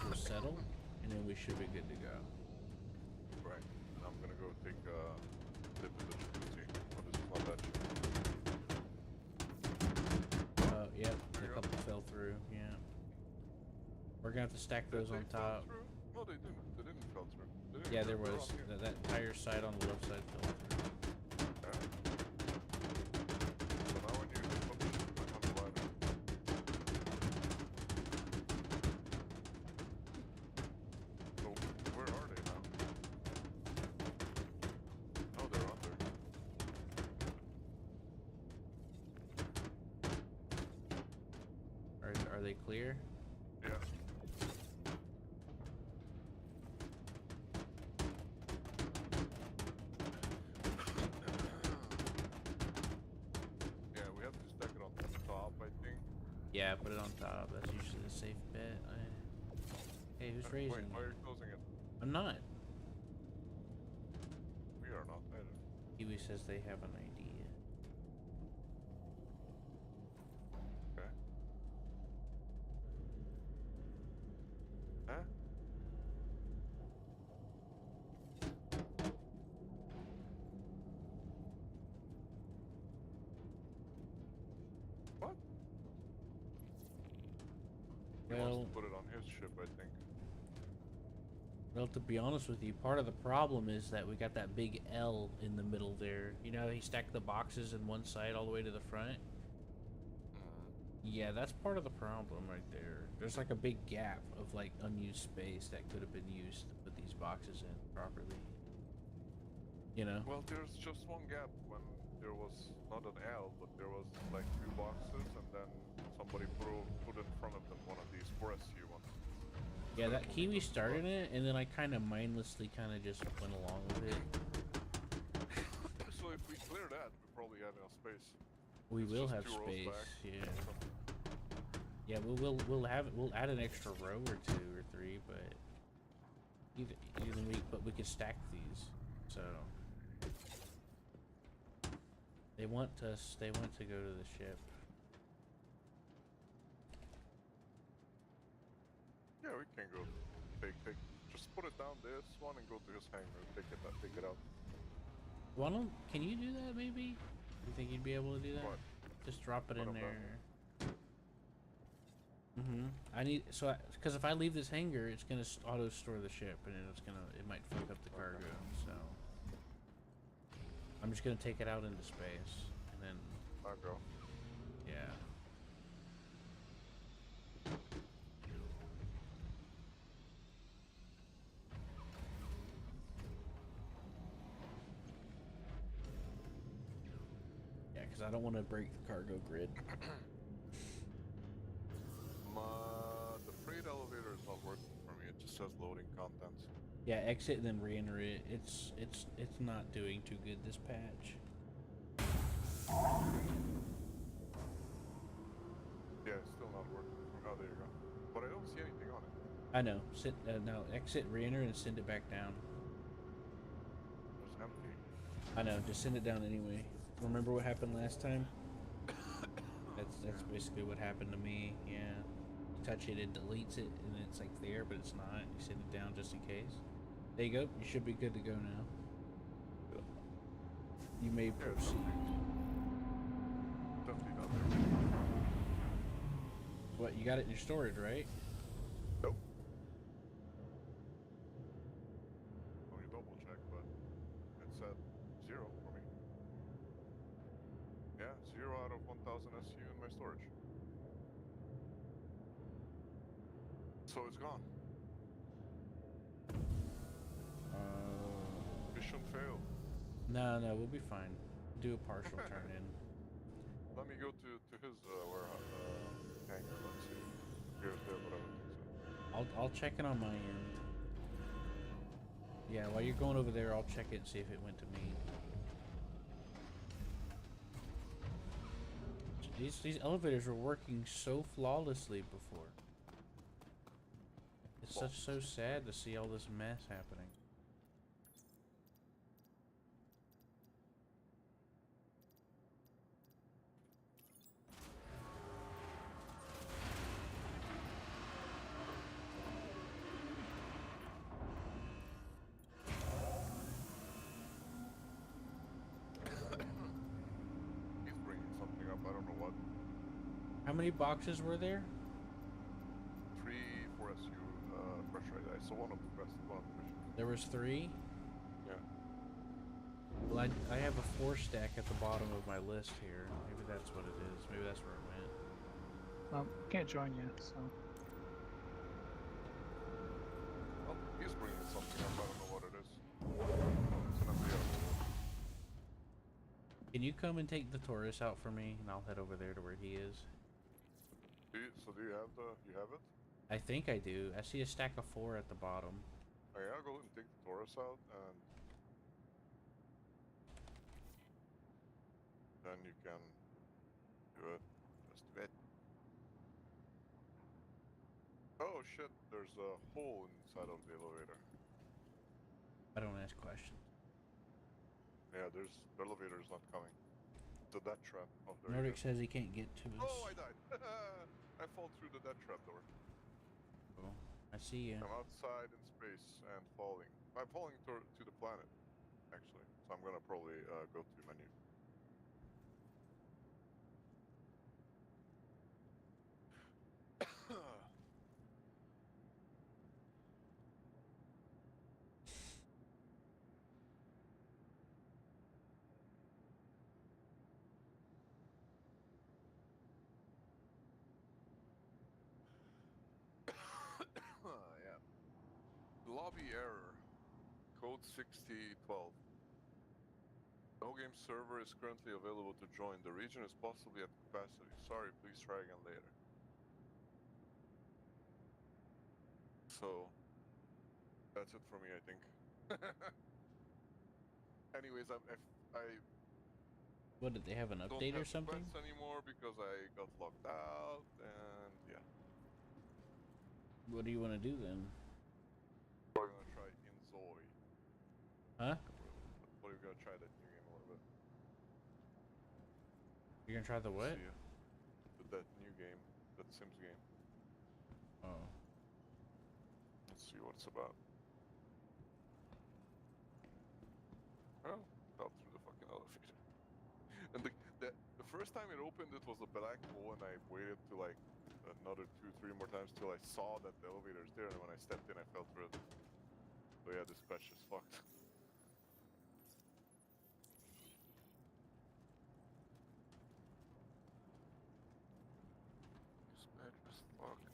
will settle, and then we should be good to go. Right. And I'm gonna go take a dip in the jacuzzi. Oh, this is not that ship. Oh, yep, a couple fell through, yeah. We're gonna have to stack those on top. No, they didn't. They didn't fall through. They didn't Yeah, fall there through. was. That entire side on the left side fell through. So now when you put the ship back on the ladder. So where are they now? Oh, they're under. Are they clear? Yeah. Yeah, we have to stack it on top, I think. Yeah, put it on top. That's usually the safe bet. Hey, who's raising? Wait, why are you closing it? I'm not. We are not either. Kiwi says they have an idea. Okay. Huh? What? He wants Well, to put it on his ship, I think. well, to be honest with you, part of the problem is that we got that big L in the middle there. You know, he stacked the boxes in one side all the way to the front. Yeah, that's part of the problem right there. There's like a big gap of like unused space that could have been used to put these boxes in properly. You know? Well, there's just one gap when there was not an L, but there was like two boxes, and then somebody put in front of them one of these for SU ones. Yeah, that Kiwi started it, and then I kind of mindlessly kind of just went along with it. So if we clear that, we probably have enough space. We It's will just have 2 rows space, back. yeah. Yeah, we'll add an extra row or 2 or 3, but we could stack these. So they want to go to the ship. Yeah, we can go. Just put it down this one and go to his hangar. Take it out. Can you do that maybe? You think you'd be able to do that? What? Just drop it Put in 'em down there. Because if I leave this hangar, it's gonna auto store the ship, and it might fuck up the cargo. So I'm just gonna take it out into space, and then I'll go. yeah. because I don't want to break the cargo grid. The freight elevator is not working for me. It just says loading contents. Yeah, exit and then re-enter it. It's not doing too good this patch. Yeah, it's still not working. Oh, there you go. But I don't see anything on it. I know. No, exit, re-enter, and send it back down. It's empty. I know. Just send it down anyway. Remember what happened last time? That's basically what happened to me. Yeah. You touch it, it deletes it, and it's like there, but it's not. You send it down just in case. There you go. You should be good to go now. You may proceed. Definitely not there. What, you got it in your storage, right? Nope. Let me double check, but it said 0 for me. Yeah, 0 out of 1000 SU in my storage. So it's gone. Mission failed. No, we'll be fine. Do a partial turn in. Let me go to his warehouse hangar. Let's see. Here's there, but I don't think so. I'll check it on my end. Yeah, while you're going over there, I'll check it and see if it went to me. These elevators were working so flawlessly before. It's so sad to see all this mess happening. He's bringing something up. I don't know what. How many boxes were there? 3 for SU pressurized ice. So one of the missions. There was 3? Yeah. Well, I have a 4 stack at the bottom of my list here. Maybe that's what it is. Maybe that's where it went. Can't join you, so. Well, he's bringing something up. I don't know what it is. It's an empty elevator. Can you come and take the Taurus out for me, and I'll head over there to where he is? Do you have it? I think I do. I see a stack of 4 at the bottom. Okay, I'll go and take the Taurus out, and then you can do it. Just a bit. Oh shit, there's a hole inside of the elevator. I don't ask questions. Yeah, the elevator's not coming. The death trap. Oh, there Nordic you go. says he can't get to us. Oh, I died. I fall through the death trap door. Oh, I see you. I'm outside in space and falling. I'm falling to the planet, actually. So I'm gonna probably go to menu. Yeah. Lobby error. Code 6012. No game server is currently available to join. The region is possibly at capacity. Sorry, please try again later. So, that's it for me, I think. Anyways, What, did they have an update or something? don't have anymore because I got locked out, and yeah. What do you want to do then? We're gonna try Inzoi. Huh? We're gonna try that new game a little bit. You're gonna try the what? See, that new game, that Sims game. Oh. Let's see what it's about. Oh, fell through the fucking elevator. And the first time it opened, it was a black hole, and I waited to like another 2-3 more times till I saw that the elevator is there, and when I stepped in, I fell through it. So yeah, this patch is fucked. This patch is fucked.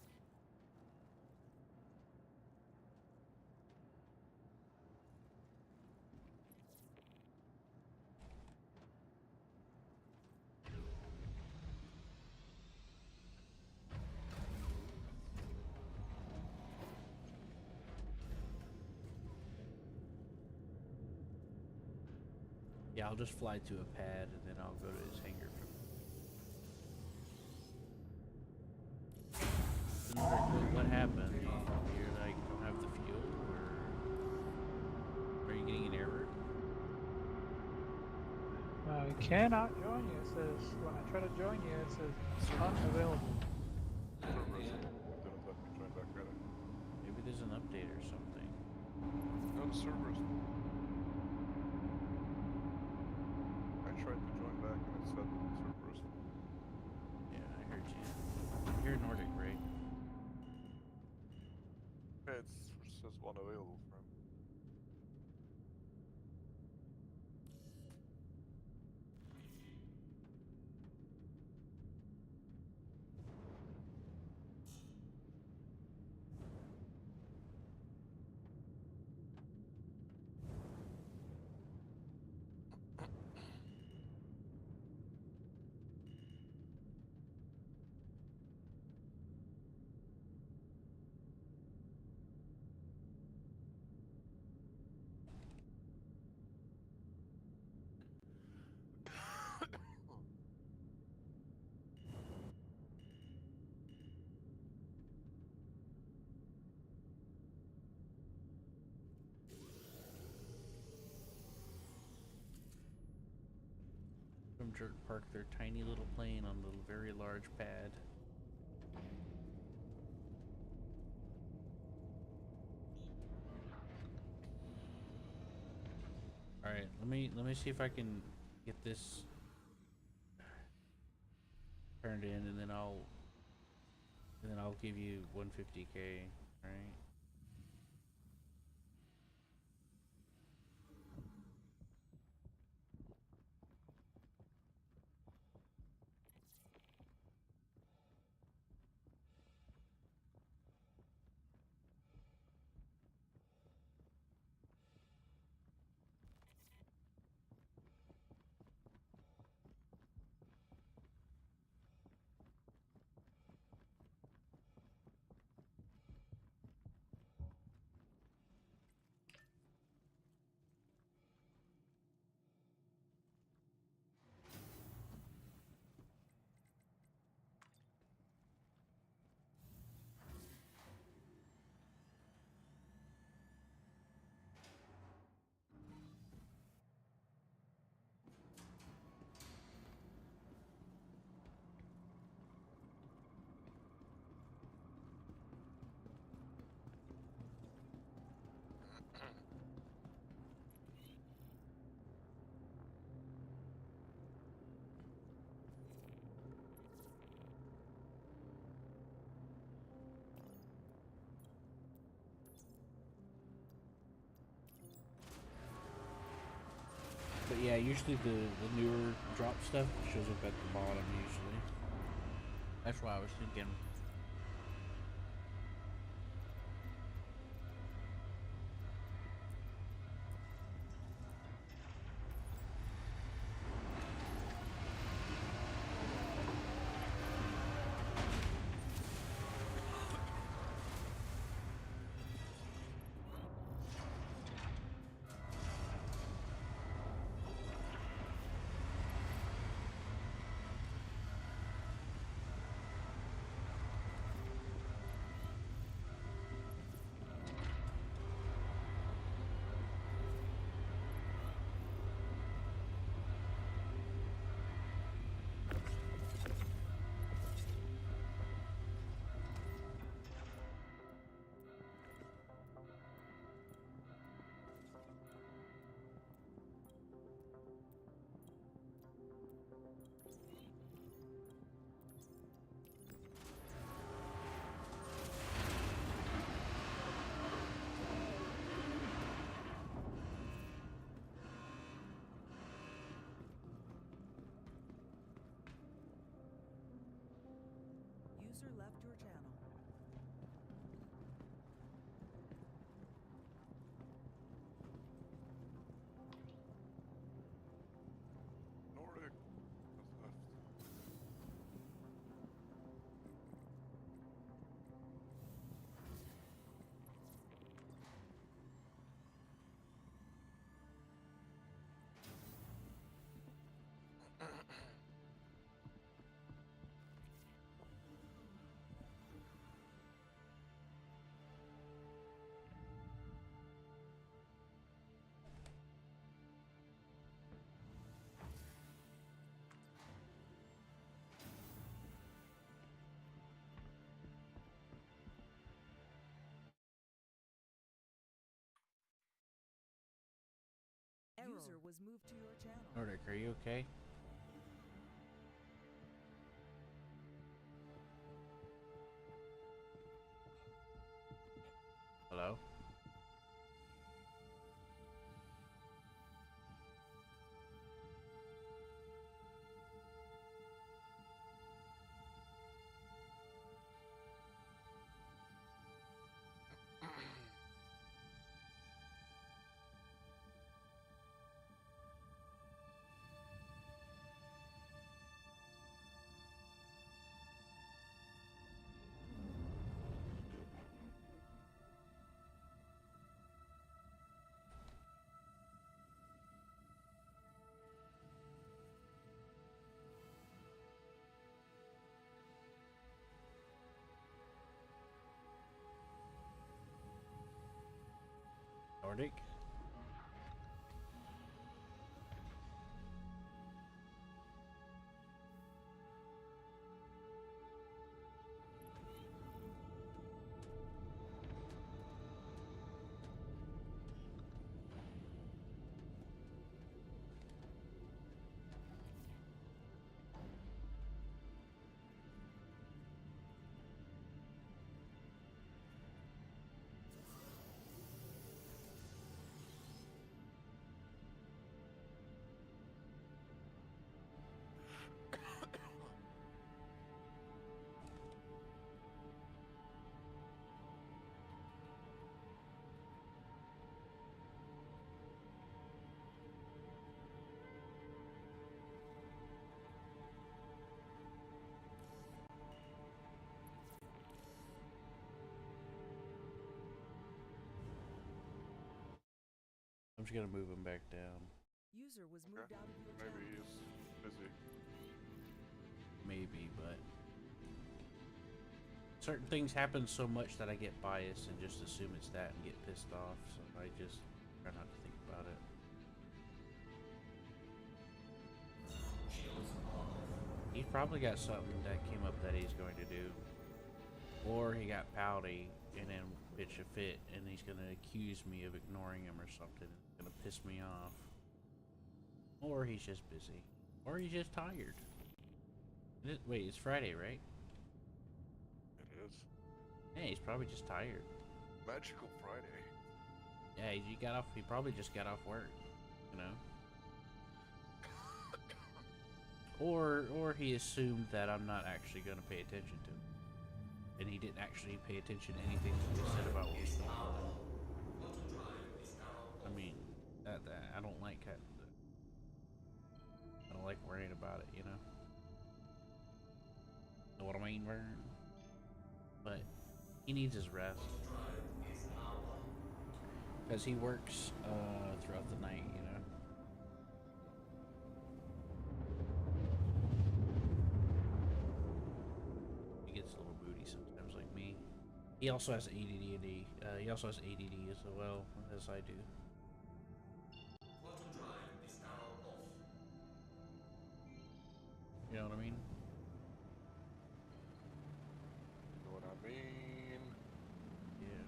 Yeah, I'll just fly to a pad and then I'll go to his hangar from. What happened? You like don't have the fuel, or are you getting an error? I cannot join you. It says when I try to join you, it says unavailable. Servers didn't let me join back either. Maybe there's an update or something. No, the servers. I tried to join back and it said that the servers. Yeah, I heard you. You're Nordic, right? Yeah, it says one available for him. Some jerk parked their tiny little plane on the very large pad. All right, let me see if I can get this turned in, and then I'll give you 150K. All right. But yeah, usually the newer drop stuff shows up at the bottom usually. That's why I was thinking. User was moved to your channel. Nordic, are you okay? Hello? Nordic? I'm just gonna move him back down. User was moved out of your channel. Maybe he's busy. Maybe, but certain things happen so much that I get biased and just assume it's that and get pissed off, so I just try not to think about it. He's probably got something that came up that he's going to do. Or he got pouty and then pitch a fit and he's gonna accuse me of ignoring him or something. It's gonna piss me off. Or he's just busy. Or he's just tired. Wait, it's Friday, right? It is. Yeah, he's probably just tired. Magical Friday. Yeah, he probably just got off work, you know? Or he assumed that I'm not actually gonna pay attention to him. And he didn't actually pay attention to anything that was said about what was going on. I mean, I don't like that. I don't like worrying about it, you know? Know what I mean, Vern? But he needs his rest. Because he works throughout the night, you know? He gets a little moody sometimes, like me. He also has ADD. He also has ADD as well as I do. You know what I mean? You know what I mean? Yeah.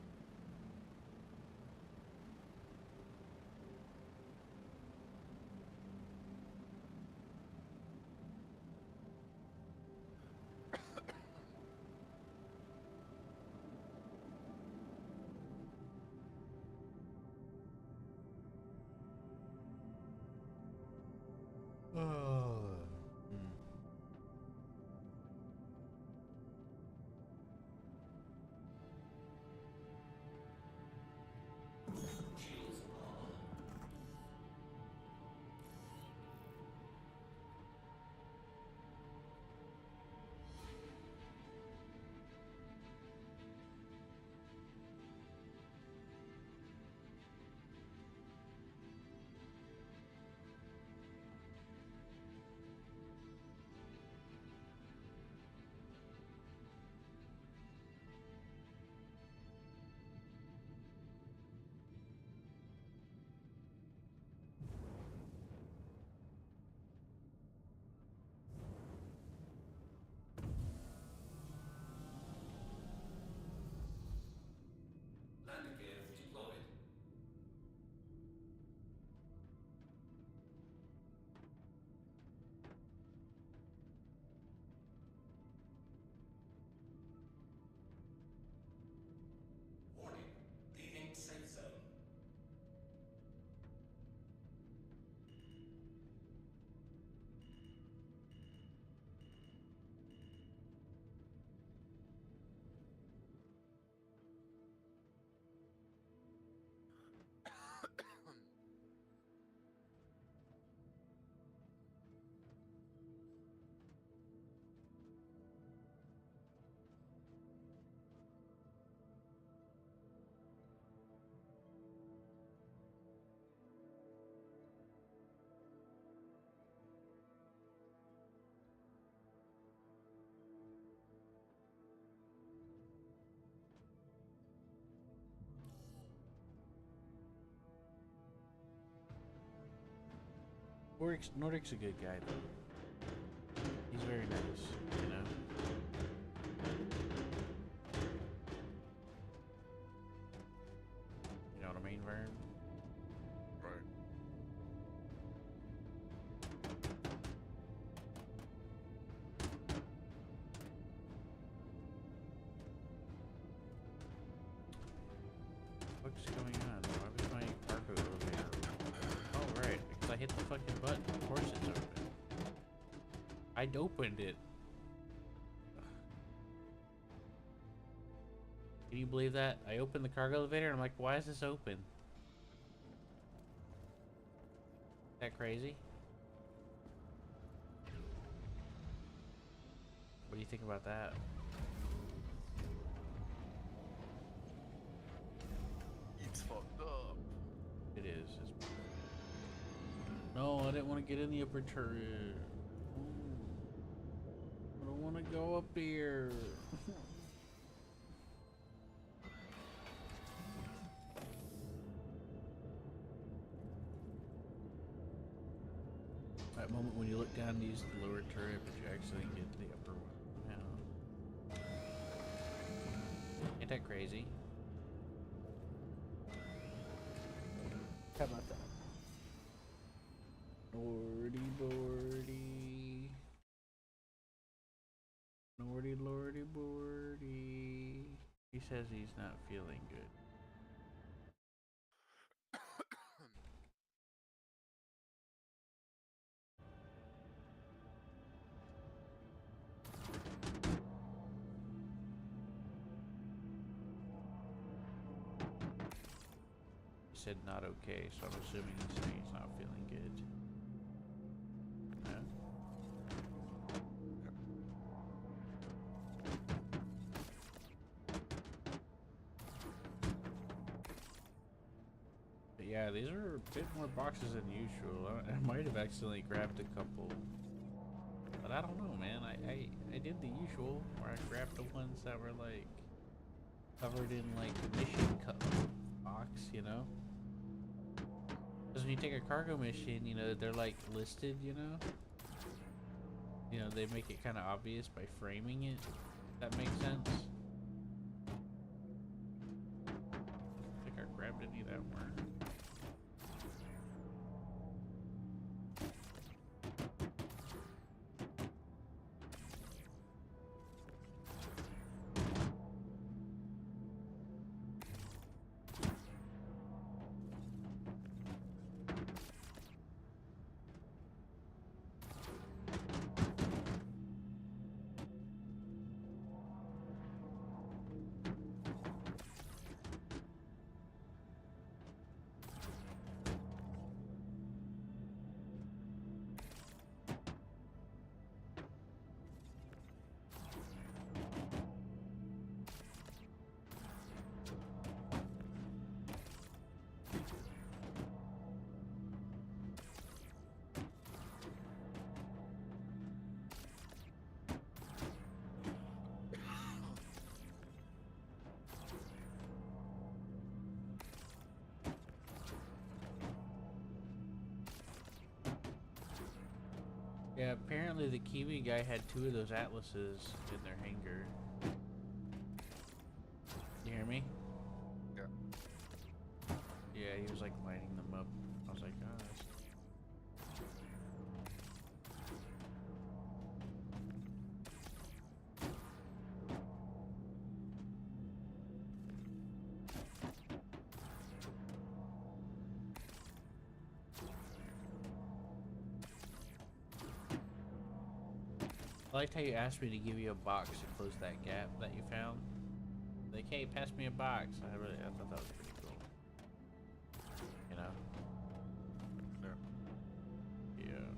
Nordic's a good guy though. He's very nice, you know. You know what I mean, Vern? Right. What's going on? Why was my cargo elevator? Oh, right, because I hit the fucking button. Of course it's open. I'd opened it. Can you believe that? I opened the cargo elevator and I'm like, why is this open? Is that crazy? What do you think about that? It's fucked up. It is. No, I didn't want to get in the upper turret. I don't want to go up here. That moment when you look down and use the lower turret, but you actually get the upper one. Yeah. Ain't that crazy? How about that? Lordy, lordy. Lordy, lordy, lordy. He says he's not feeling good. He said not okay, so I'm assuming he's saying he's not feeling good. No? But yeah, these are a bit more boxes than usual. I might have accidentally grabbed a couple. But I don't know, man. I did the usual, where I grabbed the ones that were like covered in like the mission box, you know? Because when you take a cargo mission, you know, they're like listed, you know? You know, they make it kind of obvious by framing it. If that makes sense. I don't think I grabbed any that weren't. Yeah, apparently the Kiwi guy had 2 of those atlases in their hangar. You hear me? Yeah. Yeah, he was like lining them up. I was like, oh, that's... I liked how you asked me to give you a box to close that gap that you found. Like, hey, pass me a box. I thought that was pretty cool. You know? Yeah. Yeah.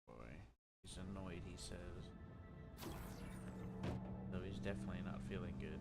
Boy, he's annoyed, he says. So he's definitely not feeling good.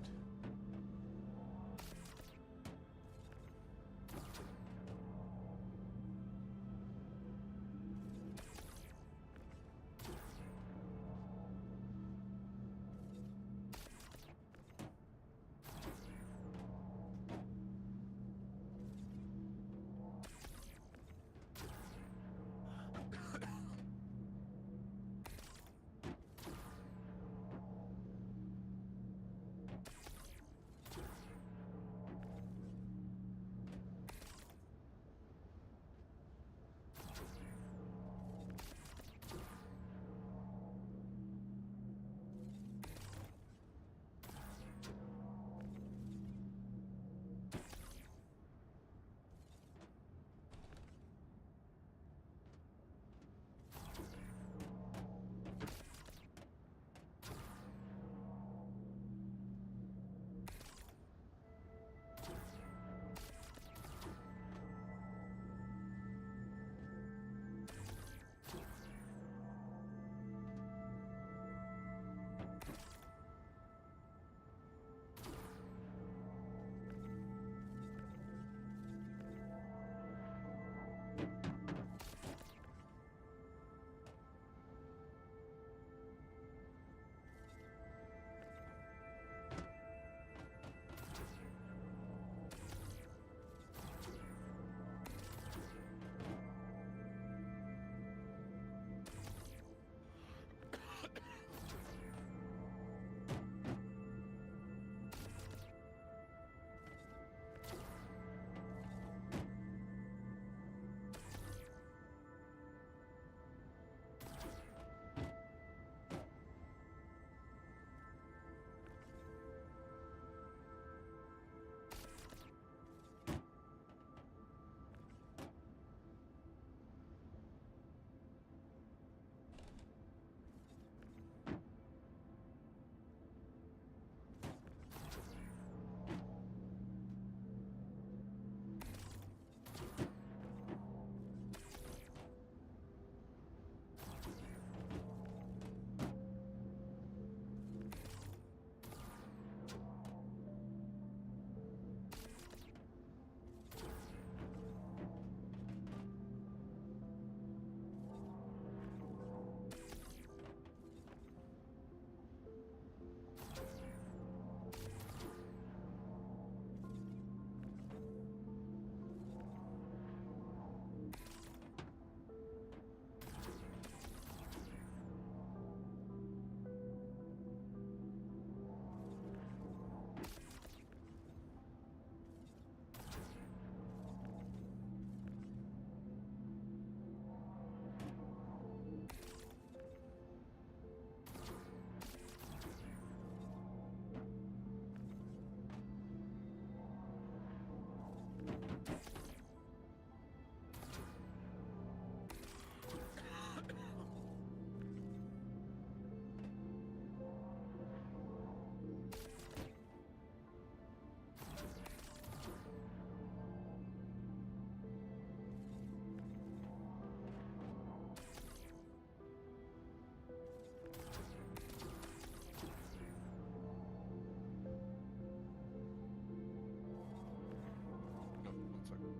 No, 1 second.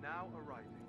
now arriving.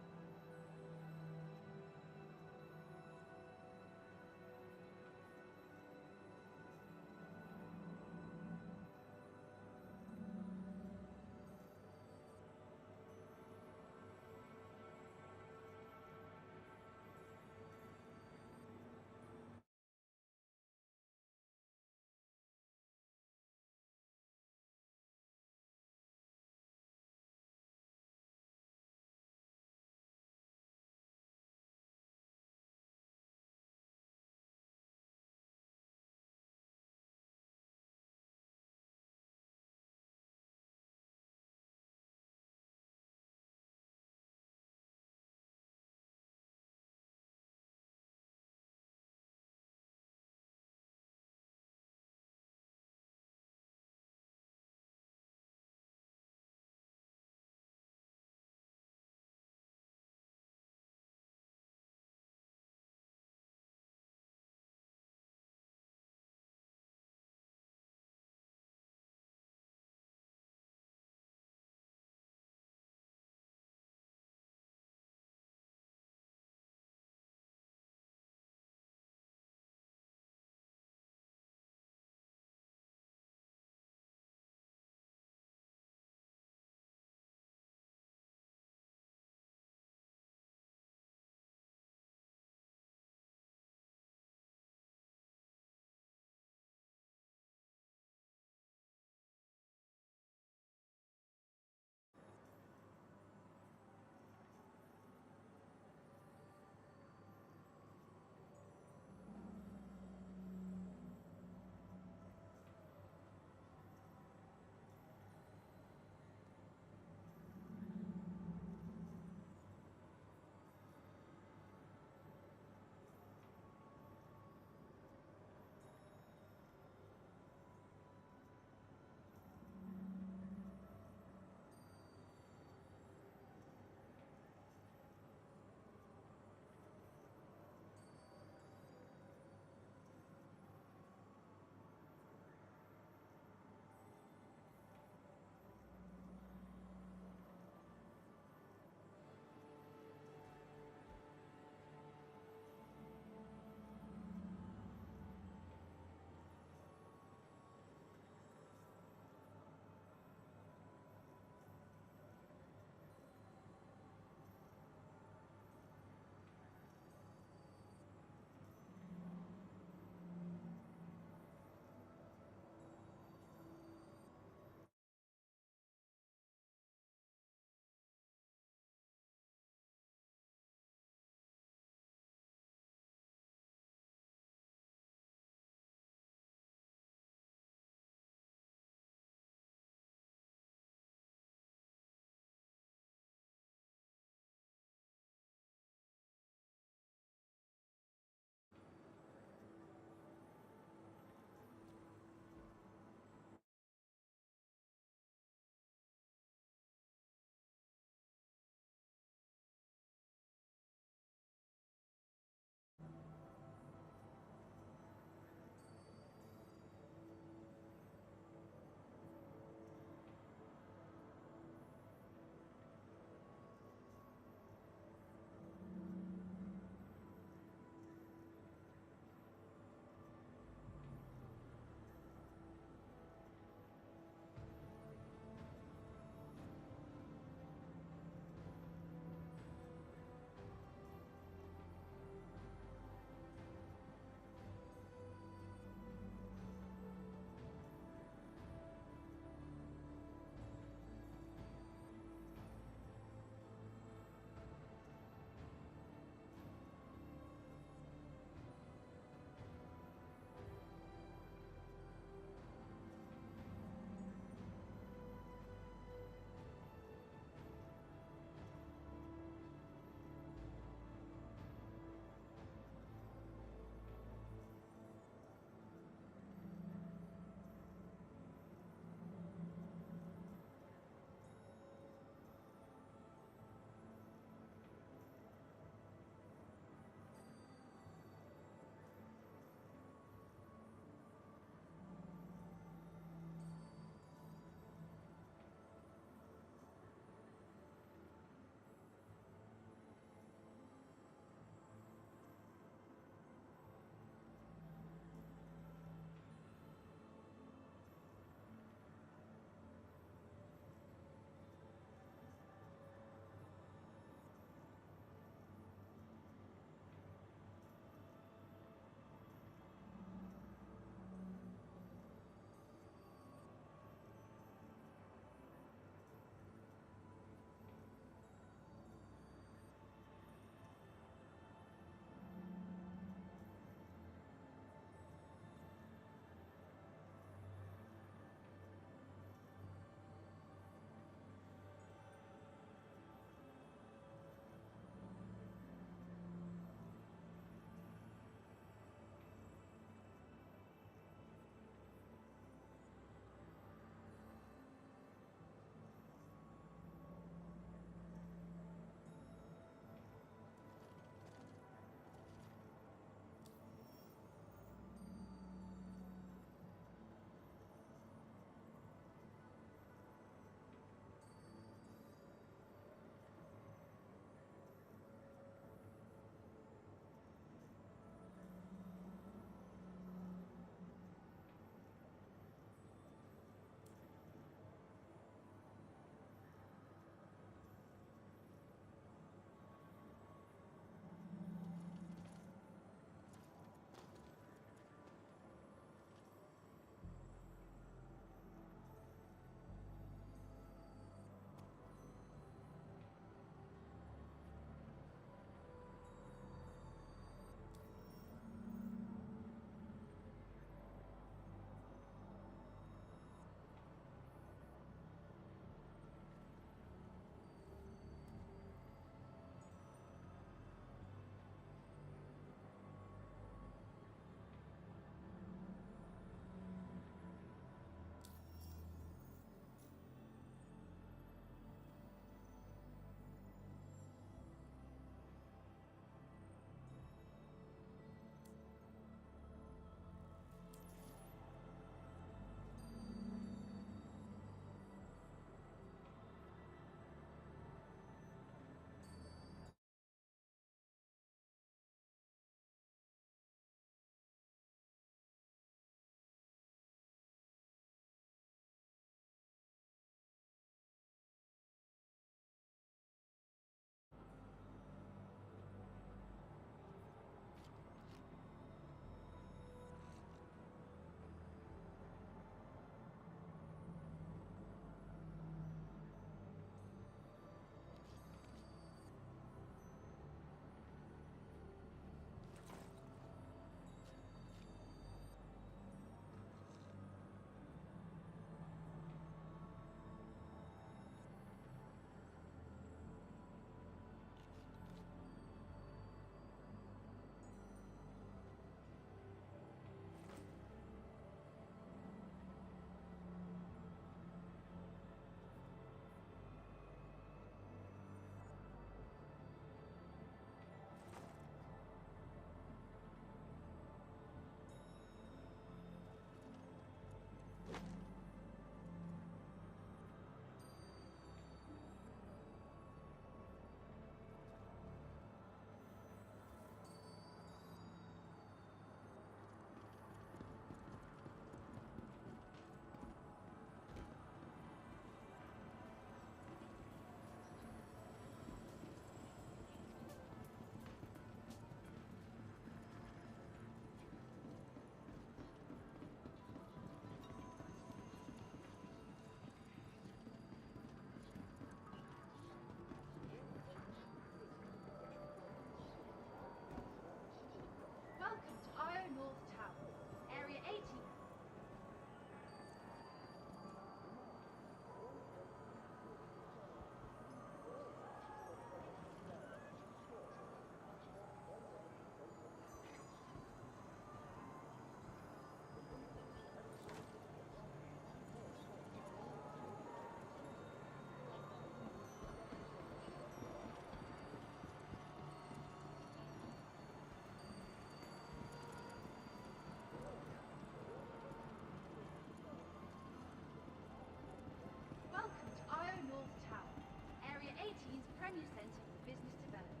Premier Centre for Business Development.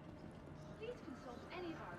Please consult any of our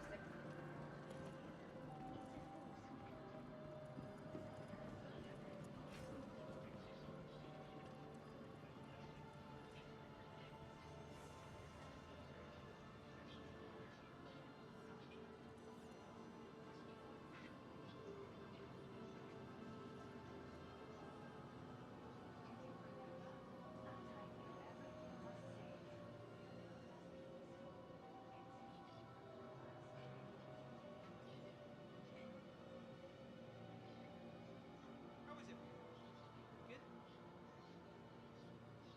How is it? Good?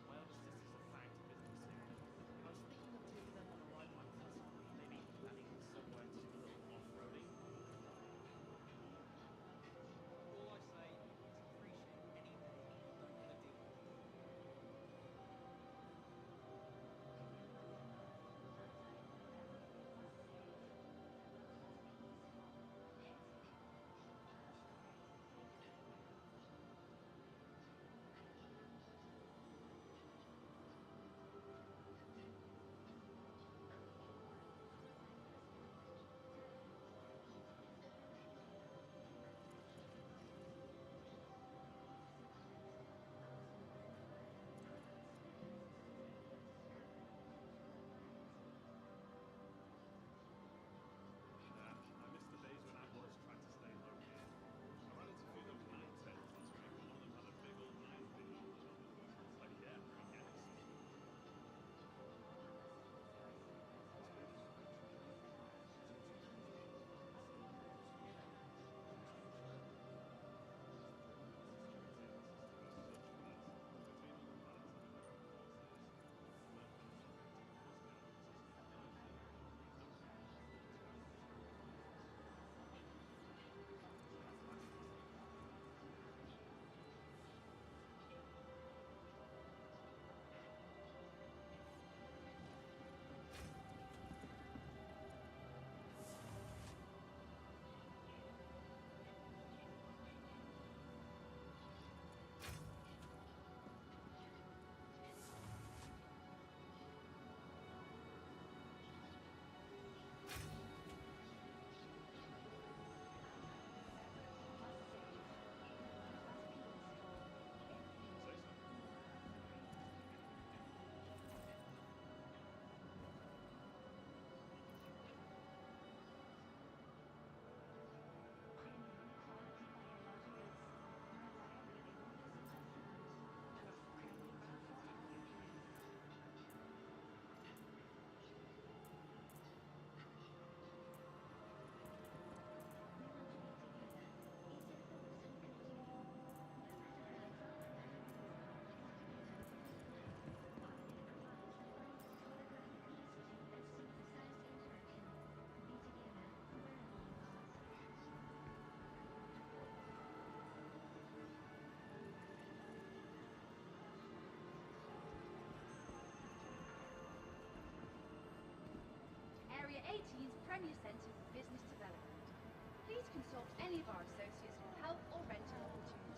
My older sister's a planning to business soon, and I was thinking of taking them on a ride with my cousin. Maybe planning somewhere just a little off-roading. All I say is appreciate any pay, but don't want to deal with it. I miss the days when outlaws tried to stay low key. I ran into a few of those nine tails last week, but one of them had a big old nine pin mounted on it. It's like, yeah, very gangster. Area 18's Premier Centre for Business Development. Please consult any of our associates for help or rental opportunities.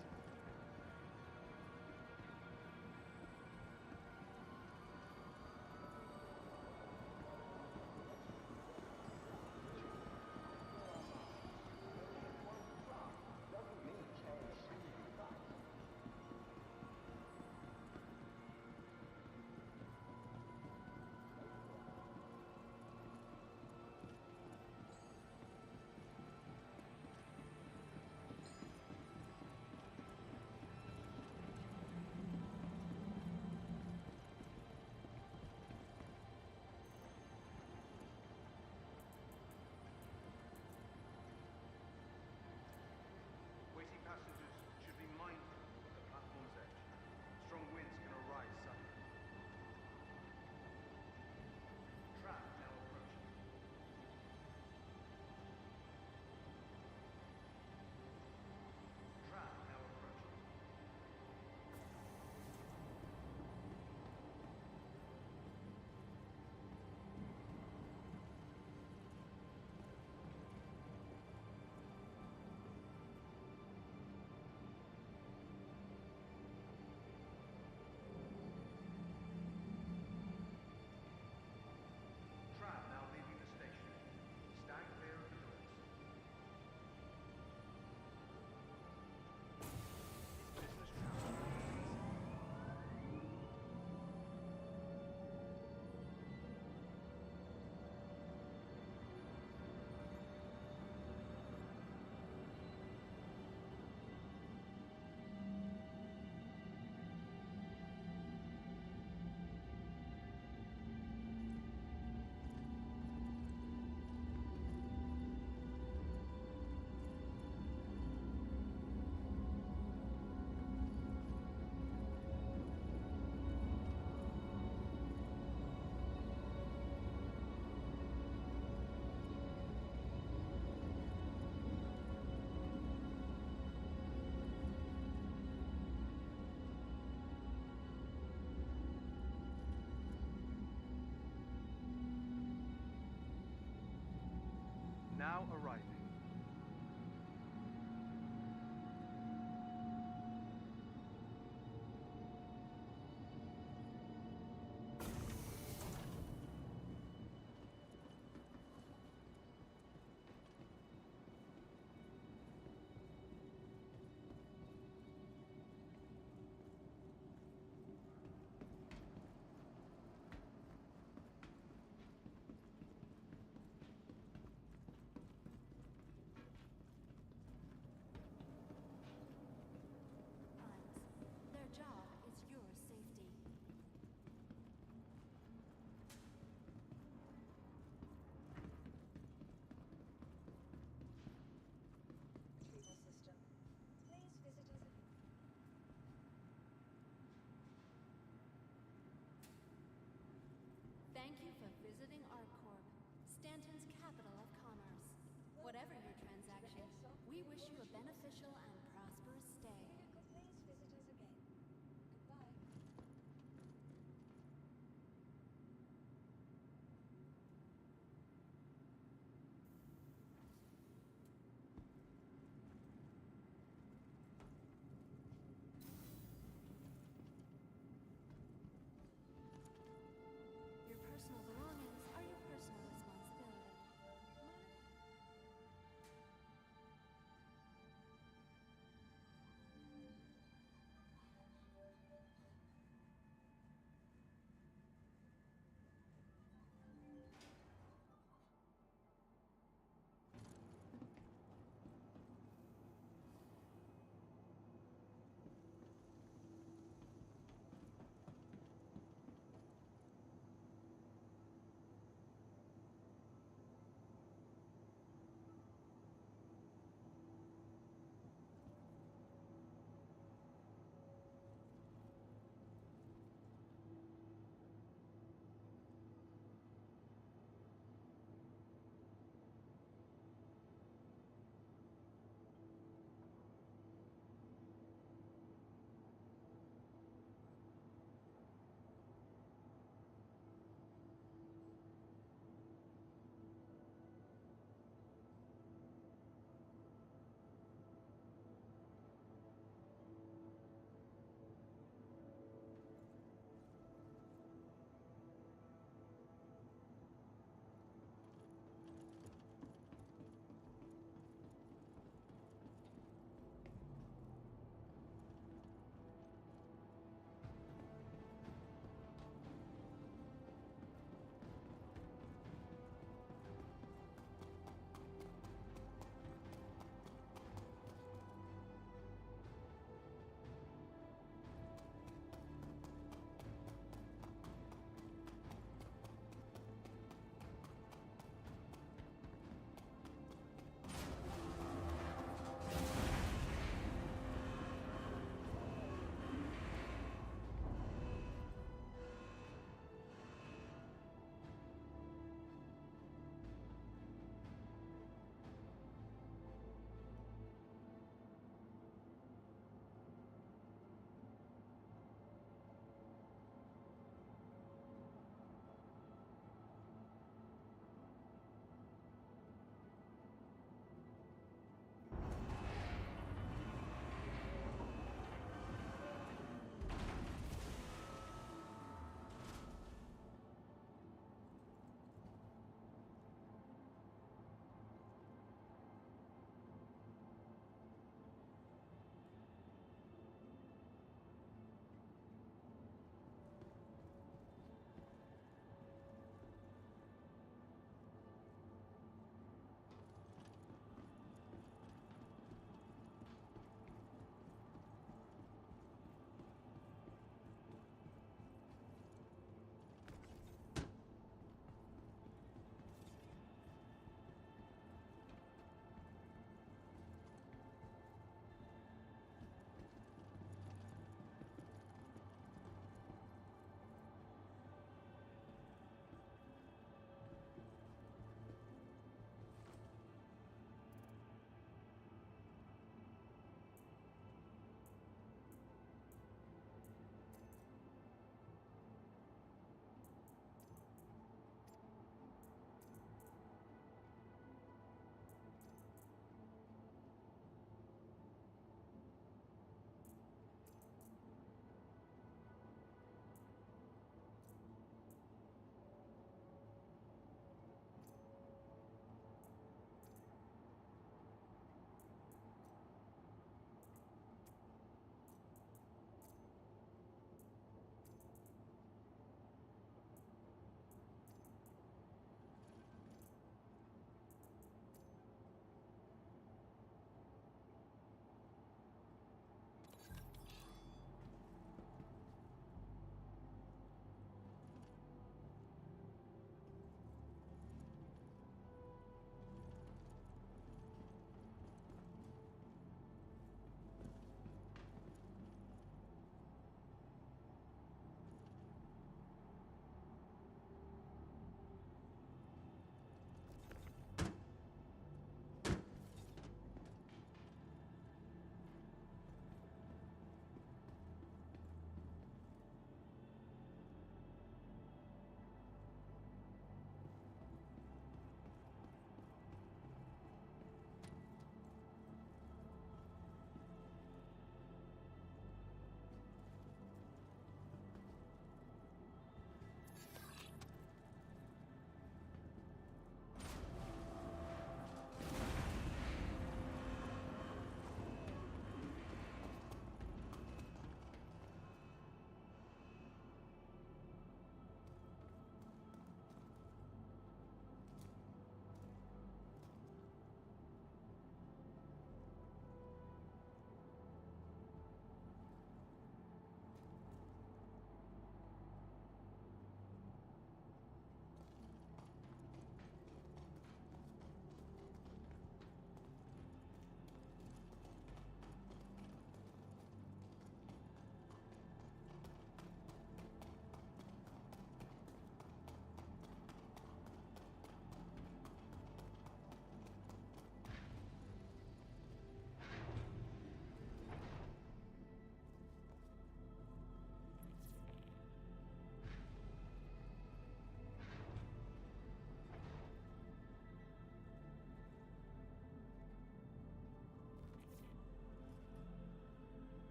now arriving.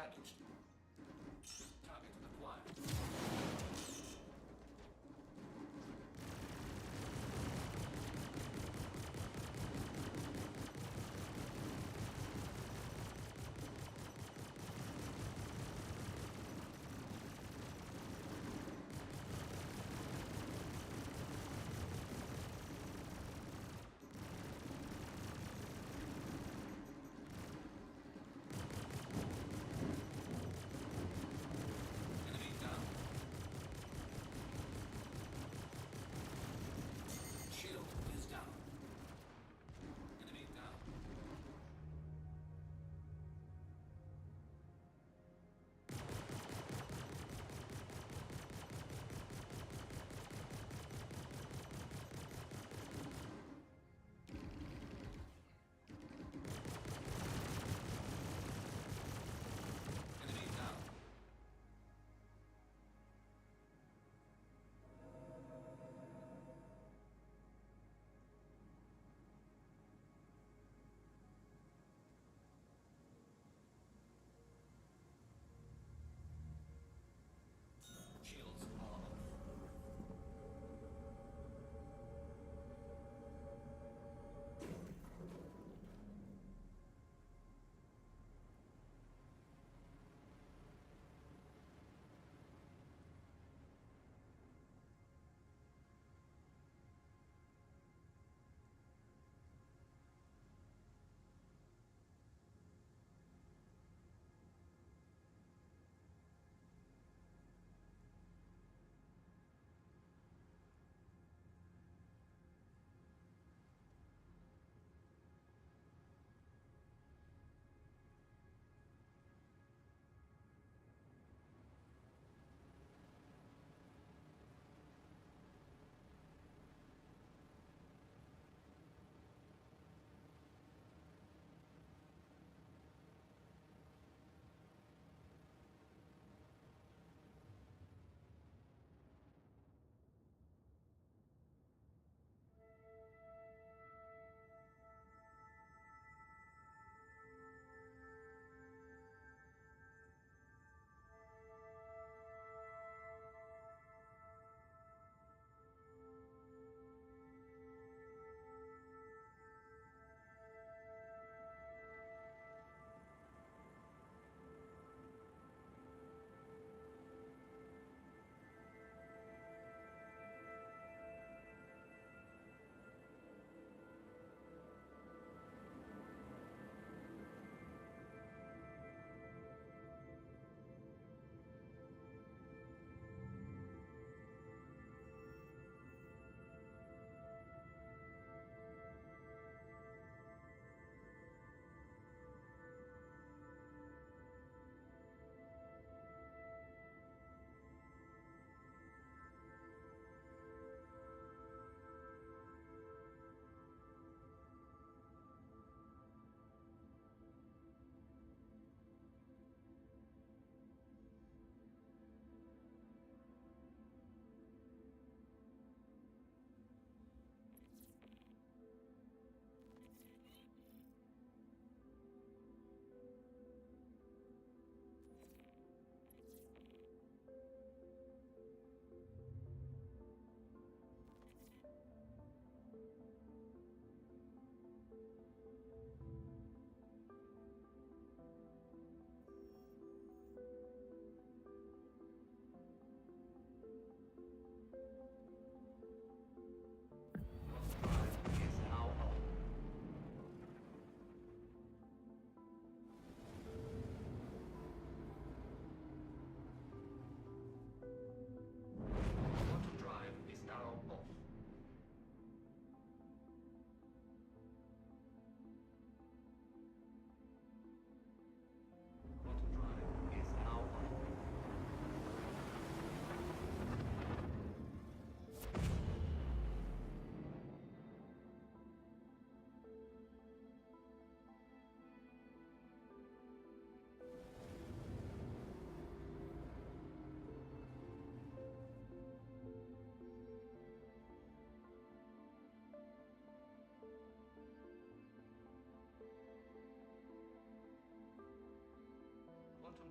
damaged. Time to deploy.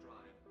drive